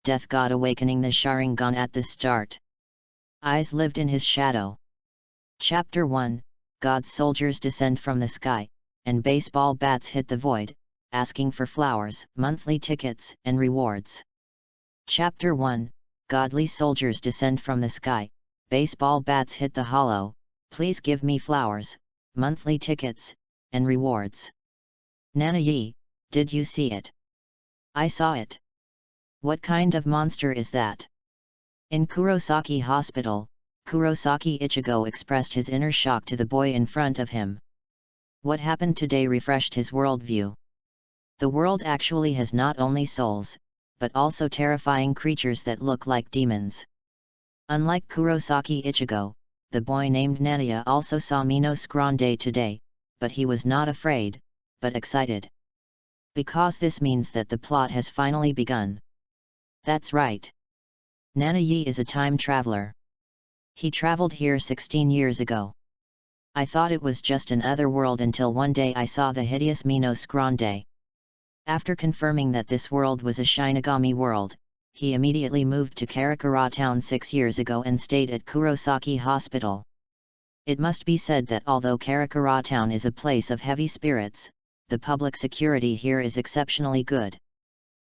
death god awakening the Sharingan at the start. Eyes lived in his shadow. Chapter 1, God's soldiers descend from the sky, and baseball bats hit the void, asking for flowers, monthly tickets, and rewards. Chapter 1, Godly soldiers descend from the sky, baseball bats hit the hollow, please give me flowers, monthly tickets, and rewards. Nanayi, did you see it? I saw it. What kind of monster is that? In Kurosaki Hospital, Kurosaki Ichigo expressed his inner shock to the boy in front of him. What happened today refreshed his worldview. The world actually has not only souls, but also terrifying creatures that look like demons. Unlike Kurosaki Ichigo, the boy named Nania also saw Minos Grande today, but he was not afraid, but excited. Because this means that the plot has finally begun. That's right. Nanayi is a time traveler. He traveled here 16 years ago. I thought it was just an other world until one day I saw the hideous Minos Grande. After confirming that this world was a Shinigami world, he immediately moved to Karakura town 6 years ago and stayed at Kurosaki Hospital. It must be said that although Karakura town is a place of heavy spirits, the public security here is exceptionally good.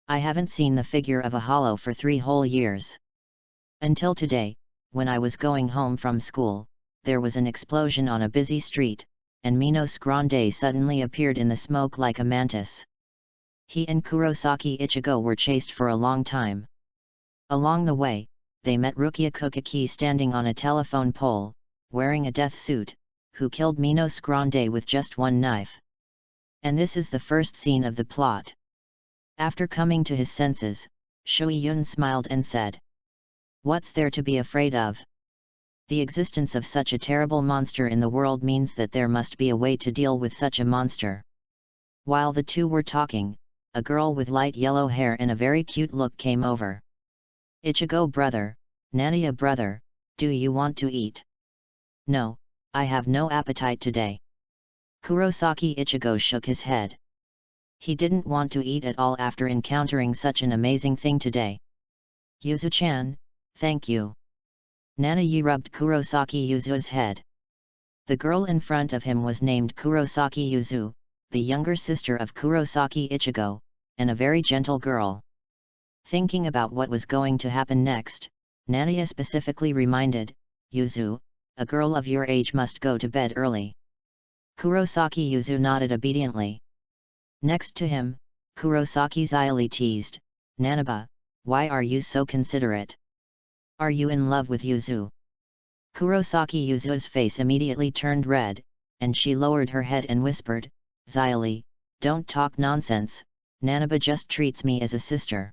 I haven't seen the figure of a hollow for 3 whole years. Until today, when I was going home from school, there was an explosion on a busy street, and Minos Grande suddenly appeared in the smoke like a mantis. He and Kurosaki Ichigo were chased for a long time. Along the way, they met Rukia Kukiki standing on a telephone pole, wearing a death suit, who killed Minos Grande with just one knife. And this is the first scene of the plot. After coming to his senses, Shuiyun smiled and said, "What's there to be afraid of? The existence of such a terrible monster in the world means that there must be a way to deal with such a monster." While the two were talking, a girl with light yellow hair and a very cute look came over. "Ichigo brother, Nania brother, do you want to eat?" "No, I have no appetite today." Kurosaki Ichigo shook his head. He didn't want to eat at all after encountering such an amazing thing today. "Yuzu-chan, thank you." Nanayi rubbed Kurosaki Yuzu's head. The girl in front of him was named Kurosaki Yuzu, the younger sister of Kurosaki Ichigo, and a very gentle girl. Thinking about what was going to happen next, Nania specifically reminded, "Yuzu, a girl of your age must go to bed early." Kurosaki Yuzu nodded obediently. Next to him, Kurosaki Xiali teased, "Nanaba, why are you so considerate? Are you in love with Yuzu?" Kurosaki Yuzu's face immediately turned red, and she lowered her head and whispered, "Xiali, don't talk nonsense, Nanaba just treats me as a sister."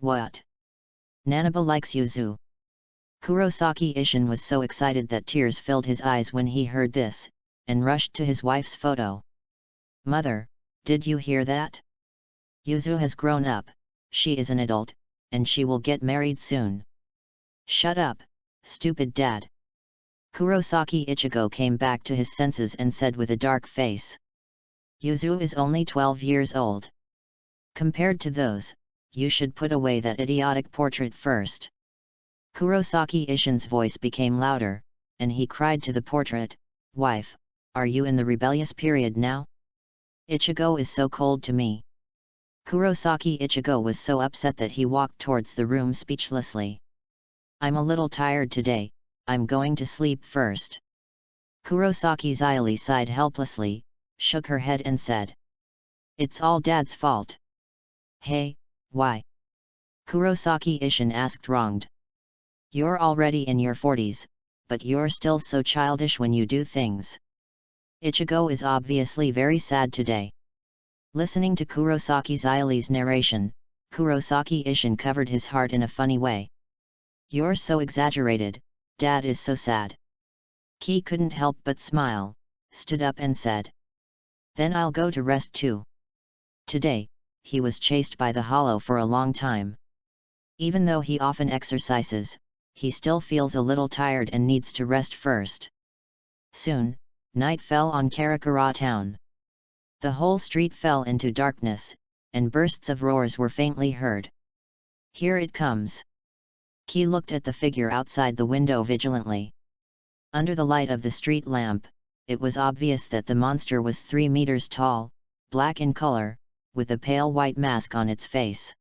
"What? Nanaba likes Yuzu?" Kurosaki Ishin was so excited that tears filled his eyes when he heard this, and rushed to his wife's photo. "Mother, did you hear that? Yuzu has grown up, she is an adult, and she will get married soon." "Shut up, stupid dad." Kurosaki Ichigo came back to his senses and said with a dark face, "Yuzu is only 12 years old. Compared to those, you should put away that idiotic portrait first." Kurosaki Ishin's voice became louder, and he cried to the portrait, "Wife, are you in the rebellious period now? Ichigo is so cold to me." Kurosaki Ichigo was so upset that he walked towards the room speechlessly. "I'm a little tired today, I'm going to sleep first." Kurosaki Xiali sighed helplessly, shook her head and said, "It's all Dad's fault." "Hey, why?" Kurosaki Ishin asked wronged. "You're already in your 40s, but you're still so childish when you do things. Ichigo is obviously very sad today." Listening to Kurosaki Xiali's narration, Kurosaki Ishin covered his heart in a funny way. "You're so exaggerated, Dad is so sad." Ki couldn't help but smile, stood up and said, "Then I'll go to rest too." Today, he was chased by the hollow for a long time. Even though he often exercises, he still feels a little tired and needs to rest first. Soon, night fell on Karakura town. The whole street fell into darkness, and bursts of roars were faintly heard. Here it comes. Ki looked at the figure outside the window vigilantly. Under the light of the street lamp, it was obvious that the monster was 3 meters tall, black in color, with a pale white mask on its face.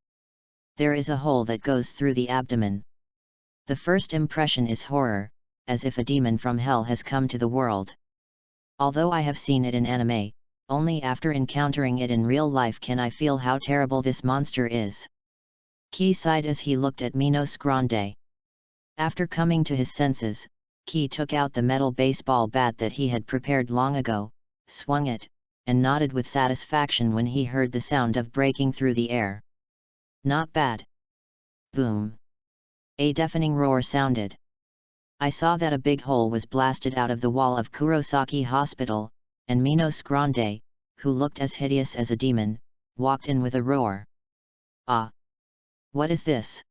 There is a hole that goes through the abdomen. The first impression is horror, as if a demon from hell has come to the world. Although I have seen it in anime, only after encountering it in real life can I feel how terrible this monster is. Ki sighed as he looked at Minos Grande. After coming to his senses, Ki took out the metal baseball bat that he had prepared long ago, swung it, and nodded with satisfaction when he heard the sound of breaking through the air. Not bad. Boom. A deafening roar sounded. I saw that a big hole was blasted out of the wall of Kurosaki Hospital, and Minos Grande, who looked as hideous as a demon, walked in with a roar. Ah! What is this?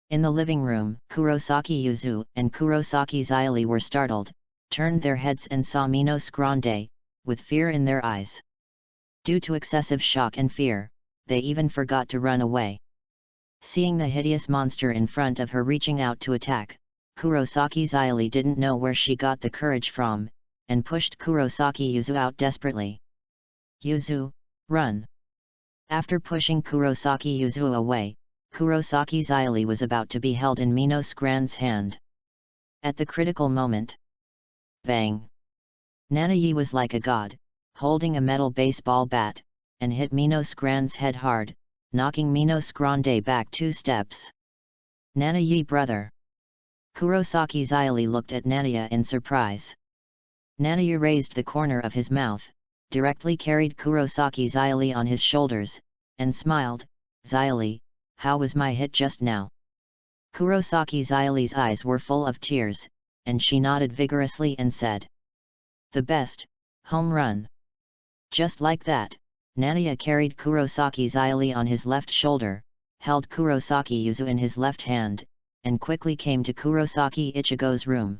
In the living room, Kurosaki Yuzu and Kurosaki Zyali were startled, turned their heads and saw Minos Grande, with fear in their eyes. Due to excessive shock and fear, they even forgot to run away. Seeing the hideous monster in front of her reaching out to attack, Kurosaki Zyali didn't know where she got the courage from, and pushed Kurosaki Yuzu out desperately. Yuzu, run! After pushing Kurosaki Yuzu away, Kurosaki Zyali was about to be held in Minos Grande's hand. At the critical moment, bang! Nanayi was like a god, holding a metal baseball bat, and hit Minos Grande's head hard, knocking Minos Grande back 2 steps. Nanayi brother! Kurosaki Zyali looked at Nanayi in surprise. Nanayi raised the corner of his mouth, directly carried Kurosaki Zyali on his shoulders, and smiled. Zyali, how was my hit just now? Kurosaki Zyali's eyes were full of tears, and she nodded vigorously and said, the best, home run. Just like that, Nanayi carried Kurosaki Zyali on his left shoulder, held Kurosaki Yuzu in his left hand, and quickly came to Kurosaki Ichigo's room.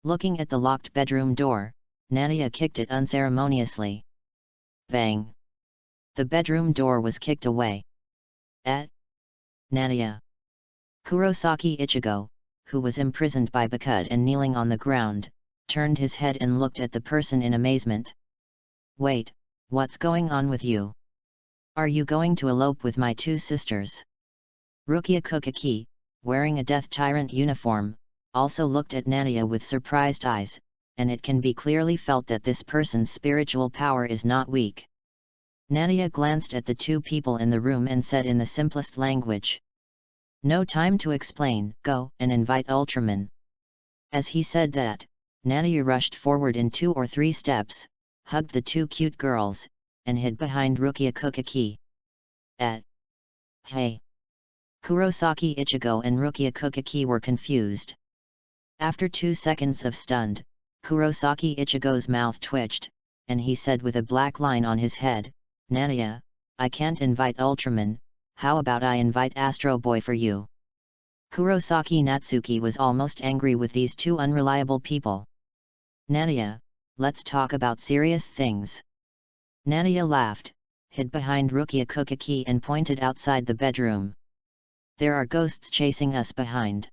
Looking at the locked bedroom door, Nanayi kicked it unceremoniously. Bang! The bedroom door was kicked away. Nanayi! Kurosaki Ichigo, who was imprisoned by Bakud and kneeling on the ground, turned his head and looked at the person in amazement. Wait, what's going on with you? Are you going to elope with my 2 sisters? Rukia Kukaki, wearing a Death Tyrant uniform, also looked at Nanayi with surprised eyes, and it can be clearly felt that this person's spiritual power is not weak. Nanayi glanced at the 2 people in the room and said in the simplest language, no time to explain, go and invite Ultraman. As he said that, Nanayi rushed forward in 2 or 3 steps, hugged the 2 cute girls, and hid behind Rukia Kukaki. Hey! Kurosaki Ichigo and Rukia Kukaki were confused. After 2 seconds of stunned, Kurosaki Ichigo's mouth twitched, and he said with a black line on his head, Nanayi, I can't invite Ultraman, how about I invite Astro Boy for you? Kurosaki Natsuki was almost angry with these 2 unreliable people. Nanayi, let's talk about serious things. Nanayi laughed, hid behind Rukia Kukaki and pointed outside the bedroom. There are ghosts chasing us behind.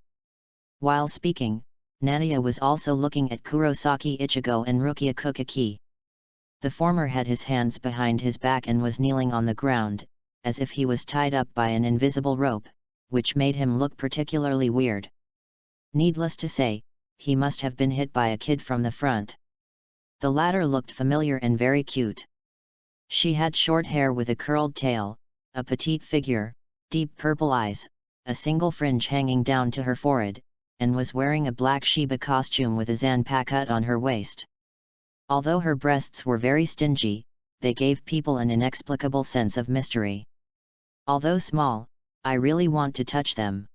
While speaking, Nanayi was also looking at Kurosaki Ichigo and Rukia Kukaki. The former had his hands behind his back and was kneeling on the ground, as if he was tied up by an invisible rope, which made him look particularly weird. Needless to say, he must have been hit by a kid from the front. The latter looked familiar and very cute. She had short hair with a curled tail, a petite figure, deep purple eyes, a single fringe hanging down to her forehead, and was wearing a black Shiba costume with a zanpa cut on her waist. Although her breasts were very stingy, they gave people an inexplicable sense of mystery. Although small, I really want to touch them.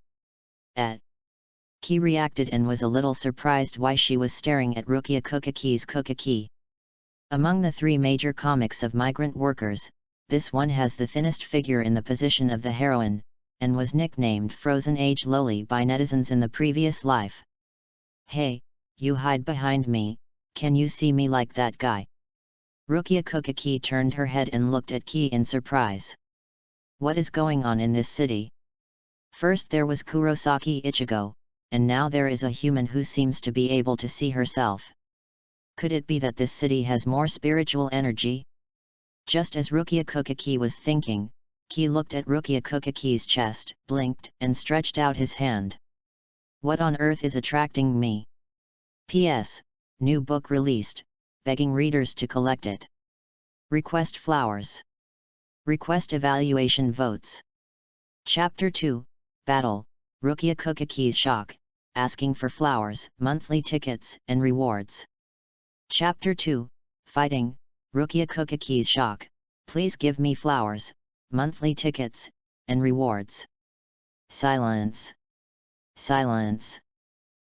Ki reacted and was a little surprised why she was staring at Rukia Kukaki's Kukaki. Among the 3 major comics of migrant workers, this one has the thinnest figure in the position of the heroine, and was nicknamed Frozen Age Loli by netizens in the previous life. Hey, you hide behind me, can you see me like that guy? Rukia Kukaki turned her head and looked at Ki in surprise. What is going on in this city? First there was Kurosaki Ichigo, and now there is a human who seems to be able to see herself. Could it be that this city has more spiritual energy? Just as Rukia Kokaki was thinking, Ki looked at Rukia Kokaki's chest, blinked, and stretched out his hand. What on earth is attracting me? P.S. New book released, begging readers to collect it. Request flowers. Request evaluation votes. Chapter 2, Battle, Rukia Kokaki's shock, asking for flowers, monthly tickets, and rewards. Chapter 2, Fighting, Rukia Kokaki's shock, please give me flowers, monthly tickets, and rewards. Silence. Silence.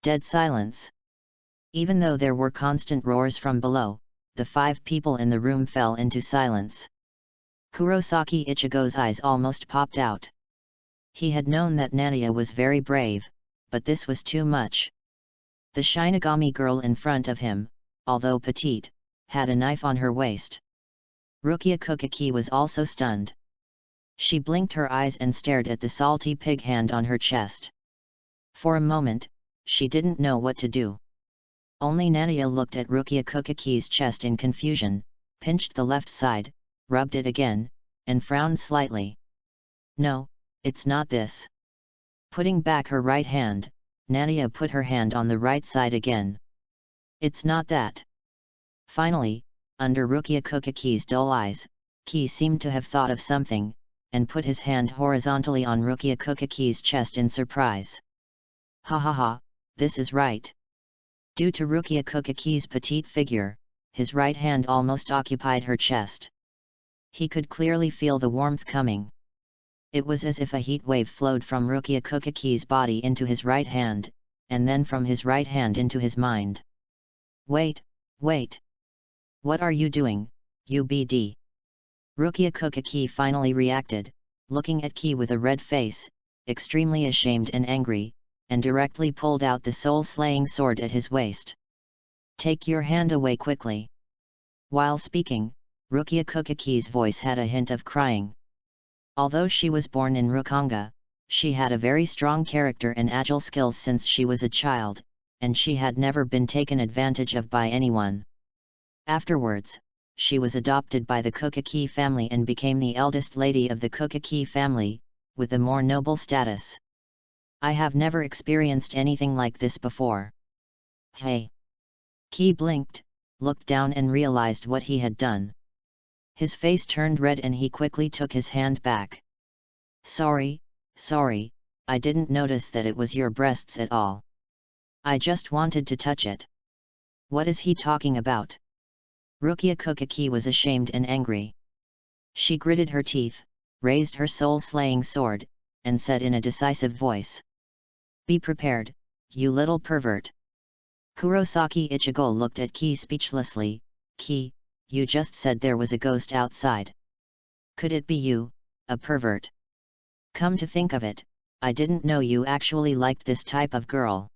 Dead silence. Even though there were constant roars from below, the 5 people in the room fell into silence. Kurosaki Ichigo's eyes almost popped out. He had known that Nania was very brave, but this was too much. The Shinigami girl in front of him, although petite, had a knife on her waist. Rukia Kokaki was also stunned. She blinked her eyes and stared at the salty pig hand on her chest. For a moment, she didn't know what to do. Only Nania looked at Rukia Kokaki's chest in confusion, pinched the left side, rubbed it again, and frowned slightly. No, it's not this. Putting back her right hand, Nania put her hand on the right side again. It's not that. Finally, under Rukia Kokaki's dull eyes, Ki seemed to have thought of something, and put his hand horizontally on Rukia Kokaki's chest in surprise. Ha ha ha, this is right. Due to Rukia Kokaki's petite figure, his right hand almost occupied her chest. He could clearly feel the warmth coming. It was as if a heat wave flowed from Rukia Kokaki's body into his right hand, and then from his right hand into his mind. Wait, wait. What are you doing, UBD? Rukia Kokaki finally reacted, looking at Ki with a red face, extremely ashamed and angry, and directly pulled out the soul-slaying sword at his waist. Take your hand away quickly. While speaking, Rukia Kokaki's voice had a hint of crying. Although she was born in Rukanga, she had a very strong character and agile skills since she was a child, and she had never been taken advantage of by anyone. Afterwards, she was adopted by the Kokaki family and became the eldest lady of the Kokaki family, with a more noble status. I have never experienced anything like this before. Hey! Ki blinked, looked down and realized what he had done. His face turned red and he quickly took his hand back. Sorry, I didn't notice that it was your breasts at all. I just wanted to touch it. What is he talking about? Rukia Kokaki was ashamed and angry. She gritted her teeth, raised her soul-slaying sword, and said in a decisive voice. Be prepared, you little pervert. Kurosaki Ichigo looked at Ki speechlessly. Ki, you just said there was a ghost outside. Could it be you, a pervert? Come to think of it, I didn't know you actually liked this type of girl.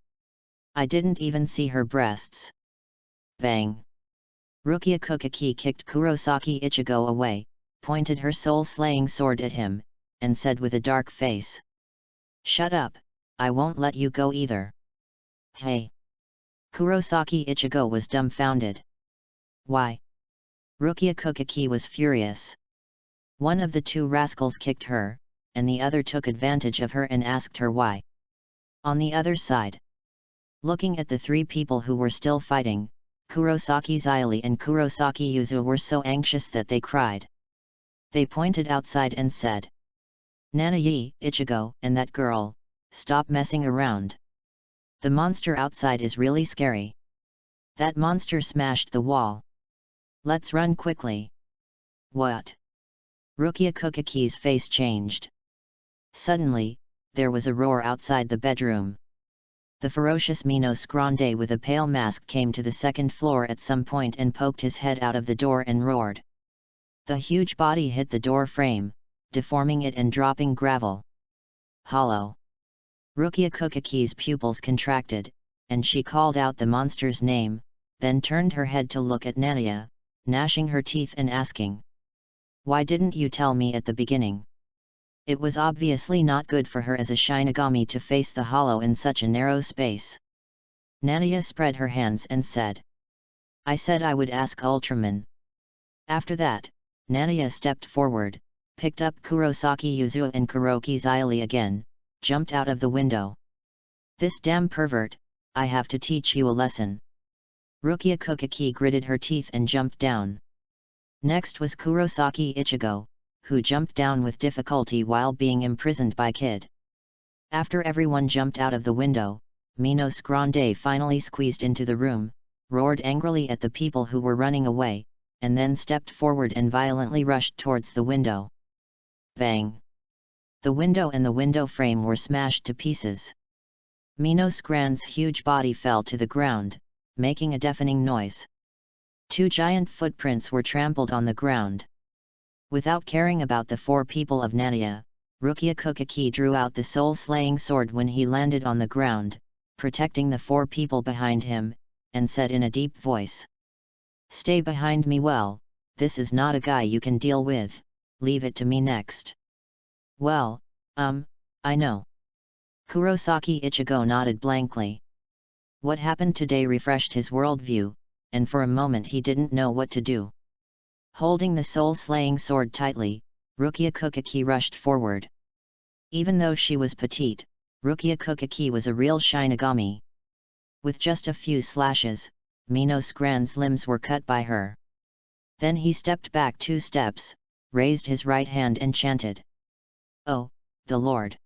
I didn't even see her breasts. Bang! Rukia Kokaki kicked Kurosaki Ichigo away, pointed her soul-slaying sword at him, and said with a dark face. Shut up, I won't let you go either. Hey! Kurosaki Ichigo was dumbfounded. Why? Rukia Kokaki was furious. One of the 2 rascals kicked her, and the other took advantage of her and asked her why. On the other side, looking at the 3 people who were still fighting, Kurosaki Zyali and Kurosaki Yuzu were so anxious that they cried. They pointed outside and said, Nanayi, Ichigo, and that girl, stop messing around. The monster outside is really scary. That monster smashed the wall. Let's run quickly. What? Rukia Kokaki's face changed. Suddenly, there was a roar outside the bedroom. The ferocious Minos Grande with a pale mask came to the 2nd floor at some point and poked his head out of the door and roared. The huge body hit the door frame, deforming it and dropping gravel. Hollow. Rukia Kokaki's pupils contracted, and she called out the monster's name, then turned her head to look at Nania, gnashing her teeth and asking. Why didn't you tell me at the beginning? It was obviously not good for her as a Shinigami to face the hollow in such a narrow space. Nadia spread her hands and said, "I said I would ask Ultraman." After that, Nadia stepped forward, picked up Kurosaki Yuzuo and Kuroki Xylee again, jumped out of the window. "This damn pervert, I have to teach you a lesson." Rukia Kokaki gritted her teeth and jumped down. Next was Kurosaki Ichigo, who jumped down with difficulty while being imprisoned by Kid. After everyone jumped out of the window, Minos Grande finally squeezed into the room, roared angrily at the people who were running away, and then stepped forward and violently rushed towards the window. Bang! The window and the window frame were smashed to pieces. Minos Grande's huge body fell to the ground, making a deafening noise. 2 giant footprints were trampled on the ground. Without caring about the 4 people of Nadia, Rukia Kokaki drew out the soul-slaying sword when he landed on the ground, protecting the 4 people behind him, and said in a deep voice, "Stay behind me well, this is not a guy you can deal with, leave it to me next." "Well, I know." Kurosaki Ichigo nodded blankly. What happened today refreshed his worldview, and for a moment he didn't know what to do. Holding the soul-slaying sword tightly, Rukia Kokaki rushed forward. Even though she was petite, Rukia Kokaki was a real Shinigami. With just a few slashes, Minos Grande's limbs were cut by her. Then he stepped back 2 steps, raised his right hand and chanted, "Oh, the Lord!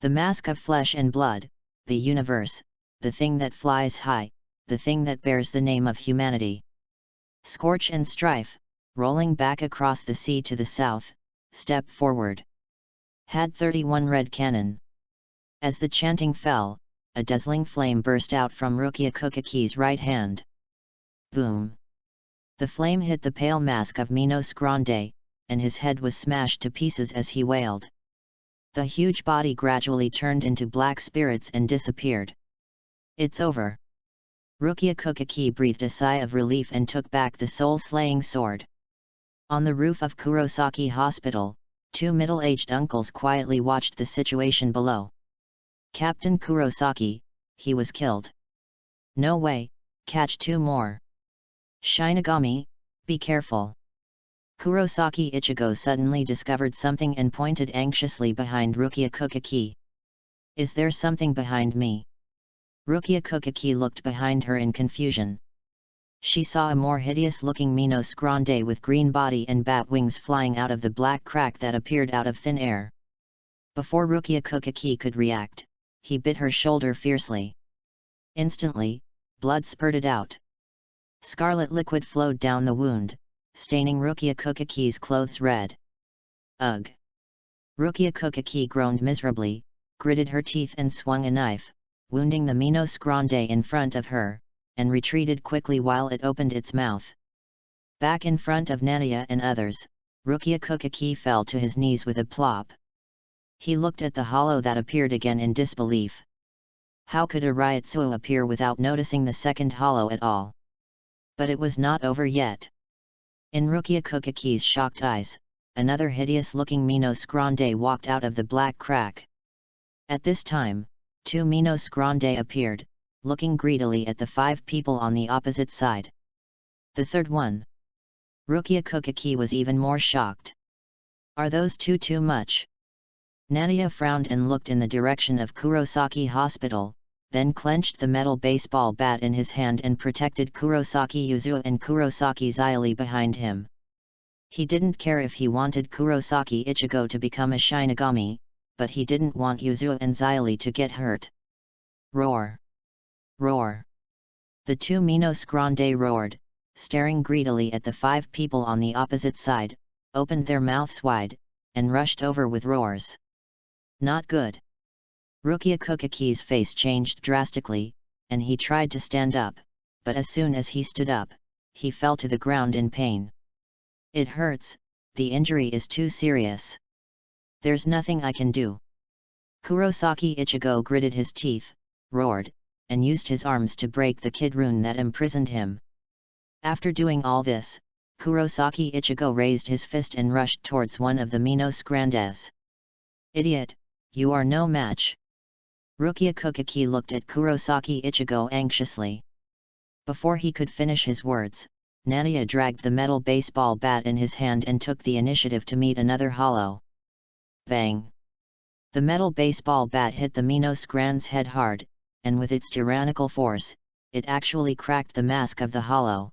The mask of flesh and blood, the universe, the thing that flies high, the thing that bears the name of humanity. Scorch and strife, rolling back across the sea to the south, step forward. Had 31 red cannon." As the chanting fell, a dazzling flame burst out from Rukia Kokaki's right hand. Boom! The flame hit the pale mask of Minos Grande, and his head was smashed to pieces as he wailed. The huge body gradually turned into black spirits and disappeared. "It's over." Rukia Kokaki breathed a sigh of relief and took back the soul-slaying sword. On the roof of Kurosaki Hospital, 2 middle-aged uncles quietly watched the situation below. "Captain Kurosaki, he was killed." "No way, catch 2 more." "Shinigami, be careful." Kurosaki Ichigo suddenly discovered something and pointed anxiously behind Rukia Kokaki. "Is there something behind me?" Rukia Kokaki looked behind her in confusion. She saw a more hideous-looking Minos Grande with green body and bat wings flying out of the black crack that appeared out of thin air. Before Rukia Kokaki could react, he bit her shoulder fiercely. Instantly, blood spurted out. Scarlet liquid flowed down the wound, staining Rukia Kokaki's clothes red. "Ugh!" Rukia Kokaki groaned miserably, gritted her teeth and swung a knife, wounding the Minos Grande in front of her, and retreated quickly while it opened its mouth. Back in front of Nadia and others, Rukia Kokaki fell to his knees with a plop. He looked at the hollow that appeared again in disbelief. How could a Ryutsuo appear without noticing the second hollow at all? But it was not over yet. In Rukia Kokaki's shocked eyes, another hideous-looking Minos Grande walked out of the black crack. At this time, 2 Minos Grande appeared, looking greedily at the 5 people on the opposite side. The third one. Rukia Kokaki was even more shocked. "Are those 2 too much?" Nadia frowned and looked in the direction of Kurosaki Hospital, then clenched the metal baseball bat in his hand and protected Kurosaki Yuzuo and Kurosaki Xylee behind him. He didn't care if he wanted Kurosaki Ichigo to become a Shinigami, but he didn't want Yuzuo and Xylee to get hurt. Roar! Roar! The 2 Minos Grande roared, staring greedily at the 5 people on the opposite side, opened their mouths wide, and rushed over with roars. Not good. Rukia Kokaki's face changed drastically, and he tried to stand up, but as soon as he stood up, he fell to the ground in pain. "It hurts, the injury is too serious. There's nothing I can do." Kurosaki Ichigo gritted his teeth, roared, and used his arms to break the kid rune that imprisoned him. After doing all this, Kurosaki Ichigo raised his fist and rushed towards one of the Minos Grandes. Idiot, you are no match. Rukia Kokaki looked at Kurosaki Ichigo anxiously. Before he could finish his words, Nania dragged the metal baseball bat in his hand and took the initiative to meet another hollow. Bang! The metal baseball bat hit the Minos-Gran's head hard, and with its tyrannical force, it actually cracked the mask of the hollow.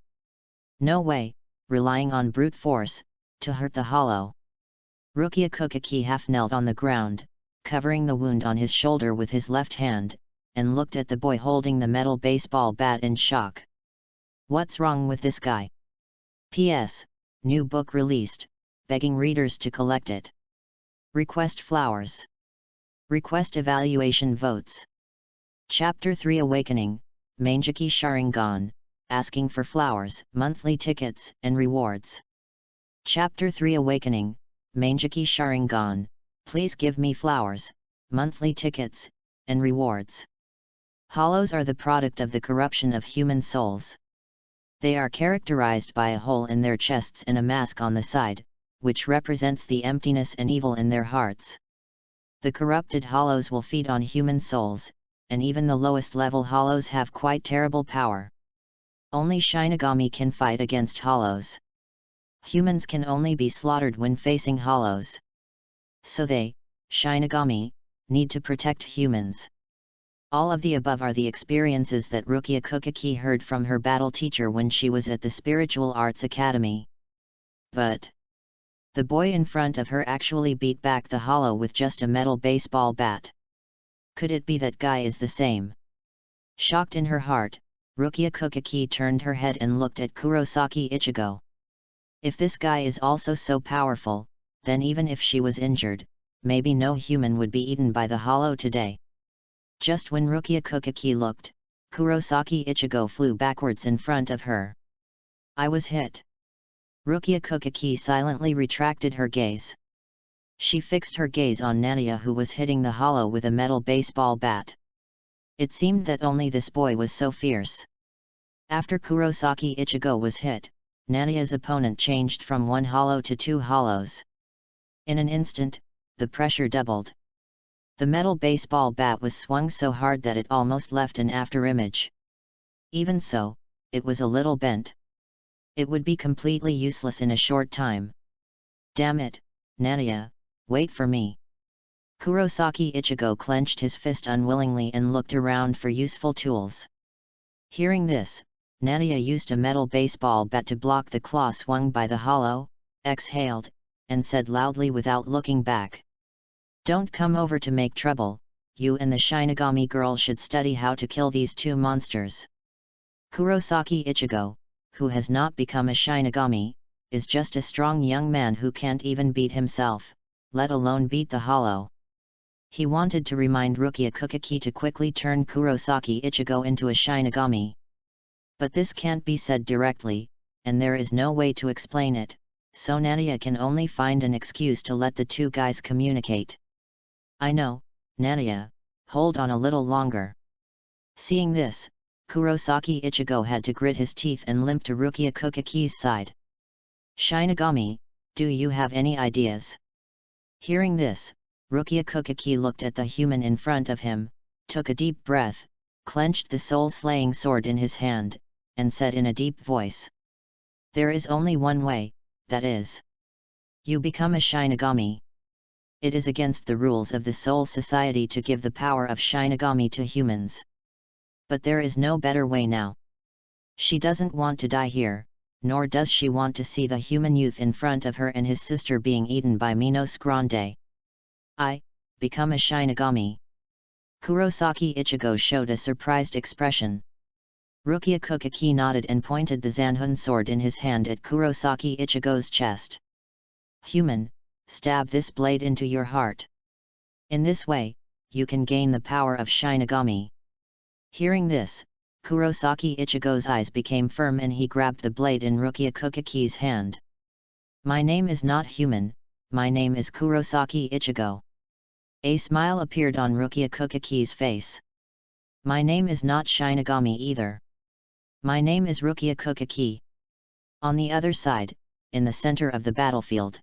No way, relying on brute force, to hurt the hollow. Rukia Kokaki half knelt on the ground, covering the wound on his shoulder with his left hand, and looked at the boy holding the metal baseball bat in shock. What's wrong with this guy? P.S. New book released, begging readers to collect it. Request flowers. Request evaluation votes. Chapter 3 Awakening, Manjiki Sharingan, asking for flowers, monthly tickets, and rewards. Chapter 3 Awakening, Manjiki Sharingan, please give me flowers, monthly tickets, and rewards. Hollows are the product of the corruption of human souls. They are characterized by a hole in their chests and a mask on the side, which represents the emptiness and evil in their hearts. The corrupted hollows will feed on human souls, and even the lowest level hollows have quite terrible power. Only Shinigami can fight against hollows. Humans can only be slaughtered when facing hollows. So they, Shinigami, need to protect humans. All of the above are the experiences that Rukia Kokaki heard from her battle teacher when she was at the Spiritual Arts Academy. But the boy in front of her actually beat back the hollow with just a metal baseball bat. Could it be that guy is the same? Shocked in her heart, Rukia Kokaki turned her head and looked at Kurosaki Ichigo. If this guy is also so powerful, then even if she was injured, maybe no human would be eaten by the hollow today. Just when Rukia Kokaki looked, Kurosaki Ichigo flew backwards in front of her. I was hit. Rukia Kokaki silently retracted her gaze. She fixed her gaze on Nania, who was hitting the hollow with a metal baseball bat. It seemed that only this boy was so fierce. After Kurosaki Ichigo was hit, Nania's opponent changed from one hollow to two hollows. In an instant, the pressure doubled. The metal baseball bat was swung so hard that it almost left an afterimage. Even so, it was a little bent. It would be completely useless in a short time. Damn it, Nania, wait for me. Kurosaki Ichigo clenched his fist unwillingly and looked around for useful tools. Hearing this, Nania used a metal baseball bat to block the claw swung by the hollow, exhaled, and said loudly without looking back. Don't come over to make trouble, you and the Shinigami girl should study how to kill these two monsters. Kurosaki Ichigo, who has not become a Shinigami, is just a strong young man who can't even beat himself, let alone beat the hollow. He wanted to remind Rukia Kokaki to quickly turn Kurosaki Ichigo into a Shinigami. But this can't be said directly, and there is no way to explain it, so Nania can only find an excuse to let the two guys communicate. I know, Nania, hold on a little longer. Seeing this, Kurosaki Ichigo had to grit his teeth and limp to Rukia Kokaki's side. Shinigami, do you have any ideas? Hearing this, Rukia Kokaki looked at the human in front of him, took a deep breath, clenched the soul-slaying sword in his hand, and said in a deep voice. There is only one way, that is. You become a Shinigami. It is against the rules of the Soul Society to give the power of Shinigami to humans. But there is no better way now. She doesn't want to die here, nor does she want to see the human youth in front of her and his sister being eaten by Minos-Grande. Become a Shinigami. Kurosaki Ichigo showed a surprised expression. Rukia Kokaki nodded and pointed the Zanhun sword in his hand at Kurosaki Ichigo's chest. Human, stab this blade into your heart. In this way, you can gain the power of Shinigami. Hearing this, Kurosaki Ichigo's eyes became firm and he grabbed the blade in Rukia Kokaki's hand. My name is not human, my name is Kurosaki Ichigo. A smile appeared on Rukia Kokaki's face. My name is not Shinigami either. My name is Rukia Kokaki. On the other side, in the center of the battlefield.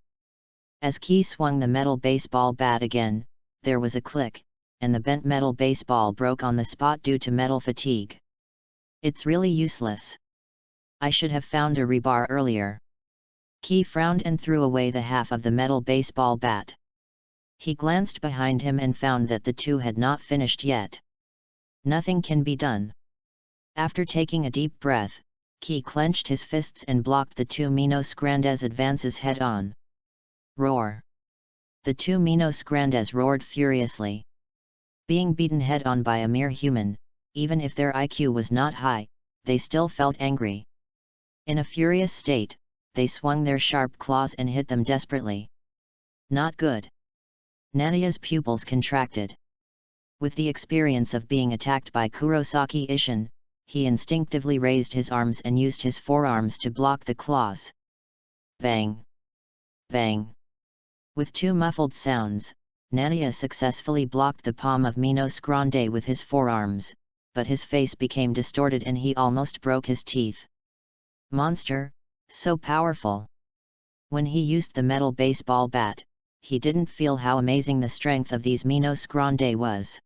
As Ki swung the metal baseball bat again, there was a click, and the bent metal baseball broke on the spot due to metal fatigue. It's really useless. I should have found a rebar earlier. Key frowned and threw away the half of the metal baseball bat. He glanced behind him and found that the two had not finished yet. Nothing can be done. After taking a deep breath, Key clenched his fists and blocked the two Minos Grandes advances head-on. Roar! The two Minos Grandes roared furiously. Being beaten head-on by a mere human, even if their IQ was not high, they still felt angry. In a furious state, they swung their sharp claws and hit them desperately. Not good. Nania's pupils contracted. With the experience of being attacked by Kurosaki Ishin, he instinctively raised his arms and used his forearms to block the claws. Bang! Bang! With two muffled sounds, Nania successfully blocked the palm of Minos Grande with his forearms, but his face became distorted and he almost broke his teeth. Monster, so powerful! When he used the metal baseball bat, he didn't feel how amazing the strength of these Minos Grande was.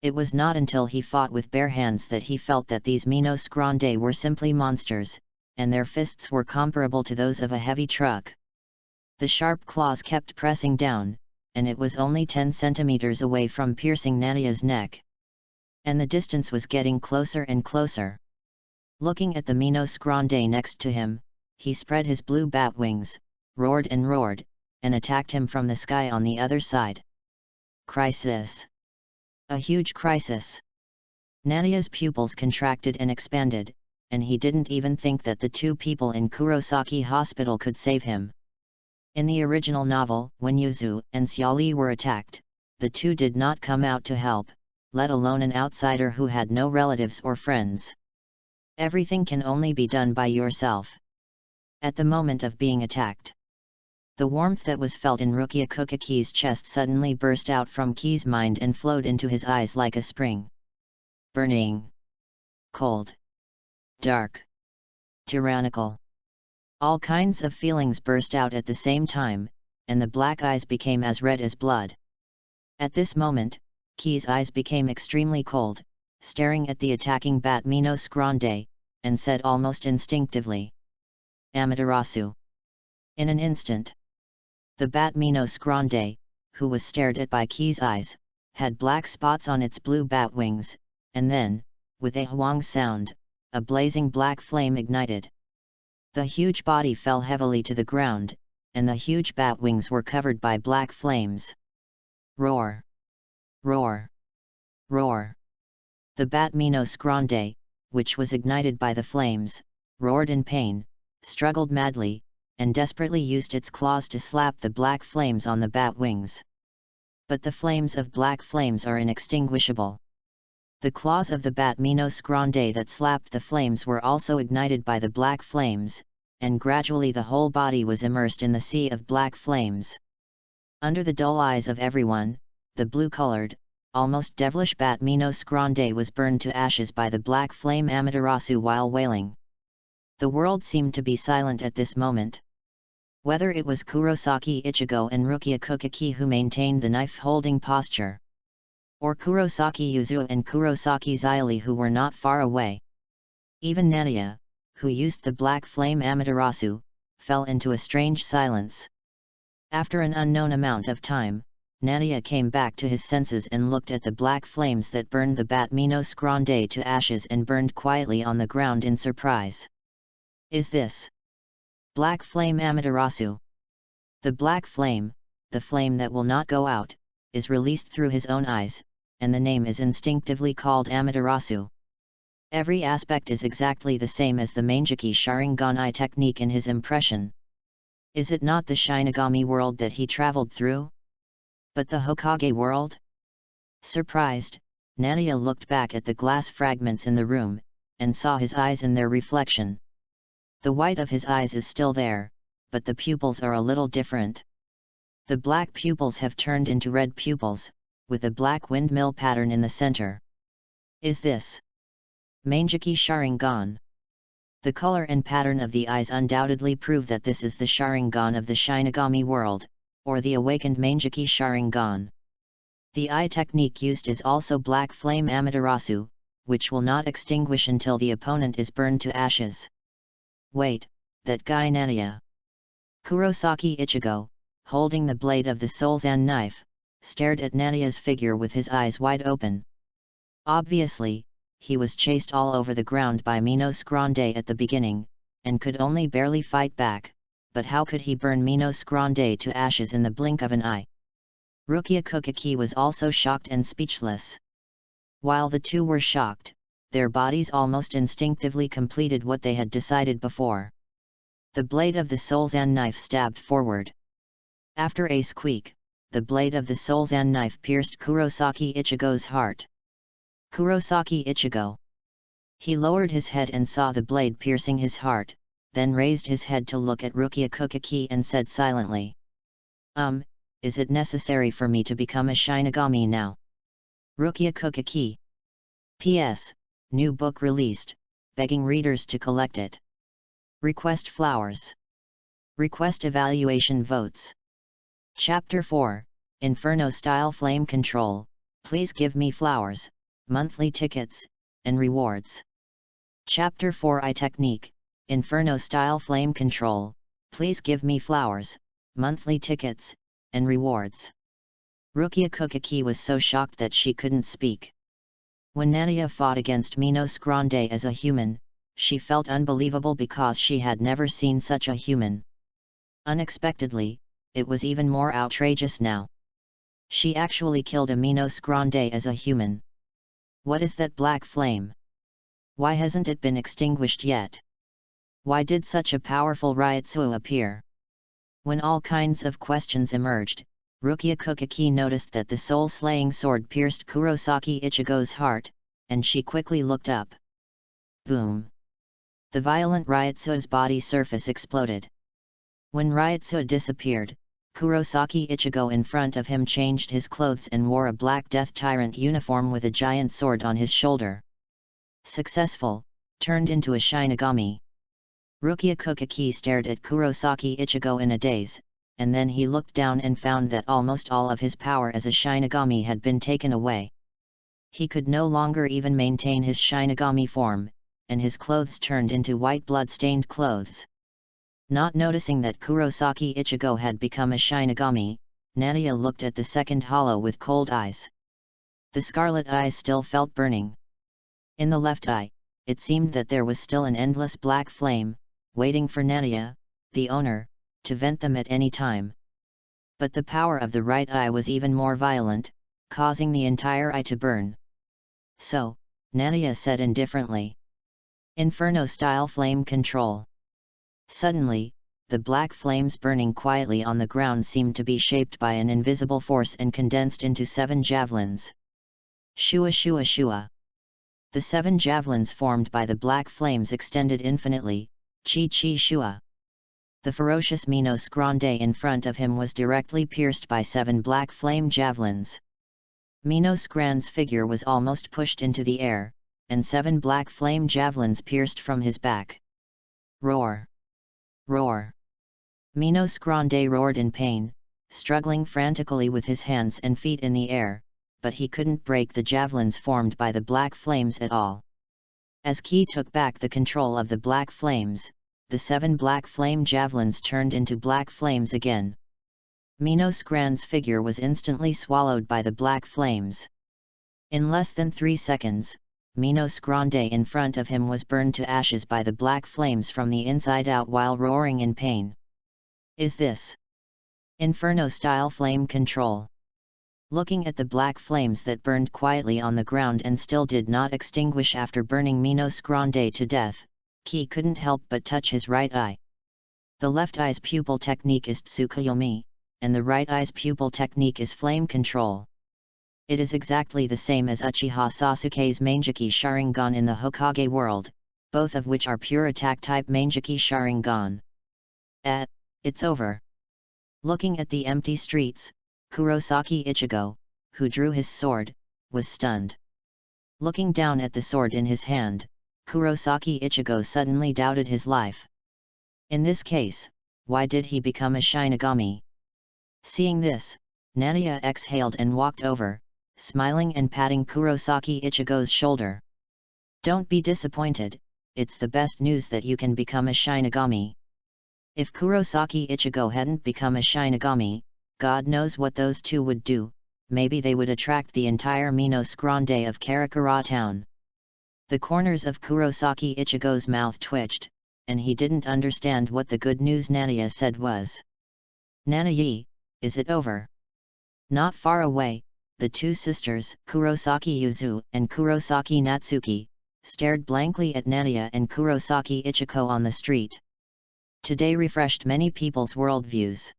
It was not until he fought with bare hands that he felt that these Minos Grande were simply monsters, and their fists were comparable to those of a heavy truck. The sharp claws kept pressing down, and it was only 10 centimeters away from piercing Nania's neck. And the distance was getting closer and closer. Looking at the Minos Grande next to him, he spread his blue bat wings, roared, and attacked him from the sky on the other side. Crisis! A huge crisis! Nania's pupils contracted and expanded, and he didn't even think that the two people in Kurosaki Hospital could save him. In the original novel, when Yuzu and Xiaoli were attacked, the two did not come out to help, let alone an outsider who had no relatives or friends. Everything can only be done by yourself. At the moment of being attacked, the warmth that was felt in Rukia Kukaki's chest suddenly burst out from Key's mind and flowed into his eyes like a spring. Burning. Cold. Dark. Tyrannical. All kinds of feelings burst out at the same time, and the black eyes became as red as blood. At this moment, Key's eyes became extremely cold, staring at the attacking bat Minos Grande, and said almost instinctively, Amaterasu. In an instant, the bat Minos Grande, who was stared at by Key's eyes, had black spots on its blue bat wings, and then, with a hwang sound, a blazing black flame ignited. The huge body fell heavily to the ground, and the huge bat wings were covered by black flames. Roar! Roar! Roar! The bat Minos Grande, which was ignited by the flames, roared in pain, struggled madly, and desperately used its claws to slap the black flames on the bat wings. But the flames of black flames are inextinguishable. The claws of the bat Minos Grande that slapped the flames were also ignited by the black flames, and gradually the whole body was immersed in the sea of black flames. Under the dull eyes of everyone, the blue-colored, almost devilish bat Minos Grande was burned to ashes by the black flame Amaterasu while wailing. The world seemed to be silent at this moment. Whether it was Kurosaki Ichigo and Rukia Kukaki who maintained the knife-holding posture, or Kurosaki Yuzu and Kurosaki Xiaoli who were not far away. Even Nania, who used the black flame Amaterasu, fell into a strange silence. After an unknown amount of time, Nania came back to his senses and looked at the black flames that burned the bat Minos Grande to ashes and burned quietly on the ground in surprise. Is this black flame Amaterasu? The black flame, the flame that will not go out, is released through his own eyes, and the name is instinctively called Amaterasu. Every aspect is exactly the same as the Manjiki Sharingan eye technique in his impression. Is it not the Shinigami world that he traveled through? But the Hokage world? Surprised, Nania looked back at the glass fragments in the room, and saw his eyes in their reflection. The white of his eyes is still there, but the pupils are a little different. The black pupils have turned into red pupils, with a black windmill pattern in the center. Is this Manjiki Sharingan? The color and pattern of the eyes undoubtedly prove that this is the Sharingan of the Shinigami world, or the awakened Manjiki Sharingan. The eye technique used is also Black Flame Amaterasu, which will not extinguish until the opponent is burned to ashes. Wait, that guy Nania. Kurosaki Ichigo, holding the blade of the Soulzan knife, stared at Nania's figure with his eyes wide open. Obviously, he was chased all over the ground by Minos Grande at the beginning, and could only barely fight back, but how could he burn Minos Grande to ashes in the blink of an eye? Rukia Kukiki was also shocked and speechless. While the two were shocked, their bodies almost instinctively completed what they had decided before. The blade of the Soulzan knife stabbed forward. After a squeak, the blade of the Soulzan knife pierced Kurosaki Ichigo's heart. Kurosaki Ichigo. He lowered his head and saw the blade piercing his heart, then raised his head to look at Rukia Kukiki and said silently. Is it necessary for me to become a Shinigami now? Rukia Kukiki. P.S. New book released, begging readers to collect it. Request flowers. Request evaluation votes. Chapter 4, Inferno Style Flame Control, please give me flowers, monthly tickets, and rewards. Chapter 4 Eye Technique, Inferno Style Flame Control, please give me flowers, monthly tickets, and rewards. Rukia Kukiki was so shocked that she couldn't speak. When Nania fought against Minos Grande as a human, she felt unbelievable because she had never seen such a human. Unexpectedly, it was even more outrageous now. She actually killed a Minos Grande as a human. What is that black flame? Why hasn't it been extinguished yet? Why did such a powerful Ryutsu appear? When all kinds of questions emerged, Rukia Kukiki noticed that the soul-slaying sword pierced Kurosaki Ichigo's heart, and she quickly looked up. Boom! The violent Ryutsu's body surface exploded. When Ryutsu disappeared, Kurosaki Ichigo in front of him changed his clothes and wore a black Death Tyrant uniform with a giant sword on his shoulder. Successful, turned into a Shinigami. Rukia Kukiki stared at Kurosaki Ichigo in a daze, and then he looked down and found that almost all of his power as a Shinigami had been taken away. He could no longer even maintain his Shinigami form, and his clothes turned into white blood-stained clothes. Not noticing that Kurosaki Ichigo had become a Shinigami, Nania looked at the second hollow with cold eyes. The scarlet eyes still felt burning. In the left eye, it seemed that there was still an endless black flame, waiting for Nania, the owner, to vent them at any time. But the power of the right eye was even more violent, causing the entire eye to burn. So, Nania said indifferently. Inferno-style flame control. Suddenly, the black flames burning quietly on the ground seemed to be shaped by an invisible force and condensed into 7 javelins. Shua shua shua. The 7 javelins formed by the black flames extended infinitely, chi chi shua. The ferocious Minos Grande in front of him was directly pierced by 7 black flame javelins. Minos Grande's figure was almost pushed into the air, and 7 black flame javelins pierced from his back. Roar! Roar! Minos Grande roared in pain, struggling frantically with his hands and feet in the air, but he couldn't break the javelins formed by the black flames at all. As Ki took back the control of the black flames, the 7 black flame javelins turned into black flames again. Minos Grande's figure was instantly swallowed by the black flames. In less than 3 seconds, Minos Grande in front of him was burned to ashes by the black flames from the inside out while roaring in pain. Is this Inferno-style flame control? Looking at the black flames that burned quietly on the ground and still did not extinguish after burning Minos Grande to death, Ki couldn't help but touch his right eye. The left eye's pupil technique is Tsukuyomi, and the right eye's pupil technique is flame control. It is exactly the same as Uchiha Sasuke's Mangeki Sharingan in the Hokage world, both of which are pure attack type Mangeki Sharingan. It's over. Looking at the empty streets, Kurosaki Ichigo, who drew his sword, was stunned. Looking down at the sword in his hand, Kurosaki Ichigo suddenly doubted his life. In this case, why did he become a Shinigami? Seeing this, Nadia exhaled and walked over, smiling and patting Kurosaki Ichigo's shoulder. Don't be disappointed, it's the best news that you can become a Shinigami. If Kurosaki Ichigo hadn't become a Shinigami, God knows what those two would do, maybe they would attract the entire Minos Grande of Karakura town. The corners of Kurosaki Ichigo's mouth twitched, and he didn't understand what the good news Nadia said was. Nanayi, is it over? Not far away, the two sisters, Kurosaki Yuzu and Kurosaki Natsuki, stared blankly at Nadia and Kurosaki Ichigo on the street. Today refreshed many people's worldviews.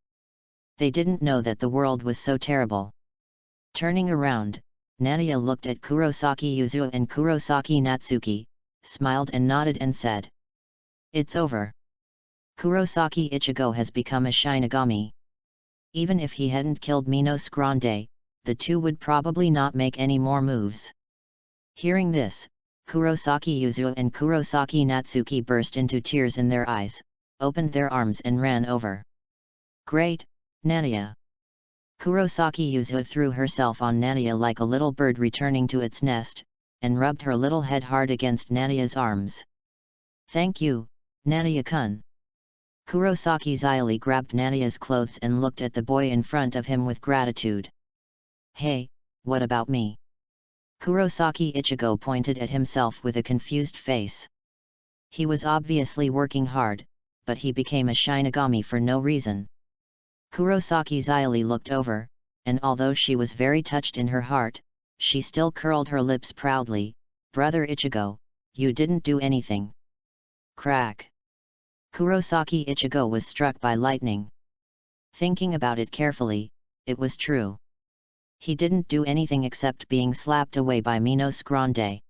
They didn't know that the world was so terrible. Turning around, Nadia looked at Kurosaki Yuzu and Kurosaki Natsuki, smiled and nodded and said, "It's over. Kurosaki Ichigo has become a Shinigami. Even if he hadn't killed Minos Grande, the two would probably not make any more moves." Hearing this, Kurosaki Yuzu and Kurosaki Natsuki burst into tears in their eyes, opened their arms and ran over. "Great, Nadia!" Kurosaki Yuzu threw herself on Nadia like a little bird returning to its nest, and rubbed her little head hard against Nadia's arms. "Thank you, Nadia-kun." Kurosaki Zyli grabbed Nadia's clothes and looked at the boy in front of him with gratitude. "Hey, what about me?" Kurosaki Ichigo pointed at himself with a confused face. He was obviously working hard, but he became a Shinigami for no reason. Kurosaki Zyli looked over, and although she was very touched in her heart, she still curled her lips proudly. "Brother Ichigo, you didn't do anything." Crack! Kurosaki Ichigo was struck by lightning. Thinking about it carefully, it was true. He didn't do anything except being slapped away by Minos Grande.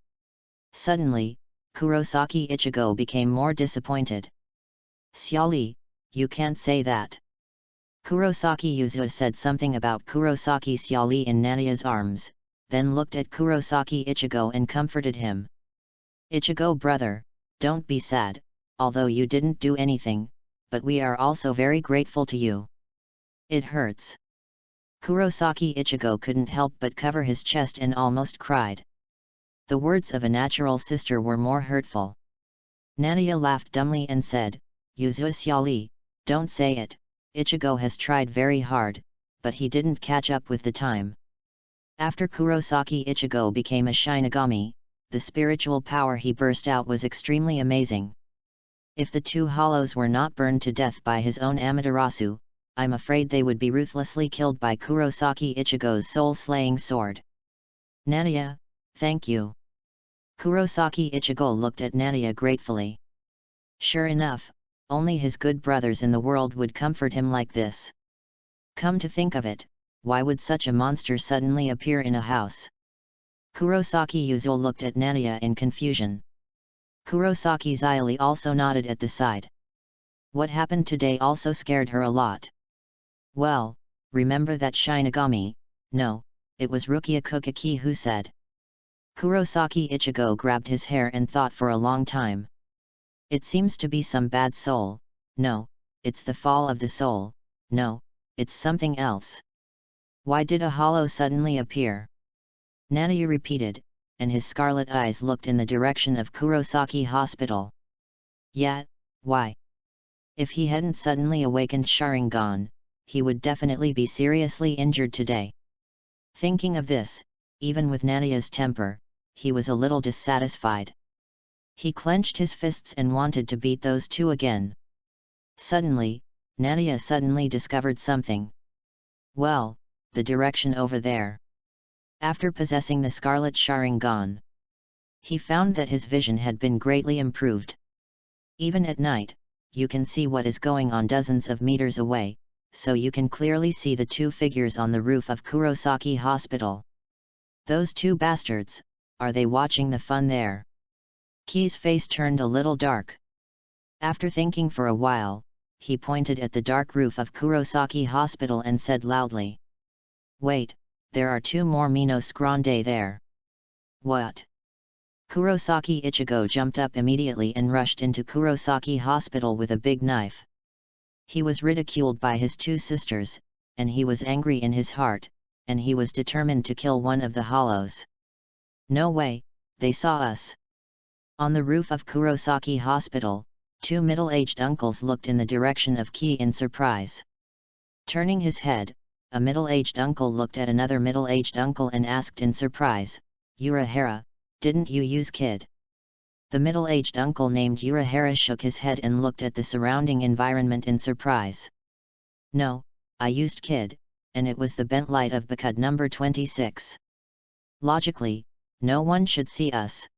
Suddenly, Kurosaki Ichigo became more disappointed. "Xiaoli, you can't say that." Kurosaki Yuzu said something about Kurosaki Xiaoli in Nadia's arms, then looked at Kurosaki Ichigo and comforted him. "Ichigo brother, don't be sad, although you didn't do anything, but we are also very grateful to you. It hurts." Kurosaki Ichigo couldn't help but cover his chest and almost cried. The words of a natural sister were more hurtful. Nadia laughed dumbly and said, "Yuzu Xiaoli, don't say it. Ichigo has tried very hard, but he didn't catch up with the time." After Kurosaki Ichigo became a Shinigami, the spiritual power he burst out was extremely amazing. If the two hollows were not burned to death by his own Amaterasu, I'm afraid they would be ruthlessly killed by Kurosaki Ichigo's soul-slaying sword. "Nadia, thank you." Kurosaki Ichigo looked at Nadia gratefully. Sure enough, only his good brothers in the world would comfort him like this. Come to think of it, why would such a monster suddenly appear in a house? Kurosaki Yuzu looked at Nadia in confusion. Kurosaki Zyli also nodded at the side. What happened today also scared her a lot. "Well, remember that Shinigami?" "No, it was Rukia Kukaki who said." Kurosaki Ichigo grabbed his hair and thought for a long time. "It seems to be some bad soul." "No, it's the fall of the soul." "No, it's something else." "Why did a hollow suddenly appear?" Nadia repeated, and his scarlet eyes looked in the direction of Kurosaki Hospital. "Yeah, why? If he hadn't suddenly awakened Sharingan, he would definitely be seriously injured today." Thinking of this, even with Nadia's temper, he was a little dissatisfied. He clenched his fists and wanted to beat those two again. Suddenly, Nadia suddenly discovered something. Well, the direction over there. After possessing the Scarlet Sharingan, he found that his vision had been greatly improved. Even at night, you can see what is going on dozens of meters away, so you can clearly see the two figures on the roof of Kurosaki Hospital. Those two bastards, are they watching the fun there? Ki's face turned a little dark. After thinking for a while, he pointed at the dark roof of Kurosaki Hospital and said loudly, "Wait, there are two more Minos Grande there." "What?" Kurosaki Ichigo jumped up immediately and rushed into Kurosaki Hospital with a big knife. He was ridiculed by his two sisters, and he was angry in his heart, and he was determined to kill one of the hollows. No way, they saw us. On the roof of Kurosaki Hospital, two middle-aged uncles looked in the direction of Ki in surprise. Turning his head, a middle-aged uncle looked at another middle-aged uncle and asked in surprise, "Urahara, didn't you use Kid?" The middle-aged uncle named Urahara shook his head and looked at the surrounding environment in surprise. "No, I used Kid, and it was the bent light of Bakud number 26. Logically, no one should see us."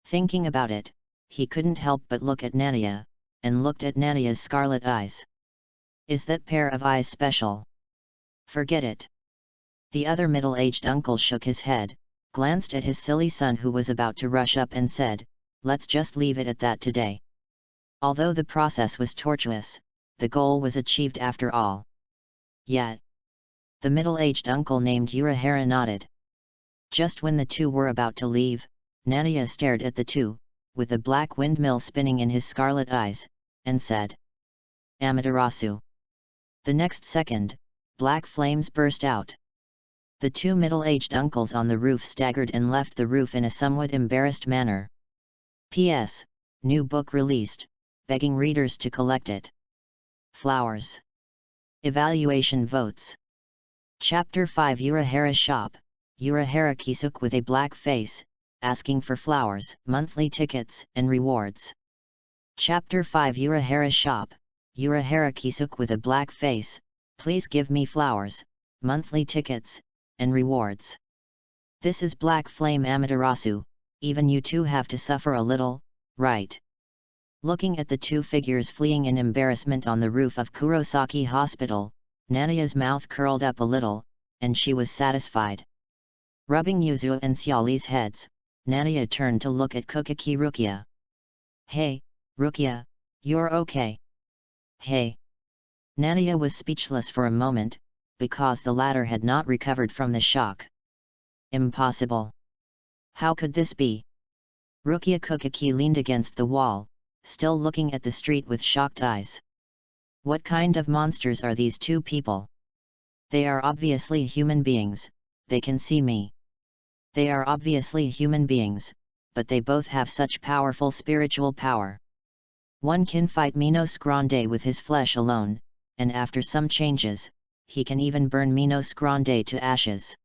Thinking about it, he couldn't help but look at Nania, and looked at Nania's scarlet eyes. "Is that pair of eyes special?" "Forget it." The other middle-aged uncle shook his head, glanced at his silly son who was about to rush up and said, "Let's just leave it at that today." Although the process was tortuous, the goal was achieved after all. Yet, the middle-aged uncle named Urahara nodded. Just when the two were about to leave, Nania stared at the two, with a black windmill spinning in his scarlet eyes, and said, "Amaterasu." The next second, black flames burst out. The two middle-aged uncles on the roof staggered and left the roof in a somewhat embarrassed manner. P.S. New book released, begging readers to collect it. Flowers. Evaluation votes. Chapter 5 Urahara Shop, Urahara Kisuk with a black face, asking for flowers, monthly tickets, and rewards. Chapter 5 Urahara Shop, Urahara Kisuk with a black face, please give me flowers, monthly tickets, and rewards. This is Black Flame Amaterasu, even you two have to suffer a little, right? Looking at the two figures fleeing in embarrassment on the roof of Kurosaki Hospital, Nania's mouth curled up a little, and she was satisfied. Rubbing Yuzu and Xiaoli's heads, Nania turned to look at Kukaki Rukia. "Hey, Rukia, you're okay?" "Hey." Nania was speechless for a moment, because the latter had not recovered from the shock. Impossible. How could this be? Rukia Kukaki leaned against the wall, still looking at the street with shocked eyes. What kind of monsters are these two people? They are obviously human beings, they can see me. They are obviously human beings, but they both have such powerful spiritual power. One can fight Minos Grande with his flesh alone, and after some changes, he can even burn Minos Grande to ashes.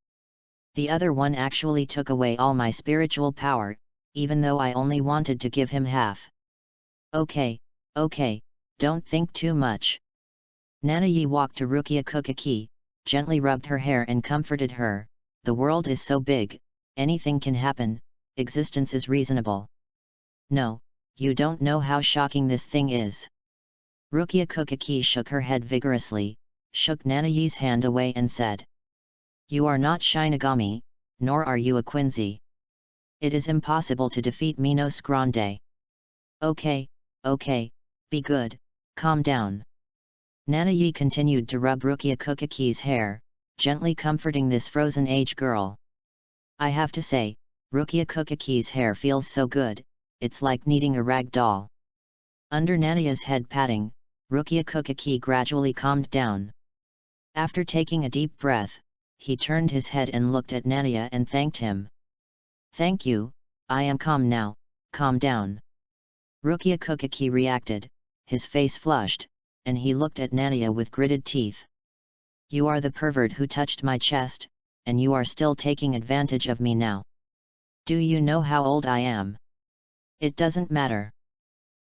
The other one actually took away all my spiritual power, even though I only wanted to give him half. Okay, don't think too much. Nanayi walked to Rukia Kukaki, gently rubbed her hair and comforted her. The world is so big, anything can happen, existence is reasonable. No, you don't know how shocking this thing is. Rukia Kukaki shook her head vigorously, shook Nanayi's hand away and said, "You are not Shinigami, nor are you a Quincy. It is impossible to defeat Minos Grande. Okay, be good, calm down." Nanayi continued to rub Rukia Kukaki's hair, gently comforting this frozen age girl. I have to say, Rukia Kukaki's hair feels so good, it's like kneading a rag doll. Under Nanaya's head patting, Rukia Kukaki gradually calmed down. After taking a deep breath, he turned his head and looked at Nania and thanked him. "Thank you, I am calm now, calm down." Rukia Kukaki reacted, his face flushed, and he looked at Nania with gritted teeth. "You are the pervert who touched my chest, and you are still taking advantage of me now. Do you know how old I am?" "It doesn't matter."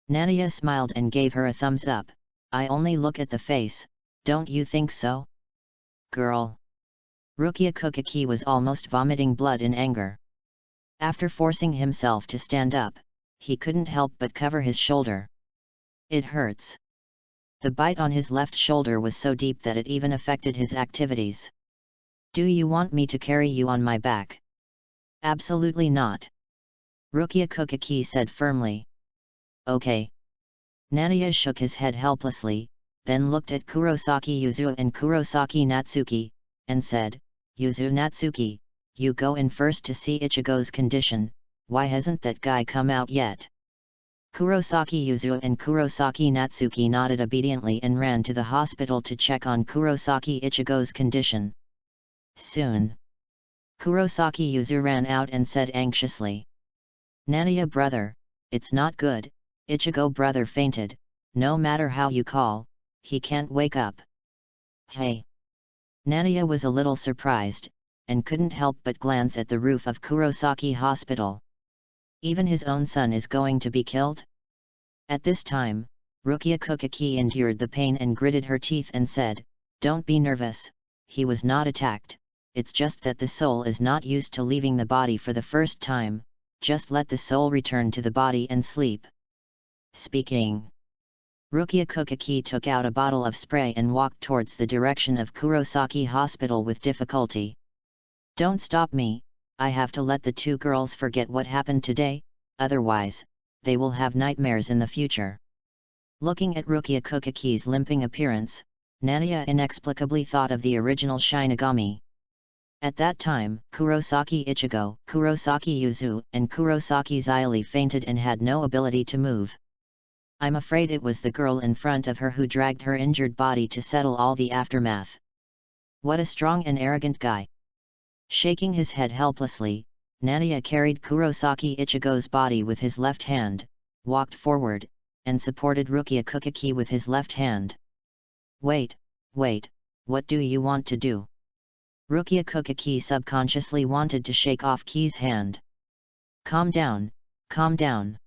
Nania smiled and gave her a thumbs up. "I only look at the face, don't you think so?" "Girl." Rukia Kukaki was almost vomiting blood in anger. After forcing himself to stand up, he couldn't help but cover his shoulder. "It hurts." The bite on his left shoulder was so deep that it even affected his activities. "Do you want me to carry you on my back?" "Absolutely not." Rukia Kukaki said firmly. "Okay." Nania shook his head helplessly, then looked at Kurosaki Yuzu and Kurosaki Natsuki, and said, "Yuzu Natsuki, you go in first to see Ichigo's condition, why hasn't that guy come out yet?" Kurosaki Yuzu and Kurosaki Natsuki nodded obediently and ran to the hospital to check on Kurosaki Ichigo's condition. Soon, Kurosaki Yuzu ran out and said anxiously, "Nania brother, it's not good, Ichigo brother fainted, no matter how you call, he can't wake up." Hey! Nania was a little surprised, and couldn't help but glance at the roof of Kurosaki Hospital. Even his own son is going to be killed? At this time, Rukia Kukaki endured the pain and gritted her teeth and said, "Don't be nervous, he was not attacked, it's just that the soul is not used to leaving the body for the first time, just let the soul return to the body and sleep." Speaking, Rukia Kukaki took out a bottle of spray and walked towards the direction of Kurosaki Hospital with difficulty. "Don't stop me, I have to let the two girls forget what happened today, otherwise, they will have nightmares in the future." Looking at Rukia Kukaki's limping appearance, Nania inexplicably thought of the original Shinigami. At that time, Kurosaki Ichigo, Kurosaki Yuzu, and Kurosaki Xiali fainted and had no ability to move. I'm afraid it was the girl in front of her who dragged her injured body to settle all the aftermath. What a strong and arrogant guy. Shaking his head helplessly, Nania carried Kurosaki Ichigo's body with his left hand, walked forward, and supported Rukia Kukaki with his left hand. Wait, what do you want to do?" Rukia Kukaki subconsciously wanted to shake off Ki's hand. Calm down.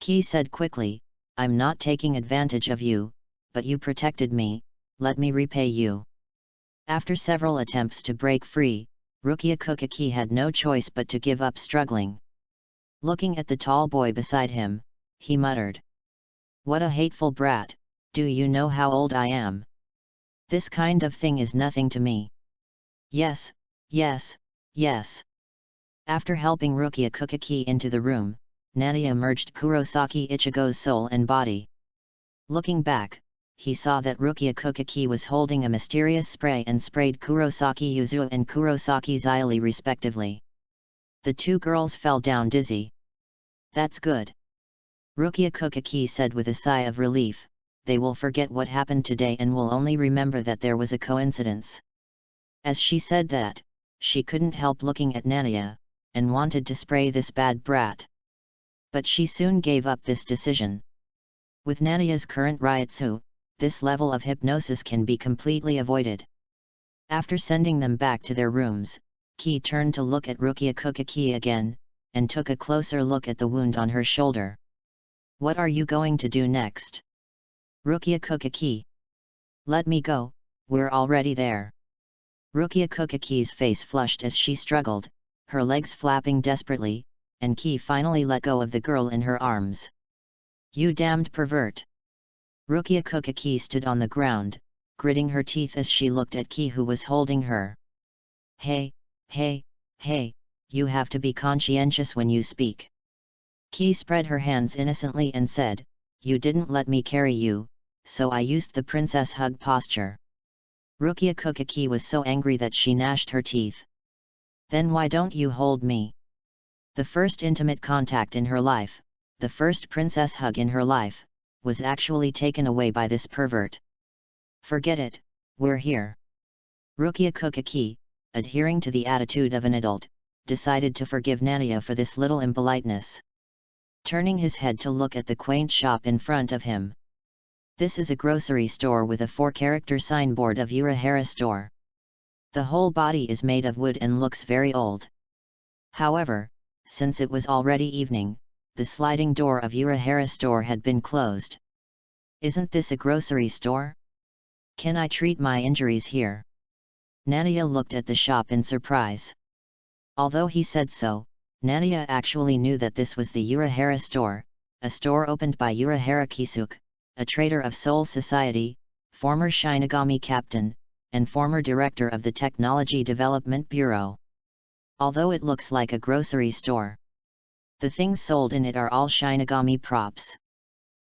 Ki said quickly, "I'm not taking advantage of you, but you protected me, let me repay you." After several attempts to break free, Rukia Kukaki had no choice but to give up struggling. Looking at the tall boy beside him, he muttered, "What a hateful brat, do you know how old I am? This kind of thing is nothing to me." Yes. After helping Rukia Kukaki into the room, Nania merged Kurosaki Ichigo's soul and body. Looking back, he saw that Rukia Kukaki was holding a mysterious spray and sprayed Kurosaki Yuzu and Kurosaki Xiali respectively. The two girls fell down dizzy. "That's good," Rukia Kukaki said with a sigh of relief, "they will forget what happened today and will only remember that there was a coincidence." As she said that, she couldn't help looking at Nania, and wanted to spray this bad brat. But she soon gave up this decision. With Nania's current Ryutsu, this level of hypnosis can be completely avoided. After sending them back to their rooms, Ki turned to look at Rukia Kukaki again, and took a closer look at the wound on her shoulder. "What are you going to do next?" Rukia Kukaki. "Let me go, we're already there." Rukia Kukaki's face flushed as she struggled, her legs flapping desperately, and Ki finally let go of the girl in her arms. "You damned pervert!" Rukia Kukaki stood on the ground, gritting her teeth as she looked at Ki who was holding her. Hey, you have to be conscientious when you speak." Ki spread her hands innocently and said, "You didn't let me carry you, so I used the princess hug posture." Rukia Kukaki was so angry that she gnashed her teeth. "Then why don't you hold me?" The first intimate contact in her life, the first princess hug in her life, was actually taken away by this pervert. "Forget it, we're here." Rukia Kukaki, adhering to the attitude of an adult, decided to forgive Nania for this little impoliteness. Turning his head to look at the quaint shop in front of him. This is a grocery store with a 4-character signboard of Urahara store. The whole body is made of wood and looks very old. However, since it was already evening, the sliding door of Urahara store had been closed. "Isn't this a grocery store? Can I treat my injuries here?" Nania looked at the shop in surprise. Although he said so, Nania actually knew that this was the Urahara store, a store opened by Urahara Kisuke, a traitor of Soul Society, former Shinigami captain, and former director of the Technology Development Bureau. Although it looks like a grocery store, the things sold in it are all Shinigami props.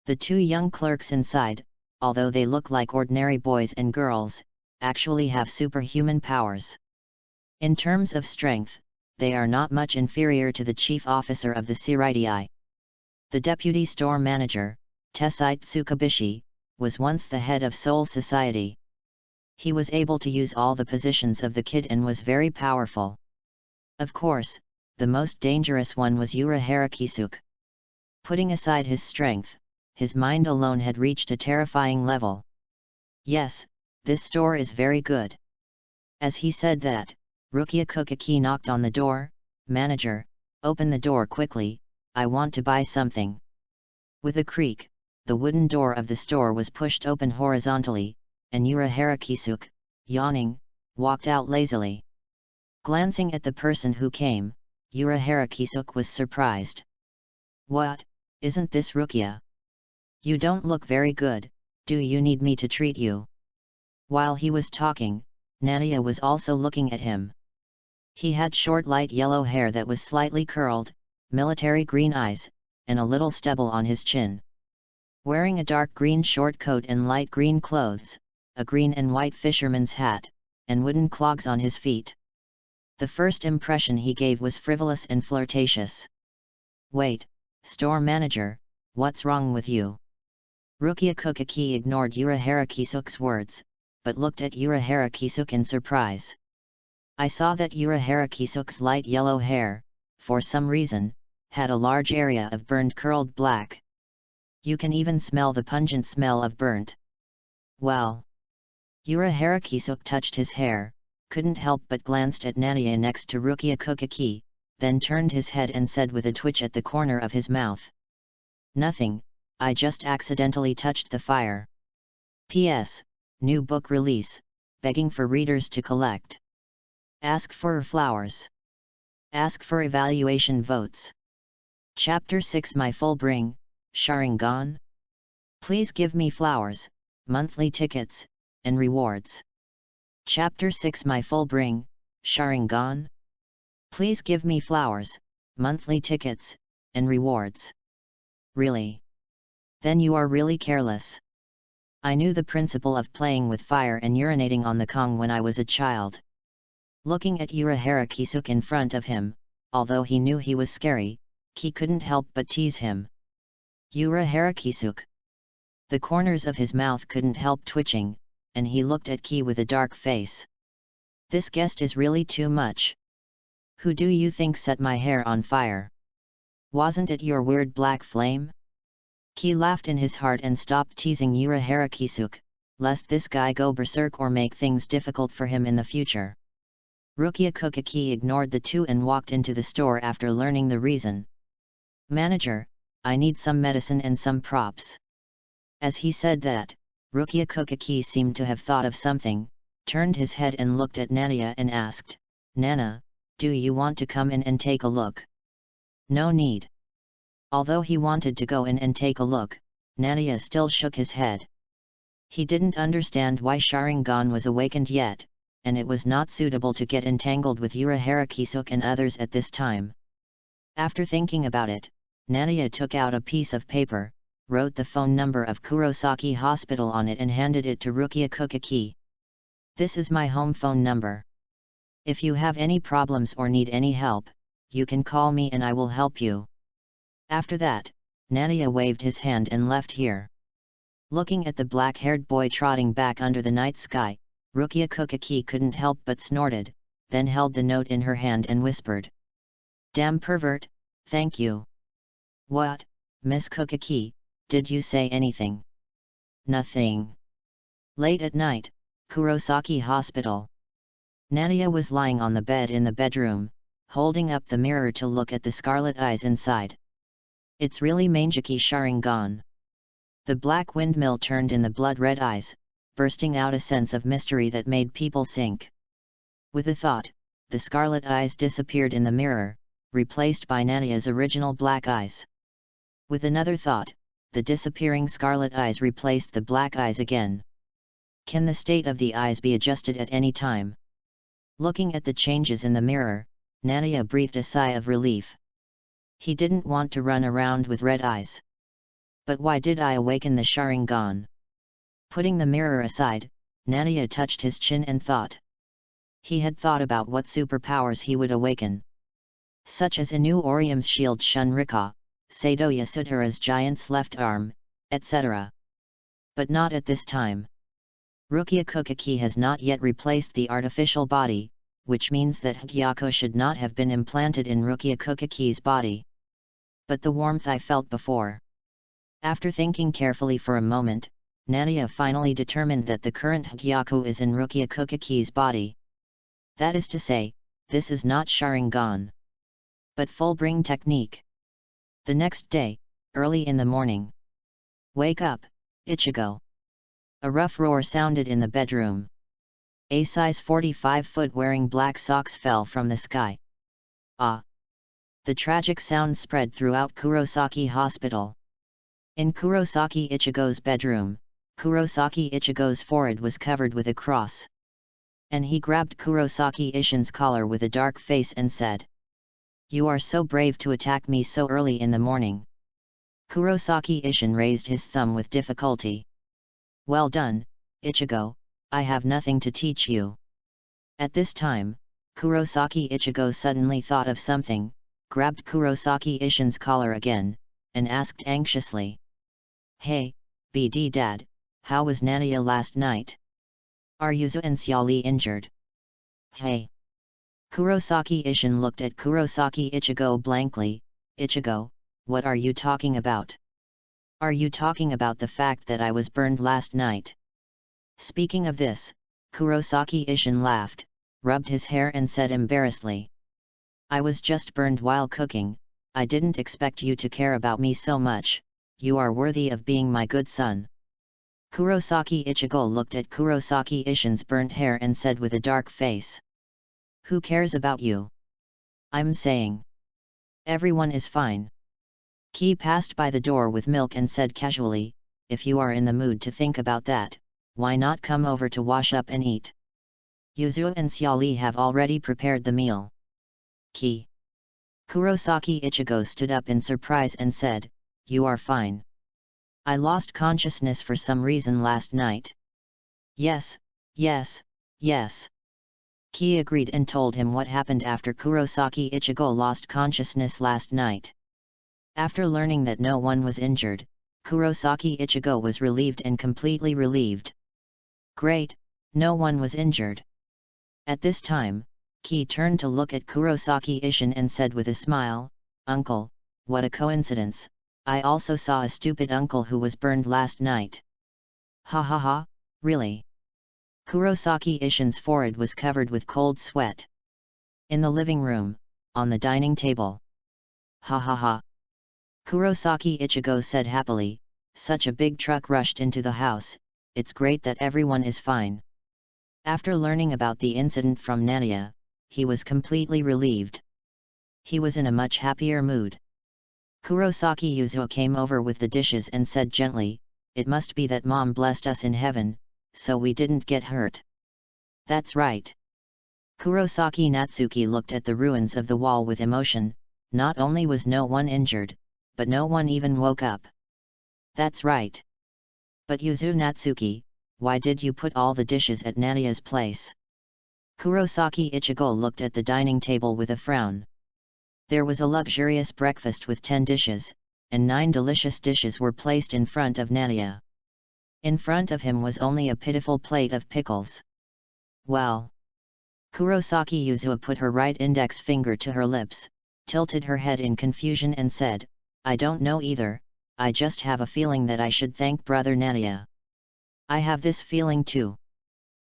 The two young clerks inside, although they look like ordinary boys and girls, actually have superhuman powers. In terms of strength, they are not much inferior to the chief officer of the Seireitei. The deputy store manager, Tessite Tsukabishi, was once the head of Seoul society. He was able to use all the positions of the kid and was very powerful. Of course, the most dangerous one was Urahara Kisuk. Putting aside his strength, his mind alone had reached a terrifying level. Yes, this store is very good. As he said that, Rukia Kukaki knocked on the door. Manager, open the door quickly, I want to buy something. With a creak, the wooden door of the store was pushed open horizontally, and Urahara Kisuk, yawning, walked out lazily. Glancing at the person who came, Urahara Kisuk was surprised. What, isn't this Rukia? You don't look very good, do you need me to treat you? While he was talking, Nadia was also looking at him. He had short light yellow hair that was slightly curled, military green eyes, and a little stubble on his chin. Wearing a dark green short coat and light green clothes, a green and white fisherman's hat, and wooden clogs on his feet. The first impression he gave was frivolous and flirtatious. Wait, store manager, what's wrong with you? Rukia Kukaki ignored Urahara Kisuk's words, but looked at Urahara Kisuk in surprise. I saw that Urahara Kisuk's light yellow hair, for some reason, had a large area of burned curled black. You can even smell the pungent smell of burnt. Well. Urahara Kisuk touched his hair, couldn't help but glanced at Nadia next to Rukia Kukaki, then turned his head and said with a twitch at the corner of his mouth. Nothing, I just accidentally touched the fire. P.S. New book release, begging for readers to collect. Ask for flowers. Ask for evaluation votes. Chapter 6 My full bring, Sharingan. Please give me flowers, monthly tickets, and rewards. Chapter 6 My full bring, Sharingan. Please give me flowers, monthly tickets, and rewards. Really? Then you are really careless. I knew the principle of playing with fire and urinating on the Kong when I was a child. Looking at Urahara Kisuk in front of him, although he knew he was scary, he couldn't help but tease him. Urahara Kisuk. The corners of his mouth couldn't help twitching, and he looked at Ki with a dark face. This guest is really too much. Who do you think set my hair on fire? Wasn't it your weird black flame? Ki laughed in his heart and stopped teasing Urahara Kisuk, lest this guy go berserk or make things difficult for him in the future. Rukia Kukaki ignored the two and walked into the store after learning the reason. Manager, I need some medicine and some props. As he said that, Rukia Kukaki seemed to have thought of something, turned his head and looked at Nadia and asked, Nana, do you want to come in and take a look? No need. Although he wanted to go in and take a look, Nadia still shook his head. He didn't understand why Sharingan was awakened yet, and it was not suitable to get entangled with Urahara Kisuk and others at this time. After thinking about it, Nadia took out a piece of paper, wrote the phone number of Kurosaki Hospital on it and handed it to Rukia Kukaki. This is my home phone number. If you have any problems or need any help, you can call me and I will help you. After that, Nadia waved his hand and left here. Looking at the black-haired boy trotting back under the night sky, Rukia Kukaki couldn't help but snorted, then held the note in her hand and whispered. Damn pervert, thank you. What, Miss Kukaki, did you say anything? Nothing. Late at night, Kurosaki Hospital. Nadia was lying on the bed in the bedroom, holding up the mirror to look at the scarlet eyes inside. It's really Mangeki Sharingan. The black windmill turned in the blood-red eyes, bursting out a sense of mystery that made people sink. With a thought, the scarlet eyes disappeared in the mirror, replaced by Nadia's original black eyes. With another thought, the disappearing scarlet eyes replaced the black eyes again. Can the state of the eyes be adjusted at any time? Looking at the changes in the mirror, Nadia breathed a sigh of relief. He didn't want to run around with red eyes. But why did I awaken the Sharingan? Putting the mirror aside, Nadia touched his chin and thought. He had thought about what superpowers he would awaken. Such as Inu Orium's shield Shunrika, Sato Yasudhara's giant's left arm, etc. But not at this time. Rukia Kukaki has not yet replaced the artificial body, which means that Hyako should not have been implanted in Rukia Kukaki's body. But the warmth I felt before. After thinking carefully for a moment, Nania finally determined that the current Hyako is in Rukia Kukaki's body. That is to say, this is not Sharingan, but full bring technique. The next day, early in the morning. Wake up, Ichigo. A rough roar sounded in the bedroom. A size 45 foot wearing black socks fell from the sky. Ah! The tragic sound spread throughout Kurosaki Hospital. In Kurosaki Ichigo's bedroom, Kurosaki Ichigo's forehead was covered with a cross. And he grabbed Kurosaki Ishin's collar with a dark face and said, "You are so brave to attack me so early in the morning." Kurosaki Ishin raised his thumb with difficulty. "Well done, Ichigo, I have nothing to teach you." At this time, Kurosaki Ichigo suddenly thought of something, grabbed Kurosaki Ishin's collar again, and asked anxiously, "Hey, BD Dad, how was Nania last night? Are Yuzu and Xiaoli injured?" "Hey." Kurosaki Ishin looked at Kurosaki Ichigo blankly. "Ichigo, what are you talking about? Are you talking about the fact that I was burned last night?" Speaking of this, Kurosaki Ishin laughed, rubbed his hair and said embarrassedly, "I was just burned while cooking. I didn't expect you to care about me so much. You are worthy of being my good son." Kurosaki Ichigo looked at Kurosaki Ishin's burnt hair and said with a dark face, "Who cares about you? I'm saying. Everyone is fine." Ki passed by the door with milk and said casually, "If you are in the mood to think about that, why not come over to wash up and eat? Yuzu and Xiaoli have already prepared the meal." Ki. Kurosaki Ichigo stood up in surprise and said, "You are fine. I lost consciousness for some reason last night." "Yes, yes, yes." Ki agreed and told him what happened after Kurosaki Ichigo lost consciousness last night. After learning that no one was injured, Kurosaki Ichigo was relieved and completely relieved. Great, no one was injured. At this time, Ki turned to look at Kurosaki Ishin and said with a smile, "Uncle, what a coincidence, I also saw a stupid uncle who was burned last night." "Ha ha ha, really?" Kurosaki Ishin's forehead was covered with cold sweat. In the living room, on the dining table. "Ha ha ha." Kurosaki Ichigo said happily, "Such a big truck rushed into the house, it's great that everyone is fine." After learning about the incident from Nania, he was completely relieved. He was in a much happier mood. Kurosaki Yuzuo came over with the dishes and said gently, "It must be that Mom blessed us in heaven, so we didn't get hurt." "That's right." Kurosaki Natsuki looked at the ruins of the wall with emotion. Not only was no one injured, but no one even woke up. "That's right." "But Yuzu Natsuki, why did you put all the dishes at Nania's place?" Kurosaki Ichigo looked at the dining table with a frown. There was a luxurious breakfast with 10 dishes, and 9 delicious dishes were placed in front of Nania. In front of him was only a pitiful plate of pickles. "Well." Kurosaki Yuzuo put her right index finger to her lips, tilted her head in confusion and said, "I don't know either, I just have a feeling that I should thank Brother Nania." "I have this feeling too."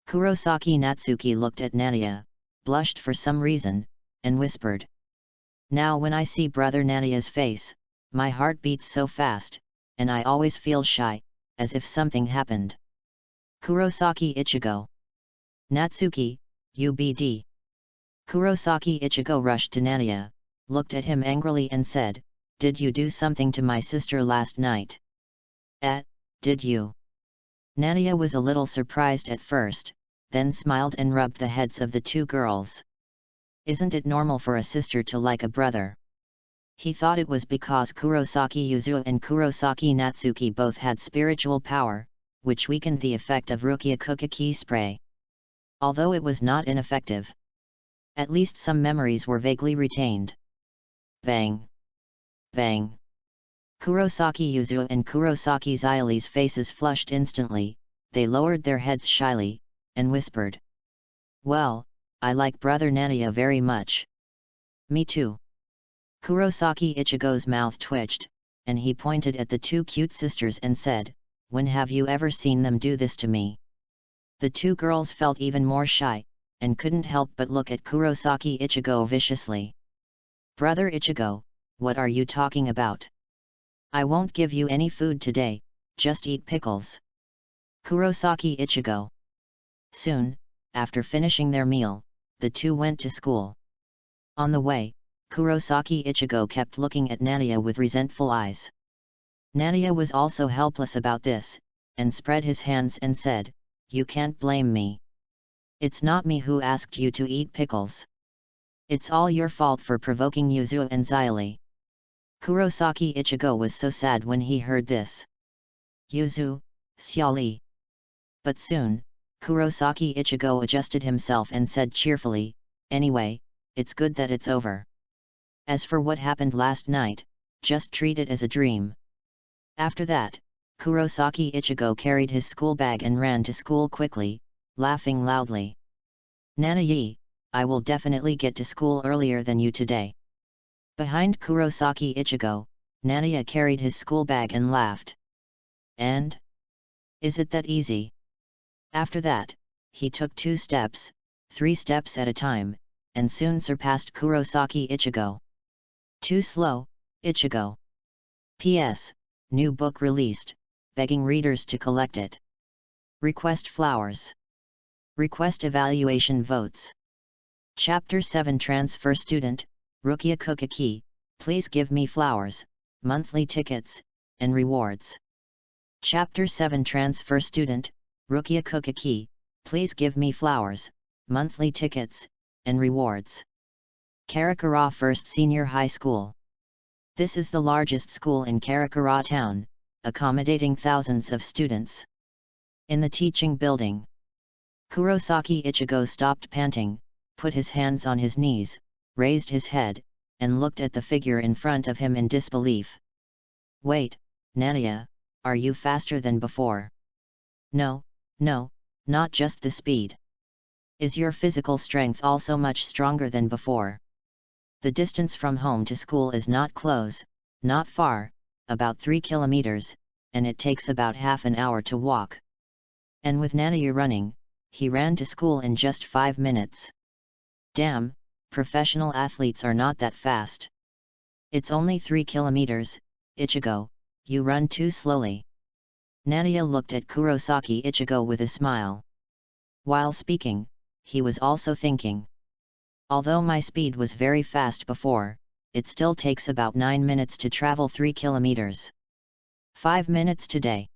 Kurosaki Natsuki looked at Nania, blushed for some reason, and whispered, "Now when I see Brother Nania's face, my heart beats so fast, and I always feel shy, as if something happened." Kurosaki Ichigo. "Natsuki, UBD." Kurosaki Ichigo rushed to Nania, looked at him angrily and said, "Did you do something to my sister last night?" Did you?" Nania was a little surprised at first, then smiled and rubbed the heads of the two girls. "Isn't it normal for a sister to like a brother?" He thought it was because Kurosaki Yuzuo and Kurosaki Natsuki both had spiritual power, which weakened the effect of Rukia Kukaki spray. Although it was not ineffective. At least some memories were vaguely retained. Bang! Bang! Kurosaki Yuzu and Kurosaki Xiali's faces flushed instantly, they lowered their heads shyly, and whispered. Well, I like brother Nania very much. Me too. Kurosaki Ichigo's mouth twitched, and he pointed at the two cute sisters and said, when have you ever seen them do this to me? The two girls felt even more shy, and couldn't help but look at Kurosaki Ichigo viciously. Brother Ichigo, what are you talking about? I won't give you any food today, just eat pickles. Kurosaki Ichigo. Soon, after finishing their meal, the two went to school. On the way, Kurosaki Ichigo kept looking at Nania with resentful eyes. Nania was also helpless about this, and spread his hands and said, you can't blame me. It's not me who asked you to eat pickles. It's all your fault for provoking Yuzu and Xiali. Kurosaki Ichigo was so sad when he heard this. Yuzu, Xiali. But soon, Kurosaki Ichigo adjusted himself and said cheerfully, anyway, it's good that it's over. As for what happened last night, just treat it as a dream. After that, Kurosaki Ichigo carried his school bag and ran to school quickly, laughing loudly. Nanayi, I will definitely get to school earlier than you today. Behind Kurosaki Ichigo, Nania carried his school bag and laughed. And? Is it that easy? After that, he took 2 steps, 3 steps at a time, and soon surpassed Kurosaki Ichigo. Too slow, Ichigo. P.S. New book released, begging readers to collect it. Request flowers. Request evaluation votes. Chapter 7 Transfer Student, Rukia Kukaki, please give me flowers, monthly tickets, and rewards. Chapter 7 Transfer Student, Rukia Kukaki, please give me flowers, monthly tickets, and rewards. Karakura First Senior High School. This is the largest school in Karakura town, accommodating thousands of students. In the teaching building, Kurosaki Ichigo stopped panting, put his hands on his knees, raised his head, and looked at the figure in front of him in disbelief. Wait, Nania, are you faster than before? No, not just the speed. Is your physical strength also much stronger than before? The distance from home to school is not close, not far, about 3 kilometers, and it takes about half an hour to walk. And with Nania running, he ran to school in just 5 minutes. Damn, professional athletes are not that fast. It's only 3 kilometers, Ichigo, you run too slowly. Nania looked at Kurosaki Ichigo with a smile. While speaking, he was also thinking. Although my speed was very fast before, it still takes about 9 minutes to travel 3 kilometers. 5 minutes today.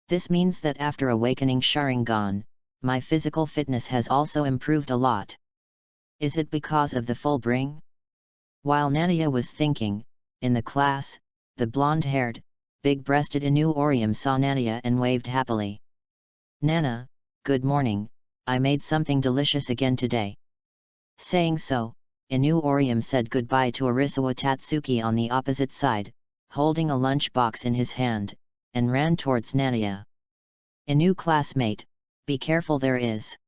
This means that after awakening Sharingan, my physical fitness has also improved a lot. Is it because of the full bring? While Nania was thinking, in the class, the blonde-haired, big-breasted Inu Orium saw Nania and waved happily. Nana, good morning, I made something delicious again today. Saying so, Inu Orium said goodbye to Arisawa Tatsuki on the opposite side, holding a lunchbox in his hand, and ran towards Nania. Inu classmate, be careful there is.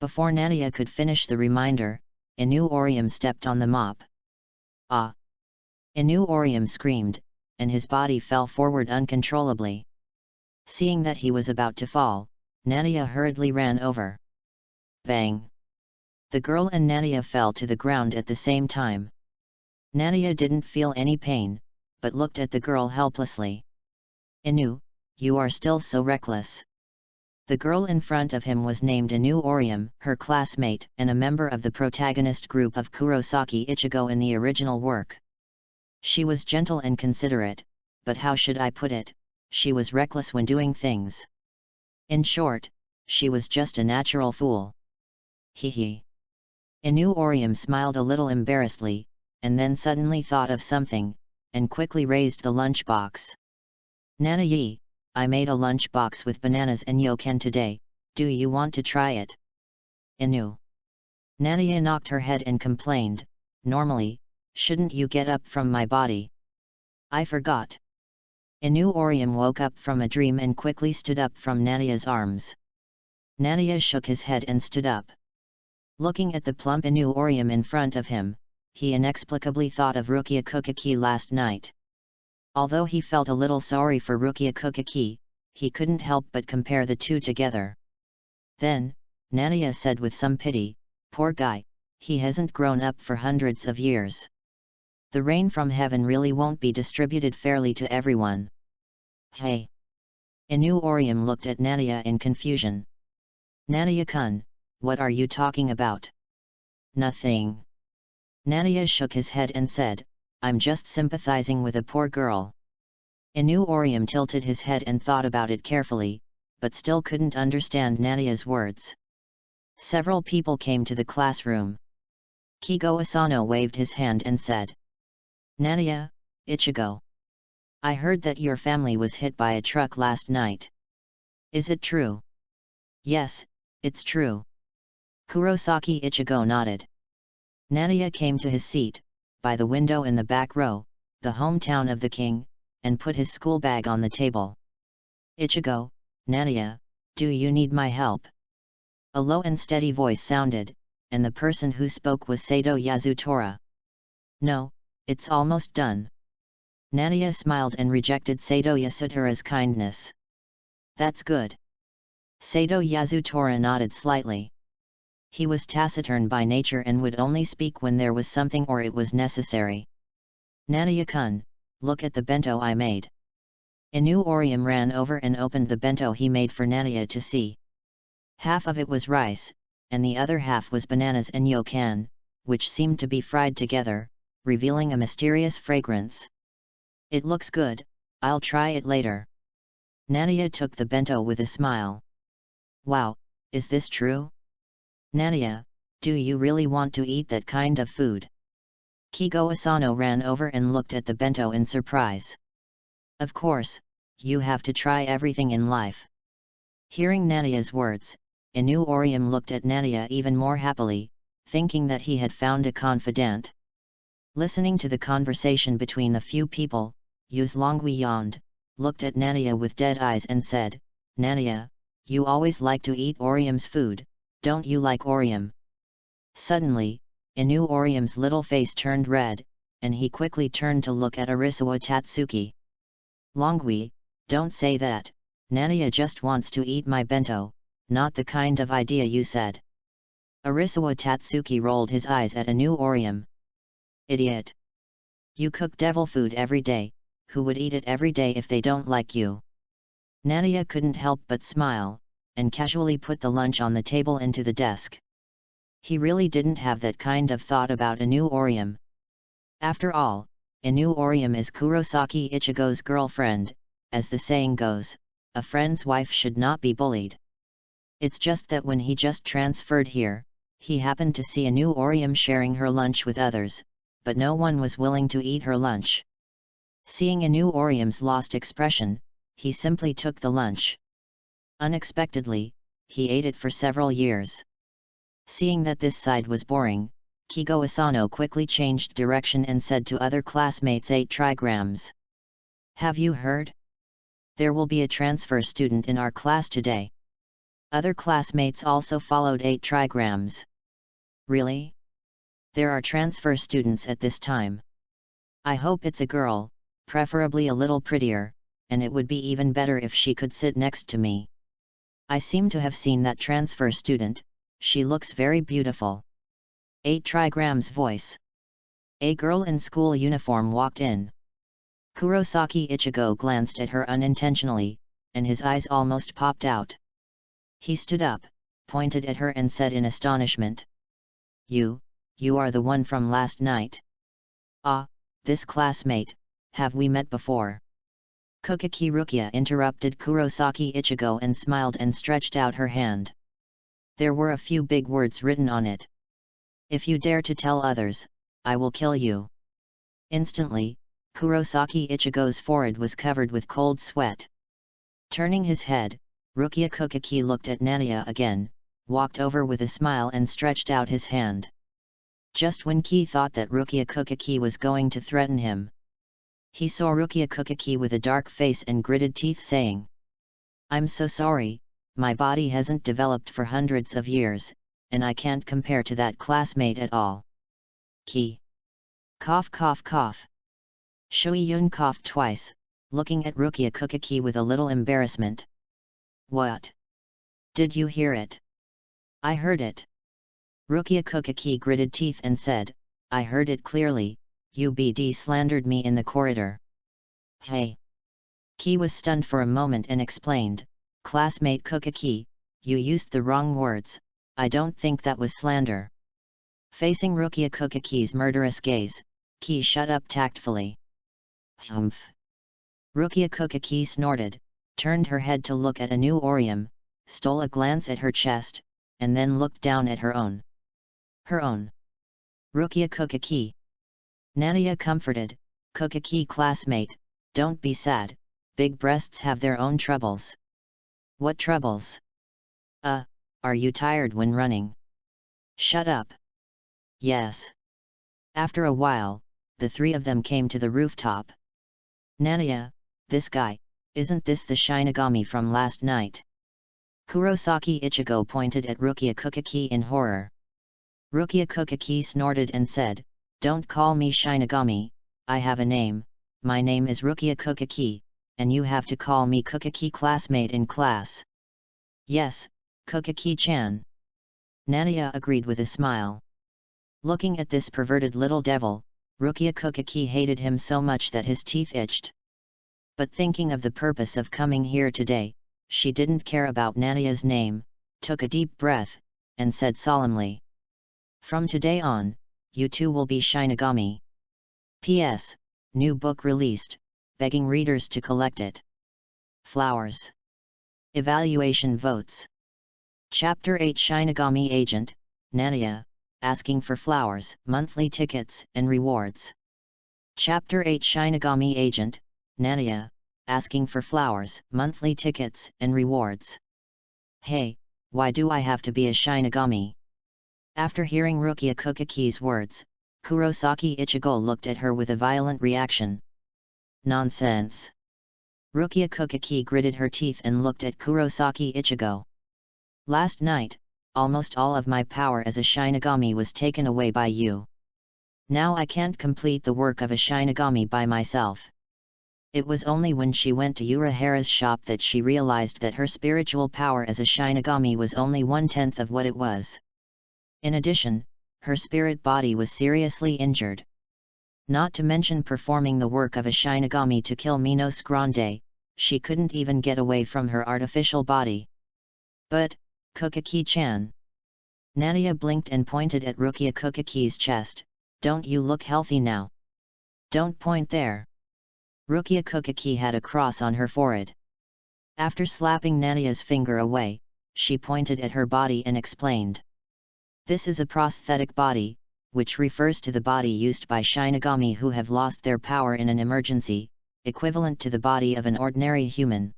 Before Nania could finish the reminder, Inu Orium stepped on the mop. Ah! Inu Orium screamed, and his body fell forward uncontrollably. Seeing that he was about to fall, Nania hurriedly ran over. Bang! The girl and Nania fell to the ground at the same time. Nania didn't feel any pain, but looked at the girl helplessly. Inu, you are still so reckless. The girl in front of him was named Inu Orium, her classmate and a member of the protagonist group of Kurosaki Ichigo in the original work. She was gentle and considerate, but how should I put it, she was reckless when doing things. In short, she was just a natural fool. Hee. Inu Orium smiled a little embarrassedly, and then suddenly thought of something, and quickly raised the lunchbox. Nanayi, I made a lunchbox with bananas and yokan today, do you want to try it? Inu. Nanayi knocked her head and complained, normally, shouldn't you get up from my body? I forgot. Inu Orium woke up from a dream and quickly stood up from Nadia's arms. Nadia shook his head and stood up. Looking at the plump Inu Orium in front of him, he inexplicably thought of Rukia Kukaki last night. Although he felt a little sorry for Rukia Kukaki, he couldn't help but compare the two together. Then, Nadia said with some pity, "Poor guy, he hasn't grown up for hundreds of years. The rain from heaven really won't be distributed fairly to everyone." "Hey!" Inu Orium looked at Nadia in confusion. "Nadia-kun, what are you talking about?" "Nothing." Nadia shook his head and said, "I'm just sympathizing with a poor girl." Inu Orium tilted his head and thought about it carefully, but still couldn't understand Nadia's words. Several people came to the classroom. Kigo Asano waved his hand and said, "Nadia, Ichigo. I heard that your family was hit by a truck last night. Is it true?" "Yes, it's true." Kurosaki Ichigo nodded. Nadia came to his seat, by the window in the back row, the hometown of the king, and put his school bag on the table. "Ichigo, Nadia, do you need my help?" A low and steady voice sounded, and the person who spoke was Sato Yasutora. "No, it's almost done." Nadia smiled and rejected Sato Yasutora's kindness. "That's good." Sato Yasutora nodded slightly. He was taciturn by nature and would only speak when there was something or it was necessary. "Nadia-kun, look at the bento I made." Inu Orium ran over and opened the bento he made for Nadia to see. Half of it was rice, and the other half was bananas and yokan, which seemed to be fried together, revealing a mysterious fragrance. "It looks good, I'll try it later." Nadia took the bento with a smile. "Wow, is this true? Nadia, do you really want to eat that kind of food?" Kigo Asano ran over and looked at the bento in surprise. "Of course, you have to try everything in life." Hearing Nadia's words, Inu Orium looked at Nadia even more happily, thinking that he had found a confidant. Listening to the conversation between the few people, Yuzlongui yawned, looked at Nadia with dead eyes and said, "Nadia, you always like to eat Orium's food, don't you like Orium?" Suddenly, Inu Orium's little face turned red, and he quickly turned to look at Arisawa Tatsuki. "Longui, don't say that, Nadia just wants to eat my bento, not the kind of idea you said." Arisawa Tatsuki rolled his eyes at Inu Orium. "Idiot! You cook devil food every day, who would eat it every day if they don't like you?" Nadia couldn't help but smile, and casually put the lunch on the table into the desk. He really didn't have that kind of thought about Inu Orium. After all, Inu Orium is Kurosaki Ichigo's girlfriend, as the saying goes, a friend's wife should not be bullied. It's just that when he just transferred here, he happened to see Inu Orium sharing her lunch with others, but no one was willing to eat her lunch. Seeing Inu Orium's lost expression, he simply took the lunch. Unexpectedly, he ate it for several years. Seeing that this side was boring, Kigo Asano quickly changed direction and said to other classmates 8 trigrams. "Have you heard? There will be a transfer student in our class today." Other classmates also followed 8 trigrams. "Really? There are transfer students at this time? I hope it's a girl, preferably a little prettier, and it would be even better if she could sit next to me. I seem to have seen that transfer student, she looks very beautiful." 8 trigrams voice. A girl in school uniform walked in. Kurosaki Ichigo glanced at her unintentionally, and his eyes almost popped out. He stood up, pointed at her and said in astonishment, You are the one from last night." "Ah, this classmate, have we met before?" Kukaki Rukia interrupted Kurosaki Ichigo and smiled and stretched out her hand. There were a few big words written on it. "If you dare to tell others, I will kill you." Instantly, Kurosaki Ichigo's forehead was covered with cold sweat. Turning his head, Rukia Kukaki looked at Nadia again, walked over with a smile and stretched out his hand. Just when Ki thought that Rukia Kukaki was going to threaten him, He saw Rukia Kukaki with a dark face and gritted teeth saying, "I'm so sorry, my body hasn't developed for hundreds of years, and I can't compare to that classmate at all." Ki. Cough cough cough. Shui Yun coughed twice, looking at Rukia Kukaki with a little embarrassment. "What? Did you hear it?" "I heard it." Rukia Kukaki gritted teeth and said, "I heard it clearly, UBD slandered me in the corridor." "Hey!" Ki was stunned for a moment and explained, "Classmate Kukaki, you used the wrong words, I don't think that was slander." Facing Rukia Kukaki's murderous gaze, Ki shut up tactfully. "Humph!" Rukia Kukaki snorted, turned her head to look at Anu Orium, stole a glance at her chest, and then looked down at her own. Her own. Rukia Kukaki. Nania comforted, "Kukaki classmate, don't be sad, big breasts have their own troubles." "What troubles?" Are you tired when running?" "Shut up." "Yes." After a while, the three of them came to the rooftop. "Nania, this guy, isn't this the Shinigami from last night?" Kurosaki Ichigo pointed at Rukia Kukaki in horror. Rukia Kukaki snorted and said, "Don't call me Shinigami, I have a name, my name is Rukia Kukaki, and you have to call me Kukaki classmate in class." "Yes, Kukaki-chan." Nania agreed with a smile. Looking at this perverted little devil, Rukia Kukaki hated him so much that his teeth itched. But thinking of the purpose of coming here today, she didn't care about Nania's name, took a deep breath, and said solemnly, "From today on, you two will be Shinigami. P.S. New book released, begging readers to collect it." Flowers. Evaluation votes. Chapter 8 Shinigami Agent, Nania, asking for flowers, monthly tickets, and rewards. Chapter 8 Shinigami Agent, Nania, asking for flowers, monthly tickets, and rewards. "Hey, why do I have to be a Shinigami?" After hearing Rukia Kukaki's words, Kurosaki Ichigo looked at her with a violent reaction. "Nonsense!" Rukia Kukaki gritted her teeth and looked at Kurosaki Ichigo. "Last night, almost all of my power as a Shinigami was taken away by you. Now I can't complete the work of a Shinigami by myself." It was only when she went to Urahara's shop that she realized that her spiritual power as a Shinigami was only 1/10 of what it was. In addition, her spirit body was seriously injured. Not to mention performing the work of a Shinigami to kill Minos Grande, she couldn't even get away from her artificial body. "But, Kukaki-chan." Nania blinked and pointed at Rukia Kukaki's chest, "Don't you look healthy now? Don't point there." Rukia Kukaki had a cross on her forehead. After slapping Nania's finger away, she pointed at her body and explained, "This is a prosthetic body, which refers to the body used by Shinigami who have lost their power in an emergency, equivalent to the body of an ordinary human.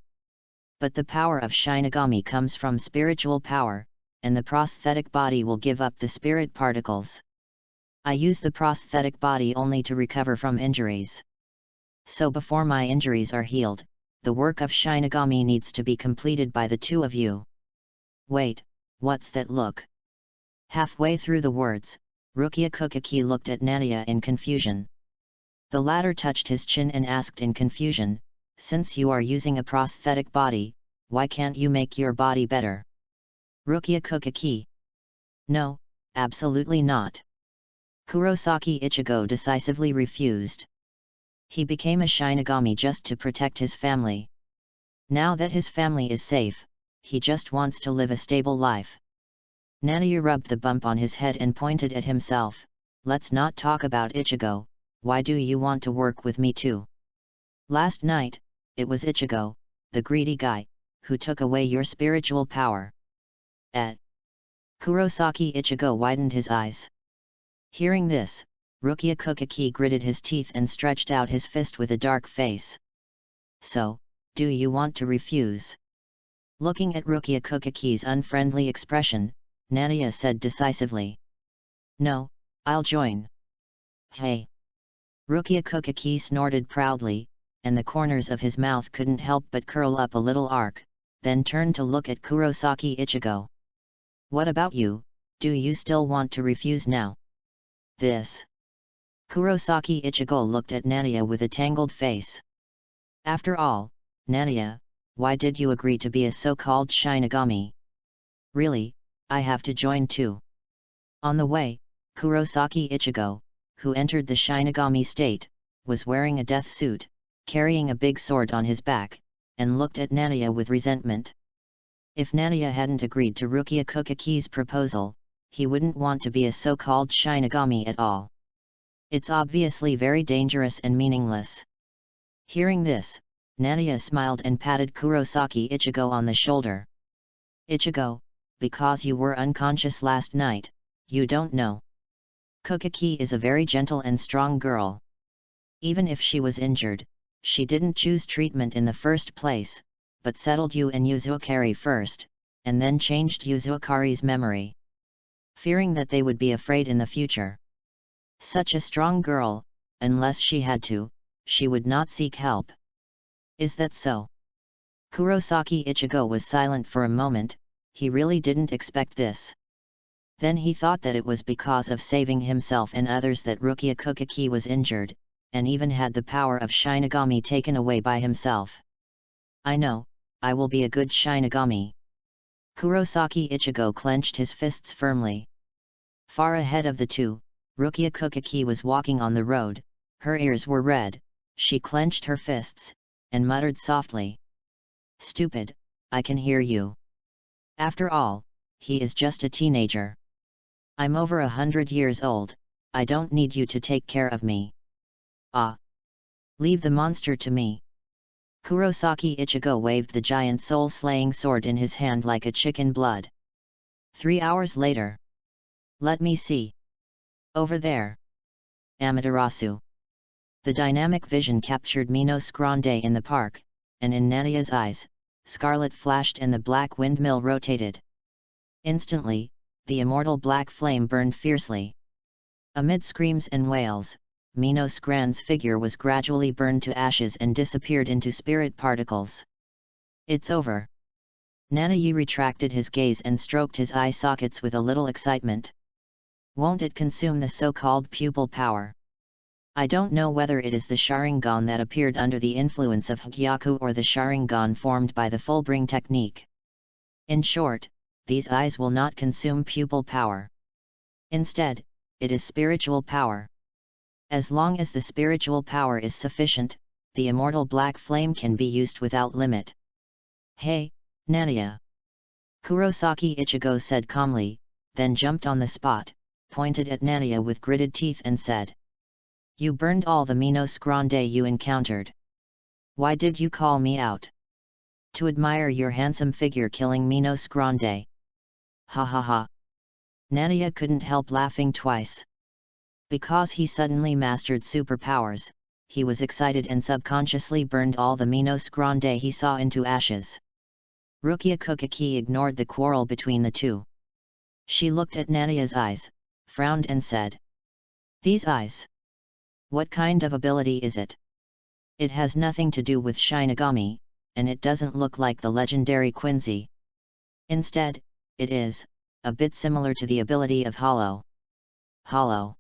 But the power of Shinigami comes from spiritual power, and the prosthetic body will give up the spirit particles. I use the prosthetic body only to recover from injuries. So before my injuries are healed, the work of Shinigami needs to be completed by the two of you." "Wait, what's that look?" Halfway through the words, Rukia Kukaki looked at Nania in confusion. The latter touched his chin and asked in confusion, "Since you are using a prosthetic body, why can't you make your body better?" Rukia Kukaki. "No, absolutely not." Kurosaki Ichigo decisively refused. He became a Shinigami just to protect his family. Now that his family is safe, he just wants to live a stable life. Nania rubbed the bump on his head and pointed at himself, "Let's not talk about Ichigo, why do you want to work with me too? Last night, it was Ichigo, the greedy guy, who took away your spiritual power." Kurosaki Ichigo widened his eyes. Hearing this, Rukia Kukaki gritted his teeth and stretched out his fist with a dark face. "So, do you want to refuse?" Looking at Rukia Kukaki's unfriendly expression, Nania said decisively, "No, I'll join." "Hey!" Rukia Kokaki snorted proudly, and the corners of his mouth couldn't help but curl up a little arc, then turned to look at Kurosaki Ichigo. What about you, do you still want to refuse now? This. Kurosaki Ichigo looked at Nania with a tangled face. After all, Nania, why did you agree to be a so-called Shinigami? Really, I have to join too. On the way, Kurosaki Ichigo, who entered the Shinigami state, was wearing a death suit, carrying a big sword on his back, and looked at Nania with resentment. If Nania hadn't agreed to Rukia Kokaki's proposal, he wouldn't want to be a so-called Shinigami at all. It's obviously very dangerous and meaningless. Hearing this, Nania smiled and patted Kurosaki Ichigo on the shoulder. Ichigo, because you were unconscious last night, you don't know. Kokaki is a very gentle and strong girl. Even if she was injured, she didn't choose treatment in the first place, but settled you and Yuzukari first, and then changed Yuzukari's memory, fearing that they would be afraid in the future. Such a strong girl, unless she had to, she would not seek help. Is that so? Kurosaki Ichigo was silent for a moment. He really didn't expect this. Then he thought that it was because of saving himself and others that Rukia Kokaki was injured, and even had the power of Shinigami taken away by himself. I know, I will be a good Shinigami. Kurosaki Ichigo clenched his fists firmly. Far ahead of the two, Rukia Kokaki was walking on the road. Her ears were red, she clenched her fists, and muttered softly. Stupid, I can hear you. After all, he is just a teenager. I'm over 100 years old, I don't need you to take care of me. Ah! Leave the monster to me. Kurosaki Ichigo waved the giant soul-slaying sword in his hand like a chicken blood. 3 hours later. Let me see. Over there. Amaterasu. The dynamic vision captured Minos Grande in the park, and in Nania's eyes, scarlet flashed and the black windmill rotated. Instantly, the immortal black flame burned fiercely. Amid screams and wails, Minos Grande's figure was gradually burned to ashes and disappeared into spirit particles. It's over. Nanayi retracted his gaze and stroked his eye sockets with a little excitement. Won't it consume the so-called pupil power? I don't know whether it is the Sharingan that appeared under the influence of Hagyaku or the Sharingan formed by the Fullbring technique. In short, these eyes will not consume pupil power. Instead, it is spiritual power. As long as the spiritual power is sufficient, the immortal black flame can be used without limit. Hey, Nania! Kurosaki Ichigo said calmly, then jumped on the spot, pointed at Nania with gritted teeth and said. You burned all the Minos Grande you encountered. Why did you call me out? To admire your handsome figure killing Minos Grande. Ha ha ha. Nania couldn't help laughing twice. Because he suddenly mastered superpowers, he was excited and subconsciously burned all the Minos Grande he saw into ashes. Rukia Kokaki ignored the quarrel between the two. She looked at Nania's eyes, frowned and said. These eyes? What kind of ability is it? It has nothing to do with Shinigami, and it doesn't look like the legendary Quincy. Instead, it is, a bit similar to the ability of Hollow. Hollow.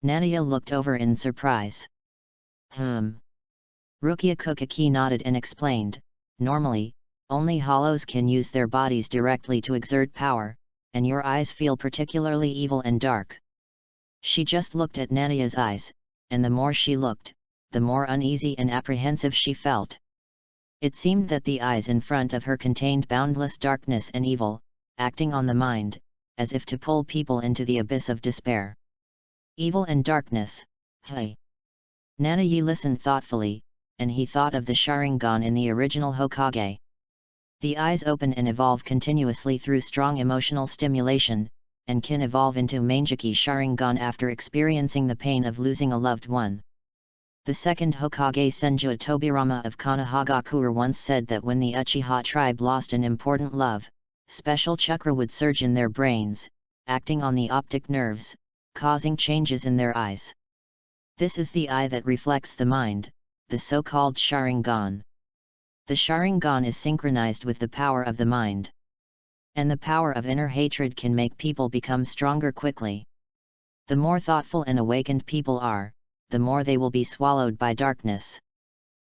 Nania looked over in surprise. Rukia Kokaki nodded and explained, normally, only Hollows can use their bodies directly to exert power, and your eyes feel particularly evil and dark. She just looked at Nania's eyes, and the more she looked, the more uneasy and apprehensive she felt. It seemed that the eyes in front of her contained boundless darkness and evil, acting on the mind, as if to pull people into the abyss of despair. Evil and darkness, hey. Nanayi listened thoughtfully, and he thought of the Sharingan in the original Hokage. The eyes open and evolve continuously through strong emotional stimulation, and can evolve into Manjiki Sharingan after experiencing the pain of losing a loved one. The second Hokage Senju Tobirama of Konohagakure once said that when the Uchiha tribe lost an important love, special chakra would surge in their brains, acting on the optic nerves, causing changes in their eyes. This is the eye that reflects the mind, the so-called SHARINGAN. The SHARINGAN is synchronized with the power of the mind. And the power of inner hatred can make people become stronger quickly. The more thoughtful and awakened people are, the more they will be swallowed by darkness.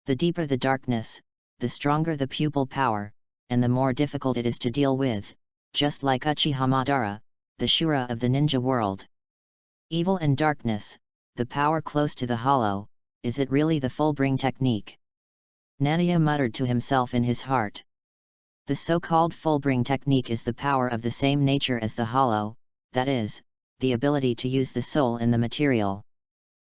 The deeper the darkness, the stronger the pupil power, and the more difficult it is to deal with, just like Uchiha Madara, the Shura of the ninja world. Evil and darkness, the power close to the hollow, is it really the Fullbring technique? Nania muttered to himself in his heart. The so-called Fullbring technique is the power of the same nature as the hollow, that is, the ability to use the soul in the material.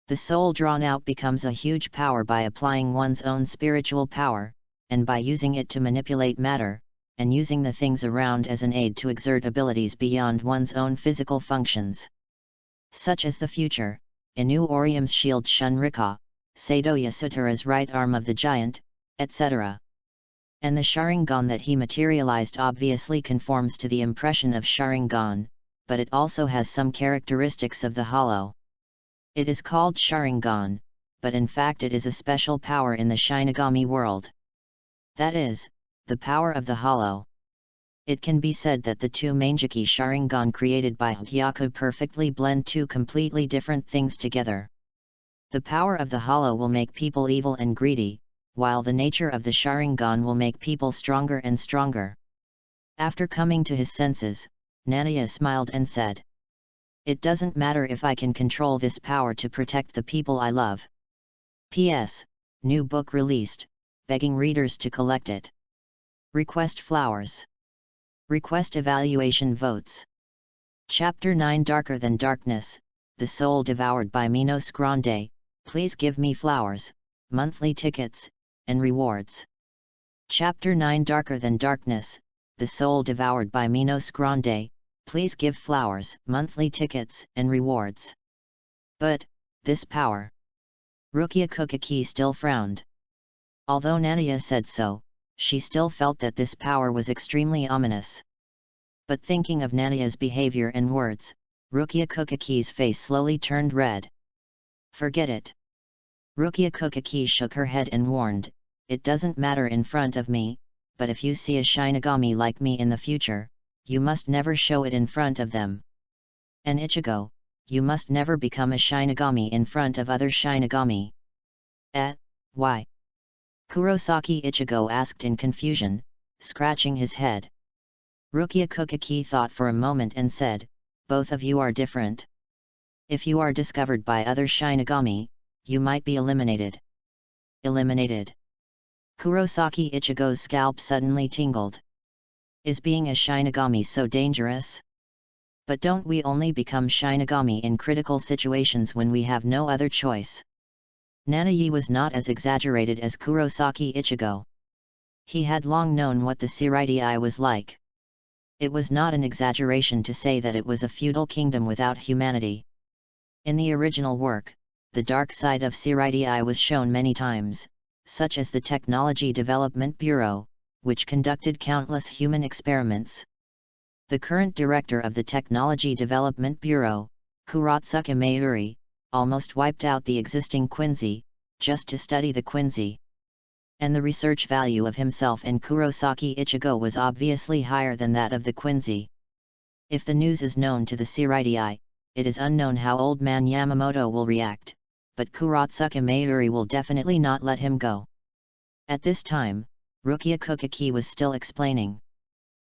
The soul drawn out becomes a huge power by applying one's own spiritual power, and by using it to manipulate matter, and using the things around as an aid to exert abilities beyond one's own physical functions. Such as the future, Inu Orium's shield Shunrika, Sado Yasutara's right arm of the giant, etc. And the Sharingan that he materialized obviously conforms to the impression of Sharingan, but it also has some characteristics of the hollow. It is called Sharingan, but in fact it is a special power in the Shinigami world. That is, the power of the hollow. It can be said that the two Manjiki Sharingan created by Hyaku perfectly blend two completely different things together. The power of the hollow will make people evil and greedy, while the nature of the Sharingan will make people stronger and stronger. After coming to his senses, Nania smiled and said, "It doesn't matter if I can control this power to protect the people I love." P.S. New book released, begging readers to collect it. Request flowers. Request evaluation votes. Chapter 9 Darker Than Darkness, The Soul Devoured by Minos Grande, Please Give Me Flowers, Monthly Tickets, and Rewards. Chapter 9 Darker Than Darkness, The Soul Devoured by Minos Grande, Please Give Flowers, Monthly Tickets, and Rewards. But, this power. Rukia Kukaki still frowned. Although Nania said so, she still felt that this power was extremely ominous. But thinking of Nania's behavior and words, Rukia Kukaki's face slowly turned red. "Forget it." Rukia Kukaki shook her head and warned, "It doesn't matter in front of me, but if you see a Shinigami like me in the future, you must never show it in front of them. And Ichigo, you must never become a Shinigami in front of other Shinigami." Why? Kurosaki Ichigo asked in confusion, scratching his head. Rukia Kukaki thought for a moment and said, "Both of you are different. If you are discovered by other Shinigami, you might be eliminated." Eliminated? Kurosaki Ichigo's scalp suddenly tingled. Is being a Shinigami so dangerous? But don't we only become Shinigami in critical situations when we have no other choice? Nanayi was not as exaggerated as Kurosaki Ichigo. He had long known what the Seireitei was like. It was not an exaggeration to say that it was a feudal kingdom without humanity. In the original work, the dark side of Seireitei was shown many times, such as the Technology Development Bureau, which conducted countless human experiments. The current director of the Technology Development Bureau, Kuratsuka Mayuri, almost wiped out the existing Quincy, just to study the Quincy. And the research value of himself and Kurosaki Ichigo was obviously higher than that of the Quincy. If the news is known to the Seireitei, it is unknown how Old Man Yamamoto will react, but Kuratsuka Mayuri will definitely not let him go. At this time, Rukia Kukaki was still explaining.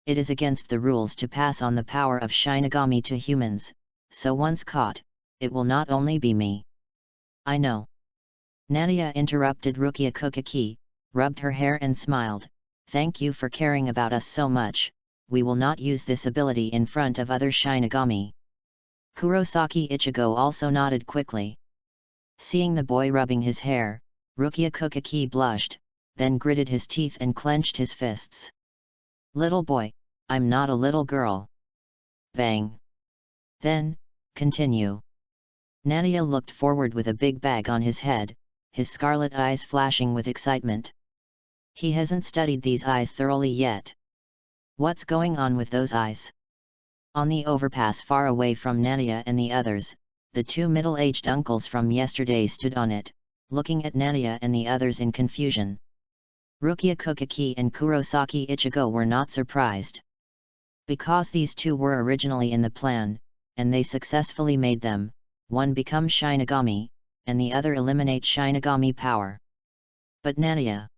It is against the rules to pass on the power of Shinigami to humans, so once caught, it will not only be me. I know. Nania interrupted Rukia Kukaki, rubbed her hair and smiled, "Thank you for caring about us so much, we will not use this ability in front of other Shinigami." Kurosaki Ichigo also nodded quickly. Seeing the boy rubbing his hair, Rukia Kukaki blushed, then gritted his teeth and clenched his fists. "Little boy, I'm not a little girl." Bang. "Then, continue." Nania looked forward with a big bag on his head, his scarlet eyes flashing with excitement. He hasn't studied these eyes thoroughly yet. What's going on with those eyes? On the overpass far away from Nania and the others, the two middle-aged uncles from yesterday stood on it, looking at Nania and the others in confusion. Rukia Kokaki and Kurosaki Ichigo were not surprised. Because these two were originally in the plan, and they successfully made them, one become Shinigami, and the other eliminate Shinigami power. But Nania...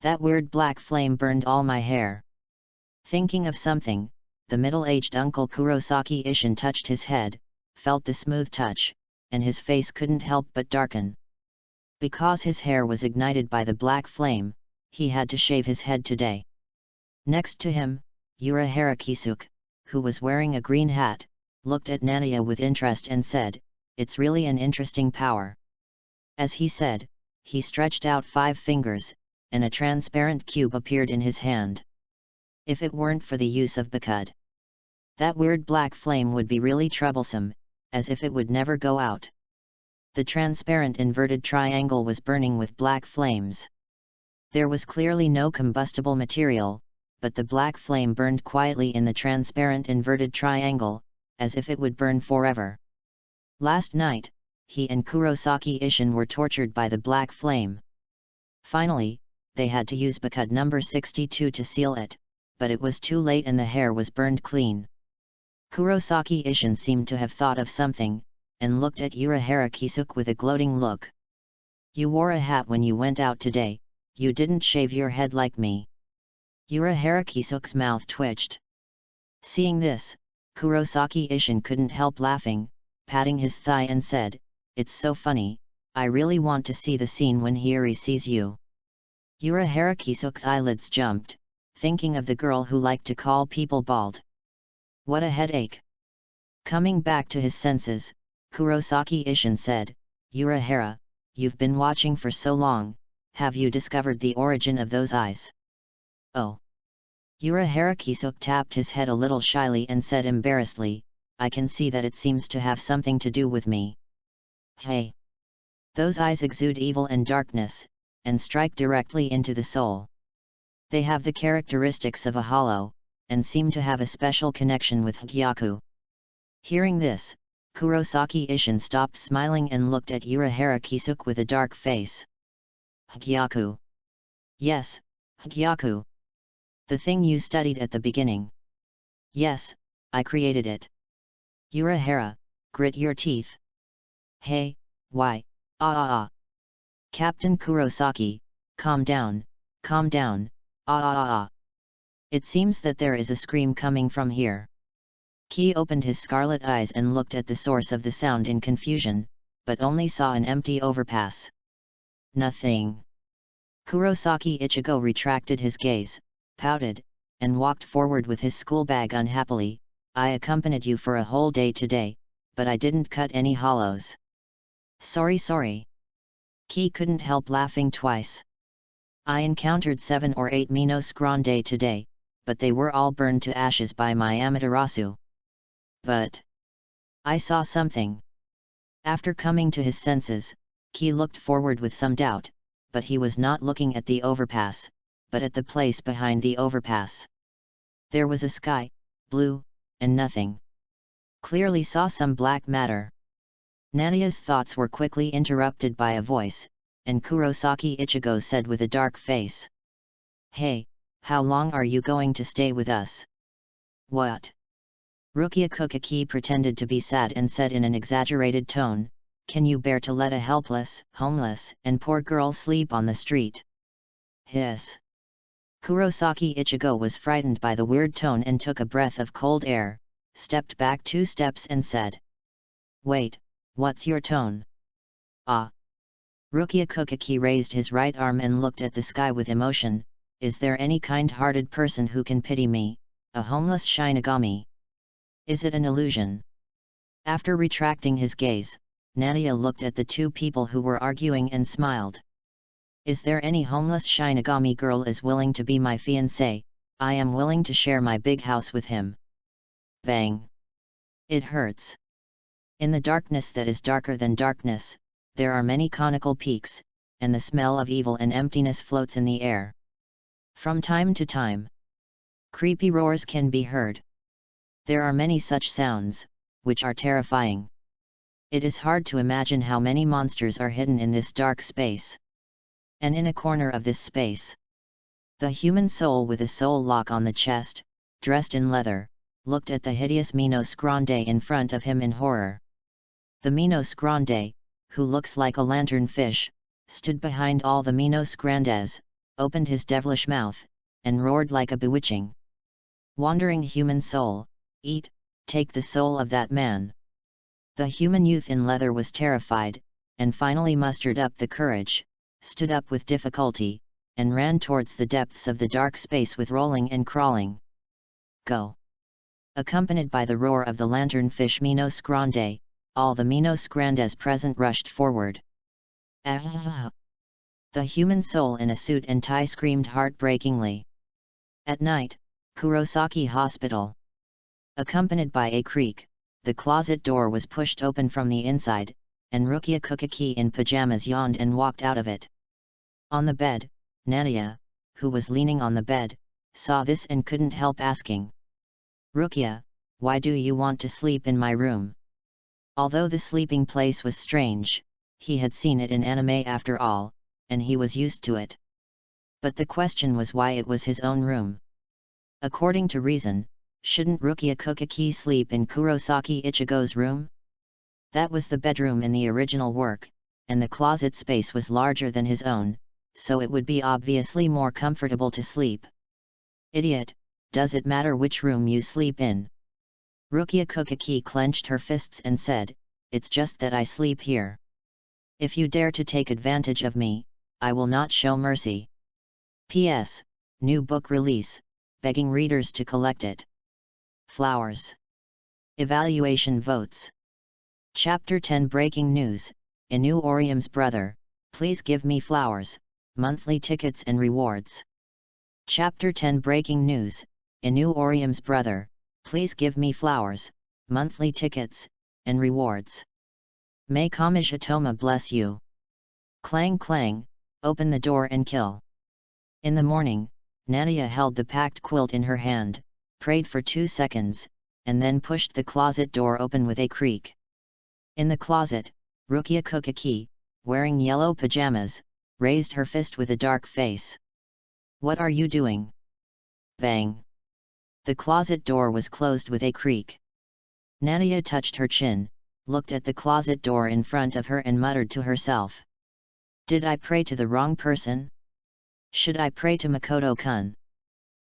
that weird black flame burned all my hair. Thinking of something, the middle-aged uncle Kurosaki Ishin touched his head, felt the smooth touch, and his face couldn't help but darken. Because his hair was ignited by the black flame, he had to shave his head today. Next to him, Urahara Kisuke, who was wearing a green hat, looked at Nania with interest and said, "It's really an interesting power." As he said, he stretched out 5 fingers, and a transparent cube appeared in his hand. If it weren't for the use of Bakud, that weird black flame would be really troublesome, as if it would never go out. The transparent inverted triangle was burning with black flames. There was clearly no combustible material, but the black flame burned quietly in the transparent inverted triangle, as if it would burn forever. Last night, he and Kurosaki Ishin were tortured by the black flame. Finally, they had to use Bakud number 62 to seal it, but it was too late and the hair was burned clean. Kurosaki Ishin seemed to have thought of something, and looked at Urahara Kisuke with a gloating look. "You wore a hat when you went out today, you didn't shave your head like me." Urahara Kisuke's mouth twitched. Seeing this, Kurosaki Ishin couldn't help laughing, patting his thigh and said, "It's so funny, I really want to see the scene when Hiri sees you." Urahara Kisuke's eyelids jumped, thinking of the girl who liked to call people bald. What a headache! Coming back to his senses, Kurosaki Ishin said, "Urahara, you've been watching for so long, have you discovered the origin of those eyes?" "Oh." Urahara Kisuke tapped his head a little shyly and said embarrassedly, "I can see that it seems to have something to do with me." "Hey! Those eyes exude evil and darkness, and strike directly into the soul. They have the characteristics of a hollow, and seem to have a special connection with Hagyaku." Hearing this, Kurosaki Ishin stopped smiling and looked at Urahara Kisuke with a dark face. "Hagyaku? Yes, Hagyaku. The thing you studied at the beginning. Yes, I created it." "Urahara, grit your teeth." "Hey, why, Captain Kurosaki, calm down, It seems that there is a scream coming from here." Ki opened his scarlet eyes and looked at the source of the sound in confusion, but only saw an empty overpass. "Nothing." Kurosaki Ichigo retracted his gaze, pouted, and walked forward with his school bag unhappily. "I accompanied you for a whole day today, but I didn't cut any hollows." Sorry. Ki couldn't help laughing twice. "I encountered 7 or 8 Minos Grande today, but they were all burned to ashes by my Amaterasu. But I saw something." After coming to his senses, Ki looked forward with some doubt, but he was not looking at the overpass, but at the place behind the overpass. There was a sky, blue, and nothing. Clearly saw some black matter. Nania's thoughts were quickly interrupted by a voice, and Kurosaki Ichigo said with a dark face, "Hey, how long are you going to stay with us?" "What?" Rukia Kokaki pretended to be sad and said in an exaggerated tone, "Can you bear to let a helpless, homeless, and poor girl sleep on the street?" "Hiss." Kurosaki Ichigo was frightened by the weird tone and took a breath of cold air, stepped back 2 steps and said, "Wait, what's your tone?" "Ah." Rukia Kokaki raised his right arm and looked at the sky with emotion. "Is there any kind-hearted person who can pity me, a homeless Shinigami? Is it an illusion?" After retracting his gaze, Nania looked at the 2 people who were arguing and smiled. "Is there any homeless Shinigami girl is willing to be my fiancé? I am willing to share my big house with him." Bang! It hurts. In the darkness that is darker than darkness, there are many conical peaks, and the smell of evil and emptiness floats in the air. From time to time, creepy roars can be heard. There are many such sounds, which are terrifying. It is hard to imagine how many monsters are hidden in this dark space. And in a corner of this space, the human soul with a soul lock on the chest, dressed in leather, looked at the hideous Minos Grande in front of him in horror. The Minos Grande, who looks like a lanternfish, stood behind all the Minos Grandes, opened his devilish mouth, and roared like a bewitching, wandering human soul, "Eat, take the soul of that man." The human youth in leather was terrified, and finally mustered up the courage, stood up with difficulty, and ran towards the depths of the dark space with rolling and crawling. Go! Accompanied by the roar of the lanternfish Minos Grande, all the Minos Grandes present rushed forward. Ah! The human soul in a suit and tie screamed heartbreakingly. At night, Kurosaki Hospital. Accompanied by a creak, the closet door was pushed open from the inside, and Rukia Kukaki in pajamas yawned and walked out of it. On the bed, Nadia, who was leaning on the bed, saw this and couldn't help asking, "Rukia, why do you want to sleep in my room?" Although the sleeping place was strange, he had seen it in anime after all, and he was used to it. But the question was why it was his own room. According to reason, shouldn't Rukia Kukaki sleep in Kurosaki Ichigo's room? That was the bedroom in the original work, and the closet space was larger than his own, so it would be obviously more comfortable to sleep. Idiot, does it matter which room you sleep in? Rukia Kukaki clenched her fists and said, "It's just that I sleep here. If you dare to take advantage of me, I will not show mercy." P.S. New book release, begging readers to collect it. Flowers. Evaluation votes. Chapter 10 Breaking News, Inu Orium's brother, please give me flowers, monthly tickets and rewards. Chapter 10 Breaking News, Inu Orium's brother, please give me flowers, monthly tickets, and rewards. May Kamijitoma bless you. Clang clang, open the door and kill. In the morning, Nadia held the packed quilt in her hand, prayed for 2 seconds, and then pushed the closet door open with a creak. In the closet, Rukia Kukaki, wearing yellow pajamas, raised her fist with a dark face. "What are you doing?" Bang! The closet door was closed with a creak. Nadia touched her chin, looked at the closet door in front of her and muttered to herself. "Did I pray to the wrong person? Should I pray to Makoto-kun?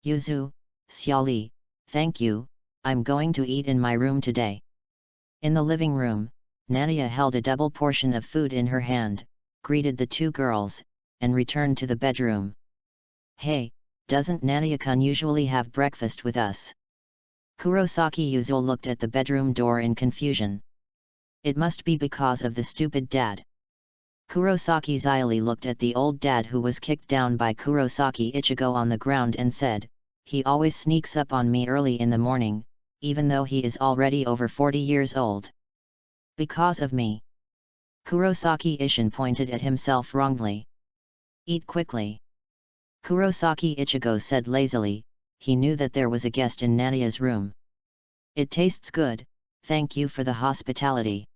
Yuzu, Xiaoli, thank you, I'm going to eat in my room today." In the living room, Nadia held a double portion of food in her hand, greeted the two girls, and returned to the bedroom. "Hey, doesn't Nadia-kun usually have breakfast with us?" Kurosaki Yuzu looked at the bedroom door in confusion. It must be because of the stupid dad. Kurosaki Xiaoli looked at the old dad who was kicked down by Kurosaki Ichigo on the ground and said, "He always sneaks up on me early in the morning, even though he is already over 40 years old. Because of me." Kurosaki Ishin pointed at himself wrongly. "Eat quickly." Kurosaki Ichigo said lazily, he knew that there was a guest in Nadia's room. "It tastes good, thank you for the hospitality."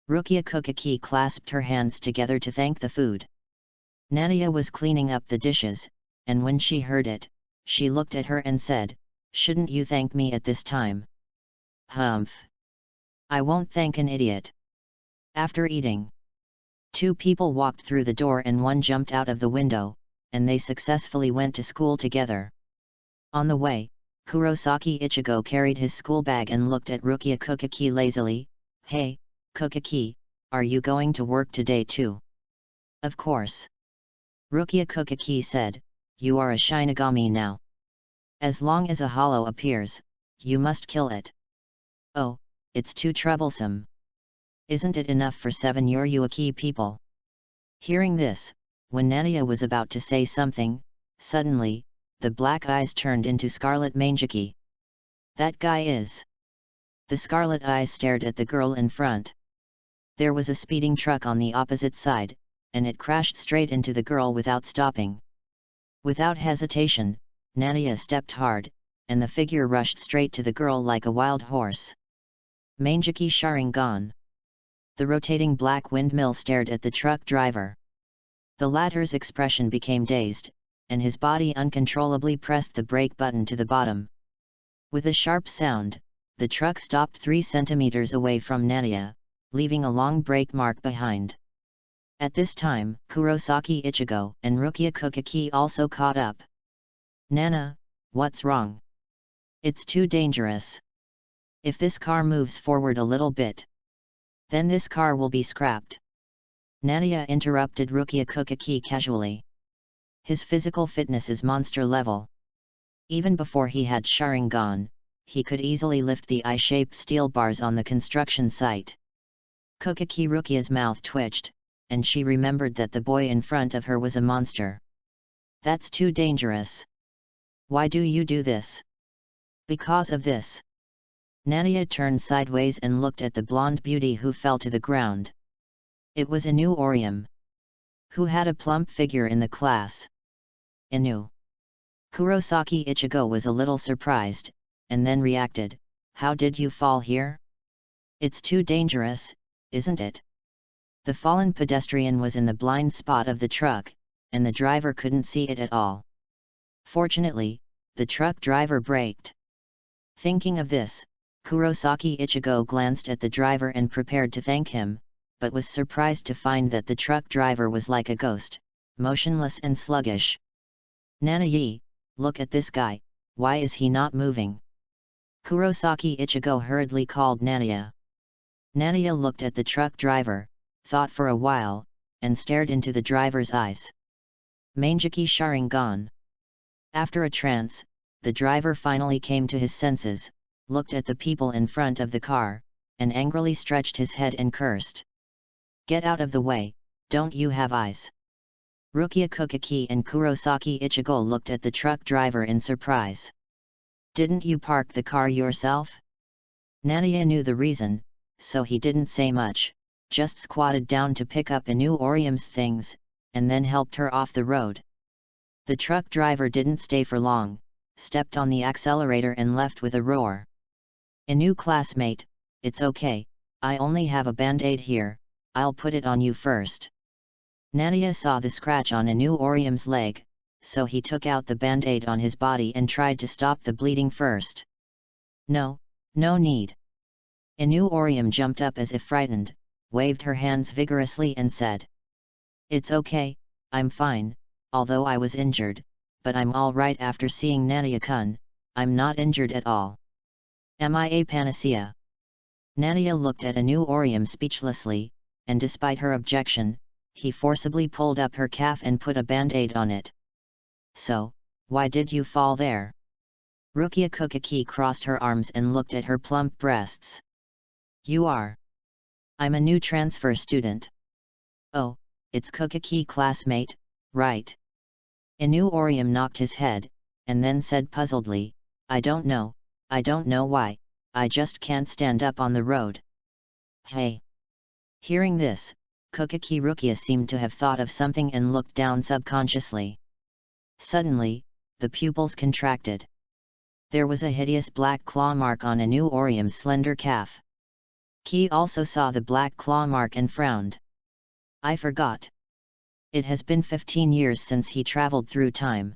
Rukia Kukaki clasped her hands together to thank the food. Nadia was cleaning up the dishes, and when she heard it, she looked at her and said, "Shouldn't you thank me at this time?" "Humph! I won't thank an idiot." After eating, 2 people walked through the door and 1 jumped out of the window, and they successfully went to school together. On the way, Kurosaki Ichigo carried his school bag and looked at Rukia Kukaki lazily. "Hey, Kukaki, are you going to work today too?" "Of course." Rukia Kukaki said, "You are a Shinigami now. As long as a hollow appears, you must kill it." "Oh, it's too troublesome. Isn't it enough for 7 Yuruaki people?" Hearing this, when Nadia was about to say something, suddenly, the black eyes turned into scarlet Mangeki. "That guy is..." The scarlet eyes stared at the girl in front. There was a speeding truck on the opposite side, and it crashed straight into the girl without stopping. Without hesitation, Nadia stepped hard, and the figure rushed straight to the girl like a wild horse. Mangeki Sharingan. The rotating black windmill stared at the truck driver. The latter's expression became dazed, and his body uncontrollably pressed the brake button to the bottom. With a sharp sound, the truck stopped 3 centimeters away from Nadia, leaving a long brake mark behind. At this time, Kurosaki Ichigo and Rukia Kokaki also caught up. "Nana, what's wrong? It's too dangerous. If this car moves forward a little bit, then this car will be scrapped." Nadia interrupted Rukia Kokaki casually. His physical fitness is monster level. Even before he had Sharingan, he could easily lift the eye-shaped steel bars on the construction site. Kokaki Rukia's mouth twitched, and she remembered that the boy in front of her was a monster. "That's too dangerous. Why do you do this?" "Because of this." Nadia turned sideways and looked at the blonde beauty who fell to the ground. It was Inu Orium, who had a plump figure in the class. "Inu." Kurosaki Ichigo was a little surprised, and then reacted, "How did you fall here? It's too dangerous, isn't it?" The fallen pedestrian was in the blind spot of the truck, and the driver couldn't see it at all. Fortunately, the truck driver braked. Thinking of this, Kurosaki Ichigo glanced at the driver and prepared to thank him, but was surprised to find that the truck driver was like a ghost, motionless and sluggish. "Nanayi, look at this guy, why is he not moving?" Kurosaki Ichigo hurriedly called Nadia. Nadia looked at the truck driver, thought for a while, and stared into the driver's eyes. Mangeki Sharingan. After a trance, the driver finally came to his senses, looked at the people in front of the car, and angrily stretched his head and cursed. "Get out of the way, don't you have eyes?" Rukia Kokaki and Kurosaki Ichigo looked at the truck driver in surprise. "Didn't you park the car yourself?" Nadia knew the reason, so he didn't say much, just squatted down to pick up Inu Orium's things, and then helped her off the road. The truck driver didn't stay for long, stepped on the accelerator and left with a roar. "Inu classmate, it's okay, I only have a band-aid here, I'll put it on you first." Nadia saw the scratch on Inu Orium's leg, so he took out the band-aid on his body and tried to stop the bleeding first. "No, no need." Inu Orium jumped up as if frightened, waved her hands vigorously and said, "It's okay, I'm fine, although I was injured, but I'm all right after seeing Nadia-kun, I'm not injured at all. Am I a panacea?" Nadia looked at Inu Orium speechlessly, and despite her objection, he forcibly pulled up her calf and put a band-aid on it. "So, why did you fall there?" Rukia Kokaki crossed her arms and looked at her plump breasts. "You are?" "I'm a new transfer student." "Oh, it's Kokaki classmate, right?" Inu Orium knocked his head, and then said puzzledly, I don't know why, I just can't stand up on the road." "Hey!" Hearing this, Kokaki Rukia seemed to have thought of something and looked down subconsciously. Suddenly, the pupils contracted. There was a hideous black claw mark on Inu Orium's slender calf. Ki also saw the black claw mark and frowned. "I forgot. It has been 15 years since he traveled through time.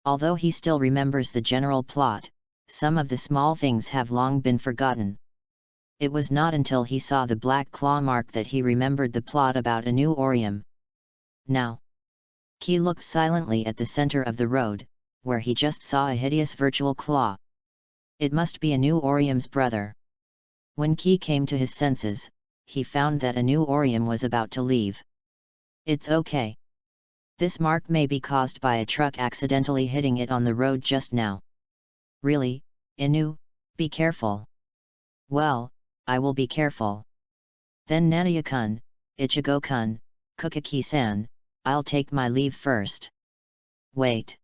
Although he still remembers the general plot, some of the small things have long been forgotten." It was not until he saw the black claw mark that he remembered the plot about Inu Orium. Now, Ki looked silently at the center of the road, where he just saw a hideous virtual claw. It must be Inu Orium's brother. When Ki came to his senses, he found that Inu Orium was about to leave. "It's okay. This mark may be caused by a truck accidentally hitting it on the road just now." "Really, Inu, be careful." "Well, I will be careful." "Then Nadia-kun, Ichigo-kun, Kokaki-san, I'll take my leave first." "Wait."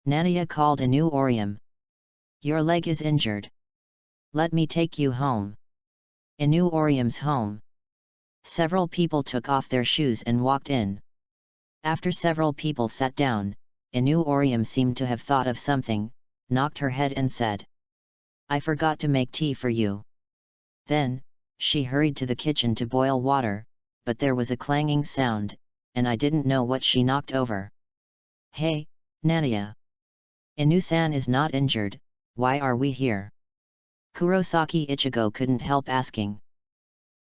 Nadia called Inu Orium. "Your leg is injured. Let me take you home." Inu Orium's home. Several people took off their shoes and walked in. After several people sat down, Inu Orium seemed to have thought of something, knocked her head and said, "I forgot to make tea for you." Then, She hurried to the kitchen to boil water, but there was a clanging sound, and I didn't know what she knocked over. Hey, Nania. Inu-san is not injured, why are we here? Kurosaki Ichigo couldn't help asking.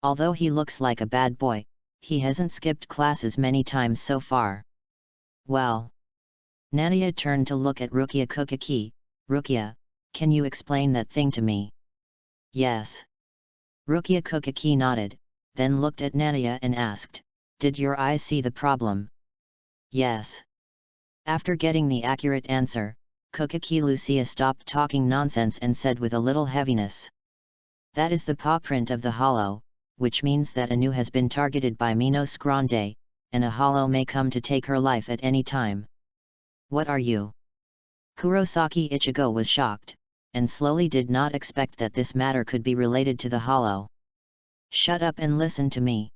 Although he looks like a bad boy, he hasn't skipped classes many times so far. Well. Nania turned to look at Rukia Kukaki. Rukia, can you explain that thing to me? Yes. Rukia Kukaki nodded, then looked at Nania and asked, did your eyes see the problem? Yes. After getting the accurate answer, Kukaki Lucia stopped talking nonsense and said with a little heaviness. That is the paw print of the hollow, which means that Anu has been targeted by Minos Grande, and a hollow may come to take her life at any time. What are you? Kurosaki Ichigo was shocked, and slowly did not expect that this matter could be related to the hollow. Shut up and listen to me.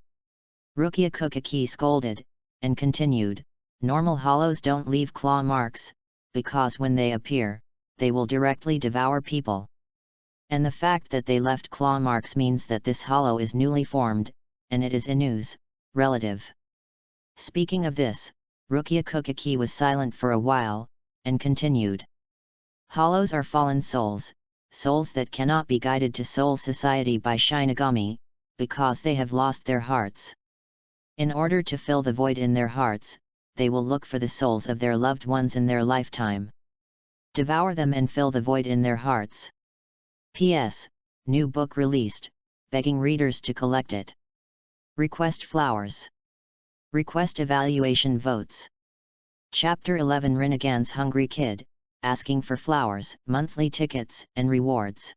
Rukia Kukaki scolded, and continued, normal hollows don't leave claw marks, because when they appear, they will directly devour people. And the fact that they left claw marks means that this hollow is newly formed, and it is Inu's relative. Speaking of this, Rukia Kukaki was silent for a while, and continued. Hollows are fallen souls, souls that cannot be guided to soul society by Shinigami, because they have lost their hearts. In order to fill the void in their hearts, they will look for the souls of their loved ones in their lifetime. Devour them and fill the void in their hearts. P.S. New book released, begging readers to collect it. Request flowers. Request evaluation votes. Chapter 11 Rinnegan's Hungry Kid, asking for flowers, monthly tickets, and rewards.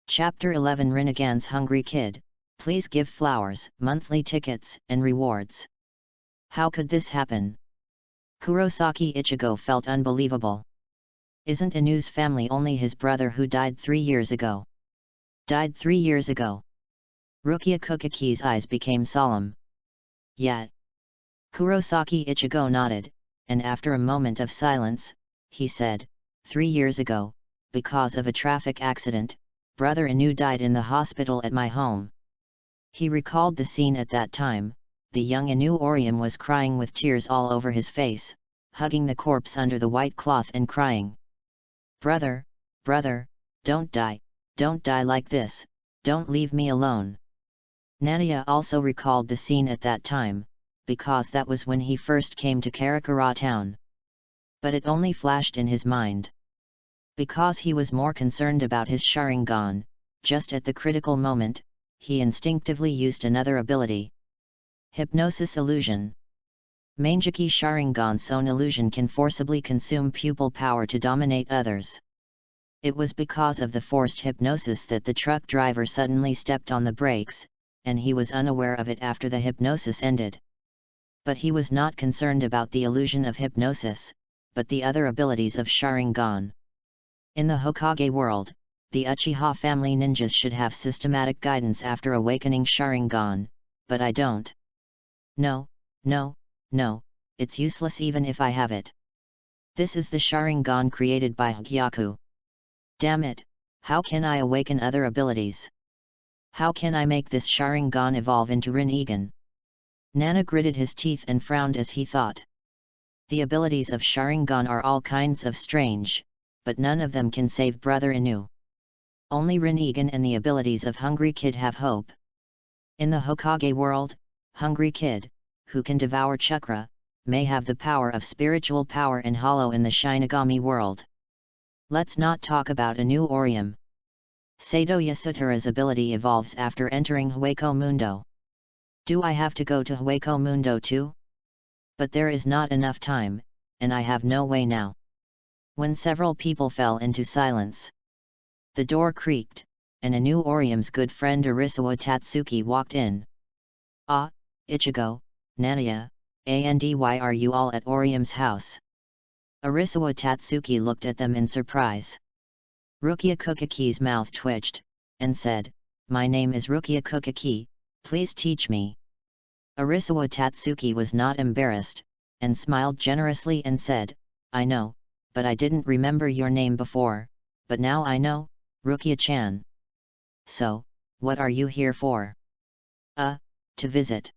Chapter 11 Rinnegan's Hungry Kid, please give flowers, monthly tickets, and rewards. How could this happen? Kurosaki Ichigo felt unbelievable. Isn't Inu's family only his brother who died 3 years ago? Died 3 years ago? Rukia Kukaki's eyes became solemn. Yet. Kurosaki Ichigo nodded, and after a moment of silence, he said, 3 years ago, because of a traffic accident, brother Inu died in the hospital at my home. He recalled the scene at that time. The young Inu Orium was crying with tears all over his face, hugging the corpse under the white cloth and crying. Brother, brother, don't die like this, don't leave me alone. Nania also recalled the scene at that time, because that was when he first came to Karakura town. But it only flashed in his mind. Because he was more concerned about his Sharingan, just at the critical moment, he instinctively used another ability. Hypnosis illusion. Mangeki Sharingan's own illusion can forcibly consume pupil power to dominate others. It was because of the forced hypnosis that the truck driver suddenly stepped on the brakes, and he was unaware of it after the hypnosis ended. But he was not concerned about the illusion of hypnosis, but the other abilities of Sharingan. In the Hokage world, the Uchiha family ninjas should have systematic guidance after awakening Sharingan, but I don't. No, it's useless even if I have it. This is the Sharingan created by Hagyaku. Damn it, how can I awaken other abilities? How can I make this Sharingan evolve into Rinnegan? Nana gritted his teeth and frowned as he thought. The abilities of Sharingan are all kinds of strange, but none of them can save Brother Inu. Only Rinnegan and the abilities of Hungry Kid have hope. In the Hokage world, Hungry Kid, who can devour chakra, may have the power of spiritual power and hollow in the Shinigami world. Let's not talk about Inu Orium. Sato Yasutara's ability evolves after entering Hueco Mundo. Do I have to go to Hueco Mundo too? But there is not enough time, and I have no way now. When several people fell into silence. The door creaked, and Inu Orium's good friend Arisawa Tatsuki walked in. Ah, Ichigo, Nania, and why are you all at Orium's house? Arisawa Tatsuki looked at them in surprise. Rukia Kukaki's mouth twitched, and said, my name is Rukia Kukaki, please teach me. Arisawa Tatsuki was not embarrassed, and smiled generously and said, I know, but I didn't remember your name before, but now I know, Rukia-chan. So, what are you here for? To visit.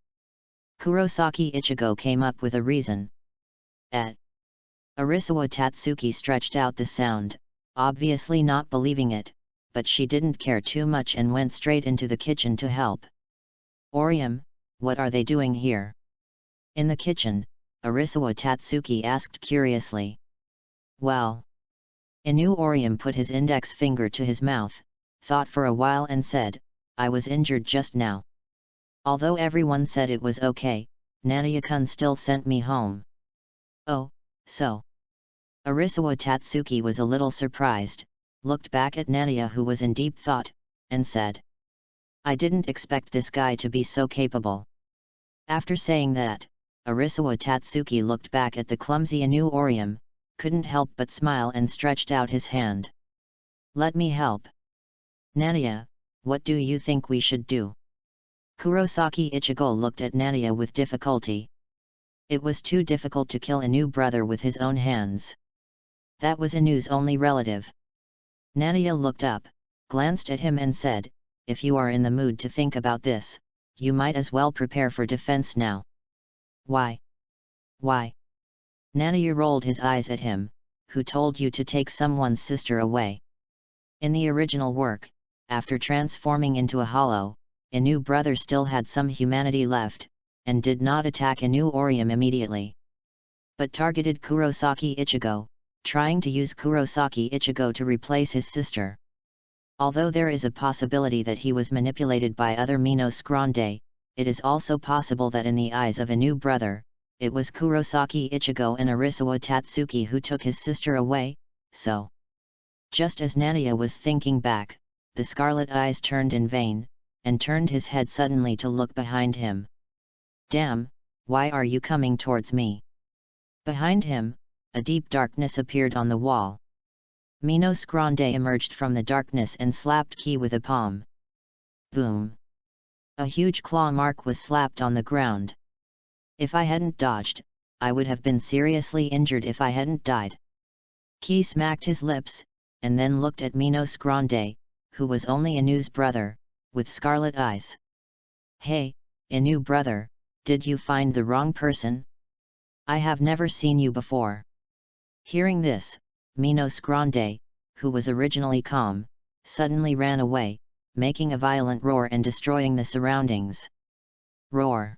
Kurosaki Ichigo came up with a reason. Arisawa Tatsuki stretched out the sound, obviously not believing it, but she didn't care too much and went straight into the kitchen to help. Orium, what are they doing here? In the kitchen, Arisawa Tatsuki asked curiously. Well. Inu Orium put his index finger to his mouth, thought for a while and said, I was injured just now. Although everyone said it was okay, Nanaya-kun still sent me home. Oh, so. Arisawa Tatsuki was a little surprised, looked back at Nanaya who was in deep thought, and said. I didn't expect this guy to be so capable. After saying that, Arisawa Tatsuki looked back at the clumsy Inu Orium, couldn't help but smile and stretched out his hand. Let me help. Nanaya, what do you think we should do? Kurosaki Ichigo looked at Nanaya with difficulty. It was too difficult to kill Inu brother with his own hands. That was Inu's only relative. Nanaya looked up, glanced at him and said, if you are in the mood to think about this, you might as well prepare for defense now. Why? Why? Nanaya rolled his eyes at him. Who told you to take someone's sister away? In the original work, after transforming into a hollow, Inu brother still had some humanity left, and did not attack Inu Orium immediately. But targeted Kurosaki Ichigo, trying to use Kurosaki Ichigo to replace his sister. Although there is a possibility that he was manipulated by other Minos Grande, it is also possible that in the eyes of Inu brother, it was Kurosaki Ichigo and Arisawa Tatsuki who took his sister away, so. Just as Nanaya was thinking back, the scarlet eyes turned in vain, and turned his head suddenly to look behind him. Damn, why are you coming towards me? Behind him, a deep darkness appeared on the wall. Minos Grande emerged from the darkness and slapped Ki with a palm. Boom! A huge claw mark was slapped on the ground. If I hadn't dodged, I would have been seriously injured if I hadn't died. Ki smacked his lips, and then looked at Minos Grande, who was only Inu's brother, with scarlet eyes. Hey, Inu brother, did you find the wrong person? I have never seen you before. Hearing this, Minos Grande, who was originally calm, suddenly ran away, making a violent roar and destroying the surroundings. Roar!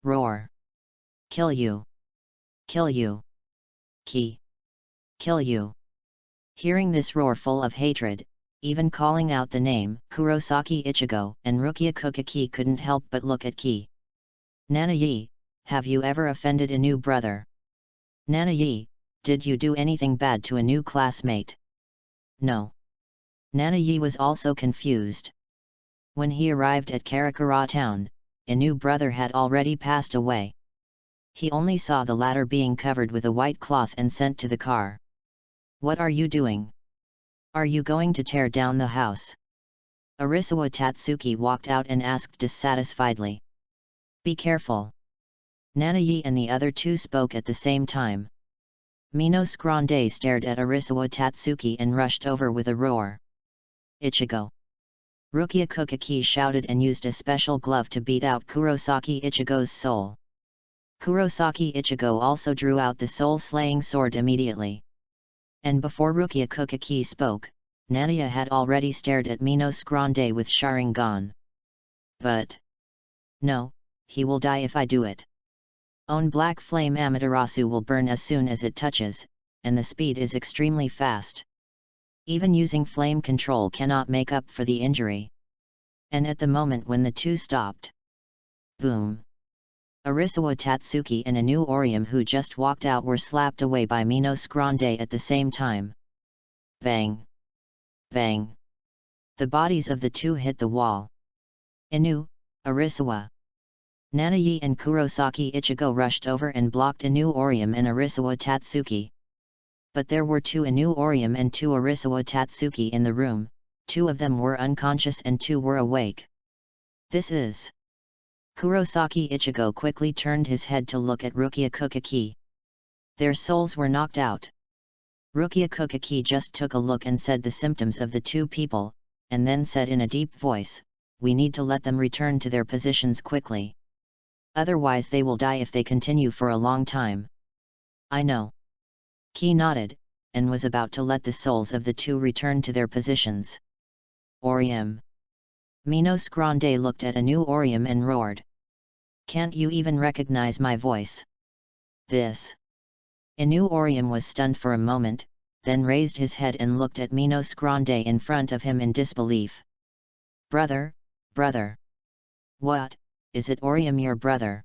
Roar! Kill you! Kill you! Ki! Kill you! Hearing this roar full of hatred, even calling out the name Kurosaki Ichigo and Rukia Kukaki couldn't help but look at Ki. Nanayi, have you ever offended Inu brother? Nanayi, did you do anything bad to a new classmate? No. Nanayi was also confused. When he arrived at Karakura town, Inu brother had already passed away. He only saw the latter being covered with a white cloth and sent to the car. What are you doing? Are you going to tear down the house? Arisawa Tatsuki walked out and asked dissatisfiedly. Be careful. Nanayi and the other two spoke at the same time. Minos Grande stared at Arisawa Tatsuki and rushed over with a roar. Ichigo! Rukia Kukaki shouted and used a special glove to beat out Kurosaki Ichigo's soul. Kurosaki Ichigo also drew out the soul-slaying sword immediately. And before Rukia Kukaki spoke, Nanaya had already stared at Minos Grande with Sharingan. But... no, he will die if I do it. Own black flame Amaterasu will burn as soon as it touches, and the speed is extremely fast. Even using flame control cannot make up for the injury. And at the moment when the two stopped... boom! Arisawa Tatsuki and Inu Orium who just walked out were slapped away by Minos Grande at the same time. Bang! Bang! The bodies of the two hit the wall. Inu, Arisawa. Nanayi and Kurosaki Ichigo rushed over and blocked Inu Orium and Arisawa Tatsuki. But there were two Inu Orium and two Arisawa Tatsuki in the room, two of them were unconscious and two were awake. This is... Kurosaki Ichigo quickly turned his head to look at Rukia Kukaki. Their souls were knocked out. Rukia Kukaki just took a look and said the symptoms of the two people, and then said in a deep voice, we need to let them return to their positions quickly. Otherwise they will die if they continue for a long time. I know. Ki nodded, and was about to let the souls of the two return to their positions. Orium. Minos Grande looked at Anu Orium and roared. Can't you even recognize my voice? This. Anu Orium was stunned for a moment, then raised his head and looked at Minos Grande in front of him in disbelief. Brother, brother. What, is it Orium your brother?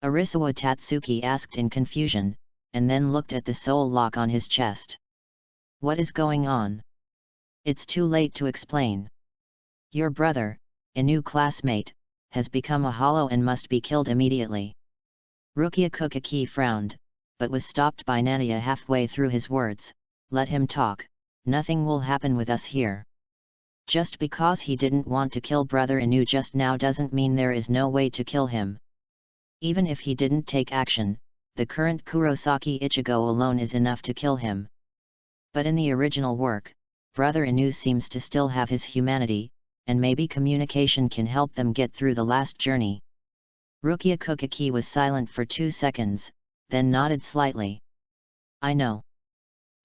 Arisawa Tatsuki asked in confusion, and then looked at the soul lock on his chest. What is going on? It's too late to explain. Your brother, a new classmate, has become a hollow and must be killed immediately. Rukia Kukaki frowned, but was stopped by Nania halfway through his words. Let him talk, nothing will happen with us here. Just because he didn't want to kill Brother Inu just now doesn't mean there is no way to kill him. Even if he didn't take action, the current Kurosaki Ichigo alone is enough to kill him. But in the original work, Brother Inu seems to still have his humanity, and maybe communication can help them get through the last journey. Rukia Kukaki was silent for 2 seconds, then nodded slightly. I know.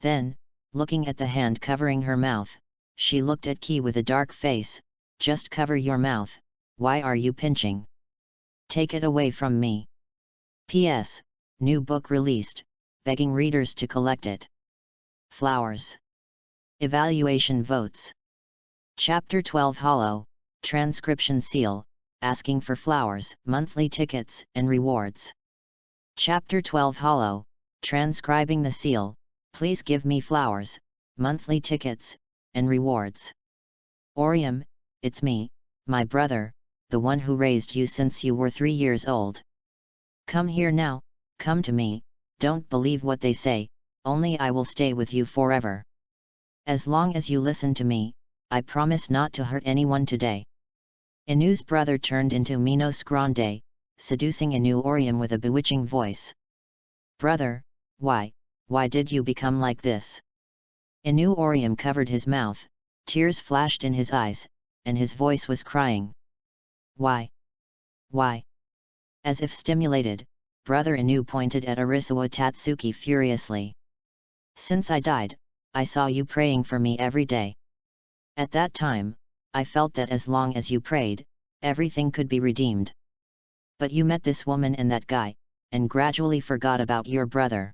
Then, looking at the hand covering her mouth, she looked at Ki with a dark face. Just cover your mouth, why are you pinching? Take it away from me. P.S. New book released, begging readers to collect it. Flowers. Evaluation votes. Chapter 12 Hollow, Transcription Seal, asking for flowers, monthly tickets, and rewards. Chapter 12 Hollow, transcribing the seal, please give me flowers, monthly tickets, and rewards. Orium, it's me, my brother, the one who raised you since you were 3 years old. Come here now, come to me, don't believe what they say, only I will stay with you forever. As long as you listen to me, I promise not to hurt anyone today. Inu's brother turned into Minos Grande, seducing Inu Orium with a bewitching voice. Brother, why did you become like this? Inu Orium covered his mouth, tears flashed in his eyes, and his voice was crying. Why? Why? As if stimulated, Brother Inu pointed at Arisawa Tatsuki furiously. Since I died, I saw you praying for me every day. At that time, I felt that as long as you prayed, everything could be redeemed. But you met this woman and that guy, and gradually forgot about your brother.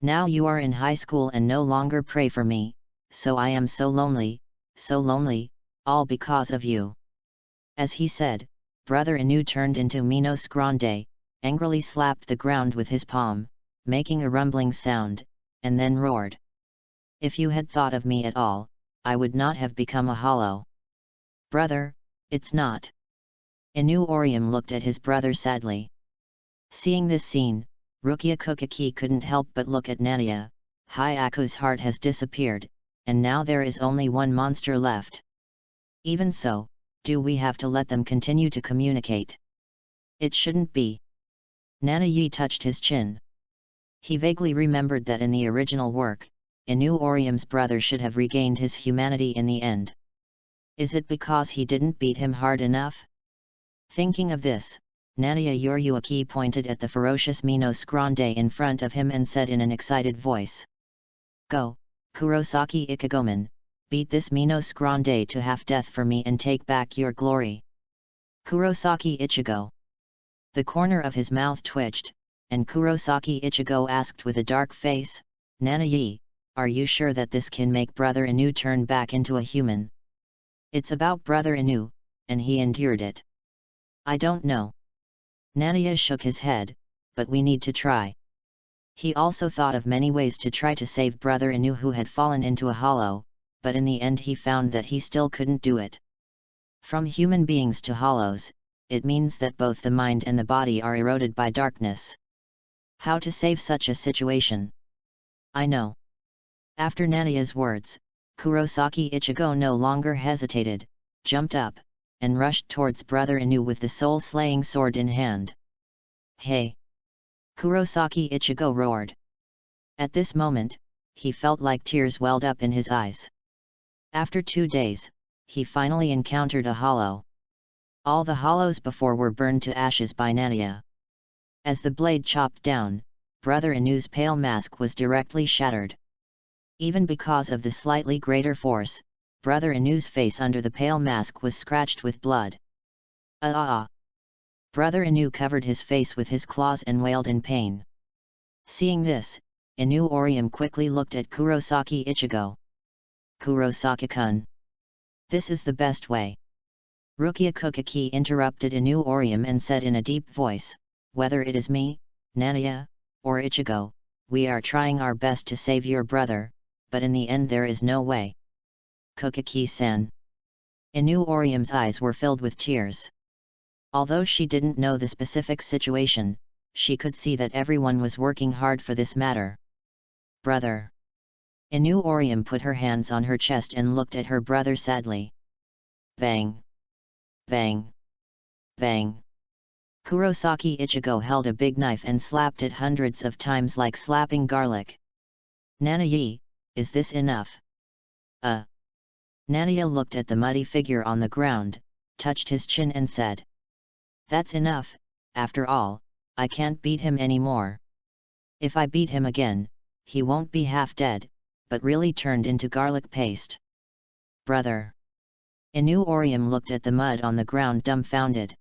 Now you are in high school and no longer pray for me, so I am so lonely, all because of you. As he said, Brother Inu turned into Minos Grande, angrily slapped the ground with his palm, making a rumbling sound, and then roared. If you had thought of me at all, I would not have become a hollow. Brother, it's not. Inu Orium looked at his brother sadly. Seeing this scene, Rukia Kukaki couldn't help but look at Nania. Hyaku's heart has disappeared, and now there is only one monster left. Even so, do we have to let them continue to communicate? It shouldn't be. Nanayi touched his chin. He vaguely remembered that in the original work, Inu Orium's brother should have regained his humanity in the end. Is it because he didn't beat him hard enough? Thinking of this, Nania Yoryuaki pointed at the ferocious Minos Grande in front of him and said in an excited voice. Go, Kurosaki Ichigoman, beat this Minos Grande to half-death for me and take back your glory. Kurosaki Ichigo. The corner of his mouth twitched, and Kurosaki Ichigo asked with a dark face, Nanayi, are you sure that this can make Brother Inu turn back into a human? It's about Brother Inu, and he endured it. I don't know. Nania shook his head, but we need to try. He also thought of many ways to try to save Brother Inu who had fallen into a hollow, but in the end he found that he still couldn't do it. From human beings to hollows, it means that both the mind and the body are eroded by darkness. How to save such a situation? I know. After Nania's words, Kurosaki Ichigo no longer hesitated, jumped up, and rushed towards Brother Inu with the soul-slaying sword in hand. Hey! Kurosaki Ichigo roared. At this moment, he felt like tears welled up in his eyes. After 2 days, he finally encountered a hollow. All the hollows before were burned to ashes by Nania. As the blade chopped down, Brother Anu's pale mask was directly shattered. Even because of the slightly greater force, Brother Anu's face under the pale mask was scratched with blood. Ah! Brother Anu covered his face with his claws and wailed in pain. Seeing this, Inu Orium quickly looked at Kurosaki Ichigo. Kurosaki-kun. This is the best way. Rukia Kukaki interrupted Inu Orium and said in a deep voice, whether it is me, Nania, or Ichigo, we are trying our best to save your brother, but in the end there is no way. Kukaki-san. Inu Orium's eyes were filled with tears. Although she didn't know the specific situation, she could see that everyone was working hard for this matter. Brother. Inu Orium put her hands on her chest and looked at her brother sadly. Bang! Bang! Bang! Kurosaki Ichigo held a big knife and slapped it hundreds of times like slapping garlic. Nanayi, is this enough? Nania looked at the muddy figure on the ground, touched his chin and said. That's enough, after all, I can't beat him anymore. If I beat him again, he won't be half dead, but really turned into garlic paste. Brother. Inu Orium looked at the mud on the ground dumbfounded.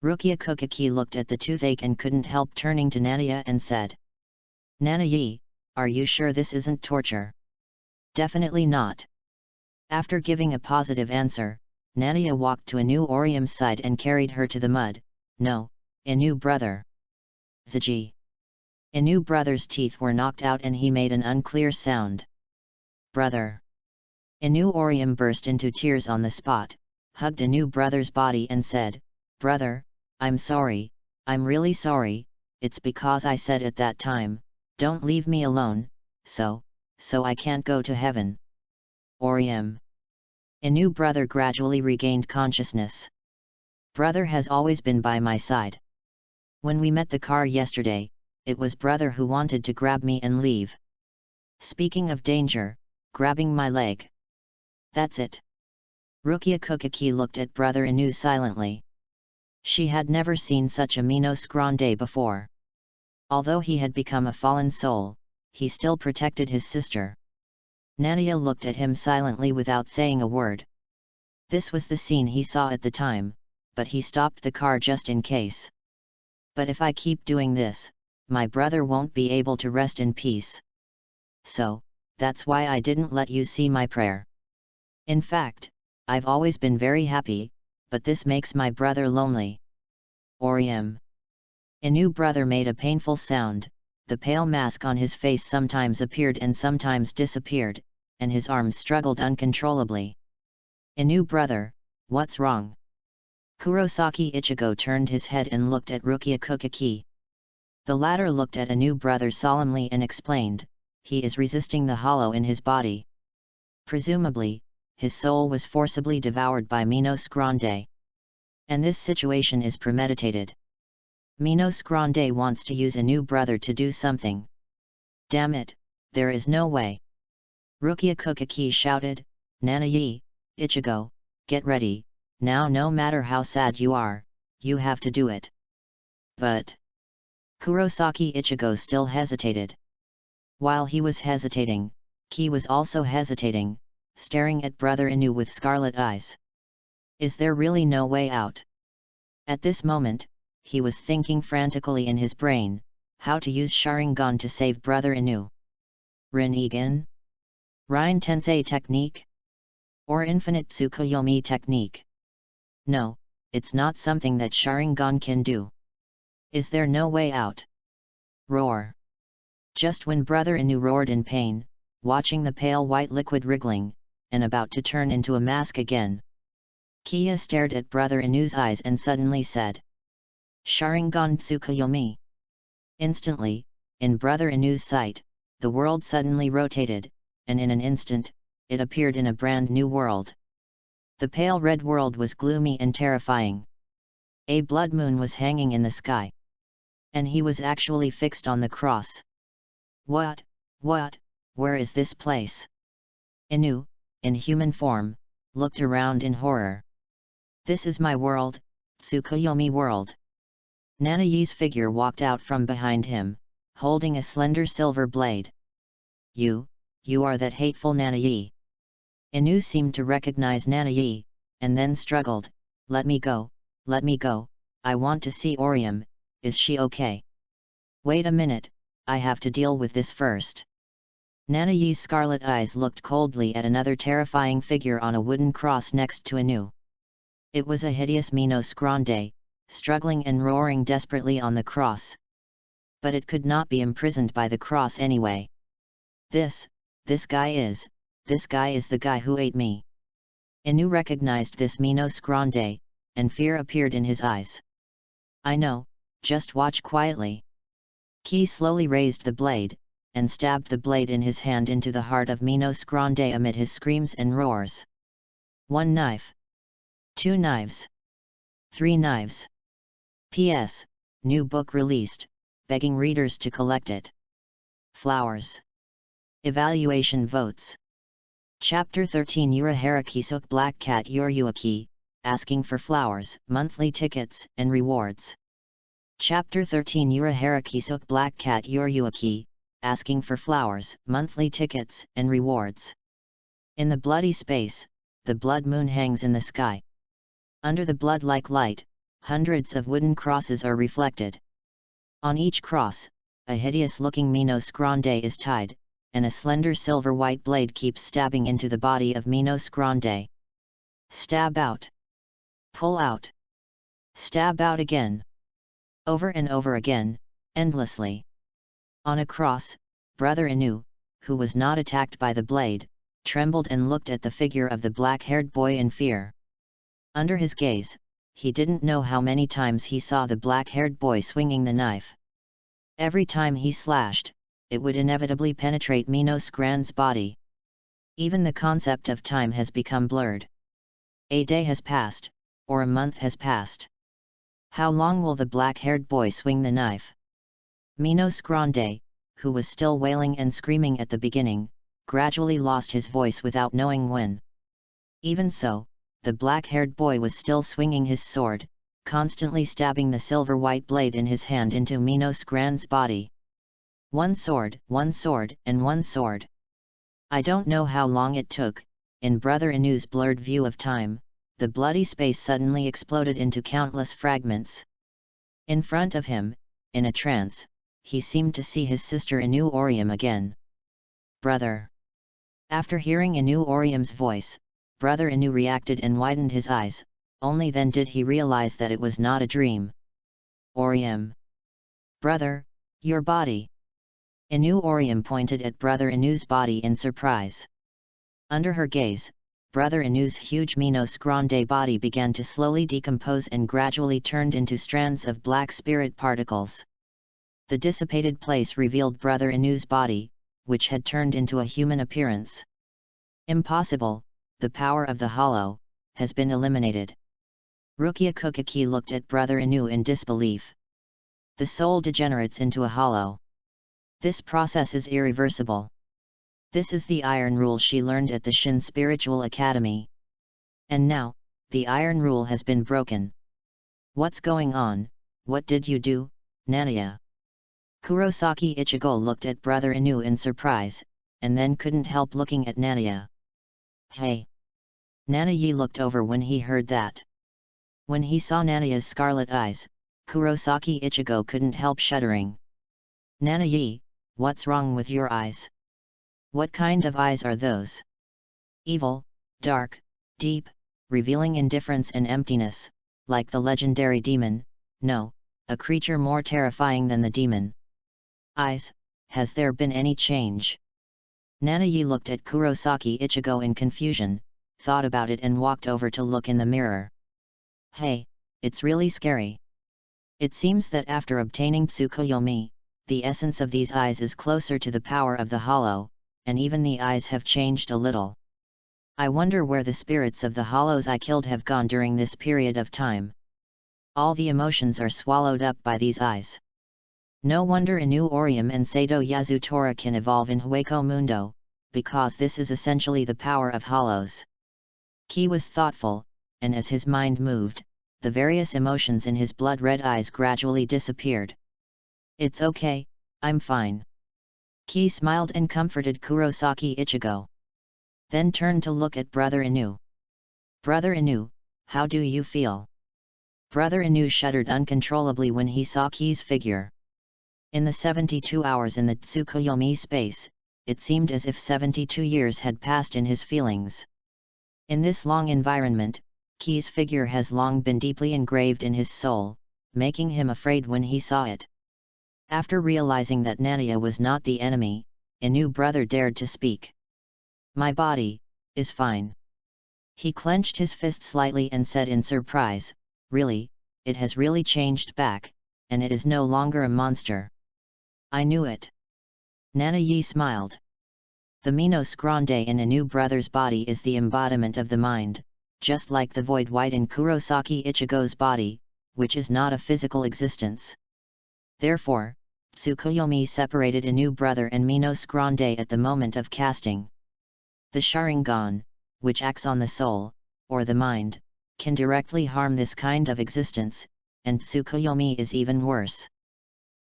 Rukia Kukaki looked at the toothache and couldn't help turning to Nania and said. Nanayi, are you sure this isn't torture? Definitely not. After giving a positive answer, Nania walked to Inu Orium's side and carried her to the mud. No, Inu brother. Ziji. Inu brother's teeth were knocked out and he made an unclear sound. Brother. Inu Orium burst into tears on the spot, hugged Inu brother's body and said, Brother, I'm sorry, I'm really sorry, it's because I said at that time, don't leave me alone, so I can't go to heaven. Orium. Inu brother gradually regained consciousness. Brother has always been by my side. When we met the car yesterday, it was brother who wanted to grab me and leave. Speaking of danger, grabbing my leg. That's it. Rukia Kukaki looked at brother Inu silently. She had never seen such a Minos Grande before. Although he had become a fallen soul, he still protected his sister. Nania looked at him silently without saying a word. This was the scene he saw at the time, but he stopped the car just in case. But if I keep doing this, my brother won't be able to rest in peace. So, that's why I didn't let you see my prayer. In fact, I've always been very happy, but this makes my brother lonely. Orium. Inu brother made a painful sound, the pale mask on his face sometimes appeared and sometimes disappeared, and his arms struggled uncontrollably. Inu brother, what's wrong? Kurosaki Ichigo turned his head and looked at Rukia Kukaki. The latter looked at Inu brother solemnly and explained, he is resisting the hollow in his body. Presumably, his soul was forcibly devoured by Minos Grande. And this situation is premeditated. Minos Grande wants to use Inu brother to do something. Damn it, there is no way. Rukia Kukaki shouted, Nanayi, Ichigo, get ready, now no matter how sad you are, you have to do it. But Kurosaki Ichigo still hesitated. While he was hesitating, Ki was also hesitating, staring at brother Inu with scarlet eyes. Is there really no way out? At this moment, he was thinking frantically in his brain, how to use Sharingan to save brother Inu. Rinnegan? Rine Tensei technique? Or Infinite Tsukuyomi technique? No, it's not something that Sharingan can do. Is there no way out? Roar. Just when brother Inu roared in pain, watching the pale white liquid wriggling, and about to turn into a mask again. Kia stared at brother Inu's eyes and suddenly said, Sharingan Tsukuyomi. Instantly, in brother Inu's sight, the world suddenly rotated, and in an instant, it appeared in a brand new world. The pale red world was gloomy and terrifying. A blood moon was hanging in the sky. And he was actually fixed on the cross. What, where is this place? Inu, in human form, looked around in horror. "This is my world, Tsukuyomi world." Nanaye's figure walked out from behind him, holding a slender silver blade. You are that hateful Nanaye." Inu seemed to recognize Nanaye, and then struggled. Let me go, I want to see Orium, is she okay?" "Wait a minute, I have to deal with this first." Nanaye's scarlet eyes looked coldly at another terrifying figure on a wooden cross next to Inu. It was a hideous Minos Grande, struggling and roaring desperately on the cross. But it could not be imprisoned by the cross anyway. This guy is the guy who ate me." Inu recognized this Minos Grande, and fear appeared in his eyes. "I know, just watch quietly." Ki slowly raised the blade, and stabbed the blade in his hand into the heart of Minos Grande amid his screams and roars. 1 knife. 2 knives. 3 knives. P.S. New book released, begging readers to collect it. Flowers. Evaluation votes. Chapter 13 Yuraharakisuk Black Cat Yuryuaki, asking for flowers, monthly tickets, and rewards. Chapter 13 Yuraharakisuk Black Cat Yuryuaki, asking for flowers, monthly tickets, and rewards. In the bloody space, the blood moon hangs in the sky. Under the blood-like light, hundreds of wooden crosses are reflected. On each cross, a hideous-looking Minos Grande is tied, and a slender silver-white blade keeps stabbing into the body of Minos Grande. Stab out. Pull out. Stab out again. Over and over again, endlessly. On a cross, Brother Inu, who was not attacked by the blade, trembled and looked at the figure of the black-haired boy in fear. Under his gaze, he didn't know how many times he saw the black-haired boy swinging the knife. Every time he slashed, it would inevitably penetrate Minos Grande's body. Even the concept of time has become blurred. A day has passed, or a month has passed. How long will the black-haired boy swing the knife? Minos Grande, who was still wailing and screaming at the beginning, gradually lost his voice without knowing when. Even so, the black-haired boy was still swinging his sword, constantly stabbing the silver-white blade in his hand into Minos Grande's body. One sword, and one sword. I don't know how long it took. In Brother Inu's blurred view of time, the bloody space suddenly exploded into countless fragments. In front of him, in a trance, he seemed to see his sister Inu Orium again. "Brother." After hearing Inu Orium's voice, Brother Inu reacted and widened his eyes, only then did he realize that it was not a dream. "Orium. Brother, your body." Inu Orium pointed at Brother Inu's body in surprise. Under her gaze, Brother Inu's huge Minos Grande body began to slowly decompose and gradually turned into strands of black spirit particles. The dissipated place revealed Brother Inu's body, which had turned into a human appearance. "Impossible, the power of the hollow has been eliminated." Rukia Kukaki looked at Brother Inu in disbelief. "The soul degenerates into a hollow. This process is irreversible. This is the iron rule she learned at the Shin Spiritual Academy. And now, the iron rule has been broken. What's going on? What did you do, Nanaye?" Kurosaki Ichigo looked at Brother Inu in surprise, and then couldn't help looking at Nanaye. "Hey!" Nanaye looked over when he heard that. When he saw Nanaye's scarlet eyes, Kurosaki Ichigo couldn't help shuddering. "Nanaye, what's wrong with your eyes? What kind of eyes are those? Evil, dark, deep, revealing indifference and emptiness, like the legendary demon, no, a creature more terrifying than the demon. Eyes, has there been any change?" Nanaye looked at Kurosaki Ichigo in confusion, thought about it and walked over to look in the mirror. "Hey, it's really scary. It seems that after obtaining Tsukuyomi, the essence of these eyes is closer to the power of the hollow, and even the eyes have changed a little. I wonder where the spirits of the hollows I killed have gone during this period of time. All the emotions are swallowed up by these eyes. No wonder Inu Orium and Sato Yazutora can evolve in Hueco Mundo, because this is essentially the power of hollows." Ki was thoughtful, and as his mind moved, the various emotions in his blood-red eyes gradually disappeared. "It's okay, I'm fine." Ki smiled and comforted Kurosaki Ichigo. Then turned to look at Brother Inu. "Brother Inu, how do you feel?" Brother Inu shuddered uncontrollably when he saw Ki's figure. In the 72 hours in the Tsukuyomi space, it seemed as if 72 years had passed in his feelings. In this long environment, Ki's figure has long been deeply engraved in his soul, making him afraid when he saw it. After realizing that Nania was not the enemy, Inu brother dared to speak. "My body is fine." He clenched his fist slightly and said in surprise, "Really, it has really changed back, and it is no longer a monster." "I knew it." Nanayi smiled. The Minos Grande in Inu brother's body is the embodiment of the mind, just like the void white in Kurosaki Ichigo's body, which is not a physical existence. Therefore, Tsukuyomi separated Inu brother and Minos Grande at the moment of casting. The Sharingan, which acts on the soul, or the mind, can directly harm this kind of existence, and Tsukuyomi is even worse.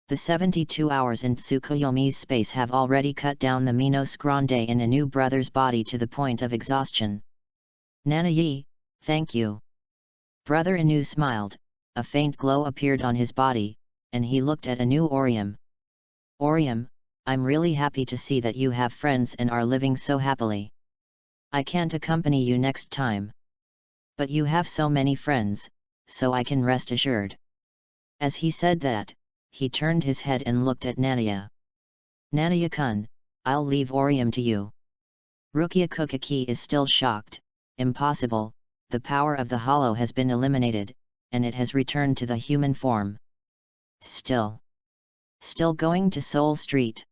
The 72 hours in Tsukuyomi's space have already cut down the Minos Grande in Inu brother's body to the point of exhaustion. "Nanayi, thank you." Brother Inu smiled, a faint glow appeared on his body, and he looked at Inu Orium. "Orium, I'm really happy to see that you have friends and are living so happily. I can't accompany you next time. But you have so many friends, so I can rest assured." As he said that, he turned his head and looked at Nania. "Nania-kun, I'll leave Orium to you." Rukia Kukaki is still shocked. "Impossible, the power of the hollow has been eliminated, and it has returned to the human form." Still going to Seoul Street?"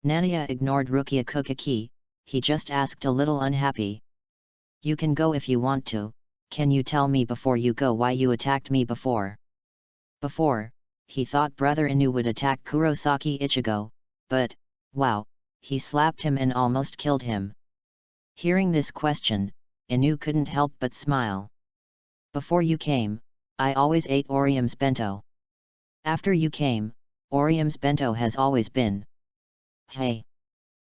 Nania ignored Rukia Kukaki, he just asked a little unhappy. "You can go if you want to, can you tell me before you go why you attacked me before?" Before, he thought Brother Inu would attack Kurosaki Ichigo, but, wow, he slapped him and almost killed him. Hearing this question, Inu couldn't help but smile. "Before you came, I always ate Orium's bento. After you came, Orium's bento has always been." "Hey!"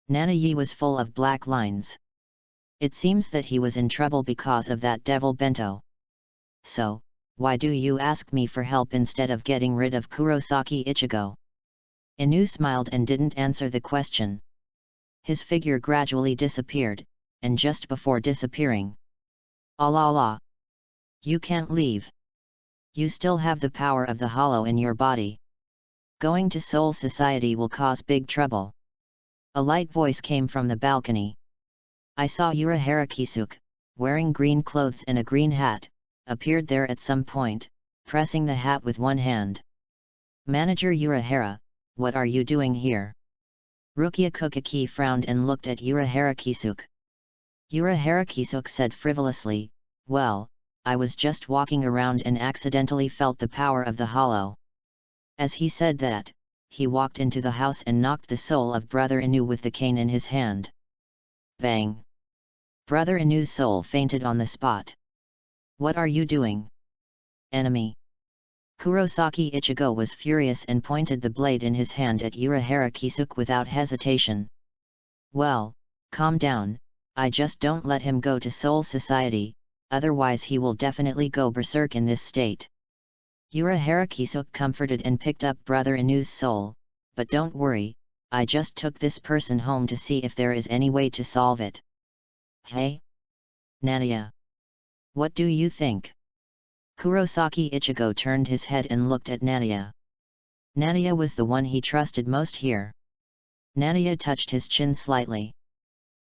Nanayi was full of black lines. It seems that he was in trouble because of that devil bento. "So, why do you ask me for help instead of getting rid of Kurosaki Ichigo?" Inu smiled and didn't answer the question. His figure gradually disappeared, and just before disappearing, "Allah Allah! You can't leave. You still have the power of the hollow in your body. Going to Seoul Society will cause big trouble." A light voice came from the balcony. "I saw Urahara Kisuke, wearing green clothes and a green hat, appeared there at some point, pressing the hat with one hand." "Manager Urahara, what are you doing here?" Rukia Kukaki frowned and looked at Urahara Kisuke. Urahara Kisuke said frivolously, "Well, I was just walking around and accidentally felt the power of the hollow." As he said that, he walked into the house and knocked the soul of Brother Inu with the cane in his hand. Bang! Brother Inu's soul fainted on the spot. "What are you doing? Enemy!" Kurosaki Ichigo was furious and pointed the blade in his hand at Urahara Kisuke without hesitation. "Well, calm down, I just don't let him go to Seoul Society, otherwise he will definitely go berserk in this state." Urahara Kisuke comforted and picked up Brother Inu's soul, "But don't worry, I just took this person home to see if there is any way to solve it." "Hey? Nania! What do you think?" Kurosaki Ichigo turned his head and looked at Nania. Nania was the one he trusted most here. Nania touched his chin slightly.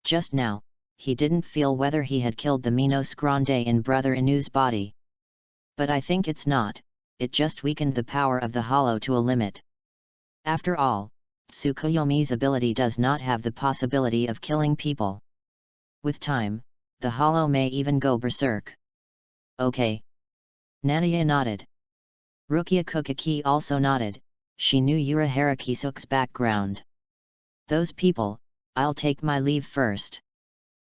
Just now, he didn't feel whether he had killed the Minos Grande in Brother Inu's body. But I think it's not, it just weakened the power of the hollow to a limit. After all, Tsukuyomi's ability does not have the possibility of killing people. With time, the hollow may even go berserk. Okay. Nania nodded. Rukia Kukaki also nodded, she knew Urahara Kisuke's background. "Those people, I'll take my leave first."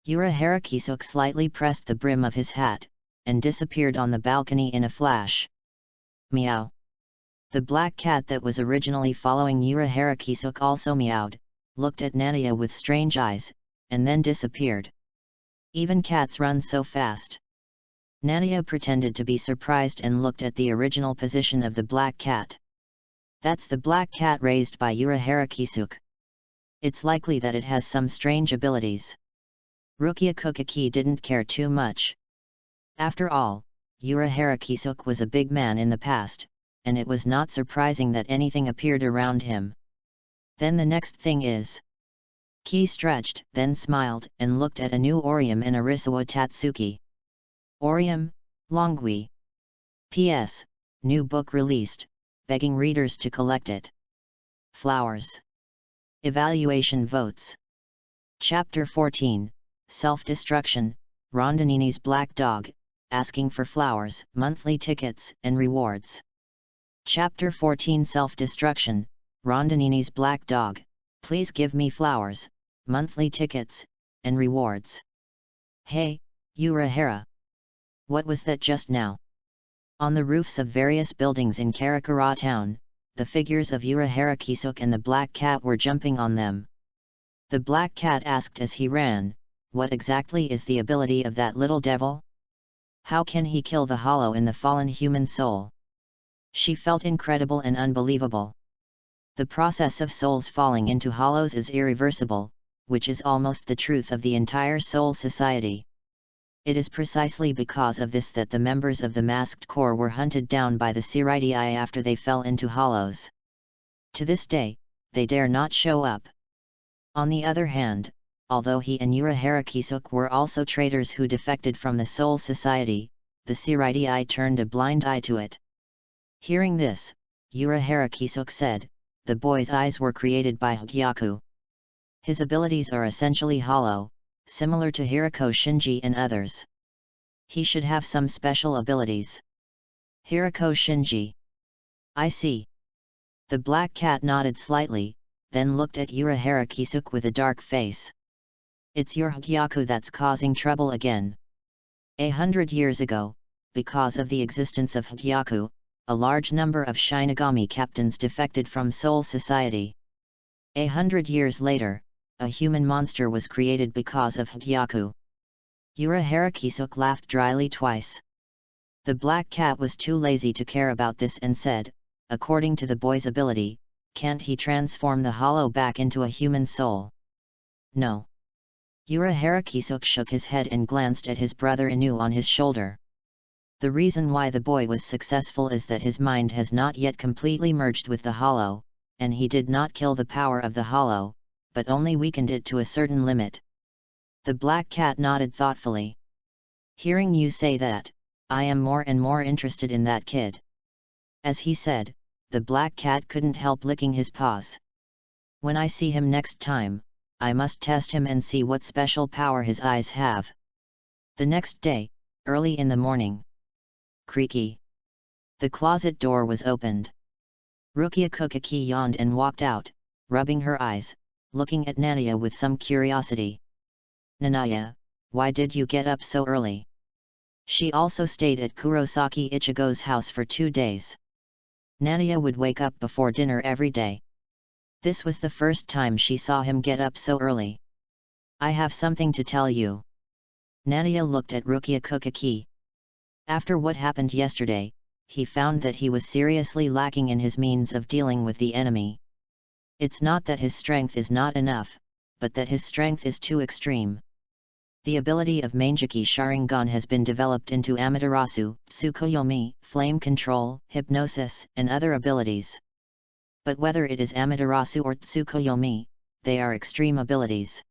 Urahara Kisuk slightly pressed the brim of his hat, and disappeared on the balcony in a flash. Meow. The black cat that was originally following Urahara Kisuk also meowed, looked at Nania with strange eyes, and then disappeared. Even cats run so fast. Nania pretended to be surprised and looked at the original position of the black cat. That's the black cat raised by Urahara Kisuk. It's likely that it has some strange abilities. Rukia Kukaki didn't care too much. After all, Urahara Kisuk was a big man in the past, and it was not surprising that anything appeared around him. Then the next thing is... Ki stretched, then smiled, and looked at a new Orium in Arisawa Tatsuki. Orium, Longui. P.S. New book released, begging readers to collect it. Flowers. Evaluation votes. Chapter 14, Self-Destruction, Rondinini's Black Dog, Asking for Flowers, Monthly Tickets, and Rewards. Chapter 14 Self-Destruction, Rondinini's Black Dog, Please Give Me Flowers, Monthly Tickets, and Rewards. Hey, Urahara. What was that just now? On the roofs of various buildings in Karakura town, the figures of Urahara Kisuk and the black cat were jumping on them. The black cat asked as he ran, "What exactly is the ability of that little devil? How can he kill the hollow in the fallen human soul?" She felt incredible and unbelievable. The process of souls falling into hollows is irreversible, which is almost the truth of the entire soul society. It is precisely because of this that the members of the masked corps were hunted down by the Siritii after they fell into hollows. To this day, they dare not show up. On the other hand, although he and Urahara Kisuk were also traitors who defected from the Soul Society, the Siritii turned a blind eye to it. Hearing this, Urahara Kisuk said, "The boy's eyes were created by Hugyaku. His abilities are essentially hollow, similar to Hirako Shinji and others. He should have some special abilities." Hirako Shinji. I see. The black cat nodded slightly, then looked at Urahara Kisuk with a dark face. It's your Hugyaku that's causing trouble again. 100 years ago, because of the existence of Hugyaku, a large number of Shinigami captains defected from Soul Society. 100 years later, a human monster was created because of Hugyaku. Urahara Kisuk laughed dryly twice. The black cat was too lazy to care about this and said, "According to the boy's ability, can't he transform the hollow back into a human soul?" No. Urahara Kisuk shook his head and glanced at his brother Inu on his shoulder. The reason why the boy was successful is that his mind has not yet completely merged with the hollow, and he did not kill the power of the hollow, but only weakened it to a certain limit. The black cat nodded thoughtfully. Hearing you say that, I am more and more interested in that kid. As he said, the black cat couldn't help licking his paws. When I see him next time, I must test him and see what special power his eyes have. The next day, early in the morning. Creaky. The closet door was opened. Rukia Kukaki yawned and walked out, rubbing her eyes, looking at Nania with some curiosity. "Nanaya, why did you get up so early?" She also stayed at Kurosaki Ichigo's house for 2 days. Nania would wake up before dinner every day. This was the first time she saw him get up so early. "I have something to tell you." Nania looked at Rukia Kukaki. After what happened yesterday, he found that he was seriously lacking in his means of dealing with the enemy. It's not that his strength is not enough, but that his strength is too extreme. The ability of Manjiki Sharingan has been developed into Amaterasu, Tsukuyomi, Flame Control, Hypnosis, and other abilities. But whether it is Amaterasu or Tsukuyomi, they are extreme abilities.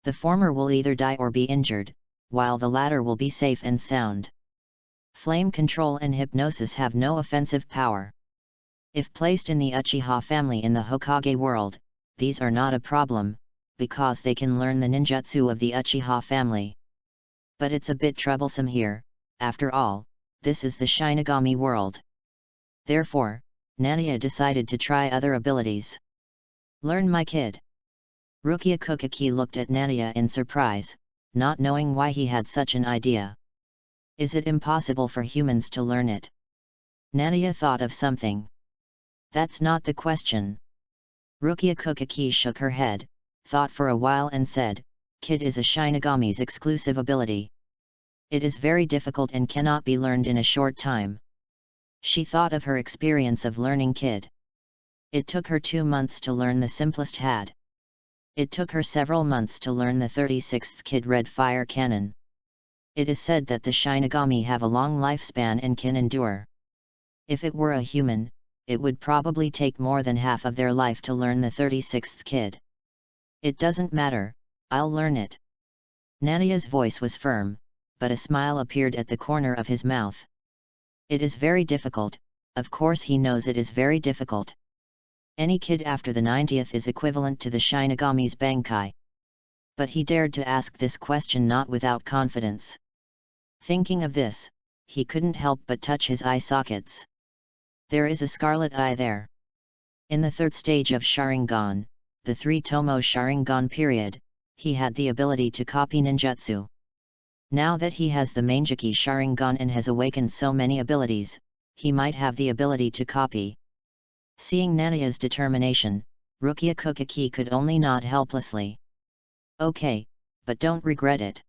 The former will either die or be injured, while the latter will be safe and sound. Flame Control and Hypnosis have no offensive power. If placed in the Uchiha family in the Hokage world, these are not a problem, because they can learn the ninjutsu of the Uchiha family. But it's a bit troublesome here, after all, this is the Shinigami world. Therefore, Nania decided to try other abilities. "Learn, my kid." Rukia Kukaki looked at Nania in surprise, not knowing why he had such an idea. Is it impossible for humans to learn it? Nadia thought of something. That's not the question. Rukia Kukaki shook her head, thought for a while and said, Kid is a Shinigami's exclusive ability. It is very difficult and cannot be learned in a short time. She thought of her experience of learning Kid. It took her 2 months to learn the simplest had. It took her several months to learn the 36th Kid Red Fire Cannon. It is said that the Shinigami have a long lifespan and can endure. If it were a human, it would probably take more than half of their life to learn the 36th Kid. It doesn't matter, I'll learn it. Nadia's voice was firm, but a smile appeared at the corner of his mouth. It is very difficult, of course he knows it is very difficult. Any kid after the 90th is equivalent to the Shinigami's Bankai. But he dared to ask this question not without confidence. Thinking of this, he couldn't help but touch his eye sockets. There is a scarlet eye there. In the third stage of Sharingan, the 3-tomo Sharingan period, he had the ability to copy ninjutsu. Now that he has the Manjiki Sharingan and has awakened so many abilities, he might have the ability to copy. Seeing Nadia's determination, Rukia Kukaki could only nod helplessly. Okay, but don't regret it.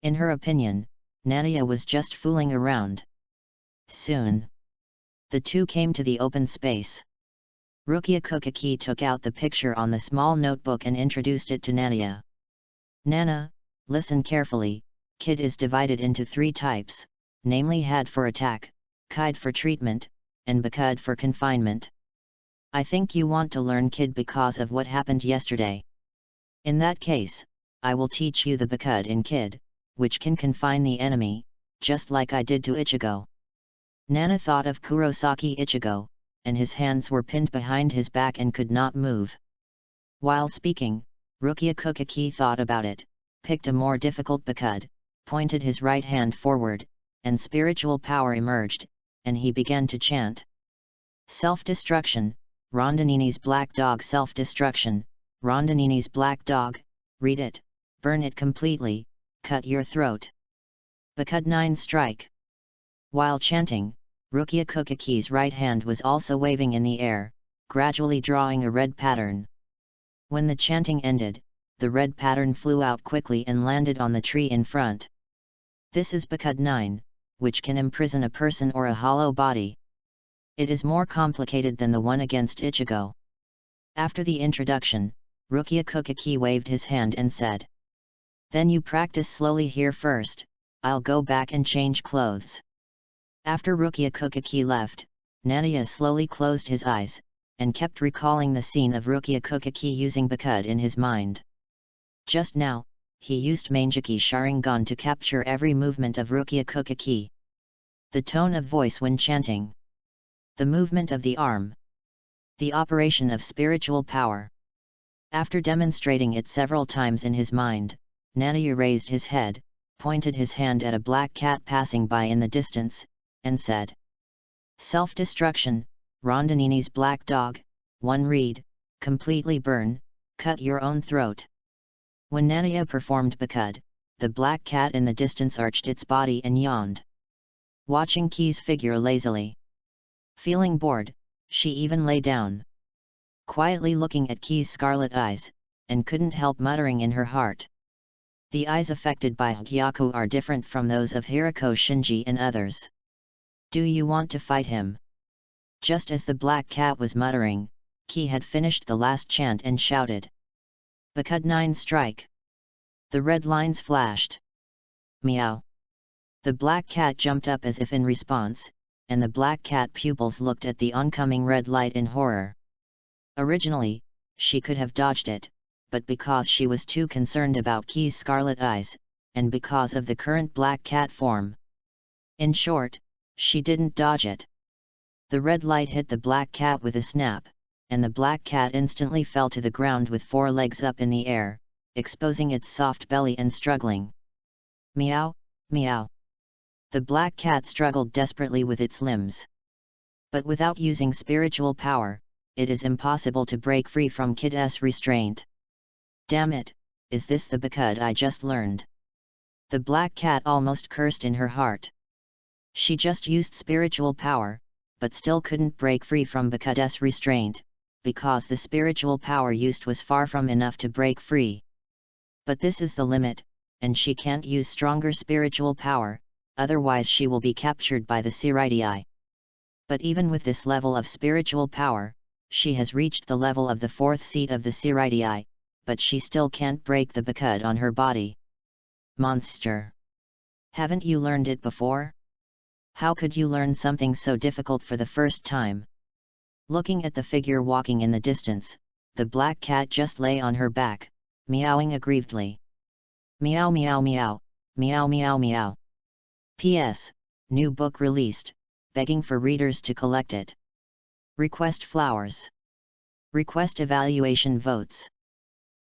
In her opinion, Nadia was just fooling around. Soon, the two came to the open space. Rukia Kukaki took out the picture on the small notebook and introduced it to Nadia. Nana, listen carefully, Kid is divided into 3 types, namely Had for attack, Kide for treatment, and Bakud for confinement. I think you want to learn Kid because of what happened yesterday. In that case, I will teach you the Bakud in Kid, which can confine the enemy, just like I did to Ichigo. Nana thought of Kurosaki Ichigo, and his hands were pinned behind his back and could not move. While speaking, Rukia Kukaki thought about it, picked a more difficult Bakud, pointed his right hand forward, and spiritual power emerged, and he began to chant. Self-destruction, Rondinini's black dog. Self-destruction, Rondinini's black dog, read it, burn it completely, cut your throat. Bakud 9 strike. While chanting, Rukia Kukaki's right hand was also waving in the air, gradually drawing a red pattern. When the chanting ended, the red pattern flew out quickly and landed on the tree in front. This is Bakud 9, which can imprison a person or a hollow body. It is more complicated than the one against Ichigo. After the introduction, Rukia Kukaki waved his hand and said, Then you practice slowly here first, I'll go back and change clothes. After Rukia Kukaki left, Nadia slowly closed his eyes, and kept recalling the scene of Rukia Kukaki using Bakud in his mind. Just now, he used Manjiki Sharingan to capture every movement of Rukia Kukaki. The tone of voice when chanting. The movement of the arm. The operation of spiritual power. After demonstrating it several times in his mind, Nadia raised his head, pointed his hand at a black cat passing by in the distance, and said, Self-destruction, Rondinini's black dog, 1 read, completely burn, cut your own throat. When Nadia performed Bakud, the black cat in the distance arched its body and yawned. Watching Key's figure lazily. Feeling bored, she even lay down. Quietly looking at Key's scarlet eyes, and couldn't help muttering in her heart. The eyes affected by Hyaku are different from those of Hirako Shinji and others. Do you want to fight him? Just as the black cat was muttering, Key had finished the last chant and shouted. Bakud 9 strike. The red lines flashed. Meow. The black cat jumped up as if in response, and the black cat pupils looked at the oncoming red light in horror. Originally, she could have dodged it, but because she was too concerned about Key's scarlet eyes, and because of the current black cat form. In short, she didn't dodge it. The red light hit the black cat with a snap, and the black cat instantly fell to the ground with 4 legs up in the air, exposing its soft belly and struggling. Meow, meow. The black cat struggled desperately with its limbs. But without using spiritual power, it is impossible to break free from Kid's restraint. Damn it, is this the Bakud I just learned? The black cat almost cursed in her heart. She just used spiritual power, but still couldn't break free from Bakud's restraint, because the spiritual power used was far from enough to break free. But this is the limit, and she can't use stronger spiritual power, otherwise she will be captured by the Siridii. But even with this level of spiritual power, she has reached the level of the fourth seat of the Siridii, but she still can't break the Bakud on her body. Monster! Haven't you learned it before? How could you learn something so difficult for the first time? Looking at the figure walking in the distance, the black cat just lay on her back, meowing aggrievedly. Meow meow meow, meow meow meow. P.S. New book released, begging for readers to collect it. Request flowers. Request evaluation votes.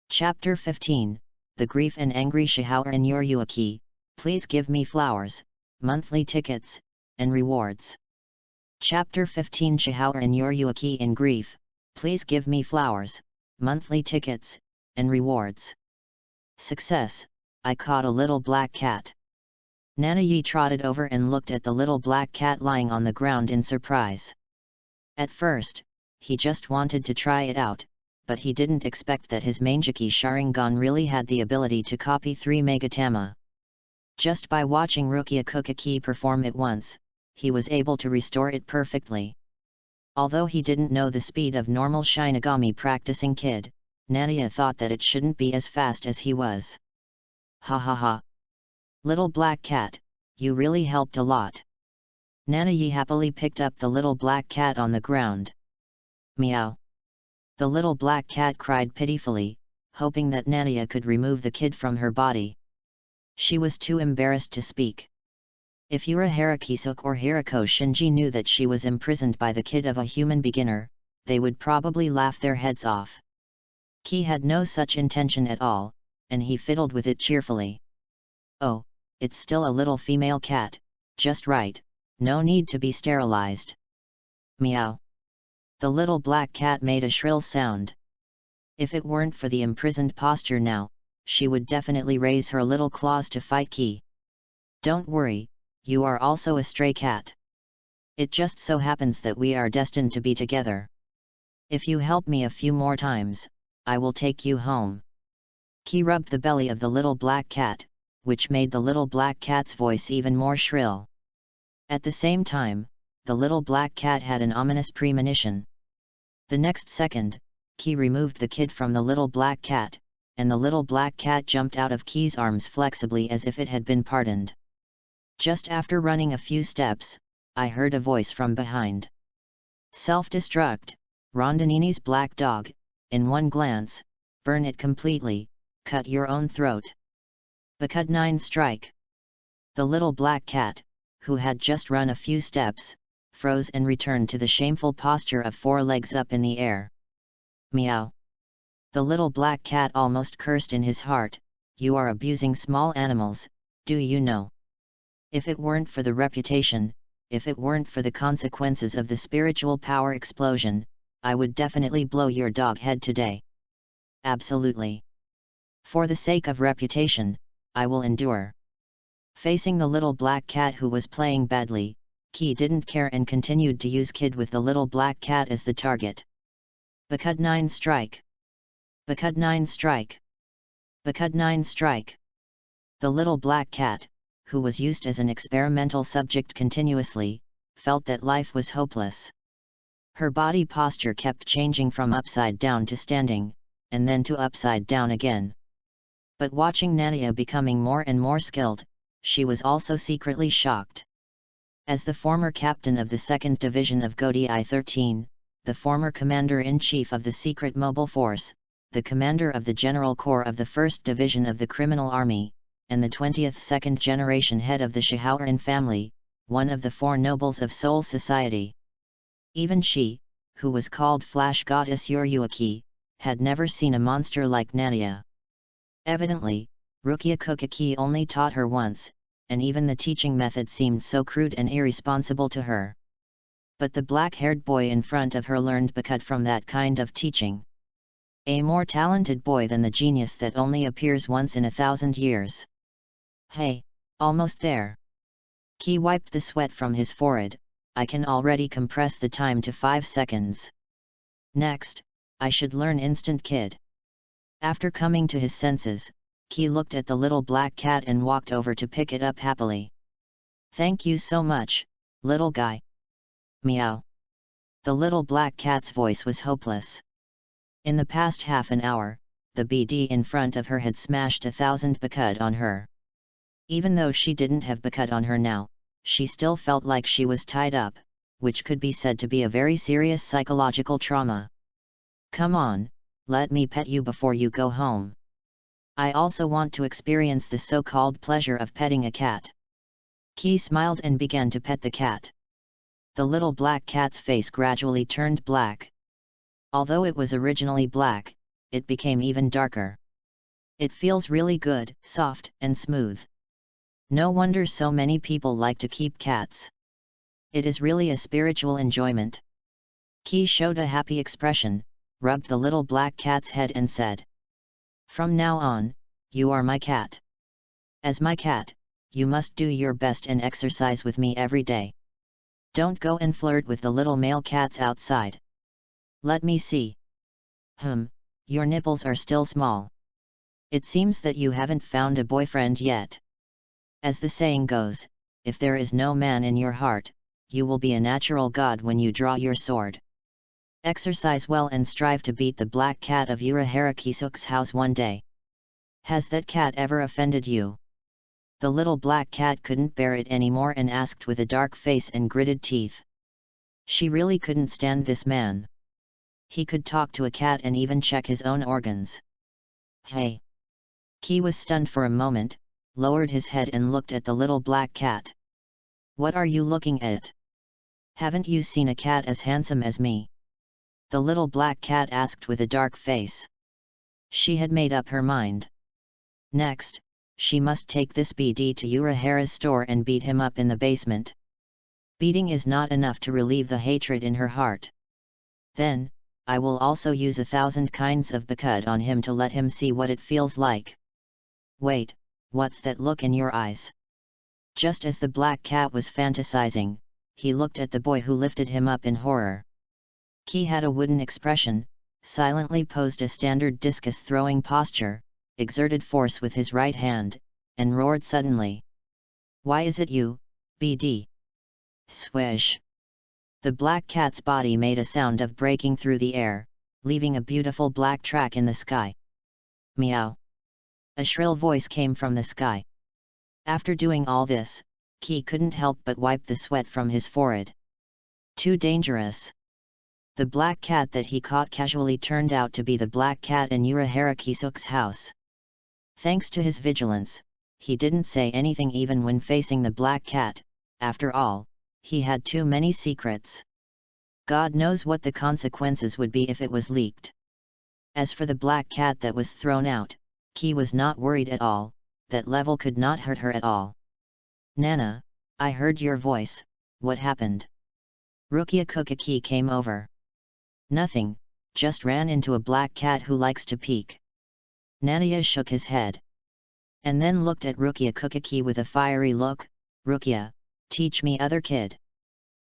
Chapter 15, The Grief and Angry Shower in Your Yuaki, Please Give Me Flowers, Monthly Tickets, and Rewards. Chapter 15 Shower in Your Yuaki in Grief, Please Give Me Flowers, Monthly Tickets, and Rewards. Success, I caught a little black cat. Nanayi trotted over and looked at the little black cat lying on the ground in surprise. At first, he just wanted to try it out, but he didn't expect that his Mangeki Sharingan really had the ability to copy 3 Megatama. Just by watching Rukia Kukaki perform it once, he was able to restore it perfectly. Although he didn't know the speed of normal Shinigami practicing kid, Nania thought that it shouldn't be as fast as he was. Ha ha ha. Little black cat, you really helped a lot. Nanayi happily picked up the little black cat on the ground. Meow. The little black cat cried pitifully, hoping that Nania could remove the kid from her body. She was too embarrassed to speak. If Yura Harakisuk or Hirako Shinji knew that she was imprisoned by the kid of a human beginner, they would probably laugh their heads off. Ki had no such intention at all, and he fiddled with it cheerfully. Oh, it's still a little female cat, just right, no need to be sterilized. Meow. The little black cat made a shrill sound. If it weren't for the imprisoned posture now, she would definitely raise her little claws to fight Ki. Don't worry, you are also a stray cat. It just so happens that we are destined to be together. If you help me a few more times, I will take you home. Ki rubbed the belly of the little black cat, which made the little black cat's voice even more shrill. At the same time, the little black cat had an ominous premonition. The next second, Ki removed the kid from the little black cat, and the little black cat jumped out of Ki's arms flexibly as if it had been pardoned. Just after running a few steps, I heard a voice from behind. Self-destruct, Rondinini's black dog, in one glance, burn it completely, cut your own throat. Bakud 9 strike. The little black cat, who had just run a few steps, froze and returned to the shameful posture of 4 legs up in the air. Meow. The little black cat almost cursed in his heart, you are abusing small animals, do you know? If it weren't for the reputation, if it weren't for the consequences of the spiritual power explosion, I would definitely blow your dog head today. Absolutely. For the sake of reputation, I will endure. Facing the little black cat who was playing badly, Ki didn't care and continued to use Kid with the little black cat as the target. Bakud 9 strike. Bakud 9 strike. Bakud 9 strike. The little black cat, who was used as an experimental subject continuously, felt that life was hopeless. Her body posture kept changing from upside down to standing, and then to upside down again. But watching Nania becoming more and more skilled, she was also secretly shocked. As the former captain of the 2nd Division of Godi I-13, the former commander-in-chief of the Secret Mobile Force, the commander of the General Corps of the 1st Division of the Criminal Army, and the 20th second-generation head of the Shahoran family, one of the 4 nobles of Seoul society. Even she, who was called Flash Goddess Yuryuaki, had never seen a monster like Nania. Evidently, Rukia Kukaki only taught her once, and even the teaching method seemed so crude and irresponsible to her. But the black-haired boy in front of her learned Bakud from that kind of teaching. A more talented boy than the genius that only appears once in 1,000 years. Hey, almost there. Key wiped the sweat from his forehead. I can already compress the time to 5 seconds. Next, I should learn Instant Kid. After coming to his senses, Key looked at the little black cat and walked over to pick it up happily. Thank you so much, little guy. Meow. The little black cat's voice was hopeless. In the past half an hour, the BD in front of her had smashed 1,000 Bacud on her. Even though she didn't have Bacud on her now, she still felt like she was tied up, which could be said to be a very serious psychological trauma. Come on, let me pet you before you go home. I also want to experience the so-called pleasure of petting a cat. Key smiled and began to pet the cat. The little black cat's face gradually turned black. Although it was originally black, it became even darker. It feels really good, soft, and smooth. No wonder so many people like to keep cats. It is really a spiritual enjoyment. Key showed a happy expression, rubbed the little black cat's head and said, "From now on, you are my cat. As my cat, you must do your best and exercise with me every day. Don't go and flirt with the little male cats outside. Let me see. Your nipples are still small. It seems that you haven't found a boyfriend yet. As the saying goes, if there is no man in your heart, you will be a natural god when you draw your sword. Exercise well and strive to beat the black cat of Uraharakisuk's house one day. Has that cat ever offended you?" The little black cat couldn't bear it anymore and asked with a dark face and gritted teeth. She really couldn't stand this man. He could talk to a cat and even check his own organs. Hey! Key was stunned for a moment, lowered his head and looked at the little black cat. "What are you looking at? Haven't you seen a cat as handsome as me?" The little black cat asked with a dark face. She had made up her mind. Next, she must take this BD to Urahara's store and beat him up in the basement. Beating is not enough to relieve the hatred in her heart. Then, I will also use 1,000 kinds of Bacud on him to let him see what it feels like. Wait, what's that look in your eyes? Just as the black cat was fantasizing, he looked at the boy who lifted him up in horror. Key had a wooden expression, silently posed a standard discus-throwing posture, exerted force with his right hand, and roared suddenly. "Why is it you, BD?" Swish! The black cat's body made a sound of breaking through the air, leaving a beautiful black track in the sky. Meow! A shrill voice came from the sky. After doing all this, Key couldn't help but wipe the sweat from his forehead. Too dangerous. The black cat that he caught casually turned out to be the black cat in Uraharakisuk's house. Thanks to his vigilance, he didn't say anything even when facing the black cat. After all, he had too many secrets. God knows what the consequences would be if it was leaked. As for the black cat that was thrown out, Key was not worried at all. That level could not hurt her at all. "Nana, I heard your voice, what happened?" Rukia Kukaki came over. "Nothing, just ran into a black cat who likes to peek." Nania shook his head. And then looked at Rukia Kukaki with a fiery look. "Rukia, teach me other kid."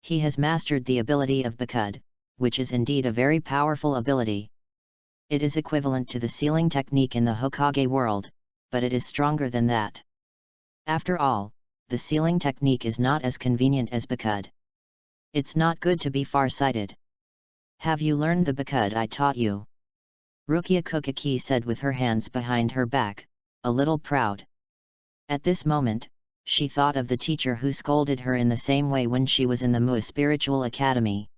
He has mastered the ability of Bacud, which is indeed a very powerful ability. It is equivalent to the sealing technique in the Hokage world, but it is stronger than that. After all, the sealing technique is not as convenient as Bacud. It's not good to be far-sighted. "Have you learned the Bacud I taught you?" Rukia Kukaki said with her hands behind her back, a little proud. At this moment, she thought of the teacher who scolded her in the same way when she was in the Mu Spiritual Academy.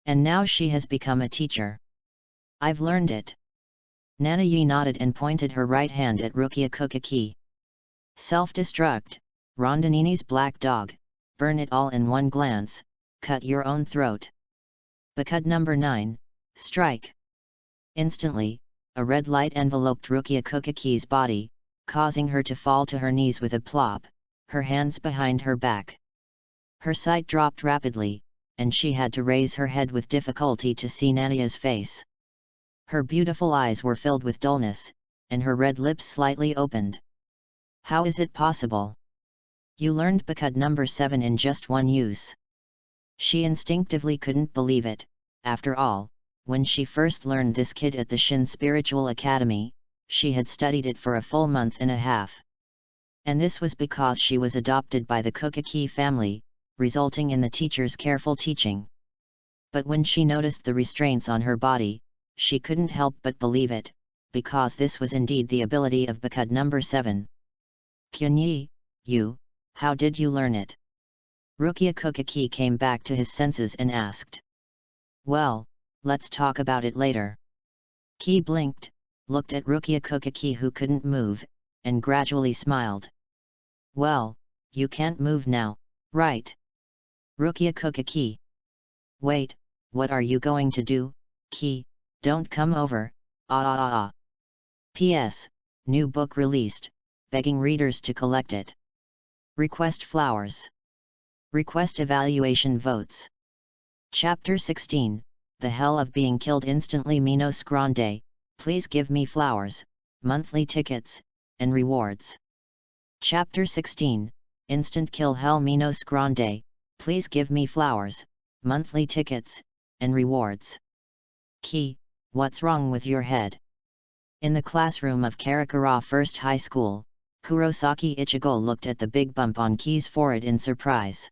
And now she has become a teacher. "I've learned it." Nanayi nodded and pointed her right hand at Rukia Kukaki. "Self-destruct, Rondinini's black dog, burn it all in one glance, cut your own throat." Bacud number 9, strike. Instantly, a red light enveloped Rukia Kukaki's body, causing her to fall to her knees with a plop, her hands behind her back. Her sight dropped rapidly, and she had to raise her head with difficulty to see Nania's face. Her beautiful eyes were filled with dullness, and her red lips slightly opened. How is it possible? You learned Bakud number 7 in just one use. She instinctively couldn't believe it. After all, when she first learned this kid at the Shin Spiritual Academy, she had studied it for a full month and a half. And this was because she was adopted by the Kokaki family, resulting in the teacher's careful teaching. But when she noticed the restraints on her body, she couldn't help but believe it, because this was indeed the ability of Bakud number 7. Kyunyi, how did you learn it? Rukia Kokaki came back to his senses and asked. Well, let's talk about it later. Ki blinked, looked at Rukia Kokaki who couldn't move, and gradually smiled. Well, you can't move now, right? Rukia Kokaki. Wait, what are you going to do, Ki? Don't come over, P.S. New book released, begging readers to collect it. Request flowers. Request evaluation votes. Chapter 16, The Hell of Being Killed Instantly Minos Grande, Please Give Me Flowers, Monthly Tickets, and Rewards. Chapter 16, Instant Kill Hell Minos Grande, Please Give Me Flowers, Monthly Tickets, and Rewards. Ki, what's wrong with your head? In the classroom of Karakura First High School, Kurosaki Ichigo looked at the big bump on Ki's forehead in surprise.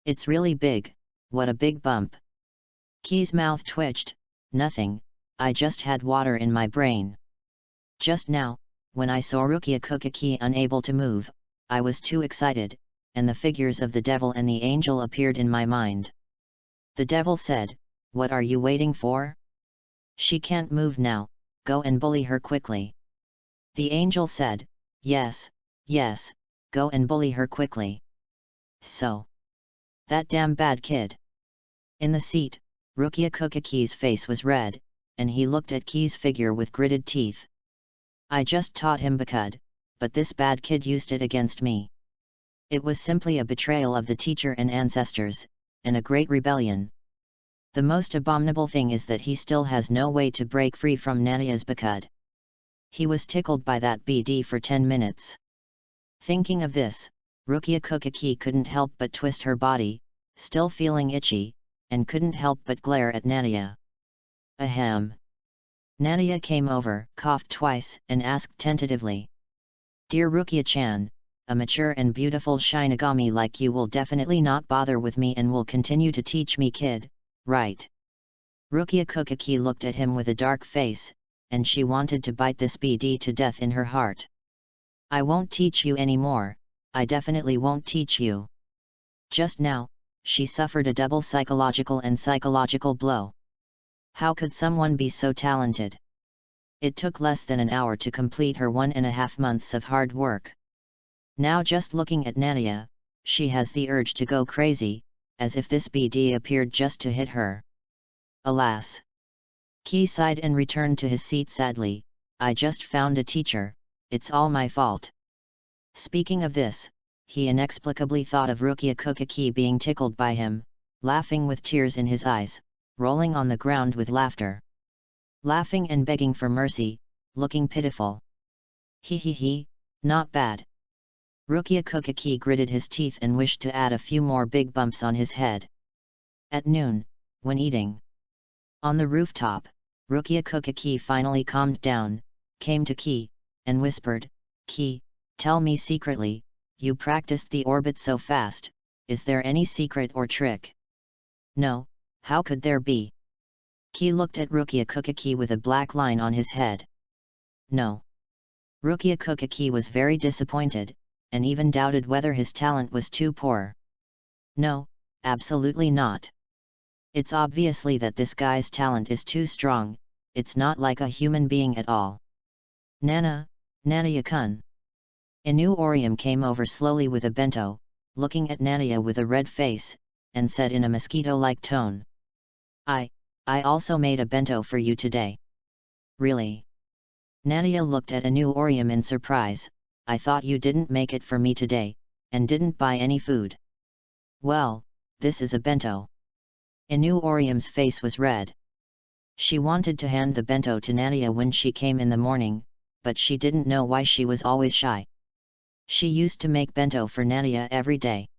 It's really big, what a big bump. Ki's mouth twitched. Nothing, I just had water in my brain. Just now, when I saw Rukia Kokaki unable to move, I was too excited, and the figures of the devil and the angel appeared in my mind. The devil said, what are you waiting for? She can't move now, go and bully her quickly. The angel said, yes, go and bully her quickly. So. That damn bad kid. In the seat, Rukia Kokaki's face was red, and he looked at Ki's figure with gritted teeth. I just taught him Bakud, but this bad kid used it against me. It was simply a betrayal of the teacher and ancestors, and a great rebellion. The most abominable thing is that he still has no way to break free from Nania's Bakud. He was tickled by that BD for 10 minutes. Thinking of this, Rukia Kokaki couldn't help but twist her body, still feeling itchy, and couldn't help but glare at Nania. Ahem. Nania came over, coughed twice, and asked tentatively. Dear Rukia-chan, a mature and beautiful Shinigami like you will definitely not bother with me and will continue to teach me kid, right? Rukia Kokaki looked at him with a dark face, and she wanted to bite this BD to death in her heart. I won't teach you anymore, I definitely won't teach you. Just now, she suffered a double psychological blow. How could someone be so talented? It took less than an hour to complete her 1.5 months of hard work. Now just looking at Nania, she has the urge to go crazy, as if this BD appeared just to hit her. Alas! Ki sighed and returned to his seat sadly. I just found a teacher, it's all my fault. Speaking of this, he inexplicably thought of Rukia Kokaki being tickled by him, laughing with tears in his eyes, rolling on the ground with laughter. Laughing and begging for mercy, looking pitiful. He, not bad. Rukia Kokaki gritted his teeth and wished to add a few more big bumps on his head. At noon, when eating on the rooftop, Rukia Kokaki finally calmed down, came to Ki, and whispered, Ki, tell me secretly, you practiced the orbit so fast, is there any secret or trick? No, how could there be? Ki looked at Rukia Kokaki with a black line on his head. No. Rukia Kokaki was very disappointed, and even doubted whether his talent was too poor. No, absolutely not. It's obviously that this guy's talent is too strong, it's not like a human being at all. Nania-kun. Inu Orium came over slowly with a bento, looking at Nania with a red face, and said in a mosquito-like tone. I also made a bento for you today. Really? Nania looked at Inu Orium in surprise. I thought you didn't make it for me today, and didn't buy any food. Well, this is a bento. Inu Orium's face was red. She wanted to hand the bento to Nania when she came in the morning, but she didn't know why she was always shy. She used to make bento for Nania every day.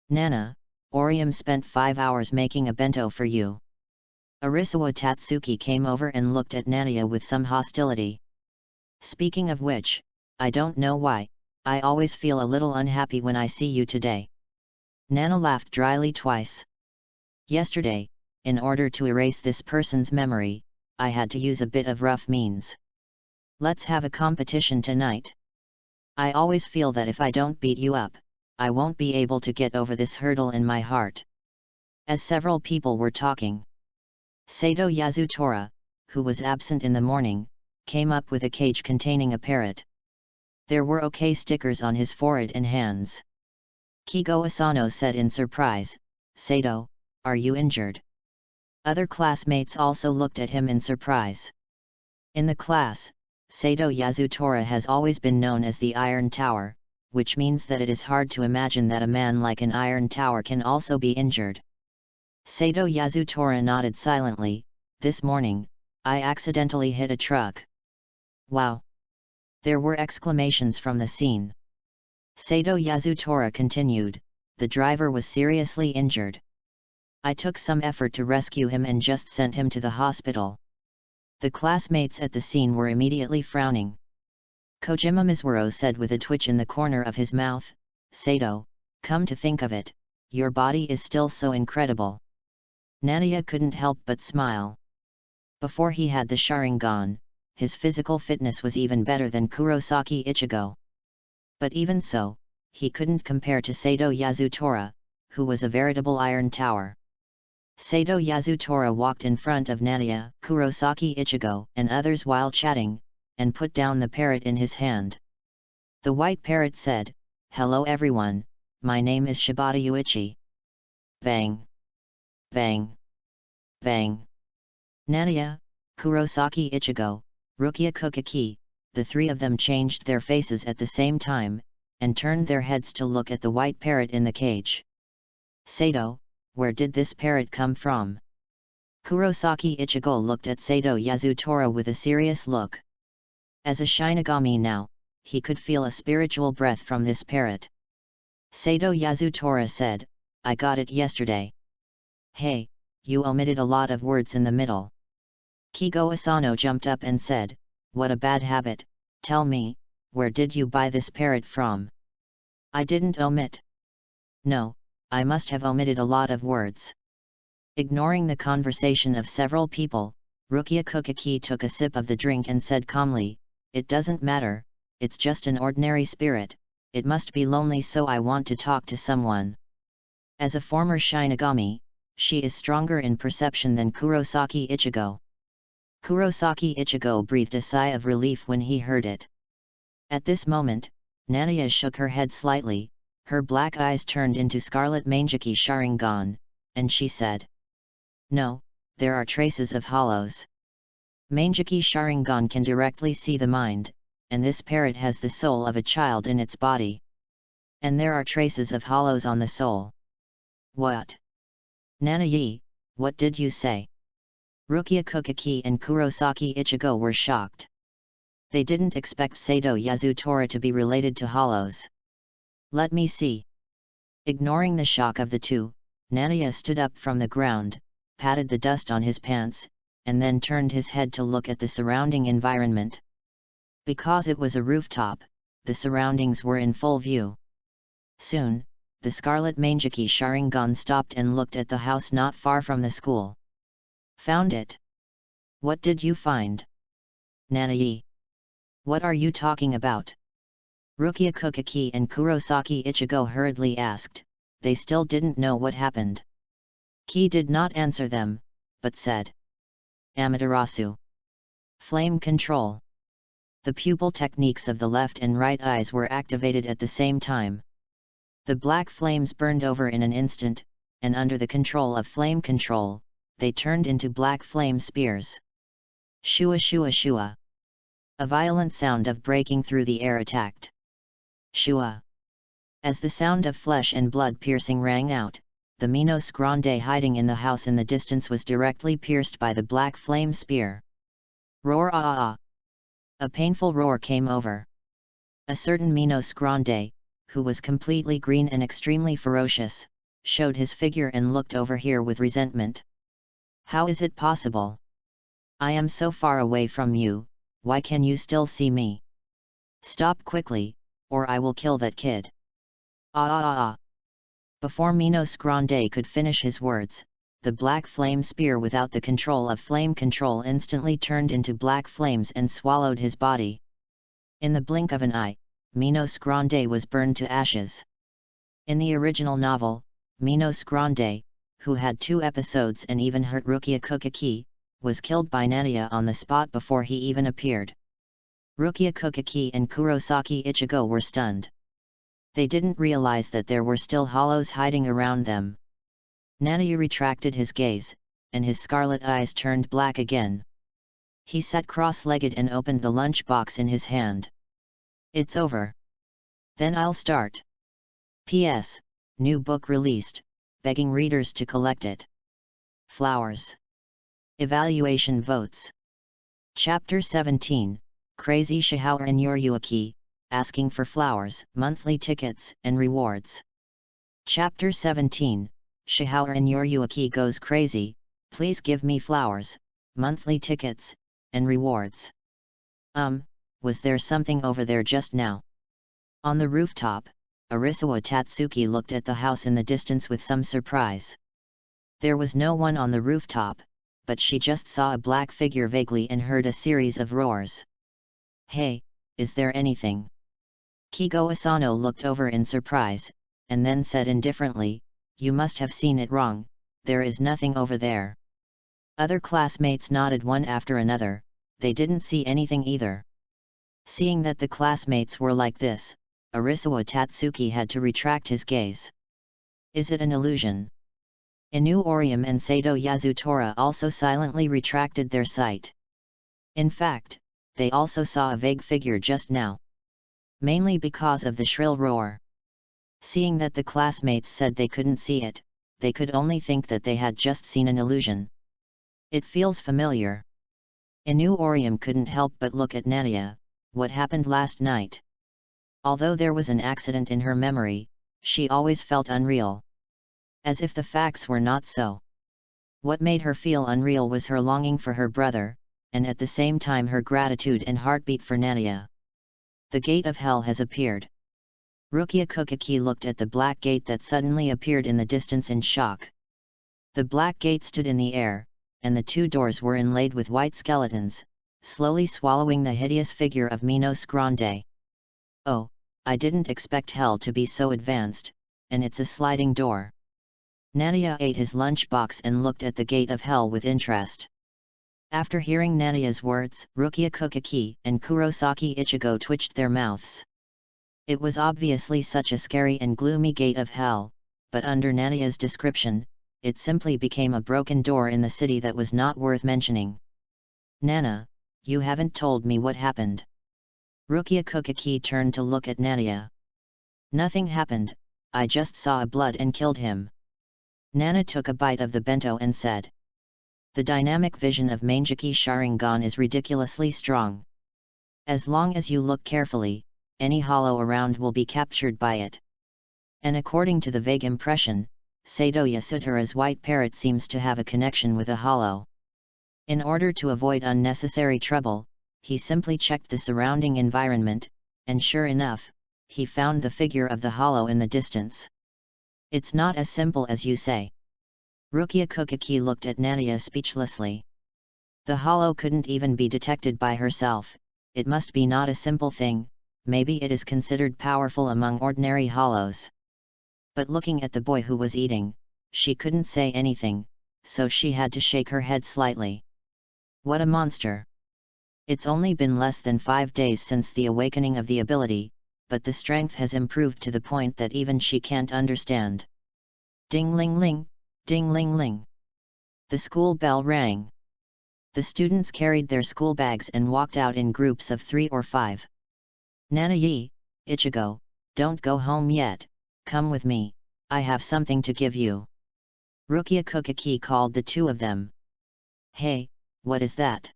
Nana, Orium spent 5 hours making a bento for you. Arisawa Tatsuki came over and looked at Nania with some hostility. Speaking of which, I don't know why, I always feel a little unhappy when I see you today. Nana laughed dryly twice. Yesterday, in order to erase this person's memory, I had to use a bit of rough means. Let's have a competition tonight. I always feel that if I don't beat you up, I won't be able to get over this hurdle in my heart. As several people were talking, Sato Yasutora, who was absent in the morning, came up with a cage containing a parrot. There were OK stickers on his forehead and hands. Kigo Asano said in surprise, "Sato, are you injured?" Other classmates also looked at him in surprise. In the class, Sato Yasutora has always been known as the Iron Tower, which means that it is hard to imagine that a man like an Iron Tower can also be injured. Sato Yasutora nodded silently. "This morning, I accidentally hit a truck." "Wow!" There were exclamations from the scene. Sato Yasutora continued, "The driver was seriously injured. I took some effort to rescue him and just sent him to the hospital." The classmates at the scene were immediately frowning. Kojima Mizuoro said with a twitch in the corner of his mouth, "Sato, come to think of it, your body is still so incredible." Nania couldn't help but smile. Before he had the Sharingan, his physical fitness was even better than Kurosaki Ichigo. But even so, he couldn't compare to Sato Yasutora, who was a veritable Iron Tower. Sato Yasutora walked in front of Nania, Kurosaki Ichigo, and others while chatting, and put down the parrot in his hand. The white parrot said, "Hello everyone, my name is Shibata Yuichi." Bang! Bang! Bang! Nania, Kurosaki Ichigo, Rukia Kukiki, the three of them changed their faces at the same time, and turned their heads to look at the white parrot in the cage. "Sato, where did this parrot come from?" Kurosaki Ichigo looked at Sato Yasutora with a serious look. As a Shinigami now, he could feel a spiritual breath from this parrot. Sato Yasutora said, "I got it yesterday." "Hey, you omitted a lot of words in the middle." Kigo Asano jumped up and said, "What a bad habit, tell me, where did you buy this parrot from?" "I didn't omit." "No, I must have omitted a lot of words." Ignoring the conversation of several people, Rukia Kukiki took a sip of the drink and said calmly, "It doesn't matter, it's just an ordinary spirit, it must be lonely so I want to talk to someone." As a former Shinigami, she is stronger in perception than Kurosaki Ichigo. Kurosaki Ichigo breathed a sigh of relief when he heard it. At this moment, Nania shook her head slightly, her black eyes turned into scarlet Mangeki Sharingan, and she said, "No, there are traces of hollows. Mangeki Sharingan can directly see the mind, and this parrot has the soul of a child in its body. And there are traces of hollows on the soul." "What? Nanayi, what did you say?" Rukia Kukiki and Kurosaki Ichigo were shocked. They didn't expect Sato Yasutora to be related to hollows. "Let me see." Ignoring the shock of the two, Nania stood up from the ground, patted the dust on his pants, and then turned his head to look at the surrounding environment. Because it was a rooftop, the surroundings were in full view. Soon, the scarlet Mangeki Sharingan stopped and looked at the house not far from the school. "Found it." "What did you find?" "Nanayi. What are you talking about?" Rukia Kukiki and Kurosaki Ichigo hurriedly asked. They still didn't know what happened. Ki did not answer them, but said, "Amaterasu. Flame control." The pupil techniques of the left and right eyes were activated at the same time. The black flames burned over in an instant, and under the control of flame control, they turned into black flame spears. Shua shua shua. A violent sound of breaking through the air attacked. Shua. As the sound of flesh and blood piercing rang out, the Minos Grande hiding in the house in the distance was directly pierced by the black flame spear. Roar ah ah ah. A painful roar came over. A certain Minos Grande, who was completely green and extremely ferocious, showed his figure and looked over here with resentment. How is it possible? I am so far away from you, why can you still see me? Stop quickly, or I will kill that kid. Ah ah ah ah. Before Minos Grande could finish his words, the black flame spear without the control of flame control instantly turned into black flames and swallowed his body. In the blink of an eye, Minos Grande was burned to ashes. In the original novel, Minos Grande, who had 2 episodes and even hurt Rukia Kukaki, was killed by Nania on the spot before he even appeared. Rukia Kukaki and Kurosaki Ichigo were stunned. They didn't realize that there were still hollows hiding around them. Nania retracted his gaze, and his scarlet eyes turned black again. He sat cross-legged and opened the lunchbox in his hand. It's over. Then I'll start. P.S. New book released, begging readers to collect it. Flowers. Evaluation votes. Chapter 17, Crazy Shihao and Yoruyuki, asking for flowers, monthly tickets, and rewards. Chapter 17, Shihao and Yoruyuki goes crazy, please give me flowers, monthly tickets, and rewards. Was there something over there just now? On the rooftop, Arisawa Tatsuki looked at the house in the distance with some surprise. There was no one on the rooftop, but she just saw a black figure vaguely and heard a series of roars. Hey, is there anything? Kigo Asano looked over in surprise, and then said indifferently, you must have seen it wrong, there is nothing over there. Other classmates nodded one after another, they didn't see anything either. Seeing that the classmates were like this, Arisawa Tatsuki had to retract his gaze. Is it an illusion? Inu Orium and Sato Yazutora also silently retracted their sight. In fact, they also saw a vague figure just now. Mainly because of the shrill roar. Seeing that the classmates said they couldn't see it, they could only think that they had just seen an illusion. It feels familiar. Inu Orium couldn't help but look at Nadia. What happened last night? Although there was an accident in her memory, she always felt unreal. As if the facts were not so. What made her feel unreal was her longing for her brother, and at the same time her gratitude and heartbeat for Nadia. The gate of hell has appeared. Rukia Kukaki looked at the black gate that suddenly appeared in the distance in shock. The black gate stood in the air, and the 2 doors were inlaid with white skeletons, slowly swallowing the hideous figure of Minos Grande. Oh, I didn't expect hell to be so advanced, and it's a sliding door. Nadia ate his lunchbox and looked at the gate of hell with interest. After hearing Nadia's words, Rukia Kukaki and Kurosaki Ichigo twitched their mouths. It was obviously such a scary and gloomy gate of hell, but under Nadia's description, it simply became a broken door in the city that was not worth mentioning. Nana, you haven't told me what happened. Rukia Kukaki turned to look at Nadia. Nothing happened, I just saw a blood and killed him. Nana took a bite of the bento and said. The dynamic vision of Mangeki Sharingan is ridiculously strong. As long as you look carefully, any hollow around will be captured by it. And according to the vague impression, Sato Yasutara's white parrot seems to have a connection with a hollow. In order to avoid unnecessary trouble, he simply checked the surrounding environment, and sure enough, he found the figure of the hollow in the distance. It's not as simple as you say. Rukia Kukaki looked at Nadia speechlessly. The hollow couldn't even be detected by herself, it must be not a simple thing, maybe it is considered powerful among ordinary hollows. But looking at the boy who was eating, she couldn't say anything, so she had to shake her head slightly. What a monster! It's only been less than 5 days since the awakening of the ability, but the strength has improved to the point that even she can't understand. Ding ling ling, ding ling ling. The school bell rang. The students carried their school bags and walked out in groups of 3 or 5. Nanayi, Ichigo, don't go home yet, come with me, I have something to give you. Rukia Kukaki called the 2 of them. Hey, what is that?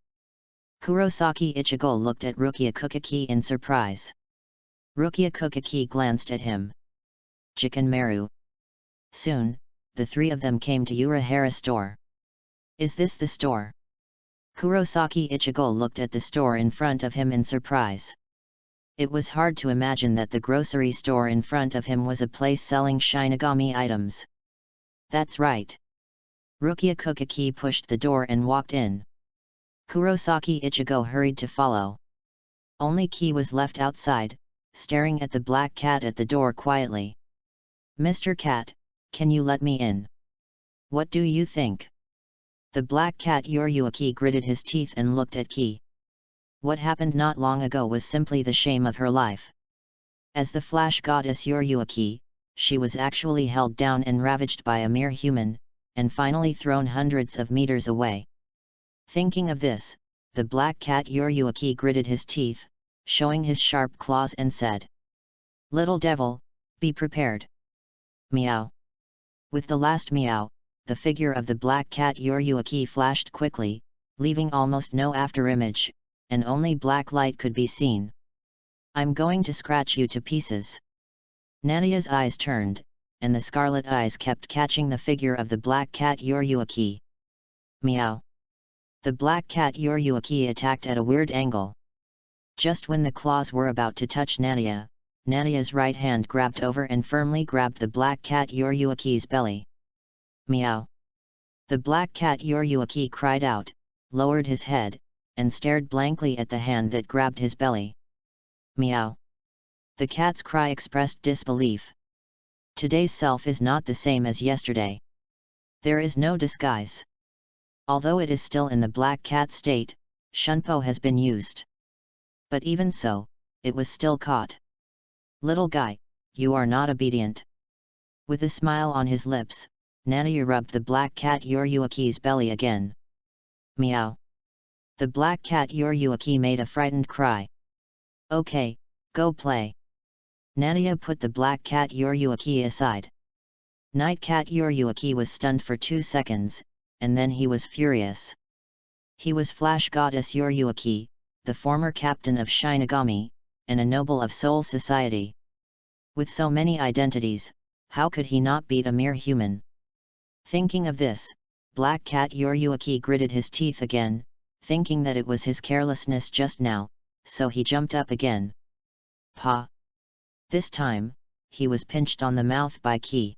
Kurosaki Ichigo looked at Rukia Kukaki in surprise. Rukia Kukaki glanced at him. Jikan Meru. Soon, the three of them came to Urahara store. Is this the store? Kurosaki Ichigo looked at the store in front of him in surprise. It was hard to imagine that the grocery store in front of him was a place selling Shinigami items. That's right. Rukia Kukaki pushed the door and walked in. Kurosaki Ichigo hurried to follow. Only Ki was left outside, staring at the black cat at the door quietly. Mr. Cat, can you let me in? What do you think? The black cat Yoryuki gritted his teeth and looked at Ki. What happened not long ago was simply the shame of her life. As the flash goddess Yoryuki, she was actually held down and ravaged by a mere human, and finally thrown hundreds of meters away. Thinking of this, the black cat Yoryuki gritted his teeth, showing his sharp claws and said, "Little devil, be prepared." Meow. With the last meow, the figure of the black cat Yoryuki flashed quickly, leaving almost no afterimage, and only black light could be seen. I'm going to scratch you to pieces. Nadia's eyes turned, and the scarlet eyes kept catching the figure of the black cat Yoryuki. Meow. The black cat Yoryuki attacked at a weird angle. Just when the claws were about to touch Nadia, Nadia's right hand grabbed over and firmly grabbed the black cat Yoryuki's belly. Meow. The black cat Yoryuki cried out, lowered his head, and stared blankly at the hand that grabbed his belly. Meow. The cat's cry expressed disbelief. Today's self is not the same as yesterday. There is no disguise. Although it is still in the black cat state, Shunpo has been used. But even so, it was still caught. Little guy, you are not obedient. With a smile on his lips, Nadia rubbed the black cat Yoryuki's belly again. Meow. The black cat Yoryuki made a frightened cry. Okay, go play. Nadia put the black cat Yoryuki aside. Night cat Yoryuki was stunned for 2 seconds, and then he was furious. He was Flash Goddess Yoryuki, the former captain of Shinigami, and a noble of Soul Society. With so many identities, how could he not beat a mere human? Thinking of this, black cat Yoryuki gritted his teeth again, thinking that it was his carelessness just now, so he jumped up again. Pa! This time, he was pinched on the mouth by Ki.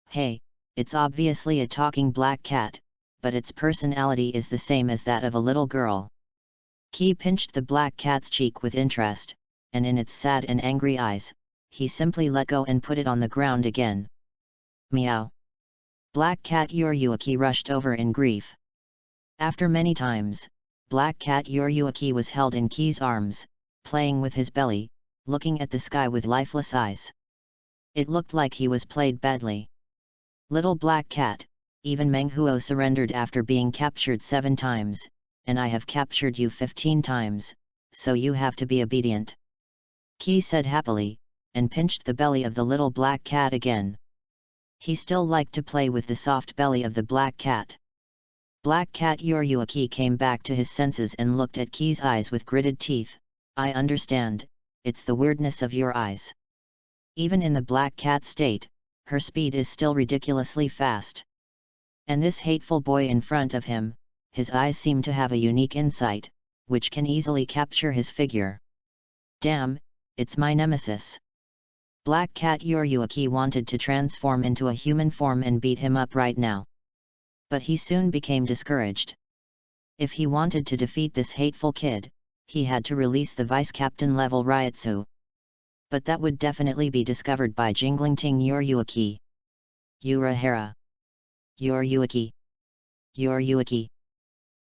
Hey, it's obviously a talking black cat, but its personality is the same as that of a little girl. Ki pinched the black cat's cheek with interest, and in its sad and angry eyes, he simply let go and put it on the ground again. Meow. Black cat Yoryuki rushed over in grief. After many times, black cat Yoryuki was held in Ki's arms, playing with his belly, looking at the sky with lifeless eyes. It looked like he was played badly. Little black cat, even Menghuo surrendered after being captured 7 times, and I have captured you 15 times, so you have to be obedient. Ki said happily, and pinched the belly of the little black cat again. He still liked to play with the soft belly of the black cat. Black cat Yoryuki came back to his senses and looked at Ki's eyes with gritted teeth. I understand, it's the weirdness of your eyes. Even in the black cat state, her speed is still ridiculously fast. And this hateful boy in front of him, his eyes seem to have a unique insight, which can easily capture his figure. Damn, it's my nemesis. Black cat Yoryuki wanted to transform into a human form and beat him up right now. But he soon became discouraged. If he wanted to defeat this hateful kid, he had to release the vice-captain level Ryutsu. But that would definitely be discovered by Jinglingting Yoryuki. Urahara. Yoryuki. Yoryuki.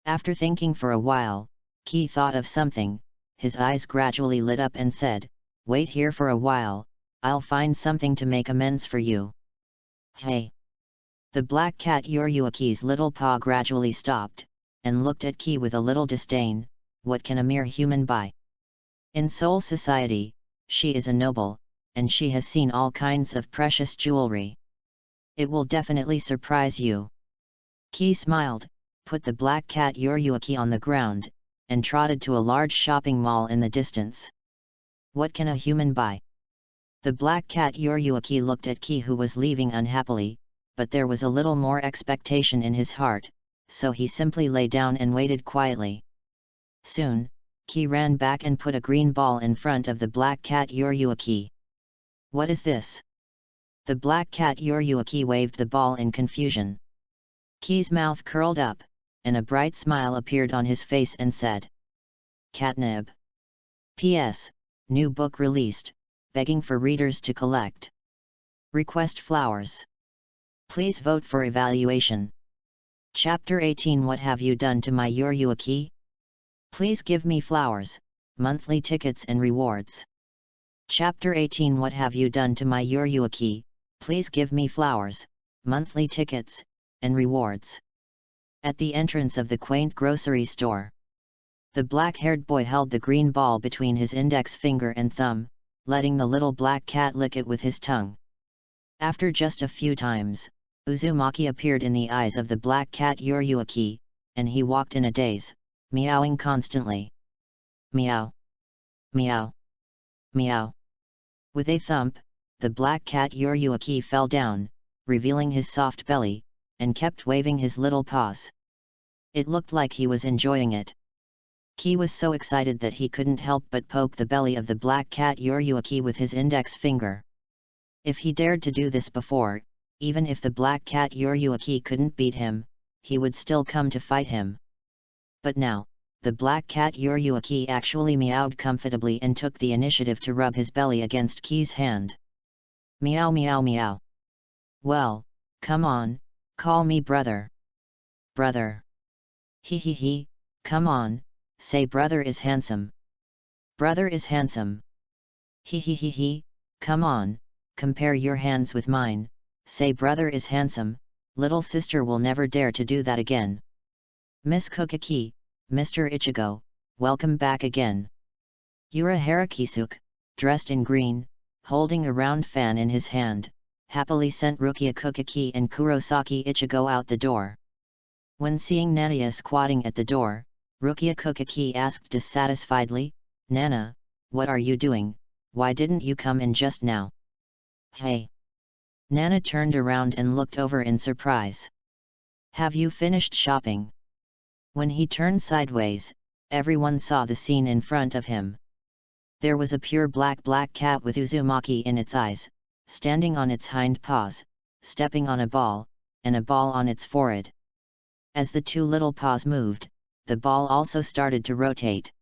After thinking for a while, Ki thought of something, his eyes gradually lit up and said, wait here for a while, I'll find something to make amends for you. Hey! The black cat Yoryuki's little paw gradually stopped, and looked at Ki with a little disdain. What can a mere human buy? In Soul Society, she is a noble, and she has seen all kinds of precious jewelry. It will definitely surprise you. Ki smiled, put the black cat Yoryuki on the ground, and trotted to a large shopping mall in the distance. What can a human buy? The black cat Yoryuki looked at Ki, who was leaving unhappily, but there was a little more expectation in his heart, so he simply lay down and waited quietly. Soon, Ki ran back and put a green ball in front of the black cat Yoryuki. What is this? The black cat Yoryuki waved the ball in confusion. Ki's mouth curled up, and a bright smile appeared on his face and said, "Catnip. P.S. New book released, begging for readers to collect. Request flowers. Please vote for evaluation. Chapter 18 What have you done to my Yoryuki? Please give me flowers, monthly tickets and rewards. Chapter 18 What have you done to my Yoryuki? Please give me flowers, monthly tickets, and rewards." At the entrance of the quaint grocery store, the black-haired boy held the green ball between his index finger and thumb, letting the little black cat lick it with his tongue. After just a few times, Uzumaki appeared in the eyes of the black cat Yoryuki, and he walked in a daze, meowing constantly. Meow. Meow. Meow. With a thump, the black cat Yoryuki fell down, revealing his soft belly, and kept waving his little paws. It looked like he was enjoying it. Ki was so excited that he couldn't help but poke the belly of the black cat Yoryuki with his index finger. If he dared to do this before, even if the black cat Yoryuki couldn't beat him, he would still come to fight him. But now, the black cat Yoryuki actually meowed comfortably and took the initiative to rub his belly against Ki's hand. Meow meow meow. Well, come on, call me brother. Brother. He he he, come on, say brother is handsome. Brother is handsome. He he he he, come on, compare your hands with mine, say brother is handsome, little sister will never dare to do that again. Miss Kokaki, Mr. Ichigo, welcome back again. Yura Harakisuke, dressed in green, holding a round fan in his hand, happily sent Rukia Kokaki and Kurosaki Ichigo out the door. When seeing Nania squatting at the door, Rukia Kokaki asked dissatisfiedly, "Nana, what are you doing? Why didn't you come in just now?" "Hey!" Nana turned around and looked over in surprise. "Have you finished shopping?" When he turned sideways, everyone saw the scene in front of him. There was a pure black cat with Uzumaki in its eyes, standing on its hind paws, stepping on a ball, and a ball on its forehead. As the two little paws moved, the ball also started to rotate.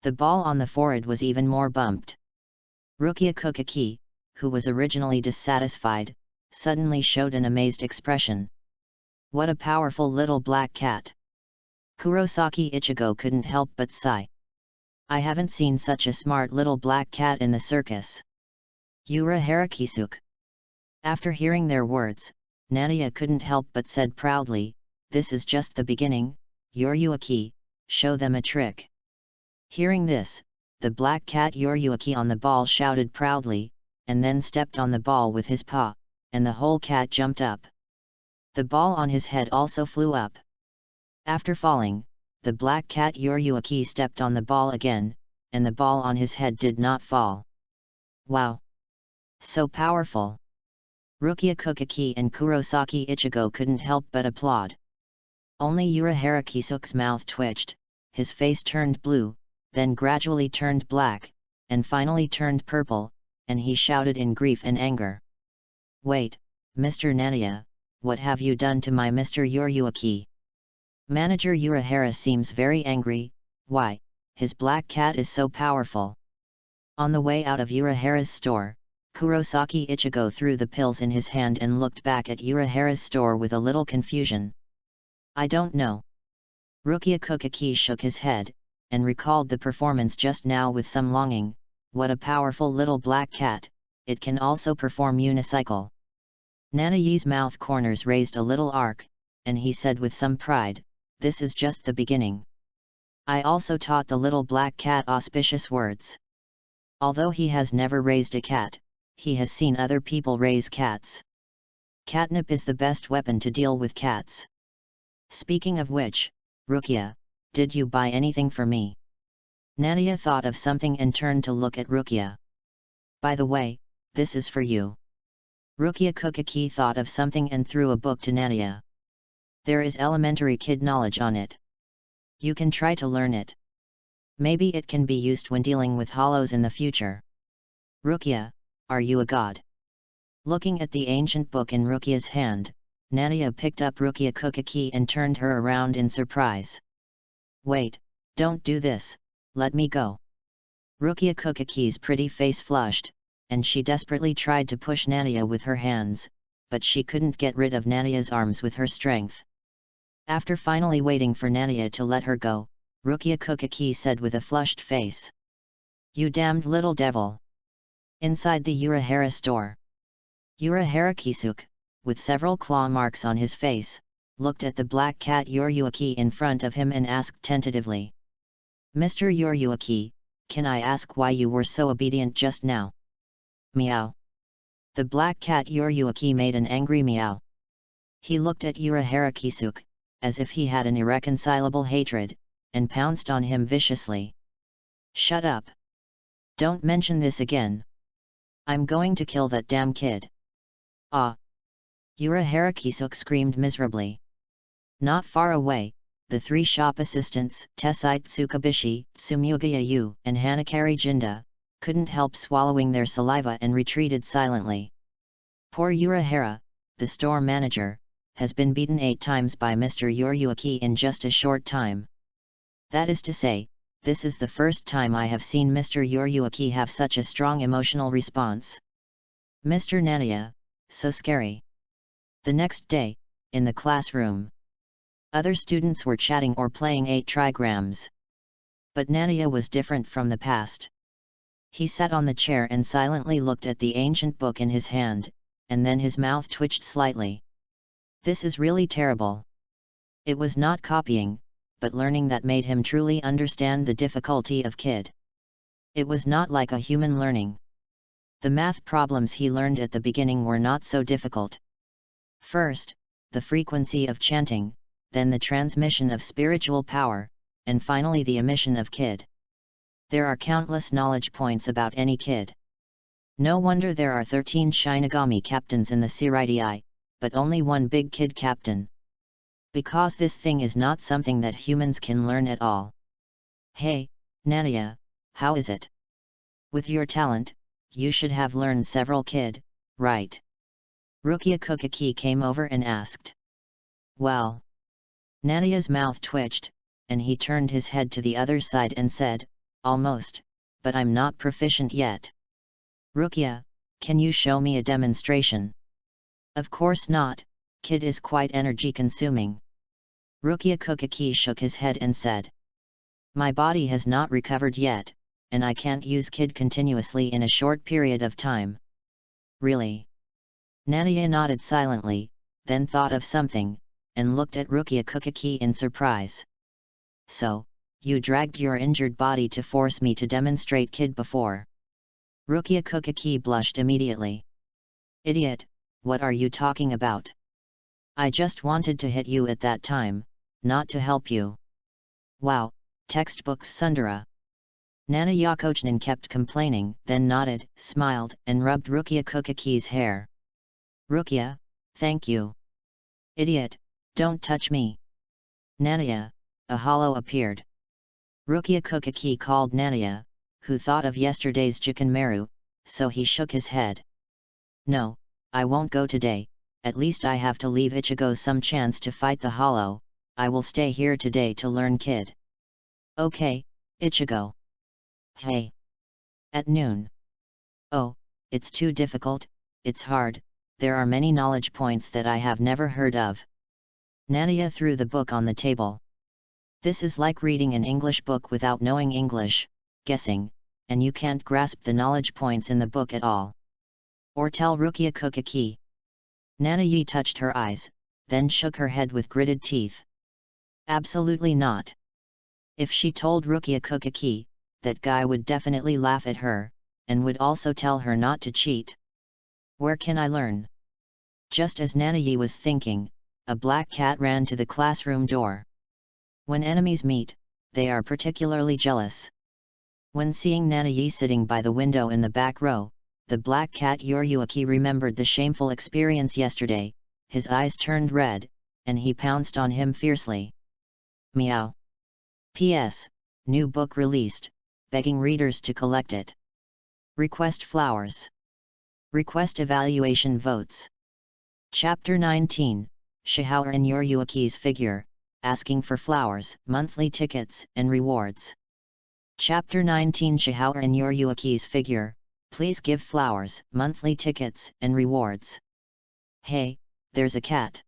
The ball on the forehead was even more bumped. Rukia Kokaki, who was originally dissatisfied, suddenly showed an amazed expression. What a powerful little black cat! Kurosaki Ichigo couldn't help but sigh. I haven't seen such a smart little black cat in the circus. Yura Harakisuke. After hearing their words, Nania couldn't help but said proudly, "This is just the beginning, Yoryuki, show them a trick." Hearing this, the black cat Yoryuki on the ball shouted proudly, and then stepped on the ball with his paw, and the whole cat jumped up. The ball on his head also flew up. After falling, the black cat Yoryuki stepped on the ball again, and the ball on his head did not fall. Wow! So powerful! Rukia Kokaki and Kurosaki Ichigo couldn't help but applaud. Only Yura Harakisuke's mouth twitched, his face turned blue, then gradually turned black, and finally turned purple, and he shouted in grief and anger. "Wait, Mr. Nania, what have you done to my Mr. Yoryuki?" Manager Urahara seems very angry. Why, his black cat is so powerful. On the way out of Urahara's store, Kurosaki Ichigo threw the pills in his hand and looked back at Urahara's store with a little confusion. I don't know. Rukia Kokaki shook his head, and recalled the performance just now with some longing. What a powerful little black cat, it can also perform unicycle. Nanayi's mouth corners raised a little arc, and he said with some pride, "This is just the beginning. I also taught the little black cat auspicious words." Although he has never raised a cat, he has seen other people raise cats. Catnip is the best weapon to deal with cats. Speaking of which, Rukia, did you buy anything for me? Nadia thought of something and turned to look at Rukia. By the way, this is for you. Rukia Kukaki thought of something and threw a book to Nadia. There is elementary kid knowledge on it. You can try to learn it. Maybe it can be used when dealing with hollows in the future. Rukia, are you a god? Looking at the ancient book in Rukia's hand, Nadia picked up Rukia Kukaki and turned her around in surprise. Wait, don't do this, let me go. Rukia Kukaki's pretty face flushed, and she desperately tried to push Nadia with her hands, but she couldn't get rid of Nadia's arms with her strength. After finally waiting for Nadia to let her go, Rukia Kukaki said with a flushed face. You damned little devil! Inside the Urahara store. Urahara Kisuk, with several claw marks on his face, looked at the black cat Yuryuaki in front of him and asked tentatively. Mr. Yuryuaki, can I ask why you were so obedient just now? Meow. The black cat Yuryuaki made an angry meow. He looked at Urahara Kisuk, as if he had an irreconcilable hatred, and pounced on him viciously. Shut up! Don't mention this again. I'm going to kill that damn kid. Ah! Urahara Kisuk screamed miserably. Not far away, the three shop assistants, Tessite Tsukabishi, Tsumugayayu, and Hanakari Jinda, couldn't help swallowing their saliva and retreated silently. Poor Urahara, the store manager, has been beaten 8 times by Mr. Yuryuaki in just a short time. That is to say, this is the first time I have seen Mr. Yuryuaki have such a strong emotional response. Mr. Nadia, so scary. The next day, in the classroom, other students were chatting or playing 8 trigrams. But Nadia was different from the past. He sat on the chair and silently looked at the ancient book in his hand, and then his mouth twitched slightly. This is really terrible. It was not copying, but learning that made him truly understand the difficulty of kid. It was not like a human learning. The math problems he learned at the beginning were not so difficult. First, the frequency of chanting, then the transmission of spiritual power, and finally the emission of kid. There are countless knowledge points about any kid. No wonder there are 13 Shinigami captains in the Seireidii, but only one big kid captain. Because this thing is not something that humans can learn at all. Hey, Nadia, how is it? With your talent, you should have learned several kid, right? Rukia Kukaki came over and asked. Well. Nadia's mouth twitched, and he turned his head to the other side and said, almost, but I'm not proficient yet. Rukia, can you show me a demonstration? Of course not, kid is quite energy consuming. Rukia Kukaki shook his head and said. My body has not recovered yet, and I can't use kid continuously in a short period of time. Really? Nadia nodded silently, then thought of something, and looked at Rukia Kukaki in surprise. So, you dragged your injured body to force me to demonstrate kid before. Rukia Kukaki blushed immediately. Idiot, what are you talking about? I just wanted to hit you at that time, not to help you. Wow, textbooks Sundara. Nana Yakochnin kept complaining, then nodded, smiled, and rubbed Rukia Kukaki's hair. Rukia, thank you. Idiot, don't touch me. Nadia, a hollow appeared. Rukia Kukaki called Nadia, who thought of yesterday's Jikanmaru, so he shook his head. No, I won't go today, at least I have to leave Ichigo some chance to fight the hollow, I will stay here today to learn kid. Okay, Ichigo. Hey. At noon. Oh, it's too difficult, it's hard, there are many knowledge points that I have never heard of. Nadia threw the book on the table. This is like reading an English book without knowing English, guessing, and you can't grasp the knowledge points in the book at all. Or tell Rukia Kukaki. Nanayi touched her eyes, then shook her head with gritted teeth. Absolutely not. If she told Rukia Kukaki, that guy would definitely laugh at her, and would also tell her not to cheat. Where can I learn? Just as Nanayi was thinking, a black cat ran to the classroom door. When enemies meet, they are particularly jealous. When seeing Nanayi sitting by the window in the back row, the black cat Yoryuki remembered the shameful experience yesterday. His eyes turned red, and he pounced on him fiercely. Meow. P.S. New book released, begging readers to collect it. Request flowers. Request evaluation votes. Chapter 19, Shihao and Yoryuki's figure, asking for flowers, monthly tickets, and rewards. Chapter 19 Shihao and Yoryuki's figure, please give flowers, monthly tickets, and rewards. Hey, there's a cat.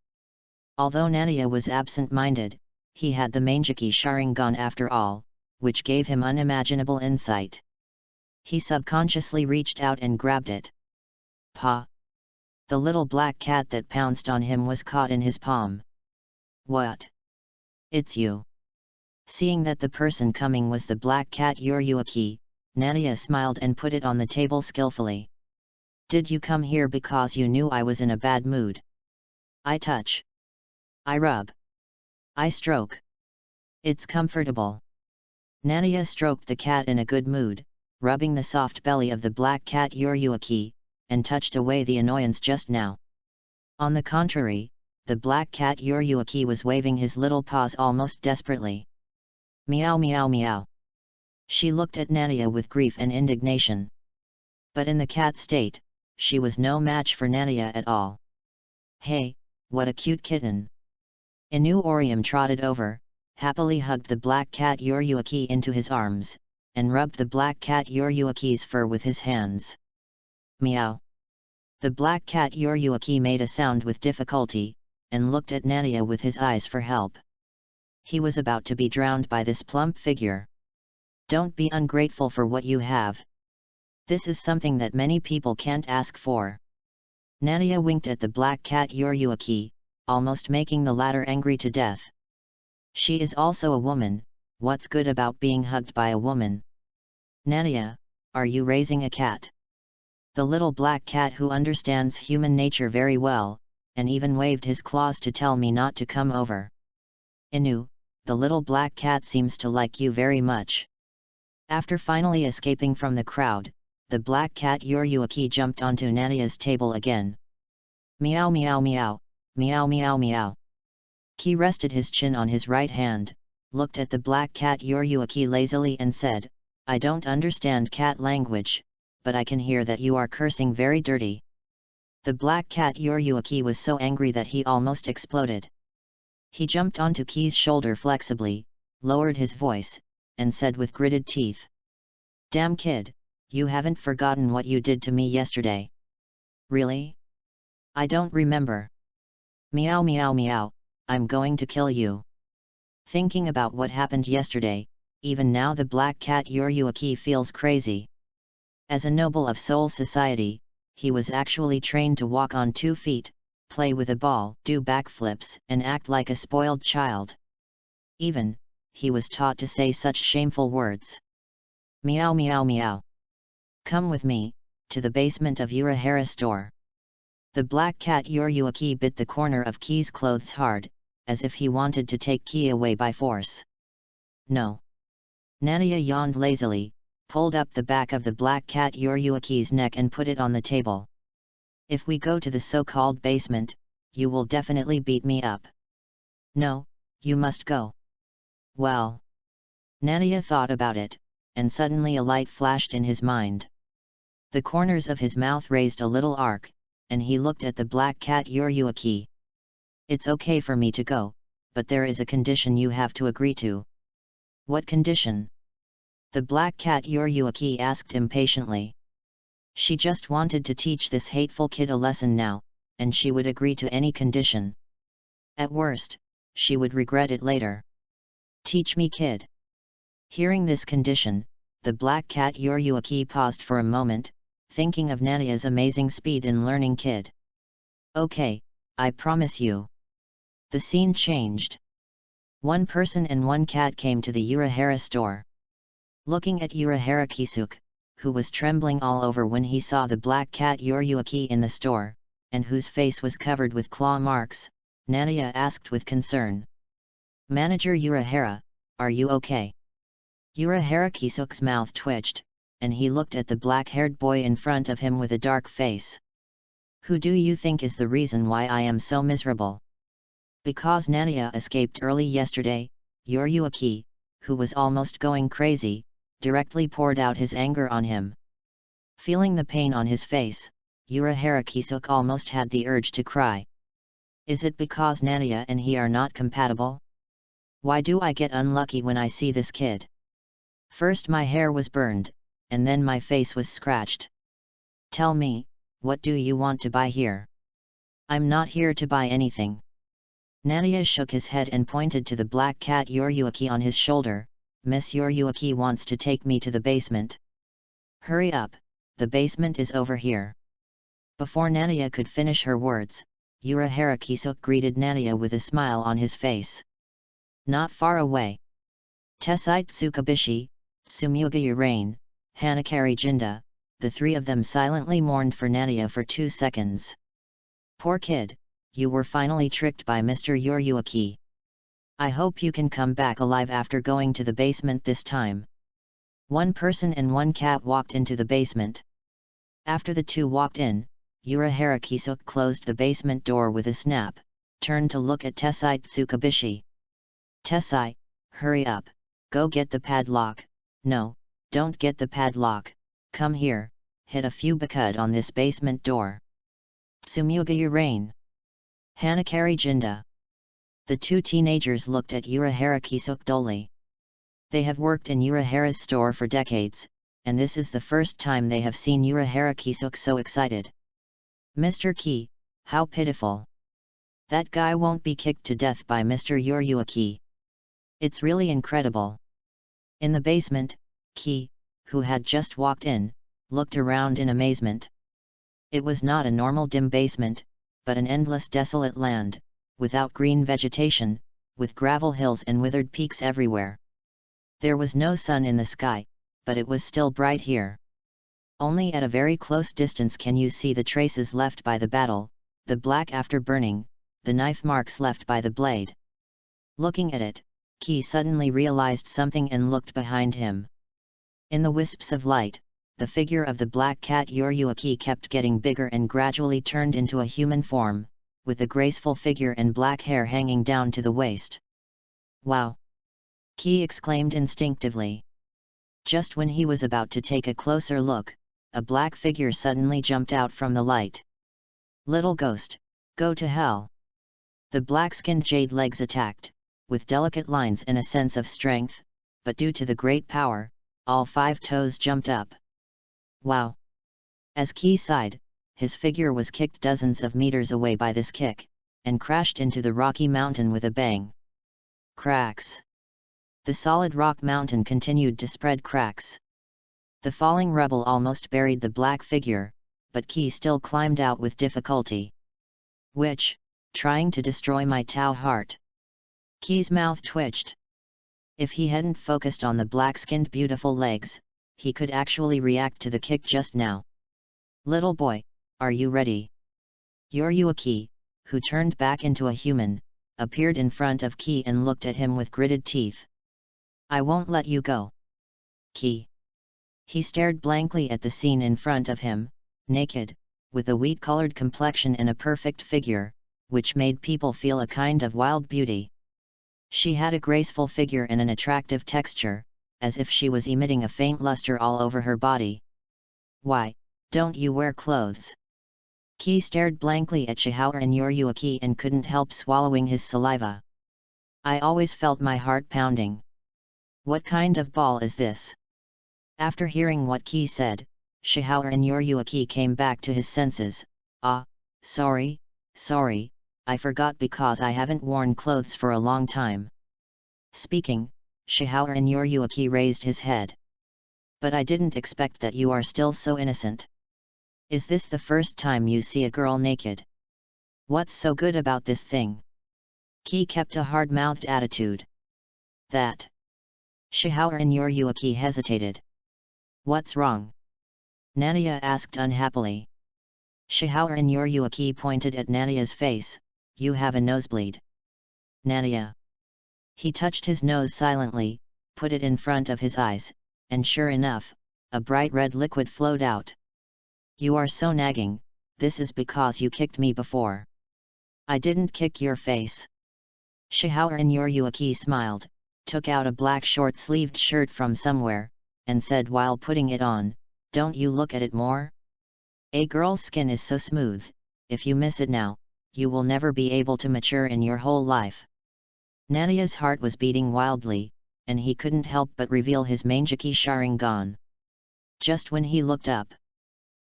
Although Nania was absent-minded, he had the Mangeki Sharingan after all, which gave him unimaginable insight. He subconsciously reached out and grabbed it. Pa! The little black cat that pounced on him was caught in his palm. What? It's you. Seeing that the person coming was the black cat Yoryuki, Nania smiled and put it on the table skillfully. Did you come here because you knew I was in a bad mood? I touch. I rub. I stroke. It's comfortable. Nania stroked the cat in a good mood, rubbing the soft belly of the black cat Yoryuki, and touched away the annoyance just now. On the contrary, the black cat Yoryuki was waving his little paws almost desperately. Meow meow meow. She looked at Nania with grief and indignation. But in the cat state, she was no match for Nania at all. Hey, what a cute kitten. Inu Orium trotted over, happily hugged the black cat Yoryuki into his arms, and rubbed the black cat Yoryuki's fur with his hands. Meow. The black cat Yoryuki made a sound with difficulty, and looked at Nania with his eyes for help. He was about to be drowned by this plump figure. Don't be ungrateful for what you have. This is something that many people can't ask for. Nania winked at the black cat Yoryuki, almost making the latter angry to death. She is also a woman, what's good about being hugged by a woman? Nania, are you raising a cat? The little black cat who understands human nature very well, and even waved his claws to tell me not to come over. Inu, the little black cat seems to like you very much. After finally escaping from the crowd, the black cat Yoryuki jumped onto Nania's table again. Meow meow meow, meow meow meow. He rested his chin on his right hand, looked at the black cat Yoryuki lazily and said, I don't understand cat language, but I can hear that you are cursing very dirty. The black cat Yoryuki was so angry that he almost exploded. He jumped onto Ki's shoulder flexibly, lowered his voice, and said with gritted teeth. Damn kid, you haven't forgotten what you did to me yesterday. Really? I don't remember. Meow meow meow, I'm going to kill you. Thinking about what happened yesterday, even now the black cat Yoryuki feels crazy. As a noble of Soul Society, he was actually trained to walk on 2 feet, play with a ball, do backflips, and act like a spoiled child. Even, he was taught to say such shameful words. Meow meow meow. Come with me, to the basement of Urahara store. The black cat Yoryuki bit the corner of Ki's clothes hard, as if he wanted to take Ki away by force. No. Nania yawned lazily, pulled up the back of the black cat Yoryuki's neck and put it on the table. If we go to the so-called basement, you will definitely beat me up. No, you must go. Well. Nania thought about it, and suddenly a light flashed in his mind. The corners of his mouth raised a little arc, and he looked at the black cat Yoryuki. It's okay for me to go, but there is a condition you have to agree to. What condition? The black cat Yoryuki asked impatiently. She just wanted to teach this hateful kid a lesson now, and she would agree to any condition. At worst, she would regret it later. Teach me, kid. Hearing this condition, the black cat Yoryuki paused for a moment, thinking of Nania's amazing speed in learning kid. Okay, I promise you. The scene changed. One person and one cat came to the Urahara store. Looking at Urahara Kisuke, who was trembling all over when he saw the black cat Yoryuki in the store, and whose face was covered with claw marks, Nania asked with concern. Manager Urahara, are you okay? Urahara Kisuk's mouth twitched, and he looked at the black-haired boy in front of him with a dark face. Who do you think is the reason why I am so miserable? Because Nania escaped early yesterday, Yuruaki, who was almost going crazy, directly poured out his anger on him. Feeling the pain on his face, Urahara Kisuk almost had the urge to cry. Is it because Nania and he are not compatible? Why do I get unlucky when I see this kid? First my hair was burned, and then my face was scratched. Tell me, what do you want to buy here? I'm not here to buy anything. Nania shook his head and pointed to the black cat Yuruaki on his shoulder. Miss Yuruaki wants to take me to the basement. Hurry up, the basement is over here. Before Nania could finish her words, Urahara Kisuk greeted Nania with a smile on his face. Not far away. Tessai Tsukabishi, Tsumuga Urain, Hanakari Jinda, the three of them silently mourned for Nania for 2 seconds. Poor kid, you were finally tricked by Mr. Yuruaki. I hope you can come back alive after going to the basement this time. One person and one cat walked into the basement. After the two walked in, Urahara Kisuk closed the basement door with a snap, turned to look at Tessai Tsukabishi. Tessai, hurry up, go get the padlock. No, don't get the padlock, come here, hit a few bakud on this basement door. Tsumuga Urain. Hanakari Jinda. The two teenagers looked at Urahara Kisuk dully. They have worked in Urahara's store for decades, and this is the first time they have seen Urahara Kisuk so excited. Mr. Ki, how pitiful. That guy won't be kicked to death by Mr. Yuruaki. It's really incredible. In the basement, Ki, who had just walked in, looked around in amazement. It was not a normal dim basement, but an endless desolate land, without green vegetation, with gravel hills and withered peaks everywhere. There was no sun in the sky, but it was still bright here. Only at a very close distance can you see the traces left by the battle, the black after burning, the knife marks left by the blade. Looking at it, Ki suddenly realized something and looked behind him. In the wisps of light, the figure of the black cat Yuruaki kept getting bigger and gradually turned into a human form, with a graceful figure and black hair hanging down to the waist. Wow! Ki exclaimed instinctively. Just when he was about to take a closer look, a black figure suddenly jumped out from the light. Little ghost, go to hell! The black-skinned jade legs attacked, with delicate lines and a sense of strength, but due to the great power, all 5 toes jumped up. Wow! As Ki sighed, his figure was kicked dozens of meters away by this kick, and crashed into the rocky mountain with a bang. Cracks! The solid rock mountain continued to spread cracks. The falling rubble almost buried the black figure, but Ki still climbed out with difficulty. Which, trying to destroy my Tao heart. Ki's mouth twitched. If he hadn't focused on the black-skinned beautiful legs, he could actually react to the kick just now. Little boy, are you ready? Yuruaki, who turned back into a human, appeared in front of Ki and looked at him with gritted teeth. I won't let you go. Ki. He stared blankly at the scene in front of him, naked, with a wheat-colored complexion and a perfect figure, which made people feel a kind of wild beauty. She had a graceful figure and an attractive texture, as if she was emitting a faint luster all over her body. Why, don't you wear clothes? Ki stared blankly at Shihao and Yuruaki and couldn't help swallowing his saliva. I always felt my heart pounding. What kind of ball is this? After hearing what Ki said, Shihao and Yuruaki came back to his senses. Sorry, I forgot because I haven't worn clothes for a long time. Speaking, Shihao and Yuruaki raised his head. But I didn't expect that you are still so innocent. Is this the first time you see a girl naked? What's so good about this thing? Ki kept a hard-mouthed attitude. That. Shihao and Yuruaki hesitated. What's wrong? Nania asked unhappily. Shihao and Yuruaki pointed at Nania's face. You have a nosebleed. Nania. He touched his nose silently, put it in front of his eyes, and sure enough, a bright red liquid flowed out. "You are so nagging, this is because you kicked me before." "I didn't kick your face." Shihaoran Yoryuaki smiled, took out a black short-sleeved shirt from somewhere, and said while putting it on, "Don't you look at it more? A girl's skin is so smooth, if you miss it now, you will never be able to mature in your whole life." Nania's heart was beating wildly, and he couldn't help but reveal his Mangeki Sharingan. Just when he looked up,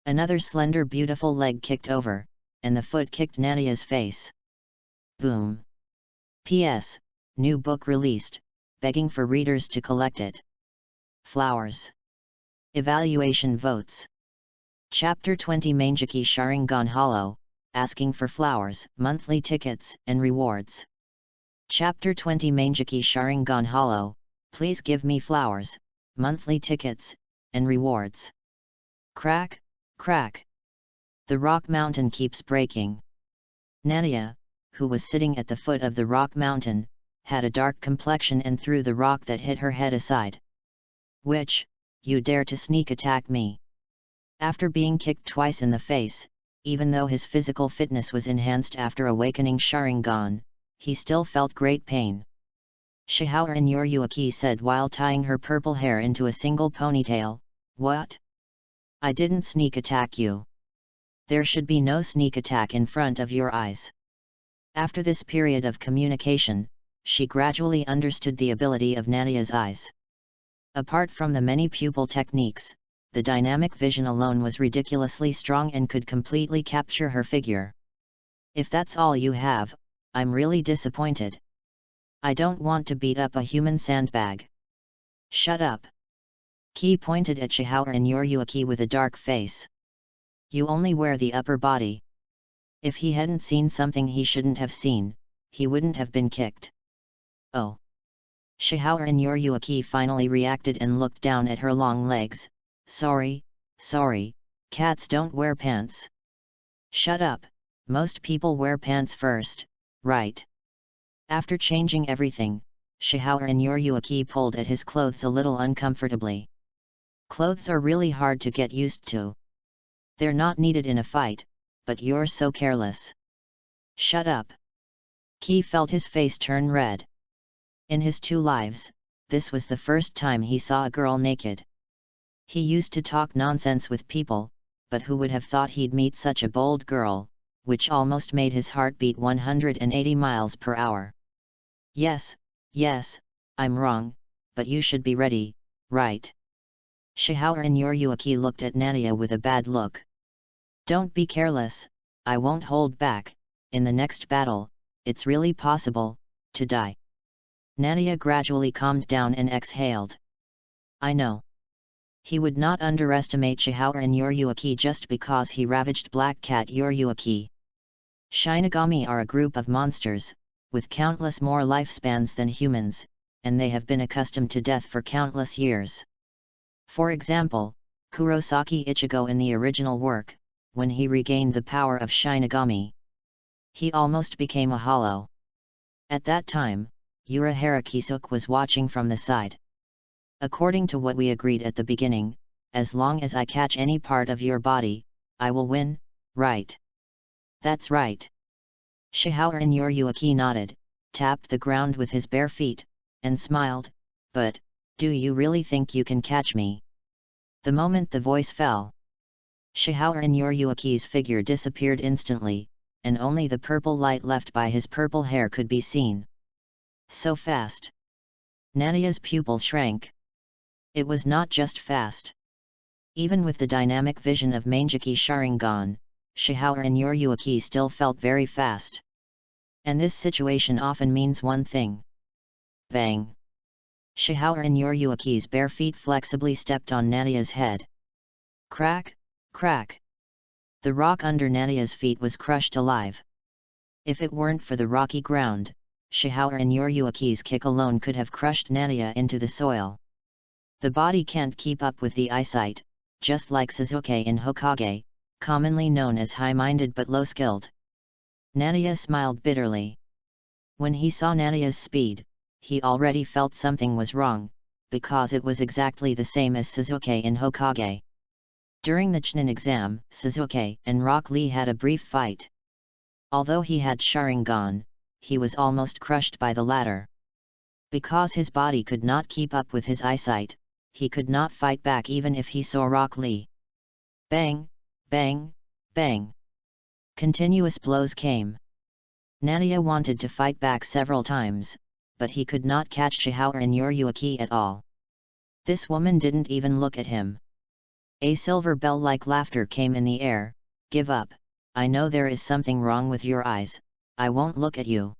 another slender beautiful leg kicked over, and the foot kicked Nania's face. Boom! P.S. New book released, begging for readers to collect it. Flowers. Evaluation votes. Chapter 20 Mangeki Sharingan Hollow, asking for flowers, monthly tickets, and rewards. Chapter 20 Mangeki Sharingan Hollow, please give me flowers, monthly tickets, and rewards. Crack, crack. The rock mountain keeps breaking. Nania, who was sitting at the foot of the rock mountain, had a dark complexion and threw the rock that hit her head aside. "Witch, you dare to sneak attack me?" After being kicked twice in the face, even though his physical fitness was enhanced after awakening Sharingan, he still felt great pain. Shihaoran Yoryuaki said while tying her purple hair into a single ponytail, "What? I didn't sneak attack you. There should be no sneak attack in front of your eyes." After this period of communication, she gradually understood the ability of Nania's eyes. Apart from the many pupil techniques, the dynamic vision alone was ridiculously strong and could completely capture her figure. "If that's all you have, I'm really disappointed. I don't want to beat up a human sandbag." "Shut up." Ki pointed at Shihaoran Yoryuaki with a dark face. "You only wear the upper body." If he hadn't seen something he shouldn't have seen, he wouldn't have been kicked. "Oh." Shihaoran Yoryuaki finally reacted and looked down at her long legs. Sorry, cats don't wear pants." "Shut up, most people wear pants first, right?" After changing everything, Shihaoran Yoryuaki pulled at his clothes a little uncomfortably. Clothes are really hard to get used to. They're not needed in a fight, but you're so careless." "Shut up." Ki felt his face turn red. In his 2 lives, this was the first time he saw a girl naked. He used to talk nonsense with people, but who would have thought he'd meet such a bold girl, which almost made his heart beat 180 miles per hour. Yes, I'm wrong, but you should be ready, right?" Shihaoran Yoryuaki looked at Nania with a bad look. "Don't be careless, I won't hold back, in the next battle, it's really possible to die." Nania gradually calmed down and exhaled. "I know." He would not underestimate Shihaoran Yoryuaki just because he ravaged Black Cat Yoryuaki. Shinigami are a group of monsters, with countless more lifespans than humans, and they have been accustomed to death for countless years. For example, Kurosaki Ichigo in the original work, when he regained the power of Shinigami, he almost became a hollow. At that time, Urahara Kisuke was watching from the side. "According to what we agreed at the beginning, as long as I catch any part of your body, I will win, right?" "That's right." Shihaoran Yoryuaki nodded, tapped the ground with his bare feet, and smiled, "But, do you really think you can catch me?" The moment the voice fell, Shihaoran Yoryuaki's figure disappeared instantly, and only the purple light left by his purple hair could be seen. So fast! Nania's pupils shrank. It was not just fast. Even with the dynamic vision of Mangeki Sharingan, Shihaoran Yoryuaki still felt very fast. And this situation often means one thing. Bang! Shihaoran Yoryuaki's bare feet flexibly stepped on Nania's head. Crack, crack! The rock under Nania's feet was crushed alive. If it weren't for the rocky ground, Shihaoran Yoryuaki's kick alone could have crushed Nania into the soil. The body can't keep up with the eyesight, just like Sasuke in Hokage, commonly known as high-minded but low-skilled. Nania smiled bitterly. When he saw Nania's speed, he already felt something was wrong, because it was exactly the same as Suzuki in Hokage. During the Chunin exam, Suzuki and Rock Lee had a brief fight. Although he had Sharingan, he was almost crushed by the latter. Because his body could not keep up with his eyesight, he could not fight back even if he saw Rock Lee. Bang, bang, bang. Continuous blows came. Nania wanted to fight back several times, but he could not catch Shihao and Yoriyuki at all. This woman didn't even look at him. A silver bell-like laughter came in the air. Give up, I know there is something wrong with your eyes, I won't look at you.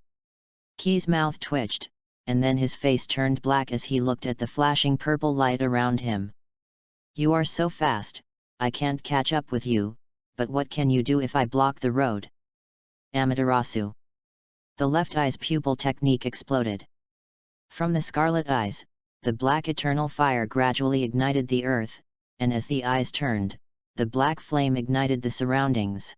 Key's mouth twitched, and then his face turned black as he looked at the flashing purple light around him. You are so fast, I can't catch up with you, but what can you do if I block the road? Amaterasu. The left eye's pupil technique exploded. From the scarlet eyes, the black eternal fire gradually ignited the earth, and as the eyes turned, the black flame ignited the surroundings.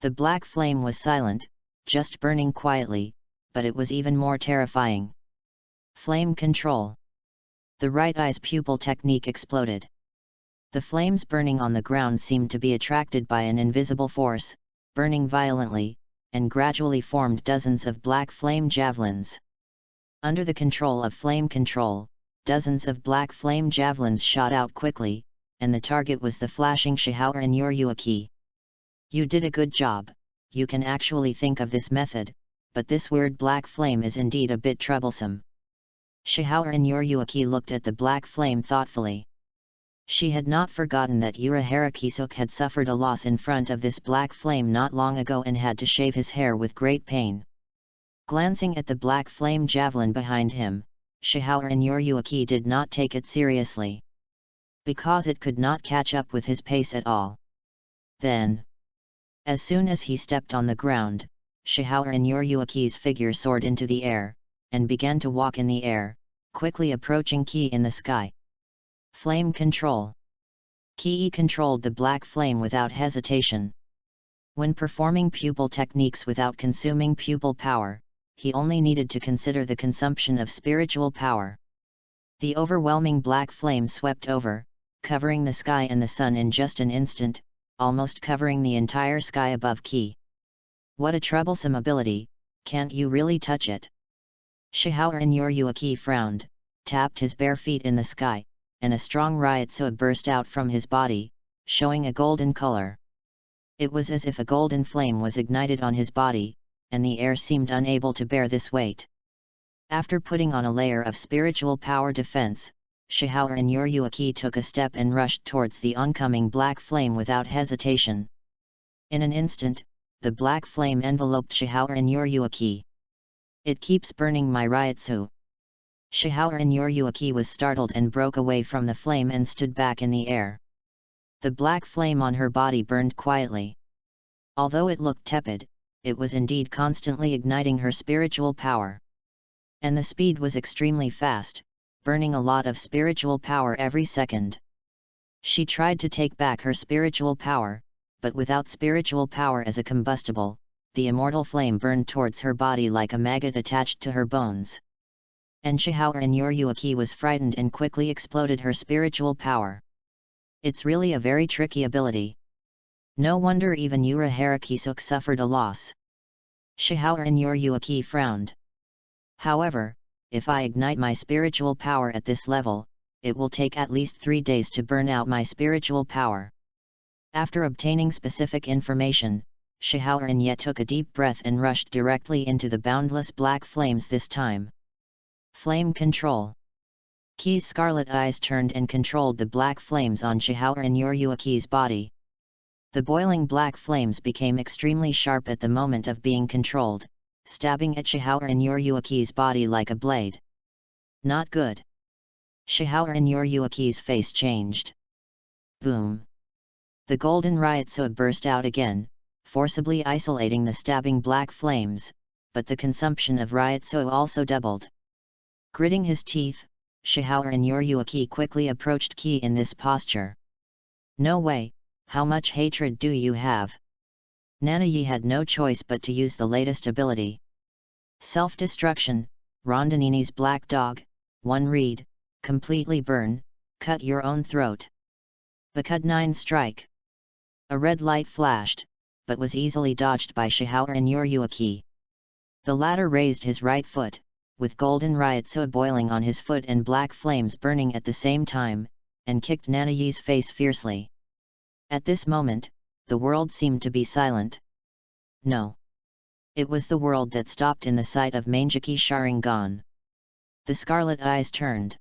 The black flame was silent, just burning quietly, but it was even more terrifying. Flame control. The right eye's pupil technique exploded. The flames burning on the ground seemed to be attracted by an invisible force, burning violently, and gradually formed dozens of black flame javelins. Under the control of flame control, dozens of black flame javelins shot out quickly, and the target was the flashing Shihao and Yoriyuki. You did a good job, you can actually think of this method, but this weird black flame is indeed a bit troublesome. Shihao and Yoriyuki looked at the black flame thoughtfully. She had not forgotten that Urahara Kisuk had suffered a loss in front of this black flame not long ago and had to shave his hair with great pain. Glancing at the black flame javelin behind him, Shihao and Yoriyuki did not take it seriously. Because it could not catch up with his pace at all. Then, as soon as he stepped on the ground, Shihao and Yoriyuki's figure soared into the air, and began to walk in the air, quickly approaching Ki in the sky. Flame control. Ki controlled the black flame without hesitation. When performing pupil techniques without consuming pupil power, he only needed to consider the consumption of spiritual power. The overwhelming black flame swept over, covering the sky and the sun in just an instant, almost covering the entire sky above Ki. What a troublesome ability, can't you really touch it? Shihao and Yoriyuki frowned, tapped his bare feet in the sky, and a strong ryotsu burst out from his body, showing a golden color. It was as if a golden flame was ignited on his body, and the air seemed unable to bear this weight. After putting on a layer of spiritual power defense, Shihao and Yoriyuki took a step and rushed towards the oncoming black flame without hesitation. In an instant, the black flame enveloped Shihao and Yoriyuki. It keeps burning my ryotsu. Shihao and Yoriyuki was startled and broke away from the flame and stood back in the air. The black flame on her body burned quietly. Although it looked tepid, it was indeed constantly igniting her spiritual power. And the speed was extremely fast, burning a lot of spiritual power every second. She tried to take back her spiritual power, but without spiritual power as a combustible, the immortal flame burned towards her body like a maggot attached to her bones. And Shihao and Yoriyuki was frightened and quickly exploded her spiritual power. It's really a very tricky ability. No wonder even Urahara Kisuk suffered a loss. Shihao and Yoriyuki frowned. However, if I ignite my spiritual power at this level, it will take at least 3 days to burn out my spiritual power. After obtaining specific information, Shihao and Ye took a deep breath and rushed directly into the boundless black flames this time. Flame control. Ki's scarlet eyes turned and controlled the black flames on Shihao and Yoriyuki's body. The boiling black flames became extremely sharp at the moment of being controlled, stabbing at Shihao and Yoriyuki's body like a blade. Not good. Shihao and Yoriyuki's face changed. Boom. The golden ryotsu burst out again, forcibly isolating the stabbing black flames, but the consumption of ryotsu also doubled. Gritting his teeth, Shihao and Yoriyuki quickly approached Ki in this posture. No way, how much hatred do you have? Nanayi had no choice but to use the latest ability. Self-destruction, Rondinini's black dog, 1 read, completely burn, cut your own throat. Bakud 9 strike. A red light flashed, but was easily dodged by Shihao and Yoryuaki. The latter raised his right foot, with golden ryotsu boiling on his foot and black flames burning at the same time, and kicked Nanayi's face fiercely. At this moment, the world seemed to be silent. No. It was the world that stopped in the sight of Mangeki Sharingan. The scarlet eyes turned.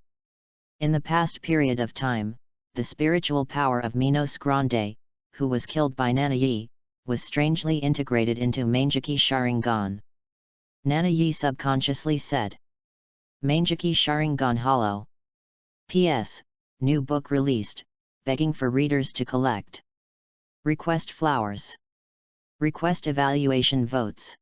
In the past period of time, the spiritual power of Minos Grande, who was killed by Nanayi, was strangely integrated into Mangeki Sharingan. Nanayi subconsciously said. Mangeki Sharingan Hollow. P.S. New book released, begging for readers to collect. Request flowers. Request evaluation votes.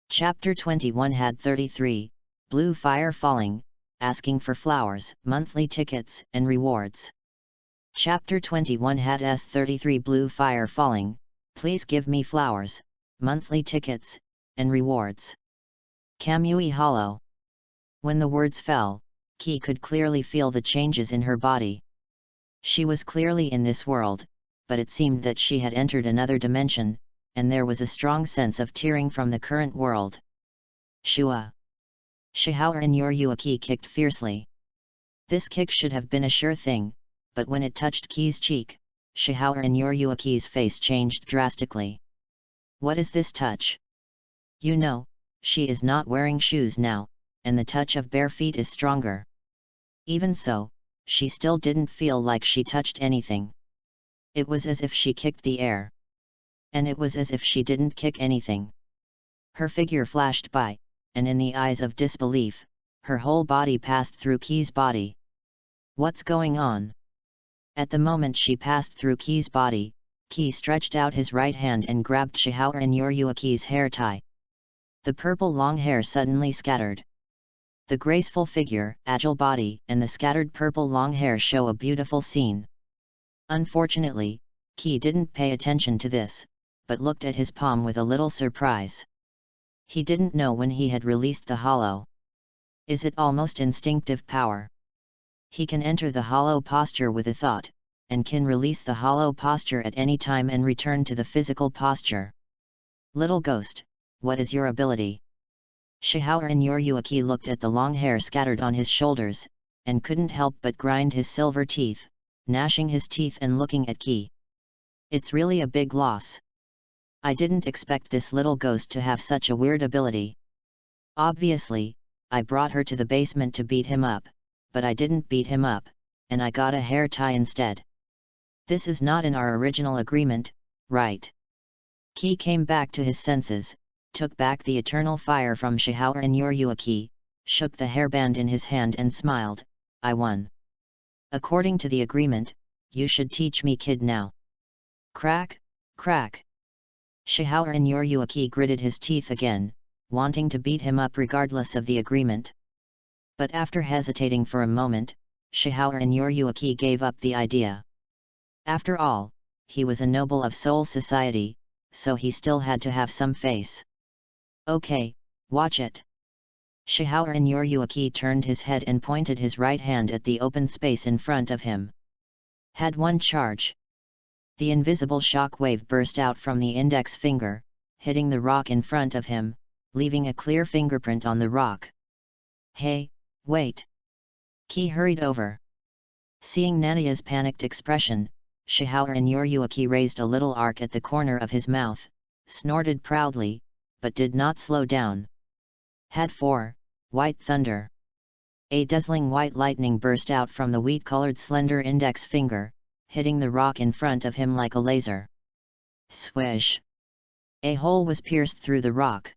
Chapter 21 had 33, Blue Fire Falling, asking for flowers, monthly tickets, and rewards. Chapter 21 had S33 Blue Fire Falling, please give me flowers, monthly tickets, and rewards. Kamui Hollow. When the words fell, Ki could clearly feel the changes in her body. She was clearly in this world, but it seemed that she had entered another dimension, and there was a strong sense of tearing from the current world. Shua. Shihao and Yoryuaki kicked fiercely. This kick should have been a sure thing, but when it touched Ki's cheek, Shihao and Yoryuaki's face changed drastically. What is this touch? You know, she is not wearing shoes now, and the touch of bare feet is stronger. Even so, she still didn't feel like she touched anything. It was as if she kicked the air. And it was as if she didn't kick anything. Her figure flashed by, and in the eyes of disbelief, her whole body passed through Ki's body. What's going on? At the moment she passed through Ki's body, Ki stretched out his right hand and grabbed Shihao and Yoryuaki's hair tie. The purple long hair suddenly scattered. The graceful figure, agile body, and the scattered purple long hair show a beautiful scene. Unfortunately, Ki didn't pay attention to this, but looked at his palm with a little surprise. He didn't know when he had released the hollow. Is it almost instinctive power? He can enter the hollow posture with a thought, and can release the hollow posture at any time and return to the physical posture. Little ghost, what is your ability? Shihao and Yoryuaki looked at the long hair scattered on his shoulders, and couldn't help but grind his silver teeth, gnashing his teeth and looking at Ki. It's really a big loss. I didn't expect this little ghost to have such a weird ability. Obviously, I brought her to the basement to beat him up, but I didn't beat him up, and I got a hair tie instead. This is not in our original agreement, right? Ki came back to his senses, took back the eternal fire from Shihao and Yoryuaki, shook the hairband in his hand and smiled, I won. According to the agreement, you should teach me kid now. Crack, crack. Shihao and Yoryuaki gritted his teeth again, wanting to beat him up regardless of the agreement. But after hesitating for a moment, Shihao and Yoryuaki gave up the idea. After all, he was a noble of Soul Society, so he still had to have some face. Okay, watch it. Shihao and Yoryuaki turned his head and pointed his right hand at the open space in front of him. Had one charge. The invisible shock wave burst out from the index finger, hitting the rock in front of him, leaving a clear fingerprint on the rock. Hey, wait! Ki hurried over. Seeing Nanaya's panicked expression, Shihao and Yoryuaki raised a little arc at the corner of his mouth, snorted proudly, but did not slow down. Had 4, White Thunder. A dazzling white lightning burst out from the wheat-colored slender index finger, hitting the rock in front of him like a laser. Swish! A hole was pierced through the rock.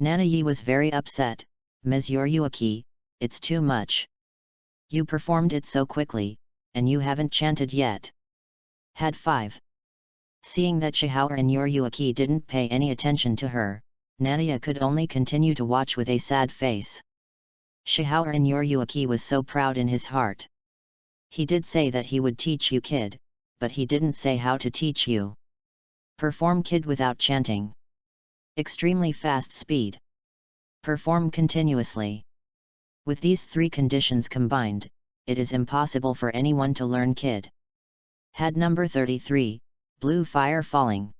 Nanayi was very upset. Ms. Yoryuaki, it's too much. You performed it so quickly, and you haven't chanted yet. Had 5. Seeing that Shihao and Yoryuaki didn't pay any attention to her, Nanayi could only continue to watch with a sad face. Shihao and Yoryuaki was so proud in his heart. He did say that he would teach you kid, but he didn't say how to teach you. Perform kid without chanting. Extremely fast speed. Perform continuously. With these 3 conditions combined, it is impossible for anyone to learn kid. Had number 33, blue fire falling.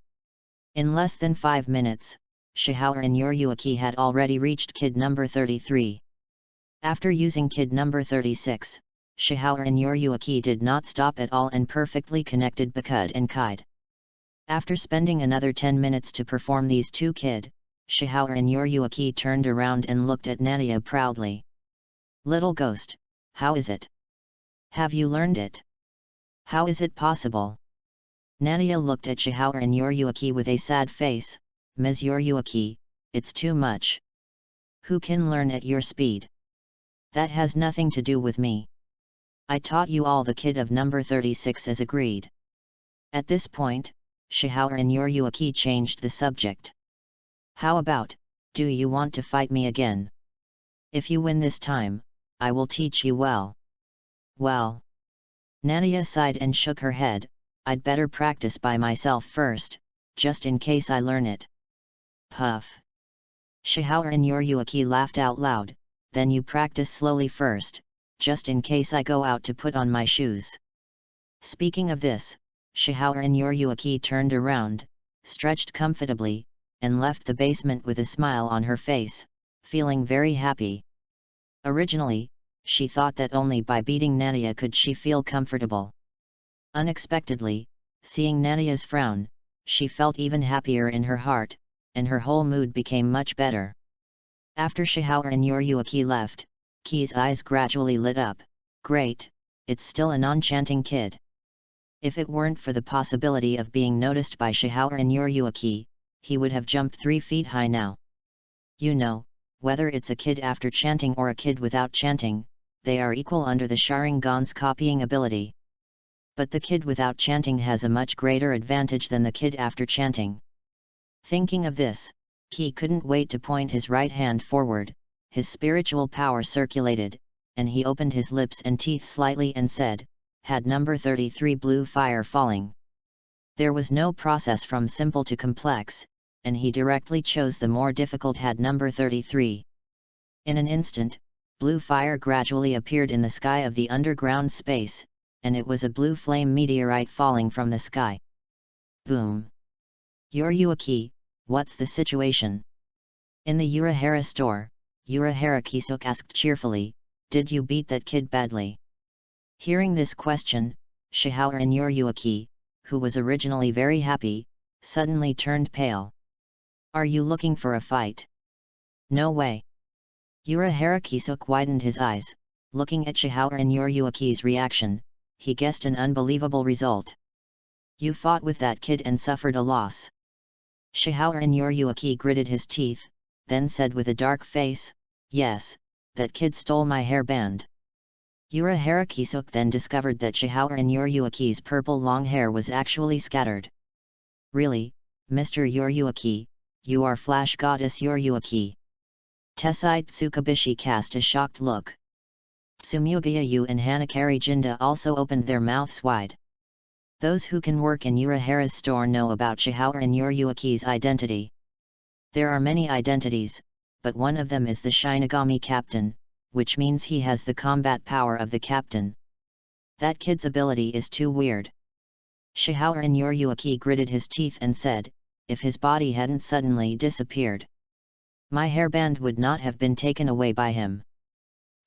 In less than 5 minutes, Shihao and Yoryuki had already reached kid number 33. After using kid number 36, Shihao and Yoryuki did not stop at all and perfectly connected Bakud and Kide. After spending another 10 minutes to perform these two kid, Shihao and Yoryuki turned around and looked at Nania proudly. Little ghost, how is it? Have you learned it? How is it possible? Nania looked at Shihao and Yoryuki with a sad face. Ms. Yoryuki, it's too much. Who can learn at your speed? That has nothing to do with me. I taught you all, the kid of number 36 as agreed. At this point, Shihao and Yoryuki changed the subject. How about, do you want to fight me again? If you win this time, I will teach you well. Well. Nania sighed and shook her head. I'd better practice by myself first, just in case I learn it. Puff. Shihao and Yoryuki laughed out loud. Then you practice slowly first, just in case I go out to put on my shoes. Speaking of this, Shihao and Yoryuki turned around, stretched comfortably, and left the basement with a smile on her face, feeling very happy. Originally, she thought that only by beating Nania could she feel comfortable. Unexpectedly, seeing Nania's frown, she felt even happier in her heart, and her whole mood became much better. After Shihao and Yoryuki left, Ki's eyes gradually lit up. Great, it's still a non-chanting kid. If it weren't for the possibility of being noticed by Shihao and Yoryuki, he would have jumped 3 feet high now. You know, whether it's a kid after chanting or a kid without chanting, they are equal under the Sharingan's copying ability. But the kid without chanting has a much greater advantage than the kid after chanting. Thinking of this, Ki couldn't wait to point his right hand forward. His spiritual power circulated, and he opened his lips and teeth slightly and said, had number 33 blue fire falling. There was no process from simple to complex, and he directly chose the more difficult had number 33. In an instant, blue fire gradually appeared in the sky of the underground space, and it was a blue flame meteorite falling from the sky. Boom! Yoryuki, what's the situation? In the Urahara store, Urahara Kisuk asked cheerfully, did you beat that kid badly? Hearing this question, Shihao and Yoryuki, who was originally very happy, suddenly turned pale. Are you looking for a fight? No way. Urahara Kisuk widened his eyes, looking at Shihao and Yoryuki's reaction. He guessed an unbelievable result. You fought with that kid and suffered a loss. Shihao and Yoryuki gritted his teeth, then said with a dark face, yes, that kid stole my hairband. Urahara Kisuk then discovered that Shihao and Yoryuki's purple long hair was actually scattered. Really, Mr. Yoryuki, you are Flash Goddess Yoryuki. Tessai Tsukabishi cast a shocked look. Tsumugayu and Hanakari Jinda also opened their mouths wide. Those who can work in Urahara's store know about Shihao and Yoryuki's identity. There are many identities, but one of them is the Shinigami Captain, which means he has the combat power of the captain. That kid's ability is too weird. Shihao and Yoryuki gritted his teeth and said, if his body hadn't suddenly disappeared, my hairband would not have been taken away by him.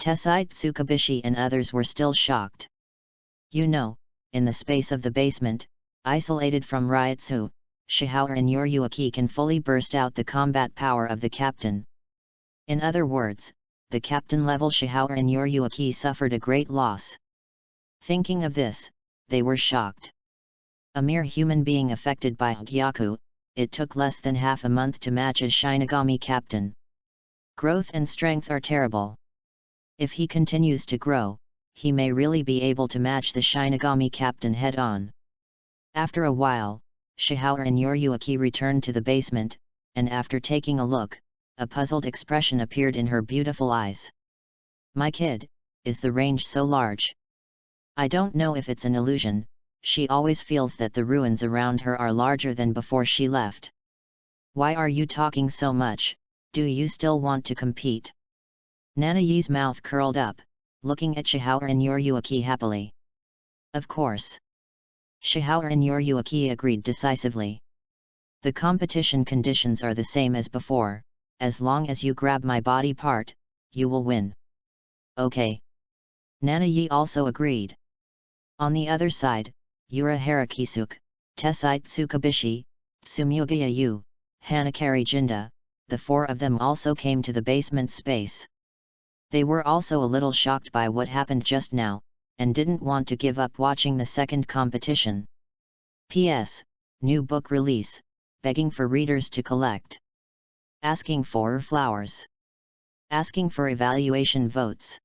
Tessai Tsukabishi and others were still shocked. You know, in the space of the basement, isolated from Ryutsu, Shihao and Yoryuki can fully burst out the combat power of the captain. In other words, the captain level Shihao and Yoryuki suffered a great loss. Thinking of this, they were shocked. A mere human being affected by Gyaku, it took less than half a month to match a Shinigami captain. Growth and strength are terrible. If he continues to grow, he may really be able to match the Shinigami captain head-on. After a while, Shihao and Yoryuki returned to the basement, and after taking a look, a puzzled expression appeared in her beautiful eyes. My kid, is the range so large? I don't know if it's an illusion, she always feels that the ruins around her are larger than before she left. Why are you talking so much? Do you still want to compete? Nanayi's mouth curled up, looking at Shihao and Yoriyuki happily. Of course. Shihao and Yoriyuki agreed decisively. The competition conditions are the same as before, as long as you grab my body part, you will win. Okay. Nanayi also agreed. On the other side, Yura Harakisuke, Tessai Tsukabishi, Tsumyoga Yu, Hanakari Jinda, the four of them also came to the basement space. They were also a little shocked by what happened just now, and didn't want to give up watching the second competition. P.S. New book release, begging for readers to collect. Asking for flowers. Asking for evaluation votes.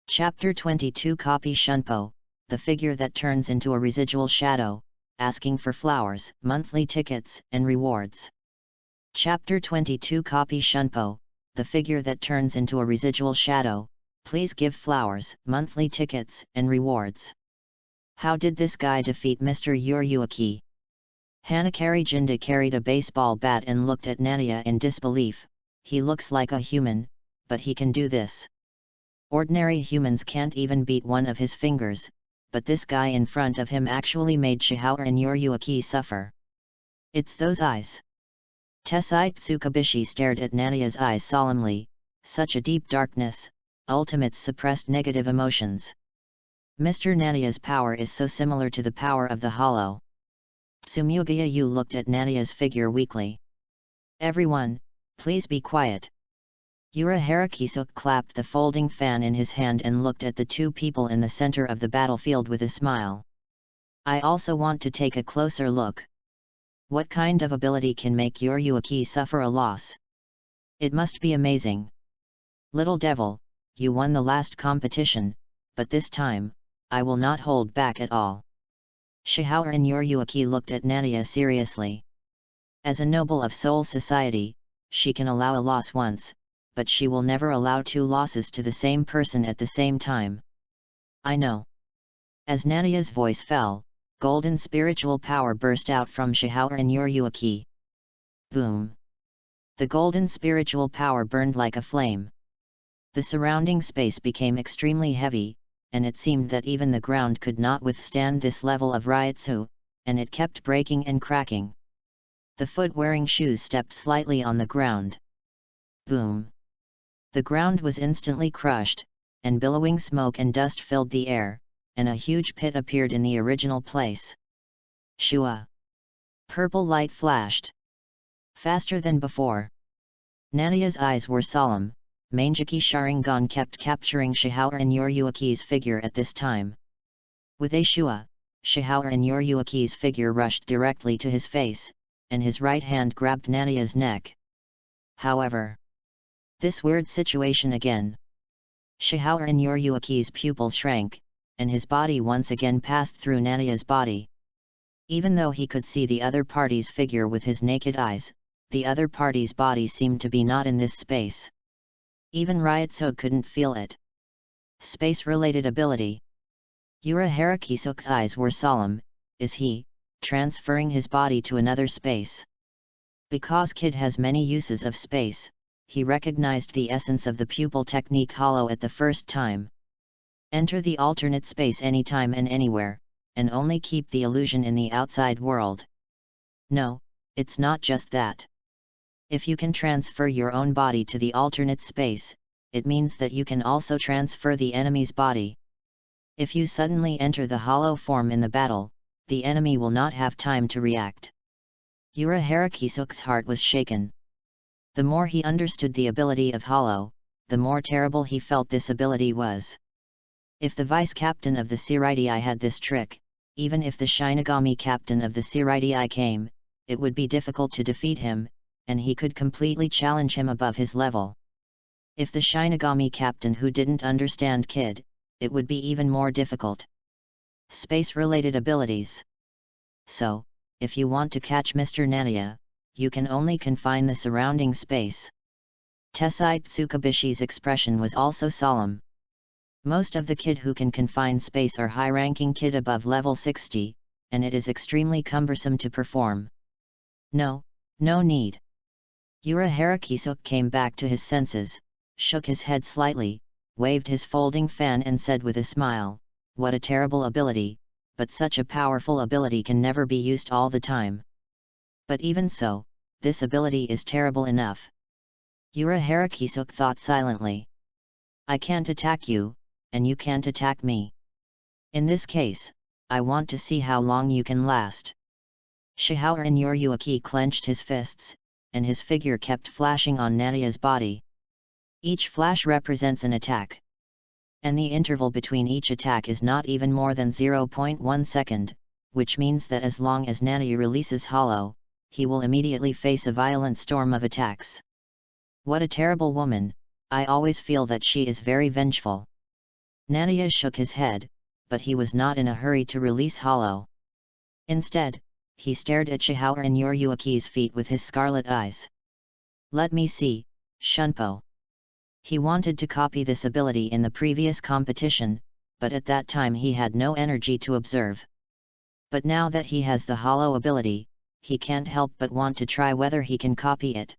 Chapter 22 Copy Shunpo, the figure that turns into a residual shadow, asking for flowers, monthly tickets, and rewards. Chapter 22 Copy Shunpo, the figure that turns into a residual shadow, please give flowers, monthly tickets, and rewards. How did this guy defeat Mr. Yoriyuki? Hanakari Jinda carried a baseball bat and looked at Nania in disbelief. He looks like a human, but he can do this. Ordinary humans can't even beat one of his fingers, but this guy in front of him actually made Shihao and Yoriyuki suffer. It's those eyes. Tessai Tsukabishi stared at Nania's eyes solemnly, such a deep darkness, ultimate suppressed negative emotions. Mr. Nania's power is so similar to the power of the hollow. Tsumyoga Yu looked at Nania's figure weakly. Everyone, please be quiet. Yura Harakisuke clapped the folding fan in his hand and looked at the two people in the center of the battlefield with a smile. I also want to take a closer look. What kind of ability can make Yoriyuki suffer a loss? It must be amazing. Little devil, you won the last competition, but this time, I will not hold back at all. Shihao and Yoriyuki looked at Nania seriously. As a noble of Soul Society, she can allow a loss once, but she will never allow two losses to the same person at the same time. I know. As Nania's voice fell, golden spiritual power burst out from Shihao and Yoriyuki. Boom! The golden spiritual power burned like a flame. The surrounding space became extremely heavy, and it seemed that even the ground could not withstand this level of Ryutsu, and it kept breaking and cracking. The foot-wearing shoes stepped slightly on the ground. Boom! The ground was instantly crushed, and billowing smoke and dust filled the air, and a huge pit appeared in the original place. Shua! Purple light flashed. Faster than before. Nania's eyes were solemn. Mangeki Sharingan kept capturing Shihao and Yoriyuki's figure at this time. With a Shua, Shihao and Yoriyuki's figure rushed directly to his face, and his right hand grabbed Nania's neck. However, this weird situation again. Shihao and Yoriyuki's pupils shrank, and his body once again passed through Nania's body. Even though he could see the other party's figure with his naked eyes, the other party's body seemed to be not in this space. Even Ryutsu couldn't feel it. Space-related ability. Yura Harakisuke's eyes were solemn. Is he transferring his body to another space? Because Kid has many uses of space, he recognized the essence of the pupil technique hollow at the first time. Enter the alternate space anytime and anywhere, and only keep the illusion in the outside world. No, it's not just that. If you can transfer your own body to the alternate space, it means that you can also transfer the enemy's body. If you suddenly enter the hollow form in the battle, the enemy will not have time to react. Yura Harakisuke's heart was shaken. The more he understood the ability of hollow, the more terrible he felt this ability was. If the vice-captain of the Seireitei had this trick, even if the Shinigami captain of the Seireitei came, it would be difficult to defeat him, and he could completely challenge him above his level. If the Shinigami captain who didn't understand Kid, it would be even more difficult. Space-related abilities. So, if you want to catch Mr. Nania, you can only confine the surrounding space. Tessai Tsukabishi's expression was also solemn. Most of the Kid who can confine space are high-ranking Kid above level 60, and it is extremely cumbersome to perform. No need. Yura Harakisuke came back to his senses, shook his head slightly, waved his folding fan and said with a smile, "What a terrible ability, but such a powerful ability can never be used all the time. But even so, this ability is terrible enough." Yura Harakisuk thought silently. "I can't attack you, and you can't attack me. In this case, I want to see how long you can last." Shihaoran Yoryuaki clenched his fists, and his figure kept flashing on Nadia's body. Each flash represents an attack. And the interval between each attack is not even more than 0.1 second, which means that as long as Nadia releases hollow, he will immediately face a violent storm of attacks. What a terrible woman, I always feel that she is very vengeful. Nadia shook his head, but he was not in a hurry to release hollow. Instead, he stared at Shihaoran Yoryuaki's feet with his scarlet eyes. "Let me see, Shunpo." He wanted to copy this ability in the previous competition, but at that time he had no energy to observe. But now that he has the hollow ability, he can't help but want to try whether he can copy it.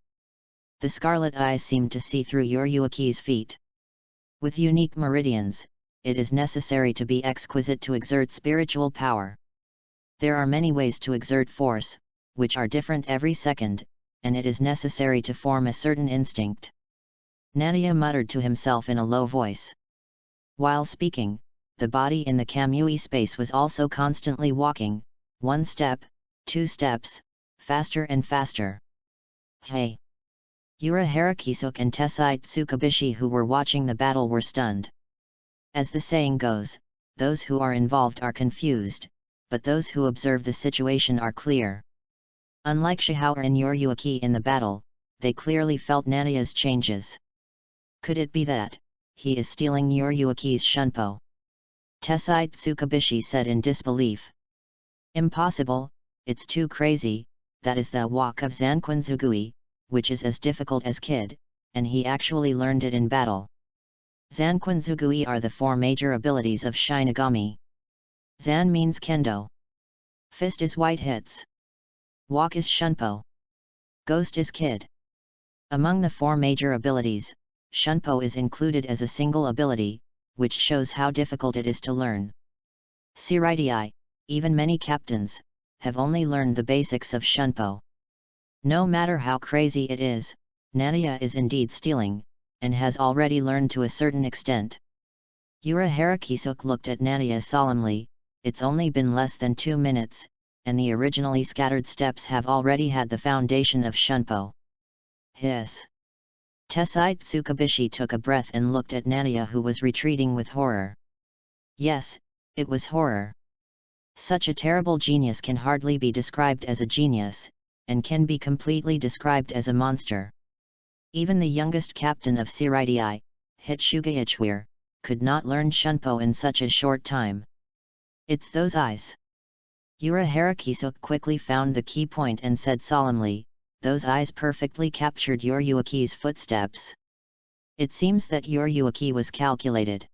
The scarlet eyes seemed to see through Yoryuaki's feet. With unique meridians, it is necessary to be exquisite to exert spiritual power. There are many ways to exert force, which are different every second, and it is necessary to form a certain instinct. Nadia muttered to himself in a low voice. While speaking, the body in the Kamui space was also constantly walking, 1 step, 2 steps, faster and faster. "Hey!" Yura Harakisuk and Tessai Tsukabishi who were watching the battle were stunned. As the saying goes, those who are involved are confused, but those who observe the situation are clear. Unlike Shihaoran Yoryuaki in the battle, they clearly felt Nadia's changes. Could it be that he is stealing Yoryuaki's Shunpo? Tessai Tsukabishi said in disbelief. "Impossible, it's too crazy, that is the walk of Zanquan Zugui, which is as difficult as Kid, and he actually learned it in battle." Zanquan Zugui are the 4 major abilities of Shinigami. Zan means kendo. Fist is white hits. Walk is Shunpo. Ghost is Kid. Among the 4 major abilities, Shunpo is included as a single ability, which shows how difficult it is to learn. Siritii, even many captains, have only learned the basics of Shunpo. No matter how crazy it is, Nadia is indeed stealing, and has already learned to a certain extent. Yura Harakisuk looked at Nadia solemnly. It's only been less than 2 minutes, and the originally scattered steps have already had the foundation of Shunpo. Hiss! Tessai Tsukabishi took a breath and looked at Nadia who was retreating with horror. Yes, it was horror. Such a terrible genius can hardly be described as a genius, and can be completely described as a monster. Even the youngest captain of Siritii, Hitsuga Ichwir, could not learn Shunpo in such a short time. It's those eyes. Yura Harakisuk quickly found the key point and said solemnly, "Those eyes perfectly captured Yoryuaki's footsteps. It seems that Yoryuaki was calculated."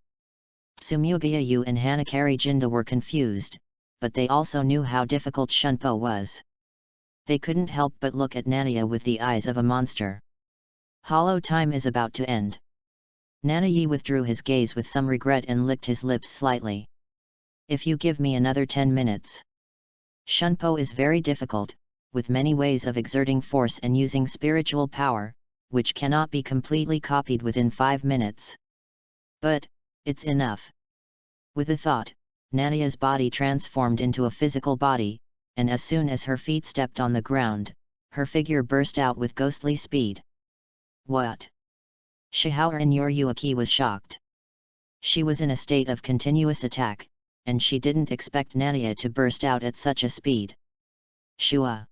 Tsumugayu and Hanakari Jinda were confused, but they also knew how difficult Shunpo was. They couldn't help but look at Nadia with the eyes of a monster. Hollow time is about to end. Nanayi withdrew his gaze with some regret and licked his lips slightly. "If you give me another 10 minutes. Shunpo is very difficult, with many ways of exerting force and using spiritual power, which cannot be completely copied within 5 minutes. But, it's enough." With a thought, Nadia's body transformed into a physical body, and as soon as her feet stepped on the ground, her figure burst out with ghostly speed. "What?" Shihaoran Yoryuaki was shocked. She was in a state of continuous attack, and she didn't expect Nadia to burst out at such a speed. "Shua!"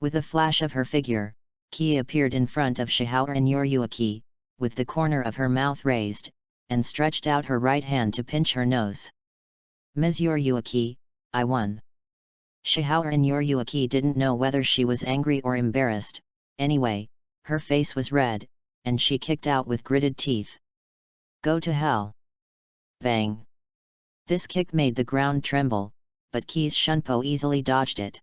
With a flash of her figure, Ki appeared in front of Shihaoran Yoryuaki, with the corner of her mouth raised, and stretched out her right hand to pinch her nose. "Ms. Yoryuaki, I won." Shihaoran Yoryuaki didn't know whether she was angry or embarrassed. Anyway, her face was red, and she kicked out with gritted teeth. "Go to hell!" Bang! This kick made the ground tremble, but Ki's Shunpo easily dodged it.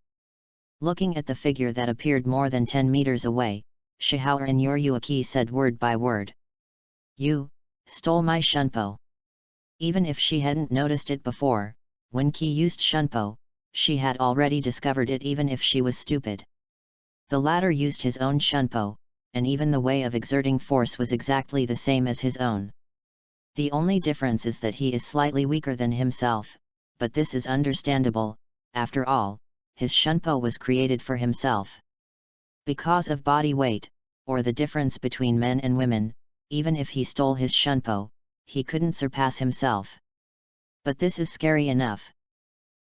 Looking at the figure that appeared more than 10 meters away, Shihaoran Yoryuaki said word by word. "You, Stole my shunpo. Even if she hadn't noticed it before, when Ki used shunpo, she had already discovered it even if she was stupid. The latter used his own shunpo, and even the way of exerting force was exactly the same as his own. The only difference is that he is slightly weaker than himself, but this is understandable. After all, his shunpo was created for himself. Because of body weight, or the difference between men and women, even if he stole his shunpo, he couldn't surpass himself. But this is scary enough.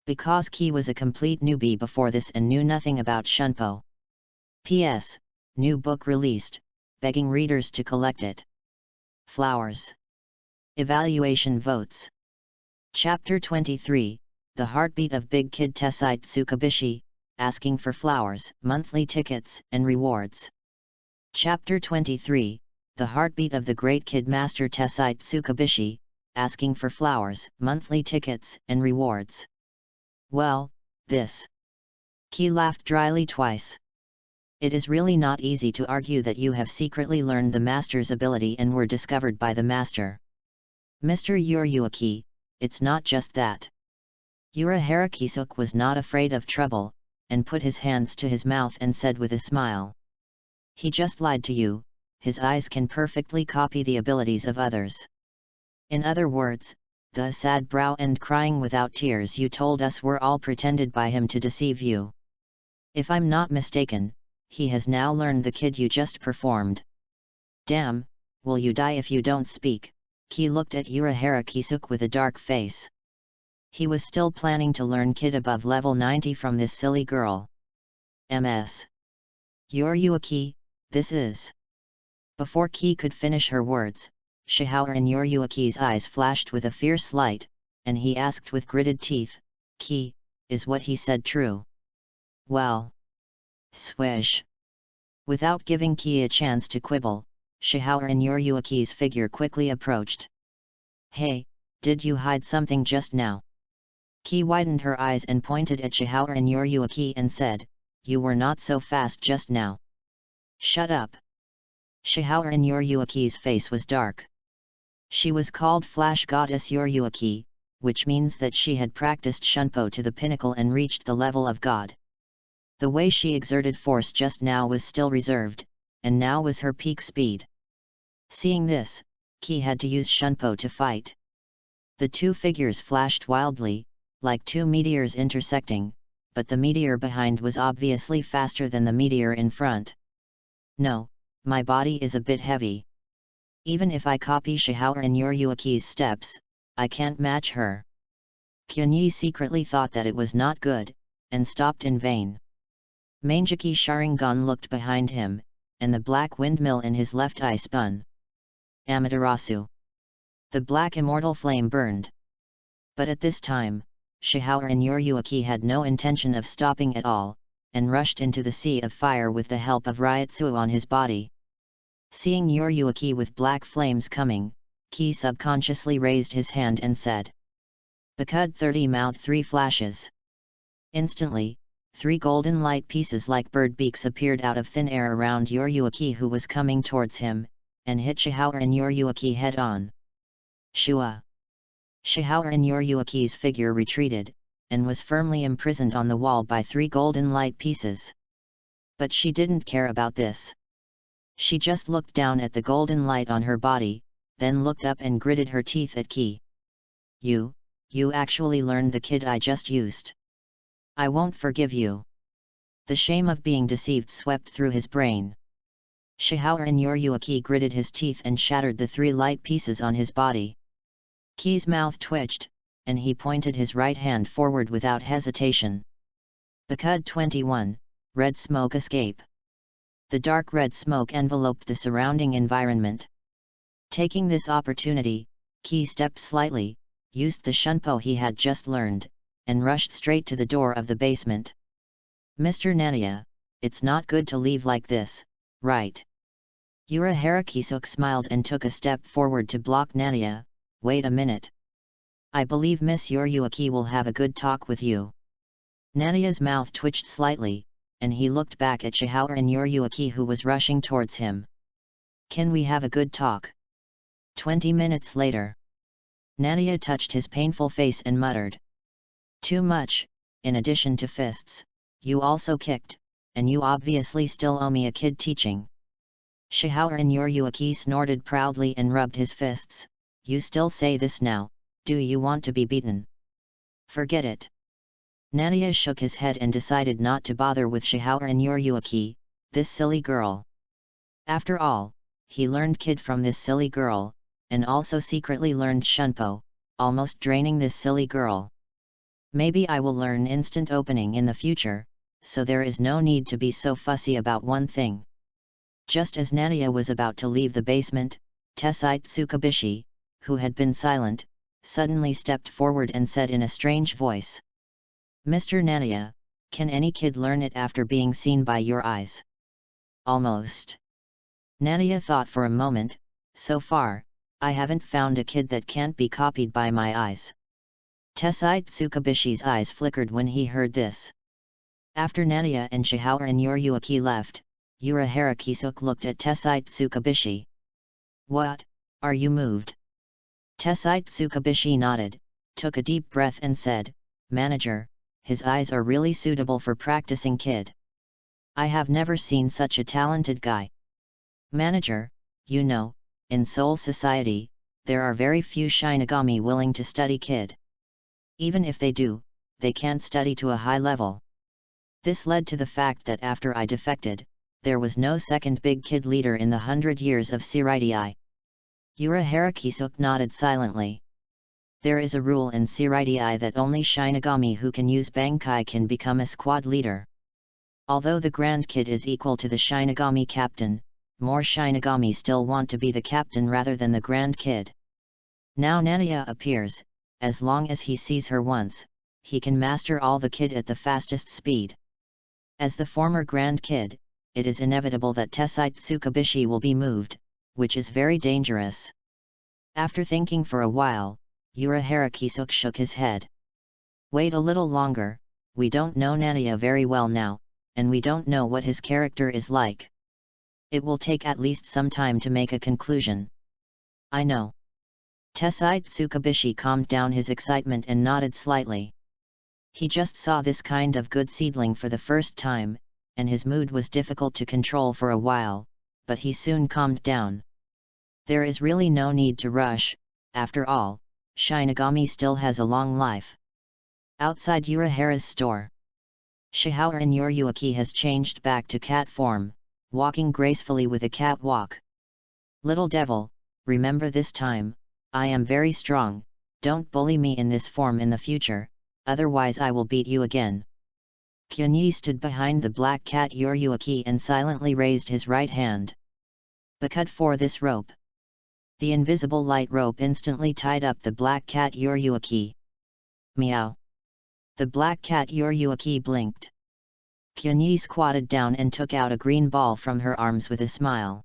Because Ki was a complete newbie before this and knew nothing about shunpo. P.S. New book released, begging readers to collect it. Flowers. Evaluation votes. Chapter 23, The Heartbeat of Big Kid Tessite Tsukabishi, Asking for Flowers, Monthly Tickets, and Rewards. Chapter 23, The Heartbeat of the Great Kid Master Tessite Tsukabishi, Asking for Flowers, Monthly Tickets, and Rewards. Well, this. Ki laughed dryly twice. It is really not easy to argue that you have secretly learned the master's ability and were discovered by the master. Mr. Yuryuaki, it's not just that. Urahara Kisuk was not afraid of trouble, and put his hands to his mouth and said with a smile. He just lied to you, his eyes can perfectly copy the abilities of others. In other words, the sad brow and crying without tears you told us were all pretended by him to deceive you. If I'm not mistaken, he has now learned the kid you just performed. Damn, will you die if you don't speak? Ki looked at Urahara Kisuk with a dark face. He was still planning to learn kid above level 90 from this silly girl. Ms. Yuryuaki, this is... Before Ki could finish her words, Shihao in Yuryuaki's eyes flashed with a fierce light, and he asked with gritted teeth, Ki, is what he said true? Well... Swish. Without giving Ki a chance to quibble, Shihao in Yuryuaki's figure quickly approached. Hey, did you hide something just now? Ki widened her eyes and pointed at Shihao in Yuryuaki and said, you were not so fast just now. Shut up. Shihao in Yuryuaki's face was dark. She was called Flash Goddess Yuryuaki, which means that she had practiced shunpo to the pinnacle and reached the level of God. The way she exerted force just now was still reserved, and now was her peak speed. Seeing this, Ki had to use shunpo to fight. The two figures flashed wildly, like two meteors intersecting, but the meteor behind was obviously faster than the meteor in front. No, my body is a bit heavy. Even if I copy Shihao and Yuryuaki's steps, I can't match her. Kyunyi secretly thought that it was not good, and stopped in vain. Manjiki Sharingan looked behind him, and the black windmill in his left eye spun. Amaterasu. The black immortal flame burned. But at this time, Shihao and Yuryuaki had no intention of stopping at all, and rushed into the sea of fire with the help of Ryotsu on his body. Seeing Yuryuaki with black flames coming, Ki subconsciously raised his hand and said, Bakud 30 mouth 3 flashes. Instantly, 3 golden light pieces like bird beaks appeared out of thin air around Yuryuaki who was coming towards him, and hit Shihao and Yuryuaki head on. Shua! Shihao and Yuryuaki's figure retreated, and was firmly imprisoned on the wall by 3 golden light pieces. But she didn't care about this. She just looked down at the golden light on her body, then looked up and gritted her teeth at Ki. You actually learned the kid I just used. I won't forgive you. The shame of being deceived swept through his brain. Shihao and Yuryuaki gritted his teeth and shattered the 3 light pieces on his body. Ki's mouth twitched, and he pointed his right hand forward without hesitation. Bakud 21, Red Smoke Escape. The dark red smoke enveloped the surrounding environment. Taking this opportunity, Ki stepped slightly, used the shunpo he had just learned, and rushed straight to the door of the basement. Mr. Nania, it's not good to leave like this, right? Urahara Kisuk smiled and took a step forward to block Nania. Wait a minute. I believe Miss Yuryuaki will have a good talk with you. Nania's mouth twitched slightly, and he looked back at Shihao and Yuryuaki who was rushing towards him. Can we have a good talk? 20 minutes later. Nadia touched his painful face and muttered. Too much, in addition to fists, you also kicked, and you obviously still owe me a kid teaching. Shihaoran Yoryuaki snorted proudly and rubbed his fists. You still say this now, do you want to be beaten? Forget it. Nadia shook his head and decided not to bother with Shihaoran Yoryuaki, this silly girl. After all, he learned kid from this silly girl, and also secretly learned shunpo, almost draining this silly girl. Maybe I will learn instant opening in the future, so there is no need to be so fussy about one thing. Just as Nadia was about to leave the basement, Tessite Tsukabishi, who had been silent, suddenly stepped forward and said in a strange voice. Mr. Nadia, can any kid learn it after being seen by your eyes? Almost. Nadia thought for a moment. So far, I haven't found a kid that can't be copied by my eyes. Tessite Tsukabishi's eyes flickered when he heard this. After Nadia and Shihaoran Yoryuaki left, Urahara Kisuk looked at Tessite Tsukabishi. What, are you moved? Tessite Tsukabishi nodded, took a deep breath and said, Manager, his eyes are really suitable for practicing kid. I have never seen such a talented guy. Manager, you know, in Seoul society, there are very few Shinigami willing to study kid. Even if they do, they can't study to a high level. This led to the fact that after I defected, there was no second big kid leader in the 100 years of Siridi. Urahara Kisuk nodded silently. There is a rule in Siridi that only Shinigami who can use Bankai can become a squad leader. Although the Grand Kid is equal to the Shinigami captain, more Shinigami still want to be the captain rather than the Grand Kid. Now Nadia appears. As long as he sees her once, he can master all the kid at the fastest speed. As the former Grand Kid, it is inevitable that Tessite Tsukabishi will be moved, which is very dangerous. After thinking for a while, Urahara Kisuk shook his head. Wait a little longer, we don't know Nadia very well now, and we don't know what his character is like. It will take at least some time to make a conclusion. I know. Tessite Tsukabishi calmed down his excitement and nodded slightly. He just saw this kind of good seedling for the first time, and his mood was difficult to control for a while, but he soon calmed down. There is really no need to rush, after all, Shinigami still has a long life. Outside Urahara's store, Shihaoran Yoryuaki has changed back to cat form, walking gracefully with a cat walk. Little devil, remember this time, I am very strong, don't bully me in this form in the future, otherwise I will beat you again. Kyunyi stood behind the black cat Yoryuaki and silently raised his right hand. But for this rope. The invisible light rope instantly tied up the black cat Yoryuaki. Meow. The black cat Yoryuaki blinked. Kyunyi squatted down and took out a green ball from her arms with a smile.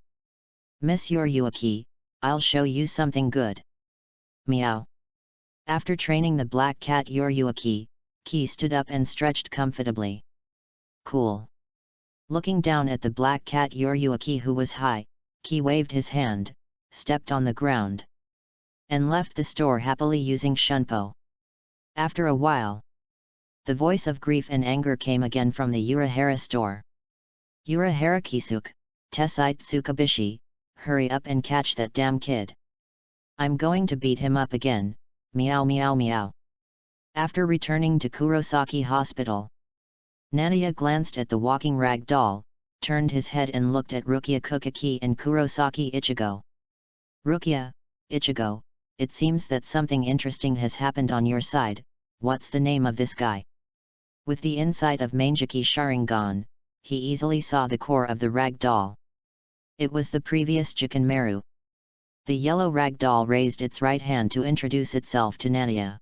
Miss Yoryuaki, I'll show you something good. Meow. After training the black cat Yoryuaki, Ki stood up and stretched comfortably. Cool. Looking down at the black cat Yoryuaki who was high, Ki waved his hand, stepped on the ground, and left the store happily using shunpo. After a while, the voice of grief and anger came again from the Urahara store. Urahara Kisuk, Tessite Tsukabishi, hurry up and catch that damn kid. I'm going to beat him up again, meow meow meow. After returning to Kurosaki Hospital, Nadia glanced at the walking rag doll, turned his head and looked at Rukia Kukaki and Kurosaki Ichigo. Rukia, Ichigo, it seems that something interesting has happened on your side, what's the name of this guy? With the insight of Mangeki Sharingan, he easily saw the core of the rag doll. It was the previous Jikenmaru. The yellow rag doll raised its right hand to introduce itself to Nadia.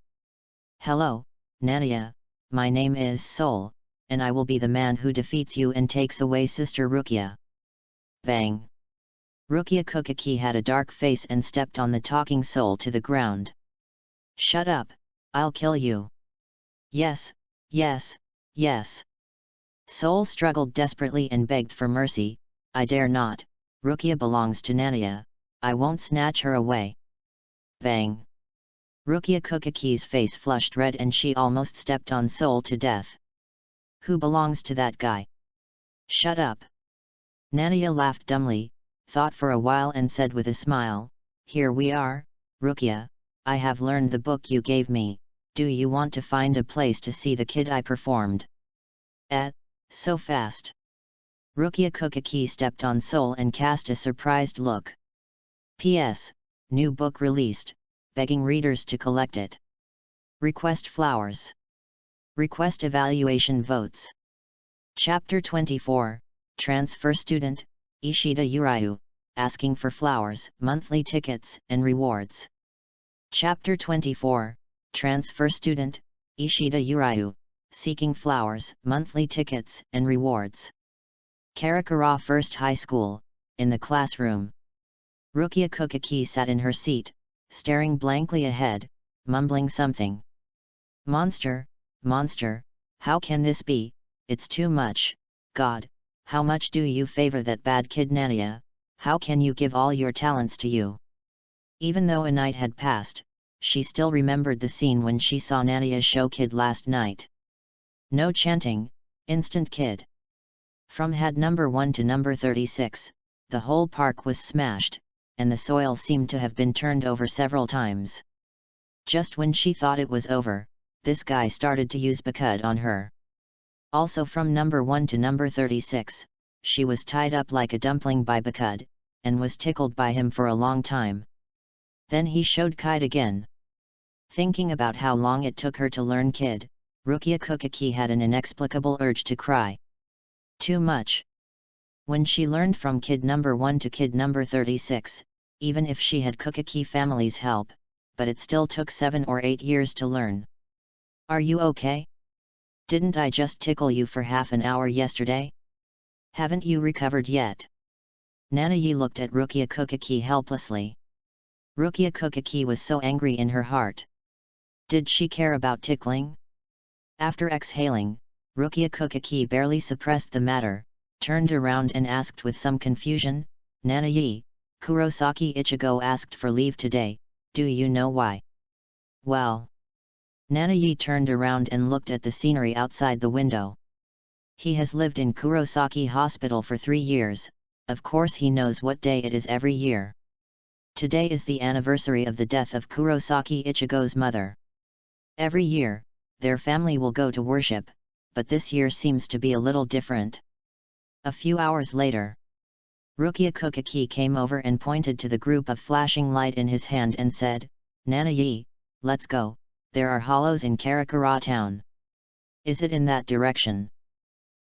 Hello, Nadia, my name is Sol, and I will be the man who defeats you and takes away Sister Rukia. Bang! Rukia Kukaki had a dark face and stepped on the talking soul to the ground. Shut up, I'll kill you. Yes, yes, yes. Soul struggled desperately and begged for mercy. I dare not, Rukia belongs to Nadia, I won't snatch her away. Bang! Rukia Kukaki's face flushed red and she almost stepped on Soul to death. Who belongs to that guy? Shut up! Nania laughed dumbly, thought for a while and said with a smile, Here we are, Rukia, I have learned the book you gave me, do you want to find a place to see the kid I performed? So fast! Rukia Kukaki stepped on Soul and cast a surprised look. P.S. New book released, begging readers to collect it. Request flowers. Request evaluation votes. Chapter 24, Transfer Student, Ishida Yuryu, asking for flowers, monthly tickets, and rewards. Chapter 24, Transfer Student, Ishida Yuryu, seeking flowers, monthly tickets, and rewards. Karakura First High School, in the classroom. Rukia Kukaki sat in her seat, staring blankly ahead, mumbling something. Monster, monster, how can this be, it's too much, God, how much do you favor that bad kid Nania, how can you give all your talents to you? Even though a night had passed, she still remembered the scene when she saw Nania's show kid last night. No chanting, instant kid. From head number 1 to number 36, the whole park was smashed, and the soil seemed to have been turned over several times. Just when she thought it was over, this guy started to use Bakud on her. Also from number 1 to number 36, she was tied up like a dumpling by Bakud, and was tickled by him for a long time. Then he showed Kite again. Thinking about how long it took her to learn kid, Rukia Kukaki had an inexplicable urge to cry. Too much. When she learned from kid number 1 to kid number 36, even if she had Kukaki family's help, but it still took 7 or 8 years to learn. Are you okay? Didn't I just tickle you for half an hour yesterday? Haven't you recovered yet? Nanayi looked at Rukia Kukaki helplessly. Rukia Kukaki was so angry in her heart. Did she care about tickling? After exhaling, Rukia Kukaki barely suppressed the matter, turned around and asked with some confusion, Nanayi, Kurosaki Ichigo asked for leave today, do you know why? Well. Nanayi turned around and looked at the scenery outside the window. He has lived in Kurosaki Hospital for 3 years, of course he knows what day it is every year. Today is the anniversary of the death of Kurosaki Ichigo's mother. Every year, their family will go to worship, but this year seems to be a little different. A few hours later, Rukia Kukaki came over and pointed to the group of flashing light in his hand and said, Nanayi, let's go, there are hollows in Karakura town. Is it in that direction?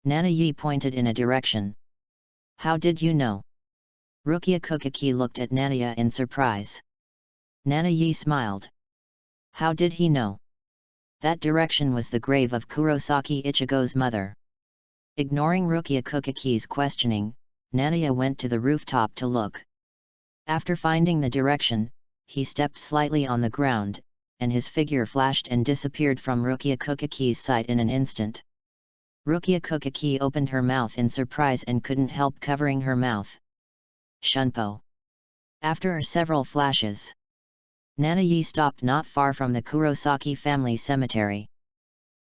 Nanayi pointed in a direction. How did you know? Rukia Kukaki looked at Nania in surprise. Nanayi smiled. How did he know? That direction was the grave of Kurosaki Ichigo's mother. Ignoring Rukia Kukaki's questioning, Nania went to the rooftop to look. After finding the direction, he stepped slightly on the ground, and his figure flashed and disappeared from Rukia Kukaki's sight in an instant. Rukia Kukaki opened her mouth in surprise and couldn't help covering her mouth. Shunpo. After several flashes, Nanayi stopped not far from the Kurosaki family cemetery.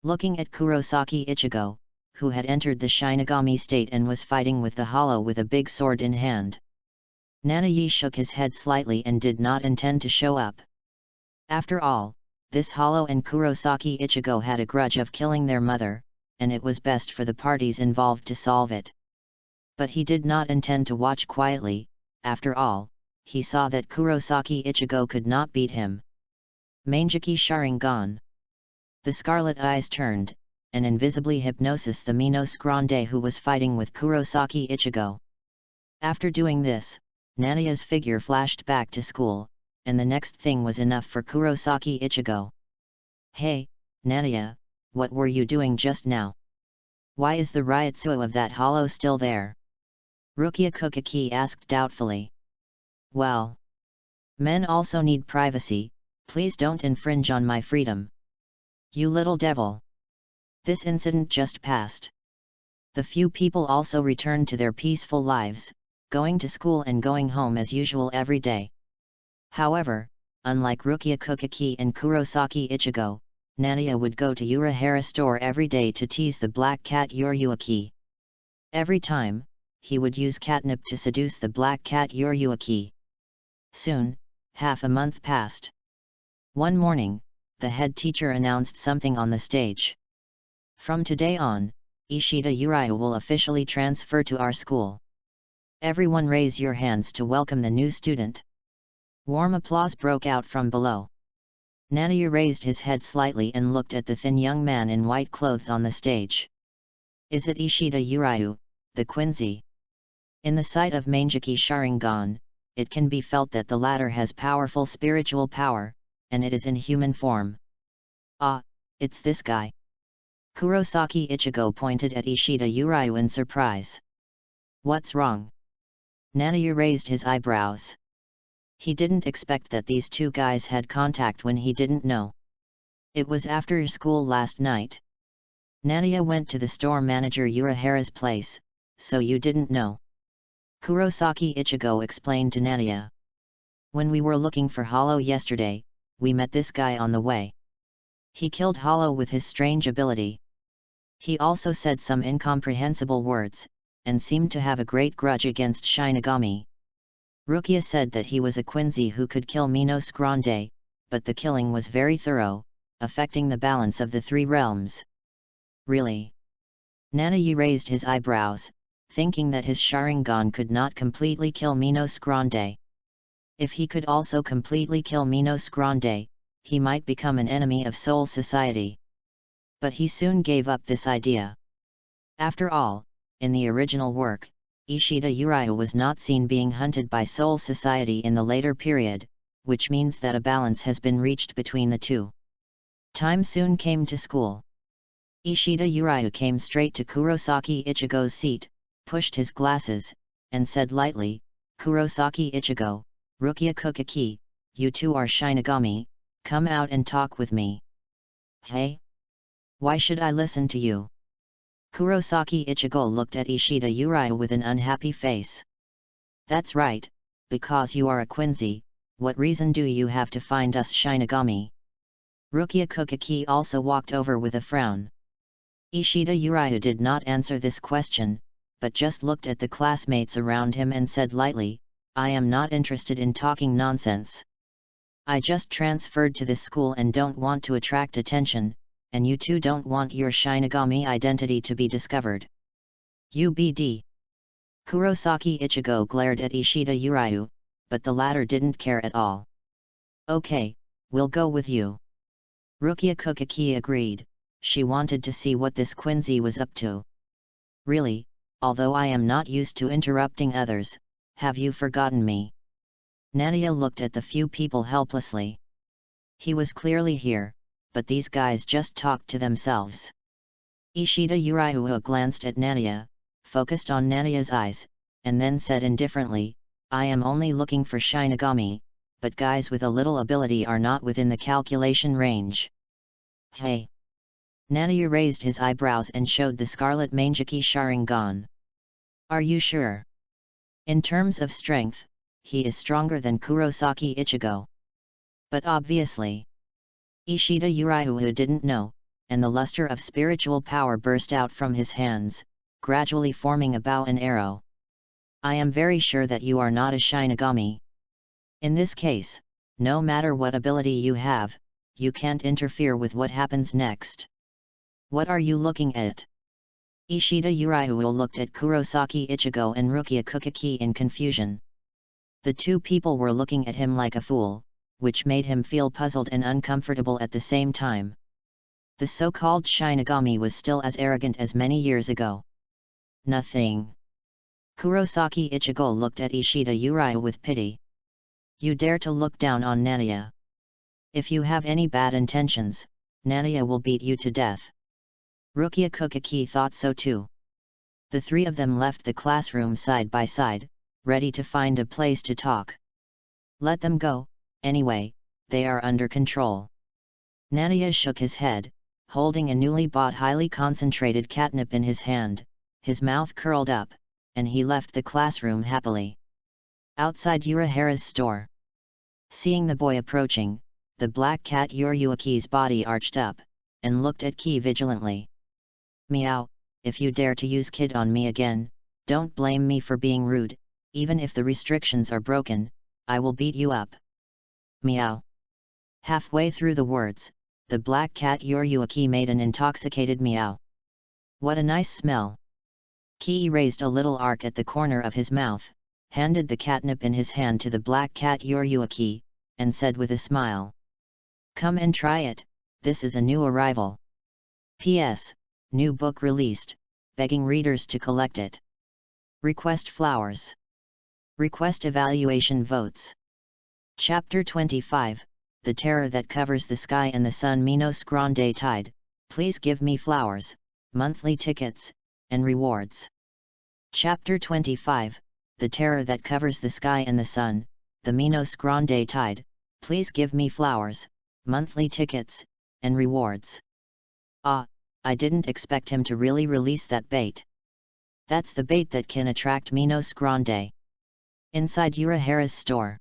Looking at Kurosaki Ichigo, who had entered the Shinigami state and was fighting with the hollow with a big sword in hand. Nanayi shook his head slightly and did not intend to show up. After all, this hollow and Kurosaki Ichigo had a grudge of killing their mother, and it was best for the parties involved to solve it. But he did not intend to watch quietly, after all, he saw that Kurosaki Ichigo could not beat him. Mangeki Sharingan. The scarlet eyes turned, and invisibly hypnosis the Minos Grande who was fighting with Kurosaki Ichigo. After doing this, Nania's figure flashed back to school, and the next thing was enough for Kurosaki Ichigo. Hey, Nania, what were you doing just now? Why is the Ryutsu of that hollow still there? Rukia Kukaki asked doubtfully. Well. Men also need privacy, please don't infringe on my freedom. You little devil. This incident just passed. The few people also returned to their peaceful lives, going to school and going home as usual every day. However, unlike Rukia Kukaki and Kurosaki Ichigo, Nania would go to Urahara's store every day to tease the black cat Yuruaki. Every time, he would use catnip to seduce the black cat Yuruaki. Soon, half a month passed. One morning, the head teacher announced something on the stage. From today on, Ishida Uriah will officially transfer to our school. Everyone raise your hands to welcome the new student. Warm applause broke out from below. Nania raised his head slightly and looked at the thin young man in white clothes on the stage. Is it Ishida Uriah, the Quincy? In the sight of Mangeki Sharingan, it can be felt that the latter has powerful spiritual power, and it is in human form. Ah, it's this guy. Kurosaki Ichigo pointed at Ishida Uriah in surprise. What's wrong? Nania raised his eyebrows. He didn't expect that these two guys had contact when he didn't know. It was after school last night. Nania went to the store manager Urahara's place, so you didn't know. Kurosaki Ichigo explained to Nania. When we were looking for Hollow yesterday, we met this guy on the way. He killed Hollow with his strange ability. He also said some incomprehensible words, and seemed to have a great grudge against Shinigami. Rukia said that he was a Quincy who could kill Minos Grande, but the killing was very thorough, affecting the balance of the three realms. Really? Nanayi raised his eyebrows, thinking that his Sharingan could not completely kill Minos Grande. If he could also completely kill Minos Grande, he might become an enemy of Soul Society. But he soon gave up this idea. After all, in the original work, Ishida Uriah was not seen being hunted by Soul Society in the later period, which means that a balance has been reached between the two. Time soon came to school. Ishida Uriah came straight to Kurosaki Ichigo's seat, pushed his glasses, and said lightly, Kurosaki Ichigo, Rukia Kukaki, you two are Shinigami, come out and talk with me. Hey? Why should I listen to you? Kurosaki Ichigo looked at Ishida Uriah with an unhappy face. That's right, because you are a Quincy, what reason do you have to find us Shinigami? Rukia Kukaki also walked over with a frown. Ishida Uriah did not answer this question, but just looked at the classmates around him and said lightly, I am not interested in talking nonsense. I just transferred to this school and don't want to attract attention, and you two don't want your Shinigami identity to be discovered. UBD. Kurosaki Ichigo glared at Ishida Uriah, but the latter didn't care at all. Okay, we'll go with you. Rukia Kukaki agreed, she wanted to see what this Quincy was up to. Really, although I am not used to interrupting others, have you forgotten me? Nania looked at the few people helplessly. He was clearly here, but these guys just talked to themselves. Ishida Uriah glanced at Nania, focused on Nania's eyes, and then said indifferently, I am only looking for Shinigami, but guys with a little ability are not within the calculation range. Hey! Nania raised his eyebrows and showed the scarlet Mangeki Sharingan. Are you sure? In terms of strength, he is stronger than Kurosaki Ichigo. But obviously, Ishida Uriah didn't know, and the luster of spiritual power burst out from his hands, gradually forming a bow and arrow. I am very sure that you are not a Shinigami. In this case, no matter what ability you have, you can't interfere with what happens next. What are you looking at? Ishida Uriah looked at Kurosaki Ichigo and Rukia Kukaki in confusion. The two people were looking at him like a fool, which made him feel puzzled and uncomfortable at the same time. The so-called Shinigami was still as arrogant as many years ago. Nothing. Kurosaki Ichigo looked at Ishida Uriah with pity. You dare to look down on Nania. If you have any bad intentions, Nania will beat you to death. Rukia Kukaki thought so too. The three of them left the classroom side by side, ready to find a place to talk. Let them go, anyway, they are under control. Nania shook his head, holding a newly bought highly concentrated catnip in his hand, his mouth curled up, and he left the classroom happily. Outside Urahara's store. Seeing the boy approaching, the black cat Yoryuki's body arched up, and looked at Ki vigilantly. Meow, if you dare to use kid on me again, don't blame me for being rude, even if the restrictions are broken, I will beat you up. Meow. Halfway through the words, the black cat Yoryuki made an intoxicated meow. What a nice smell! Ki raised a little arc at the corner of his mouth, handed the catnip in his hand to the black cat Yoryuki, and said with a smile. Come and try it, this is a new arrival. P.S. New book released, begging readers to collect it. Request flowers. Request evaluation votes. Chapter 25, The Terror That Covers the Sky and the Sun. Minos Grande Tide, please give me flowers, monthly tickets, and rewards. Chapter 25, The Terror That Covers the Sky and the Sun, the Minos Grande Tide, please give me flowers, monthly tickets, and rewards. Ah, I didn't expect him to really release that bait. That's the bait that can attract Minos Grande. Inside Urahara's store.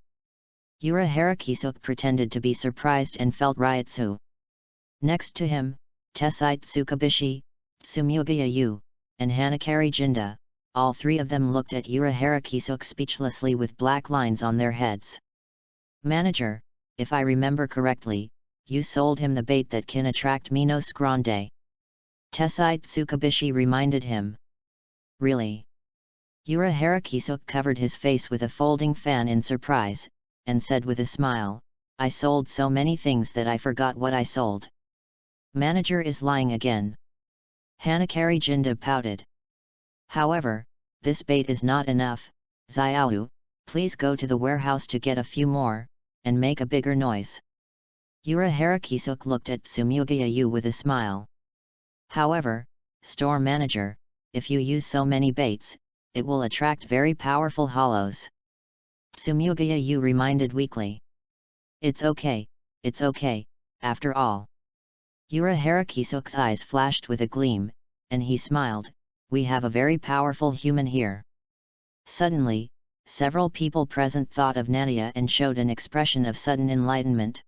Urahara Kisuk pretended to be surprised and felt Ryatsu. Next to him, Tessite Tsukabishi, Tsumugaya, and Hanakari Jinda, all three of them looked at Urahara Kisuk speechlessly with black lines on their heads. Manager, if I remember correctly, you sold him the bait that can attract Minos Grande. Tessite Tsukabishi reminded him. Really? Urahara Kisuk covered his face with a folding fan in surprise, and said with a smile, I sold so many things that I forgot what I sold. Manager is lying again. Hanakari Jinda pouted. However, this bait is not enough, Xiao, please go to the warehouse to get a few more, and make a bigger noise. Urahara Kisuk looked at Tsumugaya with a smile. However, store manager, if you use so many baits, it will attract very powerful hollows. Tsumugaya reminded weakly. It's okay, after all. Urahara Kisuk's eyes flashed with a gleam, and he smiled, we have a very powerful human here. Suddenly, several people present thought of Nadia and showed an expression of sudden enlightenment.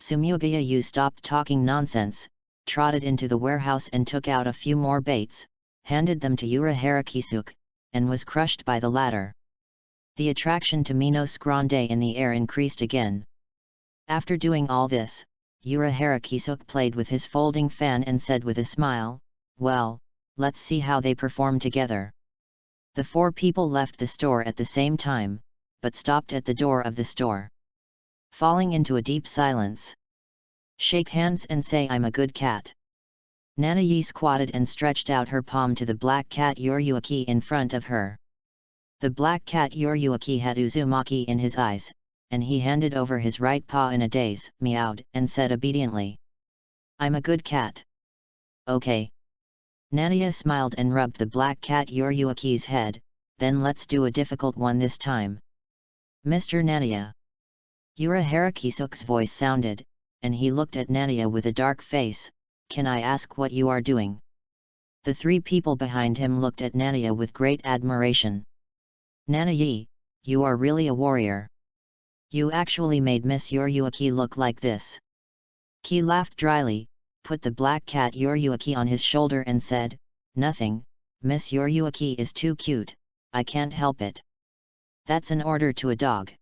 Tsumugaya stopped talking nonsense, trotted into the warehouse and took out a few more baits, handed them to Urahara Kisuk, and was crushed by the latter. The attraction to Minos Grande in the air increased again. After doing all this, Urahara Kisuk played with his folding fan and said with a smile, well, let's see how they perform together. The four people left the store at the same time, but stopped at the door of the store. Falling into a deep silence. Shake hands and say I'm a good cat. Nanayi squatted and stretched out her palm to the black cat Yoryuki in front of her. The black cat Yoryuki had Uzumaki in his eyes, and he handed over his right paw in a daze, meowed, and said obediently. I'm a good cat. Okay. Nadia smiled and rubbed the black cat Yoryuki's head, then let's do a difficult one this time. Mr. Nadia. Urahara Kisuk's voice sounded, and he looked at Nadia with a dark face, can I ask what you are doing? The three people behind him looked at Nadia with great admiration. Nanayi, you are really a warrior. You actually made Miss Yoryuki look like this. Ki laughed dryly, put the black cat Yoryuki on his shoulder and said, nothing, Miss Yoryuki is too cute, I can't help it. That's an order to a dog.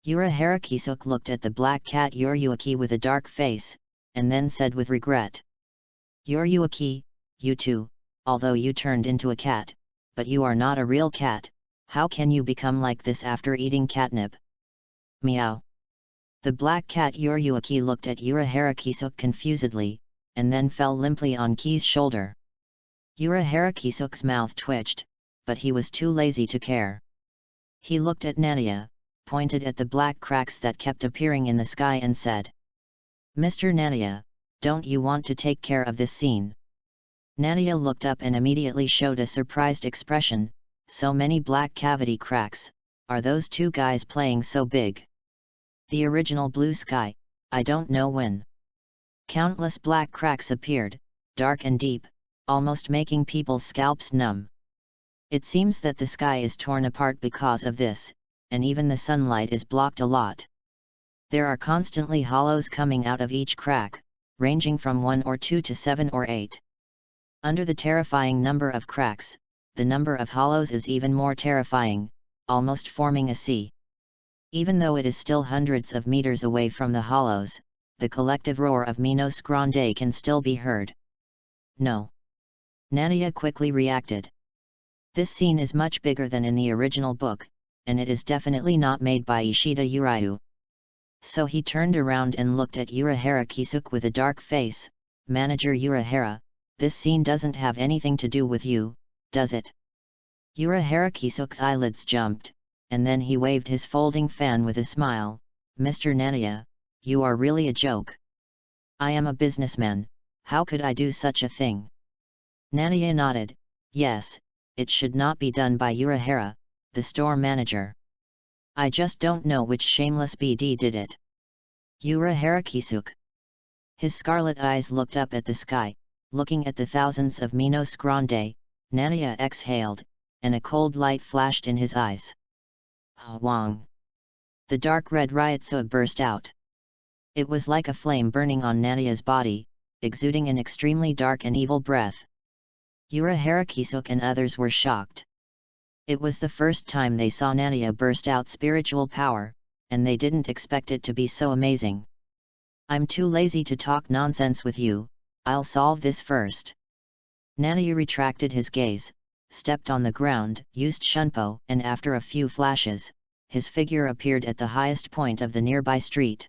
Urahara Kisuk looked at the black cat Yoryuki with a dark face, and then said with regret. Yoryuki, you too, although you turned into a cat, but you are not a real cat, how can you become like this after eating catnip? Meow. The black cat Yoryuki looked at Urahara Kisuk confusedly, and then fell limply on Ki's shoulder. Urahara Kisuk's mouth twitched, but he was too lazy to care. He looked at Nadia, pointed at the black cracks that kept appearing in the sky and said. Mr. Nadia, don't you want to take care of this scene? Nadia looked up and immediately showed a surprised expression, so many black cavity cracks, are those two guys playing so big? The original blue sky, I don't know when. Countless black cracks appeared, dark and deep, almost making people's scalps numb. It seems that the sky is torn apart because of this, and even the sunlight is blocked a lot. There are constantly hollows coming out of each crack, ranging from 1 or 2 to 7 or 8. Under the terrifying number of cracks, the number of hollows is even more terrifying, almost forming a sea. Even though it is still hundreds of meters away from the hollows, the collective roar of Minos Grande can still be heard. No. Nania quickly reacted. This scene is much bigger than in the original book, and it is definitely not made by Ishida Uraiu. So he turned around and looked at Urahara Kisuk with a dark face. Manager Urahara, this scene doesn't have anything to do with you, does it? Urahara Kisuk's eyelids jumped, and then he waved his folding fan with a smile. Mr. Nania, you are really a joke. I am a businessman, how could I do such a thing? Nania nodded. Yes, it should not be done by Urahara, the store manager. I just don't know which shameless BD did it. Urahara Kisuk. His scarlet eyes looked up at the sky, looking at the thousands of Minos Grande. Nania exhaled, and a cold light flashed in his eyes. Hwang! The dark red Ryotsu burst out. It was like a flame burning on Nania's body, exuding an extremely dark and evil breath. Urahara Kisuk and others were shocked. It was the first time they saw Nania burst out spiritual power, and they didn't expect it to be so amazing. I'm too lazy to talk nonsense with you, I'll solve this first. Nania retracted his gaze, stepped on the ground, used Shunpo, and after a few flashes, his figure appeared at the highest point of the nearby street.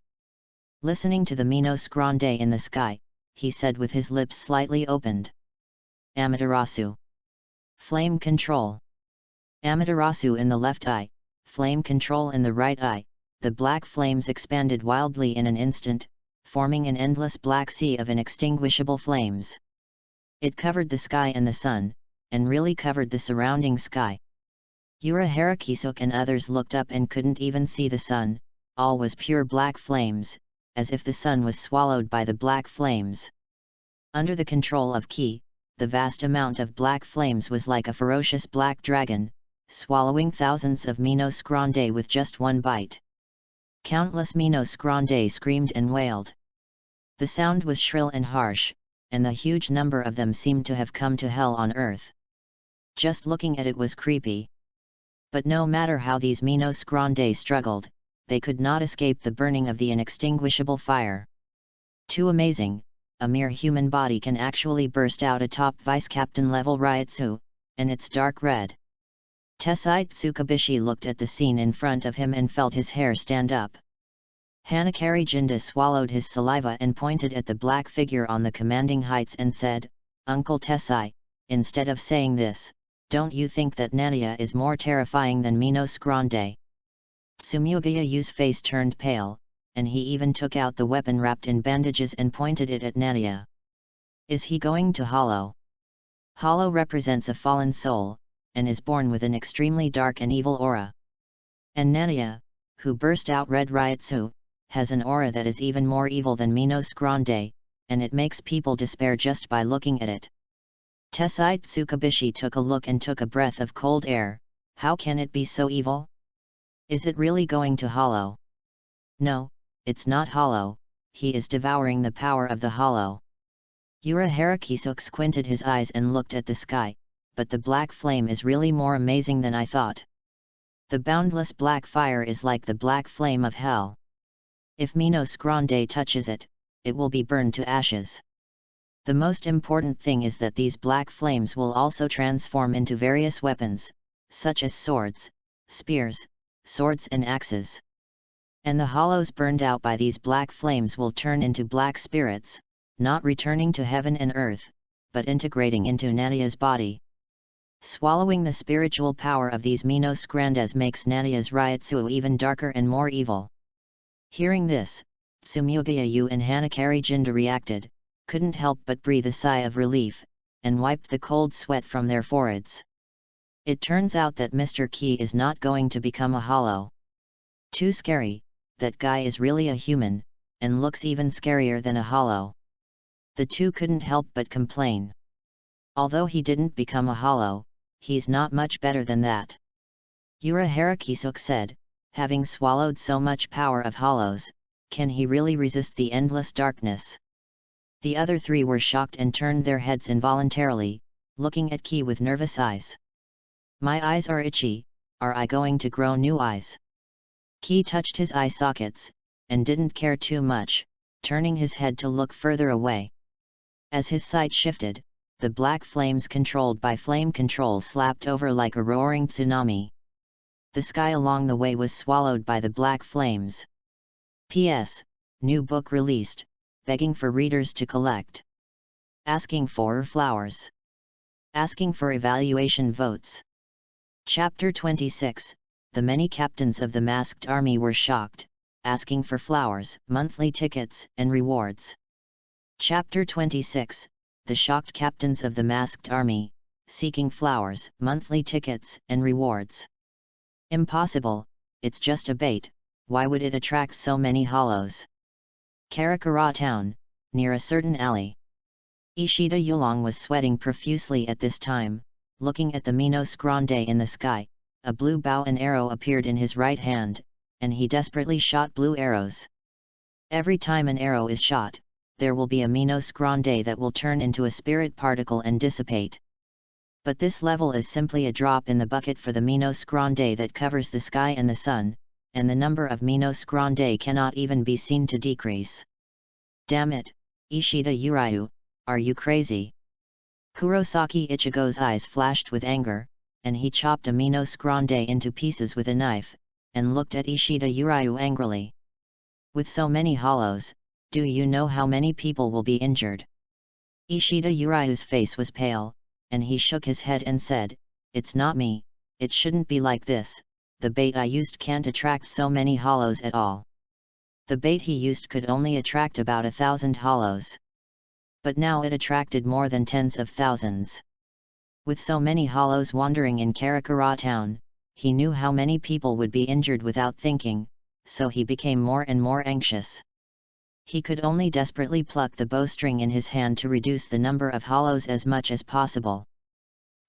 Listening to the Minos Grande in the sky, he said with his lips slightly opened. Amaterasu. Flame control. Amaterasu in the left eye, flame control in the right eye. The black flames expanded wildly in an instant, forming an endless black sea of inextinguishable flames. It covered the sky and the sun, and really covered the surrounding sky. Urahara Kisuk and others looked up and couldn't even see the sun, all was pure black flames, as if the sun was swallowed by the black flames. Under the control of Ki, the vast amount of black flames was like a ferocious black dragon, swallowing thousands of Minos Grande with just one bite. Countless Minos Grande screamed and wailed. The sound was shrill and harsh, and the huge number of them seemed to have come to hell on earth. Just looking at it was creepy. But no matter how these Minos Grande struggled, they could not escape the burning of the inextinguishable fire. Too amazing, a mere human body can actually burst out a top vice-captain level Ryotsu, and it's dark red. Tessai Tsukabishi looked at the scene in front of him and felt his hair stand up. Hanakari Jinda swallowed his saliva and pointed at the black figure on the commanding heights and said, Uncle Tessai, instead of saying this, don't you think that Nania is more terrifying than Minos Grande? Tsumugayu's face turned pale, and he even took out the weapon wrapped in bandages and pointed it at Nania. Is he going to Hollow? Hollow represents a fallen soul, and is born with an extremely dark and evil aura. And Nania, who burst out red Ryotsu, has an aura that is even more evil than Minos Grande, and it makes people despair just by looking at it. Tessai Tsukabishi took a look and took a breath of cold air. How can it be so evil? Is it really going to Hollow? No, it's not Hollow, he is devouring the power of the Hollow. Urahara Kisuk squinted his eyes and looked at the sky, but the black flame is really more amazing than I thought. The boundless black fire is like the black flame of hell. If Minos Grande touches it, it will be burned to ashes. The most important thing is that these black flames will also transform into various weapons, such as swords, spears, swords and axes. And the hollows burned out by these black flames will turn into black spirits, not returning to heaven and earth, but integrating into Nania's body. Swallowing the spiritual power of these Minos Grandes makes Nania's Ryotsu even darker and more evil. Hearing this, Tsumugayu and Hanakari Jinda reacted, couldn't help but breathe a sigh of relief, and wiped the cold sweat from their foreheads. It turns out that Mr. Ki is not going to become a Hollow. Too scary, that guy is really a human, and looks even scarier than a Hollow. The two couldn't help but complain. Although he didn't become a Hollow, he's not much better than that. Urahara Kisuk said, having swallowed so much power of hollows, Can he really resist the endless darkness? The other three were shocked and turned their heads involuntarily, looking at Key with nervous eyes. My eyes are itchy, are I going to grow new eyes? Key touched his eye sockets, and didn't care too much, turning his head to look further away. As his sight shifted, the black flames controlled by flame control slapped over like a roaring tsunami. The sky along the way was swallowed by the black flames. P.S. New book released, begging for readers to collect. Asking for flowers. Asking for evaluation votes. Chapter 26, The many captains of the masked army were shocked, asking for flowers, monthly tickets, and rewards. Chapter 26, The shocked captains of the masked army, seeking flowers, monthly tickets, and rewards. Impossible, it's just a bait, why would it attract so many hollows? Karakura town, near a certain alley. Ishida Yulong was sweating profusely at this time, looking at the Minos Grande in the sky. A blue bow and arrow appeared in his right hand, and he desperately shot blue arrows. Every time an arrow is shot, there will be a Minos Grande that will turn into a spirit particle and dissipate. But this level is simply a drop in the bucket for the Minos Grande that covers the sky and the sun, and the number of Minos Grande cannot even be seen to decrease. Damn it, Ishida Yuryu, are you crazy? Kurosaki Ichigo's eyes flashed with anger, and he chopped a Minos Grande into pieces with a knife, and looked at Ishida Yuryu angrily. With so many hollows, do you know how many people will be injured? Ishida Yuryu's face was pale, and he shook his head and said, it's not me, it shouldn't be like this, the bait I used can't attract so many hollows at all. The bait he used could only attract about 1,000 hollows. But now it attracted more than tens of thousands. With so many hollows wandering in Karakura town, he knew how many people would be injured without thinking, so he became more and more anxious. He could only desperately pluck the bowstring in his hand to reduce the number of hollows as much as possible.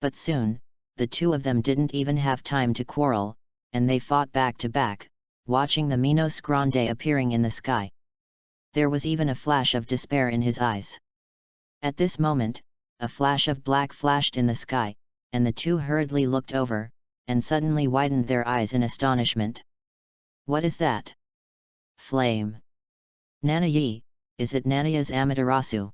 But soon, the two of them didn't even have time to quarrel, and they fought back to back, watching the Minos Grande appearing in the sky. There was even a flash of despair in his eyes. At this moment, a flash of black flashed in the sky, and the two hurriedly looked over, and suddenly widened their eyes in astonishment. What is that? Flame. Nanayi, is it Nanaya's Amaterasu?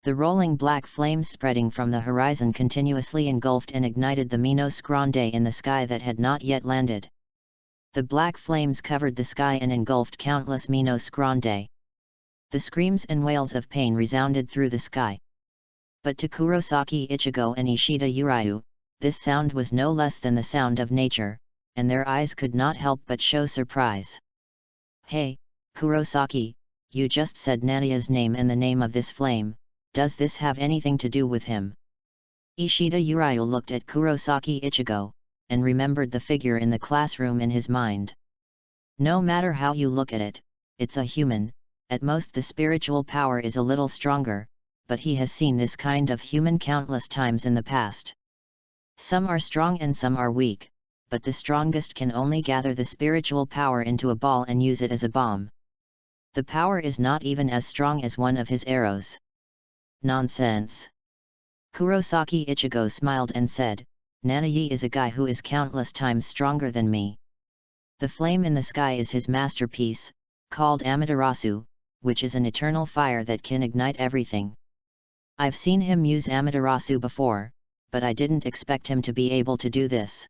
The rolling black flames spreading from the horizon continuously engulfed and ignited the Minos Grande in the sky that had not yet landed. The black flames covered the sky and engulfed countless Minos Grande. The screams and wails of pain resounded through the sky. But to Kurosaki Ichigo and Ishida Yuryu, this sound was no less than the sound of nature, and their eyes could not help but show surprise. Hey, Kurosaki, you just said Nanaya's name and the name of this flame, does this have anything to do with him? Ishida Yuryu looked at Kurosaki Ichigo, and remembered the figure in the classroom in his mind. No matter how you look at it, it's a human. At most the spiritual power is a little stronger, but he has seen this kind of human countless times in the past. Some are strong and some are weak, but the strongest can only gather the spiritual power into a ball and use it as a bomb. The power is not even as strong as one of his arrows. Nonsense. Kurosaki Ichigo smiled and said, Nanayi is a guy who is countless times stronger than me. The flame in the sky is his masterpiece, called Amaterasu, which is an eternal fire that can ignite everything. I've seen him use Amaterasu before, but I didn't expect him to be able to do this.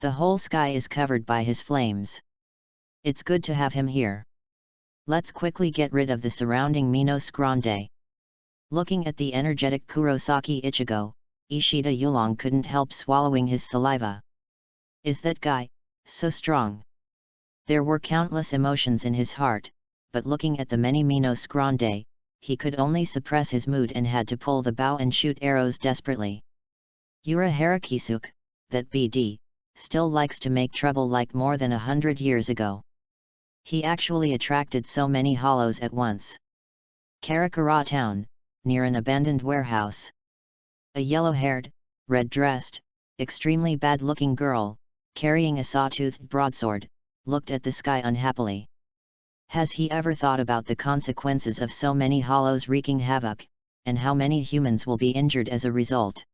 The whole sky is covered by his flames. It's good to have him here. Let's quickly get rid of the surrounding Minos Grande. Looking at the energetic Kurosaki Ichigo, Ishida Yulong couldn't help swallowing his saliva. Is that guy so strong? There were countless emotions in his heart, but looking at the many Minos Grande, he could only suppress his mood and had to pull the bow and shoot arrows desperately. Yura Harakisuk, that BD, still likes to make trouble like more than 100 years ago. He actually attracted so many hollows at once. Karakura town, near an abandoned warehouse. A yellow-haired, red-dressed, extremely bad-looking girl, carrying a saw-toothed broadsword, looked at the sky unhappily. Has he ever thought about the consequences of so many hollows wreaking havoc, and how many humans will be injured as a result?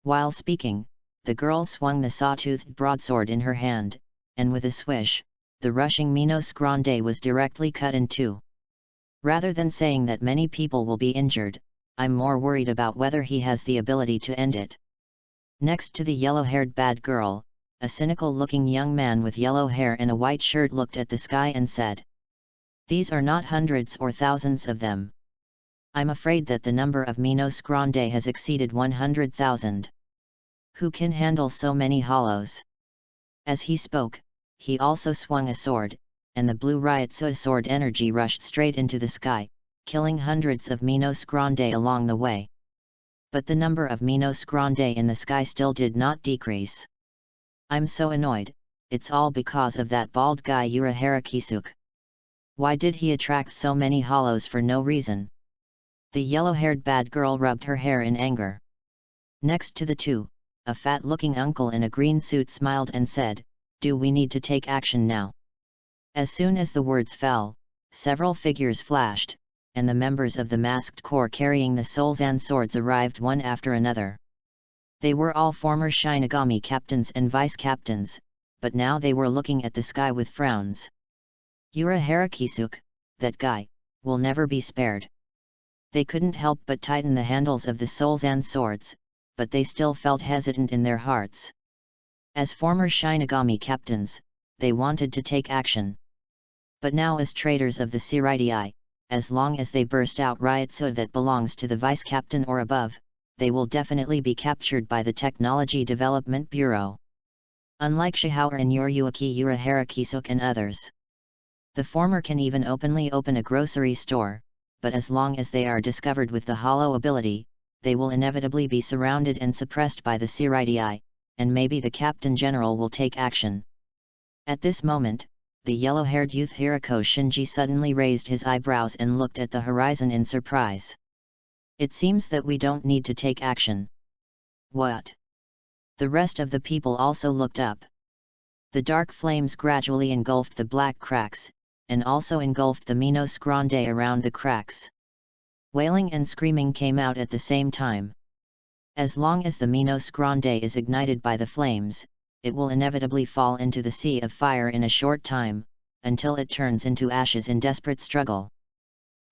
While speaking, the girl swung the saw-toothed broadsword in her hand, and with a swish, the rushing Minos Grande was directly cut in two. Rather than saying that many people will be injured, I'm more worried about whether he has the ability to end it. Next to the yellow-haired bad girl, a cynical-looking young man with yellow hair and a white shirt looked at the sky and said, "These are not hundreds or thousands of them. I'm afraid that the number of Minos Grande has exceeded 100,000. Who can handle so many hollows?" As he spoke, he also swung a sword, and the blue Ryotsu sword energy rushed straight into the sky, killing hundreds of Minos Grande along the way. But the number of Minos Grande in the sky still did not decrease. "I'm so annoyed, it's all because of that bald guy Urahara Kisuke. Why did he attract so many hollows for no reason?" The yellow-haired bad girl rubbed her hair in anger. Next to the two, a fat-looking uncle in a green suit smiled and said, "Do we need to take action now?" As soon as the words fell, several figures flashed, and the members of the masked corps carrying the Soulzan swords arrived one after another. They were all former Shinigami captains and vice-captains, but now they were looking at the sky with frowns. "Urahara Kisuke, that guy, will never be spared." They couldn't help but tighten the handles of the Soulzan swords, but they still felt hesitant in their hearts. As former Shinigami captains, they wanted to take action. But now as traitors of the Seiridii, as long as they burst out Ryotsu that belongs to the vice-captain or above, they will definitely be captured by the Technology Development Bureau. Unlike Shihao and Yoriyuki Urahara Kisuke and others. The former can even openly open a grocery store, but as long as they are discovered with the hollow ability, they will inevitably be surrounded and suppressed by the Seiridii, and maybe the Captain General will take action. At this moment, the yellow-haired youth Hirako Shinji suddenly raised his eyebrows and looked at the horizon in surprise. "It seems that we don't need to take action." "What?" The rest of the people also looked up. The dark flames gradually engulfed the black cracks, and also engulfed the Minos Grande around the cracks. Wailing and screaming came out at the same time. As long as the Minos Grande is ignited by the flames, it will inevitably fall into the sea of fire in a short time, until it turns into ashes in desperate struggle.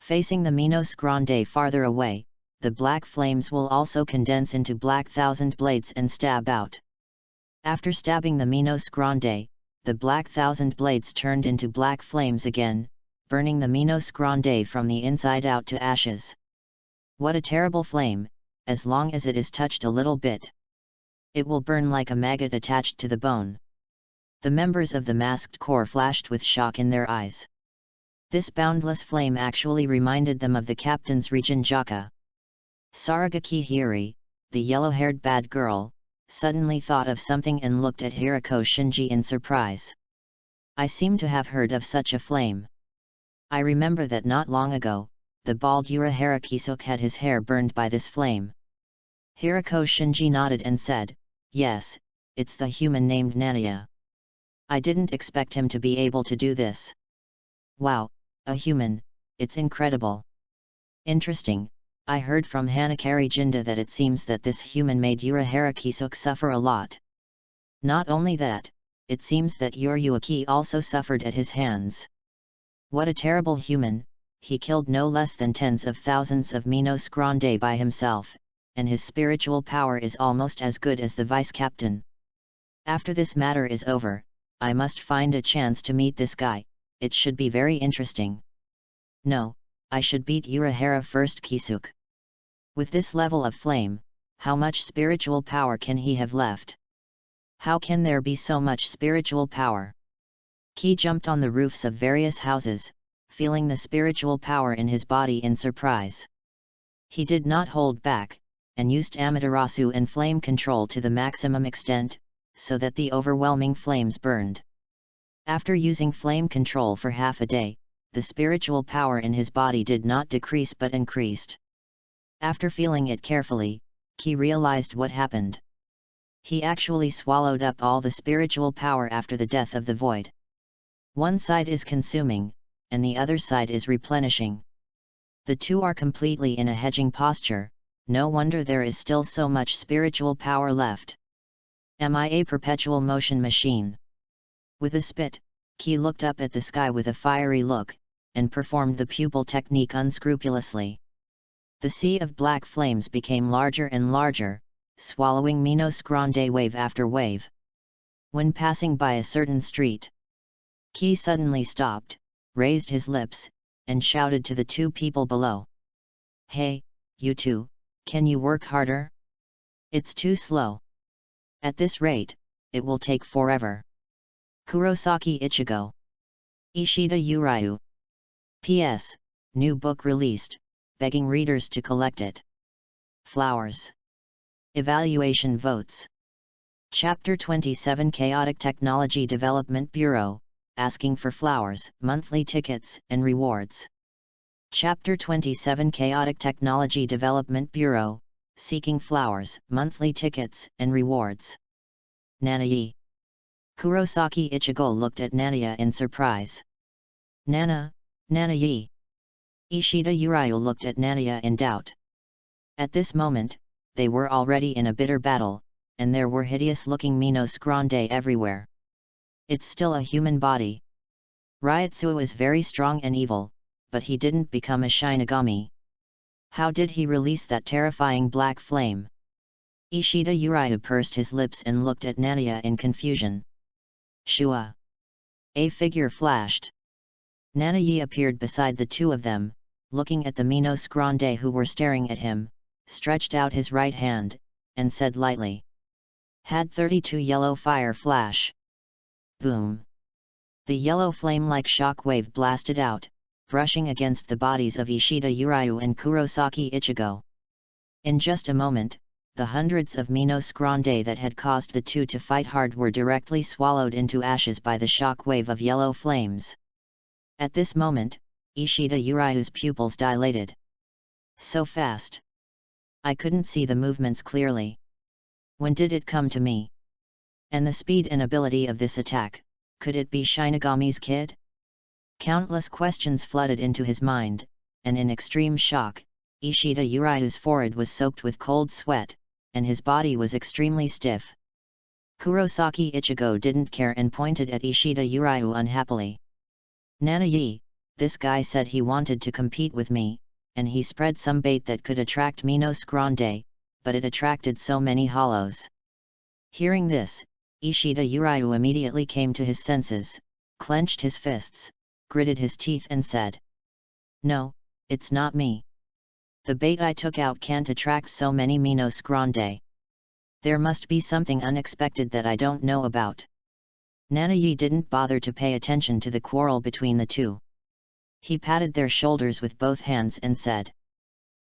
Facing the Minos Grande farther away, the black flames will also condense into black thousand blades and stab out. After stabbing the Minos Grande, the black thousand blades turned into black flames again, burning the Minos Grande from the inside out to ashes. What a terrible flame, as long as it is touched a little bit. It will burn like a maggot attached to the bone. The members of the masked corps flashed with shock in their eyes. This boundless flame actually reminded them of the captain's Regenjaka. Saragaki Hiri, the yellow-haired bad girl, suddenly thought of something and looked at Hirako Shinji in surprise. "I seem to have heard of such a flame. I remember that not long ago, the bald Urahara Kisuke had his hair burned by this flame." Hirako Shinji nodded and said, "Yes, it's the human named Nania. I didn't expect him to be able to do this." "Wow, a human, it's incredible. Interesting, I heard from Hanakari Jinda that it seems that this human made Urahara Kisuke suffer a lot. Not only that, it seems that Yoriyuki also suffered at his hands. What a terrible human, he killed no less than tens of thousands of Minos Grande by himself, and his spiritual power is almost as good as the vice-captain. After this matter is over, I must find a chance to meet this guy, it should be very interesting. No, I should beat Urahara first Kisuke. With this level of flame, how much spiritual power can he have left? How can there be so much spiritual power?" Ki jumped on the roofs of various houses, feeling the spiritual power in his body in surprise. He did not hold back, and used Amaterasu and flame control to the maximum extent, so that the overwhelming flames burned. After using flame control for half a day, the spiritual power in his body did not decrease but increased. After feeling it carefully, Ki realized what happened. He actually swallowed up all the spiritual power after the death of the void. One side is consuming, and the other side is replenishing. The two are completely in a hedging posture, no wonder there is still so much spiritual power left. Am I a perpetual motion machine? With a spit, Ki looked up at the sky with a fiery look, and performed the pupil technique unscrupulously. The sea of black flames became larger and larger, swallowing Minos Grande wave after wave. When passing by a certain street, Ki suddenly stopped, raised his lips, and shouted to the two people below. Hey, you two, can you work harder? It's too slow. At this rate, it will take forever. Kurosaki Ichigo. Ishida Uryu. P.S. New book released, begging readers to collect it. Flowers. Evaluation votes. Chapter 27 Chaotic Technology Development Bureau, asking for flowers, monthly tickets, and rewards. Chapter 27 Chaotic Technology Development Bureau, seeking flowers, monthly tickets, and rewards. Nanae. Kurosaki Ichigo looked at Nanae in surprise. Nanae. Ishida Uryu looked at Nanae in doubt. At this moment, they were already in a bitter battle, and there were hideous-looking Minos Grande everywhere. It's still a human body. Ryotsuo is very strong and evil, but he didn't become a Shinigami. How did he release that terrifying black flame? Ishida Uryu pursed his lips and looked at Nanae in confusion. Shua. A figure flashed. Nanae appeared beside the two of them, looking at the Minos Grande who were staring at him, stretched out his right hand, and said lightly. Had 32 yellow fire flash. Boom. The yellow flame-like shock wave blasted out, brushing against the bodies of Ishida Uryu and Kurosaki Ichigo. In just a moment, the hundreds of Minos Grande that had caused the two to fight hard were directly swallowed into ashes by the shock wave of yellow flames. At this moment, Ishida Uryu's pupils dilated. So fast. I couldn't see the movements clearly. When did it come to me? And the speed and ability of this attack, could it be Shinigami's kid? Countless questions flooded into his mind, and in extreme shock, Ishida Uryu's forehead was soaked with cold sweat, and his body was extremely stiff. Kurosaki Ichigo didn't care and pointed at Ishida Uryu unhappily. Nanae, this guy said he wanted to compete with me, and he spread some bait that could attract Minos Grande, but it attracted so many hollows. Hearing this, Ishida Uryu immediately came to his senses, clenched his fists, gritted his teeth and said. No, it's not me. The bait I took out can't attract so many Minos Grande. There must be something unexpected that I don't know about. Nanae didn't bother to pay attention to the quarrel between the two. He patted their shoulders with both hands and said.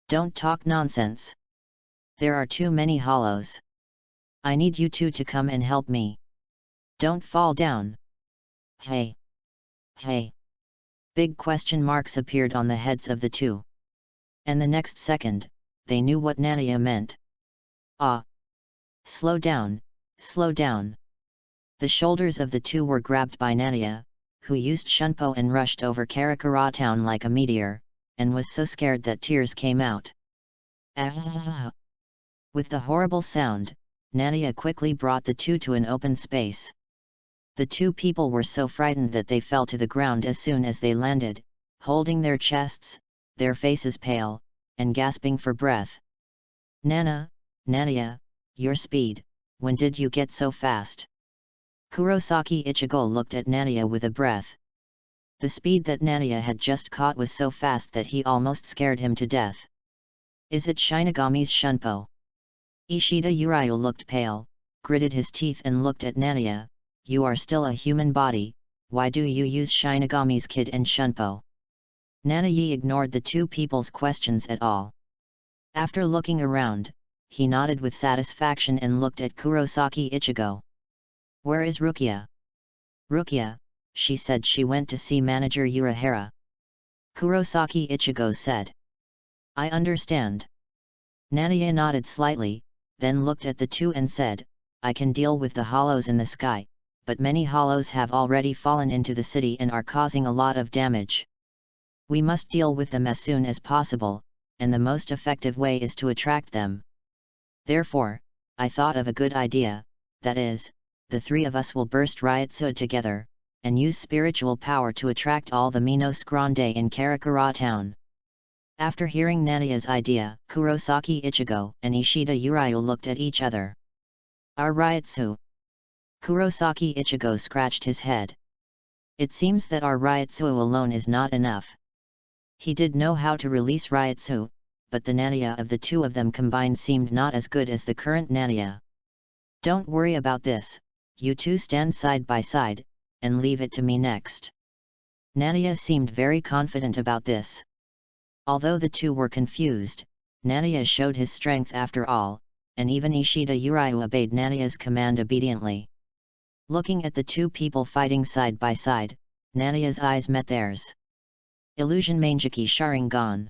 Don't talk nonsense. There are too many hollows. I need you two to come and help me. Don't fall down. Hey. Hey. Big question marks appeared on the heads of the two. And the next second, they knew what Nanae meant. Ah! Slow down, slow down. The shoulders of the two were grabbed by Nanae, who used Shunpo and rushed over Karakura town like a meteor, and was so scared that tears came out. Ah! With the horrible sound, Nanae quickly brought the two to an open space. The two people were so frightened that they fell to the ground as soon as they landed, holding their chests, their faces pale, and gasping for breath. Nanae, your speed, when did you get so fast? Kurosaki Ichigo looked at Nanae with a breath. The speed that Nanae had just caught was so fast that he almost scared him to death. Is it Shinigami's Shunpo? Ishida Uryu looked pale, gritted his teeth and looked at Nanae. You are still a human body, why do you use Shinigami's kid and Shunpo? Nanae ignored the two people's questions at all. After looking around, he nodded with satisfaction and looked at Kurosaki Ichigo. Where is Rukia? Rukia, she said she went to see manager Urahara. Kurosaki Ichigo said. I understand. Nanae nodded slightly, then looked at the two and said, I can deal with the hollows in the sky, but many hollows have already fallen into the city and are causing a lot of damage. We must deal with them as soon as possible, and the most effective way is to attract them. Therefore, I thought of a good idea, that is, the three of us will burst Ryotsu together, and use spiritual power to attract all the Minos Grande in Karakura town. After hearing Nania's idea, Kurosaki Ichigo and Ishida Urayu looked at each other. Our Ryotsu. Kurosaki Ichigo scratched his head. It seems that our Ryotsu alone is not enough. He did know how to release Ryotsu, but the Nania of the two of them combined seemed not as good as the current Nania. Don't worry about this, you two stand side by side, and leave it to me next. Nania seemed very confident about this. Although the two were confused, Nania showed his strength after all, and even Ishida Urayu obeyed Nania's command obediently. Looking at the two people fighting side by side, Nania's eyes met theirs. Illusion Mangeki Sharingan.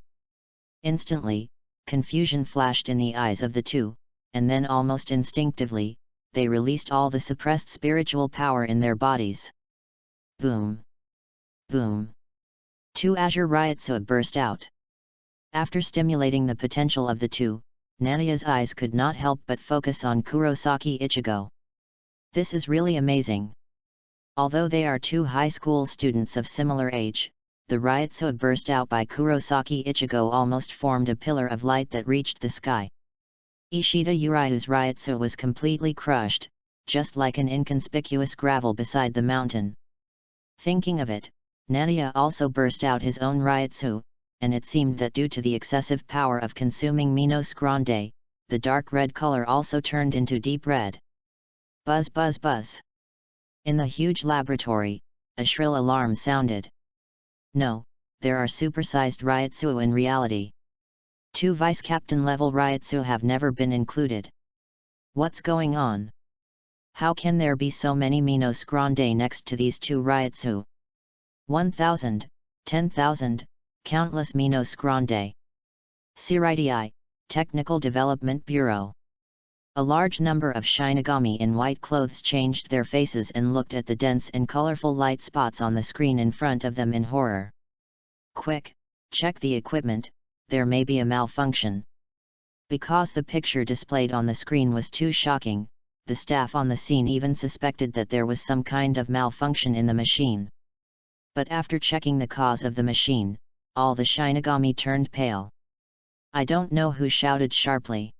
Instantly, confusion flashed in the eyes of the two, and then almost instinctively, they released all the suppressed spiritual power in their bodies. Boom! Boom! Two Azure Ryotsu burst out. After stimulating the potential of the two, Nania's eyes could not help but focus on Kurosaki Ichigo. This is really amazing. Although they are two high school students of similar age, the Ryotsu burst out by Kurosaki Ichigo almost formed a pillar of light that reached the sky. Ishida Urayu's Ryotsu was completely crushed, just like an inconspicuous gravel beside the mountain. Thinking of it, Nania also burst out his own Ryotsu, and it seemed that due to the excessive power of consuming Minos Grande, the dark red color also turned into deep red. Buzz buzz buzz. In the huge laboratory, a shrill alarm sounded. No, there are supersized Ryotsu in reality. 2 vice-captain level Ryotsu have never been included. What's going on? How can there be so many Minos Grande next to these 2 Ryotsu? 1,000, 10,000, countless Minos Grande. Seiridii, Technical Development Bureau. A large number of Shinigami in white clothes changed their faces and looked at the dense and colorful light spots on the screen in front of them in horror. Quick, check the equipment, there may be a malfunction. Because the picture displayed on the screen was too shocking, the staff on the scene even suspected that there was some kind of malfunction in the machine. But after checking the cause of the machine, all the Shinigami turned pale. I don't know who shouted sharply.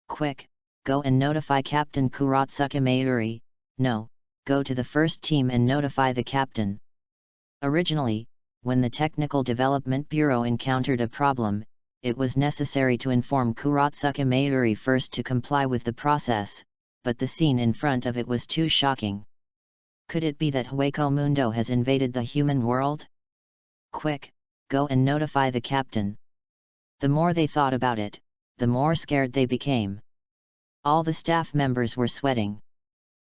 Quick! Go and notify Captain Kuratsuka Mayuri. No, go to the first team and notify the captain. Originally, when the Technical Development Bureau encountered a problem, it was necessary to inform Kuratsuka Mayuri first to comply with the process, but the scene in front of it was too shocking. Could it be that Hueco Mundo has invaded the human world? Quick, go and notify the captain. The more they thought about it, the more scared they became. All the staff members were sweating.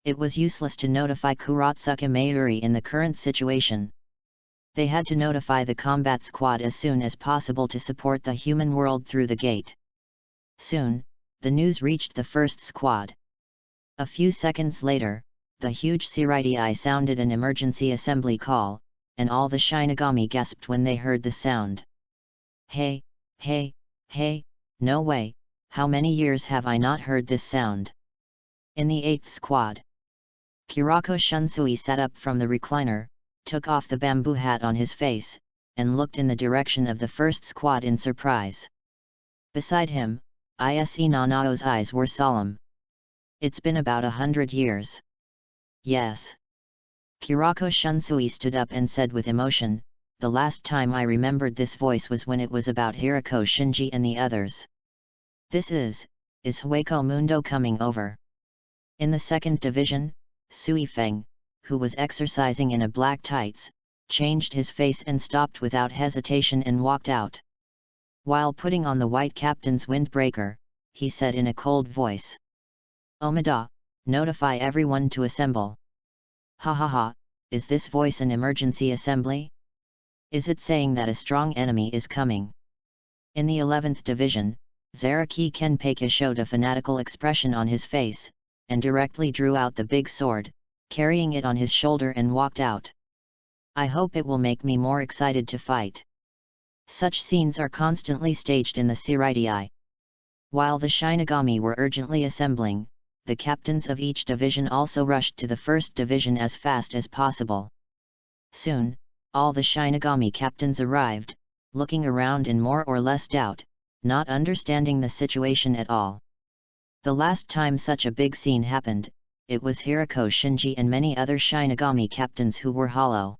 It was useless to notify Kuratsuka Mayuri in the current situation. They had to notify the combat squad as soon as possible to support the human world through the gate. Soon, the news reached the first squad. A few seconds later, the huge Seiridii sounded an emergency assembly call, and all the Shinigami gasped when they heard the sound. Hey, hey, hey, no way! How many years have I not heard this sound? In the 8th squad. Kurako Shunsui sat up from the recliner, took off the bamboo hat on his face, and looked in the direction of the first squad in surprise. Beside him, Ise Nanao's eyes were solemn. It's been about 100 years. Yes. Kurako Shunsui stood up and said with emotion, the last time I remembered this voice was when it was about Hirako Shinji and the others. This is Hueco Mundo coming over? In the 2nd division, Sui Feng, who was exercising in a black tights, changed his face and stopped without hesitation and walked out. While putting on the white captain's windbreaker, he said in a cold voice. Omida, notify everyone to assemble. Ha ha ha, is this voice an emergency assembly? Is it saying that a strong enemy is coming? In the 11th division, Zaraki Kenpeki showed a fanatical expression on his face, and directly drew out the big sword, carrying it on his shoulder and walked out. I hope it will make me more excited to fight. Such scenes are constantly staged in the Seireidii. While the Shinigami were urgently assembling, the captains of each division also rushed to the first division as fast as possible. Soon, all the Shinigami captains arrived, looking around in more or less doubt, not understanding the situation at all. The last time such a big scene happened, it was Hirako Shinji and many other Shinigami captains who were hollow.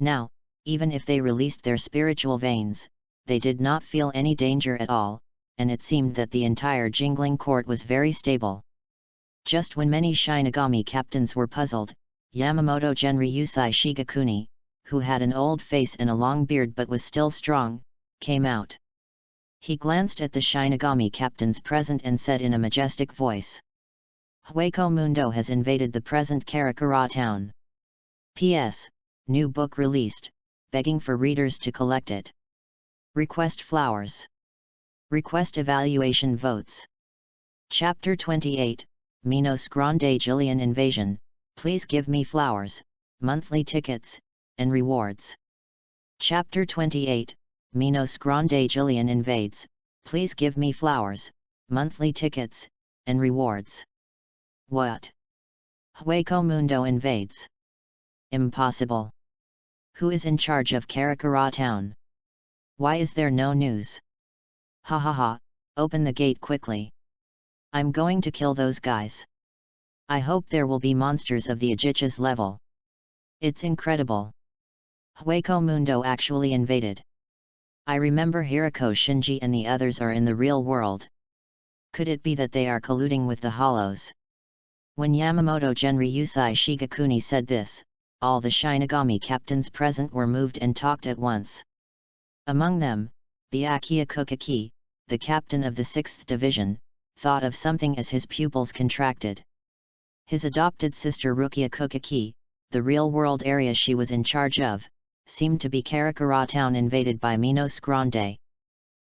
Now, even if they released their spiritual veins, they did not feel any danger at all, and it seemed that the entire jingling court was very stable. Just when many Shinigami captains were puzzled, Yamamoto Genryusai Shigakuni, who had an old face and a long beard but was still strong, came out. He glanced at the Shinigami captains present and said in a majestic voice, "Hueco Mundo has invaded the present Karakura town. P.S. New book released, begging for readers to collect it. Request flowers. Request evaluation votes. Chapter 28, Minos Grande Jillian Invasion, please give me flowers, monthly tickets, and rewards. Chapter 28, Minos Grande Jillian Invades, please give me flowers, monthly tickets, and rewards." What? Hueco Mundo invades? Impossible. Who is in charge of Karakura town? Why is there no news? Ha ha ha, open the gate quickly. I'm going to kill those guys. I hope there will be monsters of the Ajich's level. It's incredible. Hueco Mundo actually invaded. I remember Hirako Shinji and the others are in the real world. Could it be that they are colluding with the Hollows? When Yamamoto Genryusai Shigakuni said this, all the Shinigami captains present were moved and talked at once. Among them, Byakuya Kukaki, the captain of the 6th Division, thought of something as his pupils contracted. His adopted sister Rukia Kukaki, the real-world area she was in charge of, seemed to be Karakura town invaded by Minos Grande.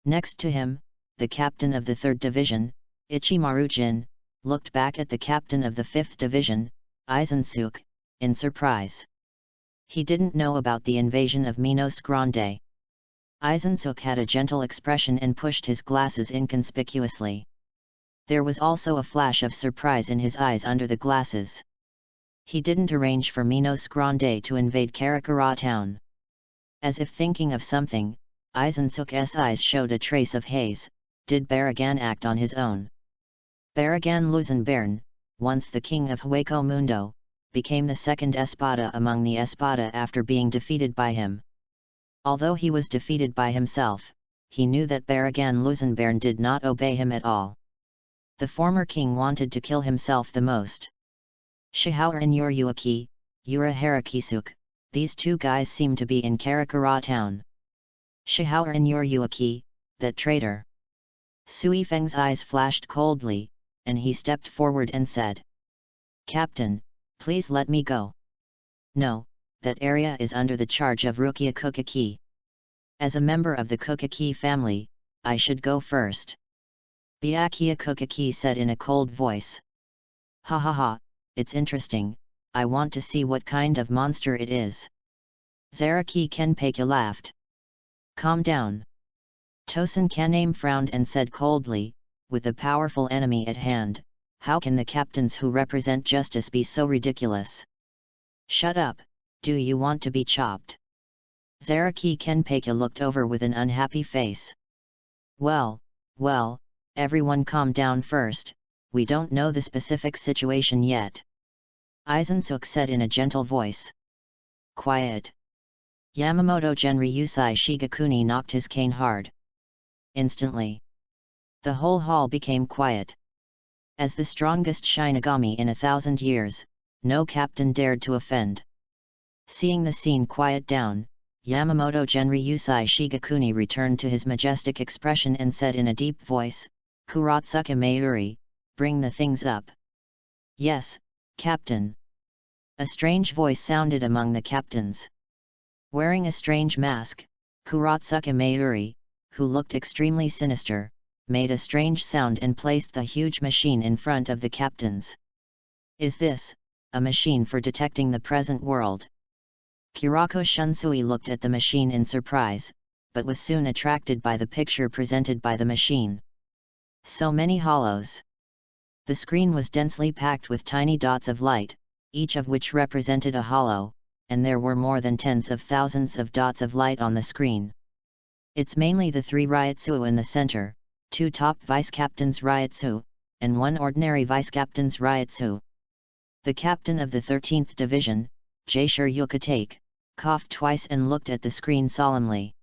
Next to him, the captain of the 3rd Division, Ichimaru Jin, looked back at the captain of the 5th Division, Izensuke, in surprise. He didn't know about the invasion of Minos Grande. Izensuke had a gentle expression and pushed his glasses inconspicuously. There was also a flash of surprise in his eyes under the glasses. He didn't arrange for Minos Grande to invade Karakura town. As if thinking of something, Izensuke's eyes showed a trace of haze. Did Baragan act on his own? Baragan Luzenbern, once the king of Hueco Mundo, became the second Espada among the Espada after being defeated by him. Although he was defeated by himself, he knew that Baragan Luzenbern did not obey him at all. The former king wanted to kill himself the most. Shihaura and Yuryuaki, Yura Harakisuke, these two guys seem to be in Karakura town. Shihaura and Yuryuaki, that traitor. Sui Feng's eyes flashed coldly, and he stepped forward and said, "Captain, please let me go." "No, that area is under the charge of Rukia Kukaki. As a member of the Kukaki family, I should go first." Byakuya Kukaki said in a cold voice. "Ha ha ha, it's interesting, I want to see what kind of monster it is." Zaraki Kenpeki laughed. "Calm down." Tosen Kaname frowned and said coldly, "With a powerful enemy at hand, how can the captains who represent justice be so ridiculous?" "Shut up, do you want to be chopped?" Zaraki Kenpeki looked over with an unhappy face. Well, everyone calm down first, we don't know the specific situation yet." Izensuke said in a gentle voice. "Quiet." Yamamoto Genryusai Shigakuni knocked his cane hard. Instantly, the whole hall became quiet. As the strongest Shinigami in 1,000 years, no captain dared to offend. Seeing the scene quiet down, Yamamoto Genryusai Shigakuni returned to his majestic expression and said in a deep voice, "Kuratsuka Mayuri, bring the things up." "Yes, Captain." A strange voice sounded among the captains. Wearing a strange mask, Kuratsuka Mayuri, who looked extremely sinister, made a strange sound and placed the huge machine in front of the captains. "Is this a machine for detecting the present world?" Kirako Shunsui looked at the machine in surprise, but was soon attracted by the picture presented by the machine. So many hollows. The screen was densely packed with tiny dots of light, each of which represented a hollow, and there were more than tens of thousands of dots of light on the screen. It's mainly the 3 Ryotsu in the center, 2 top vice-captains Ryotsu, and 1 ordinary vice-captains Ryotsu. The captain of the 13th Division, Jaishur Yukatake, coughed twice and looked at the screen solemnly.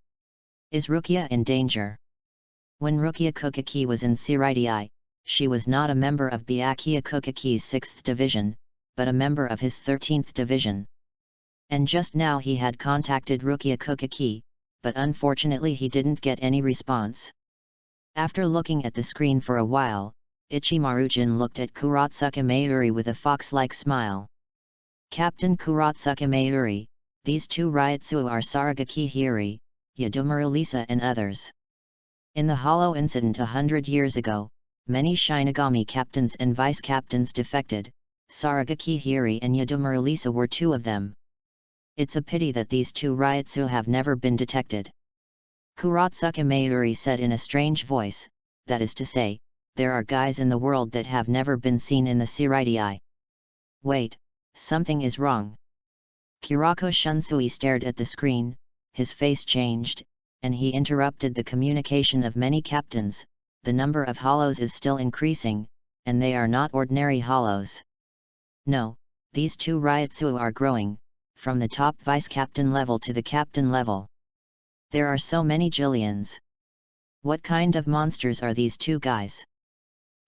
Is Rukia in danger? When Rukia Kukaki was in Seiridai, she was not a member of Byakuya Kukaki's 6th Division, but a member of his 13th Division. And just now he had contacted Rukia Kukaki, but unfortunately he didn't get any response. After looking at the screen for a while, Ichimaru-jin looked at Kuratsuka Mayuri with a fox-like smile. Captain Kuratsuka Mayuri, these 2 Ryotsu are Saragaki Hiri, Yadomaru Lisa and others. In the hollow incident 100 years ago, many Shinigami captains and vice-captains defected. Saragaki Hiri and Yadomaru Lisa were 2 of them. It's a pity that these 2 Ryotsu have never been detected. Kuratsuka Mayuri said in a strange voice, that is to say, there are guys in the world that have never been seen in the Seiridai. Wait, something is wrong. Kurako Shunsui stared at the screen, his face changed, and he interrupted the communication of many captains. The number of hollows is still increasing, and they are not ordinary hollows. No, these 2 Ryotsu are growing, from the top vice-captain level to the captain level. There are so many jillions. What kind of monsters are these 2 guys?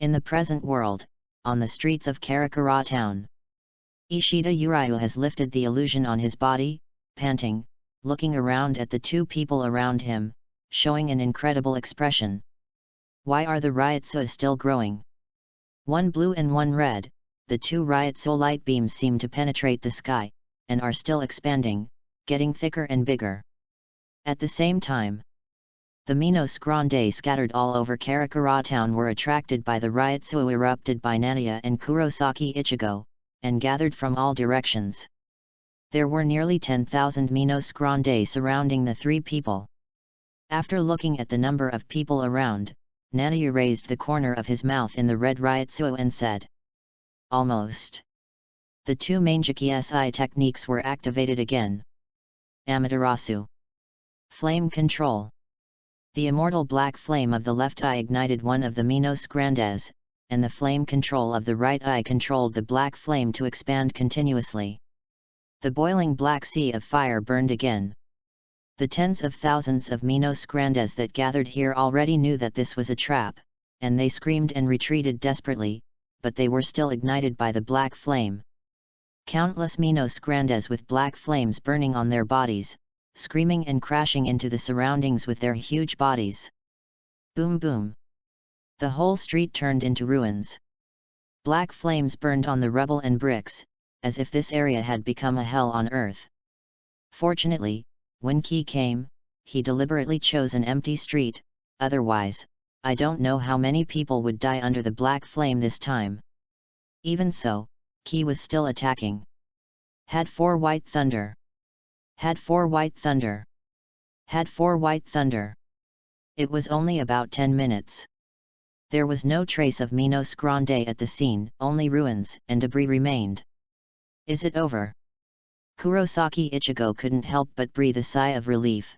In the present world, on the streets of Karakura town, Ishida Uryu has lifted the illusion on his body, panting, looking around at the 2 people around him, showing an incredible expression. Why are the Ryotsu still growing? 1 blue and 1 red, the 2 Ryotsu light beams seem to penetrate the sky, and are still expanding, getting thicker and bigger. At the same time, the Minos Grandes scattered all over Karakura town were attracted by the Ryotsu erupted by Naniya and Kurosaki Ichigo, and gathered from all directions. There were nearly 10,000 Minos Grandes surrounding the 3 people. After looking at the number of people around, Naniya raised the corner of his mouth in the red Ryotsu and said, "Almost." The 2 Manjiki SI techniques were activated again. Amaterasu. Flame control. The immortal black flame of the left eye ignited one of the Minos Grandes, and the flame control of the right eye controlled the black flame to expand continuously. The boiling black sea of fire burned again. The tens of thousands of Minos Grandes that gathered here already knew that this was a trap, and they screamed and retreated desperately, but they were still ignited by the black flame. Countless Minos Grandes with black flames burning on their bodies, screaming and crashing into the surroundings with their huge bodies. Boom boom. The whole street turned into ruins. Black flames burned on the rubble and bricks, as if this area had become a hell on earth. Fortunately, when Ki came, he deliberately chose an empty street, otherwise, I don't know how many people would die under the black flame this time. Even so, Ki was still attacking. Had 4 white thunder. Had 4 white thunder. Had 4 white thunder. It was only about 10 minutes. There was no trace of Minos Grande at the scene, only ruins and debris remained. Is it over? Kurosaki Ichigo couldn't help but breathe a sigh of relief.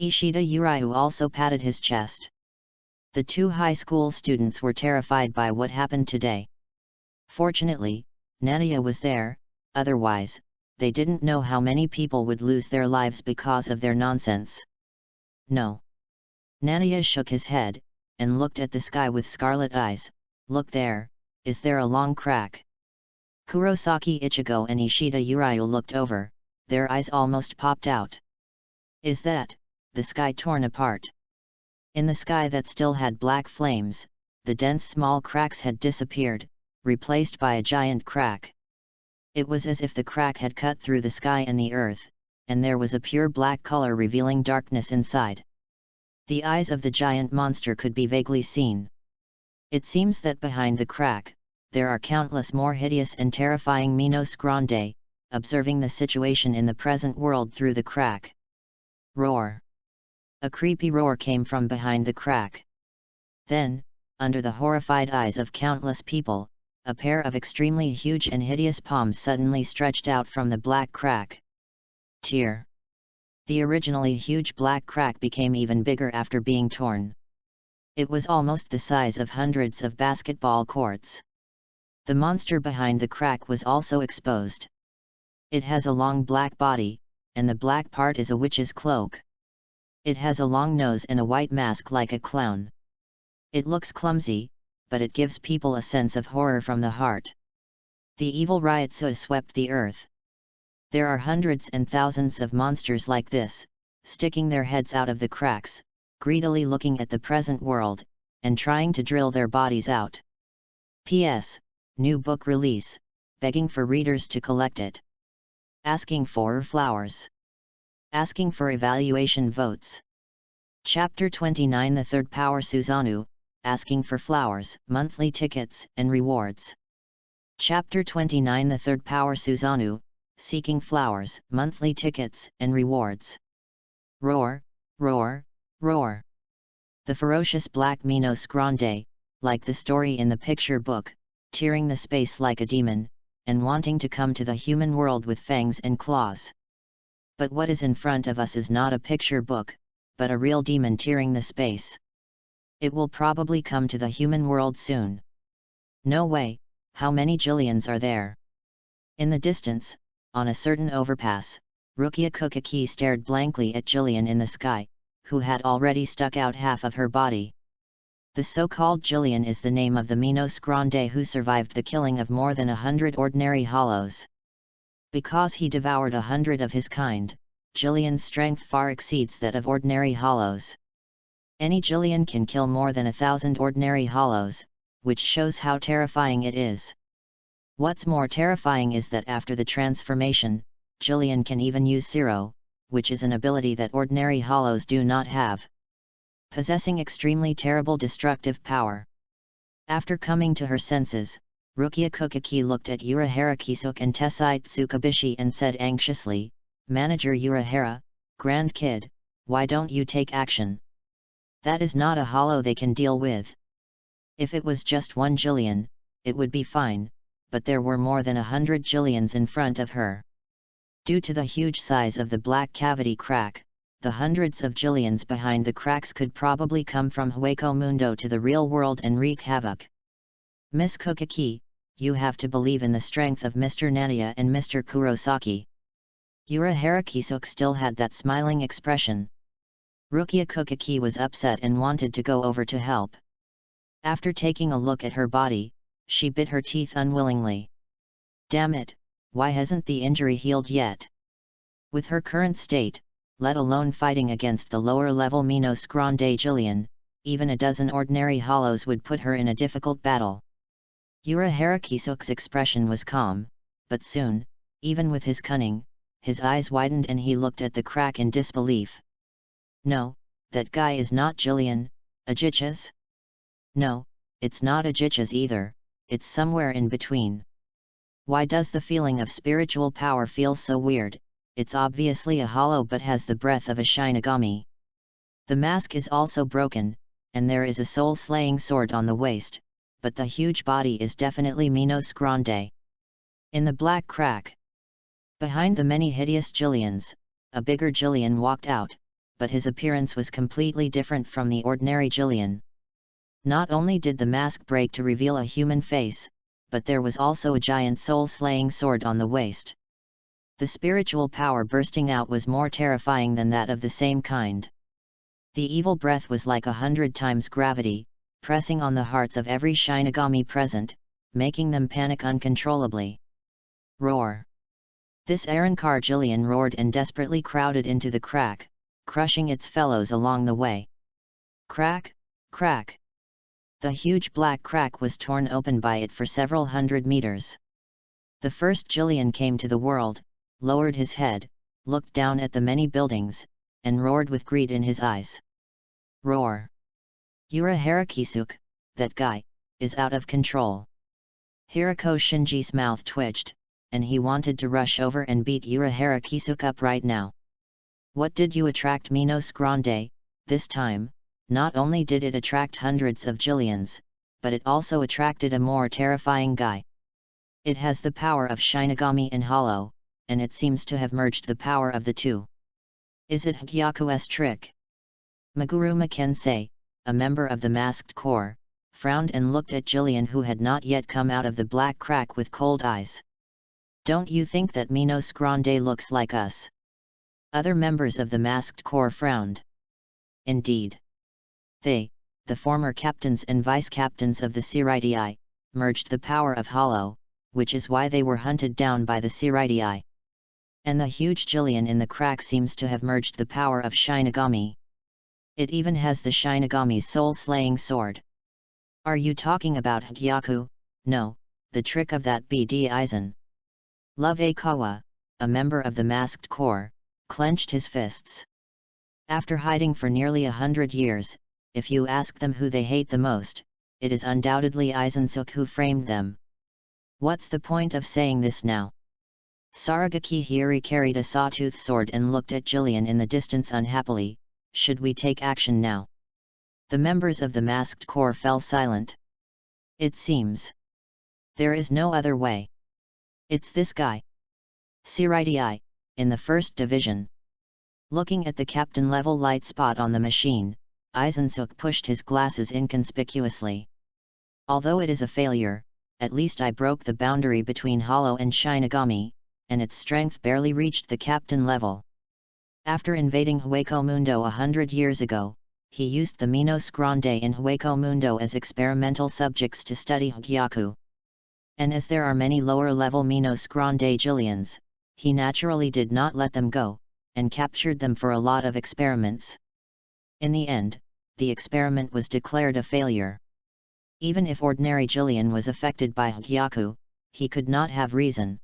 Ishida Uryu also patted his chest. The 2 high school students were terrified by what happened today. Fortunately, Naniya was there, otherwise, they didn't know how many people would lose their lives because of their nonsense. No. Naniya shook his head, and looked at the sky with scarlet eyes. Look there, is there a long crack? Kurosaki Ichigo and Ishida Uryu looked over, their eyes almost popped out. Is that, the sky torn apart? In the sky that still had black flames, the dense small cracks had disappeared, replaced by a giant crack. It was as if the crack had cut through the sky and the earth, and there was a pure black color revealing darkness inside. The eyes of the giant monster could be vaguely seen. It seems that behind the crack, there are countless more hideous and terrifying Minos Grande, observing the situation in the present world through the crack. Roar! A creepy roar came from behind the crack. Then, under the horrified eyes of countless people, a pair of extremely huge and hideous palms suddenly stretched out from the black crack. Tear. The originally huge black crack became even bigger after being torn. It was almost the size of hundreds of basketball courts. The monster behind the crack was also exposed. It has a long black body, and the black part is a witch's cloak. It has a long nose and a white mask like a clown. It looks clumsy, but it gives people a sense of horror from the heart. The evil Ryotsu swept the earth. There are hundreds and thousands of monsters like this, sticking their heads out of the cracks, greedily looking at the present world, and trying to drill their bodies out. P.S. New book release, begging for readers to collect it. Asking for flowers. Asking for evaluation votes. Chapter 29 The Third Power Susanoo, asking for flowers, monthly tickets, and rewards. Chapter 29 The Third Power Susanoo, seeking flowers, monthly tickets, and rewards. Roar, roar, roar. The ferocious black Minos Grande, like the story in the picture book, tearing the space like a demon, and wanting to come to the human world with fangs and claws. But what is in front of us is not a picture book, but a real demon tearing the space. It will probably come to the human world soon. No way, how many Jillians are there? In the distance, on a certain overpass, Rukia Kukaki stared blankly at Jillian in the sky, who had already stuck out half of her body. The so-called Jillian is the name of the Minos Grande who survived the killing of more than 100 ordinary hollows. Because he devoured 100 of his kind, Jillian's strength far exceeds that of ordinary hollows. Any Jillian can kill more than 1,000 ordinary hollows, which shows how terrifying it is. What's more terrifying is that after the transformation, Jillian can even use Zero, which is an ability that ordinary hollows do not have. Possessing extremely terrible destructive power. After coming to her senses, Rukia Kukaki looked at Urahara Kisuk and Tessai Tsukabishi and said anxiously, "Manager Urahara, Grand Kid, why don't you take action? That is not a hollow they can deal with. If it was just one Jillian, it would be fine, but there were more than 100 Jillians in front of her. Due to the huge size of the black cavity crack, the hundreds of Jillians behind the cracks could probably come from Hueco Mundo to the real world and wreak havoc. Miss Kukaki, you have to believe in the strength of Mr. Nania and Mr. Kurosaki." Urahara Kisuk still had that smiling expression. Rukia Kukaki was upset and wanted to go over to help. After taking a look at her body, she bit her teeth unwillingly. Damn it, why hasn't the injury healed yet? With her current state, let alone fighting against the lower-level Minos Grande Jillian, even a dozen ordinary hollows would put her in a difficult battle. Urahara Kisuk's expression was calm, but soon, even with his cunning, his eyes widened and he looked at the crack in disbelief. No, that guy is not Jillian, Ajichas? No, it's not Ajichas either, it's somewhere in between. Why does the feeling of spiritual power feel so weird? It's obviously a hollow but has the breath of a Shinigami. The mask is also broken, and there is a soul-slaying sword on the waist, but the huge body is definitely Minos Grande. In the black crack, behind the many hideous Jillians, a bigger Jillian walked out, but his appearance was completely different from the ordinary Jillian. Not only did the mask break to reveal a human face, but there was also a giant soul-slaying sword on the waist. The spiritual power bursting out was more terrifying than that of the same kind. The evil breath was like 100 times gravity, pressing on the hearts of every Shinigami present, making them panic uncontrollably. Roar! This Arankar Jillian roared and desperately crowded into the crack, crushing its fellows along the way. Crack, crack! The huge black crack was torn open by it for several hundred meters. The first Jillian came to the world, lowered his head, looked down at the many buildings, and roared with greed in his eyes. Roar! Urahara Kisuk, that guy, is out of control. Hirako Shinji's mouth twitched, and he wanted to rush over and beat Urahara Kisuk up right now. What did you attract Minos Grande, This time, not only did it attract hundreds of Jillians, but it also attracted a more terrifying guy. It has the power of Shinigami and Hollow, and it seems to have merged the power of the two. Is it Hyaku's trick? Meguru Makensei, a member of the Masked Corps, frowned and looked at Jillian, who had not yet come out of the black crack, with cold eyes. Don't you think that Minos Grande looks like us? Other members of the Masked Corps frowned. Indeed. They, the former captains and vice-captains of the Siritii, merged the power of Hollow, which is why they were hunted down by the Siritii. And the huge Jillian in the crack seems to have merged the power of Shinigami. It even has the Shinigami's soul-slaying sword. Are you talking about Hyaku? No, the trick of that BD Aizen. Love Akawa, a member of the Masked Corps, clenched his fists. After hiding for nearly 100 years, if you ask them who they hate the most, it is undoubtedly Aizen who framed them. What's the point of saying this now? Saragaki Hiri carried a sawtooth sword and looked at Jillian in the distance unhappily. Should we take action now? The members of the Masked Corps fell silent. It seems there is no other way. It's this guy. Siritii, in the first division. Looking at the captain-level light spot on the machine, Aizen pushed his glasses inconspicuously. Although it is a failure, at least I broke the boundary between Hollow and Shinigami, and its strength barely reached the captain level. After invading Hueco Mundo 100 years ago, he used the Minos Grande in Hueco Mundo as experimental subjects to study Hyaku. And as there are many lower-level Minos Grande Jillians, he naturally did not let them go, and captured them for a lot of experiments. In the end, the experiment was declared a failure. Even if ordinary Jillian was affected by Hyaku, he could not have reason.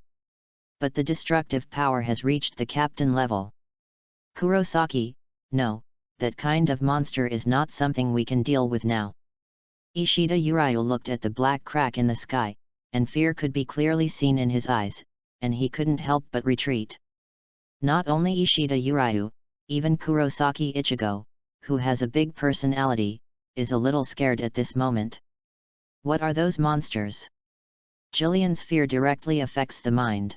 But the destructive power has reached the captain level. Kurosaki, no, that kind of monster is not something we can deal with now. Ishida Uriu looked at the black crack in the sky, and fear could be clearly seen in his eyes, and he couldn't help but retreat. Not only Ishida Uriu, even Kurosaki Ichigo, who has a big personality, is a little scared at this moment. What are those monsters? Jillian's fear directly affects the mind.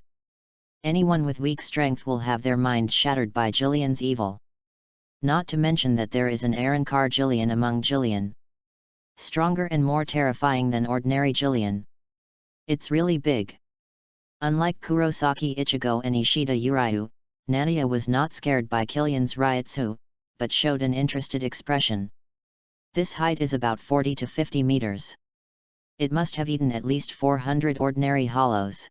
Anyone with weak strength will have their mind shattered by Jillian's evil. Not to mention that there is an Arrancar Jillian among Jillian. Stronger and more terrifying than ordinary Jillian. It's really big. Unlike Kurosaki Ichigo and Ishida Uriu, Nania was not scared by Killian's Ryutsu, but showed an interested expression. This height is about 40 to 50 meters. It must have eaten at least 400 ordinary hollows.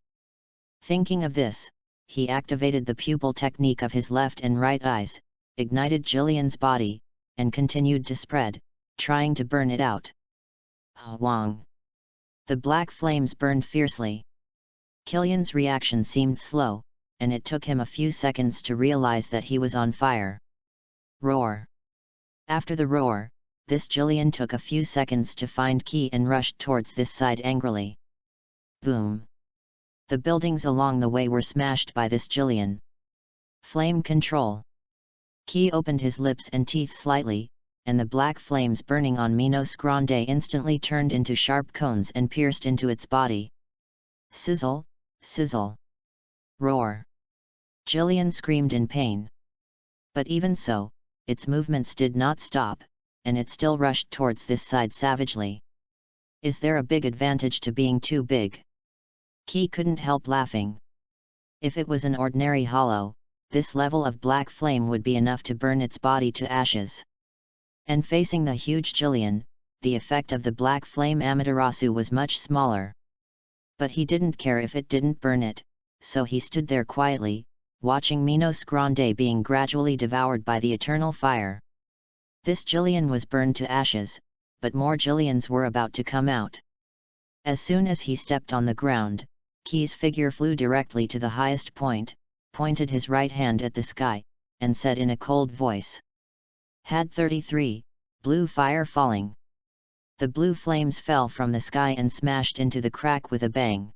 Thinking of this, he activated the pupil technique of his left and right eyes, ignited Jillian's body, and continued to spread, trying to burn it out. Hwang! The black flames burned fiercely. Killian's reaction seemed slow, and it took him a few seconds to realize that he was on fire. Roar! After the roar, this Jillian took a few seconds to find Ki and rushed towards this side angrily. Boom! The buildings along the way were smashed by this Jillian. Flame control. Ki opened his lips and teeth slightly, and the black flames burning on Minos Grande instantly turned into sharp cones and pierced into its body. Sizzle, sizzle. Roar. Jillian screamed in pain. But even so, its movements did not stop, and it still rushed towards this side savagely. Is there a big advantage to being too big? Ki couldn't help laughing. If it was an ordinary hollow, this level of black flame would be enough to burn its body to ashes. And facing the huge Jillian, the effect of the black flame Amaterasu was much smaller. But he didn't care if it didn't burn it, so he stood there quietly, watching Minos Grande being gradually devoured by the eternal fire. This Jillian was burned to ashes, but more Jillians were about to come out. As soon as he stepped on the ground, Ki's figure flew directly to the highest point, pointed his right hand at the sky, and said in a cold voice. Had 33, blue fire falling. The blue flames fell from the sky and smashed into the crack with a bang.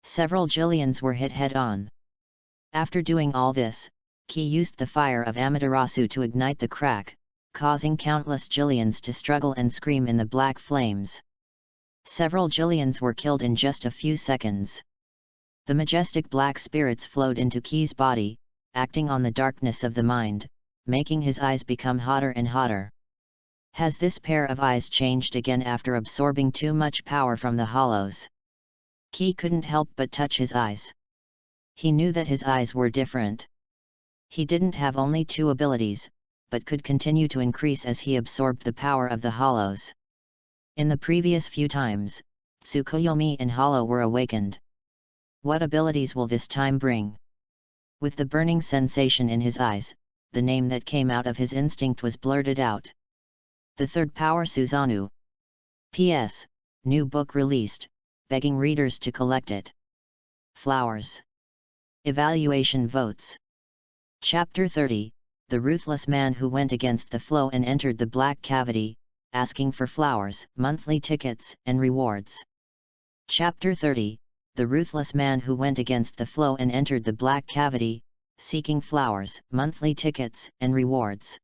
Several Jillians were hit head-on. After doing all this, Ki used the fire of Amaterasu to ignite the crack, causing countless Jillians to struggle and scream in the black flames. Several Jillians were killed in just a few seconds. The majestic black spirits flowed into Key's body, acting on the darkness of the mind, making his eyes become hotter and hotter. Has this pair of eyes changed again after absorbing too much power from the hollows? Key couldn't help but touch his eyes. He knew that his eyes were different. He didn't have only 2 abilities, but could continue to increase as he absorbed the power of the hollows. In the previous few times, Tsukuyomi and Hollow were awakened. What abilities will this time bring? With the burning sensation in his eyes, the name that came out of his instinct was blurted out. The third power Susanoo. P.S. New book released, begging readers to collect it. Flowers. Evaluation votes. Chapter 30, The Ruthless Man Who Went Against the Flow and Entered the Black Cavity, Asking for Flowers, Monthly Tickets, and Rewards. Chapter 30, The Ruthless Man Who Went Against the Flow and Entered the Black Cavity, Seeking Flowers, Monthly Tickets, and Rewards.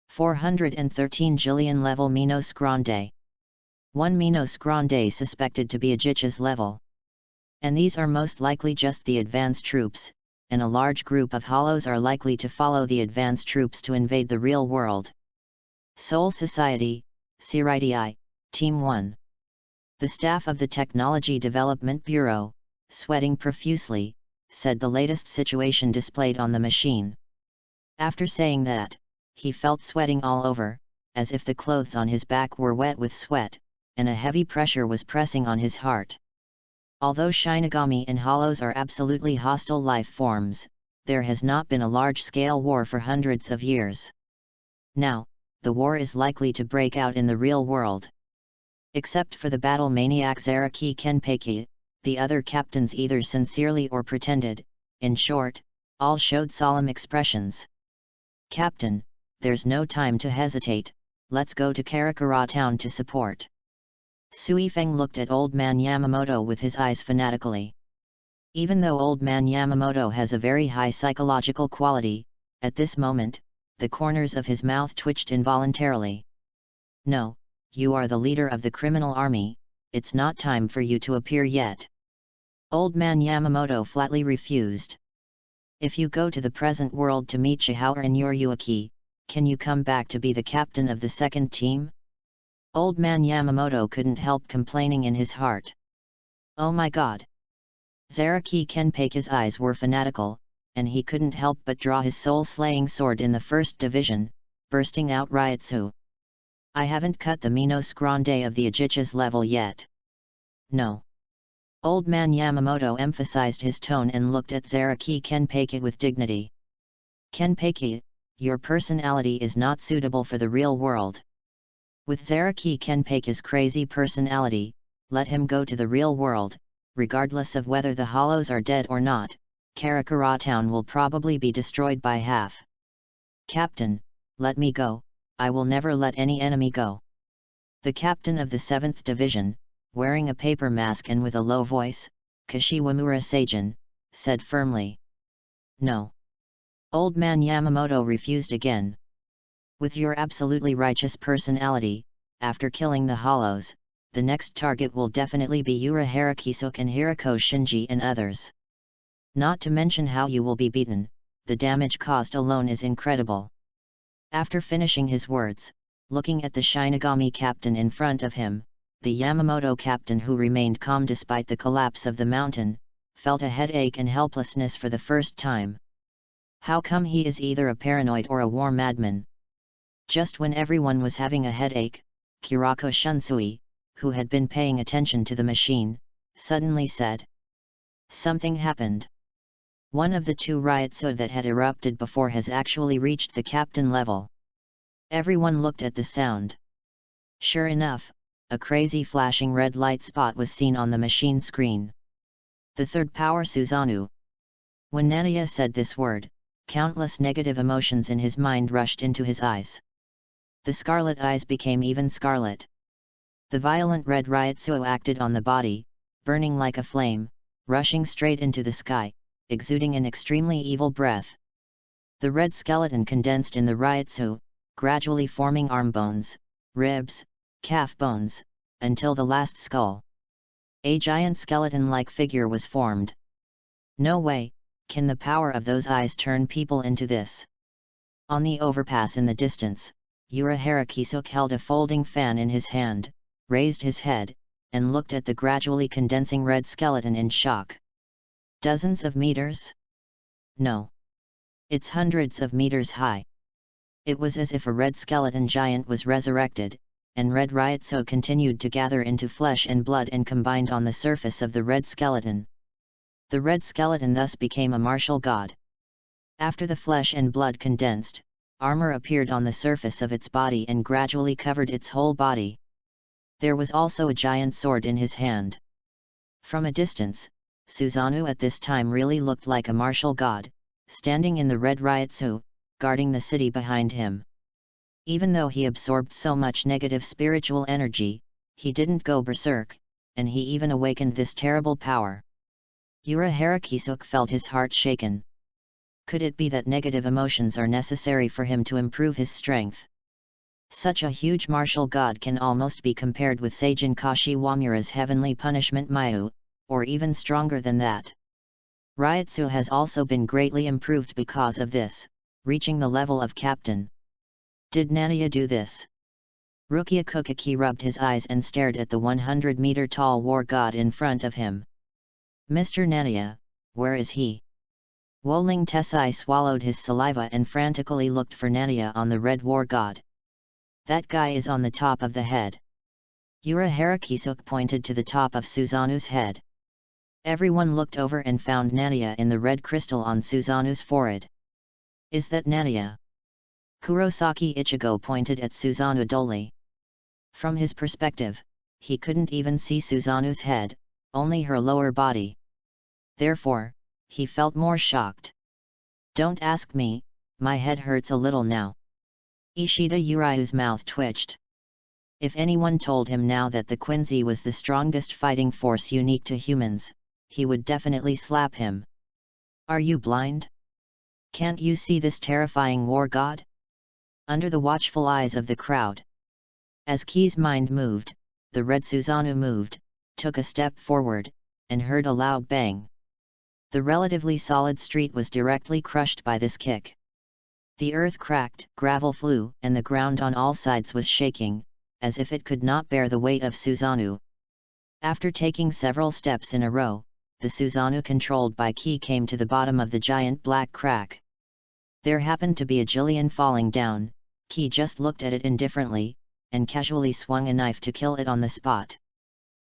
413 Jillian level Minos Grande. 1 Minos Grande suspected to be a Jich's level. And these are most likely just the advance troops, and a large group of hollows are likely to follow the advance troops to invade the real world. Seoul Society, Siritii, Team 1. The staff of the Technology Development Bureau, sweating profusely, said the latest situation displayed on the machine. After saying that, he felt sweating all over, as if the clothes on his back were wet with sweat, and a heavy pressure was pressing on his heart. Although Shinigami and Hollows are absolutely hostile life forms, there has not been a large-scale war for hundreds of years. Now, the war is likely to break out in the real world. Except for the battle maniac Zaraki Kenpeki, the other captains either sincerely or pretended, in short, all showed solemn expressions. "Captain, there's no time to hesitate, let's go to Karakura town to support." Sui Feng looked at Old Man Yamamoto with his eyes fanatically. Even though Old Man Yamamoto has a very high psychological quality, at this moment, the corners of his mouth twitched involuntarily. "No, you are the leader of the criminal army, it's not time for you to appear yet." Old Man Yamamoto flatly refused. "If you go to the present world to meet Shihao and Yoriyuki, can you come back to be the captain of the second team?" Old Man Yamamoto couldn't help complaining in his heart. "Oh my god!" Zaraki Kenpei's eyes were fanatical, and he couldn't help but draw his soul-slaying sword in the first division, bursting out Ryutsu. "I haven't cut the Minos Grande of the Ajich's level yet." "No." Old Man Yamamoto emphasized his tone and looked at Zaraki Kenpei with dignity. "Kenpei, your personality is not suitable for the real world. With Zaraki Kenpei's crazy personality, let him go to the real world, regardless of whether the hollows are dead or not. Karakura town will probably be destroyed by half." "Captain, let me go, I will never let any enemy go." The captain of the 7th Division, wearing a paper mask and with a low voice, Kashiwamura Seijin, said firmly. "No." Old Man Yamamoto refused again. "With your absolutely righteous personality, after killing the hollows, the next target will definitely be Yura Harakisuk and Hirako Shinji and others. Not to mention how you will be beaten, the damage caused alone is incredible." After finishing his words, looking at the Shinigami captain in front of him, the Yamamoto captain, who remained calm despite the collapse of the mountain, felt a headache and helplessness for the first time. How come he is either a paranoid or a war madman? Just when everyone was having a headache, Kurako Shunsui, who had been paying attention to the machine, suddenly said. Something happened. One of the 2 Ryutsu that had erupted before has actually reached the captain level. Everyone looked at the sound. Sure enough, a crazy flashing red light spot was seen on the machine screen. The third power Susanoo. When Naniya said this word, countless negative emotions in his mind rushed into his eyes. The scarlet eyes became even scarlet. The violent red Ryutsu acted on the body, burning like a flame, rushing straight into the sky, exuding an extremely evil breath. The red skeleton condensed in the Ryutsu, gradually forming arm bones, ribs, calf bones, until the last skull. A giant skeleton-like figure was formed. No way can the power of those eyes turn people into this. On the overpass in the distance, Harakisuk held a folding fan in his hand, raised his head, and looked at the gradually condensing red skeleton in shock. Dozens of meters? No. It's hundreds of meters high. It was as if a red skeleton giant was resurrected, and red Ryotsu continued to gather into flesh and blood and combined on the surface of the red skeleton. The red skeleton thus became a martial god. After the flesh and blood condensed, armor appeared on the surface of its body and gradually covered its whole body. There was also a giant sword in his hand. From a distance, Susanoo at this time really looked like a martial god, standing in the red Ryotsu, guarding the city behind him. Even though he absorbed so much negative spiritual energy, he didn't go berserk, and he even awakened this terrible power. Harakisuk felt his heart shaken. Could it be that negative emotions are necessary for him to improve his strength? Such a huge martial god can almost be compared with Seijin Kashiwamura's heavenly punishment Mayu, or even stronger than that. Ryotsu has also been greatly improved because of this, reaching the level of captain. Did Nania do this? Rukia Kukaki rubbed his eyes and stared at the 100-meter tall war god in front of him. Mr. Nania, where is he? Woling Tesai swallowed his saliva and frantically looked for Nania on the red war god. That guy is on the top of the head. Harakisuk pointed to the top of Susanoo's head. Everyone looked over and found Nania in the red crystal on Susanoo's forehead. Is that Nania? Kurosaki Ichigo pointed at Susanoo dully. From his perspective, he couldn't even see Susanoo's head, only her lower body. Therefore, he felt more shocked. Don't ask me, my head hurts a little now. Ishida Uriu's mouth twitched. If anyone told him now that the Quincy was the strongest fighting force unique to humans, he would definitely slap him. Are you blind? Can't you see this terrifying war god? Under the watchful eyes of the crowd. As Ki's mind moved, the red Susanoo moved, took a step forward, and heard a loud bang. The relatively solid street was directly crushed by this kick. The earth cracked, gravel flew, and the ground on all sides was shaking, as if it could not bear the weight of Susanoo. After taking several steps in a row, the Susanoo controlled by Ki came to the bottom of the giant black crack. There happened to be a Jillian falling down. Ki just looked at it indifferently, and casually swung a knife to kill it on the spot.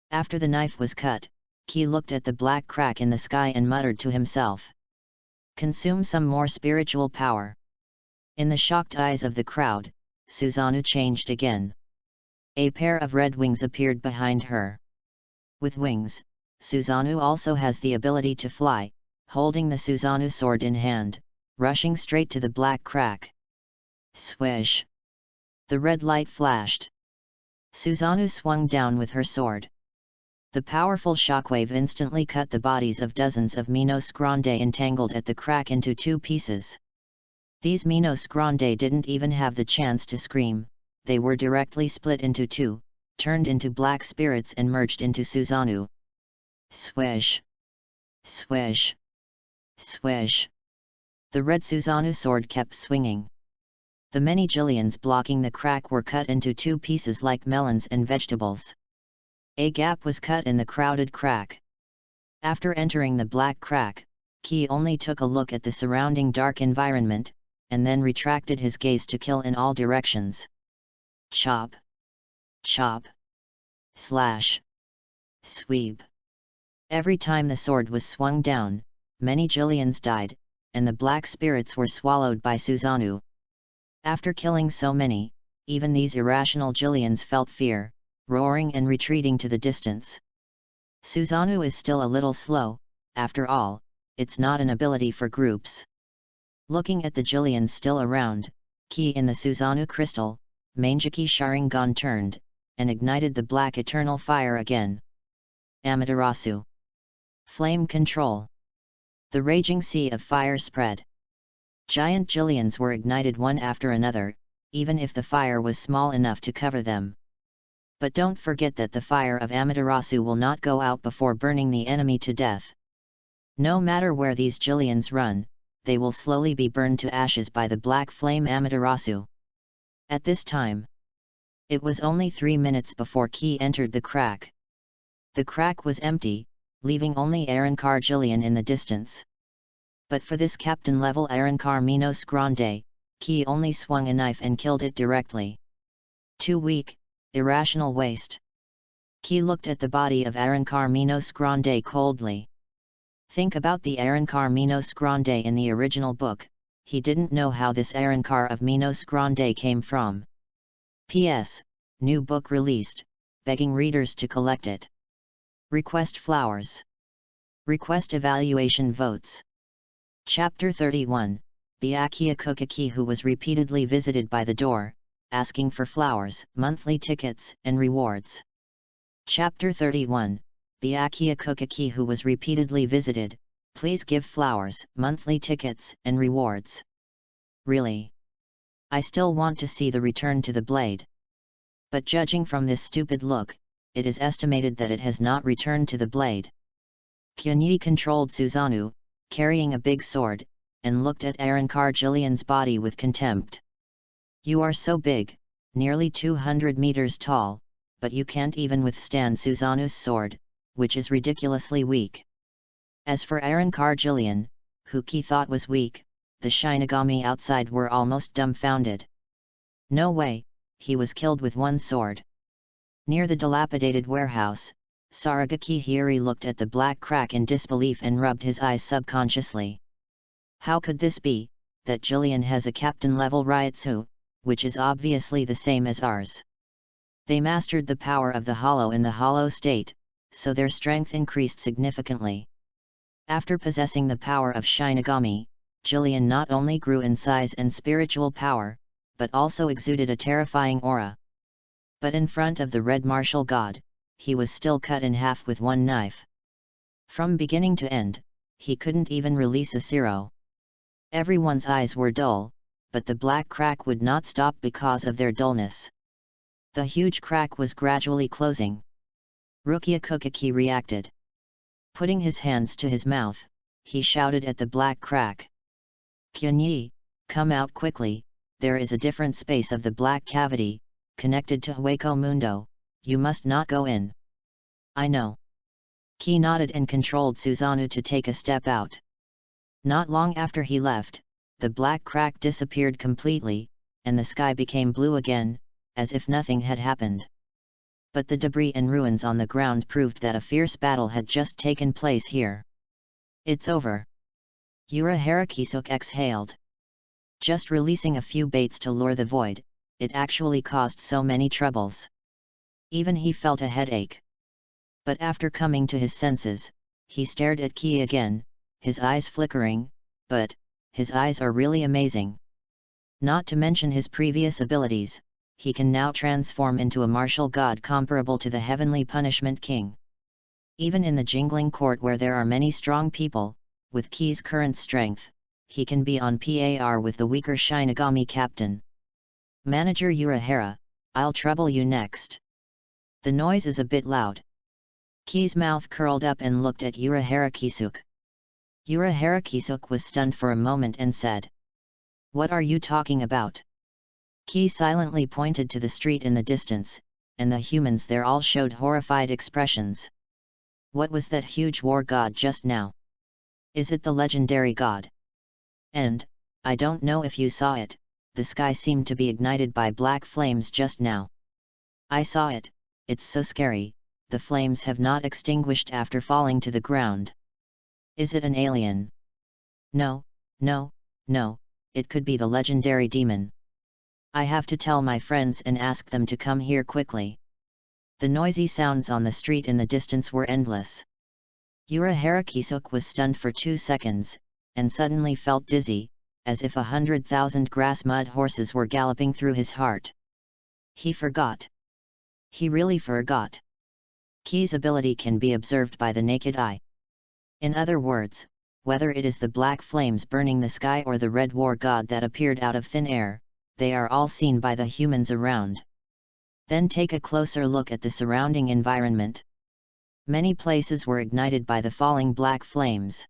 After the knife was cut, Ki looked at the black crack in the sky and muttered to himself. Consume some more spiritual power. In the shocked eyes of the crowd, Susanoo changed again. A pair of red wings appeared behind her. With wings, Susanoo also has the ability to fly, holding the Susanoo sword in hand, rushing straight to the black crack. Swish! The red light flashed. Susanoo swung down with her sword. The powerful shockwave instantly cut the bodies of dozens of Minos Grande entangled at the crack into two pieces. These Minos Grande didn't even have the chance to scream, they were directly split into two, turned into black spirits and merged into Susanoo. Swish! Swish! Swish! The red Susanoo sword kept swinging. The many Jillians blocking the crack were cut into two pieces like melons and vegetables. A gap was cut in the crowded crack. After entering the black crack, Ki only took a look at the surrounding dark environment, and then retracted his gaze to kill in all directions. Chop! Chop! Slash! Sweep! Every time the sword was swung down, many Jillians died, and the black spirits were swallowed by Susanoo. After killing so many, even these irrational Jillians felt fear, roaring and retreating to the distance. Susanoo is still a little slow, after all, it's not an ability for groups. Looking at the Jillians still around, Ki in the Susanoo crystal, Mangeki Sharingan turned, and ignited the black eternal fire again. Amaterasu. Flame control. The raging sea of fire spread. Giant Jillians were ignited one after another, even if the fire was small enough to cover them. But don't forget that the fire of Amaterasu will not go out before burning the enemy to death. No matter where these Jillians run, they will slowly be burned to ashes by the black flame Amaterasu. At this time, it was only 3 minutes before Key entered the crack. The crack was empty, leaving only Arrancar Jillian in the distance. But for this captain-level Arrancar Minos Grande, Key only swung a knife and killed it directly. Too weak, irrational waste. Key looked at the body of Arrancar Minos Grande coldly. Think about the Arrancar Minos Grande in the original book. He didn't know how this Arrancar of Minos Grande came from. P.S. New book released, begging readers to collect it. Request flowers. Request evaluation votes. Chapter 31, Byakuya Kokaki, who was repeatedly visited by the door, asking for flowers, monthly tickets, and rewards. Chapter 31, Byakuya Kokaki, who was repeatedly visited, please give flowers, monthly tickets, and rewards. Really? I still want to see the return to the blade. But judging from this stupid look, it is estimated that it has not returned to the blade. Kyunyi controlled Susanoo, carrying a big sword, and looked at Arrancar Jillian's body with contempt. You are so big, nearly 200 meters tall, but you can't even withstand Susanoo's sword, which is ridiculously weak. As for Arrancar Jillian, who Key thought was weak, the Shinigami outside were almost dumbfounded. No way, he was killed with one sword. Near the dilapidated warehouse, Saragaki Hiri looked at the black crack in disbelief and rubbed his eyes subconsciously. How could this be, that Jillian has a captain-level Ryutsu, which is obviously the same as ours? They mastered the power of the hollow in the hollow state, so their strength increased significantly. After possessing the power of Shinigami, Jillian not only grew in size and spiritual power, but also exuded a terrifying aura. But in front of the Red Martial God, he was still cut in half with one knife. From beginning to end, he couldn't even release a zero. Everyone's eyes were dull, but the black crack would not stop because of their dullness. The huge crack was gradually closing. Rukia Kokaki reacted. Putting his hands to his mouth, he shouted at the black crack. Kyunyi, come out quickly, there is a different space of the black cavity, connected to Hueco Mundo, you must not go in. I know. Key nodded and controlled Susanoo to take a step out. Not long after he left, the black crack disappeared completely, and the sky became blue again, as if nothing had happened. But the debris and ruins on the ground proved that a fierce battle had just taken place here. It's over. Urahara Kisuk exhaled. Just releasing a few baits to lure the void, it actually caused so many troubles. Even he felt a headache. But after coming to his senses, he stared at Key again, his eyes flickering, but his eyes are really amazing. Not to mention his previous abilities, he can now transform into a martial god comparable to the Heavenly Punishment King. Even in the jingling court where there are many strong people, with Key's current strength, he can be on par with the weaker Shinigami captain. Manager Urahara, I'll trouble you next. The noise is a bit loud. Key's mouth curled up and looked at Urahara Kisuk. Urahara Kisuk was stunned for a moment and said, "What are you talking about?" Key silently pointed to the street in the distance, and the humans there all showed horrified expressions. What was that huge war god just now? Is it the legendary god? And, I don't know if you saw it, the sky seemed to be ignited by black flames just now. I saw it, it's so scary, the flames have not extinguished after falling to the ground. Is it an alien? No, no, no, it could be the legendary demon. I have to tell my friends and ask them to come here quickly. The noisy sounds on the street in the distance were endless. Urahara Kisuk was stunned for 2 seconds, and suddenly felt dizzy, as if 100,000 grass mud horses were galloping through his heart. He forgot. He really forgot. Key's ability can be observed by the naked eye. In other words, whether it is the black flames burning the sky or the red war god that appeared out of thin air, they are all seen by the humans around. Then take a closer look at the surrounding environment. Many places were ignited by the falling black flames.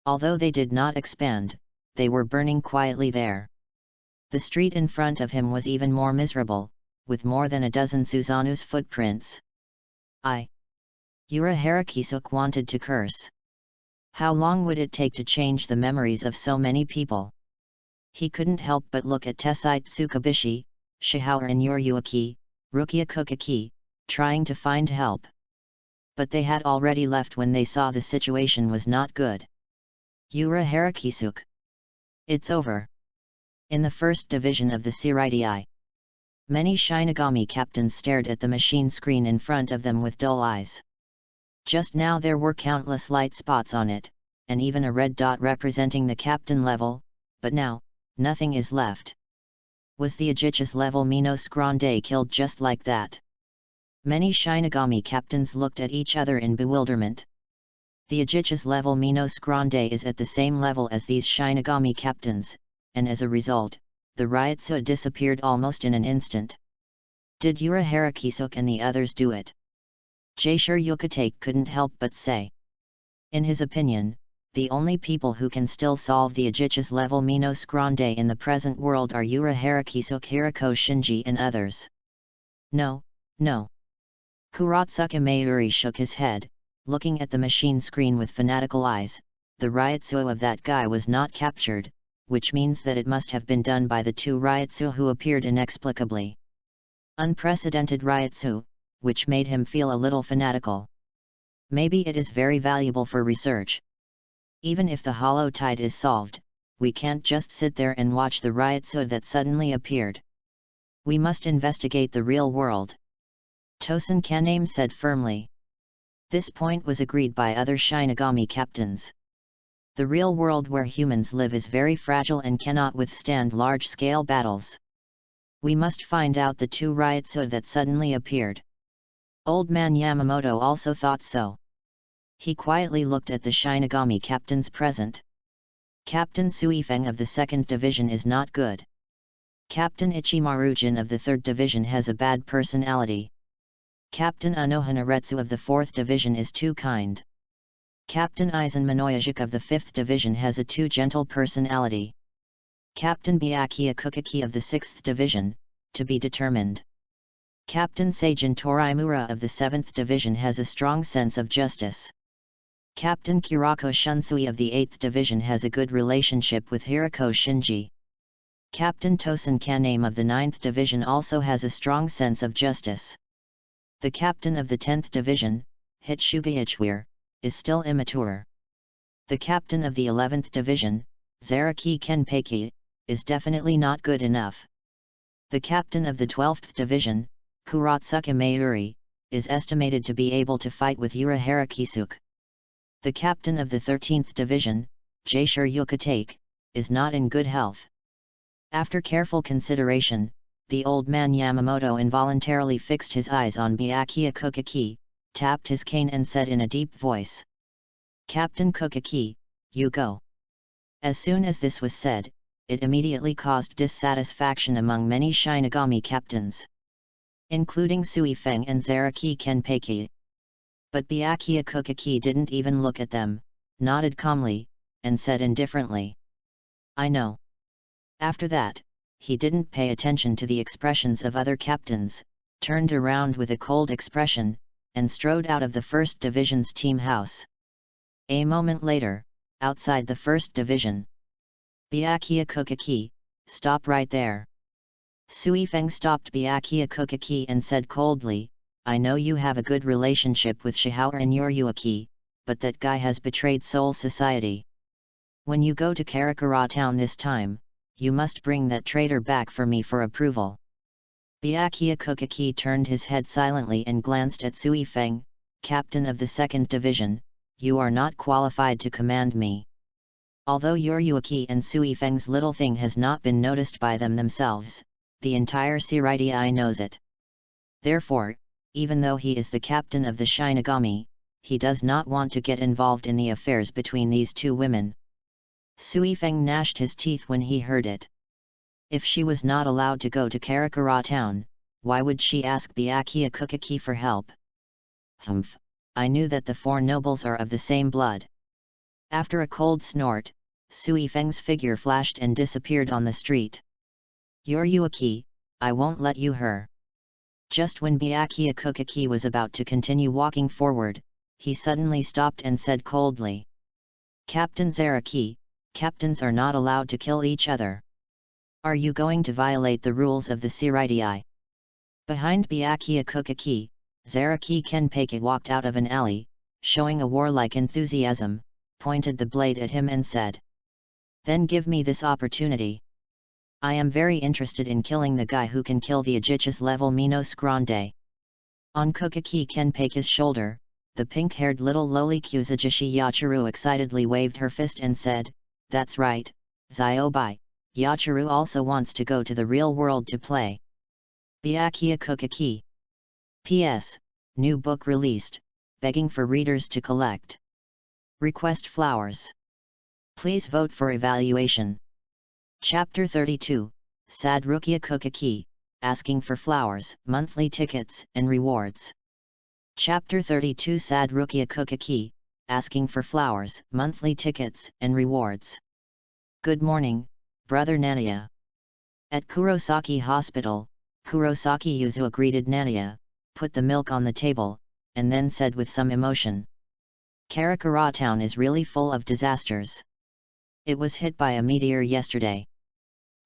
Although they did not expand, they were burning quietly there. The street in front of him was even more miserable, with more than a dozen Suzanu's footprints. Yura Harakisuk wanted to curse. How long would it take to change the memories of so many people? He couldn't help but look at Tessai Tsukabishi, Shihao and Yoryuaki, Rukia Kukaki, trying to find help. But they had already left when they saw the situation was not good. Yura Harakisuk. It's over. In the first division of the Seiridii, many Shinigami captains stared at the machine screen in front of them with dull eyes. Just now there were countless light spots on it, and even a red dot representing the captain level, but now, nothing is left. Was the Aegis level Minos Grande killed just like that? Many Shinigami captains looked at each other in bewilderment. The Aegis level Minos Grande is at the same level as these Shinigami captains, and as a result, the Ryutsu disappeared almost in an instant. Did Yura Harakisuk and the others do it? Jaishur Yukatake couldn't help but say. In his opinion, the only people who can still solve the Aegis level Minos Grande in the present world are Yura Harakisuk, Hirako Shinji and others. No. Kuratsuka Mayuri shook his head, looking at the machine screen with fanatical eyes. The Ryutsu of that guy was not captured, which means that it must have been done by the two Ryutsu who appeared inexplicably. Unprecedented Ryutsu, which made him feel a little fanatical. Maybe it is very valuable for research. Even if the hollow tide is solved, we can't just sit there and watch the Ryutsu that suddenly appeared. We must investigate the real world. Tosen Kaname said firmly. This point was agreed by other Shinigami captains. The real world where humans live is very fragile and cannot withstand large-scale battles. We must find out the two Ryutsu that suddenly appeared. Old man Yamamoto also thought so. He quietly looked at the Shinigami captains present. Captain Suifeng of the 2nd Division is not good. Captain Ichimarujin of the 3rd Division has a bad personality. Captain Anohanaretsu of the 4th Division is too kind. Captain Aizen Minoyajic of the 5th Division has a too gentle personality. Captain Byakuya Kukaki of the 6th Division, to be determined. Captain Seijin Torimura of the 7th Division has a strong sense of justice. Captain Kurako Shunsui of the 8th Division has a good relationship with Hirako Shinji. Captain Tosen Kaname of the 9th Division also has a strong sense of justice. The captain of the 10th Division, Hitsuga Ichwir, is still immature. The captain of the 11th Division, Zaraki Kenpeki, is definitely not good enough. The captain of the 12th Division, Kuratsuka Mayuri, is estimated to be able to fight with Yura Harakisuk. The captain of the 13th Division, Jaishur Yukatake, is not in good health. After careful consideration, the old man Yamamoto involuntarily fixed his eyes on Byakuya Kukaki, tapped his cane and said in a deep voice, "Captain Kukaki, you go." As soon as this was said, it immediately caused dissatisfaction among many Shinigami captains, including Suifeng and Zaraki Kenpeki. But Byakuya Kukaki didn't even look at them, nodded calmly, and said indifferently, "I know." After that, he didn't pay attention to the expressions of other captains, turned around with a cold expression, and strode out of the 1st Division's team house. A moment later, outside the 1st Division, "Byakuya Kukaki, stop right there." Suifeng stopped Byakuya Kukaki and said coldly, "I know you have a good relationship with Shihao and Yoryuaki, but that guy has betrayed Seoul society. When you go to Karakura town this time, you must bring that traitor back for me for approval." Byakuya Kukaki turned his head silently and glanced at Suifeng, captain of the 2nd Division. "You are not qualified to command me." Although Yoryuaki and Suifeng's little thing has not been noticed by them themselves, the entire Seiridii knows it. Therefore, even though he is the captain of the Shinigami, he does not want to get involved in the affairs between these two women. Suifeng gnashed his teeth when he heard it. If she was not allowed to go to Karakura town, why would she ask Byakuya Kukaki for help? Humph, I knew that the four nobles are of the same blood. After a cold snort, Sui Feng's figure flashed and disappeared on the street. You're Yuaki, I won't let you her. Just when Byakuya Kukaki was about to continue walking forward, he suddenly stopped and said coldly. Captain Zaraki, captains are not allowed to kill each other. Are you going to violate the rules of the Seireitei? Behind Byakuya Kukaki, Zaraki Kenpeki walked out of an alley, showing a warlike enthusiasm, pointed the blade at him and said. Then give me this opportunity. I am very interested in killing the guy who can kill the Ajich's level Minos Grande. On Kukaki Kenpeki's shoulder, the pink-haired little lowly Kuzajishi Yachiru excitedly waved her fist and said, That's right, Zyobai, Yachiru also wants to go to the real world to play. Byakuya Kukaki. P.S. New book released, begging for readers to collect. Request flowers. Please vote for evaluation. Chapter 32, Sad Rukia Kukaki, asking for flowers, monthly tickets, and rewards. Chapter 32 Sad Rukia Kukaki, asking for flowers, monthly tickets, and rewards. Good morning, Brother Nania. At Kurosaki Hospital, Kurosaki Yuzuo greeted Nania, put the milk on the table, and then said with some emotion. Karakura town is really full of disasters. It was hit by a meteor yesterday.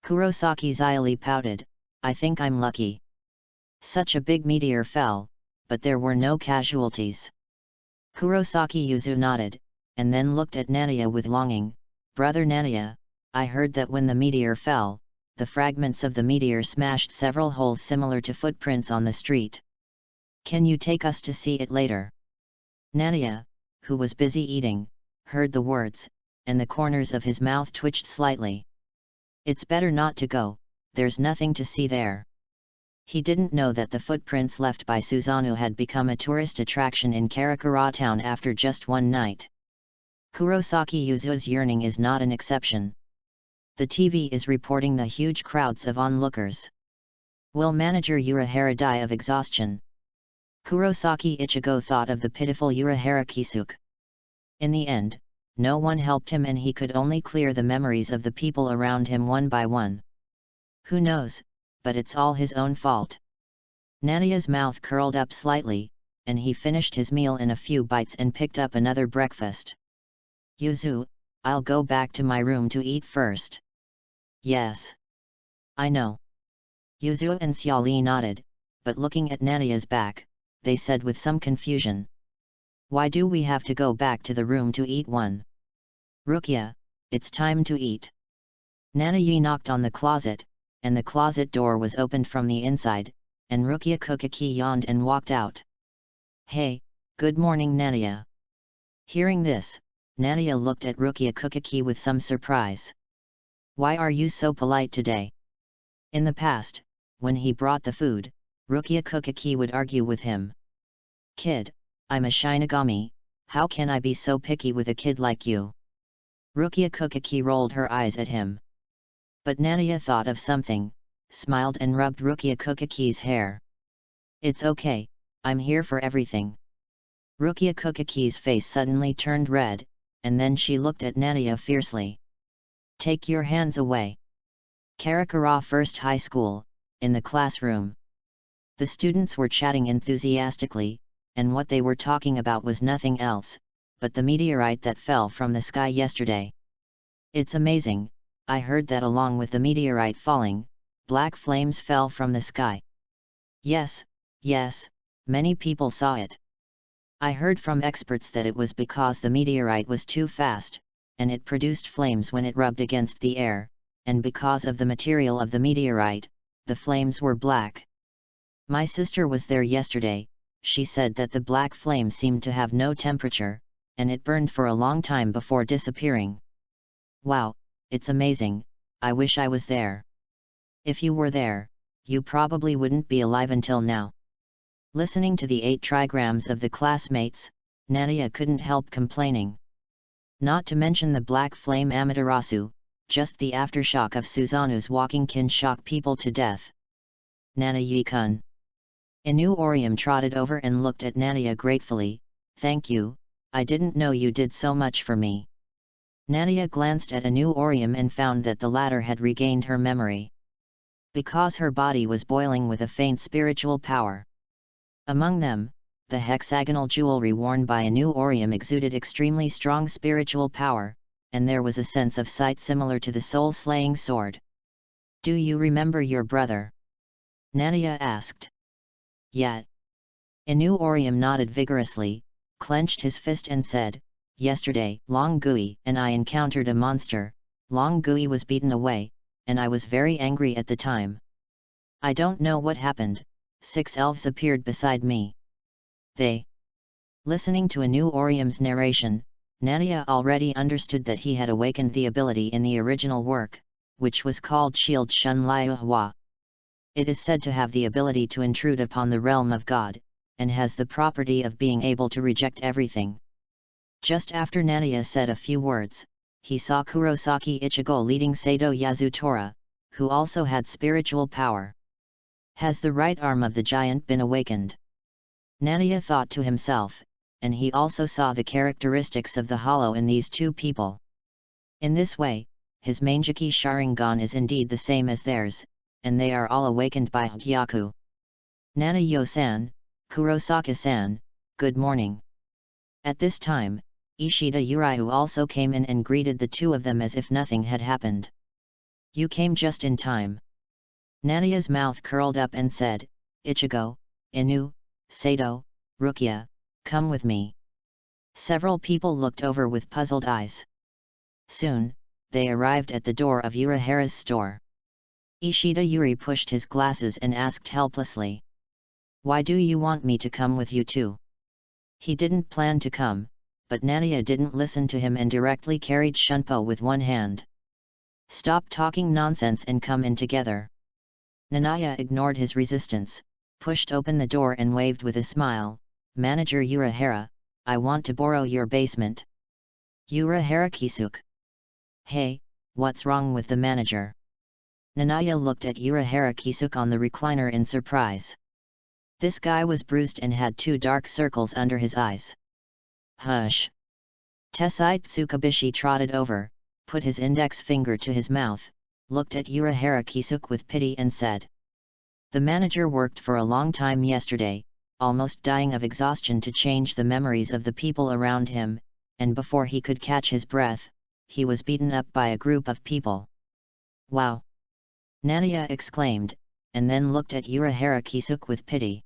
Kurosaki Zyali pouted, I think I'm lucky. Such a big meteor fell, but there were no casualties. Kurosaki Yuzu nodded, and then looked at Nania with longing. Brother Nania, I heard that when the meteor fell, the fragments of the meteor smashed several holes similar to footprints on the street. Can you take us to see it later? Nania, who was busy eating, heard the words, and the corners of his mouth twitched slightly. It's better not to go, there's nothing to see there. He didn't know that the footprints left by Susanoo had become a tourist attraction in Karakura town after just one night. Kurosaki Yuzu's yearning is not an exception. The TV is reporting the huge crowds of onlookers. Will manager Urahara die of exhaustion? Kurosaki Ichigo thought of the pitiful Urahara Kisuke. In the end, no one helped him and he could only clear the memories of the people around him one by one. Who knows, but it's all his own fault. Nania's mouth curled up slightly, and he finished his meal in a few bites and picked up another breakfast. Yuzu, I'll go back to my room to eat first. Yes. I know. Yuzu and Xiaoli nodded, but looking at Nania's back, they said with some confusion. Why do we have to go back to the room to eat one? Rukia, it's time to eat. Nanayi knocked on the closet, and the closet door was opened from the inside, and Rukia Kukaki yawned and walked out. Hey, good morning Nania. Hearing this, Nania looked at Rukia Kukaki with some surprise. Why are you so polite today? In the past, when he brought the food, Rukia Kukaki would argue with him. Kid, I'm a Shinigami, how can I be so picky with a kid like you? Rukia Kukaki rolled her eyes at him. But Nania thought of something, smiled and rubbed Rukia Kukaki's hair. It's okay, I'm here for everything. Rukia Kukaki's face suddenly turned red, and then she looked at Nania fiercely. Take your hands away. Karakura First High School, in the classroom. The students were chatting enthusiastically, and what they were talking about was nothing else, but the meteorite that fell from the sky yesterday. It's amazing, I heard that along with the meteorite falling, black flames fell from the sky. Yes, many people saw it. I heard from experts that it was because the meteorite was too fast, and it produced flames when it rubbed against the air, and because of the material of the meteorite, the flames were black. My sister was there yesterday, she said that the black flame seemed to have no temperature, and it burned for a long time before disappearing. Wow, it's amazing, I wish I was there. If you were there, you probably wouldn't be alive until now. Listening to the 8 trigrams of the classmates, Nania couldn't help complaining. Not to mention the black flame Amaterasu, just the aftershock of Suzanu's walking can shock people to death. Nanaye-kun. Inu Orium trotted over and looked at Nania gratefully. Thank you, I didn't know you did so much for me. Nania glanced at Inu Orium and found that the latter had regained her memory. Because her body was boiling with a faint spiritual power. Among them, the hexagonal jewelry worn by Inu Orium exuded extremely strong spiritual power, and there was a sense of sight similar to the soul-slaying sword. Do you remember your brother? Nania asked. Yet. Inu Orium nodded vigorously, clenched his fist and said, Yesterday, Long Gui and I encountered a monster. Long Gui was beaten away, and I was very angry at the time. I don't know what happened. 6 elves appeared beside me. They. Listening to Inu Orium's narration, Nania already understood that he had awakened the ability in the original work, which was called Shield Shun Liu Hua. It is said to have the ability to intrude upon the realm of God, and has the property of being able to reject everything. Just after Nania said a few words, he saw Kurosaki Ichigo leading Sato Yasutora, who also had spiritual power. Has the right arm of the giant been awakened? Nania thought to himself, and he also saw the characteristics of the hollow in these two people. In this way, his Mangeki Sharingan is indeed the same as theirs, and they are all awakened by Hyaku. Nanayo-san, Kurosaki-san, good morning. At this time, Ishida Uraiu also came in and greeted the two of them as if nothing had happened. You came just in time. Nania's mouth curled up and said, Ichigo, Inu, Sato, Rukia, come with me. Several people looked over with puzzled eyes. Soon, they arrived at the door of Urahara's store. Ishida Yuri pushed his glasses and asked helplessly. Why do you want me to come with you too? He didn't plan to come, but Nania didn't listen to him and directly carried Shunpo with one hand. Stop talking nonsense and come in together. Nania ignored his resistance, pushed open the door and waved with a smile, Manager Urahara, I want to borrow your basement. Urahara Kisuk. Hey, what's wrong with the manager? Nania looked at Urahara Kisuk on the recliner in surprise. This guy was bruised and had 2 dark circles under his eyes. Hush! Tessai Tsukabishi trotted over, put his index finger to his mouth, looked at Urahara Kisuk with pity and said. The manager worked for a long time yesterday, almost dying of exhaustion to change the memories of the people around him, and before he could catch his breath, he was beaten up by a group of people. Wow! Nania exclaimed, and then looked at Urahara Kisuk with pity.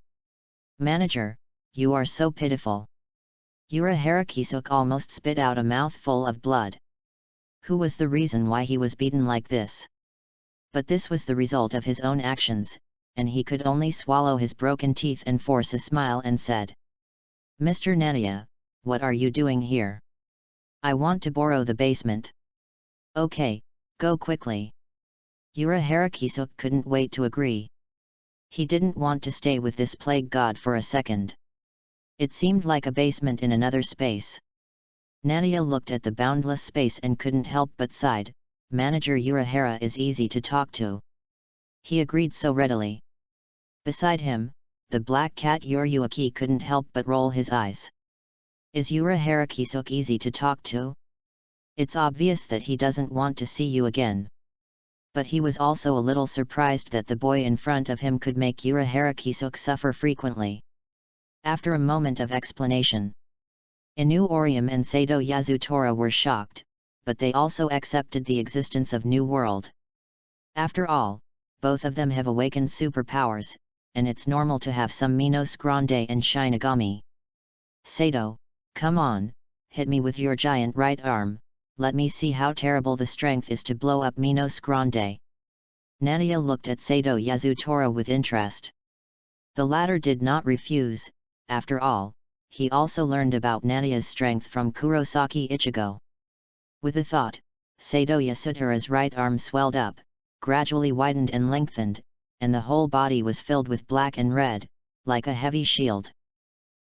Manager, you are so pitiful. Urahara Kisuk almost spit out a mouthful of blood. Who was the reason why he was beaten like this? But this was the result of his own actions, and he could only swallow his broken teeth and force a smile and said. Mr. Nania, what are you doing here? I want to borrow the basement. Okay, go quickly. Urahara Kisuk couldn't wait to agree. He didn't want to stay with this plague god for a second. It seemed like a basement in another space. Nania looked at the boundless space and couldn't help but sighed. Manager Urahara is easy to talk to. He agreed so readily. Beside him, the black cat Yoryuaki couldn't help but roll his eyes. Is Urahara Kisuk easy to talk to? It's obvious that he doesn't want to see you again. But he was also a little surprised that the boy in front of him could make Urahara Kisuk suffer frequently. After a moment of explanation, Inu Orium and Sato Yasutora were shocked, but they also accepted the existence of New World. After all, both of them have awakened superpowers, and it's normal to have some Minos Grande and Shinigami. Sato, come on, hit me with your giant right arm, let me see how terrible the strength is to blow up Minos Grande. Nania looked at Sato Yasutora with interest. The latter did not refuse. After all, he also learned about Nania's strength from Kurosaki Ichigo. With a thought, Sato Yasutora's right arm swelled up, gradually widened and lengthened, and the whole body was filled with black and red, like a heavy shield.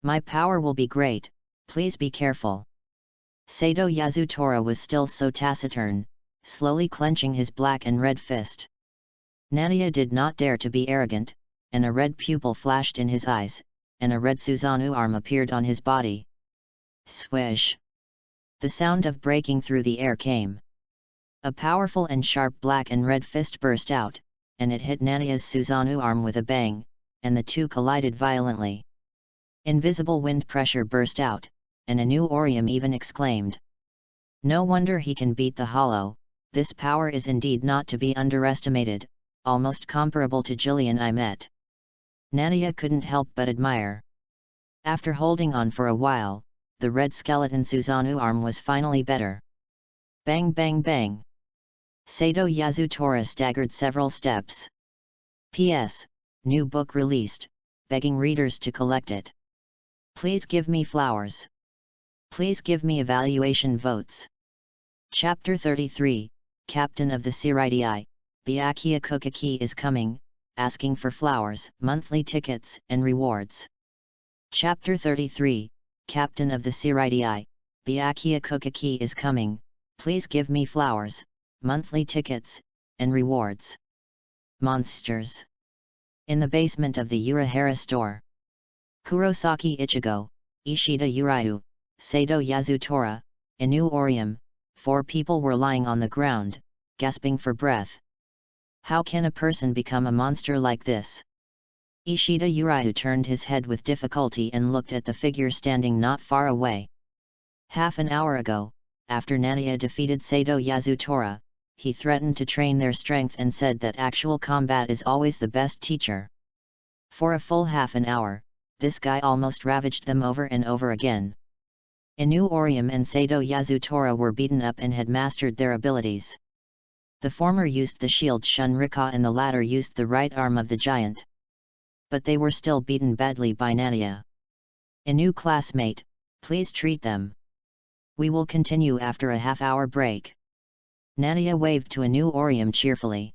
My power will be great, please be careful. Sato Yasutora was still so taciturn, slowly clenching his black and red fist. Nadia did not dare to be arrogant, and a red pupil flashed in his eyes, and a red Susanoo arm appeared on his body. Swish! The sound of breaking through the air came. A powerful and sharp black and red fist burst out, and it hit Nadia's Susanoo arm with a bang, and the two collided violently. Invisible wind pressure burst out, and a new Orium even exclaimed. No wonder he can beat the hollow, this power is indeed not to be underestimated, almost comparable to Jillian I met. Nadia couldn't help but admire. After holding on for a while, the red skeleton Susanoo arm was finally better. Bang bang bang! Sato Yasutora staggered several steps. P.S. New book released, begging readers to collect it. Please give me flowers. Please give me evaluation votes. Chapter 33, Captain of the Siridii, Byakuya Kokaki is coming, asking for flowers, monthly tickets, and rewards. Chapter 33, Captain of the Siridii, Byakuya Kokaki is coming, please give me flowers, monthly tickets, and rewards. Monsters. In the basement of the Urahara store. Kurosaki Ichigo, Ishida Uraiu, Sato Yasutora, Inu Orium, 4 people were lying on the ground, gasping for breath. How can a person become a monster like this? Ishida Uraiu turned his head with difficulty and looked at the figure standing not far away. Half an hour ago, after Nadia defeated Sato Yasutora, he threatened to train their strength and said that actual combat is always the best teacher. For a full half an hour, this guy almost ravaged them over and over again. Inu Orium and Sato Yasutora were beaten up and had mastered their abilities. The former used the shield Shunrika and the latter used the right arm of the giant. But they were still beaten badly by Nadia. Inu classmate, please treat them. We will continue after a half-hour break. Nadia waved to Inu Orium cheerfully.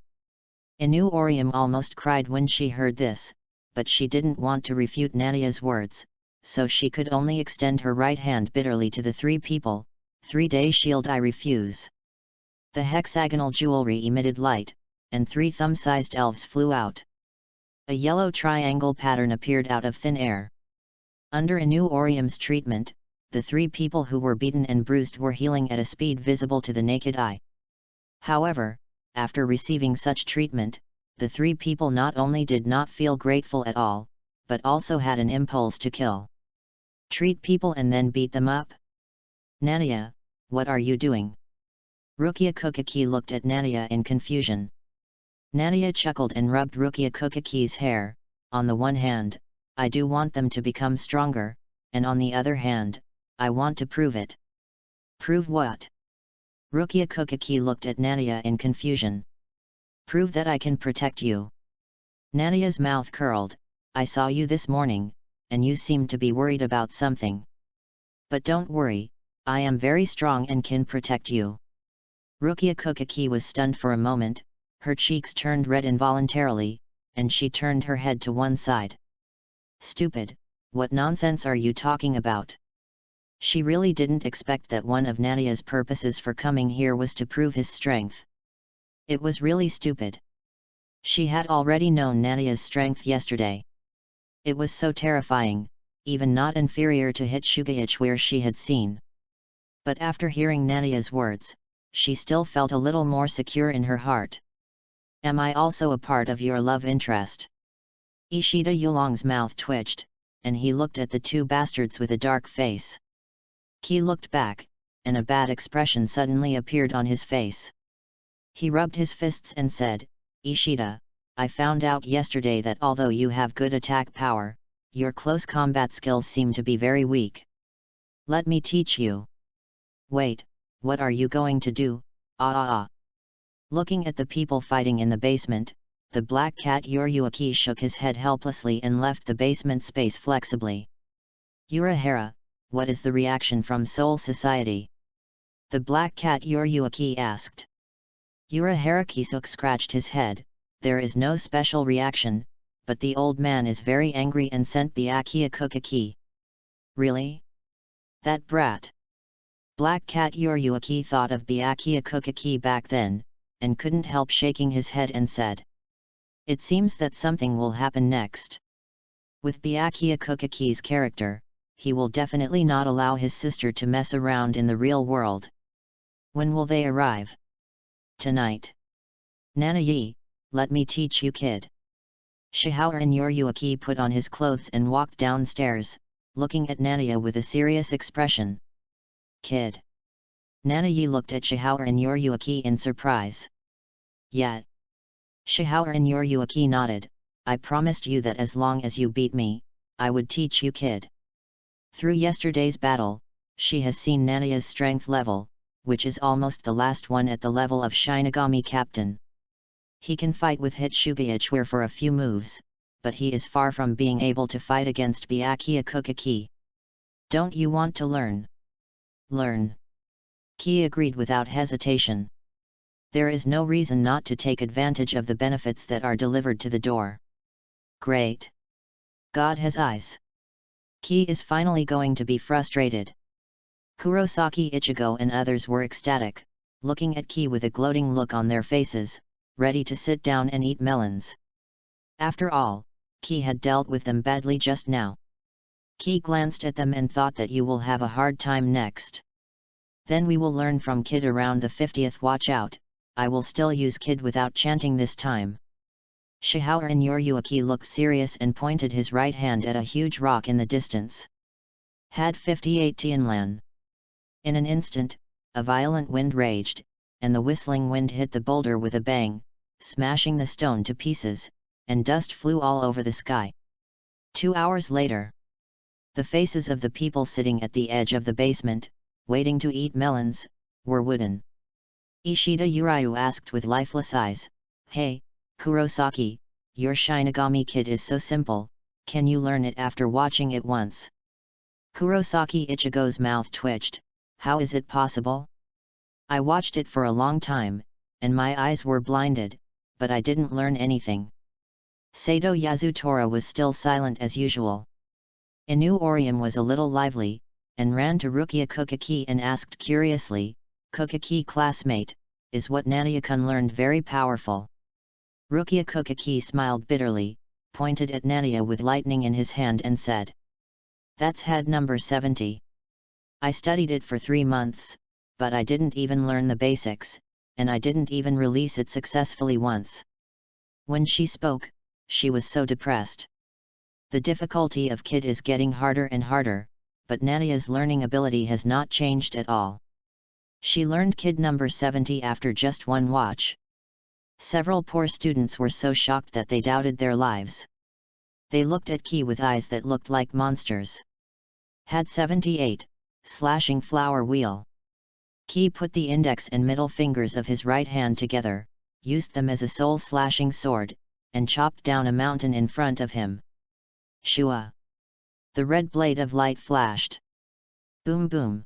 Inu Orium almost cried when she heard this, but she didn't want to refute Nadia's words, so she could only extend her right hand bitterly to the 3 people. 3-day shield I refuse. The hexagonal jewelry emitted light, and 3 thumb-sized elves flew out. A yellow triangle pattern appeared out of thin air. Under Inu Orium's treatment, the 3 people who were beaten and bruised were healing at a speed visible to the naked eye. However, after receiving such treatment, the 3 people not only did not feel grateful at all, but also had an impulse to kill. Treat people and then beat them up? Nadia, what are you doing? Rukia Kokaki looked at Nadia in confusion. Nadia chuckled and rubbed Rukia Kokaki's hair. On the one hand, I do want them to become stronger, and on the other hand, I want to prove it. Prove what? Rukia Kokaki looked at Nadia in confusion. Prove that I can protect you. Nadia's mouth curled. I saw you this morning, and you seemed to be worried about something. But don't worry, I am very strong and can protect you. Rukia Kokaki was stunned for a moment, her cheeks turned red involuntarily, and she turned her head to one side. Stupid, what nonsense are you talking about? She really didn't expect that one of Nadia's purposes for coming here was to prove his strength. It was really stupid. She had already known Nadia's strength yesterday. It was so terrifying, even not inferior to Hitsugayich where she had seen. But after hearing Nadia's words, she still felt a little more secure in her heart. Am I also a part of your love interest? Ishida Yulong's mouth twitched, and he looked at the 2 bastards with a dark face. He looked back, and a bad expression suddenly appeared on his face. He rubbed his fists and said, Ishida, I found out yesterday that although you have good attack power, your close combat skills seem to be very weak. Let me teach you. Wait, what are you going to do? Looking at the people fighting in the basement, the black cat Yoryuaki shook his head helplessly and left the basement space flexibly. Urahara, what is the reaction from Soul Society? The black cat Yoryuaki asked. Urahara Kisuk scratched his head. There is no special reaction, but the old man is very angry and sent Byakuya Kokaki. Really? That brat. Black Cat Yoryuaki thought of Byakuya Kukaki back then, and couldn't help shaking his head and said, "It seems that something will happen next. With Byakuya Kukaki's character, he will definitely not allow his sister to mess around in the real world. When will they arrive?" "Tonight. Nanayi, let me teach you, kid." Shihaoran Yoryuaki put on his clothes and walked downstairs, looking at Nanayi with a serious expression. "Kid." Nanayi looked at Shihaoran Yoryuaki in surprise. "Yet." Shihaoran Yoryuaki nodded, "I promised you that as long as you beat me, I would teach you, kid." Through yesterday's battle, she has seen Nanaya's strength level, which is almost the last one at the level of Shinigami Captain. He can fight with Hitsugayachware for a few moves, but he is far from being able to fight against Byakuya Kukaki. "Don't you want to learn?" "Learn?" Ki agreed without hesitation. There is no reason not to take advantage of the benefits that are delivered to the door. Great! God has eyes. Ki is finally going to be frustrated. Kurosaki Ichigo and others were ecstatic, looking at Ki with a gloating look on their faces, ready to sit down and eat melons. After all, Ki had dealt with them badly just now. Ki glanced at them and thought that you will have a hard time next. Then we will learn from Kid around the 50th. Watch out, I will still use Kid without chanting this time. Shihaoran Yoryuaki looked serious and pointed his right hand at a huge rock in the distance. Had 58 Tianlan. In an instant, a violent wind raged, and the whistling wind hit the boulder with a bang, smashing the stone to pieces, and dust flew all over the sky. 2 hours later, the faces of the people sitting at the edge of the basement, waiting to eat melons, were wooden. Ishida Yuryu asked with lifeless eyes, "Hey, Kurosaki, your Shinigami Kid is so simple, can you learn it after watching it once?" Kurosaki Ichigo's mouth twitched, "How is it possible? I watched it for a long time, and my eyes were blinded, but I didn't learn anything." Sato Yasutora was still silent as usual. Inu Orium was a little lively, and ran to Rukia Kukaki and asked curiously, "Kukaki classmate, is what Nanaya-kun learned very powerful?" Rukia Kukaki smiled bitterly, pointed at Nanaya with lightning in his hand and said, "That's head number 70. I studied it for 3 months, but I didn't even learn the basics, and I didn't even release it successfully once." When she spoke, she was so depressed. The difficulty of Kid is getting harder and harder, but Nanaya's learning ability has not changed at all. She learned Kid number 70 after just one watch. Several poor students were so shocked that they doubted their lives. They looked at Ki with eyes that looked like monsters. Had 78, slashing flower wheel. Ki put the index and middle fingers of his right hand together, used them as a soul-slashing sword, and chopped down a mountain in front of him. Shua! The red blade of light flashed. Boom boom!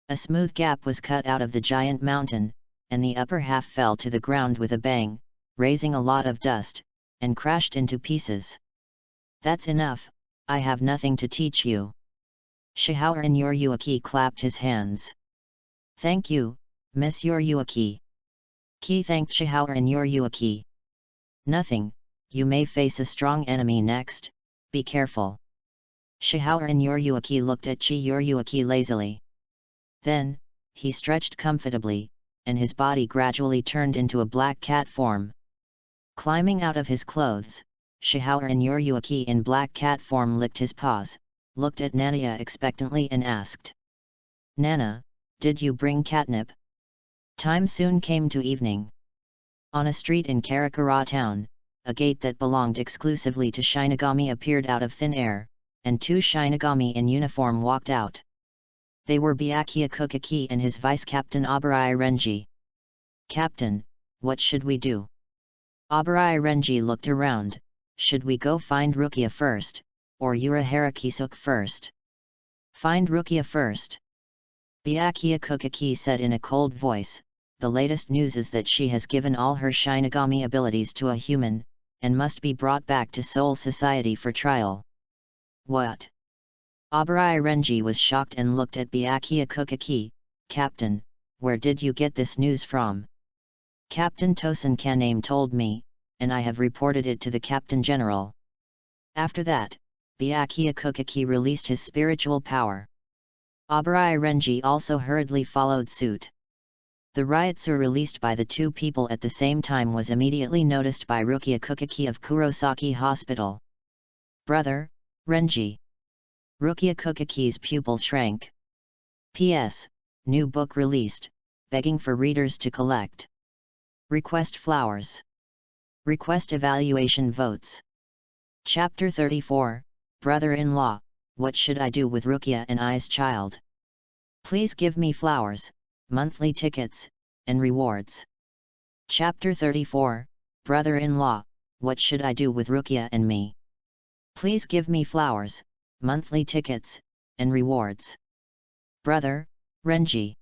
A smooth gap was cut out of the giant mountain, and the upper half fell to the ground with a bang, raising a lot of dust, and crashed into pieces. "That's enough, I have nothing to teach you." Shihaoran Yoryuaki clapped his hands. "Thank you, Miss Yoryuaki." Ki thanked Shihaoran Yoryuaki. "Nothing, you may face a strong enemy next, be careful." Shihaoran Yoryuaki looked at Chi Yoryuaki lazily. Then, he stretched comfortably, and his body gradually turned into a black cat form. Climbing out of his clothes, Shihaoran Yoryuaki in black cat form licked his paws, looked at Nanaya expectantly and asked, "Nana, did you bring catnip?" Time soon came to evening. On a street in Karakura town, a gate that belonged exclusively to Shinigami appeared out of thin air, and 2 Shinigami in uniform walked out. They were Byakuya Kukaki and his vice-captain Abarai Renji. "Captain, what should we do?" Abarai Renji looked around. "Should we go find Rukia first, or Urahara Kisuk first?" "Find Rukia first." Byakuya Kukaki said in a cold voice, "The latest news is that she has given all her Shinigami abilities to a human, and must be brought back to Soul Society for trial." "What?" Abarai Renji was shocked and looked at Byakuya Kukaki, Captain, where did you get this news from? Captain Tosin Kaname told me, and I have reported it to the Captain General. After that, Byakuya Kokaki released his spiritual power. Abarai Renji also hurriedly followed suit. The Ryotsu released by the two people at the same time was immediately noticed by Rukia Kokaki of Kurosaki Hospital. Brother, Renji. Rukia Kokaki's pupil shrank. P.S. New book released, begging for readers to collect. Request flowers. Request evaluation votes. Chapter 34, Brother-in-law, What Should I Do with Rukia and I's Child? Please give me flowers, monthly tickets, and rewards. Chapter 34, Brother-in-law, What Should I Do with Rukia and me? Please give me flowers, monthly tickets, and rewards. Brother, Renji.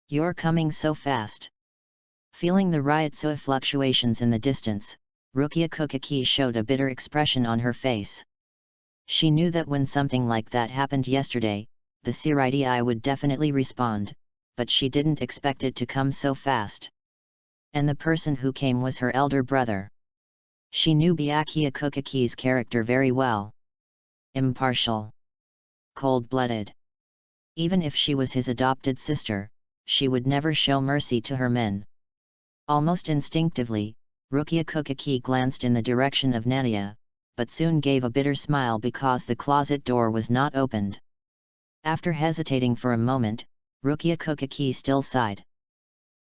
You're coming so fast. Feeling the Ryotsu fluctuations in the distance, Rukia Kokaki showed a bitter expression on her face. She knew that when something like that happened yesterday, the Shiridai would definitely respond, but she didn't expect it to come so fast. And the person who came was her elder brother. She knew Byakuya Kokaki's character very well. Impartial. Cold-blooded. Even if she was his adopted sister, she would never show mercy to her men. Almost instinctively, Rukia Kokaki glanced in the direction of Nania, but soon gave a bitter smile because the closet door was not opened. After hesitating for a moment, Rukia Kokaki still sighed.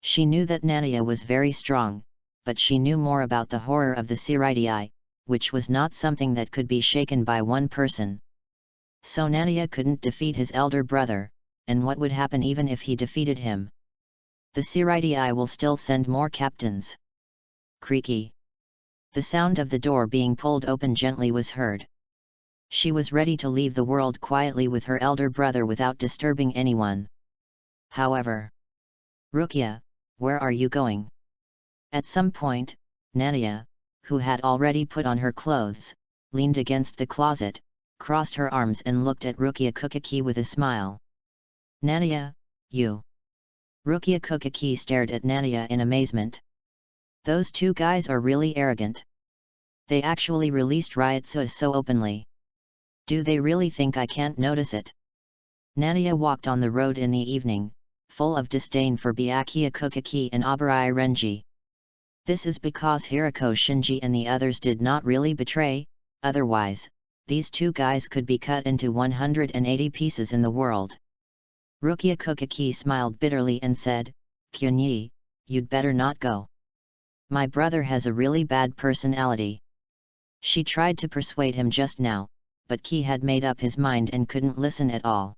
She knew that Nania was very strong, but she knew more about the horror of the Shiridai, which was not something that could be shaken by one person. So Nania couldn't defeat his elder brother, and what would happen even if he defeated him? The Shiridai will still send more captains. Creaky. The sound of the door being pulled open gently was heard. She was ready to leave the world quietly with her elder brother without disturbing anyone. However, Rukia, where are you going? At some point, Nania, who had already put on her clothes, leaned against the closet, crossed her arms and looked at Rukia Kokaki with a smile. Nania, you. Rukia Kokaki stared at Nania in amazement. Those two guys are really arrogant. They actually released Ryotsu so openly. Do they really think I can't notice it? Nania walked on the road in the evening, full of disdain for Byakuya Kokaki and Abarai Renji. This is because Hirako Shinji and the others did not really betray, otherwise, these two guys could be cut into 180 pieces in the world. Rukia Kokaki smiled bitterly and said, Kyunyi, you'd better not go. My brother has a really bad personality. She tried to persuade him just now, but Ki had made up his mind and couldn't listen at all.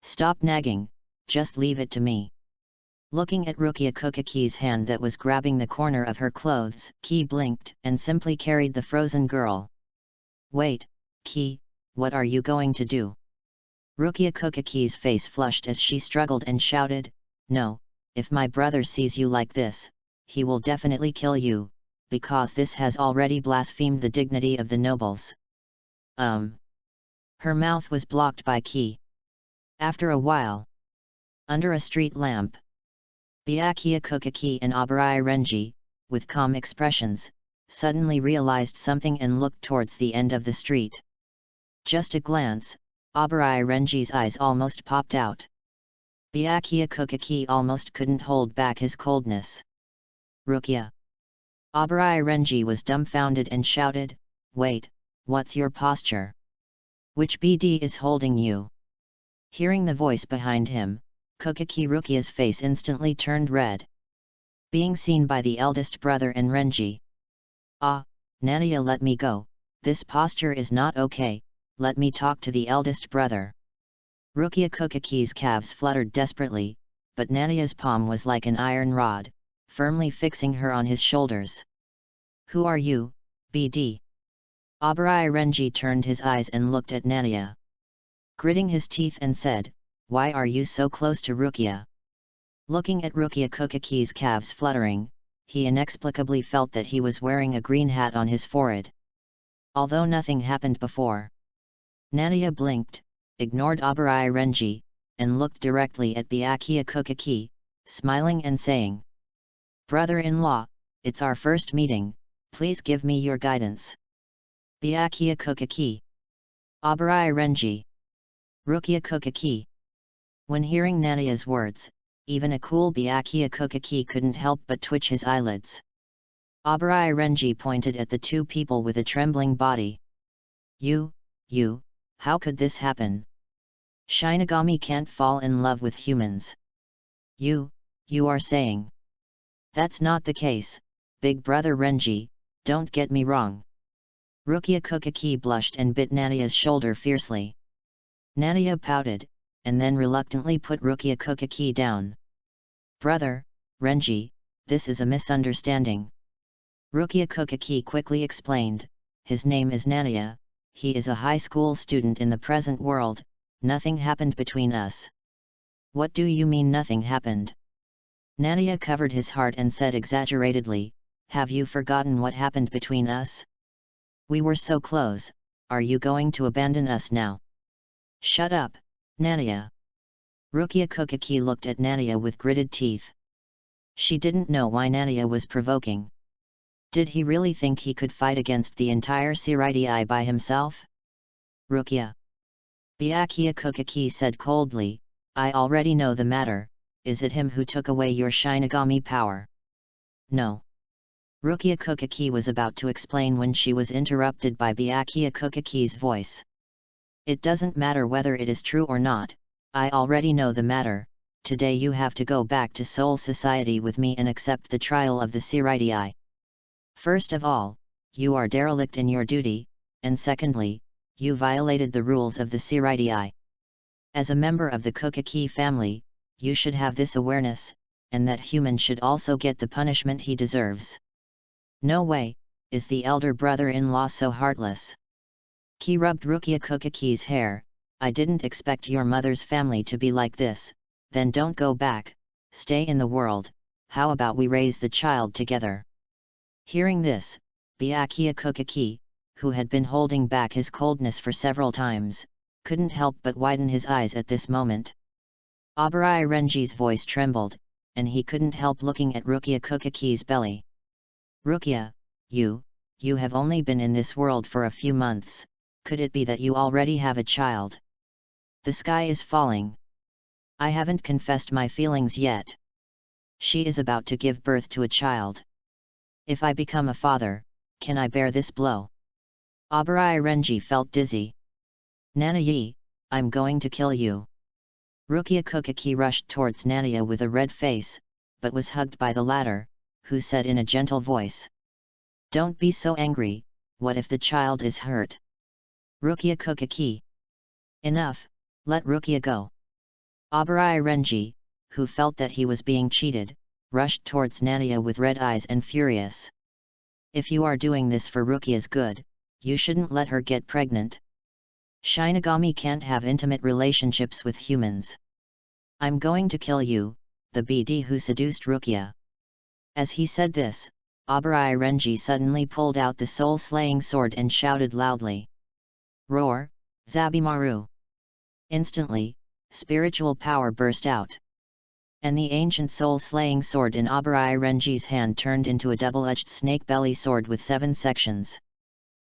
Stop nagging, just leave it to me. Looking at Rukia Kokaki's hand that was grabbing the corner of her clothes, Ki blinked and simply carried the frozen girl. Wait, Ki, what are you going to do? Rukia Kokaki's face flushed as she struggled and shouted, No, if my brother sees you like this, he will definitely kill you, because this has already blasphemed the dignity of the nobles. Her mouth was blocked by Ki. After a while, under a street lamp, Byakuya Kokaki and Abarai Renji, with calm expressions, suddenly realized something and looked towards the end of the street. Just a glance, Abarai Renji's eyes almost popped out. Byakuya Kokaki almost couldn't hold back his coldness. Rukia. Abarai Renji was dumbfounded and shouted, Wait, what's your posture? Which BD is holding you? Hearing the voice behind him, Kokaki Rukia's face instantly turned red. Being seen by the eldest brother and Renji. Ah, Nania, let me go, this posture is not okay, let me talk to the eldest brother. Rukia Kokaki's calves fluttered desperately, but Nania's palm was like an iron rod, firmly fixing her on his shoulders. Who are you, BD? Abarai Renji turned his eyes and looked at Nania. Gritting his teeth and said, Why are you so close to Rukia? Looking at Rukia Kokaki's calves fluttering, he inexplicably felt that he was wearing a green hat on his forehead. Although nothing happened before. Nania blinked, ignored Abarai Renji, and looked directly at Byakuya Kukaki, smiling and saying, "Brother-in-law, it's our first meeting, please give me your guidance." Byakuya Kukaki. Abarai Renji. Rukia Kukaki. When hearing Nanaya's words, even a cool Byakuya Kukaki couldn't help but twitch his eyelids. Abarai Renji pointed at the two people with a trembling body. You, how could this happen? Shinigami can't fall in love with humans. You are saying. That's not the case, big brother Renji, don't get me wrong. Rukia Kukaki blushed and bit Nanaya's shoulder fiercely. Nanaya pouted, and then reluctantly put Rukia Kukaki down. Brother, Renji, this is a misunderstanding. Rukia Kukaki quickly explained, his name is Nanaya, he is a high school student in the present world, nothing happened between us. What do you mean nothing happened? Nanaya covered his heart and said exaggeratedly, have you forgotten what happened between us? We were so close, are you going to abandon us now? Shut up, Nanaya. Rukia Kukaki looked at Nanaya with gritted teeth. She didn't know why Nanaya was provoking. Did he really think he could fight against the entire Shiridai by himself? Rukia. Byakuya Kukaki said coldly, I already know the matter, is it him who took away your Shinigami power? No. Rukia Kukaki was about to explain when she was interrupted by Byakuya Kukaki's voice. It doesn't matter whether it is true or not, I already know the matter, today you have to go back to Soul Society with me and accept the trial of the Shiridai. First of all, you are derelict in your duty, and secondly, you violated the rules of the Shiridai. As a member of the Kukaki family, you should have this awareness, and that human should also get the punishment he deserves. No way, is the elder brother-in-law so heartless? Ki rubbed Rukia Kukaki's hair, I didn't expect your mother's family to be like this, then don't go back, stay in the world, how about we raise the child together? Hearing this, Byakuya Kukaki, who had been holding back his coldness for several times, couldn't help but widen his eyes at this moment. Abarai Renji's voice trembled, and he couldn't help looking at Rukia Kukaki's belly. Rukia, you have only been in this world for a few months, could it be that you already have a child? The sky is falling. I haven't confessed my feelings yet. She is about to give birth to a child. If I become a father, can I bear this blow? Abarai Renji felt dizzy. Nanayi, I'm going to kill you. Rukia Kukaki rushed towards Nanaya with a red face, but was hugged by the latter, who said in a gentle voice. Don't be so angry, what if the child is hurt? Rukia Kukaki. Enough, let Rukia go. Abarai Renji, who felt that he was being cheated, rushed towards Nanaya with red eyes and furious. If you are doing this for Rukia's good, you shouldn't let her get pregnant. Shinigami can't have intimate relationships with humans. I'm going to kill you, the BD who seduced Rukia. As he said this, Abarai Renji suddenly pulled out the soul-slaying sword and shouted loudly. Roar, Zabimaru! Instantly, spiritual power burst out. And the ancient soul-slaying sword in Abarai Renji's hand turned into a double-edged snake-belly sword with 7 sections.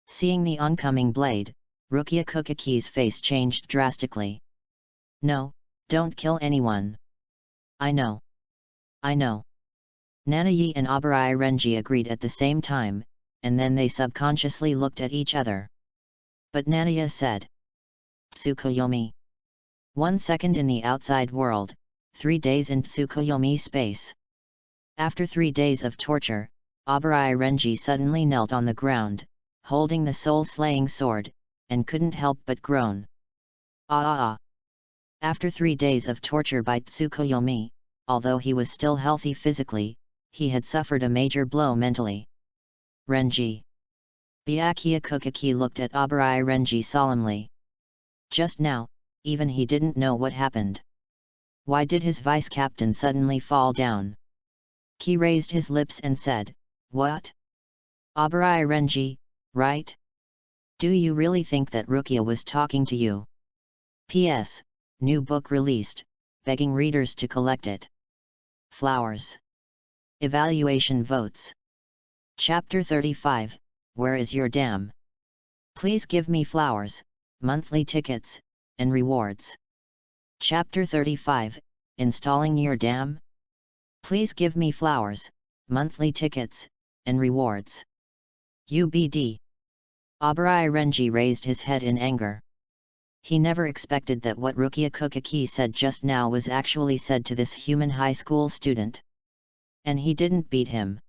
Seeing the oncoming blade, Rukia Kukaki's face changed drastically. No, don't kill anyone. I know. Nanayi and Abarai Renji agreed at the same time, and then they subconsciously looked at each other. But Nanaya said. Tsukuyomi. 1 second in the outside world, 3 days in Tsukuyomi space. After 3 days of torture, Abarai Renji suddenly knelt on the ground, holding the soul-slaying sword, and couldn't help but groan. After 3 days of torture by Tsukuyomi, although he was still healthy physically, he had suffered a major blow mentally. Renji. Byakuya Kukaki looked at Abarai Renji solemnly. Just now, even he didn't know what happened. Why did his vice-captain suddenly fall down? Ki raised his lips and said, What? Abarai Renji, right? Do you really think that Rukia was talking to you? P.S. new book released, begging readers to collect it. Flowers. Evaluation votes. Chapter 35, Where is your dam? Please give me flowers, monthly tickets, and rewards. Chapter 35, Installing your dam? Please give me flowers, monthly tickets, and rewards. UBD. Abarai Renji raised his head in anger. He never expected that what Rukia Kukaki said just now was actually said to this human high school student. And he didn't beat him.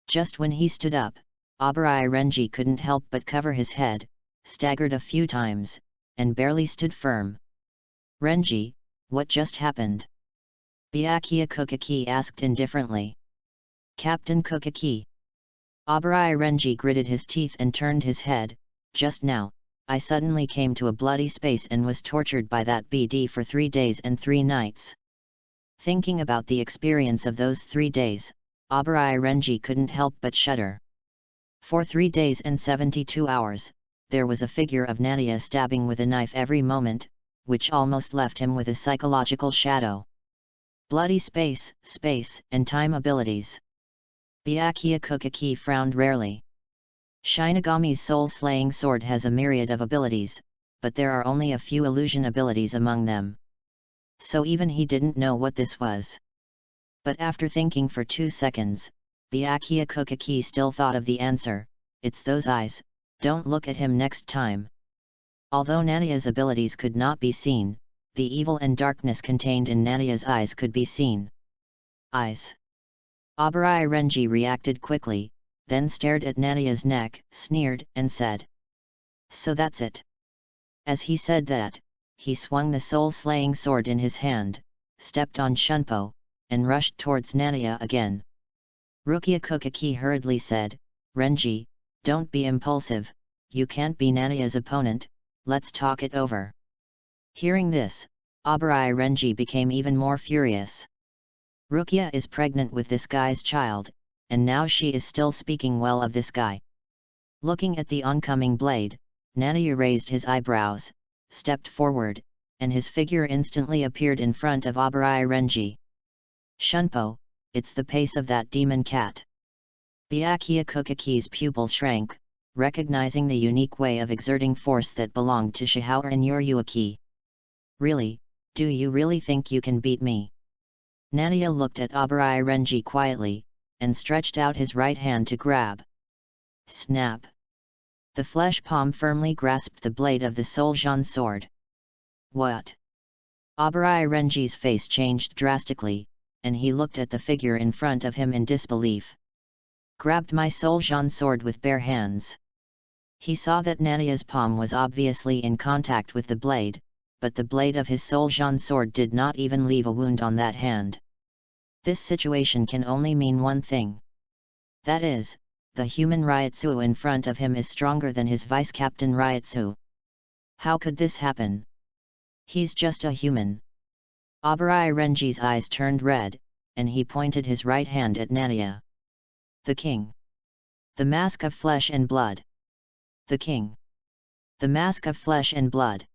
Just when he stood up, Abarai Renji couldn't help but cover his head, staggered a few times, and barely stood firm. Renji, what just happened? Byakuya Kukaki asked indifferently. Captain Kukaki. Abarai Renji gritted his teeth and turned his head. Just now, I suddenly came to a bloody space and was tortured by that BD for 3 days and 3 nights. Thinking about the experience of those 3 days, Abarai Renji couldn't help but shudder. For 3 days and 72 hours, there was a figure of Nadia stabbing with a knife every moment, which almost left him with a psychological shadow. Bloody space, and time abilities. Byakuya Kukaki frowned rarely. Shinigami's soul-slaying sword has a myriad of abilities, but there are only a few illusion abilities among them. So even he didn't know what this was. But after thinking for 2 seconds, Byakuya Kukaki still thought of the answer. It's those eyes, don't look at him next time. Although Nadia's abilities could not be seen, the evil and darkness contained in Nadia's eyes could be seen. Eyes. Abarai Renji reacted quickly, then stared at Nadia's neck, sneered, and said. So that's it. As he said that, he swung the soul-slaying sword in his hand, stepped on Shunpo, and rushed towards Nadia again. Rukia Kukaki hurriedly said, Renji, don't be impulsive, you can't be Nadia's opponent, let's talk it over. Hearing this, Abarai Renji became even more furious. Rukia is pregnant with this guy's child, and now she is still speaking well of this guy. Looking at the oncoming blade, Nadia raised his eyebrows, stepped forward, and his figure instantly appeared in front of Abarai Renji. Shunpo, it's the pace of that demon cat. Byakuya Kukaki's pupil shrank, recognizing the unique way of exerting force that belonged to Shihao and Yoryuaki. Really, do you really think you can beat me? Nadia looked at Abarai Renji quietly, and stretched out his right hand to grab. Snap! The flesh palm firmly grasped the blade of the Souljan sword. What? Abarai Renji's face changed drastically, and he looked at the figure in front of him in disbelief. Grabbed my Souljan sword with bare hands. He saw that Nadia's palm was obviously in contact with the blade, but the blade of his Souljan sword did not even leave a wound on that hand. This situation can only mean one thing. That is, the human Ryotsu in front of him is stronger than his vice-captain Ryotsu. How could this happen? He's just a human. Abarai Renji's eyes turned red, and he pointed his right hand at Nadia. The king. The mask of flesh and blood. The king. The mask of flesh and blood.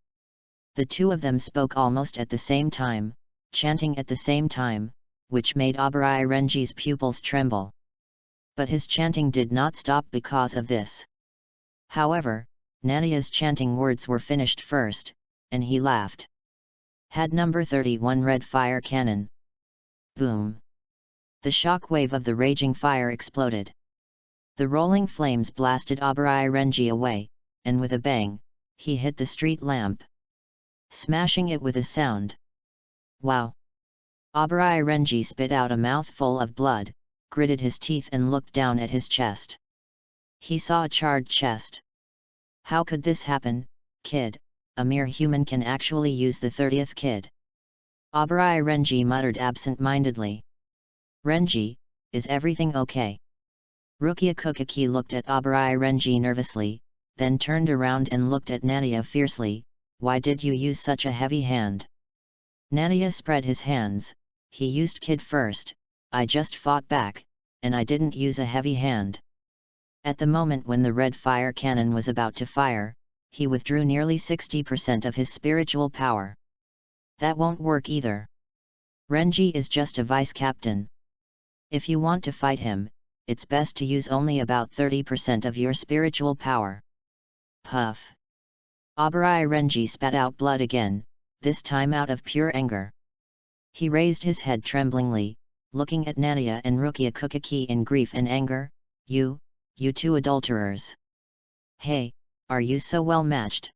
The two of them spoke almost at the same time, chanting at the same time, which made Abarai Renji's pupils tremble. But his chanting did not stop because of this. However, Nadia's chanting words were finished first, and he laughed. Had number 31 red fire cannon. Boom! The shock wave of the raging fire exploded. The rolling flames blasted Abarai Renji away, and with a bang, he hit the street lamp, smashing it with a sound. Wow! Abarai Renji spit out a mouthful of blood, gritted his teeth and looked down at his chest. He saw a charred chest. How could this happen, kid? A mere human can actually use the 30th kid. Abarai Renji muttered absent-mindedly. Renji, is everything okay? Rukia Kukaki looked at Abarai Renji nervously, then turned around and looked at Nadia fiercely. Why did you use such a heavy hand? Nadia spread his hands. He used kid first, I just fought back, and I didn't use a heavy hand. At the moment when the red fire cannon was about to fire, he withdrew nearly 60% of his spiritual power. That won't work either. Renji is just a vice captain. If you want to fight him, it's best to use only about 30% of your spiritual power. Puff. Abarai Renji spat out blood again, this time out of pure anger. He raised his head tremblingly, looking at Nadia and Rukia Kukaki in grief and anger. You two adulterers. Hey, are you so well matched?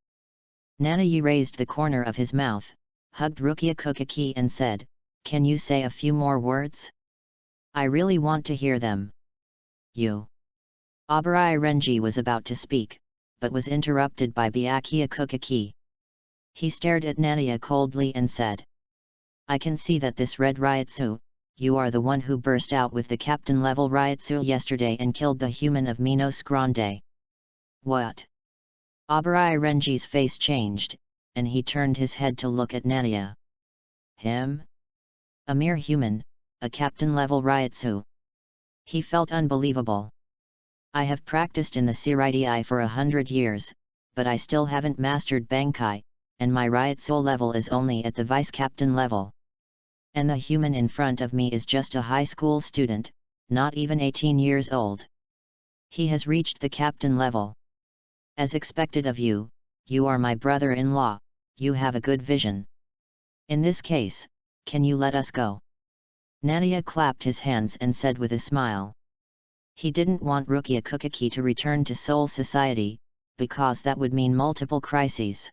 Nanayi raised the corner of his mouth, hugged Rukia Kukaki and said, can you say a few more words? I really want to hear them. You. Abarai Renji was about to speak, but was interrupted by Byakuya Kukaki. He stared at Nadia coldly and said, I can see that this red Ryotsu, you are the one who burst out with the captain level Ryotsu yesterday and killed the human of Minos Grande. What? Abarai Renji's face changed, and he turned his head to look at Nadia. Him? A mere human, a captain level Ryotsu. He felt unbelievable. I have practiced in the Shiridai for 100 years, but I still haven't mastered Bankai, and my Ryotsu level is only at the vice captain level. And the human in front of me is just a high school student, not even 18 years old. He has reached the captain level. As expected of you, you are my brother-in-law, you have a good vision. In this case, can you let us go? Nadia clapped his hands and said with a smile. He didn't want Rukia Kukaki to return to Soul Society, because that would mean multiple crises.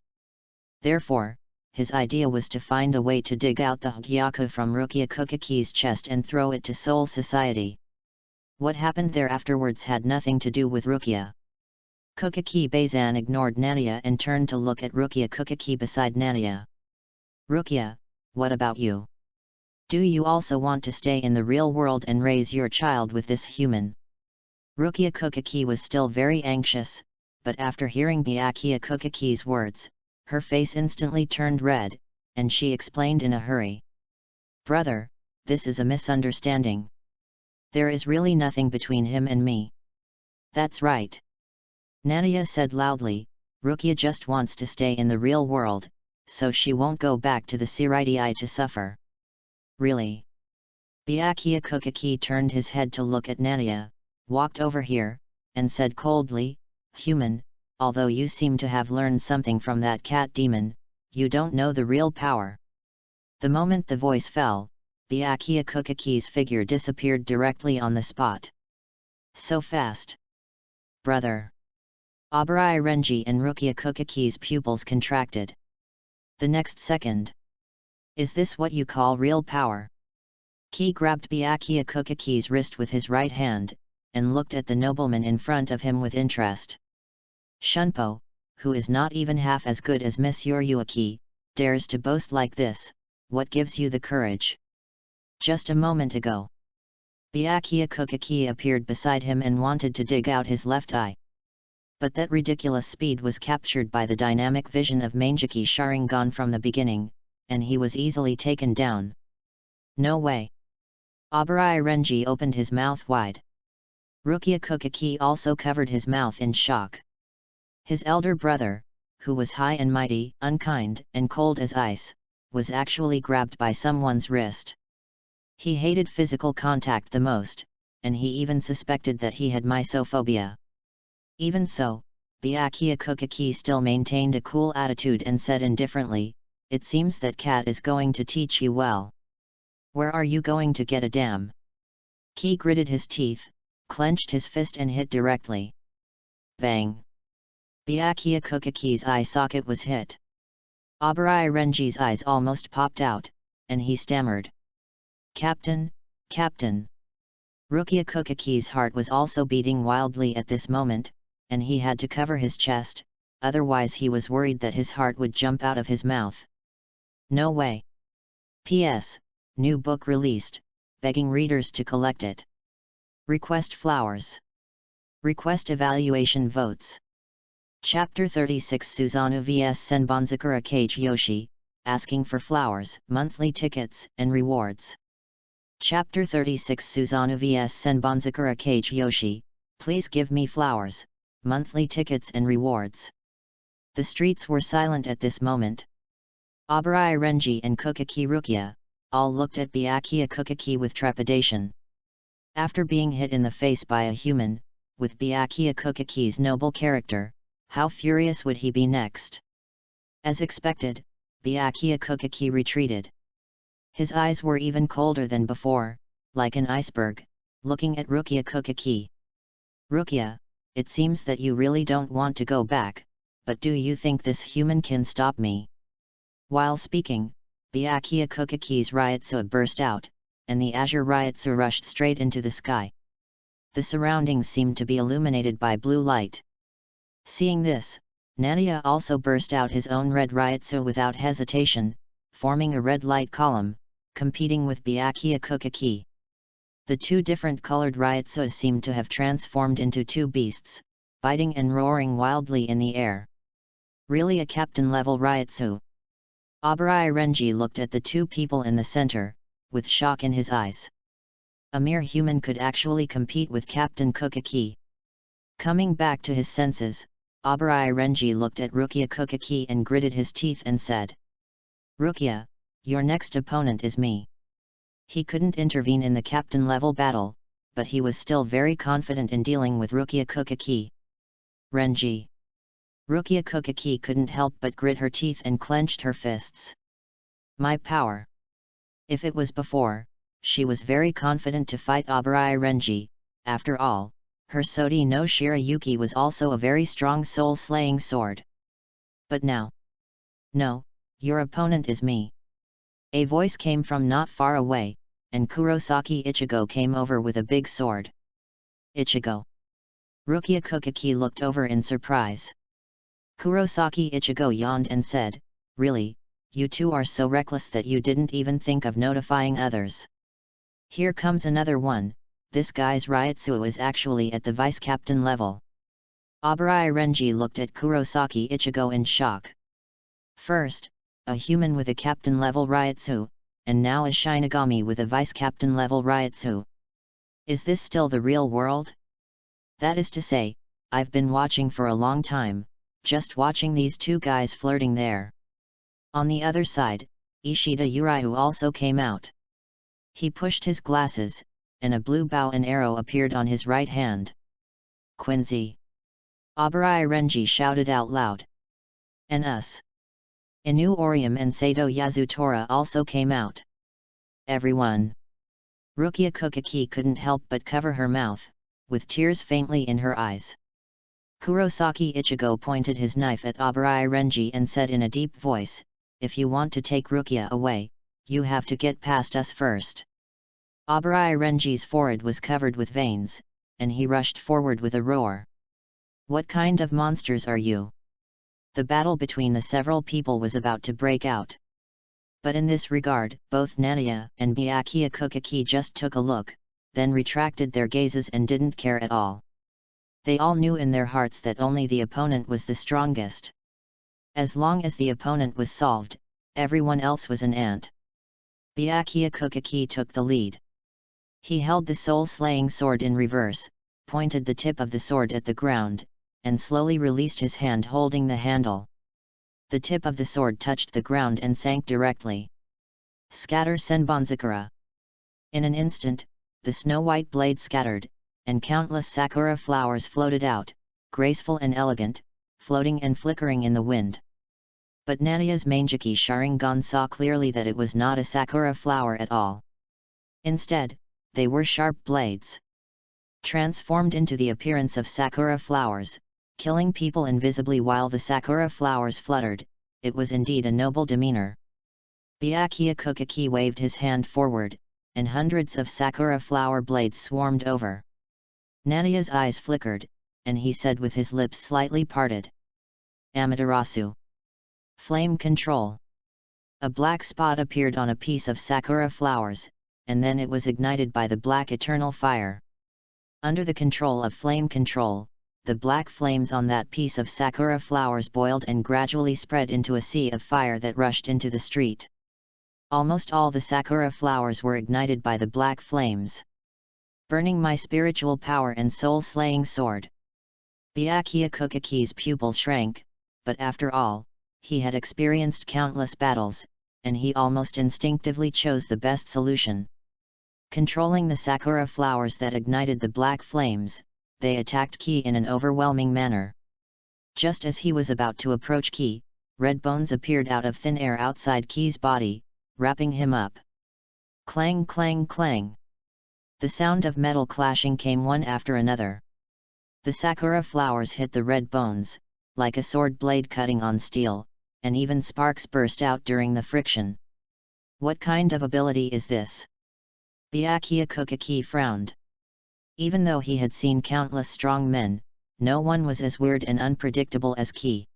Therefore, his idea was to find a way to dig out the Hagyaku from Rukia Kukaki's chest and throw it to Soul Society. What happened there afterwards had nothing to do with Rukia. Kukaki Bazan ignored Nadia and turned to look at Rukia Kukaki beside Nadia. Rukia, what about you? Do you also want to stay in the real world and raise your child with this human? Rukia Kukaki was still very anxious, but after hearing Byakuya Kukaki's words, her face instantly turned red, and she explained in a hurry. Brother, this is a misunderstanding. There is really nothing between him and me. That's right. Nadia said loudly, Rukia just wants to stay in the real world, so she won't go back to the Shiridai to suffer. Really? Byakuya Kukaki turned his head to look at Nadia, walked over here, and said coldly, Human, although you seem to have learned something from that cat demon, you don't know the real power. The moment the voice fell, Byakuya Kukaki's figure disappeared directly on the spot. So fast. Brother. Abarai Renji and Rukia Kukaki's pupils contracted. The next second. Is this what you call real power? Ki grabbed Byakuya Kukaki's wrist with his right hand, and looked at the nobleman in front of him with interest. Shunpo, who is not even half as good as Monsieur Yuaki, dares to boast like this. What gives you the courage? Just a moment ago. Byakuya Kukaki appeared beside him and wanted to dig out his left eye. But that ridiculous speed was captured by the dynamic vision of Mangeki Sharingan from the beginning, and he was easily taken down. No way. Abarai Renji opened his mouth wide. Rukia Kukaki also covered his mouth in shock. His elder brother, who was high and mighty, unkind, and cold as ice, was actually grabbed by someone's wrist. He hated physical contact the most, and he even suspected that he had mysophobia. Even so, Byakuya Kukaki still maintained a cool attitude and said indifferently, It seems that cat is going to teach you well. Where are you going to get a dam? Ki gritted his teeth, clenched his fist and hit directly. Bang! Byakuya Kukaki's eye socket was hit. Abarai Renji's eyes almost popped out, and he stammered. Captain, Captain! Rukia Kukaki's heart was also beating wildly at this moment, and he had to cover his chest, otherwise he was worried that his heart would jump out of his mouth. No way! P.S. New book released, begging readers to collect it. Request flowers. Request evaluation votes. Chapter 36 Susanoo vs Senbonzakura Kage Yoshi, asking for flowers, monthly tickets, and rewards. Chapter 36 Susanoo vs Senbonzakura Kage Yoshi, please give me flowers, monthly tickets and rewards. The streets were silent at this moment. Abarai Renji and Kukaki Rukia all looked at Byakuya Kukaki with trepidation. After being hit in the face by a human, with Byakuya Kukaki's noble character, how furious would he be next? As expected, Byakuya Kukaki retreated. His eyes were even colder than before, like an iceberg, looking at Rukia Kukaki. Rukia, it seems that you really don't want to go back, but do you think this human can stop me? While speaking, Byakuya Kukaki's Ryotsu burst out, and the azure Ryotsu rushed straight into the sky. The surroundings seemed to be illuminated by blue light. Seeing this, Nadia also burst out his own red Ryotsu without hesitation, forming a red light column, competing with Byakuya Kukaki. The two different colored Ryotsus seemed to have transformed into two beasts, biting and roaring wildly in the air. Really a captain-level Ryotsu. Abarai Renji looked at the two people in the center, with shock in his eyes. A mere human could actually compete with Captain Kukaki. Coming back to his senses, Abarai Renji looked at Rukia Kukaki and gritted his teeth and said, "Rukia, your next opponent is me." He couldn't intervene in the captain-level battle, but he was still very confident in dealing with Rukia Kukaki. Renji. Rukia Kukaki couldn't help but grit her teeth and clenched her fists. My power. If it was before, she was very confident to fight Abarai Renji. After all, her Sodi no Shirayuki was also a very strong soul-slaying sword. But now. No, your opponent is me. A voice came from not far away, and Kurosaki Ichigo came over with a big sword. Ichigo. Rukia Kukaki looked over in surprise. Kurosaki Ichigo yawned and said, "Really, you two are so reckless that you didn't even think of notifying others. Here comes another one, this guy's Ryotsu is actually at the vice-captain level." Abarai Renji looked at Kurosaki Ichigo in shock. First, a human with a captain-level Ryotsu, and now a Shinigami with a vice-captain level Ryotsu. Is this still the real world? That is to say, I've been watching for a long time, just watching these two guys flirting there. On the other side, Ishida Uraiu also came out. He pushed his glasses, and a blue bow and arrow appeared on his right hand. Quincy. Abarai Renji shouted out loud. And us. Inu Orium and Sato Yazutora also came out. Everyone. Rukia Kukaki couldn't help but cover her mouth, with tears faintly in her eyes. Kurosaki Ichigo pointed his knife at Abarai Renji and said in a deep voice, "If you want to take Rukia away, you have to get past us first." Abarai Renji's forehead was covered with veins, and he rushed forward with a roar. "What kind of monsters are you?" The battle between the several people was about to break out. But in this regard, both Nadia and Byakuya Kukaki just took a look, then retracted their gazes and didn't care at all. They all knew in their hearts that only the opponent was the strongest. As long as the opponent was solved, everyone else was an ant. Byakuya Kukaki took the lead. He held the soul-slaying sword in reverse, pointed the tip of the sword at the ground, and slowly released his hand holding the handle. The tip of the sword touched the ground and sank directly. Scatter Senbonzakura. In an instant, the snow-white blade scattered, and countless sakura flowers floated out, graceful and elegant, floating and flickering in the wind. But Nadia's Mangeki Sharingan saw clearly that it was not a sakura flower at all. Instead, they were sharp blades. Transformed into the appearance of sakura flowers, killing people invisibly while the sakura flowers fluttered, it was indeed a noble demeanor. Byakuya Kukaki waved his hand forward, and hundreds of sakura flower blades swarmed over. Nadia's eyes flickered, and he said with his lips slightly parted, "Amaterasu. Flame control." A black spot appeared on a piece of sakura flowers, and then it was ignited by the black eternal fire. Under the control of flame control, the black flames on that piece of sakura flowers boiled and gradually spread into a sea of fire that rushed into the street. Almost all the sakura flowers were ignited by the black flames. "Burning my spiritual power and soul-slaying sword." Byakuya Kukaki's pupil shrank, but after all, he had experienced countless battles, and he almost instinctively chose the best solution. Controlling the sakura flowers that ignited the black flames, they attacked Ki in an overwhelming manner. Just as he was about to approach Ki, red bones appeared out of thin air outside Ki's body, wrapping him up. Clang clang clang. The sound of metal clashing came one after another. The sakura flowers hit the red bones, like a sword blade cutting on steel, and even sparks burst out during the friction. What kind of ability is this? Byakuya Ki frowned. Even though he had seen countless strong men, no one was as weird and unpredictable as Ki.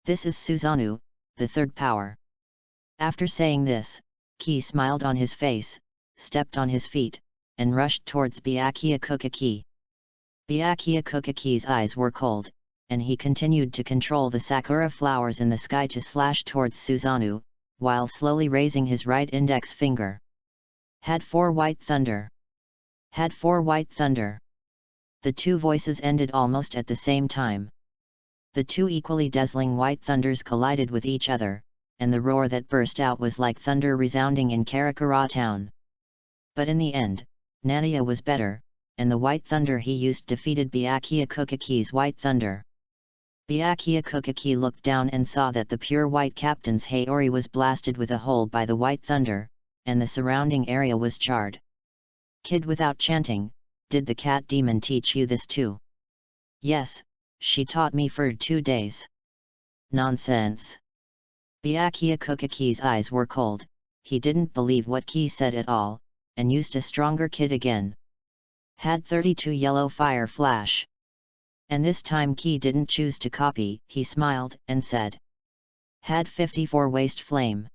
This is Susanoo, the third power. After saying this, Ki smiled on his face, stepped on his feet, and rushed towards Byakuya Ki. Byakuya Ki's eyes were cold, and he continued to control the sakura flowers in the sky to slash towards Susanoo, while slowly raising his right index finger. Had 4 white thunder. Had 4 white thunder. The two voices ended almost at the same time. The two equally dazzling white thunders collided with each other, and the roar that burst out was like thunder resounding in Karakura town. But in the end, Nania was better, and the white thunder he used defeated Byakuya Ki's white thunder. Byakuya Ki looked down and saw that the pure white captain's Haori was blasted with a hole by the white thunder, and the surrounding area was charred. Kid without chanting, did the cat demon teach you this too? Yes, she taught me for 2 days. Nonsense. Byakuya Ki's eyes were cold, he didn't believe what Ki said at all, and used a stronger kid again. Had 32 yellow fire flash. And this time Ki didn't choose to copy, he smiled, and said. Had 54 waste flame.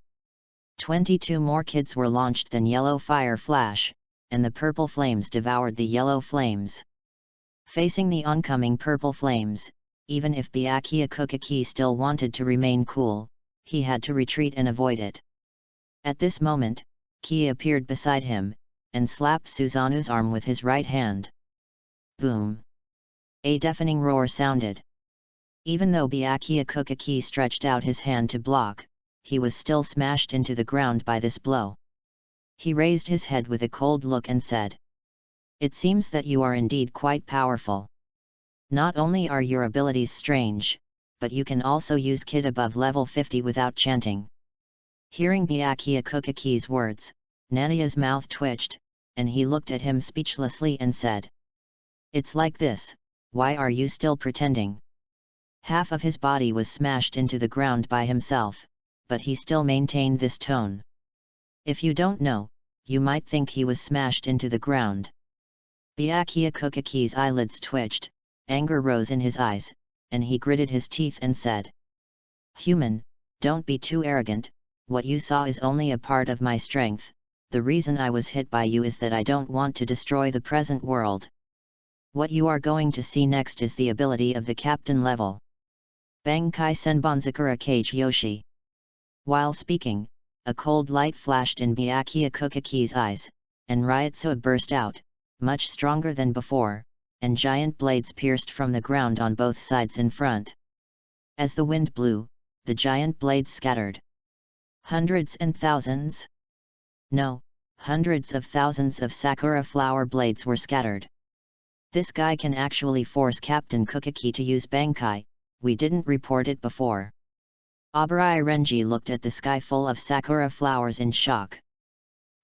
22 more kids were launched than yellow fire flash, and the purple flames devoured the yellow flames. Facing the oncoming purple flames, even if Byakuya Ki still wanted to remain cool, he had to retreat and avoid it. At this moment, Ki appeared beside him, and slapped Susanoo's arm with his right hand. Boom! A deafening roar sounded. Even though Byakuya Ki stretched out his hand to block, he was still smashed into the ground by this blow. He raised his head with a cold look and said, "It seems that you are indeed quite powerful. Not only are your abilities strange, but you can also use Kid above level 50 without chanting." Hearing Byakuya Ki's words, Nania's mouth twitched, and he looked at him speechlessly and said, "It's like this, why are you still pretending?" Half of his body was smashed into the ground by himself, but he still maintained this tone. If you don't know, you might think he was smashed into the ground. Byakuya Ki's eyelids twitched, anger rose in his eyes, and he gritted his teeth and said, "Human, don't be too arrogant, what you saw is only a part of my strength, the reason I was hit by you is that I don't want to destroy the present world. What you are going to see next is the ability of the captain level. Bankai Senbonzakura Kage Yoshi." While speaking, a cold light flashed in Byakuya Ki's eyes, and Ryotsuba burst out, much stronger than before, and giant blades pierced from the ground on both sides in front. As the wind blew, the giant blades scattered. Hundreds and thousands? No, hundreds of thousands of sakura flower blades were scattered. This guy can actually force Captain Ki to use Bankai, we didn't report it before. Abarai Renji looked at the sky full of sakura flowers in shock.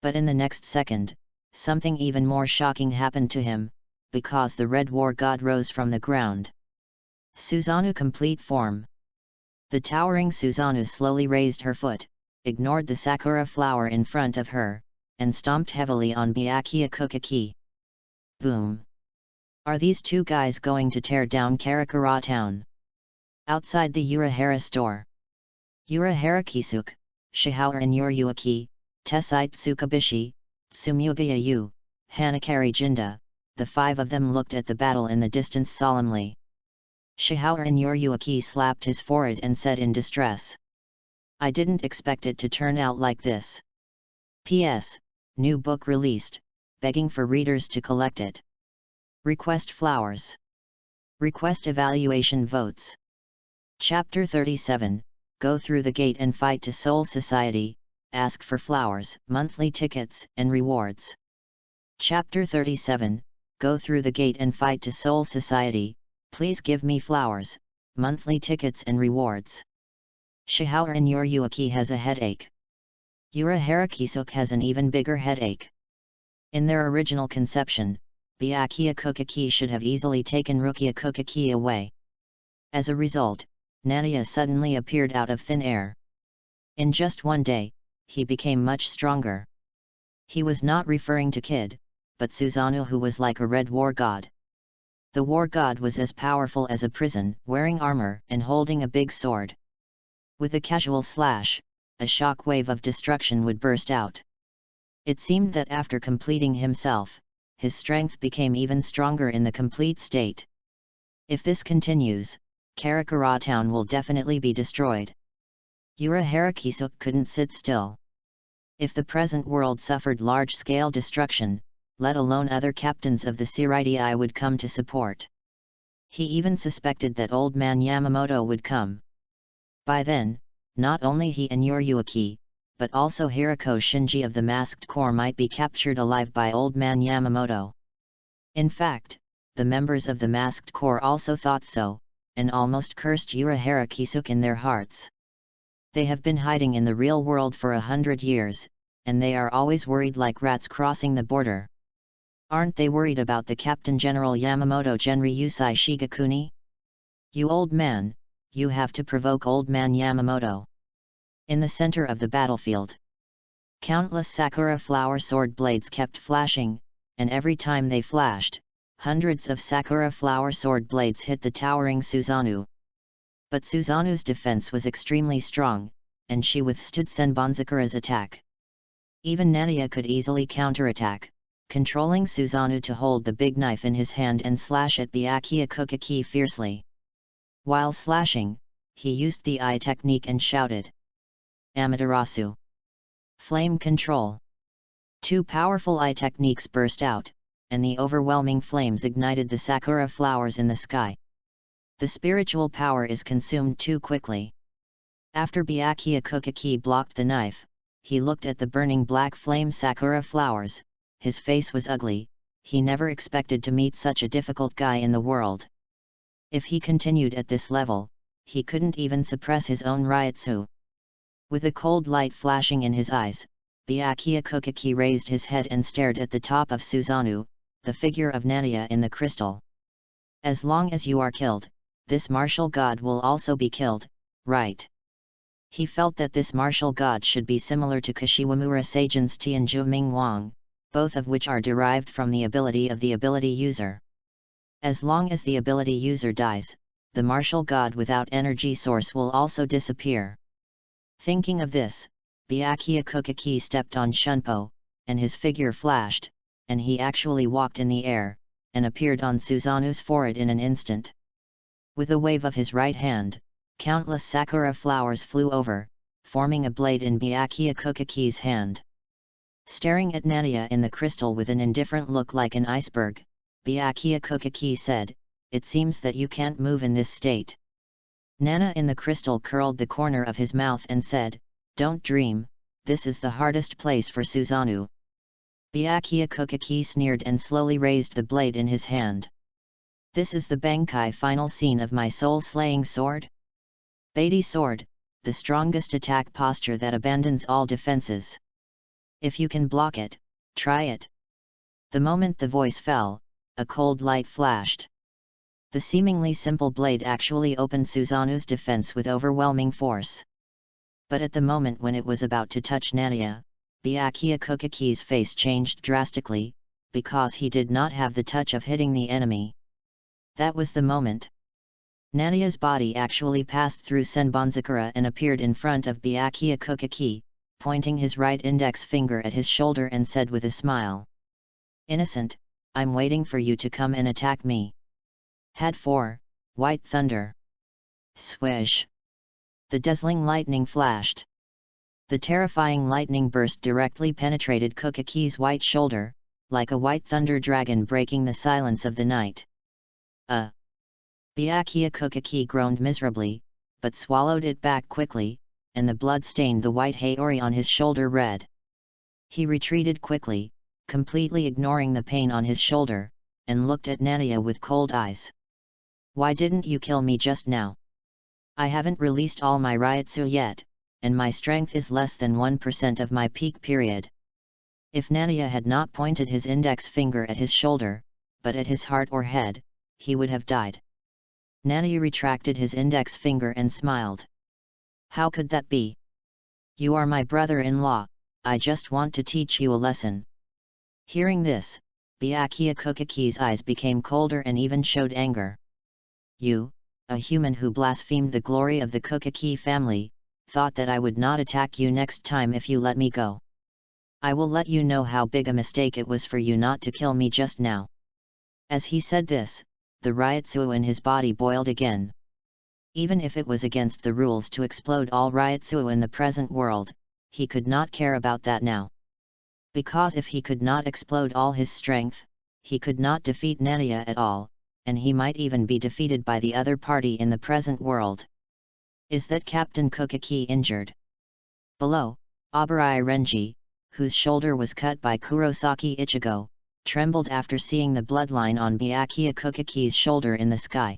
But in the next second, something even more shocking happened to him, because the Red War God rose from the ground. Susanoo complete form. The towering Susanoo slowly raised her foot, ignored the sakura flower in front of her, and stomped heavily on Byakuya Ki. Boom! Are these two guys going to tear down Karakura town? Outside the Urahara store. Urahara Kisuk, Shihaur and Yoryuaki, Tessite Tsukabishi, Tsumugayayu, Hanakari Jinda, the 5 of them looked at the battle in the distance solemnly. Shihaur and Yoryuaki slapped his forehead and said in distress, "I didn't expect it to turn out like this. P.S. New book released, begging for readers to collect it. Request flowers. Request evaluation votes." Chapter 37, go through the gate and fight to Soul Society, ask for flowers, monthly tickets, and rewards. Chapter 37, go through the gate and fight to Soul Society, please give me flowers, monthly tickets and rewards. Shihao and Yuruaki has a headache. Yura Harakisuk has an even bigger headache. In their original conception, Byakuya Kokaki should have easily taken Rukia Kokaki away. As a result, Nadia suddenly appeared out of thin air. In just one day, he became much stronger. He was not referring to Kid, but Susanoo, who was like a red war god. The war god was as powerful as a prison, wearing armor and holding a big sword. With a casual slash, a shock wave of destruction would burst out. It seemed that after completing himself, his strength became even stronger in the complete state. If this continues, Karakura town will definitely be destroyed. Yura Harakisuk couldn't sit still. If the present world suffered large-scale destruction, let alone other captains of the Seirai would come to support. He even suspected that old man Yamamoto would come. By then, not only he and Yuruaki, but also Hirako Shinji of the Masked Corps might be captured alive by old man Yamamoto. In fact, the members of the Masked Corps also thought so, and almost cursed Yura Harakisuk in their hearts. They have been hiding in the real world for 100 years, and they are always worried like rats crossing the border. Aren't they worried about the Captain General Yamamoto Genri Yusai Shigakuni? You old man, you have to provoke old man Yamamoto. In the center of the battlefield, countless sakura flower sword blades kept flashing, and every time they flashed, hundreds of sakura flower sword blades hit the towering Susanoo. But Susanoo's defense was extremely strong, and she withstood Senbonzakura's attack. Even Nadia could easily counterattack, controlling Susanoo to hold the big knife in his hand and slash at Byakuya Kokaki fiercely. While slashing, he used the eye technique and shouted, Amaterasu! Flame control! Two powerful eye techniques burst out, and the overwhelming flames ignited the sakura flowers in the sky. The spiritual power is consumed too quickly. After Byakuya Kokaki blocked the knife, he looked at the burning black flame sakura flowers. His face was ugly. He never expected to meet such a difficult guy in the world. If he continued at this level, he couldn't even suppress his own Ryutsu. With a cold light flashing in his eyes, Byakuya Kokaki raised his head and stared at the top of Susanoo, the figure of Nadia in the crystal. As long as you are killed, this martial god will also be killed, right? He felt that this martial god should be similar to Kashiwamura Seigen's Tianzhu Ming Wang, both of which are derived from the ability of the ability user. As long as the ability user dies, the martial god without energy source will also disappear. Thinking of this, Byakuya Kokaki stepped on Shunpo, and his figure flashed, and he actually walked in the air, and appeared on Susanoo's forehead in an instant. With a wave of his right hand, countless sakura flowers flew over, forming a blade in Byakuya Kokaki's hand. Staring at Nadia in the crystal with an indifferent look like an iceberg, Byakuya Kokaki said, "It seems that you can't move in this state." Nana in the crystal curled the corner of his mouth and said, "Don't dream, this is the hardest place for Susanoo." Byakuya Kokaki sneered and slowly raised the blade in his hand. "This is the Bankai final scene of my soul-slaying sword? Beiti sword, the strongest attack posture that abandons all defenses. If you can block it, try it." The moment the voice fell, a cold light flashed. The seemingly simple blade actually opened Susanoo's defense with overwhelming force. But at the moment when it was about to touch Nadia, Byakuya Kokaki's face changed drastically, because he did not have the touch of hitting the enemy. That was the moment. Nadia's body actually passed through Senbonzakura and appeared in front of Byakuya Kokaki, pointing his right index finger at his shoulder and said with a smile, "Innocent, I'm waiting for you to come and attack me." Had 4, White Thunder. Swish! The dazzling lightning flashed. The terrifying lightning burst directly penetrated Kokaki's white shoulder, like a white thunder dragon breaking the silence of the night. Byakuya Kokaki groaned miserably, but swallowed it back quickly, and the blood stained the white haori on his shoulder red. He retreated quickly, completely ignoring the pain on his shoulder, and looked at Nania with cold eyes. "Why didn't you kill me just now? I haven't released all my Ryutsu yet, and my strength is less than 1% of my peak period." If Nania had not pointed his index finger at his shoulder, but at his heart or head, he would have died. Nania retracted his index finger and smiled. "How could that be? You are my brother-in-law, I just want to teach you a lesson." Hearing this, Byakuya Kokaki's eyes became colder and even showed anger. "You, a human who blasphemed the glory of the Kokaki family, thought that I would not attack you next time if you let me go. I will let you know how big a mistake it was for you not to kill me just now." As he said this, the Ryutsu in his body boiled again. Even if it was against the rules to explode all Ryutsu in the present world, he could not care about that now. Because if he could not explode all his strength, he could not defeat Nania at all, and he might even be defeated by the other party in the present world. "Is that Captain Kokaki injured?" Below, Abarai Renji, whose shoulder was cut by Kurosaki Ichigo, trembled after seeing the bloodline on Byakuya Kokaki's shoulder in the sky.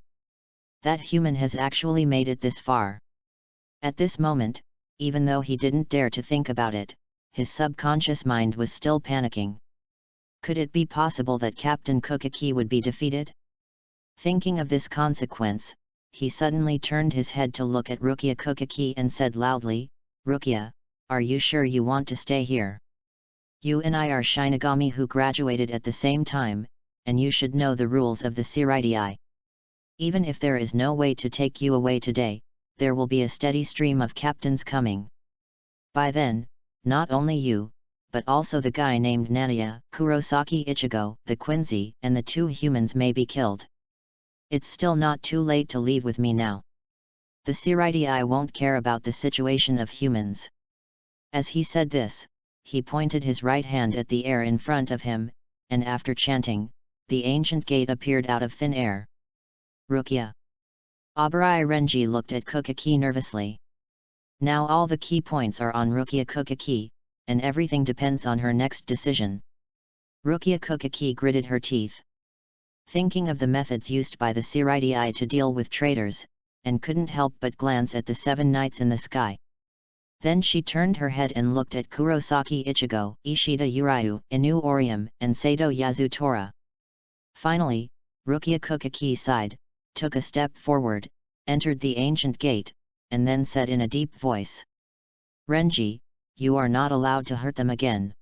That human has actually made it this far. At this moment, even though he didn't dare to think about it, his subconscious mind was still panicking. Could it be possible that Captain Kokaki would be defeated? Thinking of this consequence, he suddenly turned his head to look at Rukia Kokaki and said loudly, "Rukia, are you sure you want to stay here? You and I are Shinigami who graduated at the same time, and you should know the rules of the Shiridai. Even if there is no way to take you away today, there will be a steady stream of captains coming. By then, not only you, but also the guy named Nania, Kurosaki Ichigo, the Quincy, and the 2 humans may be killed. It's still not too late to leave with me now. The Shiridai won't care about the situation of humans." As he said this, he pointed his right hand at the air in front of him, and after chanting, the ancient gate appeared out of thin air. "Rukia." Abarai Renji looked at Kokaki nervously. Now all the key points are on Rukia Kokaki, and everything depends on her next decision. Rukia Kokaki gritted her teeth. Thinking of the methods used by the Shiridai to deal with traitors, and couldn't help but glance at the 7 knights in the sky. Then she turned her head and looked at Kurosaki Ichigo, Ishida Uryu, Inu Orium, and Sato Yasutora. Finally, Rukia Kokaki sighed, took a step forward, entered the ancient gate, and then said in a deep voice, "Renji, you are not allowed to hurt them again."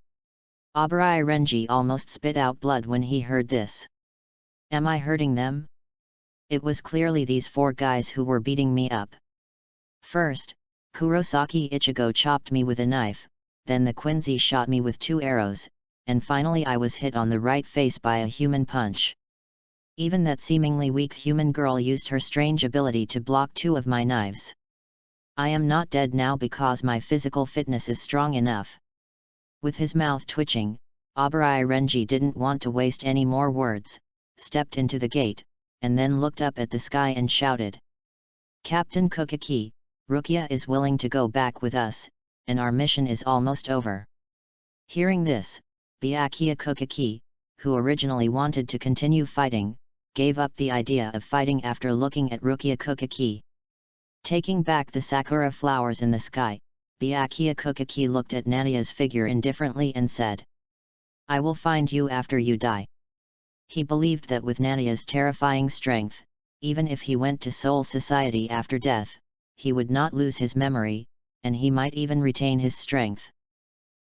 Abarai Renji almost spit out blood when he heard this. "Am I hurting them? It was clearly these 4 guys who were beating me up. First, Kurosaki Ichigo chopped me with a knife, then the Quincy shot me with 2 arrows, and finally I was hit on the right face by a human punch. Even that seemingly weak human girl used her strange ability to block 2 of my knives. I am not dead now because my physical fitness is strong enough." With his mouth twitching, Abarai Renji didn't want to waste any more words, stepped into the gate, and then looked up at the sky and shouted, "Captain Kokaki, Rukia is willing to go back with us, and our mission is almost over." Hearing this, Byakuya Kokaki, who originally wanted to continue fighting, gave up the idea of fighting after looking at Rukia Kokaki. Taking back the sakura flowers in the sky, Byakuya Kokaki looked at Nania's figure indifferently and said, "I will find you after you die." He believed that with Nania's terrifying strength, even if he went to Soul Society after death, he would not lose his memory, and he might even retain his strength.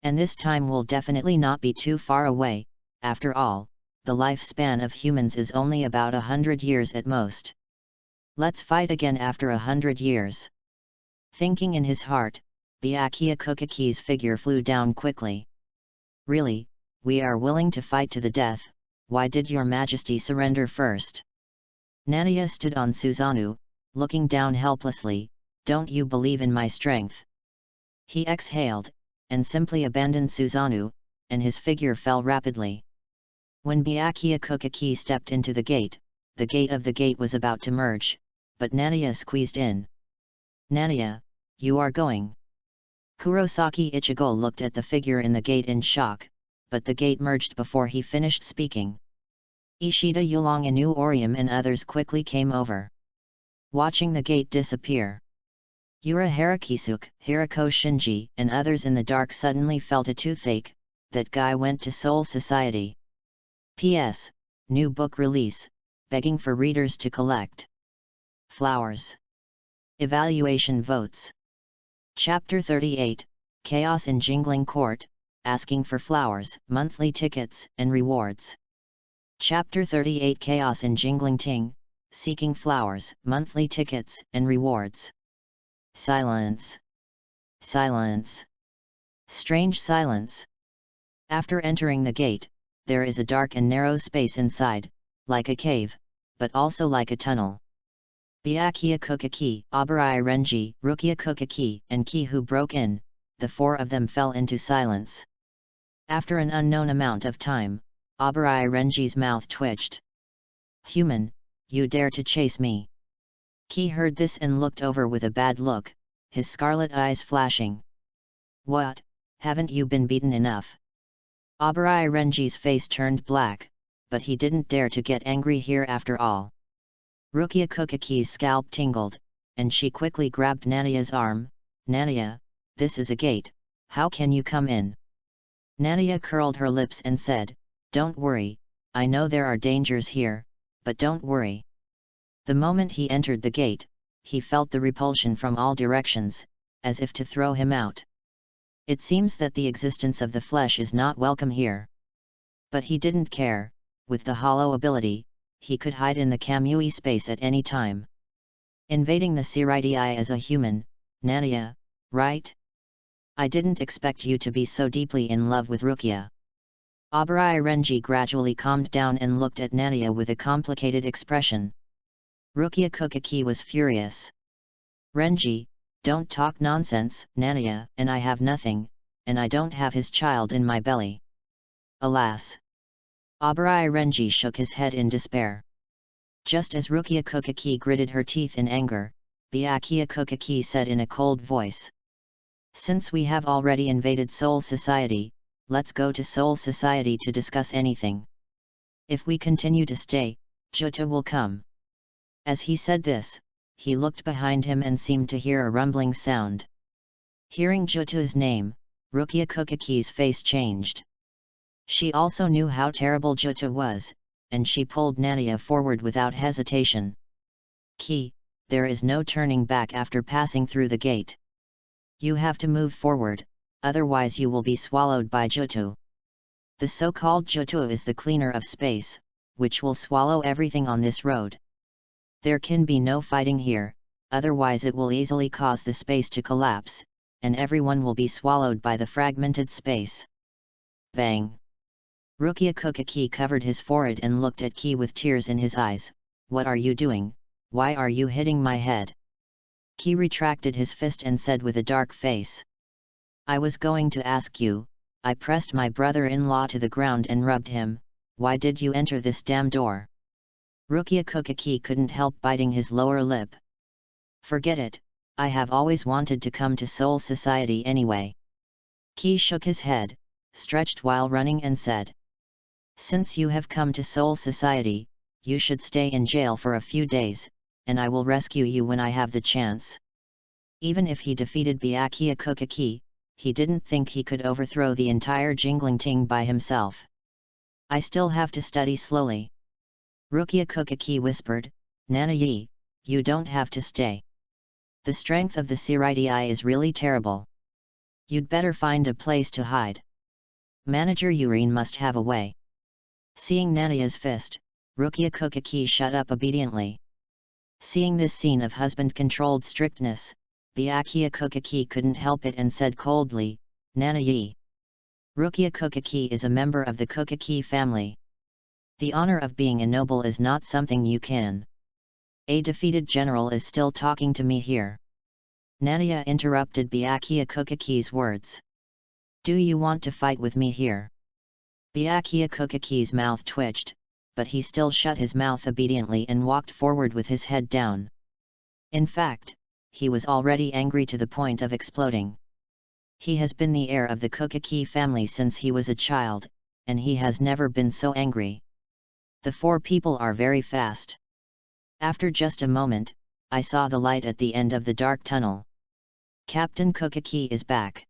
And this time will definitely not be too far away. After all, the lifespan of humans is only about 100 years at most. Let's fight again after 100 years. Thinking in his heart, Byakuya Kokaki's figure flew down quickly. "Really, we are willing to fight to the death. Why did your majesty surrender first?" Nania stood on Susanoo, looking down helplessly. "Don't you believe in my strength?" He exhaled, and simply abandoned Susanoo, and his figure fell rapidly. When Byakuya Kokaki stepped into the gate of the gate was about to merge, but Nania squeezed in. Nania, you are going. Kurosaki Ichigo looked at the figure in the gate in shock, but the gate merged before he finished speaking. Ishida Yulong Inu Orium and others quickly came over, watching the gate disappear. Yura Harakisuke, Hirako Shinji, and others in the dark suddenly felt a toothache. That guy went to Soul Society. P.S. New book release, begging for readers to collect flowers. Evaluation votes. Chapter 38, Chaos in Jingling Court, asking for flowers, monthly tickets, and rewards. Chapter 38 Chaos in Jingling Ting, seeking flowers, monthly tickets, and rewards. Silence. Silence. Strange silence. After entering the gate, there is a dark and narrow space inside, like a cave, but also like a tunnel. Byakuya Kokaki, Abarai Renji, Rukia Kokaki, and Ki who broke in, the four of them fell into silence. After an unknown amount of time, Abarai Renji's mouth twitched. Human, you dare to chase me? Ki heard this and looked over with a bad look, his scarlet eyes flashing. What, haven't you been beaten enough? Abarai Renji's face turned black, but he didn't dare to get angry here after all. Rukia Kokaki's scalp tingled, and she quickly grabbed Nania's arm. Nania, this is a gate, how can you come in? Nania curled her lips and said, don't worry, I know there are dangers here, but don't worry. The moment he entered the gate, he felt the repulsion from all directions, as if to throw him out. It seems that the existence of the flesh is not welcome here. But he didn't care. With the hollow ability, he could hide in the Kamui space at any time. Invading the Siritii as a human, Nania, right? I didn't expect you to be so deeply in love with Rukia. Abarai Renji gradually calmed down and looked at Nania with a complicated expression. Rukia Kokaki was furious. Renji, don't talk nonsense, Nania, and I have nothing, and I don't have his child in my belly. Alas! Abarai Renji shook his head in despair. Just as Rukia Kokaki gritted her teeth in anger, Byakuya Kokaki said in a cold voice. Since we have already invaded Soul Society, let's go to Soul Society to discuss anything. If we continue to stay, Jutta will come. As he said this, he looked behind him and seemed to hear a rumbling sound. Hearing Jutta's name, Rukia Kokaki's face changed. She also knew how terrible Jutta was, and she pulled Nania forward without hesitation. Ki, there is no turning back after passing through the gate. You have to move forward, otherwise you will be swallowed by Juttu. The so-called Juttu is the cleaner of space, which will swallow everything on this road. There can be no fighting here, otherwise it will easily cause the space to collapse, and everyone will be swallowed by the fragmented space. Bang! Rukia Kokaki covered his forehead and looked at Ki with tears in his eyes. What are you doing? Why are you hitting my head? Ki retracted his fist and said with a dark face. I was going to ask you, I pressed my brother-in-law to the ground and rubbed him, why did you enter this damn door? Rukia Kokaki couldn't help biting his lower lip. Forget it, I have always wanted to come to Soul Society anyway. Ki shook his head, stretched while running and said. Since you have come to Soul Society, you should stay in jail for a few days, and I will rescue you when I have the chance. Even if he defeated Byakuya Kokaki, he didn't think he could overthrow the entire Jingling Ting by himself. I still have to study slowly. Rukia Kokaki whispered, Nanayi, you don't have to stay. The strength of the Siritii is really terrible. You'd better find a place to hide. Manager Urine must have a way. Seeing Nania's fist, Rukia Kokaki shut up obediently. Seeing this scene of husband-controlled strictness, Byakuya Kokaki couldn't help it and said coldly, Nanayi. Rukia Kokaki is a member of the Kokaki family. The honor of being a noble is not something you can. A defeated general is still talking to me here. Nania interrupted Byakuya Kokaki's words. Do you want to fight with me here? Byakuya Kokaki's mouth twitched, but he still shut his mouth obediently and walked forward with his head down. In fact, he was already angry to the point of exploding. He has been the heir of the Kokaki family since he was a child, and he has never been so angry. The four people are very fast. After just a moment, I saw the light at the end of the dark tunnel. Captain Kokaki is back.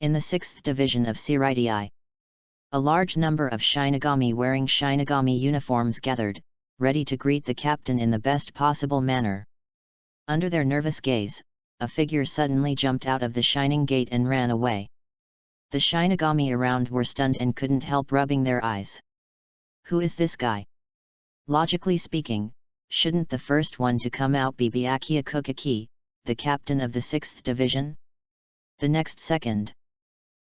In the 6th Division of Shiridai, a large number of Shinigami wearing Shinigami uniforms gathered, ready to greet the captain in the best possible manner. Under their nervous gaze, a figure suddenly jumped out of the shining gate and ran away. The Shinigami around were stunned and couldn't help rubbing their eyes. Who is this guy? Logically speaking, shouldn't the first one to come out be Byakuya Kokaki, the captain of the 6th Division? The next second,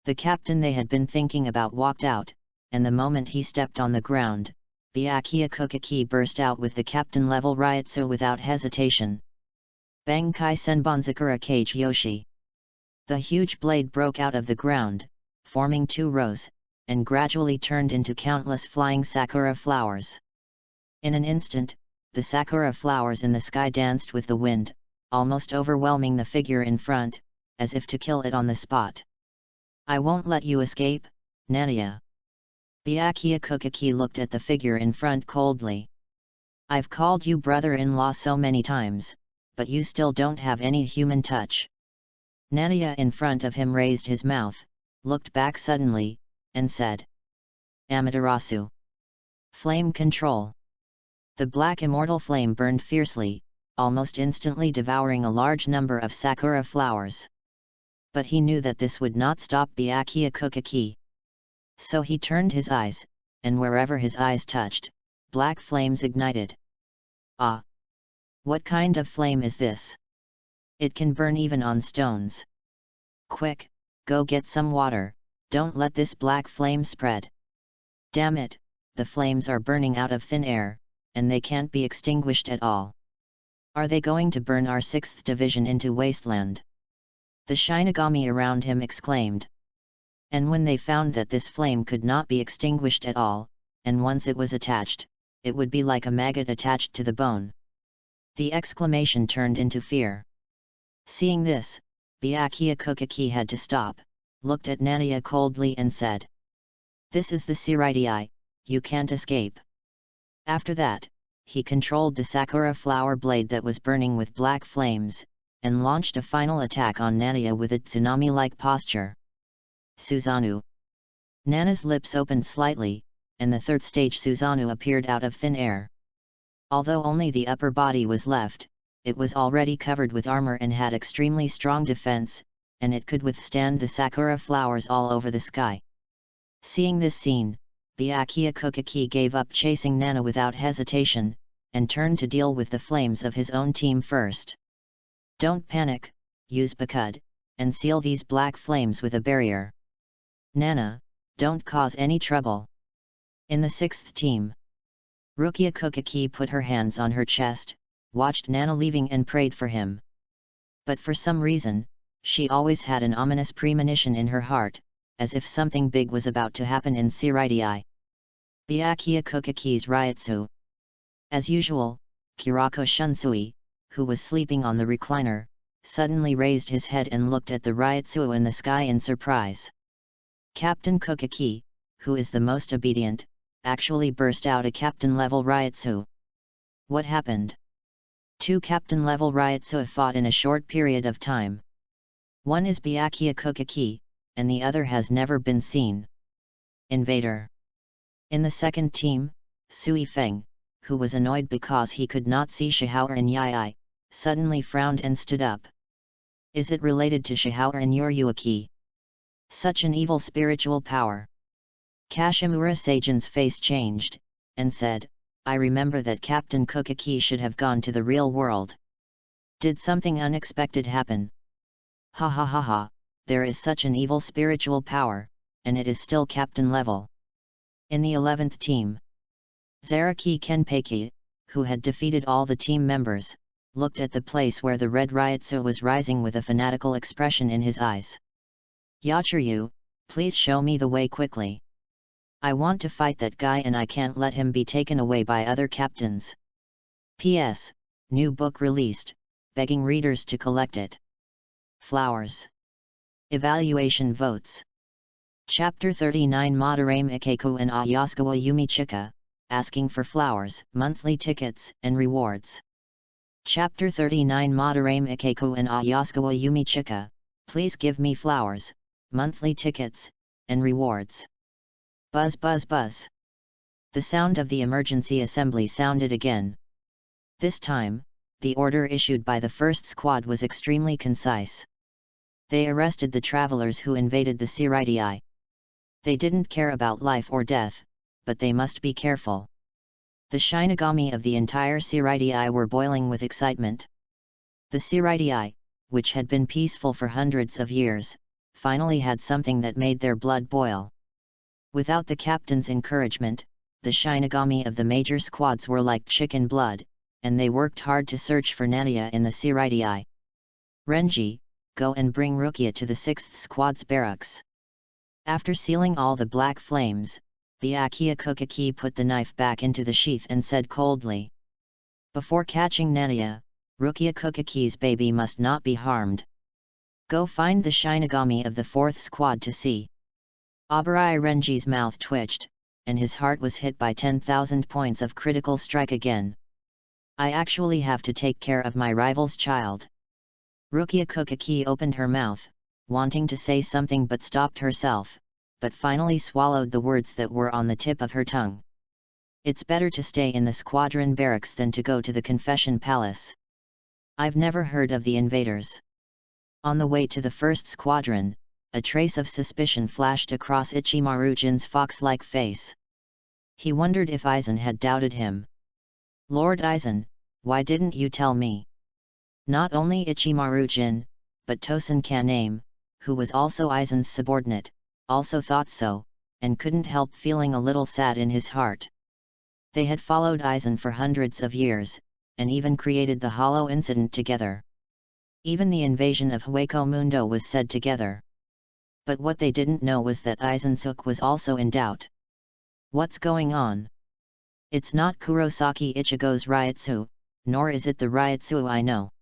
the captain they had been thinking about walked out, and the moment he stepped on the ground, Byakuya Kokaki burst out with the captain-level Ryutsu without hesitation. Bankai Senbonzakura Kage Yoshi. The huge blade broke out of the ground, forming 2 rows, and gradually turned into countless flying sakura flowers. In an instant, the sakura flowers in the sky danced with the wind, almost overwhelming the figure in front, as if to kill it on the spot. I won't let you escape, Nania. Byakuya Kokaki looked at the figure in front coldly. I've called you brother-in-law so many times, but you still don't have any human touch. Nania in front of him raised his mouth, looked back suddenly, and said, Amaterasu. Flame control. The black immortal flame burned fiercely, almost instantly devouring a large number of sakura flowers. But he knew that this would not stop Byakuya Kokaki. So he turned his eyes, and wherever his eyes touched, black flames ignited. Ah! What kind of flame is this? It can burn even on stones. Quick, go get some water, don't let this black flame spread. Damn it, the flames are burning out of thin air, and they can't be extinguished at all. Are they going to burn our 6th Division into wasteland? The Shinigami around him exclaimed. And when they found that this flame could not be extinguished at all, and once it was attached, it would be like a maggot attached to the bone. The exclamation turned into fear. Seeing this, Byakuya Kokaki had to stop, looked at Nania coldly and said, This is the Shiridai, you can't escape. After that, he controlled the sakura flower blade that was burning with black flames, and launched a final attack on Nania with a tsunami-like posture. Susanoo. Nana's lips opened slightly, and the 3rd stage Susanoo appeared out of thin air. Although only the upper body was left, it was already covered with armor and had extremely strong defense, and it could withstand the sakura flowers all over the sky. Seeing this scene, Byakuya Kokaki gave up chasing Nana without hesitation, and turned to deal with the flames of his own team first. Don't panic, use Bakud, and seal these black flames with a barrier. Nana, don't cause any trouble. In the 6th team, Rukia Kokaki put her hands on her chest, watched Nana leaving and prayed for him. But for some reason, she always had an ominous premonition in her heart, as if something big was about to happen in Shiridai. Byakuya Kokaki's Ryutsu. As usual, Kirako Shunsui, who was sleeping on the recliner, suddenly raised his head and looked at the Ryutsu in the sky in surprise. Captain Kokaki, who is the most obedient, actually burst out a captain-level Ryutsu. What happened? 2 captain-level Ryutsu fought in a short period of time. One is Byakuya Kokaki, and the other has never been seen. Invader. In the 2nd team, Sui Feng, who was annoyed because he could not see Shihaoer and Yai, suddenly frowned and stood up. Is it related to Shihaoer and Yoryuaki? Such an evil spiritual power. Kashimura Seigen's face changed, and said, I remember that Captain Kokaki should have gone to the real world. Did something unexpected happen? Ha ha ha ha, there is such an evil spiritual power, and it is still captain level. In the 11th team, Zaraki Kenpeki, who had defeated all the team members, looked at the place where the red Ryutsu was rising with a fanatical expression in his eyes. Yachiryu, please show me the way quickly. I want to fight that guy and I can't let him be taken away by other captains. P.S. New book released, begging readers to collect it. Flowers. Evaluation votes. Chapter 39 Madarame Ikeku and Ayaskawa Yumi Chika, asking for flowers, monthly tickets, and rewards. Chapter 39 Madarame Ikeku and Ayaskawa Yumi Chika, please give me flowers, monthly tickets, and rewards. Buzz buzz buzz. The sound of the emergency assembly sounded again. This time, the order issued by the first squad was extremely concise. They arrested the travelers who invaded the Shiridai. They didn't care about life or death, but they must be careful. The Shinigami of the entire Shiridai were boiling with excitement. The Shiridai, which had been peaceful for hundreds of years, finally had something that made their blood boil. Without the captain's encouragement, the Shinigami of the major squads were like chicken blood, and they worked hard to search for Nania in the Shiridai. Renji, go and bring Rukia to the 6th squad's barracks. After sealing all the black flames, Byakuya Kukaki put the knife back into the sheath and said coldly. Before catching Nania, Rukia Kukaki's baby must not be harmed. Go find the Shinigami of the 4th squad to see. Abarai Renji's mouth twitched, and his heart was hit by 10,000 points of critical strike again. I actually have to take care of my rival's child. Rukia Kukaki opened her mouth, wanting to say something but stopped herself, but finally swallowed the words that were on the tip of her tongue. It's better to stay in the squadron barracks than to go to the confession palace. I've never heard of the invaders. On the way to the 1st squadron, a trace of suspicion flashed across Ichimaru-jin's fox-like face. He wondered if Aizen had doubted him. Lord Aizen, why didn't you tell me? Not only Ichimaru-jin, but Tosen Kaname, who was also Aizen's subordinate, also thought so, and couldn't help feeling a little sad in his heart. They had followed Aizen for hundreds of years, and even created the Hollow Incident together. Even the invasion of Hueco Mundo was said together. But what they didn't know was that Aizen-suk was also in doubt. What's going on? It's not Kurosaki Ichigo's Ryutsu, nor is it the Ryutsu I know.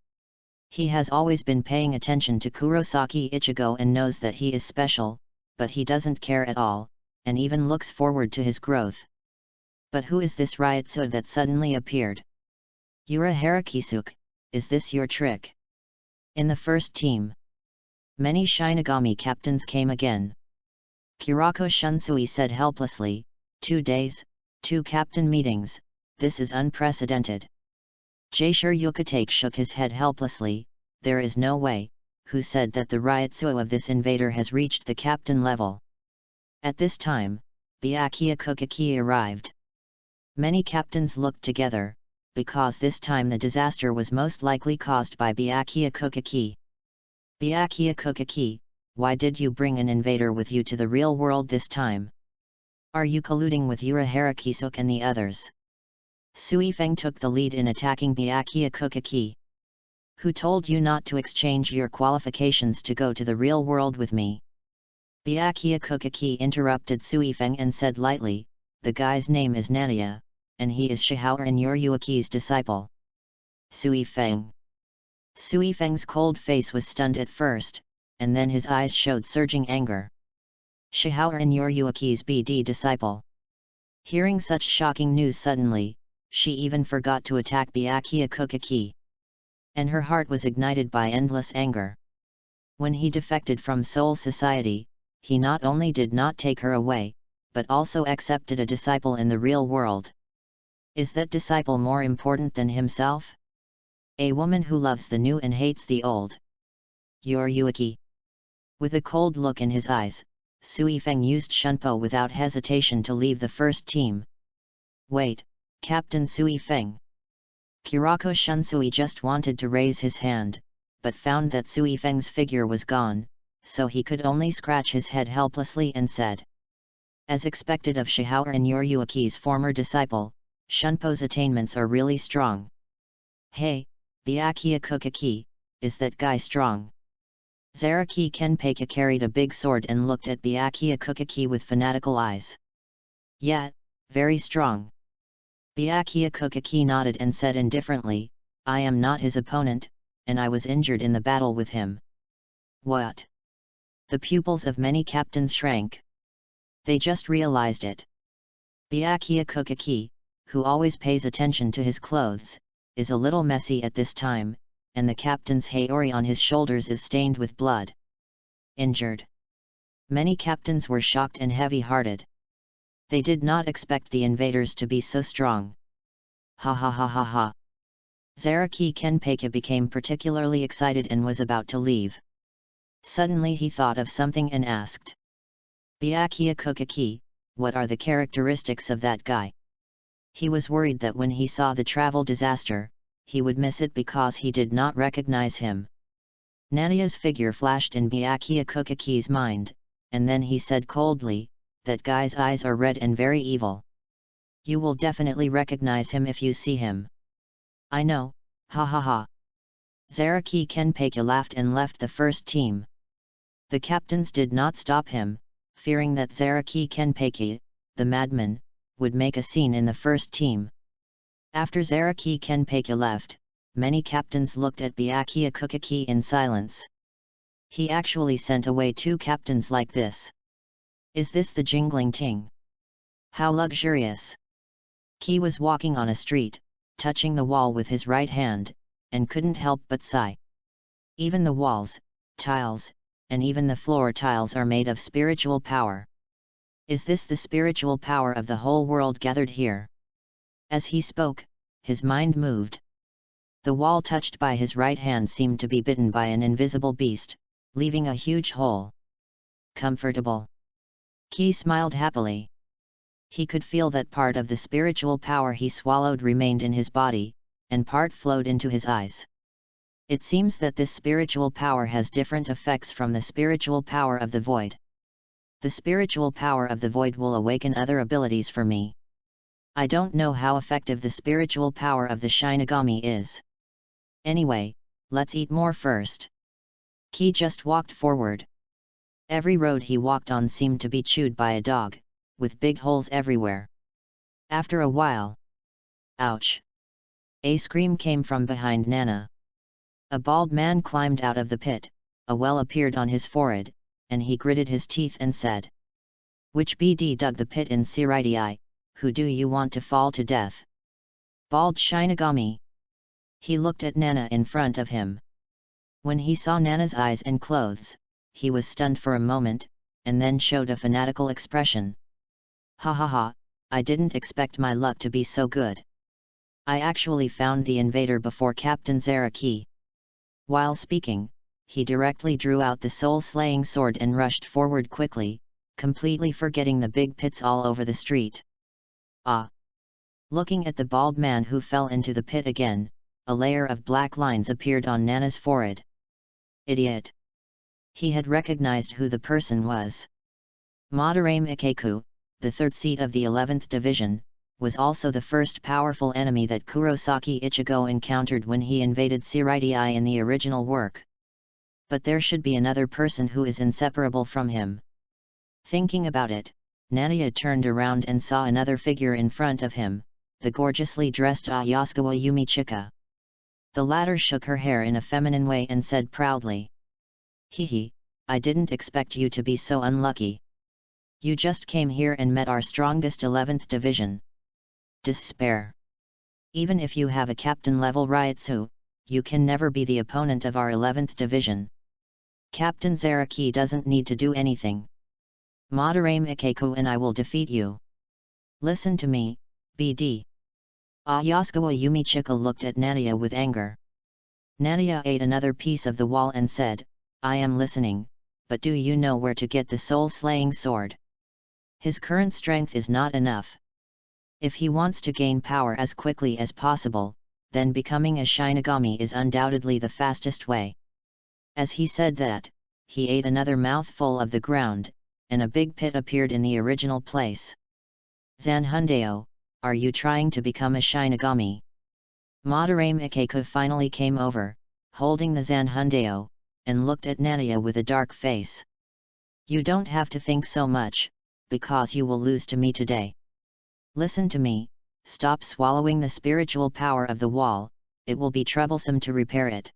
He has always been paying attention to Kurosaki Ichigo and knows that he is special, but he doesn't care at all, and even looks forward to his growth. But who is this Ryutsu that suddenly appeared? Yura Harakisuke, is this your trick? In the first team, many Shinigami captains came again. Kurako Shunsui said helplessly, 2 days, 2 captain meetings, this is unprecedented. Jaishur Yukatake shook his head helplessly, there is no way, who said that the Ryutsu of this invader has reached the captain level. At this time, Byakuya Kukaki arrived. Many captains looked together, because this time the disaster was most likely caused by Byakuya Kukaki. Byakuya Kukaki, why did you bring an invader with you to the real world this time? Are you colluding with Yura Harakisuke and the others? Sui Feng took the lead in attacking Byakuya Kukaki. Who told you not to exchange your qualifications to go to the real world with me? Byakuya Kukaki interrupted Sui Feng and said lightly, the guy's name is Nania, and he is Shihao and Yoryuki's disciple. Sui Feng. Sui Feng's cold face was stunned at first, and then his eyes showed surging anger. Shihao and Yoryuki's BD disciple. Hearing such shocking news suddenly, she even forgot to attack Byakuya Kukaki. And her heart was ignited by endless anger. When he defected from Soul Society, he not only did not take her away, but also accepted a disciple in the real world. Is that disciple more important than himself? A woman who loves the new and hates the old. Yoryuki. With a cold look in his eyes, Sui Feng used Shunpo without hesitation to leave the first team. Wait, Captain Sui Feng. Kurako Shunsui just wanted to raise his hand, but found that Sui Feng's figure was gone, so he could only scratch his head helplessly and said. As expected of Shihao and Yoryuki's former disciple, Shunpo's attainments are really strong. Hey, Byakuya Kukaki, is that guy strong? Zaraki Kenpeka carried a big sword and looked at Byakuya Kukaki with fanatical eyes. Yeah, very strong. Byakuya Kukaki nodded and said indifferently, I am not his opponent, and I was injured in the battle with him." "What?" The pupils of many captains shrank. They just realized it. Byakuya Kukaki, who always pays attention to his clothes, is a little messy at this time, and the captain's haori on his shoulders is stained with blood. Injured. Many captains were shocked and heavy-hearted. They did not expect the invaders to be so strong. Ha ha ha ha ha. Zaraki Kenpeka became particularly excited and was about to leave. Suddenly he thought of something and asked, "Byakuya Kukaki, what are the characteristics of that guy?" He was worried that when he saw the travel disaster, he would miss it because he did not recognize him. Nania's figure flashed in Byakuya Kukaki's mind, and then he said coldly, "That guy's eyes are red and very evil. You will definitely recognize him if you see him." "I know, ha ha ha." Zaraki Kenpeka laughed and left the first team. The captains did not stop him, fearing that Zaraki Kenpeka, the madman, would make a scene in the first team. After Zaraki Kenpeka left, many captains looked at Byakuya Kukaki in silence. He actually sent away 2 captains like this. Is this the Jingling Ting? How luxurious! Ki was walking on a street, touching the wall with his right hand, and couldn't help but sigh. Even the walls, tiles, and even the floor tiles are made of spiritual power. Is this the spiritual power of the whole world gathered here? As he spoke, his mind moved. The wall touched by his right hand seemed to be bitten by an invisible beast, leaving a huge hole. Comfortable. Ki smiled happily. He could feel that part of the spiritual power he swallowed remained in his body, and part flowed into his eyes. It seems that this spiritual power has different effects from the spiritual power of the void. The spiritual power of the void will awaken other abilities for me. I don't know how effective the spiritual power of the Shinigami is. Anyway, let's eat more first. Ki just walked forward. Every road he walked on seemed to be chewed by a dog, with big holes everywhere. After a while, ouch! A scream came from behind Nana. A bald man climbed out of the pit, a well appeared on his forehead, and he gritted his teeth and said, "Which BD dug the pit in Siritai, who do you want to fall to death?" Bald Shinigami. He looked at Nana in front of him. When he saw Nana's eyes and clothes, he was stunned for a moment, and then showed a fanatical expression. "Ha ha ha, I didn't expect my luck to be so good. I actually found the invader before Captain Zaraki." While speaking, he directly drew out the soul-slaying sword and rushed forward quickly, completely forgetting the big pits all over the street. Ah! Looking at the bald man who fell into the pit again, a layer of black lines appeared on Nana's forehead. Idiot! He had recognized who the person was. Madarame Ikeku, the 3rd seat of the 11th Division, was also the first powerful enemy that Kurosaki Ichigo encountered when he invaded Siritai in the original work. But there should be another person who is inseparable from him. Thinking about it, Nania turned around and saw another figure in front of him, the gorgeously dressed Ayasukawa Yumichika. The latter shook her hair in a feminine way and said proudly, "Hehe, I didn't expect you to be so unlucky. You just came here and met our strongest 11th Division. Despair. Even if you have a captain-level Ryutsu, you can never be the opponent of our 11th Division. Captain Zaraki doesn't need to do anything. Madarame Ikeku and I will defeat you. Listen to me, BD." Ayasukawa Yumichika looked at Nania with anger. Nania ate another piece of the wall and said, "I am listening, but do you know where to get the soul-slaying sword? His current strength is not enough. If he wants to gain power as quickly as possible, then becoming a Shinigami is undoubtedly the fastest way." As he said that, he ate another mouthful of the ground, and a big pit appeared in the original place. "Zanhundeo, are you trying to become a Shinigami?" Madarame Ikeku finally came over, holding the Zanhundeo, and looked at Nania with a dark face. "You don't have to think so much, because you will lose to me today. Listen to me, stop swallowing the spiritual power of the wall, it will be troublesome to repair it.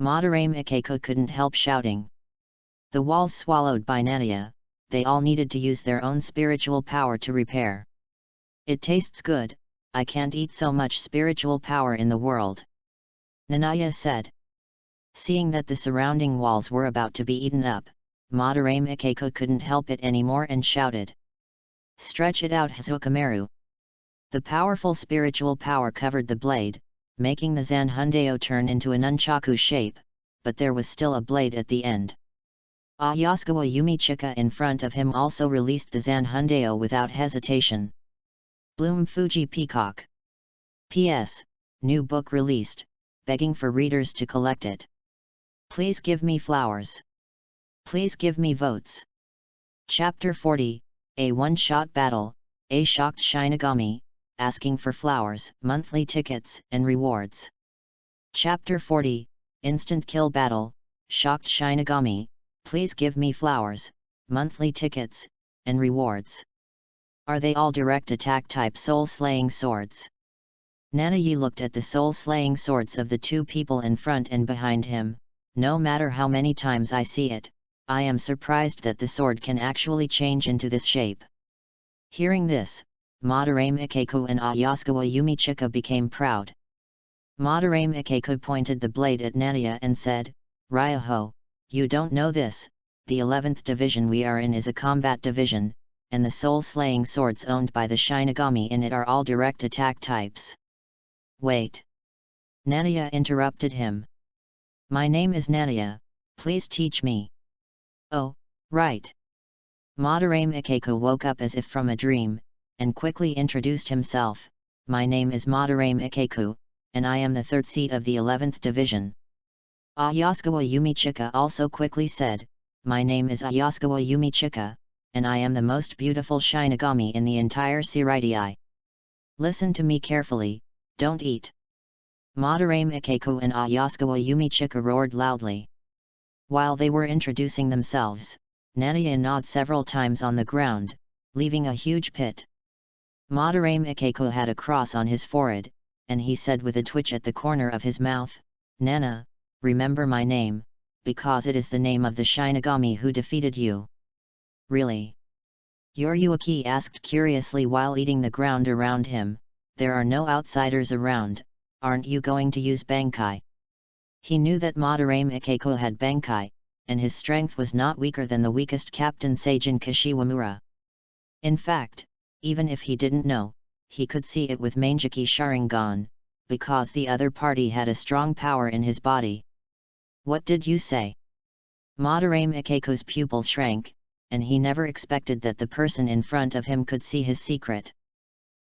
Madarame Ikeko couldn't help shouting. The walls swallowed by Nania, they all needed to use their own spiritual power to repair. It tastes good, I can't eat so much spiritual power in the world. Nanaya said. Seeing that the surrounding walls were about to be eaten up, Madarame Ikeko couldn't help it anymore and shouted. Stretch it out, Hazukameru. The powerful spiritual power covered the blade, making the Zanhundeo turn into a nunchaku shape, but there was still a blade at the end. Ayasukawa Yumichika in front of him also released the Zanhundeo without hesitation. Bloom Fuji Peacock. P.S. New book released, begging for readers to collect it. Please give me flowers. Please give me votes. Chapter 40, A One-Shot Battle, A Shocked Shinigami, Asking for Flowers, Monthly Tickets, and Rewards. Chapter 40, Instant Kill Battle, Shocked Shinigami, Please give me flowers, monthly tickets, and rewards. Are they all direct attack type soul-slaying swords? Nanayi looked at the soul-slaying swords of the two people in front and behind him. No matter how many times I see it, I am surprised that the sword can actually change into this shape. Hearing this, Madarame Ikeko and Ayasukawa Yumichika became proud. Madarame Ikeko pointed the blade at Nania and said, Ryaho, you don't know this, the 11th division we are in is a combat division, and the soul-slaying swords owned by the Shinigami in it are all direct attack types. Wait. Nania interrupted him. My name is Nania, please teach me. Oh, right. Madarame Ikeko woke up as if from a dream, and quickly introduced himself. My name is Madarame Ikeko, and I am the third seat of the 11th division. Ayasukawa Yumichika also quickly said, My name is Ayasukawa Yumichika, and I am the most beautiful Shinigami in the entire Seireidii. Listen to me carefully, don't eat. Madarame Ikeko and Ayasukawa Yumichika roared loudly. While they were introducing themselves, Nania gnawed several times on the ground, leaving a huge pit. Madarame Ikeko had a cross on his forehead, and he said with a twitch at the corner of his mouth, Nana, remember my name, because it is the name of the Shinigami who defeated you. Really? Yoryuki asked curiously while eating the ground around him. There are no outsiders around, aren't you going to use Bankai? He knew that Madarame Ikeko had Bankai, and his strength was not weaker than the weakest Captain Seijin Kashiwamura. In fact, even if he didn't know, he could see it with Mangeki Sharingan, because the other party had a strong power in his body. What did you say? Madarame Ikeko's pupils shrank, and he never expected that the person in front of him could see his secret.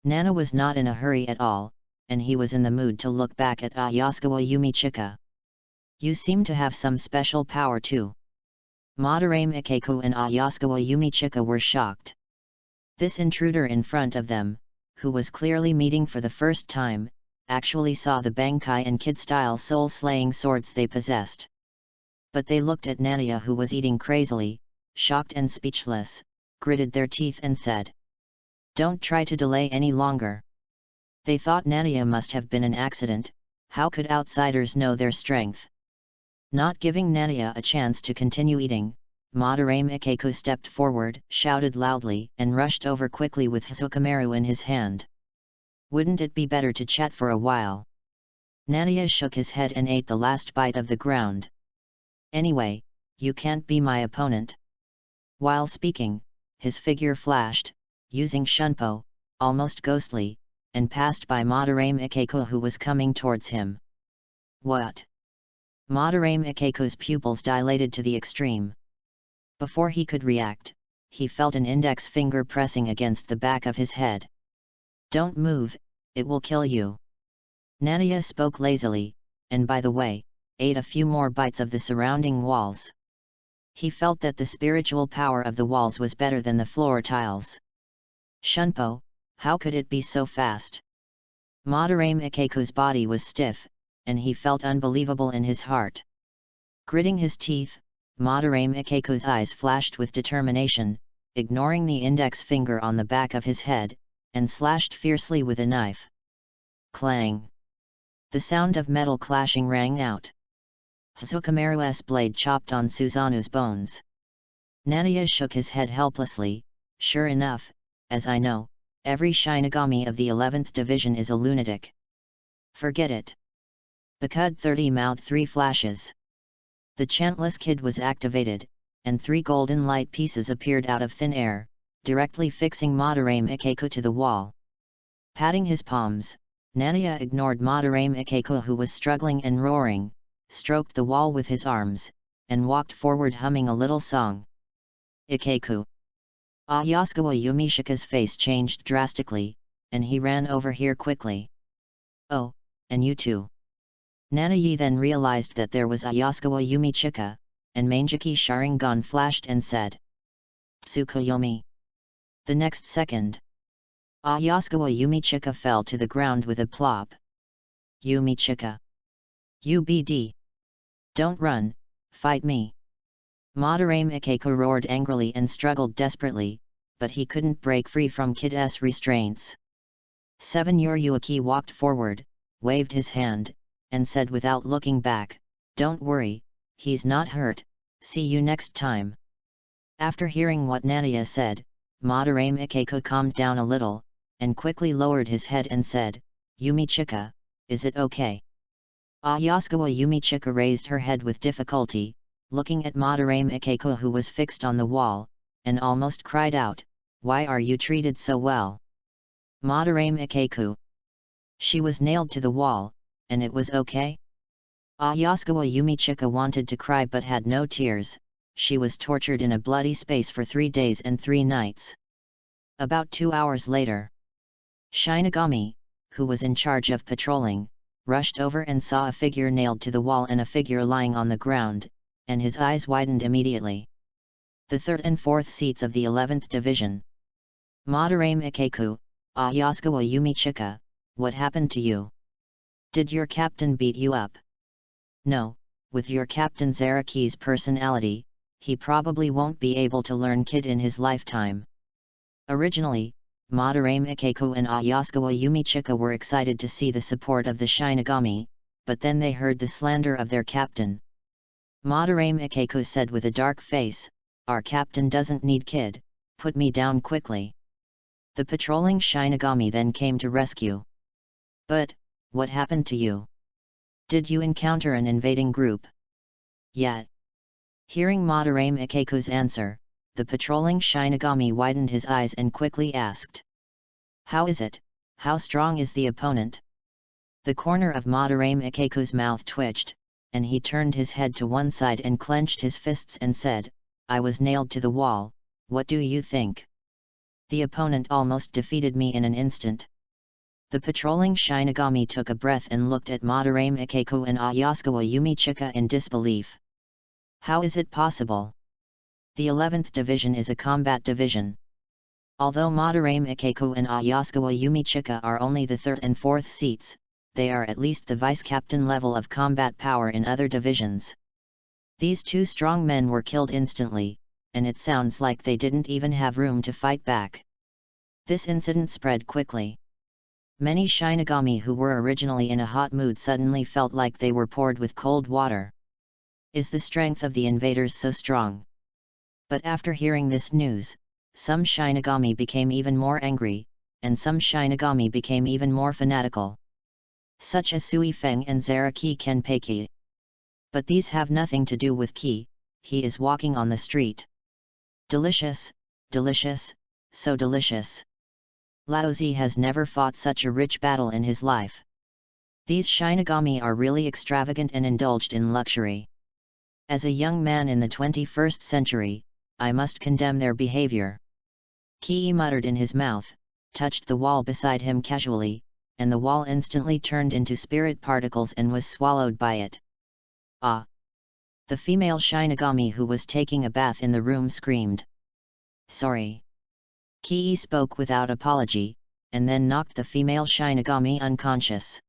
Nana was not in a hurry at all, and he was in the mood to look back at Ayasukawa Yumichika. You seem to have some special power too. Madarame Ikeko and Ayasukawa Yumichika were shocked. This intruder in front of them, who was clearly meeting for the first time, actually saw the Bankai and kid-style soul-slaying swords they possessed. But they looked at Nania who was eating crazily, shocked and speechless, gritted their teeth and said, Don't try to delay any longer. They thought Nania must have been an accident, how could outsiders know their strength? Not giving Nania a chance to continue eating, Madarame Ikeko stepped forward, shouted loudly, and rushed over quickly with Hazukameru in his hand. Wouldn't it be better to chat for a while? Nania shook his head and ate the last bite of the ground. Anyway, you can't be my opponent. While speaking, his figure flashed, using Shunpo, almost ghostly, and passed by Madarame Ikeko who was coming towards him. What? Madarame Ikeko's pupils dilated to the extreme. Before he could react, he felt an index finger pressing against the back of his head. Don't move, it will kill you. Nania spoke lazily, and by the way, ate a few more bites of the surrounding walls. He felt that the spiritual power of the walls was better than the floor tiles. Shunpo, how could it be so fast? Madarame Ikeko's body was stiff, and he felt unbelievable in his heart. Gritting his teeth, Madarame Ikeko's eyes flashed with determination, ignoring the index finger on the back of his head, and slashed fiercely with a knife. Clang! The sound of metal clashing rang out. Zucamaru's blade chopped on Suzanu's bones. Nania shook his head helplessly. Sure enough, as I know, every Shinigami of the 11th Division is a lunatic. Forget it. Bakud 30 mouthed 3 flashes. The chantless kid was activated, and 3 golden light pieces appeared out of thin air, directly fixing Madarame Ikeku to the wall. Patting his palms, Nania ignored Madarame Ikeku, who was struggling and roaring, stroked the wall with his arms, and walked forward humming a little song. Ikeku. Ayasukawa Yumishika's face changed drastically, and he ran over here quickly. Oh, and you too. Nanayi then realized that there was Ayasukawa Yumichika, and Mangeki Sharingan flashed and said, Tsukuyomi. The next second, Ayasukawa Yumichika fell to the ground with a plop. Yumichika. UBD. Don't run, fight me. Madarame Ikeku roared angrily and struggled desperately, but he couldn't break free from Kid's restraints. 7 Yuruaki walked forward, waved his hand, and said without looking back, Don't worry, he's not hurt, see you next time. After hearing what Nania said, Madarame Ikeku calmed down a little, and quickly lowered his head and said, Yumichika, is it okay? Ayasukawa Yumichika raised her head with difficulty, looking at Madarame Ikeku, who was fixed on the wall, and almost cried out, Why are you treated so well? Madarame Ikeku. She was nailed to the wall, and it was okay? Ayasukawa Yumichika wanted to cry but had no tears. She was tortured in a bloody space for 3 days and 3 nights. About 2 hours later, Shinigami, who was in charge of patrolling, rushed over and saw a figure nailed to the wall and a figure lying on the ground, and his eyes widened immediately. The 3rd and 4th seats of the 11th Division. Madarame Ikeku, Ayasukawa Yumichika, what happened to you? Did your captain beat you up? No, with your captain Zaraki's personality, he probably won't be able to learn Kid in his lifetime. Originally, Madarame Ikeku and Ayasukawa Yumichika were excited to see the support of the Shinigami, but then they heard the slander of their captain. Madarame Ikeku said with a dark face, Our captain doesn't need Kid, put me down quickly. The patrolling Shinigami then came to rescue. But, what happened to you? Did you encounter an invading group? Yeah. Hearing Madarame Ikeku's answer, the patrolling Shinigami widened his eyes and quickly asked. How is it? How strong is the opponent? The corner of Madarame Ikeku's mouth twitched, and he turned his head to one side and clenched his fists and said, I was nailed to the wall, what do you think? The opponent almost defeated me in an instant. The patrolling Shinigami took a breath and looked at Madarame Ikeku and Ayasukawa Yumichika in disbelief. How is it possible? The 11th Division is a combat division. Although Madarame Ikeku and Ayasukawa Yumichika are only the 3rd and 4th seats, they are at least the vice-captain level of combat power in other divisions. These 2 strong men were killed instantly, and it sounds like they didn't even have room to fight back. This incident spread quickly. Many Shinigami who were originally in a hot mood suddenly felt like they were poured with cold water. Is the strength of the invaders so strong? But after hearing this news, some Shinigami became even more angry, and some Shinigami became even more fanatical. Such as Sui Feng and Zaraki Kenpeki. But these have nothing to do with Ki, he is walking on the street. Delicious, delicious, so delicious. Laozi has never fought such a rich battle in his life. These Shinigami are really extravagant and indulged in luxury. As a young man in the 21st century, I must condemn their behavior. Ki muttered in his mouth, touched the wall beside him casually, and the wall instantly turned into spirit particles and was swallowed by it. Ah! The female Shinigami who was taking a bath in the room screamed. Sorry. Ki spoke without apology, and then knocked the female Shinigami unconscious.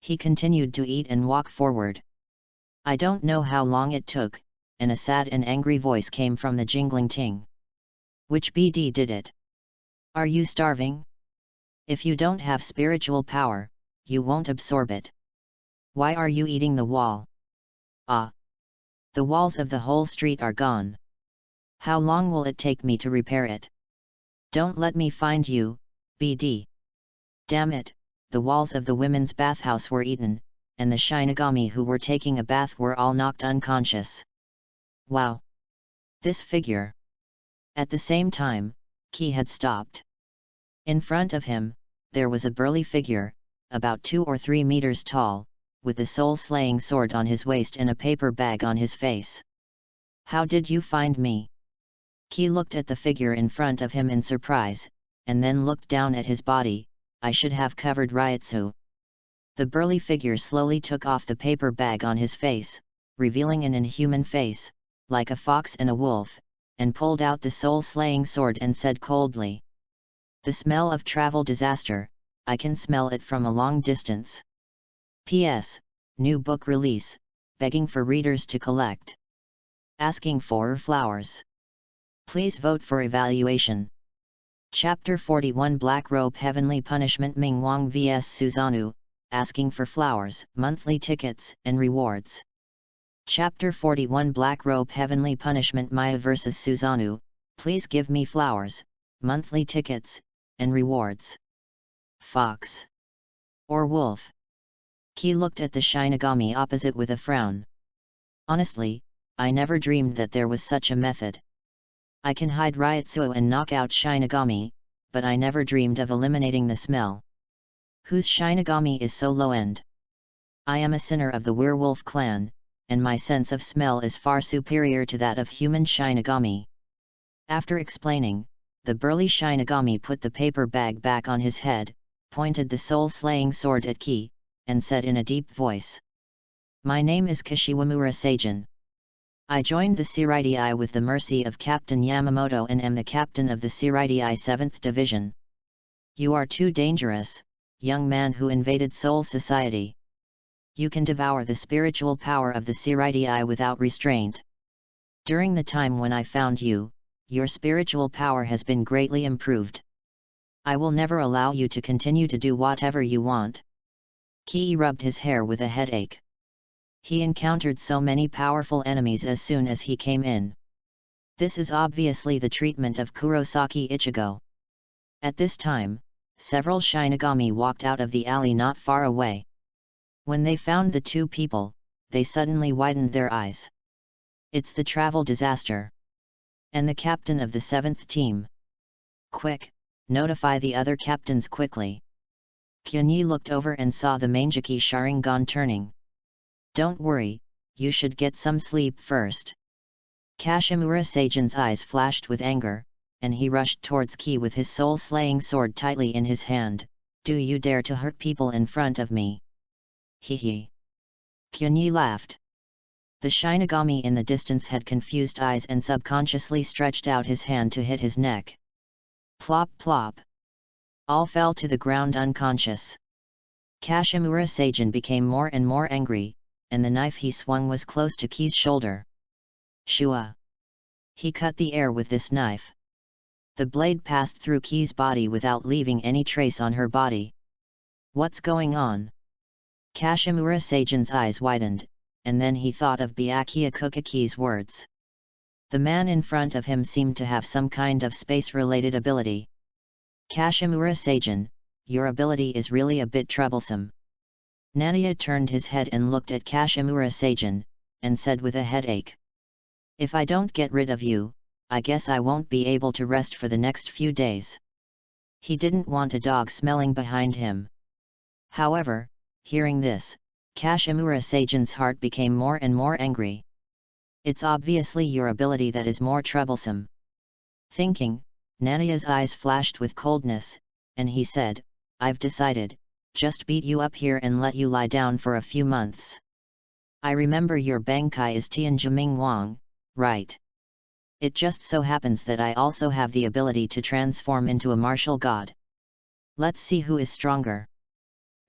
He continued to eat and walk forward. I don't know how long it took, and a sad and angry voice came from the jingling ting. Which BD did it? Are you starving? If you don't have spiritual power, you won't absorb it. Why are you eating the wall? Ah! The walls of the whole street are gone. How long will it take me to repair it? Don't let me find you, BD. Damn it, the walls of the women's bathhouse were eaten, and the Shinigami who were taking a bath were all knocked unconscious. Wow! This figure! At the same time, Ki had stopped. In front of him, there was a burly figure, about 2 or 3 meters tall, with a soul-slaying sword on his waist and a paper bag on his face. How did you find me? Ki looked at the figure in front of him in surprise, and then looked down at his body. I should have covered Ryotsu. The burly figure slowly took off the paper bag on his face, revealing an inhuman face, like a fox and a wolf, and pulled out the soul-slaying sword and said coldly, "The smell of travel disaster, I can smell it from a long distance. P.S. New book release, begging for readers to collect. Asking for flowers. Please vote for evaluation." Chapter 41 Black Robe Heavenly Punishment Ming Wang vs Susanoo, asking for flowers, monthly tickets, and rewards. Chapter 41 Black Robe Heavenly Punishment Maya vs Susanoo, please give me flowers, monthly tickets, and rewards. Fox. Or wolf? Ki looked at the Shinigami opposite with a frown. Honestly, I never dreamed that there was such a method. I can hide Ryotsu and knock out Shinigami, but I never dreamed of eliminating the smell. Whose Shinigami is so low-end? I am a sinner of the werewolf clan, and my sense of smell is far superior to that of human Shinigami. After explaining, the burly Shinigami put the paper bag back on his head, pointed the soul-slaying sword at Ki, and said in a deep voice, "My name is Kashiwamura Seijin. I joined the Shiridii with the mercy of Captain Yamamoto and am the captain of the Shiridii 7th Division. You are too dangerous, young man who invaded Soul Society. You can devour the spiritual power of the Shiridii without restraint. During the time when I found you, your spiritual power has been greatly improved. I will never allow you to continue to do whatever you want." Ki rubbed his hair with a headache. He encountered so many powerful enemies as soon as he came in. This is obviously the treatment of Kurosaki Ichigo. At this time, several Shinigami walked out of the alley not far away. When they found the two people, they suddenly widened their eyes. It's the travel disaster. And the captain of the 7th team. Quick, notify the other captains quickly. Kyunyi looked over and saw the Mangeki Sharingan turning. Don't worry, you should get some sleep first. Kashimura Seijin's eyes flashed with anger, and he rushed towards Ki with his soul-slaying sword tightly in his hand. Do you dare to hurt people in front of me? Hee hee. Kyunyi laughed. The Shinigami in the distance had confused eyes and subconsciously stretched out his hand to hit his neck. Plop plop. All fell to the ground unconscious. Kashimura Seijin became more and more angry, and the knife he swung was close to Ki's shoulder. Shua! He cut the air with this knife. The blade passed through Ki's body without leaving any trace on her body. What's going on? Kashimura Seijin's eyes widened, and then he thought of Byakuya Kukaki's words. The man in front of him seemed to have some kind of space-related ability. Kashimura Seijin, your ability is really a bit troublesome. Nania turned his head and looked at Kashimura Seijin, and said with a headache. If I don't get rid of you, I guess I won't be able to rest for the next few days. He didn't want a dog smelling behind him. However, hearing this, Kashimura Seijin's heart became more and more angry. It's obviously your ability that is more troublesome. Thinking, Nania's eyes flashed with coldness, and he said, I've decided, just beat you up here and let you lie down for a few months. I remember your Bankai is Tianjiming Wang, right? It just so happens that I also have the ability to transform into a martial god. Let's see who is stronger.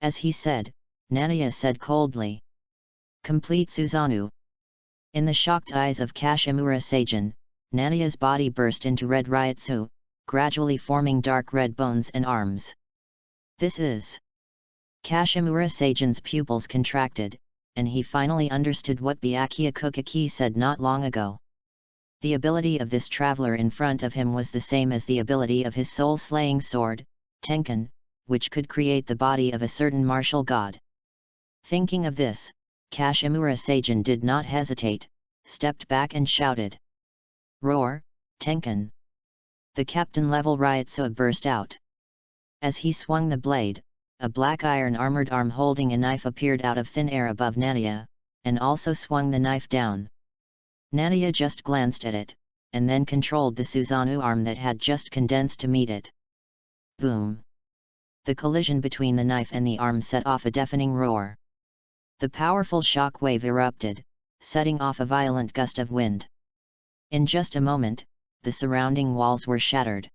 As he said, Nania said coldly. Complete Susanoo. In the shocked eyes of Kashimura Seijin, Nania's body burst into red Ryotsu, gradually forming dark red bones and arms. This is... Kashimura Seijin's pupils contracted, and he finally understood what Byakuya Kukaki said not long ago. The ability of this traveler in front of him was the same as the ability of his soul-slaying sword, Tenkan, which could create the body of a certain martial god. Thinking of this, Kashimura Seijin did not hesitate, stepped back and shouted, "Roar, Tenkan!" The captain-level Ryutsu burst out. As he swung the blade, a black iron armored arm holding a knife appeared out of thin air above Nadia, and also swung the knife down. Nadia just glanced at it, and then controlled the Susanoo arm that had just condensed to meet it. Boom! The collision between the knife and the arm set off a deafening roar. The powerful shock wave erupted, setting off a violent gust of wind. In just a moment, the surrounding walls were shattered.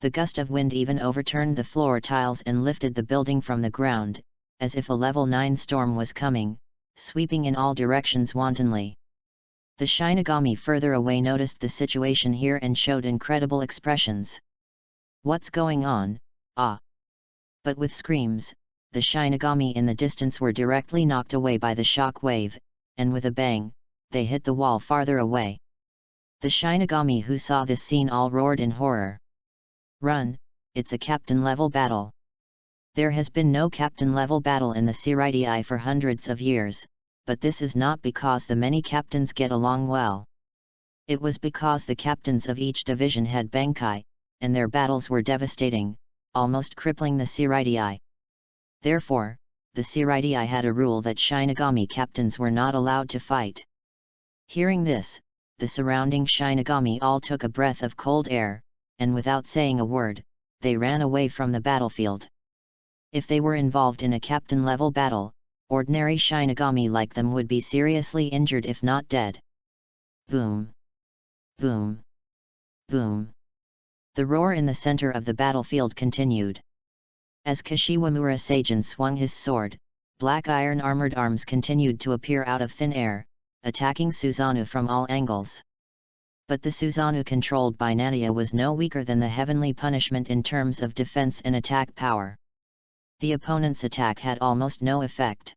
The gust of wind even overturned the floor tiles and lifted the building from the ground, as if a level 9 storm was coming, sweeping in all directions wantonly. The Shinigami further away noticed the situation here and showed incredible expressions. "What's going on? Ah!" But with screams, the Shinigami in the distance were directly knocked away by the shock wave, and with a bang, they hit the wall farther away. The Shinigami who saw this scene all roared in horror. "Run, it's a captain-level battle." There has been no captain-level battle in the Shiridai for hundreds of years, but this is not because the many captains get along well. It was because the captains of each division had Bankai, and their battles were devastating, almost crippling the Shiridai. Therefore, the Shiridai had a rule that Shinigami captains were not allowed to fight. Hearing this, the surrounding Shinigami all took a breath of cold air, and without saying a word, they ran away from the battlefield. If they were involved in a captain-level battle, ordinary Shinigami like them would be seriously injured if not dead. Boom! Boom! Boom! The roar in the center of the battlefield continued. As Kashiwamura Seijin swung his sword, black iron armored arms continued to appear out of thin air, attacking Susanoo from all angles. But the Susanoo controlled by Nadia was no weaker than the heavenly punishment in terms of defense and attack power. The opponent's attack had almost no effect.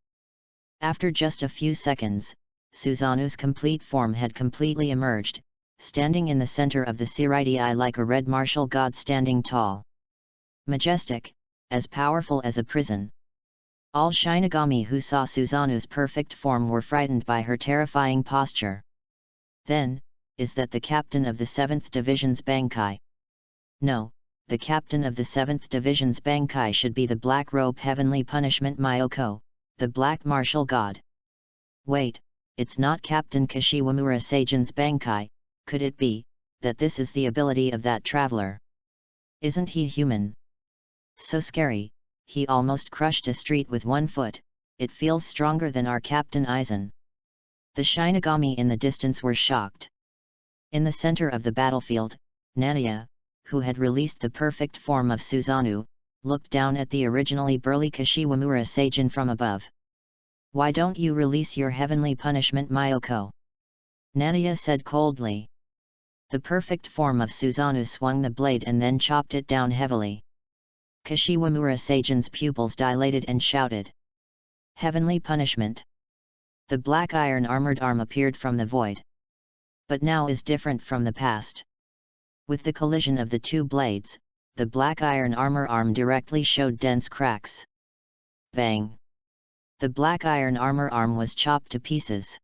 After just a few seconds, Susanoo's complete form had completely emerged, standing in the center of the Shiridai like a red martial god standing tall. Majestic, as powerful as a prison. All Shinigami who saw Susanoo's perfect form were frightened by her terrifying posture. Then, is that the captain of the 7th Division's Bankai? No, the captain of the 7th Division's Bankai should be the Black Robe Heavenly Punishment Myoko, the Black Martial God. Wait, it's not Captain Kashiwamura Seijin's Bankai, could it be, that this is the ability of that traveler? Isn't he human? So scary, he almost crushed a street with one foot, it feels stronger than our Captain Aizen. The Shinigami in the distance were shocked. In the center of the battlefield, Nadia, who had released the perfect form of Susanoo, looked down at the originally burly Kashiwamura Seijin from above. "Why don't you release your heavenly punishment, Myoko?" Nadia said coldly. The perfect form of Susanoo swung the blade and then chopped it down heavily. Kashiwamura Seijin's pupils dilated and shouted, "Heavenly punishment!" The black iron armored arm appeared from the void. But now is different from the past. With the collision of the two blades, the black iron armor arm directly showed dense cracks. Bang! The black iron armor arm was chopped to pieces.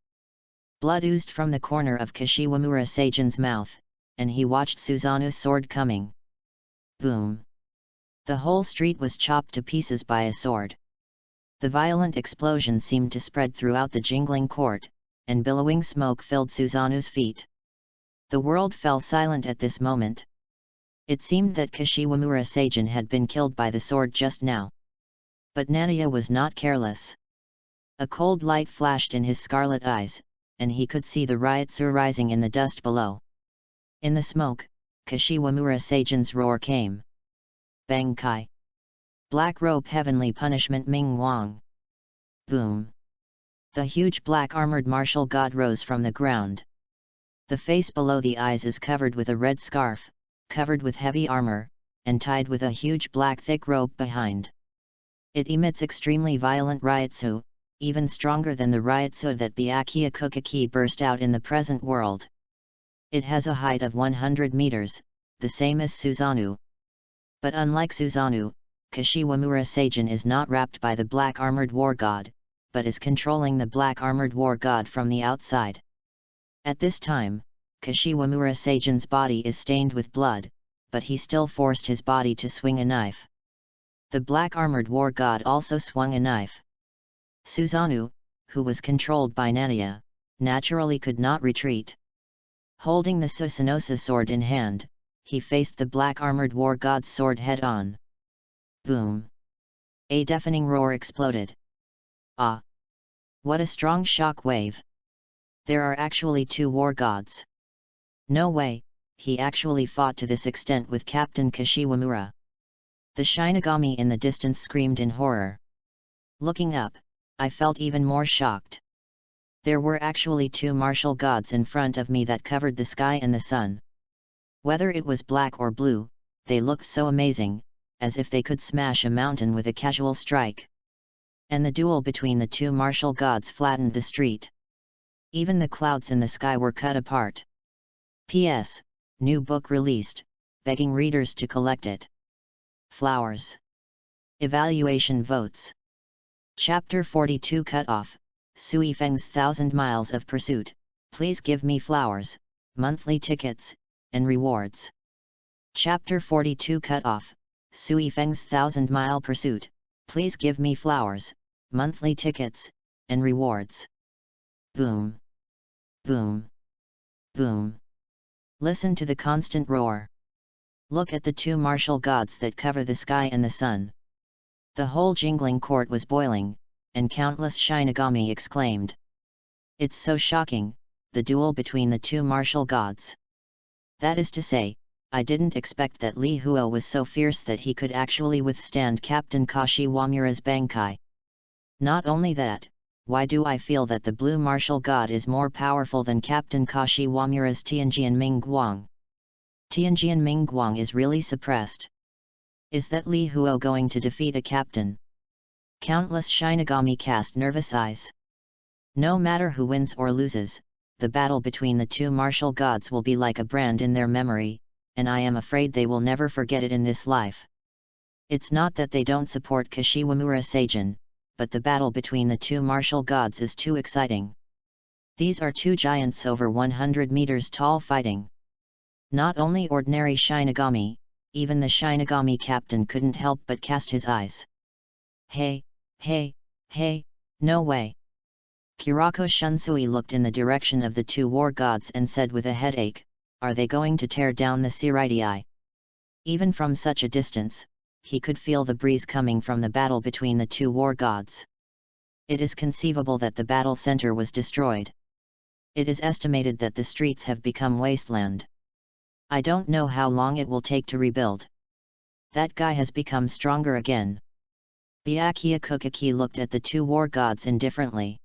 Blood oozed from the corner of Kashiwamura Seijin's mouth, and he watched Susanoo's sword coming. Boom! The whole street was chopped to pieces by a sword. The violent explosion seemed to spread throughout the jingling court, and billowing smoke filled Susanoo's feet. The world fell silent at this moment. It seemed that Kashiwamura Seijin had been killed by the sword just now. But Nadia was not careless. A cold light flashed in his scarlet eyes, and he could see the Ryutsu rising in the dust below. In the smoke, Kashiwamura Seijin's roar came. Bankai! Black Robe Heavenly Punishment Ming Wang! Boom! The huge black armored martial god rose from the ground. The face below the eyes is covered with a red scarf, covered with heavy armor, and tied with a huge black thick rope behind. It emits extremely violent Ryutsu, even stronger than the Ryotsu that Byakuya Kukaki burst out in the present world. It has a height of 100 meters, the same as Susanoo. But unlike Susanoo, Kashiwamura Seijin is not wrapped by the black armored war god, but is controlling the black armored war god from the outside. At this time, Kashiwamura Seijin's body is stained with blood, but he still forced his body to swing a knife. The black armored war god also swung a knife. Susanoo, who was controlled by Nania, naturally could not retreat. Holding the Susanoo sword in hand, he faced the black armored war god's sword head-on. Boom! A deafening roar exploded. Ah! What a strong shock wave! There are actually two war gods. No way, he actually fought to this extent with Captain Kashiwamura. The Shinigami in the distance screamed in horror. Looking up, I felt even more shocked. There were actually two martial gods in front of me that covered the sky and the sun. Whether it was black or blue, they looked so amazing, as if they could smash a mountain with a casual strike. And the duel between the two martial gods flattened the street. Even the clouds in the sky were cut apart. P.S. New book released, begging readers to collect it. Flowers. Evaluation votes. Chapter 42 Cut Off, Sui Feng's 1,000 Miles of Pursuit, Please Give Me Flowers, Monthly Tickets, and Rewards. Chapter 42 Cut Off, Sui Feng's 1,000-Mile Pursuit, Please Give Me Flowers, Monthly Tickets, and Rewards. Boom! Boom! Boom! Listen to the constant roar. Look at the two martial gods that cover the sky and the sun. The whole jingling court was boiling, and countless Shinigami exclaimed. It's so shocking, the duel between the two martial gods. That is to say, I didn't expect that Li Huo was so fierce that he could actually withstand Captain Kashiwamura's Bankai. Not only that, why do I feel that the blue martial god is more powerful than Captain Kashiwamura's Tianjian Mingguang? Tianjian Mingguang is really suppressed. Is that Li Huo going to defeat a captain? Countless Shinigami cast nervous eyes. No matter who wins or loses, the battle between the two martial gods will be like a brand in their memory, and I am afraid they will never forget it in this life. It's not that they don't support Kashiwamura Seijin, but the battle between the two martial gods is too exciting. These are two giants over 100 meters tall fighting. Not only ordinary Shinigami, even the Shinigami captain couldn't help but cast his eyes. Hey, no way! Kurako Shunsui looked in the direction of the two war gods and said with a headache, are they going to tear down the Seireidii? Even from such a distance, he could feel the breeze coming from the battle between the two war gods. It is conceivable that the battle center was destroyed. It is estimated that the streets have become wasteland. I don't know how long it will take to rebuild. That guy has become stronger again. Byakuya Kukaki looked at the two war gods indifferently.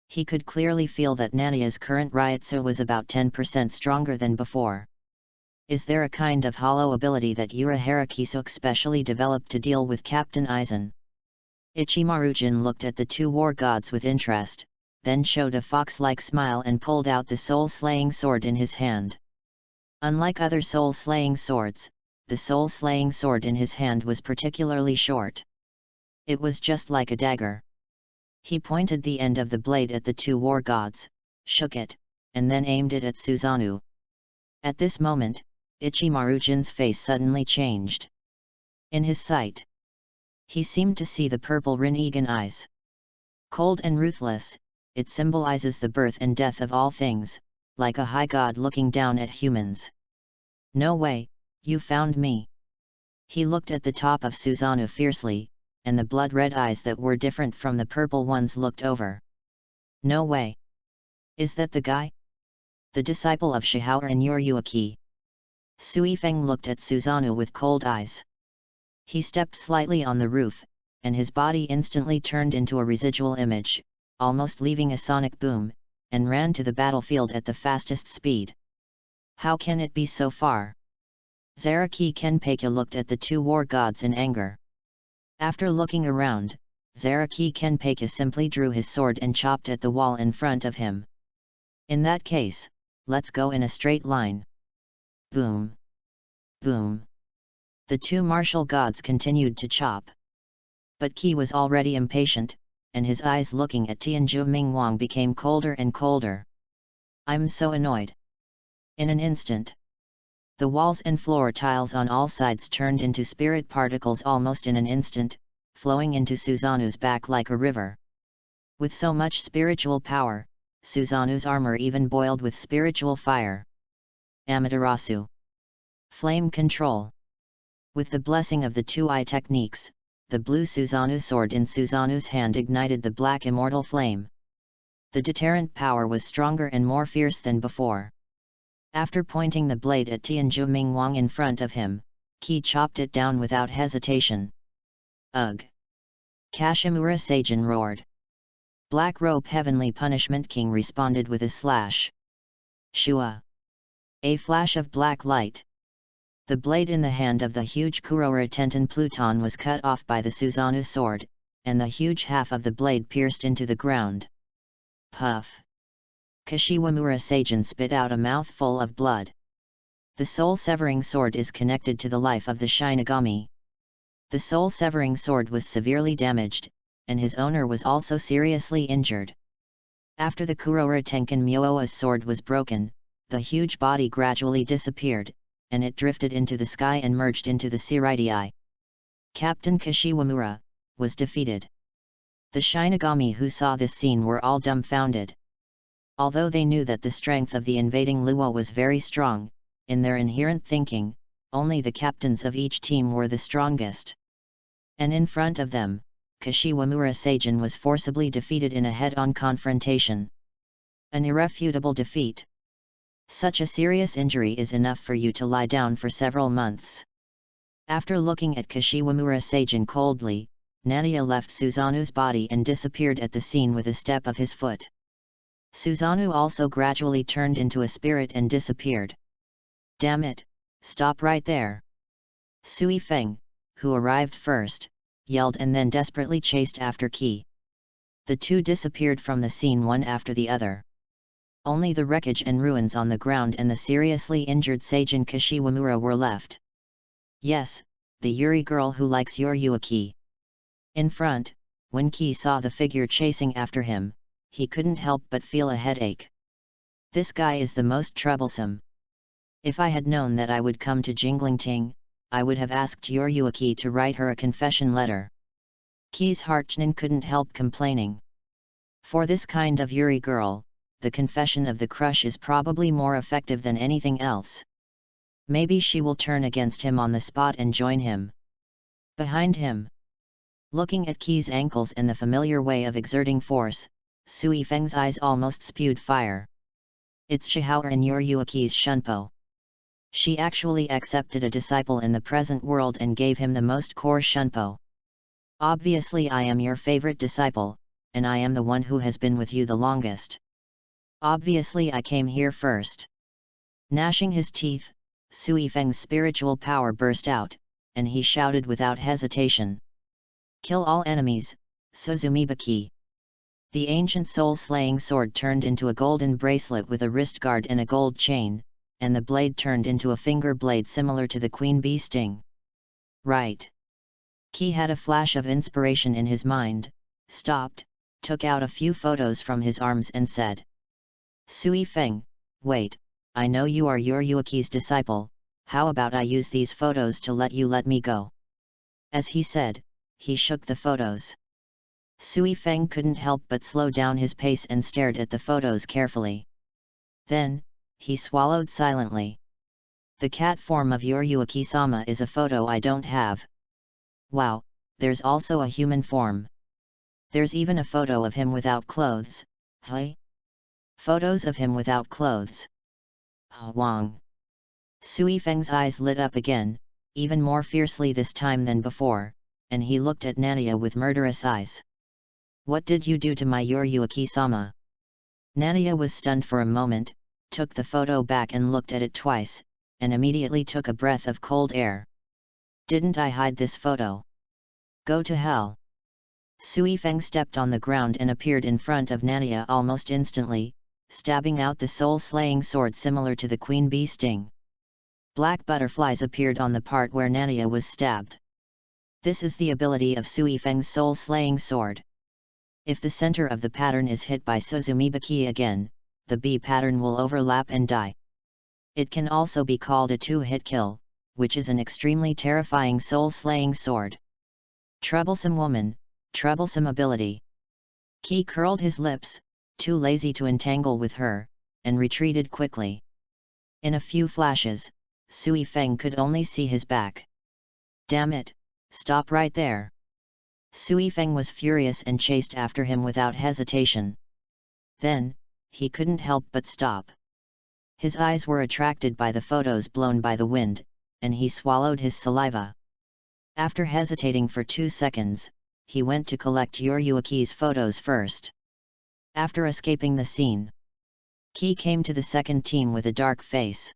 He could clearly feel that Nania's current Ryotsu was about 10% stronger than before. Is there a kind of hollow ability that Yura Harakisuk specially developed to deal with Captain Aizen? Ichimaru-jin looked at the two war gods with interest, then showed a fox-like smile and pulled out the soul-slaying sword in his hand. Unlike other soul-slaying swords, the soul-slaying sword in his hand was particularly short. It was just like a dagger. He pointed the end of the blade at the two war gods, shook it, and then aimed it at Susanoo. At this moment, Ichimaru-jin's face suddenly changed. In his sight, he seemed to see the purple Rinnegan eyes. Cold and ruthless, it symbolizes the birth and death of all things, like a high god looking down at humans. No way, you found me. He looked at the top of Susanoo fiercely, and the blood-red eyes that were different from the purple ones looked over. No way. Is that the guy? The disciple of Shihao and Yuryuaki. Sui Feng looked at Susanoo with cold eyes. He stepped slightly on the roof, and his body instantly turned into a residual image, almost leaving a sonic boom, and ran to the battlefield at the fastest speed. How can it be so far? Zaraki Kenpeicha looked at the two war gods in anger. After looking around, Zaraki Kenpeki simply drew his sword and chopped at the wall in front of him. In that case, let's go in a straight line. Boom! Boom! The two martial gods continued to chop. But Qi was already impatient, and his eyes looking at Tianzhu Mingwang became colder and colder. I'm so annoyed. In an instant, the walls and floor tiles on all sides turned into spirit particles almost in an instant, flowing into Suzanu's back like a river. With so much spiritual power, Suzanu's armor even boiled with spiritual fire. Amaterasu. Flame control. With the blessing of the two-eye techniques, the blue Suzaну sword in Suzanu's hand ignited the black immortal flame. The deterrent power was stronger and more fierce than before. After pointing the blade at Tianzhu Mingwang in front of him, Qi chopped it down without hesitation. Ugh! Kashimura Seijin roared. Black Robe Heavenly Punishment King responded with a slash. Shua! A flash of black light. The blade in the hand of the huge Kurora Tenten Pluton was cut off by the Suzaну sword, and the huge half of the blade pierced into the ground. Puff! Kashiwamura Seijin spit out a mouthful of blood. The soul-severing sword is connected to the life of the Shinigami. The soul-severing sword was severely damaged, and his owner was also seriously injured. After the Kurora Tenkan Myoa's sword was broken, the huge body gradually disappeared, and it drifted into the sky and merged into the Seiridii. Captain Kashiwamura was defeated. The Shinigami who saw this scene were all dumbfounded. Although they knew that the strength of the invading Luo was very strong, in their inherent thinking, only the captains of each team were the strongest. And in front of them, Kashiwamura Seijin was forcibly defeated in a head-on confrontation. An irrefutable defeat. Such a serious injury is enough for you to lie down for several months. After looking at Kashiwamura Seijin coldly, Nania left Suzanu's body and disappeared at the scene with a step of his foot. Suzanu also gradually turned into a spirit and disappeared. Damn it, stop right there! Sui Feng, who arrived first, yelled and then desperately chased after Qi. The two disappeared from the scene one after the other. Only the wreckage and ruins on the ground and the seriously injured Seijin Kashiwamura were left. Yes, the Yuri girl who likes Yoryuaki. In front, when Qi saw the figure chasing after him, he couldn't help but feel a headache. This guy is the most troublesome. If I had known that I would come to Jinglingting, I would have asked Yoryuaki to write her a confession letter. Qi's Heartchnin couldn't help complaining. For this kind of Yuri girl, the confession of the crush is probably more effective than anything else. Maybe she will turn against him on the spot and join him. Behind him, looking at Qi's ankles and the familiar way of exerting force, Sui Feng's eyes almost spewed fire. It's Shihao and Yoryuaki's Shunpo. She actually accepted a disciple in the present world and gave him the most core Shunpo. Obviously I am your favorite disciple, and I am the one who has been with you the longest. Obviously I came here first. Gnashing his teeth, Sui Feng's spiritual power burst out, and he shouted without hesitation. Kill all enemies, Suzumibaki. The ancient soul-slaying sword turned into a golden bracelet with a wrist guard and a gold chain, and the blade turned into a finger blade similar to the queen bee sting. Right. Qi had a flash of inspiration in his mind, stopped, took out a few photos from his arms and said. Sui Feng, wait, I know you are Yoryuaki's disciple, how about I use these photos to let me go? As he said, he shook the photos. Sui Feng couldn't help but slow down his pace and stared at the photos carefully. Then, he swallowed silently. The cat form of Yoryuaki-sama is a photo I don't have. Wow, there's also a human form. There's even a photo of him without clothes, hey? Photos of him without clothes. Wang. Sui Feng's eyes lit up again, even more fiercely this time than before, and he looked at Nania with murderous eyes. What did you do to my Yoryuaki-sama? Nania was stunned for a moment, took the photo back and looked at it twice, and immediately took a breath of cold air. Didn't I hide this photo? Go to hell! Sui Feng stepped on the ground and appeared in front of Nania almost instantly, stabbing out the soul-slaying sword similar to the queen bee sting. Black butterflies appeared on the part where Nania was stabbed. This is the ability of Sui Feng's soul-slaying sword. If the center of the pattern is hit by Suzumibaki again, the bee pattern will overlap and die. It can also be called a two-hit kill, which is an extremely terrifying soul-slaying sword. Troublesome woman, troublesome ability. Qi curled his lips, too lazy to entangle with her, and retreated quickly. In a few flashes, Sui Feng could only see his back. Damn it, stop right there. Sui Feng was furious and chased after him without hesitation. Then, he couldn't help but stop. His eyes were attracted by the photos blown by the wind, and he swallowed his saliva. After hesitating for 2 seconds, he went to collect Yuryuaki's photos first. After escaping the scene, Qi came to the second team with a dark face.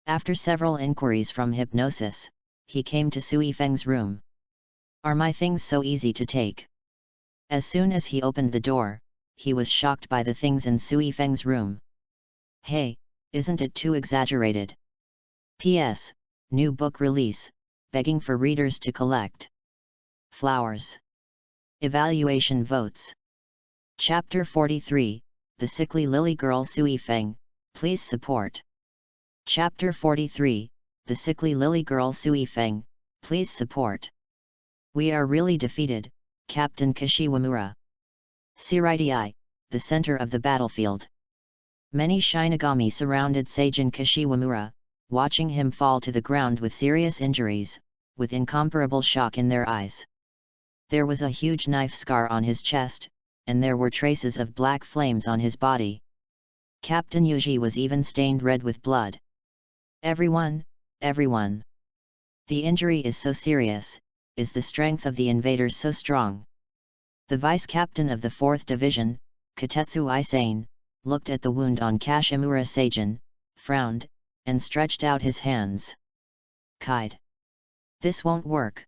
After several inquiries from Hypnosis, he came to Sui Feng's room. Are my things so easy to take? As soon as he opened the door, he was shocked by the things in Sui Feng's room. Hey, isn't it too exaggerated? P.S. New book release, begging for readers to collect. Flowers. Evaluation votes. Chapter 43, The Sickly Lily Girl Sui Feng, please support. Chapter 43, The Sickly Lily Girl Sui Feng, please support. We are really defeated, Captain Kashiwamura. Seiridai, the center of the battlefield. Many Shinigami surrounded Seijin Kashiwamura, watching him fall to the ground with serious injuries, with incomparable shock in their eyes. There was a huge knife scar on his chest, and there were traces of black flames on his body. Captain Yuji was even stained red with blood. Everyone, everyone. The injury is so serious, is the strength of the invaders so strong? The vice-captain of the 4th Division, Katetsu Isane, looked at the wound on Kashimura Seijin, frowned, and stretched out his hands. Kide. This won't work.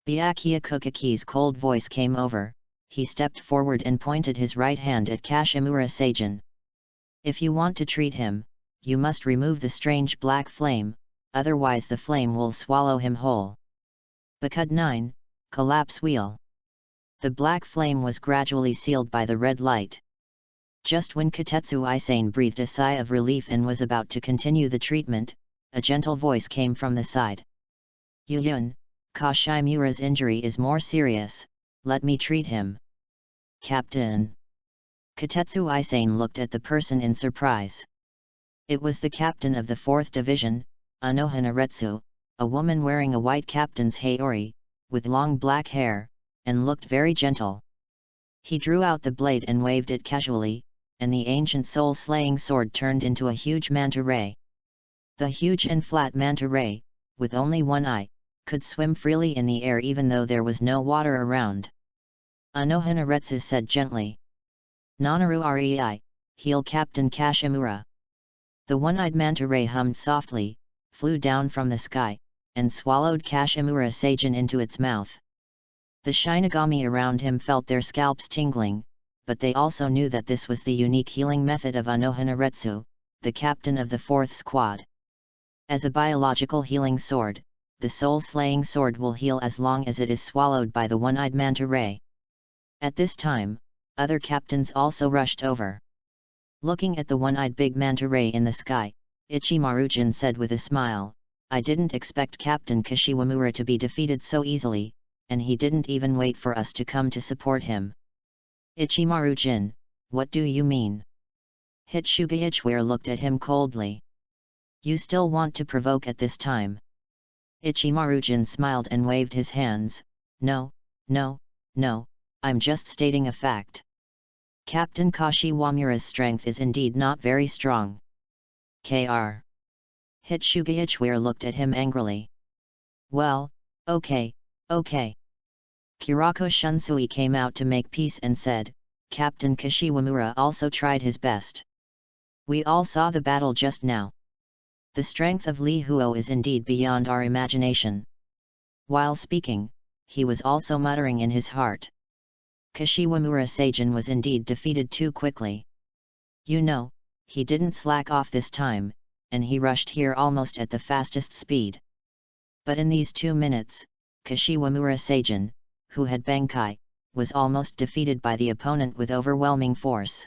Byakuya Kukaki's cold voice came over, he stepped forward and pointed his right hand at Kashimura Seijin. If you want to treat him, you must remove the strange black flame, otherwise the flame will swallow him whole. Bakud 9, Collapse Wheel. The black flame was gradually sealed by the red light. Just when Katetsu Isane breathed a sigh of relief and was about to continue the treatment, a gentle voice came from the side. Yuyun, Kashimura's injury is more serious, let me treat him. Captain. Katetsu Isane looked at the person in surprise. It was the captain of the 4th Division, Anoha Naretsu, a woman wearing a white captain's haori, with long black hair, and looked very gentle. He drew out the blade and waved it casually, and the ancient soul-slaying sword turned into a huge manta ray. The huge and flat manta ray, with only one eye, could swim freely in the air even though there was no water around. Anoha Naretsu said gently. Nanaru Rei, heal Captain Kashimura. The one-eyed manta ray hummed softly, flew down from the sky, and swallowed Kashimura Seijin into its mouth. The Shinigami around him felt their scalps tingling, but they also knew that this was the unique healing method of Anoha Naretsu, the captain of the 4th Squad. As a biological healing sword, the soul-slaying sword will heal as long as it is swallowed by the one-eyed manta ray. At this time, other captains also rushed over. Looking at the one-eyed big manta ray in the sky, Ichimaru-jin said with a smile, I didn't expect Captain Kashiwamura to be defeated so easily, and he didn't even wait for us to come to support him. Ichimaru-jin, what do you mean? Hitsuga Ichware looked at him coldly. You still want to provoke at this time? Ichimaru-jin smiled and waved his hands, no, no, no, I'm just stating a fact. Captain Kashiwamura's strength is indeed not very strong. Kr. Hitsuga Ichware looked at him angrily. Well, okay, okay. Kurako Shunsui came out to make peace and said, Captain Kashiwamura also tried his best. We all saw the battle just now. The strength of Li Huo is indeed beyond our imagination. While speaking, he was also muttering in his heart. Kashiwamura Seijan was indeed defeated too quickly. You know, he didn't slack off this time, and he rushed here almost at the fastest speed. But in these 2 minutes, Kashiwamura Seijan, who had Bankai, was almost defeated by the opponent with overwhelming force.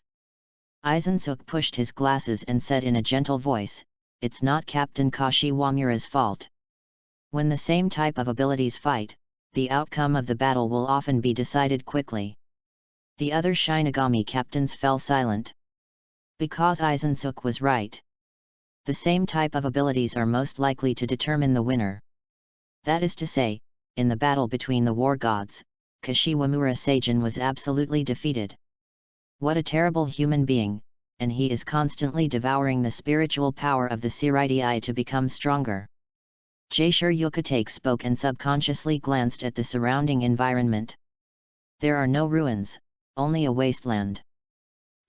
Izensuk pushed his glasses and said in a gentle voice, "It's not Captain Kashiwamura's fault. When the same type of abilities fight, the outcome of the battle will often be decided quickly." The other Shinigami captains fell silent. Because Izensuk was right. The same type of abilities are most likely to determine the winner. That is to say, in the battle between the war gods, Kashiwamura Seijan was absolutely defeated. What a terrible human being, and he is constantly devouring the spiritual power of the Seirai to become stronger. Jaishur Yukatake spoke and subconsciously glanced at the surrounding environment. There are no ruins, only a wasteland.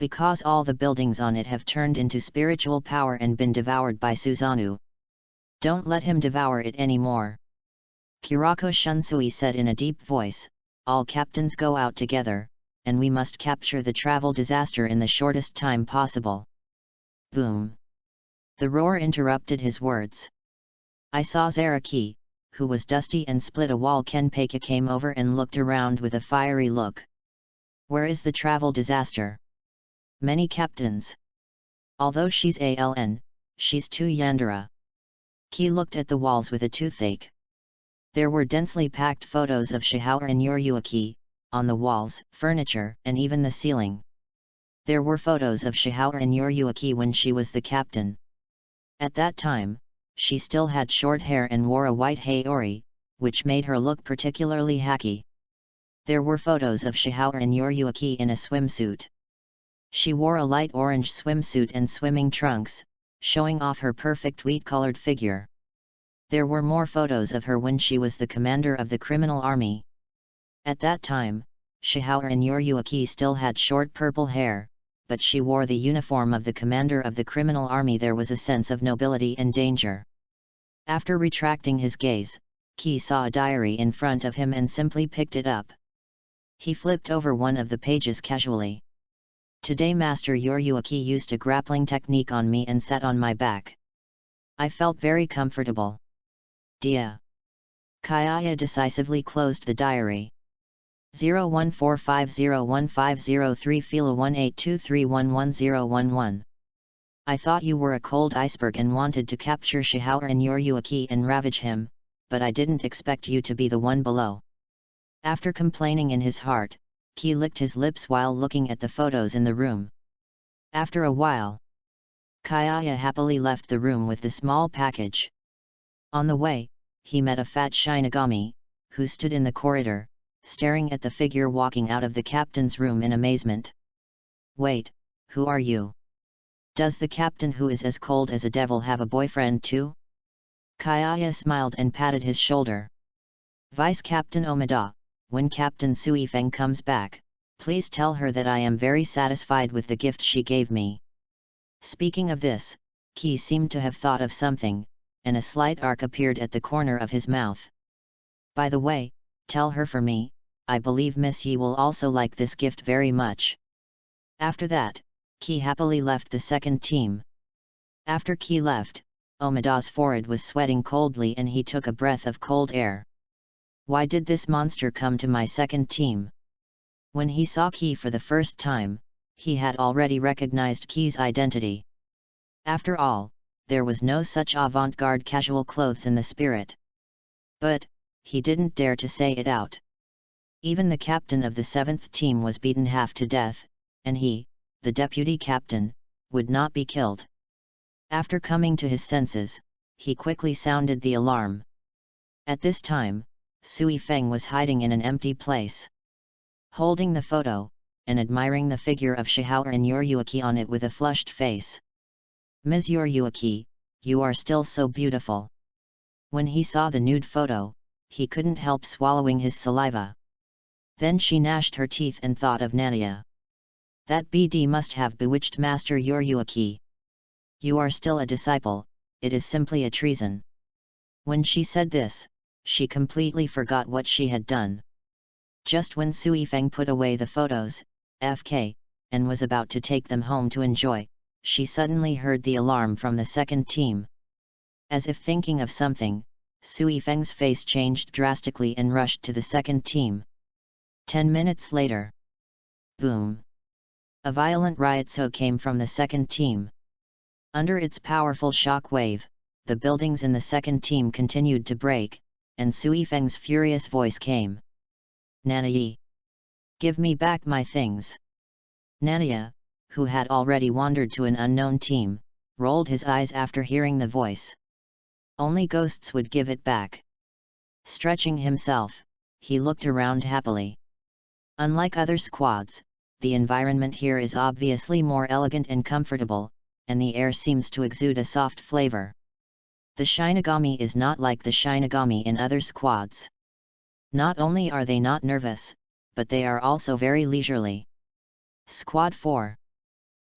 Because all the buildings on it have turned into spiritual power and been devoured by Susanoo. Don't let him devour it anymore. Kirako Shunsui said in a deep voice, "All captains go out together, and we must capture the travel disaster in the shortest time possible." Boom! The roar interrupted his words. I saw Zaraki, who was dusty and split a wall. Kenpeka came over and looked around with a fiery look. "Where is the travel disaster?" "Many captains. Although she's ALN, she's too Yandere." Ki looked at the walls with a toothache. There were densely packed photos of Shihao and Yoryuaki, on the walls, furniture, and even the ceiling. There were photos of Shihao and Yoryuaki when she was the captain. At that time, she still had short hair and wore a white haori, which made her look particularly hacky. There were photos of Shihao and Yoryuaki in a swimsuit. She wore a light orange swimsuit and swimming trunks, showing off her perfect wheat-colored figure. There were more photos of her when she was the commander of the criminal army. At that time, Shihao and Yoryuaki still had short purple hair, but she wore the uniform of the commander of the criminal army. There was a sense of nobility and danger. After retracting his gaze, Ki saw a diary in front of him and simply picked it up. He flipped over one of the pages casually. "Today Master Yoryuaki used a grappling technique on me and sat on my back. I felt very comfortable." Dia. Kayaya decisively closed the diary. 01450150 Fila 1823111011. "I thought you were a cold iceberg and wanted to capture Shihao and Yoryuaki and ravage him, but I didn't expect you to be the one below." After complaining in his heart, Ki licked his lips while looking at the photos in the room. After a while, Kayaya happily left the room with the small package. On the way, he met a fat Shinigami, who stood in the corridor, staring at the figure walking out of the captain's room in amazement. "Wait, who are you? Does the captain who is as cold as a devil have a boyfriend too?" Kayaya smiled and patted his shoulder. "Vice Captain Omida, when Captain Suifeng comes back, please tell her that I am very satisfied with the gift she gave me." Speaking of this, Ki seemed to have thought of something, and a slight arc appeared at the corner of his mouth. "By the way, tell her for me, I believe Miss Yi will also like this gift very much." After that, Ki happily left the second team. After Ki left, Omida's forehead was sweating coldly and he took a breath of cold air. Why did this monster come to my second team? When he saw Ki for the first time, he had already recognized Ki's identity. After all, there was no such avant-garde casual clothes in the spirit. But, he didn't dare to say it out. Even the captain of the 7th team was beaten half to death, and he, the deputy captain, would not be killed. After coming to his senses, he quickly sounded the alarm. At this time, Sui Feng was hiding in an empty place. Holding the photo, and admiring the figure of Shihao and Yoryuaki on it with a flushed face. "Ms. Yoryuaki, you are still so beautiful." When he saw the nude photo, he couldn't help swallowing his saliva. Then she gnashed her teeth and thought of Nania. That BD must have bewitched Master Yoryuaki. "You are still a disciple, it is simply a treason." When she said this, she completely forgot what she had done. Just when Sui Feng put away the photos, FK, and was about to take them home to enjoy, she suddenly heard the alarm from the second team. As if thinking of something, Sui Feng's face changed drastically and rushed to the second team. 10 minutes later. Boom! A violent riot came from the second team. Under its powerful shock wave, the buildings in the second team continued to break, and Sui Feng's furious voice came. Nanayi! Give me back my things! Nania, who had already wandered to an unknown team, rolled his eyes after hearing the voice. Only ghosts would give it back. Stretching himself, he looked around happily. Unlike other squads, the environment here is obviously more elegant and comfortable, and the air seems to exude a soft flavor. The Shinigami is not like the Shinigami in other squads. Not only are they not nervous, but they are also very leisurely. Squad 4.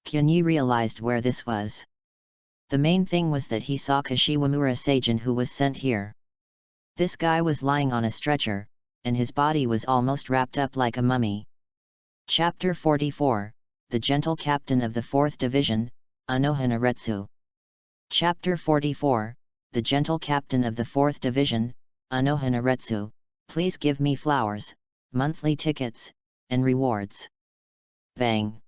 Kyunyi realized where this was. The main thing was that he saw Kashiwamura Seijin, who was sent here. This guy was lying on a stretcher, and his body was almost wrapped up like a mummy. Chapter 44, The Gentle Captain of the 4th Division, Anohana Retsu. Chapter 44, The Gentle Captain of the 4th Division, Anohana Retsu, please give me flowers, monthly tickets, and rewards. Bang!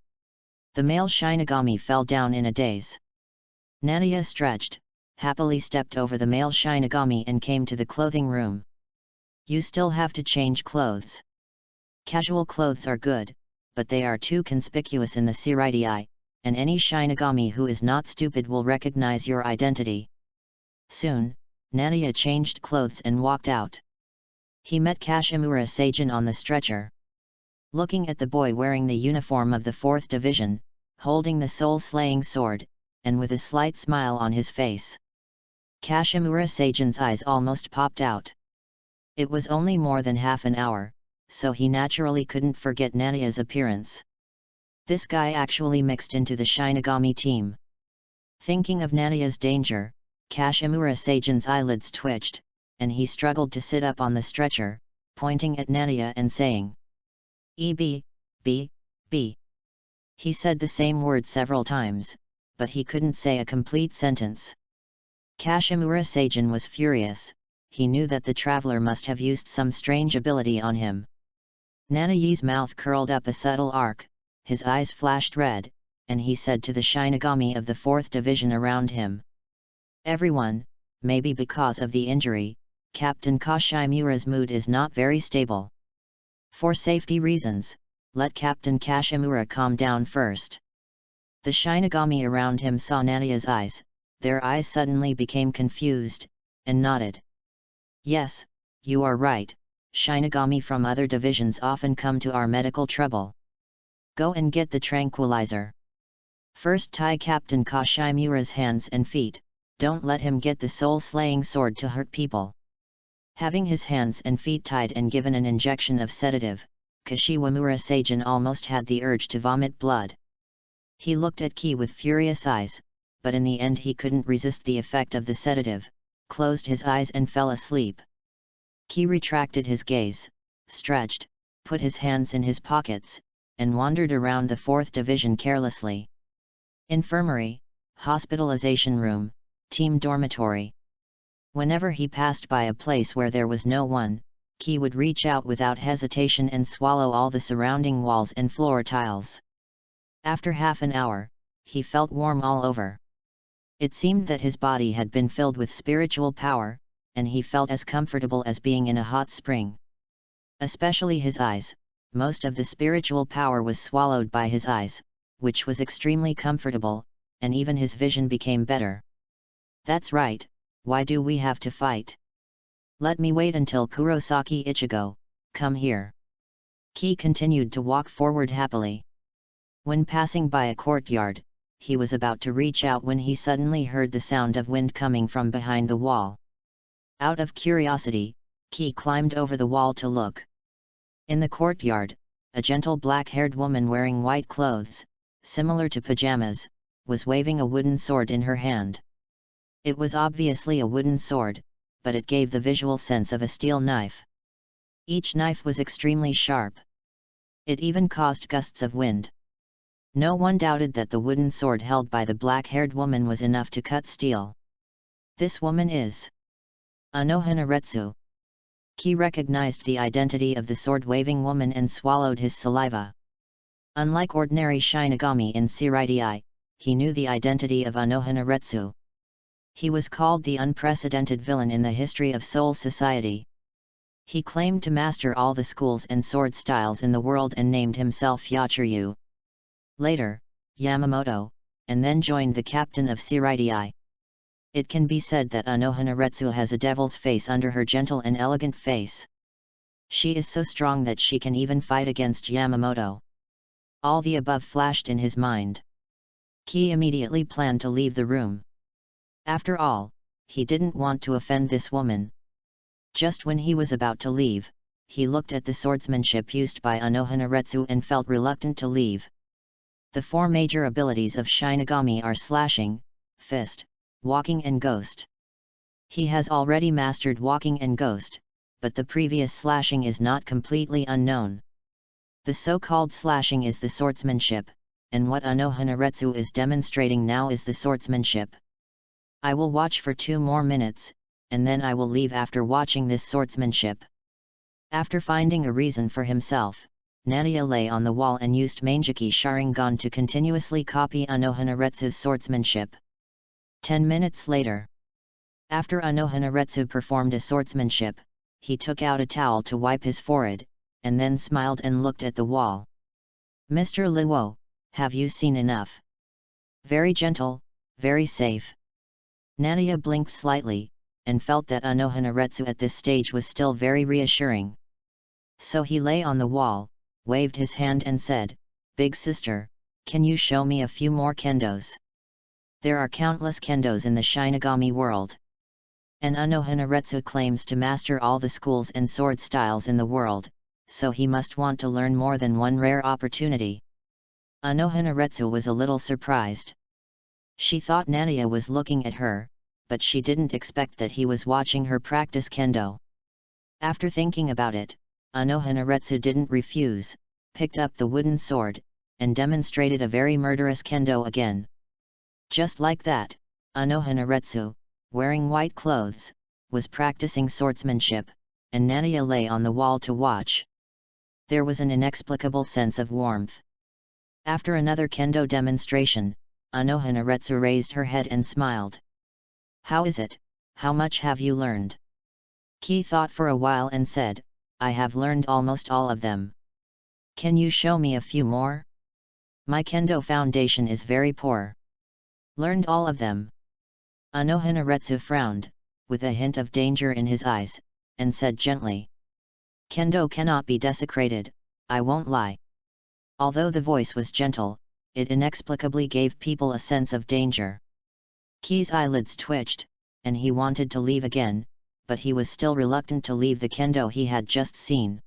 The male Shinigami fell down in a daze. Nania stretched, happily stepped over the male Shinigami and came to the clothing room. You still have to change clothes. Casual clothes are good, but they are too conspicuous in the Seiridai, and any Shinigami who is not stupid will recognize your identity. Soon, Nania changed clothes and walked out. He met Kashimura Seijin on the stretcher. Looking at the boy wearing the uniform of the 4th Division, holding the soul-slaying sword, and with a slight smile on his face. Kashimura Seijin's eyes almost popped out. It was only more than half an hour, so he naturally couldn't forget Nania's appearance. This guy actually mixed into the Shinigami team. Thinking of Nania's danger, Kashimura Seijin's eyelids twitched, and he struggled to sit up on the stretcher, pointing at Nania and saying, "E-B, B, B." He said the same word several times, but he couldn't say a complete sentence. Kashimura Seijin was furious. He knew that the traveler must have used some strange ability on him. Nanayi's mouth curled up a subtle arc, his eyes flashed red, and he said to the Shinigami of the 4th Division around him. Everyone, maybe because of the injury, Captain Kashimura's mood is not very stable. For safety reasons, let Captain Kashimura calm down first. The Shinigami around him saw Nania's eyes, their eyes suddenly became confused, and nodded. Yes, you are right, Shinigami from other divisions often come to our medical trouble. Go and get the tranquilizer. First tie Captain Kashimura's hands and feet, don't let him get the soul-slaying sword to hurt people. Having his hands and feet tied and given an injection of sedative, Kashiwamura Seijin almost had the urge to vomit blood. He looked at Ki with furious eyes, but in the end he couldn't resist the effect of the sedative, closed his eyes and fell asleep. Ki retracted his gaze, stretched, put his hands in his pockets, and wandered around the 4th Division carelessly. Infirmary, hospitalization room, team dormitory. Whenever he passed by a place where there was no one, Ki would reach out without hesitation and swallow all the surrounding walls and floor tiles. After half an hour, he felt warm all over. It seemed that his body had been filled with spiritual power, and he felt as comfortable as being in a hot spring. Especially his eyes, most of the spiritual power was swallowed by his eyes, which was extremely comfortable, and even his vision became better. That's right, why do we have to fight? Let me wait until Kurosaki Ichigo, come here. Ki continued to walk forward happily. When passing by a courtyard, he was about to reach out when he suddenly heard the sound of wind coming from behind the wall. Out of curiosity, Ki climbed over the wall to look. In the courtyard, a gentle black-haired woman wearing white clothes, similar to pajamas, was waving a wooden sword in her hand. It was obviously a wooden sword, but it gave the visual sense of a steel knife. Each knife was extremely sharp. It even caused gusts of wind. No one doubted that the wooden sword held by the black-haired woman was enough to cut steel. This woman is Anohanaretsu. Ki recognized the identity of the sword-waving woman and swallowed his saliva. Unlike ordinary Shinigami in Shiridai, he knew the identity of Anohanaretsu. He was called the unprecedented villain in the history of Soul Society. He claimed to master all the schools and sword styles in the world and named himself Yachiryu. Later, Yamamoto, and then joined the captain of Shiridai. It can be said that Anohanaretsu has a devil's face under her gentle and elegant face. She is so strong that she can even fight against Yamamoto. All the above flashed in his mind. Ki immediately planned to leave the room. After all, he didn't want to offend this woman. Just when he was about to leave, he looked at the swordsmanship used by Anohanaretsu and felt reluctant to leave. The four major abilities of Shinigami are slashing, fist, walking and ghost. He has already mastered walking and ghost, but the previous slashing is not completely unknown. The so-called slashing is the swordsmanship, and what Anohanaretsu is demonstrating now is the swordsmanship. I will watch for 2 more minutes, and then I will leave after watching this swordsmanship. After finding a reason for himself, Nania lay on the wall and used Manjiki Sharingan to continuously copy Anohanaretsu's swordsmanship. 10 minutes later. After Anohanaretsu performed a swordsmanship, he took out a towel to wipe his forehead, and then smiled and looked at the wall. Mr. Liwo, have you seen enough? Very gentle, very safe. Nania blinked slightly, and felt that Anohanaretsu at this stage was still very reassuring. So he lay on the wall, waved his hand and said, "Big sister, can you show me a few more kendos? There are countless kendos in the Shinigami world. And Anohanaretsu claims to master all the schools and sword styles in the world, so he must want to learn more than one rare opportunity." Anohanaretsu was a little surprised. She thought Nania was looking at her, but she didn't expect that he was watching her practice kendo. After thinking about it, Anohanaretsu didn't refuse, picked up the wooden sword, and demonstrated a very murderous kendo again. Just like that, Anohanaretsu, wearing white clothes, was practicing swordsmanship, and Nania lay on the wall to watch. There was an inexplicable sense of warmth. After another kendo demonstration, Anohanaretsu raised her head and smiled. "How is it? How much have you learned?" Ki thought for a while and said, "I have learned almost all of them. Can you show me a few more? My kendo foundation is very poor." "Learned all of them?" Anohanaretsu frowned, with a hint of danger in his eyes, and said gently, "Kendo cannot be desecrated, I won't lie." Although the voice was gentle, it inexplicably gave people a sense of danger. Ki's eyelids twitched, and he wanted to leave again, but he was still reluctant to leave the kendo he had just seen.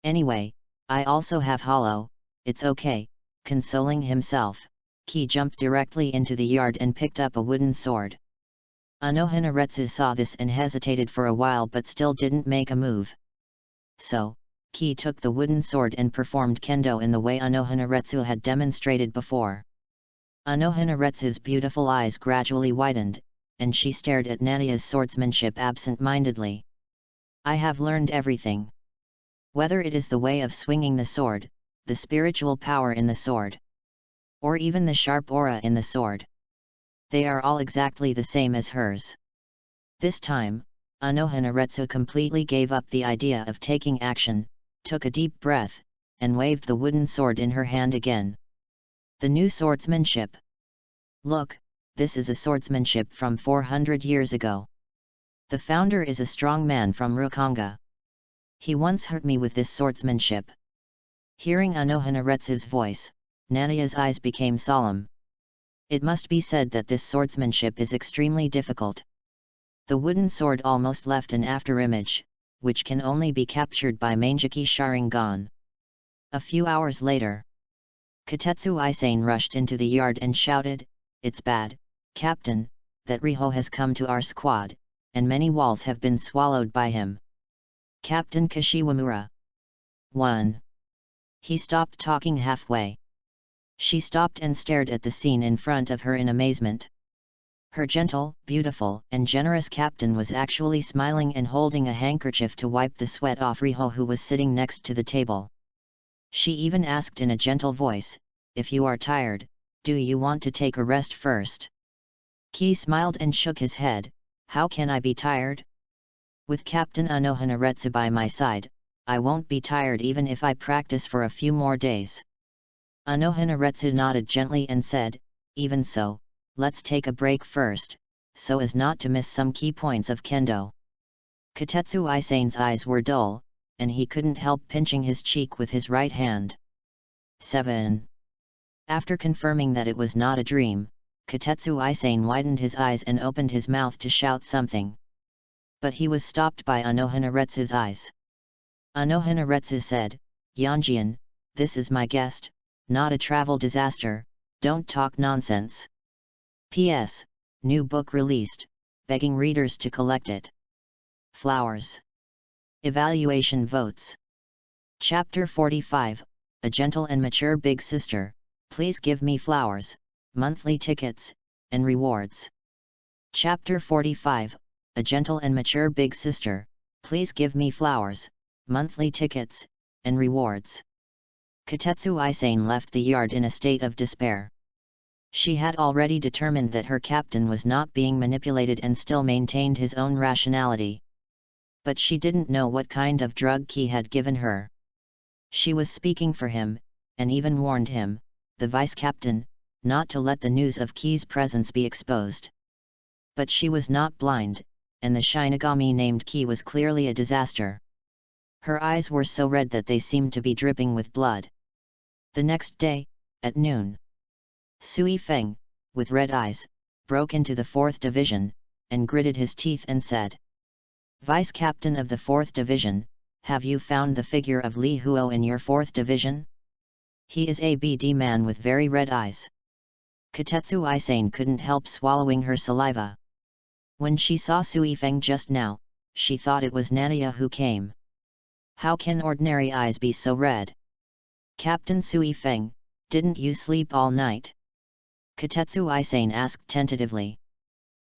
"Anyway, I also have hollow, it's okay," consoling himself, Ki jumped directly into the yard and picked up a wooden sword. Anohanaretsu saw this and hesitated for a while but still didn't make a move. So, Ki took the wooden sword and performed kendo in the way Anohanaretsu had demonstrated before. Anohanaretsu's beautiful eyes gradually widened, and she stared at Nania's swordsmanship absent-mindedly. "I have learned everything. Whether it is the way of swinging the sword, the spiritual power in the sword, or even the sharp aura in the sword. They are all exactly the same as hers." This time, Anohanaretsu completely gave up the idea of taking action, took a deep breath, and waved the wooden sword in her hand again. The new swordsmanship. "Look, this is a swordsmanship from 400 years ago. The founder is a strong man from Rukanga. He once hurt me with this swordsmanship." Hearing Anohanaretsu's voice, Nania's eyes became solemn. It must be said that this swordsmanship is extremely difficult. The wooden sword almost left an afterimage, which can only be captured by Manjiki Sharingan. A few hours later, Katetsu Isane rushed into the yard and shouted, "It's bad, Captain, that Riho has come to our squad, and many walls have been swallowed by him." Captain Kashiwamura. 1. He stopped talking halfway. She stopped and stared at the scene in front of her in amazement. Her gentle, beautiful, and generous captain was actually smiling and holding a handkerchief to wipe the sweat off Riho, who was sitting next to the table. She even asked in a gentle voice, "If you are tired, do you want to take a rest first?" Ki smiled and shook his head. "How can I be tired? With Captain Anohanaretsu by my side, I won't be tired even if I practice for a few more days." Anohanaretsu nodded gently and said, "Even so, let's take a break first, so as not to miss some key points of kendo." Kotetsu Isane's eyes were dull, and he couldn't help pinching his cheek with his right hand. 7. After confirming that it was not a dream, Kotetsu Isane widened his eyes and opened his mouth to shout something. But he was stopped by Anohanaretsu's eyes. Anohanaretsu said, "Yanjian, this is my guest, not a travel disaster, don't talk nonsense. P.S. New book released, begging readers to collect it. Flowers. Evaluation votes. Chapter 45, A Gentle and Mature Big Sister, Please Give Me Flowers, Monthly Tickets, and Rewards. Chapter 45, A Gentle and Mature Big Sister, Please Give Me Flowers, Monthly Tickets, and Rewards. Kotetsu Isane left the yard in a state of despair. She had already determined that her captain was not being manipulated and still maintained his own rationality. But she didn't know what kind of drug Ki had given her. She was speaking for him, and even warned him, the vice-captain, not to let the news of Ki's presence be exposed. But she was not blind, and the Shinigami named Ki was clearly a disaster. Her eyes were so red that they seemed to be dripping with blood. The next day, at noon, Sui Feng, with red eyes, broke into the 4th Division, and gritted his teeth and said, "Vice-Captain of the 4th Division, have you found the figure of Li Huo in your 4th Division? He is a BD man with very red eyes." Kotetsu Isane couldn't help swallowing her saliva. When she saw Sui Feng just now, she thought it was Nania who came. How can ordinary eyes be so red? "Captain Sui Feng, didn't you sleep all night?" Kotetsu Isane asked tentatively.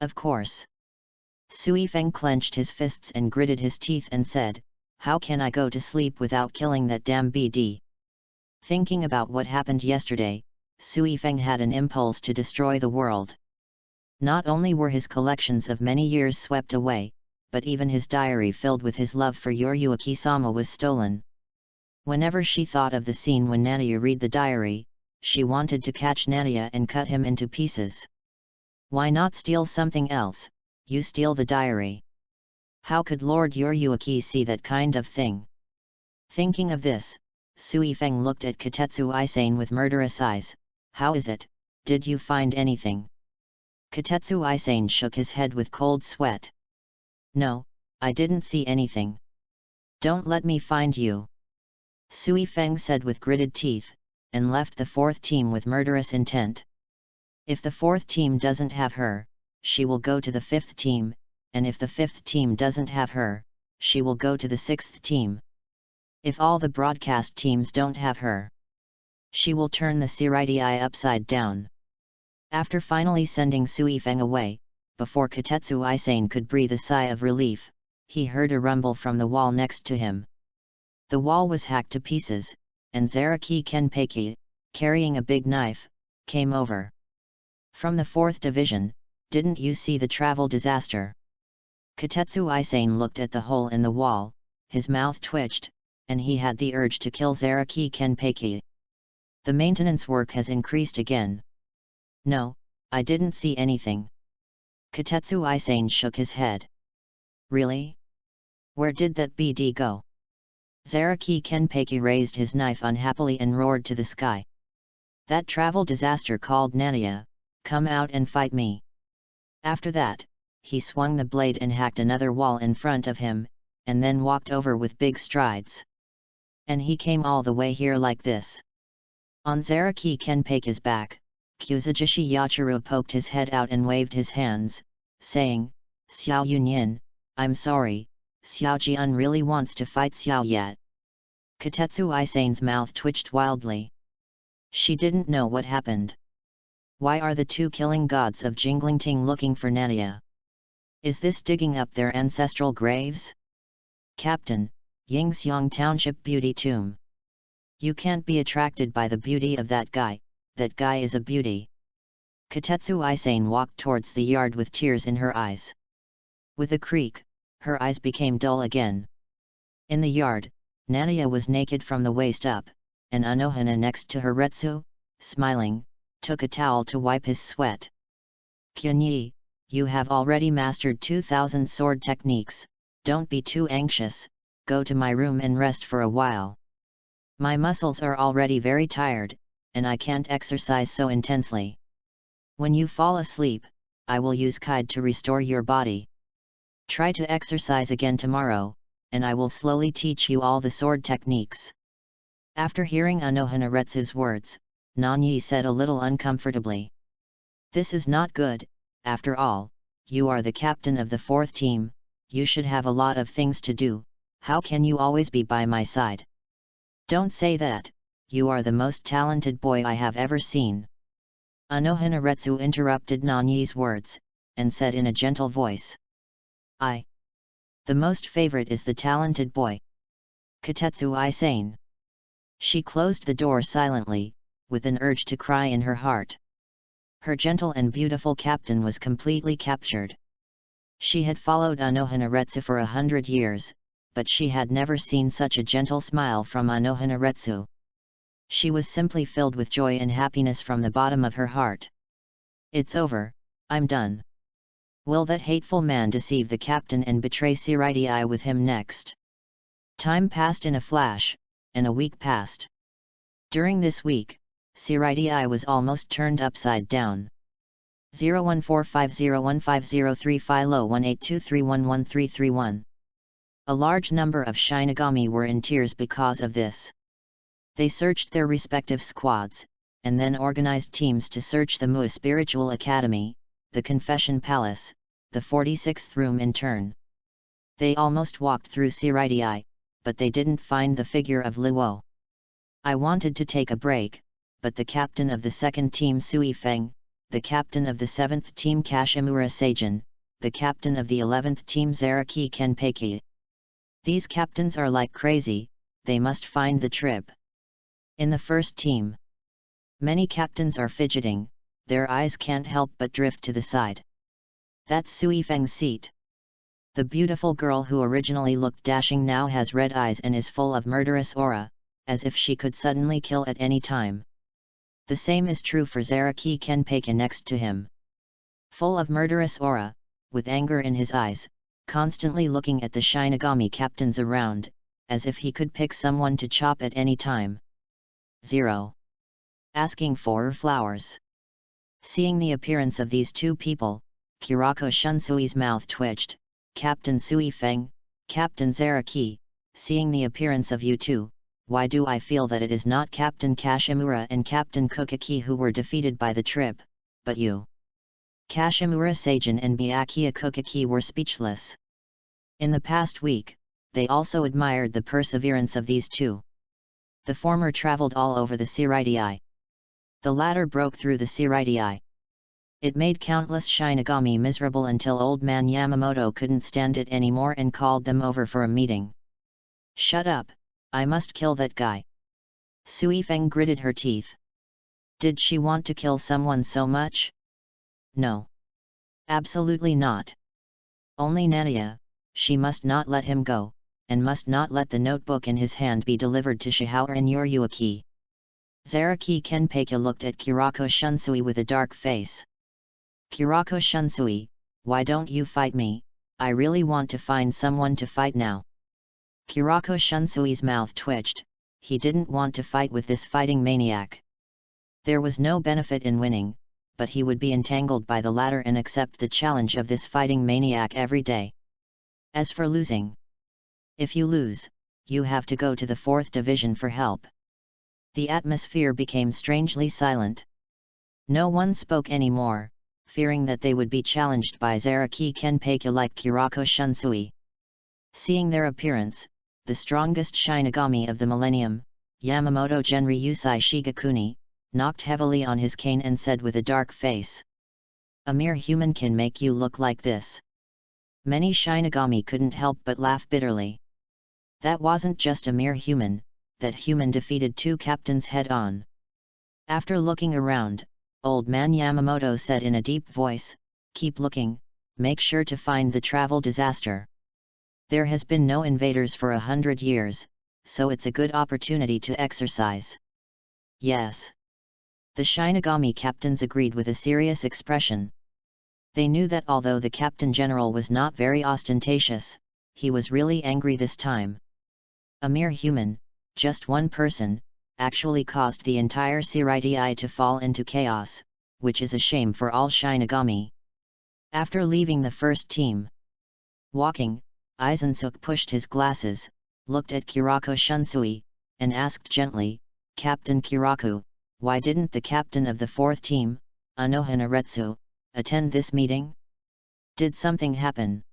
"Of course." Sui Feng clenched his fists and gritted his teeth and said, "How can I go to sleep without killing that damn BD?" Thinking about what happened yesterday, Sui Feng had an impulse to destroy the world. Not only were his collections of many years swept away, but even his diary filled with his love for Yoryuki-sama was stolen. Whenever she thought of the scene when Nania read the diary, she wanted to catch Nania and cut him into pieces. Why not steal something else? You steal the diary. How could Lord Yoryuki see that kind of thing? Thinking of this, Sui Feng looked at Kotetsu Isane with murderous eyes. "How is it, did you find anything?" Kotetsu Isane shook his head with cold sweat. "No, I didn't see anything." "Don't let me find you," Sui Feng said with gritted teeth, and left the 4th team with murderous intent. If the 4th team doesn't have her, she will go to the 5th team, and if the 5th team doesn't have her, she will go to the 6th team. If all the broadcast teams don't have her, she will turn the Siritii upside down. After finally sending Sui Feng away, before Kotetsu Isane could breathe a sigh of relief, he heard a rumble from the wall next to him. The wall was hacked to pieces, and Zaraki Kenpeki, carrying a big knife, came over. "From the 4th Division, didn't you see the travel disaster?" Kotetsu Isane looked at the hole in the wall, his mouth twitched, and he had the urge to kill Zaraki Kenpeki. "The maintenance work has increased again." "No, I didn't see anything." Kotetsu Isane shook his head. "Really? Where did that BD go?" Zaraki Kenpeki raised his knife unhappily and roared to the sky. "That travel disaster called Nania, come out and fight me." After that, he swung the blade and hacked another wall in front of him, and then walked over with big strides. "And he came all the way here like this." On Zaraki Kenpeki's back, Kuzujishi Yachiru poked his head out and waved his hands, saying, "Xiao Yunyin, I'm sorry, Xiao Jian really wants to fight Xiao yet. Kotetsu Isane's mouth twitched wildly. She didn't know what happened. Why are the two killing gods of Jinglingting looking for Nania? Is this digging up their ancestral graves? Captain, Yingxiang Township Beauty Tomb. You can't be attracted by the beauty of that guy is a beauty. Kotetsu Isane walked towards the yard with tears in her eyes. With a creak, her eyes became dull again. In the yard, Nania was naked from the waist up, and Anohana next to her Retsu, smiling, took a towel to wipe his sweat. Kyunyi, you have already mastered 2,000 sword techniques, don't be too anxious, go to my room and rest for a while. My muscles are already very tired, and I can't exercise so intensely. When you fall asleep, I will use Kide to restore your body. Try to exercise again tomorrow, and I will slowly teach you all the sword techniques. After hearing Anohana Retsu's words, Nanyi said a little uncomfortably. This is not good, after all, you are the captain of the fourth team, you should have a lot of things to do, how can you always be by my side? Don't say that, you are the most talented boy I have ever seen. Anohana Retsu interrupted Nanyi's words, and said in a gentle voice. The most favorite is the talented boy. Kotetsu Isane. She closed the door silently, with an urge to cry in her heart. Her gentle and beautiful captain was completely captured. She had followed Anohana Retsu for 100 years, but she had never seen such a gentle smile from Anohana Retsu. She was simply filled with joy and happiness from the bottom of her heart. It's over, I'm done. Will that hateful man deceive the captain and betray Siridii with him next? Time passed in a flash, and a week passed. During this week, Siridii was almost turned upside down. 0145015035 Philo 18231131. A large number of Shinigami were in tears because of this. They searched their respective squads, and then organized teams to search the Mua Spiritual Academy, the Confession Palace, the 46th room in turn. They almost walked through Siridii, but they didn't find the figure of Luo. I wanted to take a break, but the captain of the second team Sui Feng, the captain of the 7th team Kashimura Seijin, the captain of the 11th team Zaraki Kenpeki. These captains are like crazy, they must find the trip. In the first team, many captains are fidgeting, their eyes can't help but drift to the side. That's Sui Feng's seat. The beautiful girl who originally looked dashing now has red eyes and is full of murderous aura, as if she could suddenly kill at any time. The same is true for Zaraki Kenpeki next to him. Full of murderous aura, with anger in his eyes, constantly looking at the Shinigami captains around, as if he could pick someone to chop at any time. 0. Asking for flowers. Seeing the appearance of these two people, Kurako Shunsui's mouth twitched. Captain Sui Feng, Captain Zaraki, seeing the appearance of you two, why do I feel that it is not Captain Kashimura and Captain Kokaki who were defeated by the trip, but you? Kashimura Seijin and Byakuya Kokaki were speechless. In the past week, they also admired the perseverance of these two. The former traveled all over the Siridii. The latter broke through the Siridii. It made countless Shinigami miserable until old man Yamamoto couldn't stand it anymore and called them over for a meeting. Shut up, I must kill that guy. Sui Feng gritted her teeth. Did she want to kill someone so much? No. Absolutely not. Only Nania, she must not let him go, and must not let the notebook in his hand be delivered to Shihao and Yoryuaki. Zaraki Kenpeki looked at Kurako Shunsui with a dark face. Kurako Shunsui, why don't you fight me? I really want to find someone to fight now. Kurako Shunsui's mouth twitched, he didn't want to fight with this fighting maniac. There was no benefit in winning, but he would be entangled by the latter and accept the challenge of this fighting maniac every day. As for losing, if you lose, you have to go to the 4th division for help. The atmosphere became strangely silent. No one spoke anymore, fearing that they would be challenged by Zaraki Kenpeki like Kurako Shunsui. Seeing their appearance, the strongest Shinigami of the millennium, Yamamoto Genri Yusai Shigakuni, knocked heavily on his cane and said with a dark face, "A mere human can make you look like this." Many Shinigami couldn't help but laugh bitterly. That wasn't just a mere human, that human defeated two captains head-on. After looking around, Old Man Yamamoto said in a deep voice, "Keep looking, make sure to find the travel disaster. There has been no invaders for 100 years, so it's a good opportunity to exercise." Yes. The Shinigami captains agreed with a serious expression. They knew that although the Captain General was not very ostentatious, he was really angry this time. A mere human, just one person, actually caused the entire Shirai to fall into chaos, which is a shame for all Shinigami. After leaving the first team, walking, Aizen-suk pushed his glasses, looked at Kirako Shunsui, and asked gently, "Captain Kiraku, why didn't the captain of the fourth team, Anohanaretsu, attend this meeting? Did something happen?"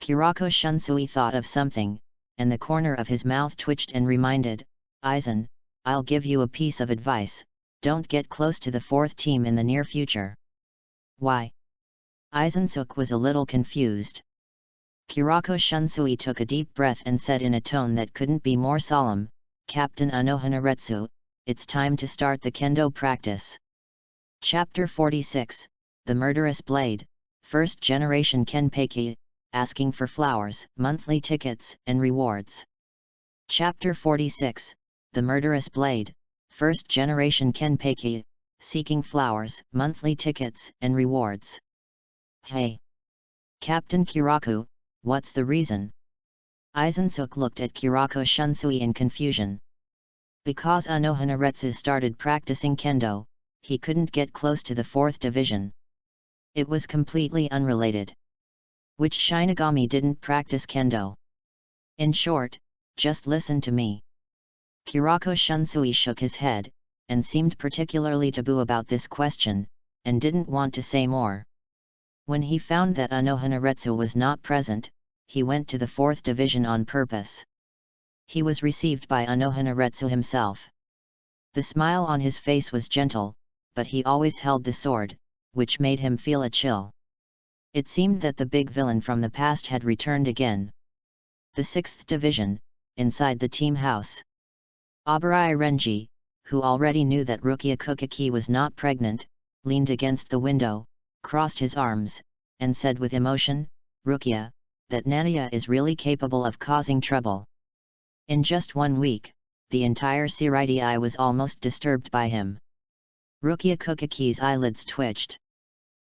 Kirako Shunsui thought of something, and the corner of his mouth twitched and reminded, "Aizen, I'll give you a piece of advice, don't get close to the fourth team in the near future." "Why?" Aizen-suk was a little confused. Kirako Shunsui took a deep breath and said in a tone that couldn't be more solemn, "Captain Anohanaretsu, it's time to start the kendo practice." Chapter 46, The Murderous Blade, First Generation Kenpeiki, Asking for Flowers, Monthly Tickets, and Rewards. Chapter 46, The Murderous Blade, First Generation Kenpeiki, Seeking Flowers, Monthly Tickets, and Rewards. "Hey! Captain Kiraku, what's the reason?" Aizen-suk looked at Kirako Shunsui in confusion. Because Anohanaretsu started practicing kendo, he couldn't get close to the 4th division. It was completely unrelated. Which Shinigami didn't practice kendo? In short, just listen to me. Kirako Shunsui shook his head, and seemed particularly taboo about this question, and didn't want to say more. When he found that Anohanaretsu was not present, he went to the 4th division on purpose. He was received by Anohanaretsu himself. The smile on his face was gentle, but he always held the sword, which made him feel a chill. It seemed that the big villain from the past had returned again. The 6th division, inside the team house. Abarai Renji, who already knew that Rukia Kukiki was not pregnant, leaned against the window, crossed his arms, and said with emotion, "Rukia, that Nania is really capable of causing trouble." In just 1 week, the entire Shirai was almost disturbed by him. Rukia Kukiki's eyelids twitched.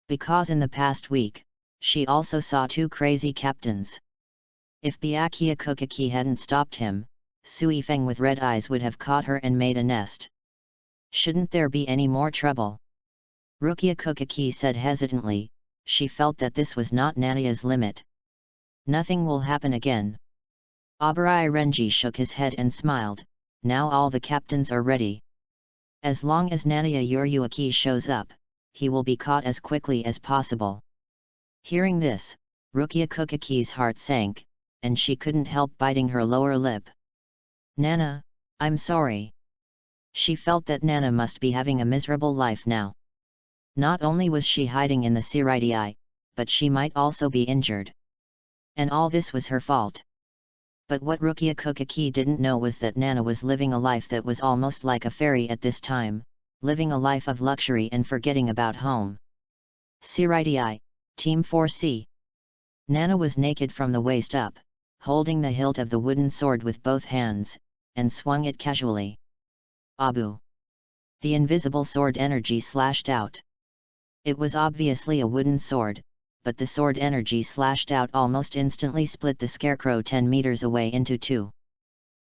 Because in the past week, she also saw 2 crazy captains. If Byakuya Kukiki hadn't stopped him, Sui Feng with red eyes would have caught her and made a nest. "Shouldn't there be any more trouble?" Rukia Kukiki said hesitantly. She felt that this was not Nania's limit. "Nothing will happen again." Abarai Renji shook his head and smiled. "Now all the captains are ready. As long as Nania Yuryuaki shows up, he will be caught as quickly as possible." Hearing this, Rukia Kukiki's heart sank, and she couldn't help biting her lower lip. "Nana, I'm sorry." She felt that Nana must be having a miserable life now. Not only was she hiding in the Shirai, but she might also be injured. And all this was her fault. But what Rukia Kukiki didn't know was that Nana was living a life that was almost like a fairy at this time, living a life of luxury and forgetting about home. Shirai, Team 4C. Nana was naked from the waist up, holding the hilt of the wooden sword with both hands, and swung it casually. Abu! The invisible sword energy slashed out. It was obviously a wooden sword, but the sword energy slashed out almost instantly split the scarecrow 10 meters away into 2.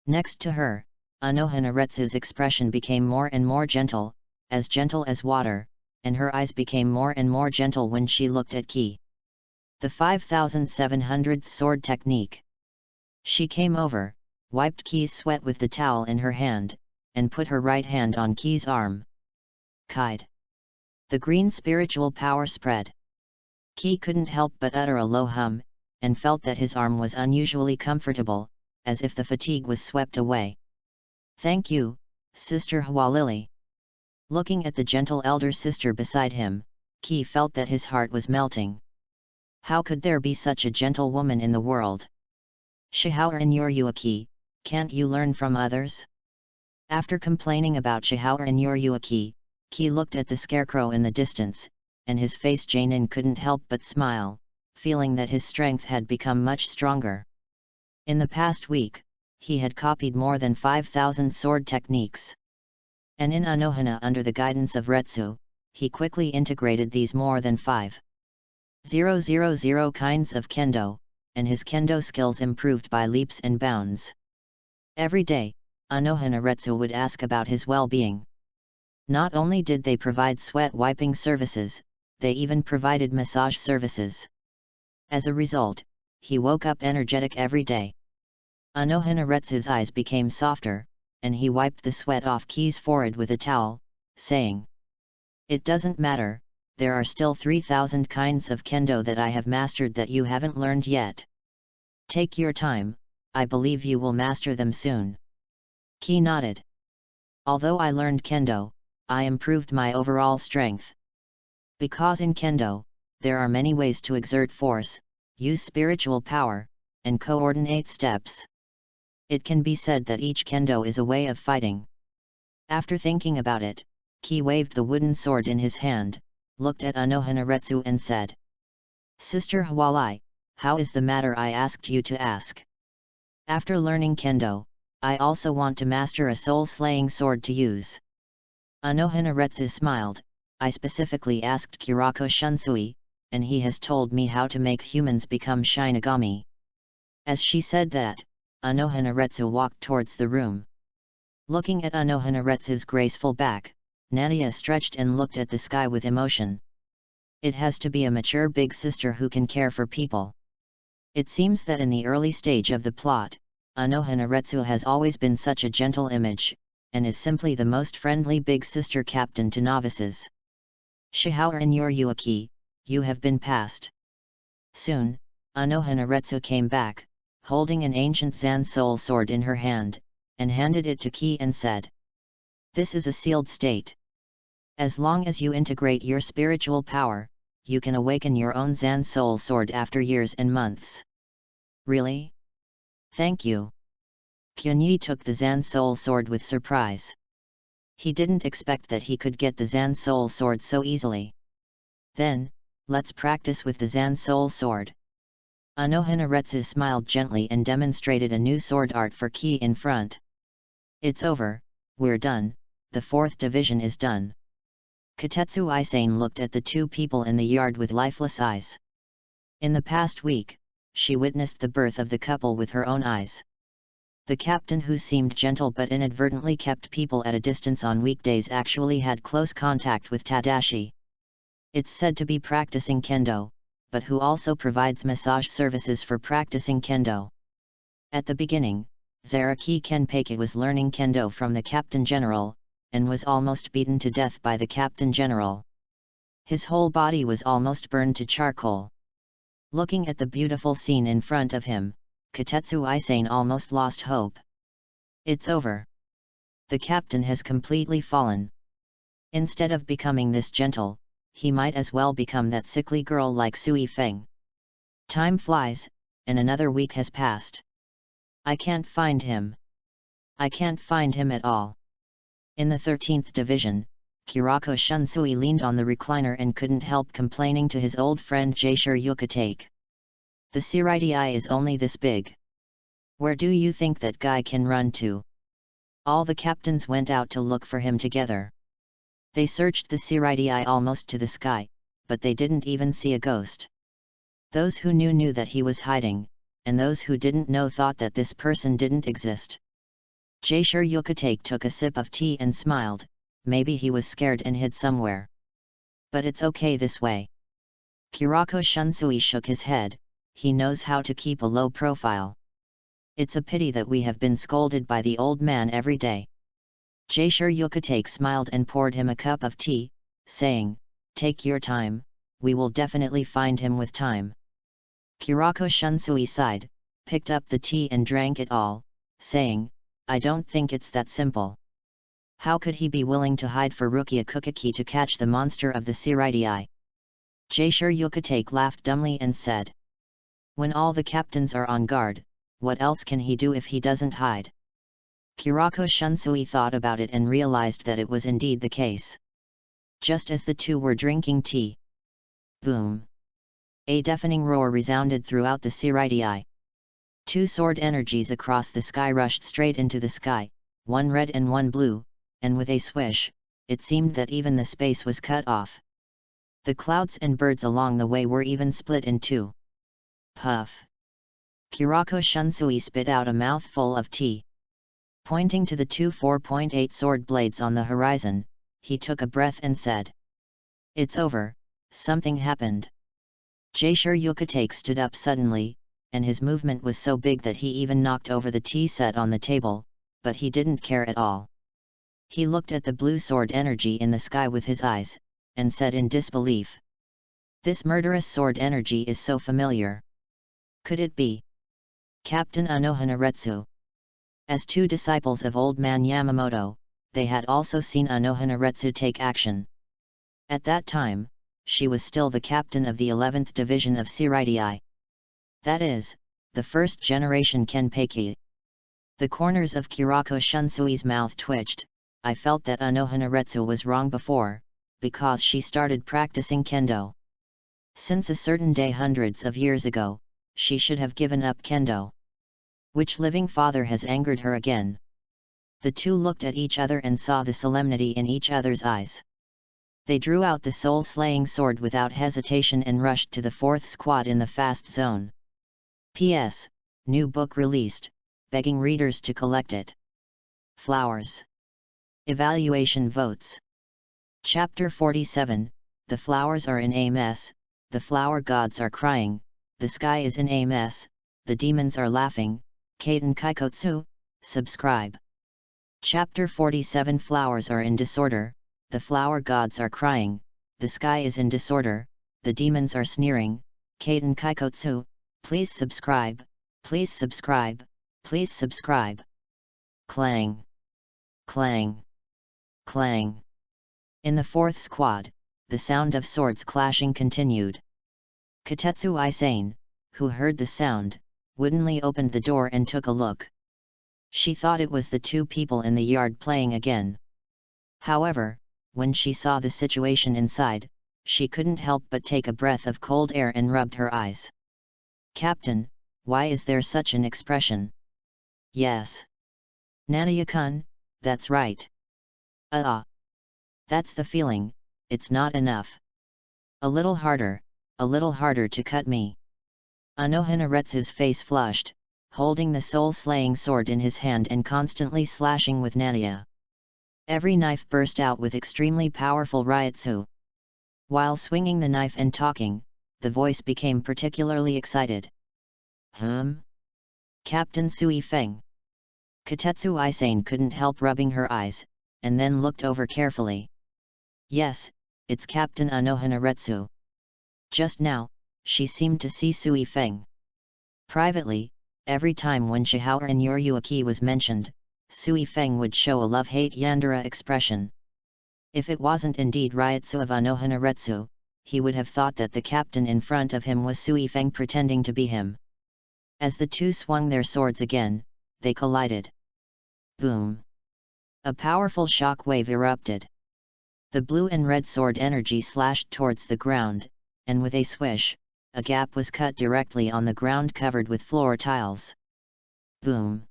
Next to her, Anohanaretsu's expression became more and more gentle as water, and her eyes became more and more gentle when she looked at Ki. The 5700th sword technique. She came over, wiped Ki's sweat with the towel in her hand, and put her right hand on Ki's arm. Kide. The green spiritual power spread. Ki couldn't help but utter a low hum, and felt that his arm was unusually comfortable, as if the fatigue was swept away. "Thank you, Sister Hwalili." Looking at the gentle elder sister beside him, Ki felt that his heart was melting. How could there be such a gentle woman in the world? "Shihaur and Yoryuaki, can't you learn from others?" After complaining about Shihaur and Yoryuaki, Ki looked at the scarecrow in the distance, and his face Janin couldn't help but smile, feeling that his strength had become much stronger. In the past week, he had copied more than 5,000 sword techniques. And in Anohana under the guidance of Retsu, he quickly integrated these more than 5,000 kinds of kendo, and his kendo skills improved by leaps and bounds. Every day, Anohana Retsu would ask about his well-being. Not only did they provide sweat-wiping services, they even provided massage services. As a result, he woke up energetic every day. Anohana Retsu's eyes became softer, and he wiped the sweat off Ki's forehead with a towel, saying, "It doesn't matter, there are still 3,000 kinds of kendo that I have mastered that you haven't learned yet. Take your time, I believe you will master them soon." Ki nodded. "Although I learned kendo, I improved my overall strength. Because in kendo, there are many ways to exert force, use spiritual power, and coordinate steps. It can be said that each kendo is a way of fighting." After thinking about it, Ki waved the wooden sword in his hand, looked at Anohana Retsu and said, "Sister Hwalai, how is the matter I asked you to ask? After learning kendo, I also want to master a soul-slaying sword to use." Anohana Retsu smiled, "I specifically asked Kurako Shunsui, and he has told me how to make humans become Shinigami." As she said that, Anohana Retsu walked towards the room. Looking at Anohana Retsu's graceful back, Nadia stretched and looked at the sky with emotion. It has to be a mature big sister who can care for people. It seems that in the early stage of the plot, Anohana Retsu has always been such a gentle image, and is simply the most friendly big sister captain to novices. "Shihaur and Yoryuaki, you have been passed." Soon, Anohana Retsu came back, holding an ancient Zan soul sword in her hand, and handed it to Ki and said, "This is a sealed state. As long as you integrate your spiritual power, you can awaken your own Zan soul sword after years and months." "Really? Thank you." Kyunyi took the Zan soul sword with surprise. He didn't expect that he could get the Zan soul sword so easily. "Then, let's practice with the Zan soul sword." Anohana Retsu smiled gently and demonstrated a new sword art for Ki in front. "It's over, we're done, the 4th division is done." Kotetsu Isane looked at the two people in the yard with lifeless eyes. In the past week, she witnessed the birth of the couple with her own eyes. The captain who seemed gentle but inadvertently kept people at a distance on weekdays actually had close contact with Tadashi. It's said to be practicing kendo, but who also provides massage services for practicing kendo. At the beginning, Zaraki Kenpeki was learning kendo from the captain general, and was almost beaten to death by the captain general. His whole body was almost burned to charcoal. Looking at the beautiful scene in front of him, Kotetsu Isane almost lost hope. It's over. The captain has completely fallen. Instead of becoming this gentle, he might as well become that sickly girl like Sui Feng. Time flies, and another week has passed. I can't find him. I can't find him at all. In the 13th division, Kurako Shunsui leaned on the recliner and couldn't help complaining to his old friend Jaishur Yukitake. The Siriti is only this big. Where do you think that guy can run to? All the captains went out to look for him together. They searched the Siriti almost to the sky, but they didn't even see a ghost. Those who knew that he was hiding, and those who didn't know thought that this person didn't exist. Jaishur Yukitake took a sip of tea and smiled, maybe he was scared and hid somewhere. But it's okay this way. Kurako Shunsui shook his head, he knows how to keep a low profile. It's a pity that we have been scolded by the old man every day. Jaishur Yukitake smiled and poured him a cup of tea, saying, "Take your time, we will definitely find him with time." Kurako Shunsui sighed, picked up the tea and drank it all, saying, I don't think it's that simple. How could he be willing to hide for Rukia Kukiki to catch the monster of the Siridii? Jaishur Yukatake laughed dumbly and said. When all the captains are on guard, what else can he do if he doesn't hide? Kurako Shunsui thought about it and realized that it was indeed the case. Just as the two were drinking tea. Boom! A deafening roar resounded throughout the Siridii. Two sword energies across the sky rushed straight into the sky, one red and one blue, and with a swish, it seemed that even the space was cut off. The clouds and birds along the way were even split in two. Puff! Kurako Shunsui spit out a mouthful of tea. Pointing to the two 4.8 sword blades on the horizon, he took a breath and said. It's over, something happened. Jaishur Yukatake stood up suddenly, and his movement was so big that he even knocked over the tea set on the table, but he didn't care at all. He looked at the blue sword energy in the sky with his eyes, and said in disbelief. This murderous sword energy is so familiar. Could it be Captain Anohanaretsu? As two disciples of Old Man Yamamoto, they had also seen Anohanaretsu take action. At that time, she was still the captain of the 11th Division of Siridii. That is, the first generation Kenpeki. The corners of Kurako Shunsui's mouth twitched. I felt that Anohanaretsu was wrong before, because she started practicing kendo. Since a certain day hundreds of years ago, she should have given up kendo. Which living father has angered her again? The two looked at each other and saw the solemnity in each other's eyes. They drew out the soul-slaying sword without hesitation and rushed to the fourth squad in the fast zone. P.S. New book released, begging readers to collect it. Flowers. Evaluation votes. Chapter 47, The flowers are in a mess, the flower gods are crying, the sky is in a mess, the demons are laughing, Kaiten Kaikotsu, subscribe. Chapter 47 Flowers are in disorder, the flower gods are crying, the sky is in disorder, the demons are sneering, Kaiten Kaikotsu, please subscribe, please subscribe, please subscribe. Clang. Clang. Clang. In the fourth squad, the sound of swords clashing continued. Katetsu Isane, who heard the sound, woodenly opened the door and took a look. She thought it was the two people in the yard playing again. However, when she saw the situation inside, she couldn't help but take a breath of cold air and rubbed her eyes. Captain, why is there such an expression? Yes. Nanaya-kun, that's right. That's the feeling, it's not enough. A little harder to cut me. Anohanaretsu's face flushed, holding the soul-slaying sword in his hand and constantly slashing with Nanaya. Every knife burst out with extremely powerful ryutsu. While swinging the knife and talking, the voice became particularly excited. Captain Sui Feng. Katetsu Isane couldn't help rubbing her eyes, and then looked over carefully. Yes, it's Captain Anohanaretsu. Just now, she seemed to see Sui Feng. Privately, every time when Shihao and Yoryuaki was mentioned, Sui Feng would show a love-hate Yandere expression. If it wasn't indeed Ryutsu of Anohanaretsu, he would have thought that the captain in front of him was Sui Feng pretending to be him. As the two swung their swords again, they collided. Boom! A powerful shock wave erupted. The blue and red sword energy slashed towards the ground, and with a swish, a gap was cut directly on the ground covered with floor tiles. Boom!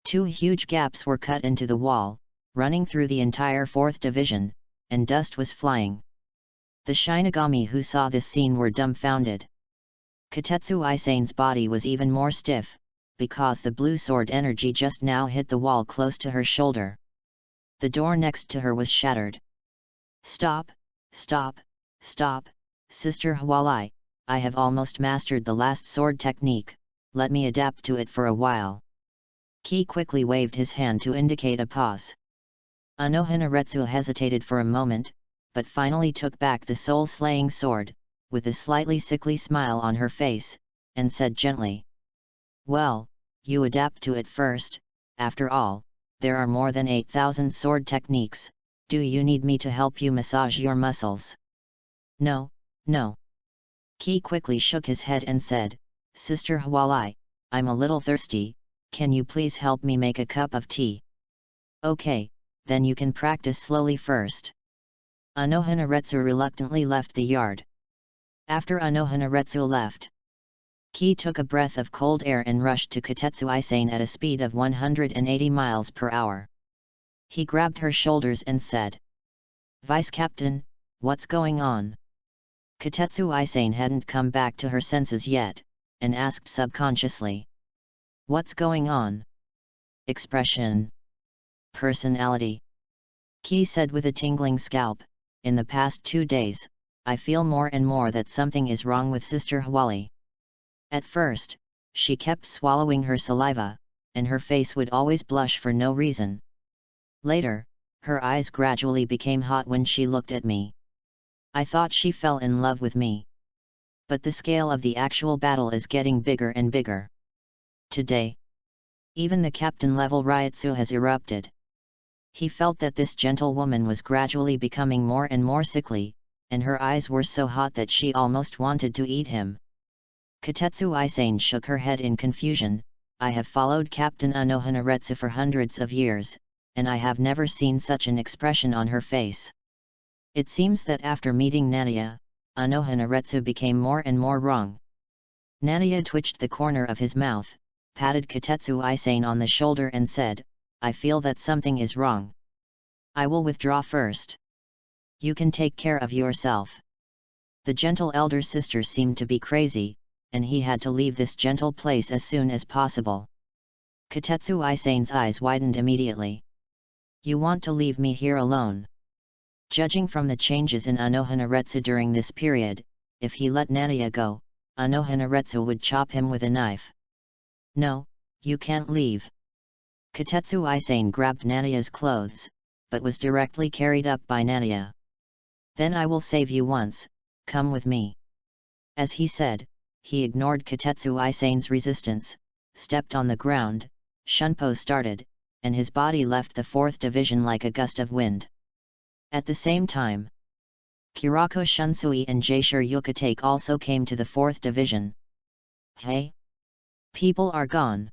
Two huge gaps were cut into the wall, running through the entire 4th Division, and dust was flying. The Shinigami who saw this scene were dumbfounded. Katetsu Isane's body was even more stiff, because the blue sword energy just now hit the wall close to her shoulder. The door next to her was shattered. Stop, stop, stop, Sister Hawalai, I have almost mastered the last sword technique, let me adapt to it for a while. Ki quickly waved his hand to indicate a pause. Anohanaretsu hesitated for a moment, but finally took back the soul-slaying sword, with a slightly sickly smile on her face, and said gently. Well, you adapt to it first. After all, there are more than 8,000 sword techniques. Do you need me to help you massage your muscles? No, no. Ki quickly shook his head and said, Sister Hwalai, I'm a little thirsty, can you please help me make a cup of tea? Okay, then you can practice slowly first. Anohanaretsu reluctantly left the yard. After Anohanaretsu left, Ki took a breath of cold air and rushed to Kotetsu Isane at a speed of 180 miles per hour. He grabbed her shoulders and said, Vice Captain, what's going on? Kotetsu Isane hadn't come back to her senses yet, and asked subconsciously. What's going on? Expression. Personality. Ki said with a tingling scalp, in the past 2 days, I feel more and more that something is wrong with Sister Hwali. At first, she kept swallowing her saliva, and her face would always blush for no reason. Later, her eyes gradually became hot when she looked at me. I thought she fell in love with me. But the scale of the actual battle is getting bigger and bigger. Today, even the captain-level Ryutsu has erupted. He felt that this gentle woman was gradually becoming more and more sickly, and her eyes were so hot that she almost wanted to eat him. Kotetsu Isane shook her head in confusion. I have followed Captain Anohanaretsu for hundreds of years, and I have never seen such an expression on her face. It seems that after meeting Nadia, Anohanaretsu became more and more wrong. Nadia twitched the corner of his mouth, patted Kotetsu Isane on the shoulder and said, I feel that something is wrong. I will withdraw first. You can take care of yourself. The gentle elder sister seemed to be crazy, and he had to leave this gentle place as soon as possible. Kotetsu Isane's eyes widened immediately. You want to leave me here alone? Judging from the changes in Anohanaretsu during this period, if he let Nadia go, Anohanaretsu would chop him with a knife. No, you can't leave. Kotetsu Isane grabbed Nadia's clothes, but was directly carried up by Nadia. Then I will save you once, come with me. As he said, he ignored Kotetsu Isane's resistance, stepped on the ground, Shunpo started, and his body left the 4th division like a gust of wind. At the same time, Kurako Shunsui and Jaishur Yukatake also came to the 4th division. Hey! People are gone.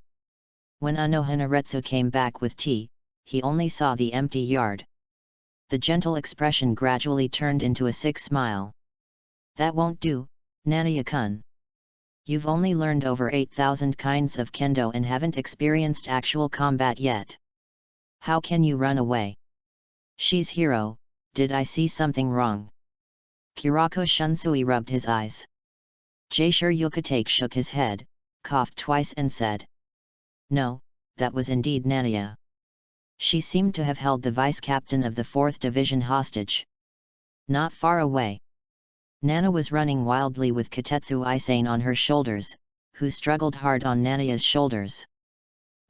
When Anohanaretsu came back with tea, he only saw the empty yard. The gentle expression gradually turned into a sick smile. That won't do, Nadia-kun. You've only learned over 8,000 kinds of kendo and haven't experienced actual combat yet. How can you run away? She's hero, did I see something wrong? Kurako Shunsui rubbed his eyes. Jaishur Yukatake shook his head, coughed twice and said. No, that was indeed Nadia. She seemed to have held the vice-captain of the 4th division hostage. Not far away, Nana was running wildly with Kotetsu Isane on her shoulders, who struggled hard on Nadia's shoulders.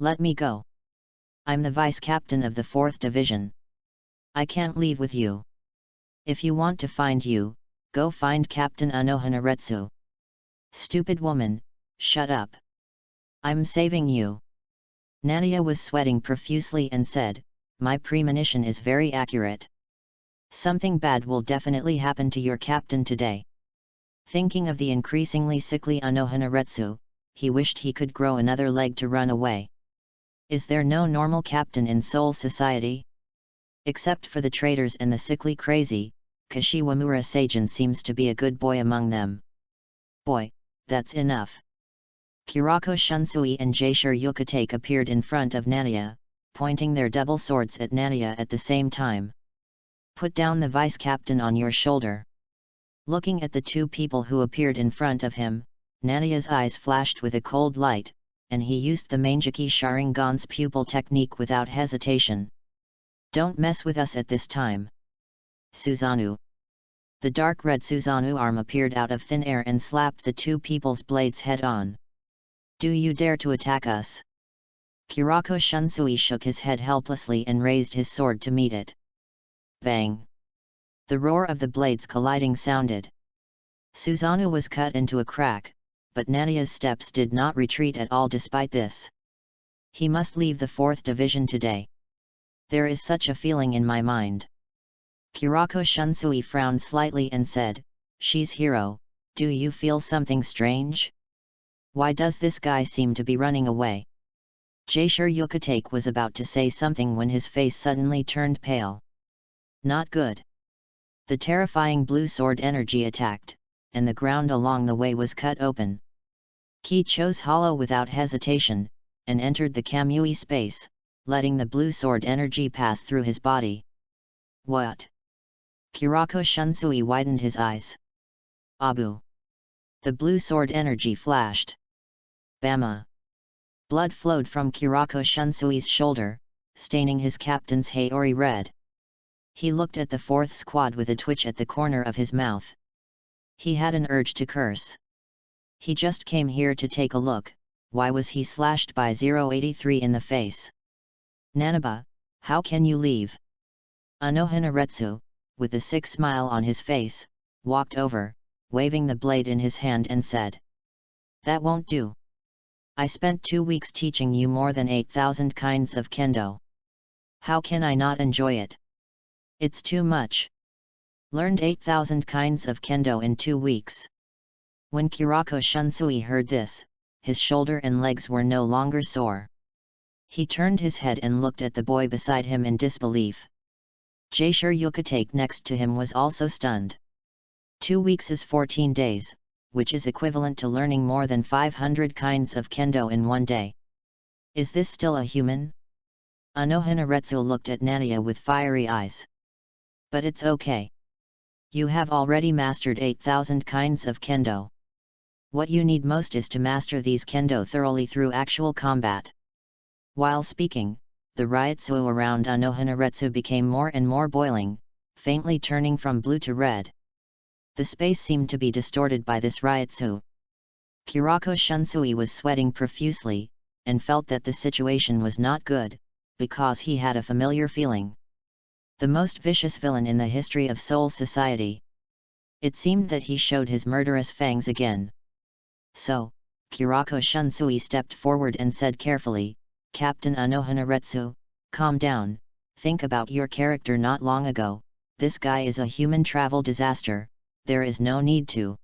Let me go. I'm the vice-captain of the 4th division. I can't leave with you. If you want to find you, go find Captain Anohanaretsu. Stupid woman, shut up. I'm saving you. Nadia was sweating profusely and said, my premonition is very accurate. Something bad will definitely happen to your captain today. Thinking of the increasingly sickly Anohanaretsu, he wished he could grow another leg to run away. Is there no normal captain in Seoul society? Except for the traitors and the sickly crazy, Kashiwamura Seijin seems to be a good boy among them. Boy, that's enough. Kurako Shunsui and Jaishur Yukatake appeared in front of Nadia, pointing their double swords at Nadia at the same time. Put down the vice-captain on your shoulder. Looking at the two people who appeared in front of him, Nadia's eyes flashed with a cold light, and he used the Manjiki Sharingan's pupil technique without hesitation. Don't mess with us at this time. Susanoo. The dark red Susanoo arm appeared out of thin air and slapped the two people's blades head-on. Do you dare to attack us? Kurako Shunsui shook his head helplessly and raised his sword to meet it. Bang! The roar of the blades colliding sounded. Susanoo was cut into a crack, but Nania's steps did not retreat at all despite this. He must leave the 4th division today. There is such a feeling in my mind. Kurako Shunsui frowned slightly and said, "She's hero, do you feel something strange? Why does this guy seem to be running away?" Jaishur Yukatake was about to say something when his face suddenly turned pale. Not good. The terrifying blue sword energy attacked, and the ground along the way was cut open. Ki chose hollow without hesitation, and entered the Kamui space, letting the blue sword energy pass through his body. What? Kurako Shunsui widened his eyes. Abu. The blue sword energy flashed. Bama. Blood flowed from Kurako Shunsui's shoulder, staining his captain's Haori red. He looked at the 4th squad with a twitch at the corner of his mouth. He had an urge to curse. He just came here to take a look, why was he slashed by 083 in the face? Nanaba, how can you leave? Anohanaretsu, with a sick smile on his face, walked over, waving the blade in his hand and said, "That won't do. I spent 2 weeks teaching you more than 8,000 kinds of kendo. How can I not enjoy it? It's too much. Learned 8,000 kinds of kendo in 2 weeks. When Kurako Shunsui heard this, his shoulder and legs were no longer sore. He turned his head and looked at the boy beside him in disbelief. Jaishur Yukatake next to him was also stunned. 2 weeks is 14 days, which is equivalent to learning more than 500 kinds of kendo in 1 day. Is this still a human? Anohanaretsu looked at Nania with fiery eyes. But it's okay. You have already mastered 8,000 kinds of kendo. What you need most is to master these kendo thoroughly through actual combat. While speaking, the ryotsu around Anohanaretsu became more and more boiling, faintly turning from blue to red. The space seemed to be distorted by this ryotsu. Kurako Shunsui was sweating profusely, and felt that the situation was not good, because he had a familiar feeling. The most vicious villain in the history of Soul Society. It seemed that he showed his murderous fangs again. So, Kurako Shunsui stepped forward and said carefully, "Captain Anohanaretsu, calm down, think about your character not long ago, this guy is a human travel disaster, there is no need to."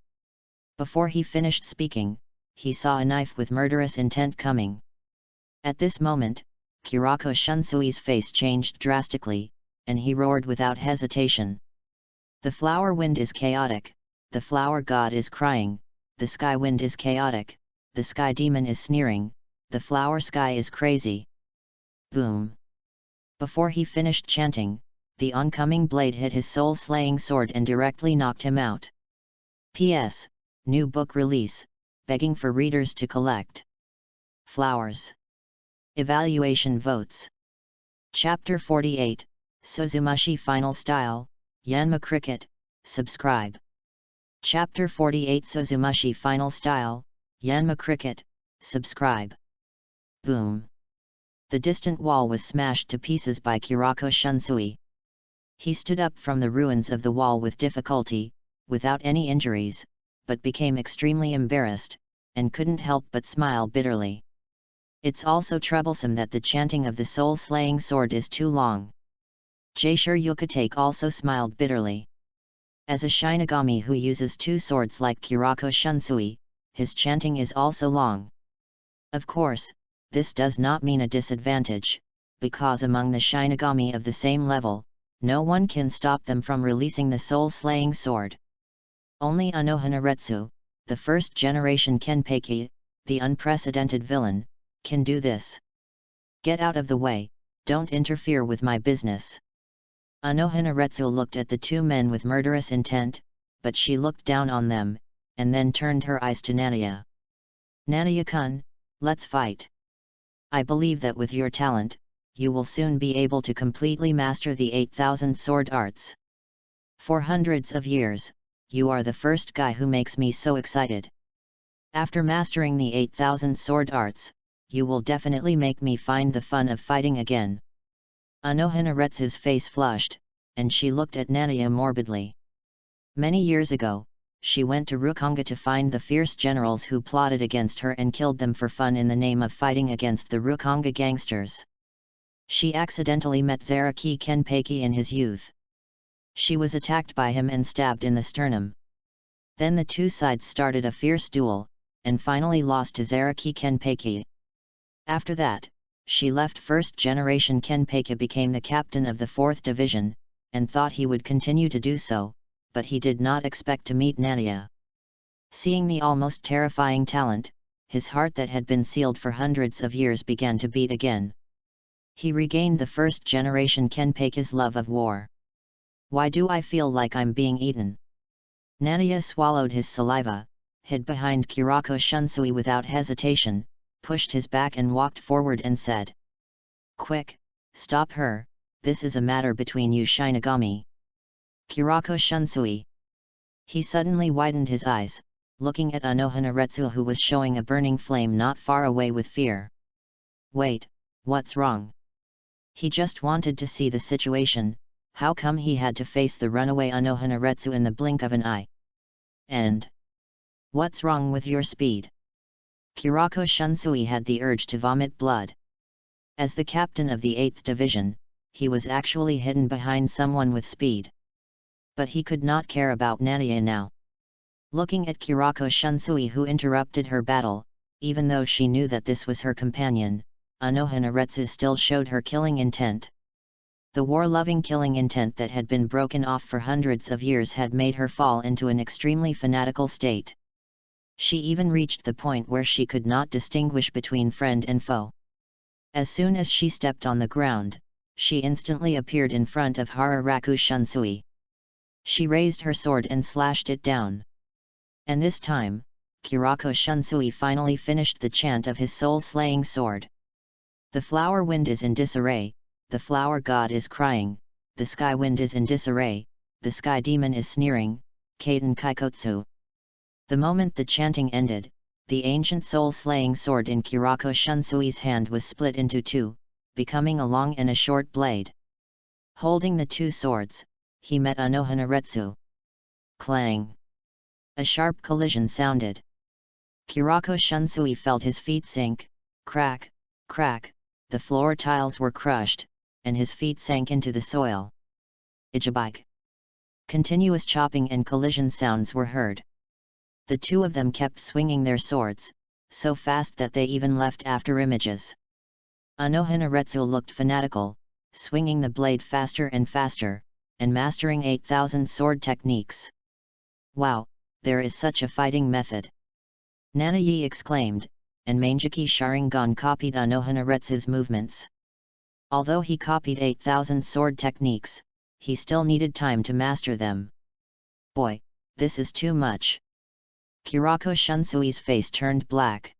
Before he finished speaking, he saw a knife with murderous intent coming. At this moment, Kurako Shunsui's face changed drastically, and he roared without hesitation. "The flower wind is chaotic, the flower god is crying, the sky wind is chaotic, the sky demon is sneering, the flower sky is crazy." Boom! Before he finished chanting, the oncoming blade hit his soul-slaying sword and directly knocked him out. P.S. New book release, begging for readers to collect. Flowers. Evaluation votes. Chapter 48, Suzumashi Final Style, Yanma Cricket, subscribe. Chapter 48 Suzumashi Final Style, Yanma Cricket, subscribe. Boom! The distant wall was smashed to pieces by Kurako Shunsui. He stood up from the ruins of the wall with difficulty, without any injuries, but became extremely embarrassed, and couldn't help but smile bitterly. It's also troublesome that the chanting of the soul-slaying sword is too long. Jaishur Yukatake also smiled bitterly. As a Shinigami who uses 2 swords like Kurako Shunsui, his chanting is also long. Of course, this does not mean a disadvantage, because among the Shinigami of the same level, no one can stop them from releasing the soul-slaying sword. Only Anohanaretsu, the first-generation Kenpeki, the unprecedented villain, can do this. Get out of the way, don't interfere with my business. Anohanaretsu looked at the 2 men with murderous intent, but she looked down on them, and then turned her eyes to Nania. "Nania-kun, let's fight. I believe that with your talent, you will soon be able to completely master the 8,000 sword arts. For hundreds of years, you are the first guy who makes me so excited. After mastering the 8,000 sword arts, you will definitely make me find the fun of fighting again." Anohanaretsu's face flushed, and she looked at Nania morbidly. Many years ago, she went to Rukanga to find the fierce generals who plotted against her and killed them for fun in the name of fighting against the Rukanga gangsters. She accidentally met Zaraki Kenpeki in his youth. She was attacked by him and stabbed in the sternum. Then the two sides started a fierce duel, and finally lost to Zaraki Kenpeki. After that, she left first generation Kenpeki, became the captain of the 4th Division, and thought he would continue to do so, but he did not expect to meet Nania. Seeing the almost terrifying talent, his heart that had been sealed for hundreds of years began to beat again. He regained the first generation Kenpeki's love of war. Why do I feel like I'm being eaten? Nania swallowed his saliva, hid behind Kurako Shunsui without hesitation, pushed his back and walked forward and said, "Quick, stop her, this is a matter between you Shinigami." Kurako Shunsui. He suddenly widened his eyes, looking at Anohanaretsu, who was showing a burning flame not far away with fear. Wait, what's wrong? He just wanted to see the situation. How come he had to face the runaway Anohanaretsu in the blink of an eye? And what's wrong with your speed? Kurako Shunsui had the urge to vomit blood. As the captain of the 8th Division, he was actually hidden behind someone with speed. But he could not care about Nania now. Looking at Kurako Shunsui, who interrupted her battle, even though she knew that this was her companion, Anohanaretsu still showed her killing intent. The war-loving killing intent that had been broken off for hundreds of years had made her fall into an extremely fanatical state. She even reached the point where she could not distinguish between friend and foe. As soon as she stepped on the ground, she instantly appeared in front of Hararaku Shunsui. She raised her sword and slashed it down. And this time, Kurako Shunsui finally finished the chant of his soul-slaying sword. The flower wind is in disarray, the flower god is crying, the sky wind is in disarray, the sky demon is sneering, Kaiten Kaikotsu. The moment the chanting ended, the ancient soul-slaying sword in Kurako Shunsui's hand was split into two, becoming a long and a short blade. Holding the two swords, he met Anohanaretsu. Clang! A sharp collision sounded. Kurako Shunsui felt his feet sink, crack, crack, the floor tiles were crushed, and his feet sank into the soil. Ijabike! Continuous chopping and collision sounds were heard. The two of them kept swinging their swords, so fast that they even left after images. Anohanaretsu looked fanatical, swinging the blade faster and faster, and mastering 8,000 sword techniques. Wow, there is such a fighting method! Nanayi exclaimed, and Manjiki Sharingan copied Anohanaretsu's movements. Although he copied 8,000 sword techniques, he still needed time to master them. Boy, this is too much. Kurako Shunsui's face turned black.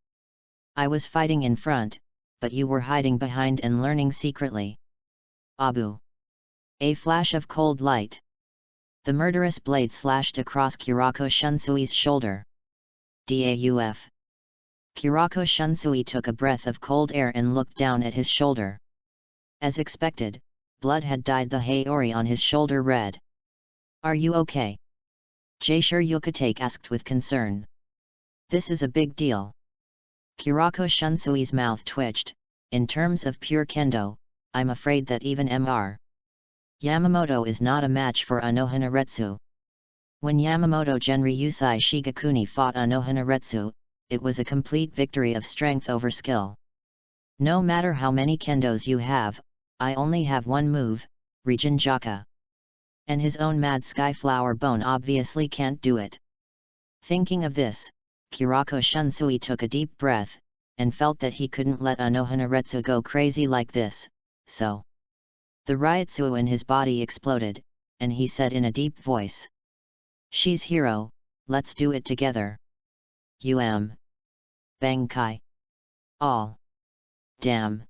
I was fighting in front, but you were hiding behind and learning secretly. Abu! A flash of cold light. The murderous blade slashed across Kurako Shunsui's shoulder. Dauf! Kurako Shunsui took a breath of cold air and looked down at his shoulder. As expected, blood had dyed the Haori on his shoulder red. Are you okay? Jaishur Yukitake asked with concern. This is a big deal. Kurako Shunsui's mouth twitched. In terms of pure kendo, I'm afraid that even Mr. Yamamoto is not a match for Anohanaretsu. When Yamamoto Genryusai Shigakuni fought Anohanaretsu, it was a complete victory of strength over skill. No matter how many kendos you have, I only have one move, Rijinjaka. And his own Mad Sky Flower Bone obviously can't do it. Thinking of this, Kurako Shunsui took a deep breath, and felt that he couldn't let Anohanaretsu go crazy like this, so. The Ryutsu in his body exploded, and he said in a deep voice. She's hero, let's do it together. Bankai. All. Damn.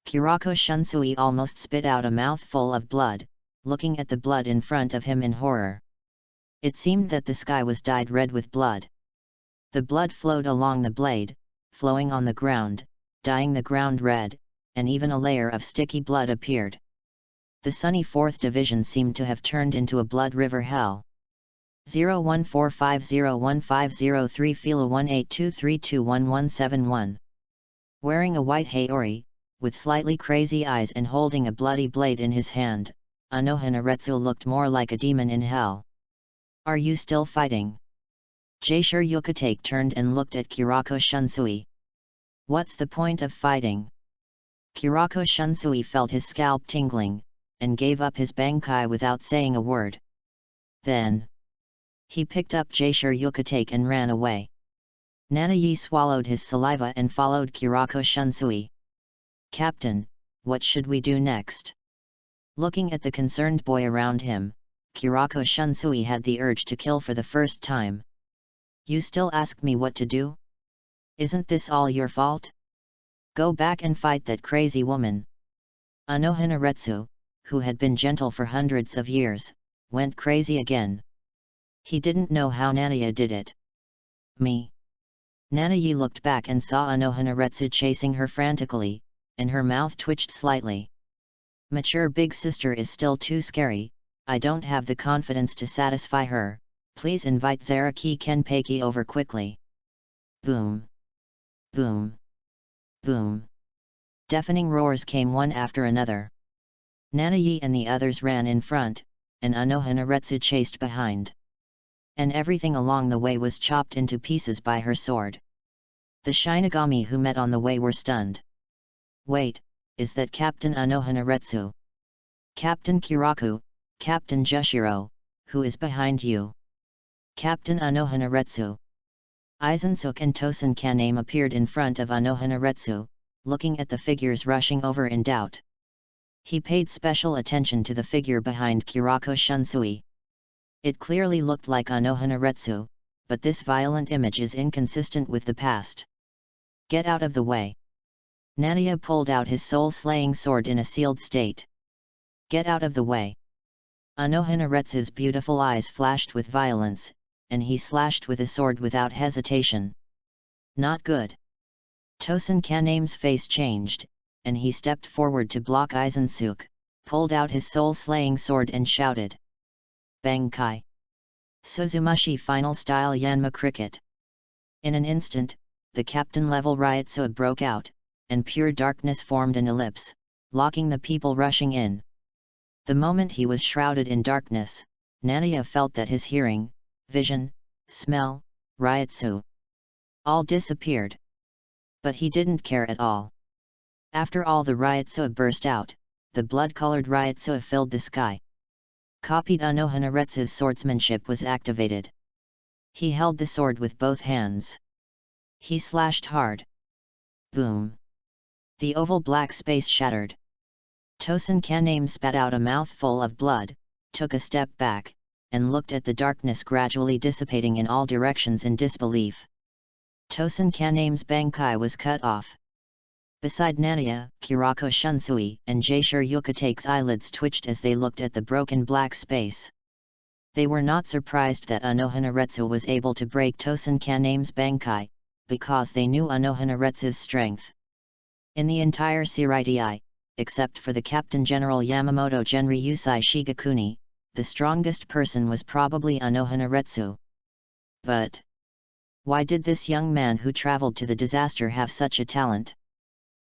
Kurako Shunsui almost spit out a mouthful of blood, looking at the blood in front of him in horror. It seemed that the sky was dyed red with blood. The blood flowed along the blade, flowing on the ground, dyeing the ground red, and even a layer of sticky blood appeared. The sunny 4th Division seemed to have turned into a blood river hell. 01450150 Fila 1823211171. Wearing a white haori, with slightly crazy eyes and holding a bloody blade in his hand, Anohanaretsu looked more like a demon in hell. Are you still fighting? Jaishur Yukatake turned and looked at Kurako Shunsui. What's the point of fighting? Kurako Shunsui felt his scalp tingling, and gave up his bankai without saying a word. Then he picked up Jaishur Yukatake and ran away. Nanayi swallowed his saliva and followed Kurako Shunsui. Captain, what should we do next? Looking at the concerned boy around him, Kurako Shunsui had the urge to kill for the first time. You still ask me what to do? Isn't this all your fault? Go back and fight that crazy woman. Anohanaretsu, who had been gentle for hundreds of years, went crazy again. He didn't know how Nanayi did it. Me. Nanayi looked back and saw Anohanaretsu chasing her frantically, and her mouth twitched slightly. Mature big sister is still too scary, I don't have the confidence to satisfy her, please invite Zaraki Kenpeki over quickly. Boom. Boom. Boom. Deafening roars came one after another. Nanayi and the others ran in front, and Anohanaretsu chased behind. And everything along the way was chopped into pieces by her sword. The Shinigami who met on the way were stunned. Wait, is that Captain Anohanaretsu? Captain Kiraku, Captain Jushiro, who is behind you? Captain Anohanaretsu. Izensuk and Tosen Kaname appeared in front of Anohanaretsu, looking at the figures rushing over in doubt. He paid special attention to the figure behind Kurako Shunsui. It clearly looked like Anohanaretsu, but this violent image is inconsistent with the past. Get out of the way. Nanayi pulled out his soul-slaying sword in a sealed state. Get out of the way. Anohanaretsu's beautiful eyes flashed with violence, and he slashed with his sword without hesitation. Not good. Tosen Kaname's face changed, and he stepped forward to block Izensuk, pulled out his soul-slaying sword and shouted. Bankai. Suzumushi Final Style Yanma Cricket. In an instant, the captain-level Ryotsu broke out, and pure darkness formed an ellipse, locking the people rushing in. The moment he was shrouded in darkness, Nanayi felt that his hearing, vision, smell, Ryotsu all disappeared. But he didn't care at all. After all the Ryotsu burst out, the blood-colored Ryotsu filled the sky. Copied Anohanaretsu's swordsmanship was activated. He held the sword with both hands. He slashed hard. Boom. The oval black space shattered. Tosen Kaname spat out a mouthful of blood, took a step back, and looked at the darkness gradually dissipating in all directions in disbelief. Tosen Kaname's bankai was cut off. Beside Nanayi, Kurako Shunsui and Jaishur Yukatake's eyelids twitched as they looked at the broken black space. They were not surprised that Anohanaretsu was able to break Tosen Kaname's bankai, because they knew Anohanaretsu's strength. In the entire Seirai, except for the Captain General Yamamoto Genri Yusai Shigakuni, the strongest person was probably Anohanaretsu. But why did this young man who traveled to the disaster have such a talent?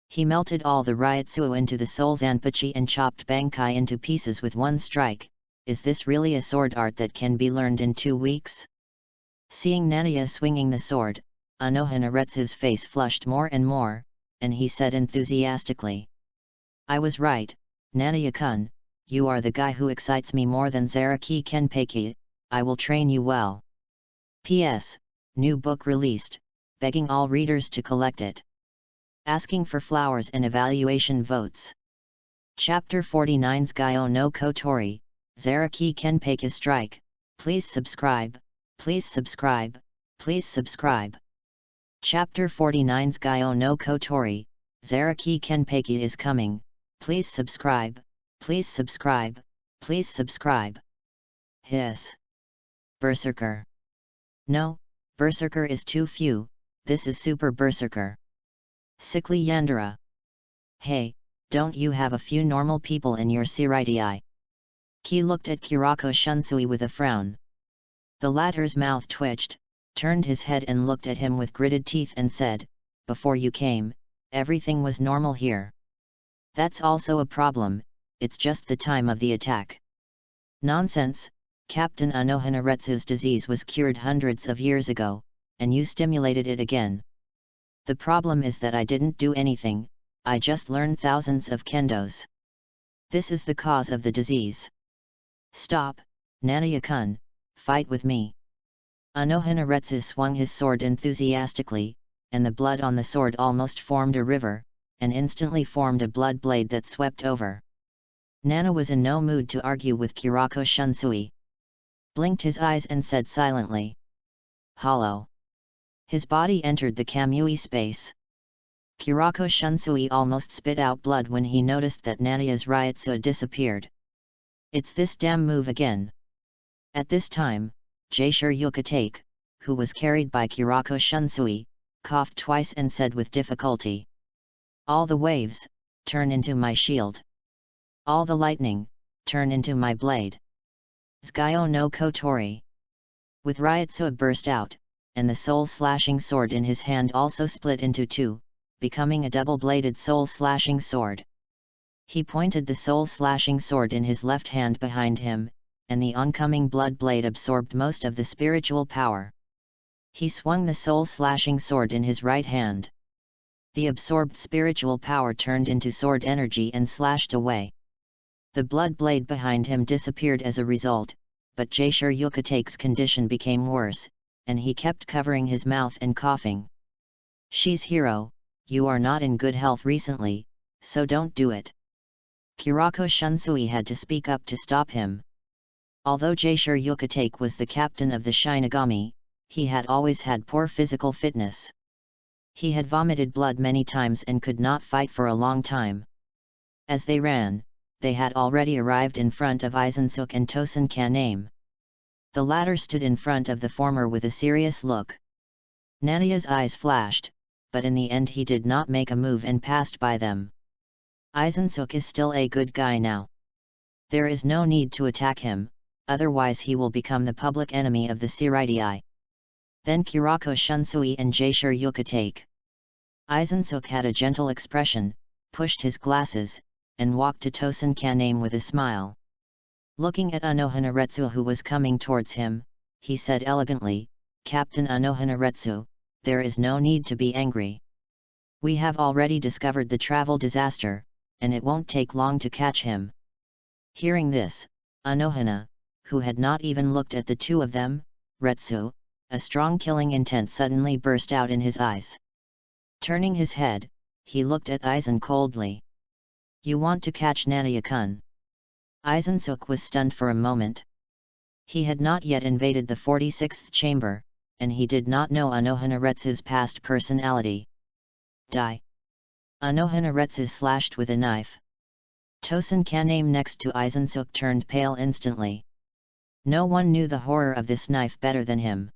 He melted all the Ryotsu into the soul Zanpachi and chopped bankai into pieces with one strike. Is this really a sword art that can be learned in 2 weeks? Seeing Nanayi swinging the sword, Anohanaretsu's face flushed more and more, and he said enthusiastically. I was right, Nanayi-kun, you are the guy who excites me more than Zaraki Kenpeki, I will train you well. P.S. New book released, begging all readers to collect it. Asking for flowers and evaluation votes. Chapter 49's Gaio no Kotori, Zaraki Kenpeki Strike, please subscribe, please subscribe, please subscribe. Chapter 49's Gaio no Kotori, Zaraki Kenpeki is coming, please subscribe, please subscribe, please subscribe. Hiss. Berserker. No, Berserker is too few, this is Super Berserker. Sickly Yandere. Hey, don't you have a few normal people in your Seirai? Ki looked at Kurako Shunsui with a frown. The latter's mouth twitched, turned his head and looked at him with gritted teeth and said, "Before you came, everything was normal here." "That's also a problem, it's just the time of the attack." "Nonsense, Captain Anohanaretsu's disease was cured hundreds of years ago, and you stimulated it again. The problem is that I didn't do anything, I just learned thousands of kendos. This is the cause of the disease." "Stop, Nanaya-kun, fight with me." Anohanaretsu swung his sword enthusiastically, and the blood on the sword almost formed a river, and instantly formed a blood blade that swept over. Nana was in no mood to argue with Kurako Shunsui. Blinked his eyes and said silently, "Hollow." His body entered the Kamui space. Kurako Shunsui almost spit out blood when he noticed that Nanaya's Ryutsu disappeared. "It's this damn move again." At this time, Jaishur Yukatake, who was carried by Kurako Shunsui, coughed twice and said with difficulty, "All the waves, turn into my shield. All the lightning, turn into my blade. Zgyo no Kotori." With Ryutsu burst out, and the soul-slashing sword in his hand also split into two, becoming a double-bladed soul-slashing sword. He pointed the soul-slashing sword in his left hand behind him, and the oncoming blood blade absorbed most of the spiritual power. He swung the soul-slashing sword in his right hand. The absorbed spiritual power turned into sword energy and slashed away. The blood blade behind him disappeared as a result, but Jaishur Yukatake's condition became worse, and he kept covering his mouth and coughing. "She's hero, you are not in good health recently, so don't do it." Kurako Shunsui had to speak up to stop him. Although Jaishur Yukatake was the captain of the Shinigami, he had always had poor physical fitness. He had vomited blood many times and could not fight for a long time. As they ran, they had already arrived in front of Izensuk and Tosen Kaname. The latter stood in front of the former with a serious look. Nanaya's eyes flashed, but in the end he did not make a move and passed by them. Izensuk is still a good guy now. There is no need to attack him, otherwise he will become the public enemy of the Seireitei. Then Kurako Shunsui and Jaishur Yukatake. Izensuk had a gentle expression, pushed his glasses, and walked to Tosen Kaname with a smile. Looking at Anohanaretsu who was coming towards him, he said elegantly, "Captain Anohanaretsu, there is no need to be angry. We have already discovered the travel disaster, and it won't take long to catch him." Hearing this, Anohana, who had not even looked at the two of them, Retsu, a strong killing intent suddenly burst out in his eyes. Turning his head, he looked at Aizen coldly. "You want to catch Nanaya-kun?" Izensuk was stunned for a moment. He had not yet invaded the 46th chamber, and he did not know Anohanaretsu's past personality. "Die!" Anohanaretsu slashed with a knife. Tosen Kaname next to Izensuk turned pale instantly. No one knew the horror of this knife better than him.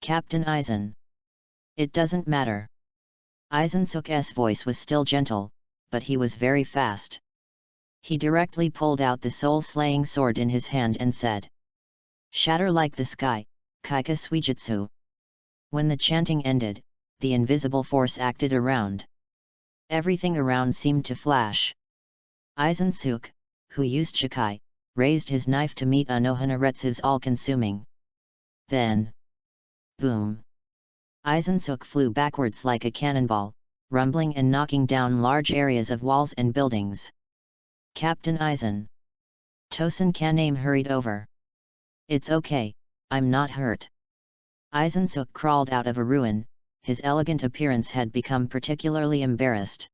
"Captain Aizen." "It doesn't matter." Izensuk's voice was still gentle, but he was very fast. He directly pulled out the soul-slaying sword in his hand and said, "Shatter like the sky, Kaika Suijutsu." When the chanting ended, the invisible force acted around. Everything around seemed to flash. Izensuk, who used Shikai, raised his knife to meet Anohanaretsu's all-consuming. Then, boom! Izensuk flew backwards like a cannonball, rumbling and knocking down large areas of walls and buildings. "Captain Aizen." Tosen Kaname hurried over. "It's okay, I'm not hurt." Izensuk crawled out of a ruin, his elegant appearance had become particularly embarrassed.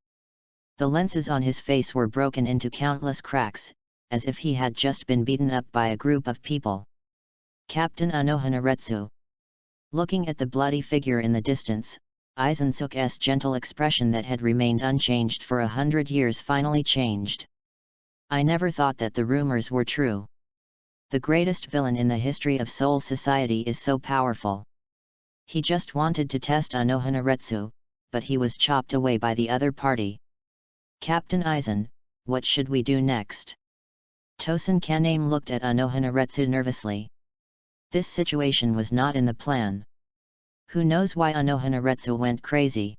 The lenses on his face were broken into countless cracks, as if he had just been beaten up by a group of people. "Captain Anohanaretsu." Looking at the bloody figure in the distance, Izensuk's gentle expression that had remained unchanged for 100 years finally changed. "I never thought that the rumors were true. The greatest villain in the history of Soul Society is so powerful. He just wanted to test Anohanaretsu, but he was chopped away by the other party. Captain Aizen, what should we do next?" Tosen Kaname looked at Anohanaretsu nervously. This situation was not in the plan. Who knows why Anohanaretsu went crazy?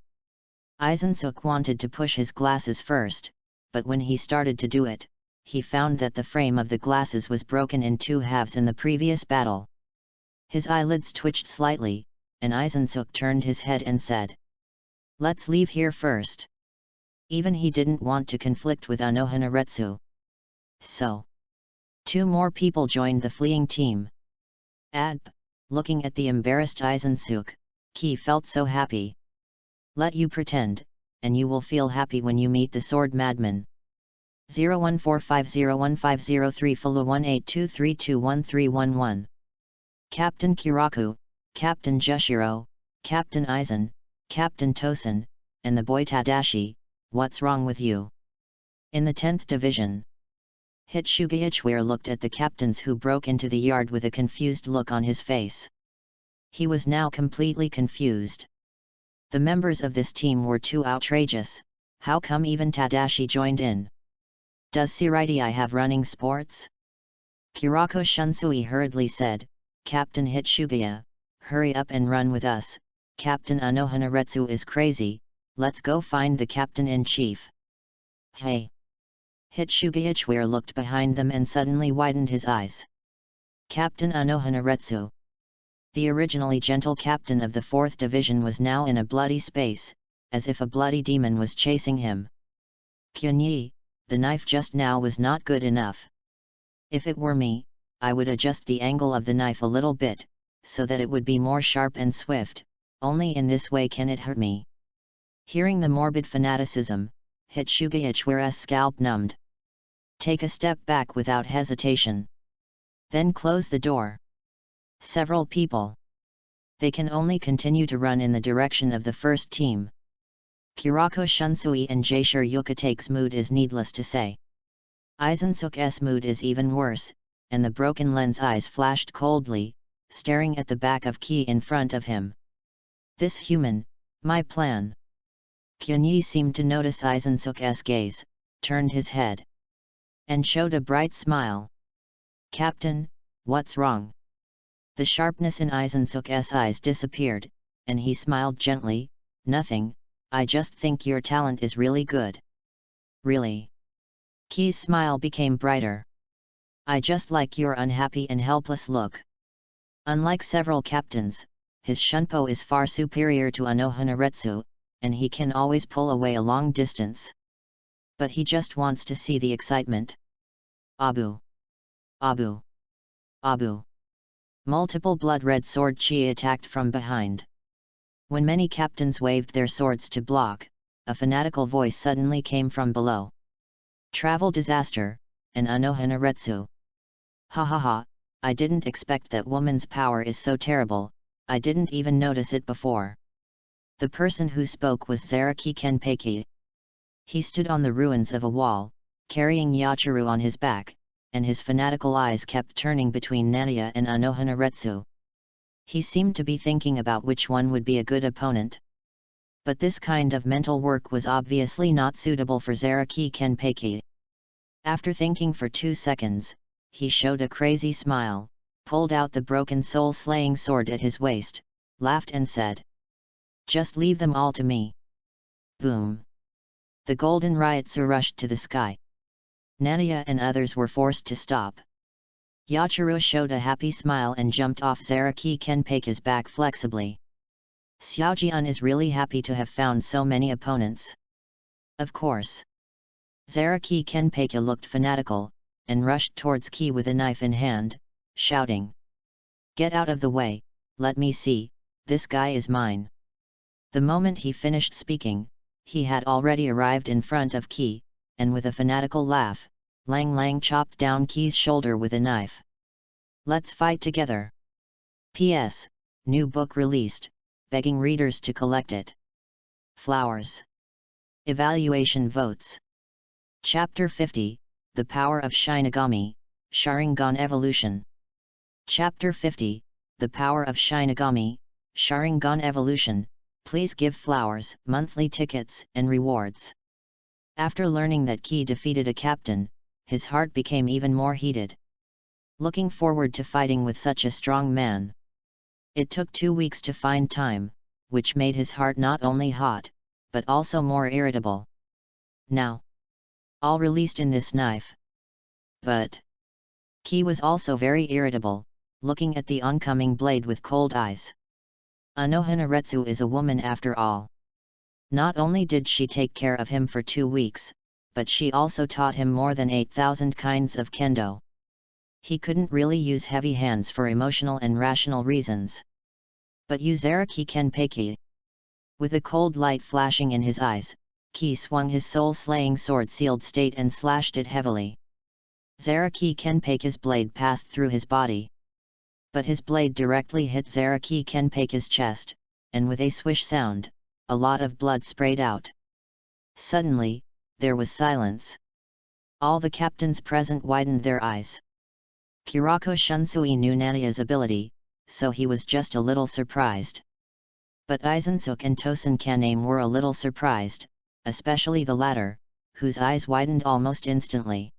Izensuk wanted to push his glasses first, but when he started to do it, he found that the frame of the glasses was broken in two halves in the previous battle. His eyelids twitched slightly, and Izensuk turned his head and said, "Let's leave here first." Even he didn't want to conflict with Anohanaretsu. So, two more people joined the fleeing team. Looking at the embarrassed Izensuk, Ki felt so happy. Let you pretend, and you will feel happy when you meet the sword madman. 01450150 Fulu 1823213111. Captain Kiraku, Captain Jushiro, Captain Aizen, Captain Tosen, and the boy Tadashi, what's wrong with you? In the 10th Division. Hitsugaichware looked at the captains who broke into the yard with a confused look on his face. He was now completely confused. The members of this team were too outrageous. How come even Tadashi joined in? Does Siraitai have running sports? Kirako Shunsui hurriedly said, "Captain Hitsugaya, hurry up and run with us. Captain Anohanaretsu is crazy, let's go find the captain-in-chief." Hey! Hitsugaichware looked behind them and suddenly widened his eyes. Captain Anohanaretsu, the originally gentle captain of the 4th Division, was now in a bloody space, as if a bloody demon was chasing him. Kyunyi, the knife just now was not good enough. If it were me, I would adjust the angle of the knife a little bit, so that it would be more sharp and swift, only in this way can it hurt me. Hearing the morbid fanaticism, Hitsugaichware's scalp numbed. Take a step back without hesitation. Then close the door. Several people. They can only continue to run in the direction of the first team. Kirako Shunsui and Jaishur Yukitake's mood is needless to say. Izensuk's mood is even worse, and the broken lens eyes flashed coldly, staring at the back of Ki in front of him. This human, my plan. Kyunyi seemed to notice Izensuk's gaze, turned his head, and showed a bright smile. "Captain, what's wrong?" The sharpness in Izensuk's eyes disappeared, and he smiled gently, "Nothing, I just think your talent is really good." "Really?" Ki's smile became brighter. "I just like your unhappy and helpless look." Unlike several captains, his shunpo is far superior to Anohanaretsu, and he can always pull away a long distance. But he just wants to see the excitement. Abu! Abu! Abu! Multiple blood-red sword chi attacked from behind. When many captains waved their swords to block, a fanatical voice suddenly came from below. "Travel disaster, and Anohanaretsu. Ha ha ha, I didn't expect that woman's power is so terrible, I didn't even notice it before." The person who spoke was Zaraki Kenpeiki. He stood on the ruins of a wall, carrying Yachiru on his back, and his fanatical eyes kept turning between Nania and Anohanaretsu. He seemed to be thinking about which one would be a good opponent. But this kind of mental work was obviously not suitable for Zaraki Kenpeiki. After thinking for 2 seconds, he showed a crazy smile, pulled out the broken soul-slaying sword at his waist, laughed and said, "Just leave them all to me." Boom! The golden ryotsu rushed to the sky. Nania and others were forced to stop. Yachiru showed a happy smile and jumped off Zaraki Kenpeiki's back flexibly. Xiaojian is really happy to have found so many opponents. Of course. Zaraki Kenpeiki looked fanatical, and rushed towards Ki with a knife in hand, shouting, "Get out of the way, let me see, this guy is mine." The moment he finished speaking, he had already arrived in front of Ki, and with a fanatical laugh, Lang Lang chopped down Ki's shoulder with a knife. "Let's fight together." P.S. New book released, begging readers to collect it. Flowers. Evaluation votes. Chapter 50, The Power of Shinigami, Sharingan Evolution. Chapter 50, The Power of Shinigami, Sharingan Evolution. Please give flowers, monthly tickets, and rewards. After learning that Ki defeated a captain, his heart became even more heated. looking forward to fighting with such a strong man. It took 2 weeks to find time, which made his heart not only hot, but also more irritable. Now, all released in this knife. But Ki was also very irritable, looking at the oncoming blade with cold eyes. Anohanaretsu is a woman after all. Not only did she take care of him for 2 weeks, but she also taught him more than 8,000 kinds of kendo. He couldn't really use heavy hands for emotional and rational reasons. But Uzaraki Kenpeki. With a cold light flashing in his eyes, Ki swung his soul-slaying sword sealed state and slashed it heavily. Zaraki Kenpeki's blade passed through his body. But his blade directly hit Zaraki Kenpeki's chest, and with a swish sound, a lot of blood sprayed out. Suddenly, there was silence. All the captains present widened their eyes. Kirako Shunsui knew Nania's ability, so he was just a little surprised. But Izensuk and Tosen Kaname were a little surprised, especially the latter, whose eyes widened almost instantly.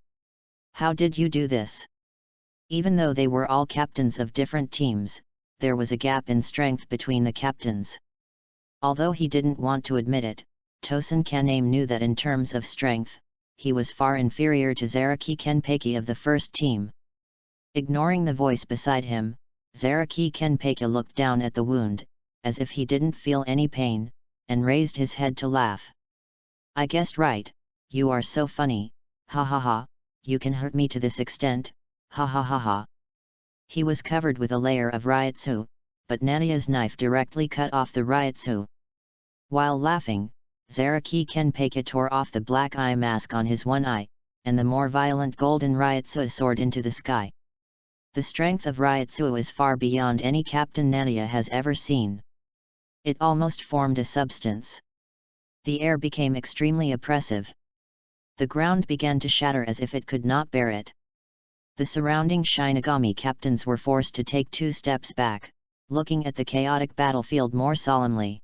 How did you do this? Even though they were all captains of different teams, there was a gap in strength between the captains. Although he didn't want to admit it, Tosen Kaname knew that in terms of strength, he was far inferior to Zaraki Kenpeki of the first team. Ignoring the voice beside him, Zaraki Kenpeki looked down at the wound, as if he didn't feel any pain, and raised his head to laugh. I guessed right, you are so funny, ha ha ha, you can hurt me to this extent, ha ha ha ha. He was covered with a layer of ryotsu, but Nania's knife directly cut off the ryotsu. While laughing, Zaraki Kenpeki tore off the black eye mask on his one eye, and the more violent golden ryotsu soared into the sky. The strength of ryotsu is far beyond any Captain Nania has ever seen. It almost formed a substance. The air became extremely oppressive. The ground began to shatter as if it could not bear it. The surrounding Shinigami captains were forced to take 2 steps back, looking at the chaotic battlefield more solemnly.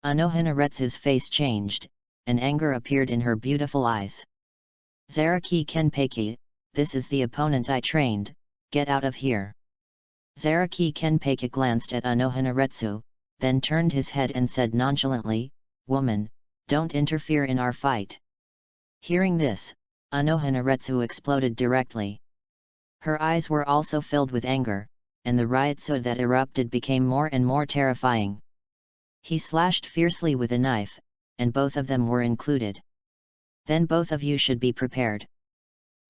Anohanaretsu's face changed, and anger appeared in her beautiful eyes. Zaraki Kenpeki, this is the opponent I trained, get out of here. Zaraki Kenpeki glanced at Anohanaretsu, then turned his head and said nonchalantly, Woman, don't interfere in our fight. Hearing this, Anohanaretsu exploded directly. Her eyes were also filled with anger, and the ryotsu that erupted became more and more terrifying. He slashed fiercely with a knife, and both of them were included. Then both of you should be prepared.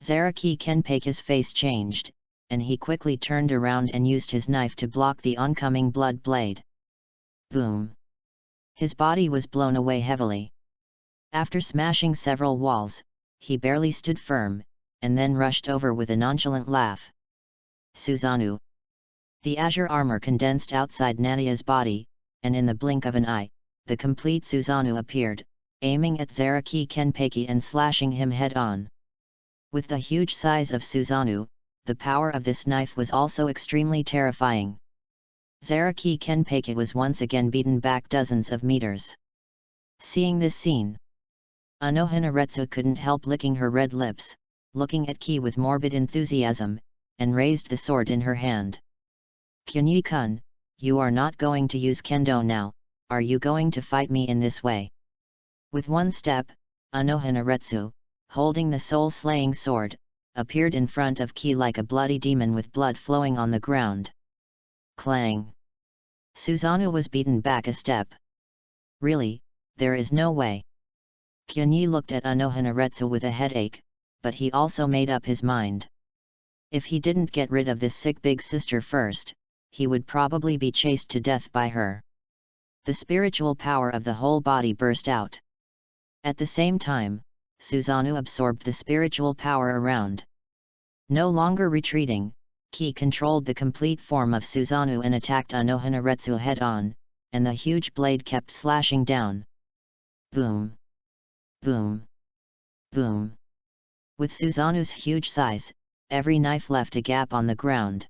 Zaraki Kenpeki's face changed, and he quickly turned around and used his knife to block the oncoming blood blade. Boom! His body was blown away heavily. After smashing several walls, he barely stood firm, and then rushed over with a nonchalant laugh. Susanoo! The azure armor condensed outside Nania's body, and in the blink of an eye, the complete Susanoo appeared, aiming at Zaraki Kenpeki and slashing him head-on. With the huge size of Susanoo, the power of this knife was also extremely terrifying. Zaraki Kenpeki was once again beaten back dozens of meters. Seeing this scene, Anohanaretsu couldn't help licking her red lips, looking at Ki with morbid enthusiasm, and raised the sword in her hand. Kyunyi-kun, you are not going to use kendo now, are you going to fight me in this way? With one step, Anohanaretsu, holding the soul-slaying sword, appeared in front of Ki like a bloody demon with blood flowing on the ground. Clang! Susanoo was beaten back a step. Really, there is no way. Kyunyi looked at Anohanaretsu with a headache, but he also made up his mind. If he didn't get rid of this sick big sister first, he would probably be chased to death by her. The spiritual power of the whole body burst out. At the same time, Susanoo absorbed the spiritual power around. No longer retreating, Ki controlled the complete form of Susanoo and attacked Anohanaretsu head-on, and the huge blade kept slashing down. Boom! Boom! Boom! With Susanoo's huge size, every knife left a gap on the ground.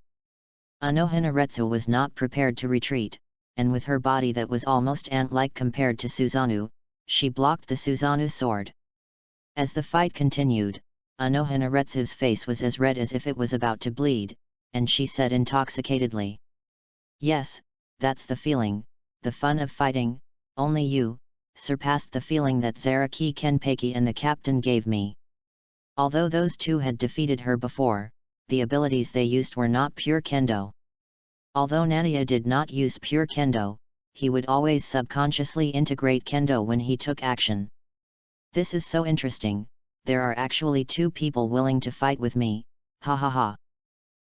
Anohanaretsu was not prepared to retreat, and with her body that was almost ant-like compared to Susanoo, she blocked the Susanoo sword. As the fight continued, Anohanaretsu's face was as red as if it was about to bleed, and she said intoxicatedly. Yes, that's the feeling, the fun of fighting, only you, surpassed the feeling that Zaraki Kenpeki and the captain gave me. Although those two had defeated her before, the abilities they used were not pure kendo. Although Nania did not use pure kendo, he would always subconsciously integrate kendo when he took action. This is so interesting, there are actually two people willing to fight with me, ha ha ha.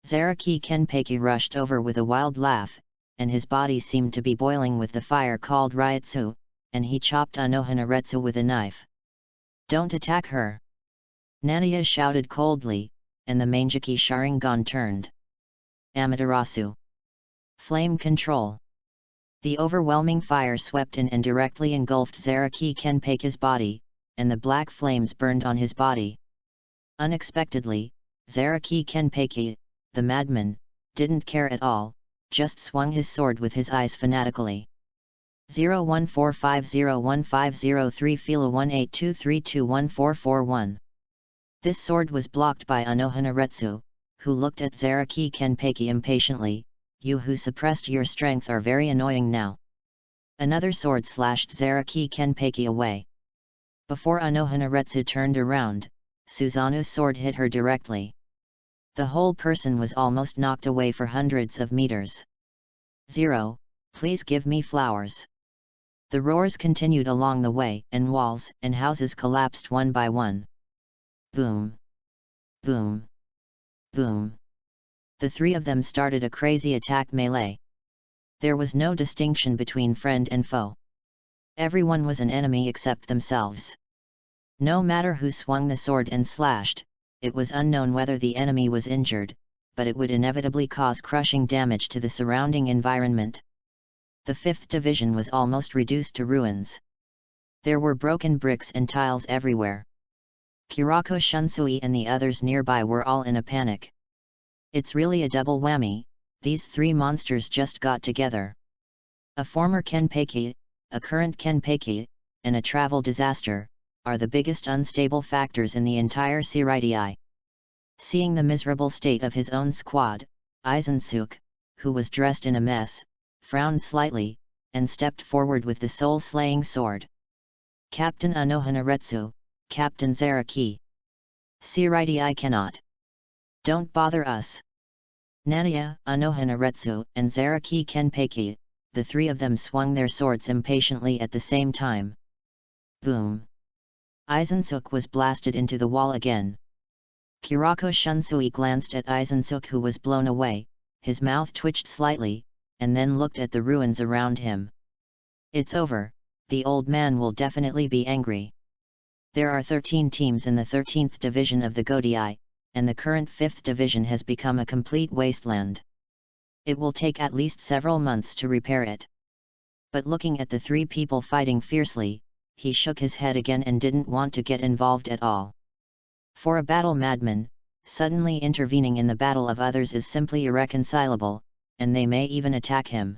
Zaraki Kenpeki rushed over with a wild laugh, and his body seemed to be boiling with the fire called Ryatsu, and he chopped Anohanaretsu with a knife. Don't attack her! Nania shouted coldly, and the Manjiki Sharingan turned. Amaterasu. Flame control. The overwhelming fire swept in and directly engulfed Zaraki Kenpeki's body, and the black flames burned on his body. Unexpectedly, Zaraki Kenpeki, the madman, didn't care at all, just swung his sword with his eyes fanatically. 01450150 Fila 1823214441. This sword was blocked by Anohanaretsu, who looked at Zaraki Kenpeki impatiently. You who suppressed your strength are very annoying now. Another sword slashed Zaraki Kenpeki away. Before Anohanaretsu turned around, Suzanu's sword hit her directly. The whole person was almost knocked away for hundreds of meters. 0, please give me flowers. The roars continued along the way, and walls and houses collapsed one by one. Boom! Boom! Boom! The three of them started a crazy attack melee. There was no distinction between friend and foe. Everyone was an enemy except themselves. No matter who swung the sword and slashed, it was unknown whether the enemy was injured, but it would inevitably cause crushing damage to the surrounding environment. The 5th Division was almost reduced to ruins. There were broken bricks and tiles everywhere. Kurako Shunsui and the others nearby were all in a panic. It's really a double whammy, these three monsters just got together. A former Kenpeki, a current Kenpeki, and a travel disaster, are the biggest unstable factors in the entire Shiridai. Seeing the miserable state of his own squad, Aizensuke, who was dressed in a mess, frowned slightly, and stepped forward with the soul-slaying sword. Captain Anohanaretsu, Captain Zaraki. Shiridai cannot. Don't bother us. Nania, Anohanaretsu, and Zaraki Kenpeki, the three of them swung their swords impatiently at the same time. Boom! Aizensuke was blasted into the wall again. Kurako Shunsui glanced at Aizensuke, who was blown away, his mouth twitched slightly, and then looked at the ruins around him. It's over, the old man will definitely be angry. There are 13 teams in the 13th Division of the Godai, and the current 5th Division has become a complete wasteland. It will take at least several months to repair it. But looking at the three people fighting fiercely, he shook his head again and didn't want to get involved at all. For a battle madman, suddenly intervening in the battle of others is simply irreconcilable, and they may even attack him.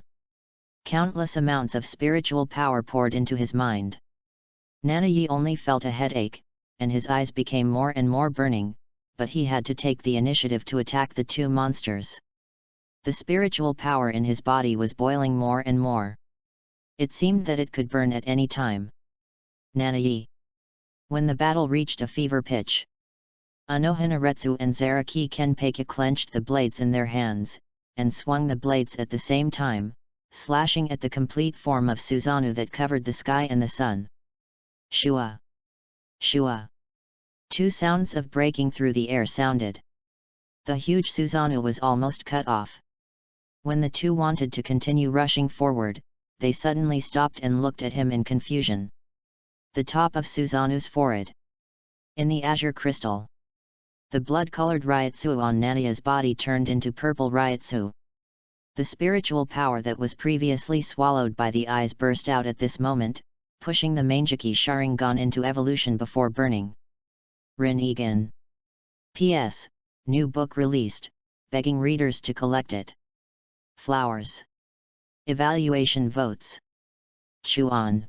Countless amounts of spiritual power poured into his mind. Nanayi only felt a headache, and his eyes became more and more burning, but he had to take the initiative to attack the two monsters. The spiritual power in his body was boiling more and more. It seemed that it could burn at any time. Nanayi. When the battle reached a fever pitch, Anohanaretsu and Zaraki Kenpeki clenched the blades in their hands, and swung the blades at the same time, slashing at the complete form of Susanoo that covered the sky and the sun. Shua! Shua! Two sounds of breaking through the air sounded. The huge Susanoo was almost cut off. When the two wanted to continue rushing forward, they suddenly stopped and looked at him in confusion. The top of Susanoo's forehead. In the azure crystal. The blood-colored Ryatsu on Nania's body turned into purple Ryatsu. The spiritual power that was previously swallowed by the eyes burst out at this moment, pushing the Manjiki Sharingan into evolution before burning. Rinnegan. P.S. New book released, begging readers to collect it. Flowers. Evaluation votes. Chew on.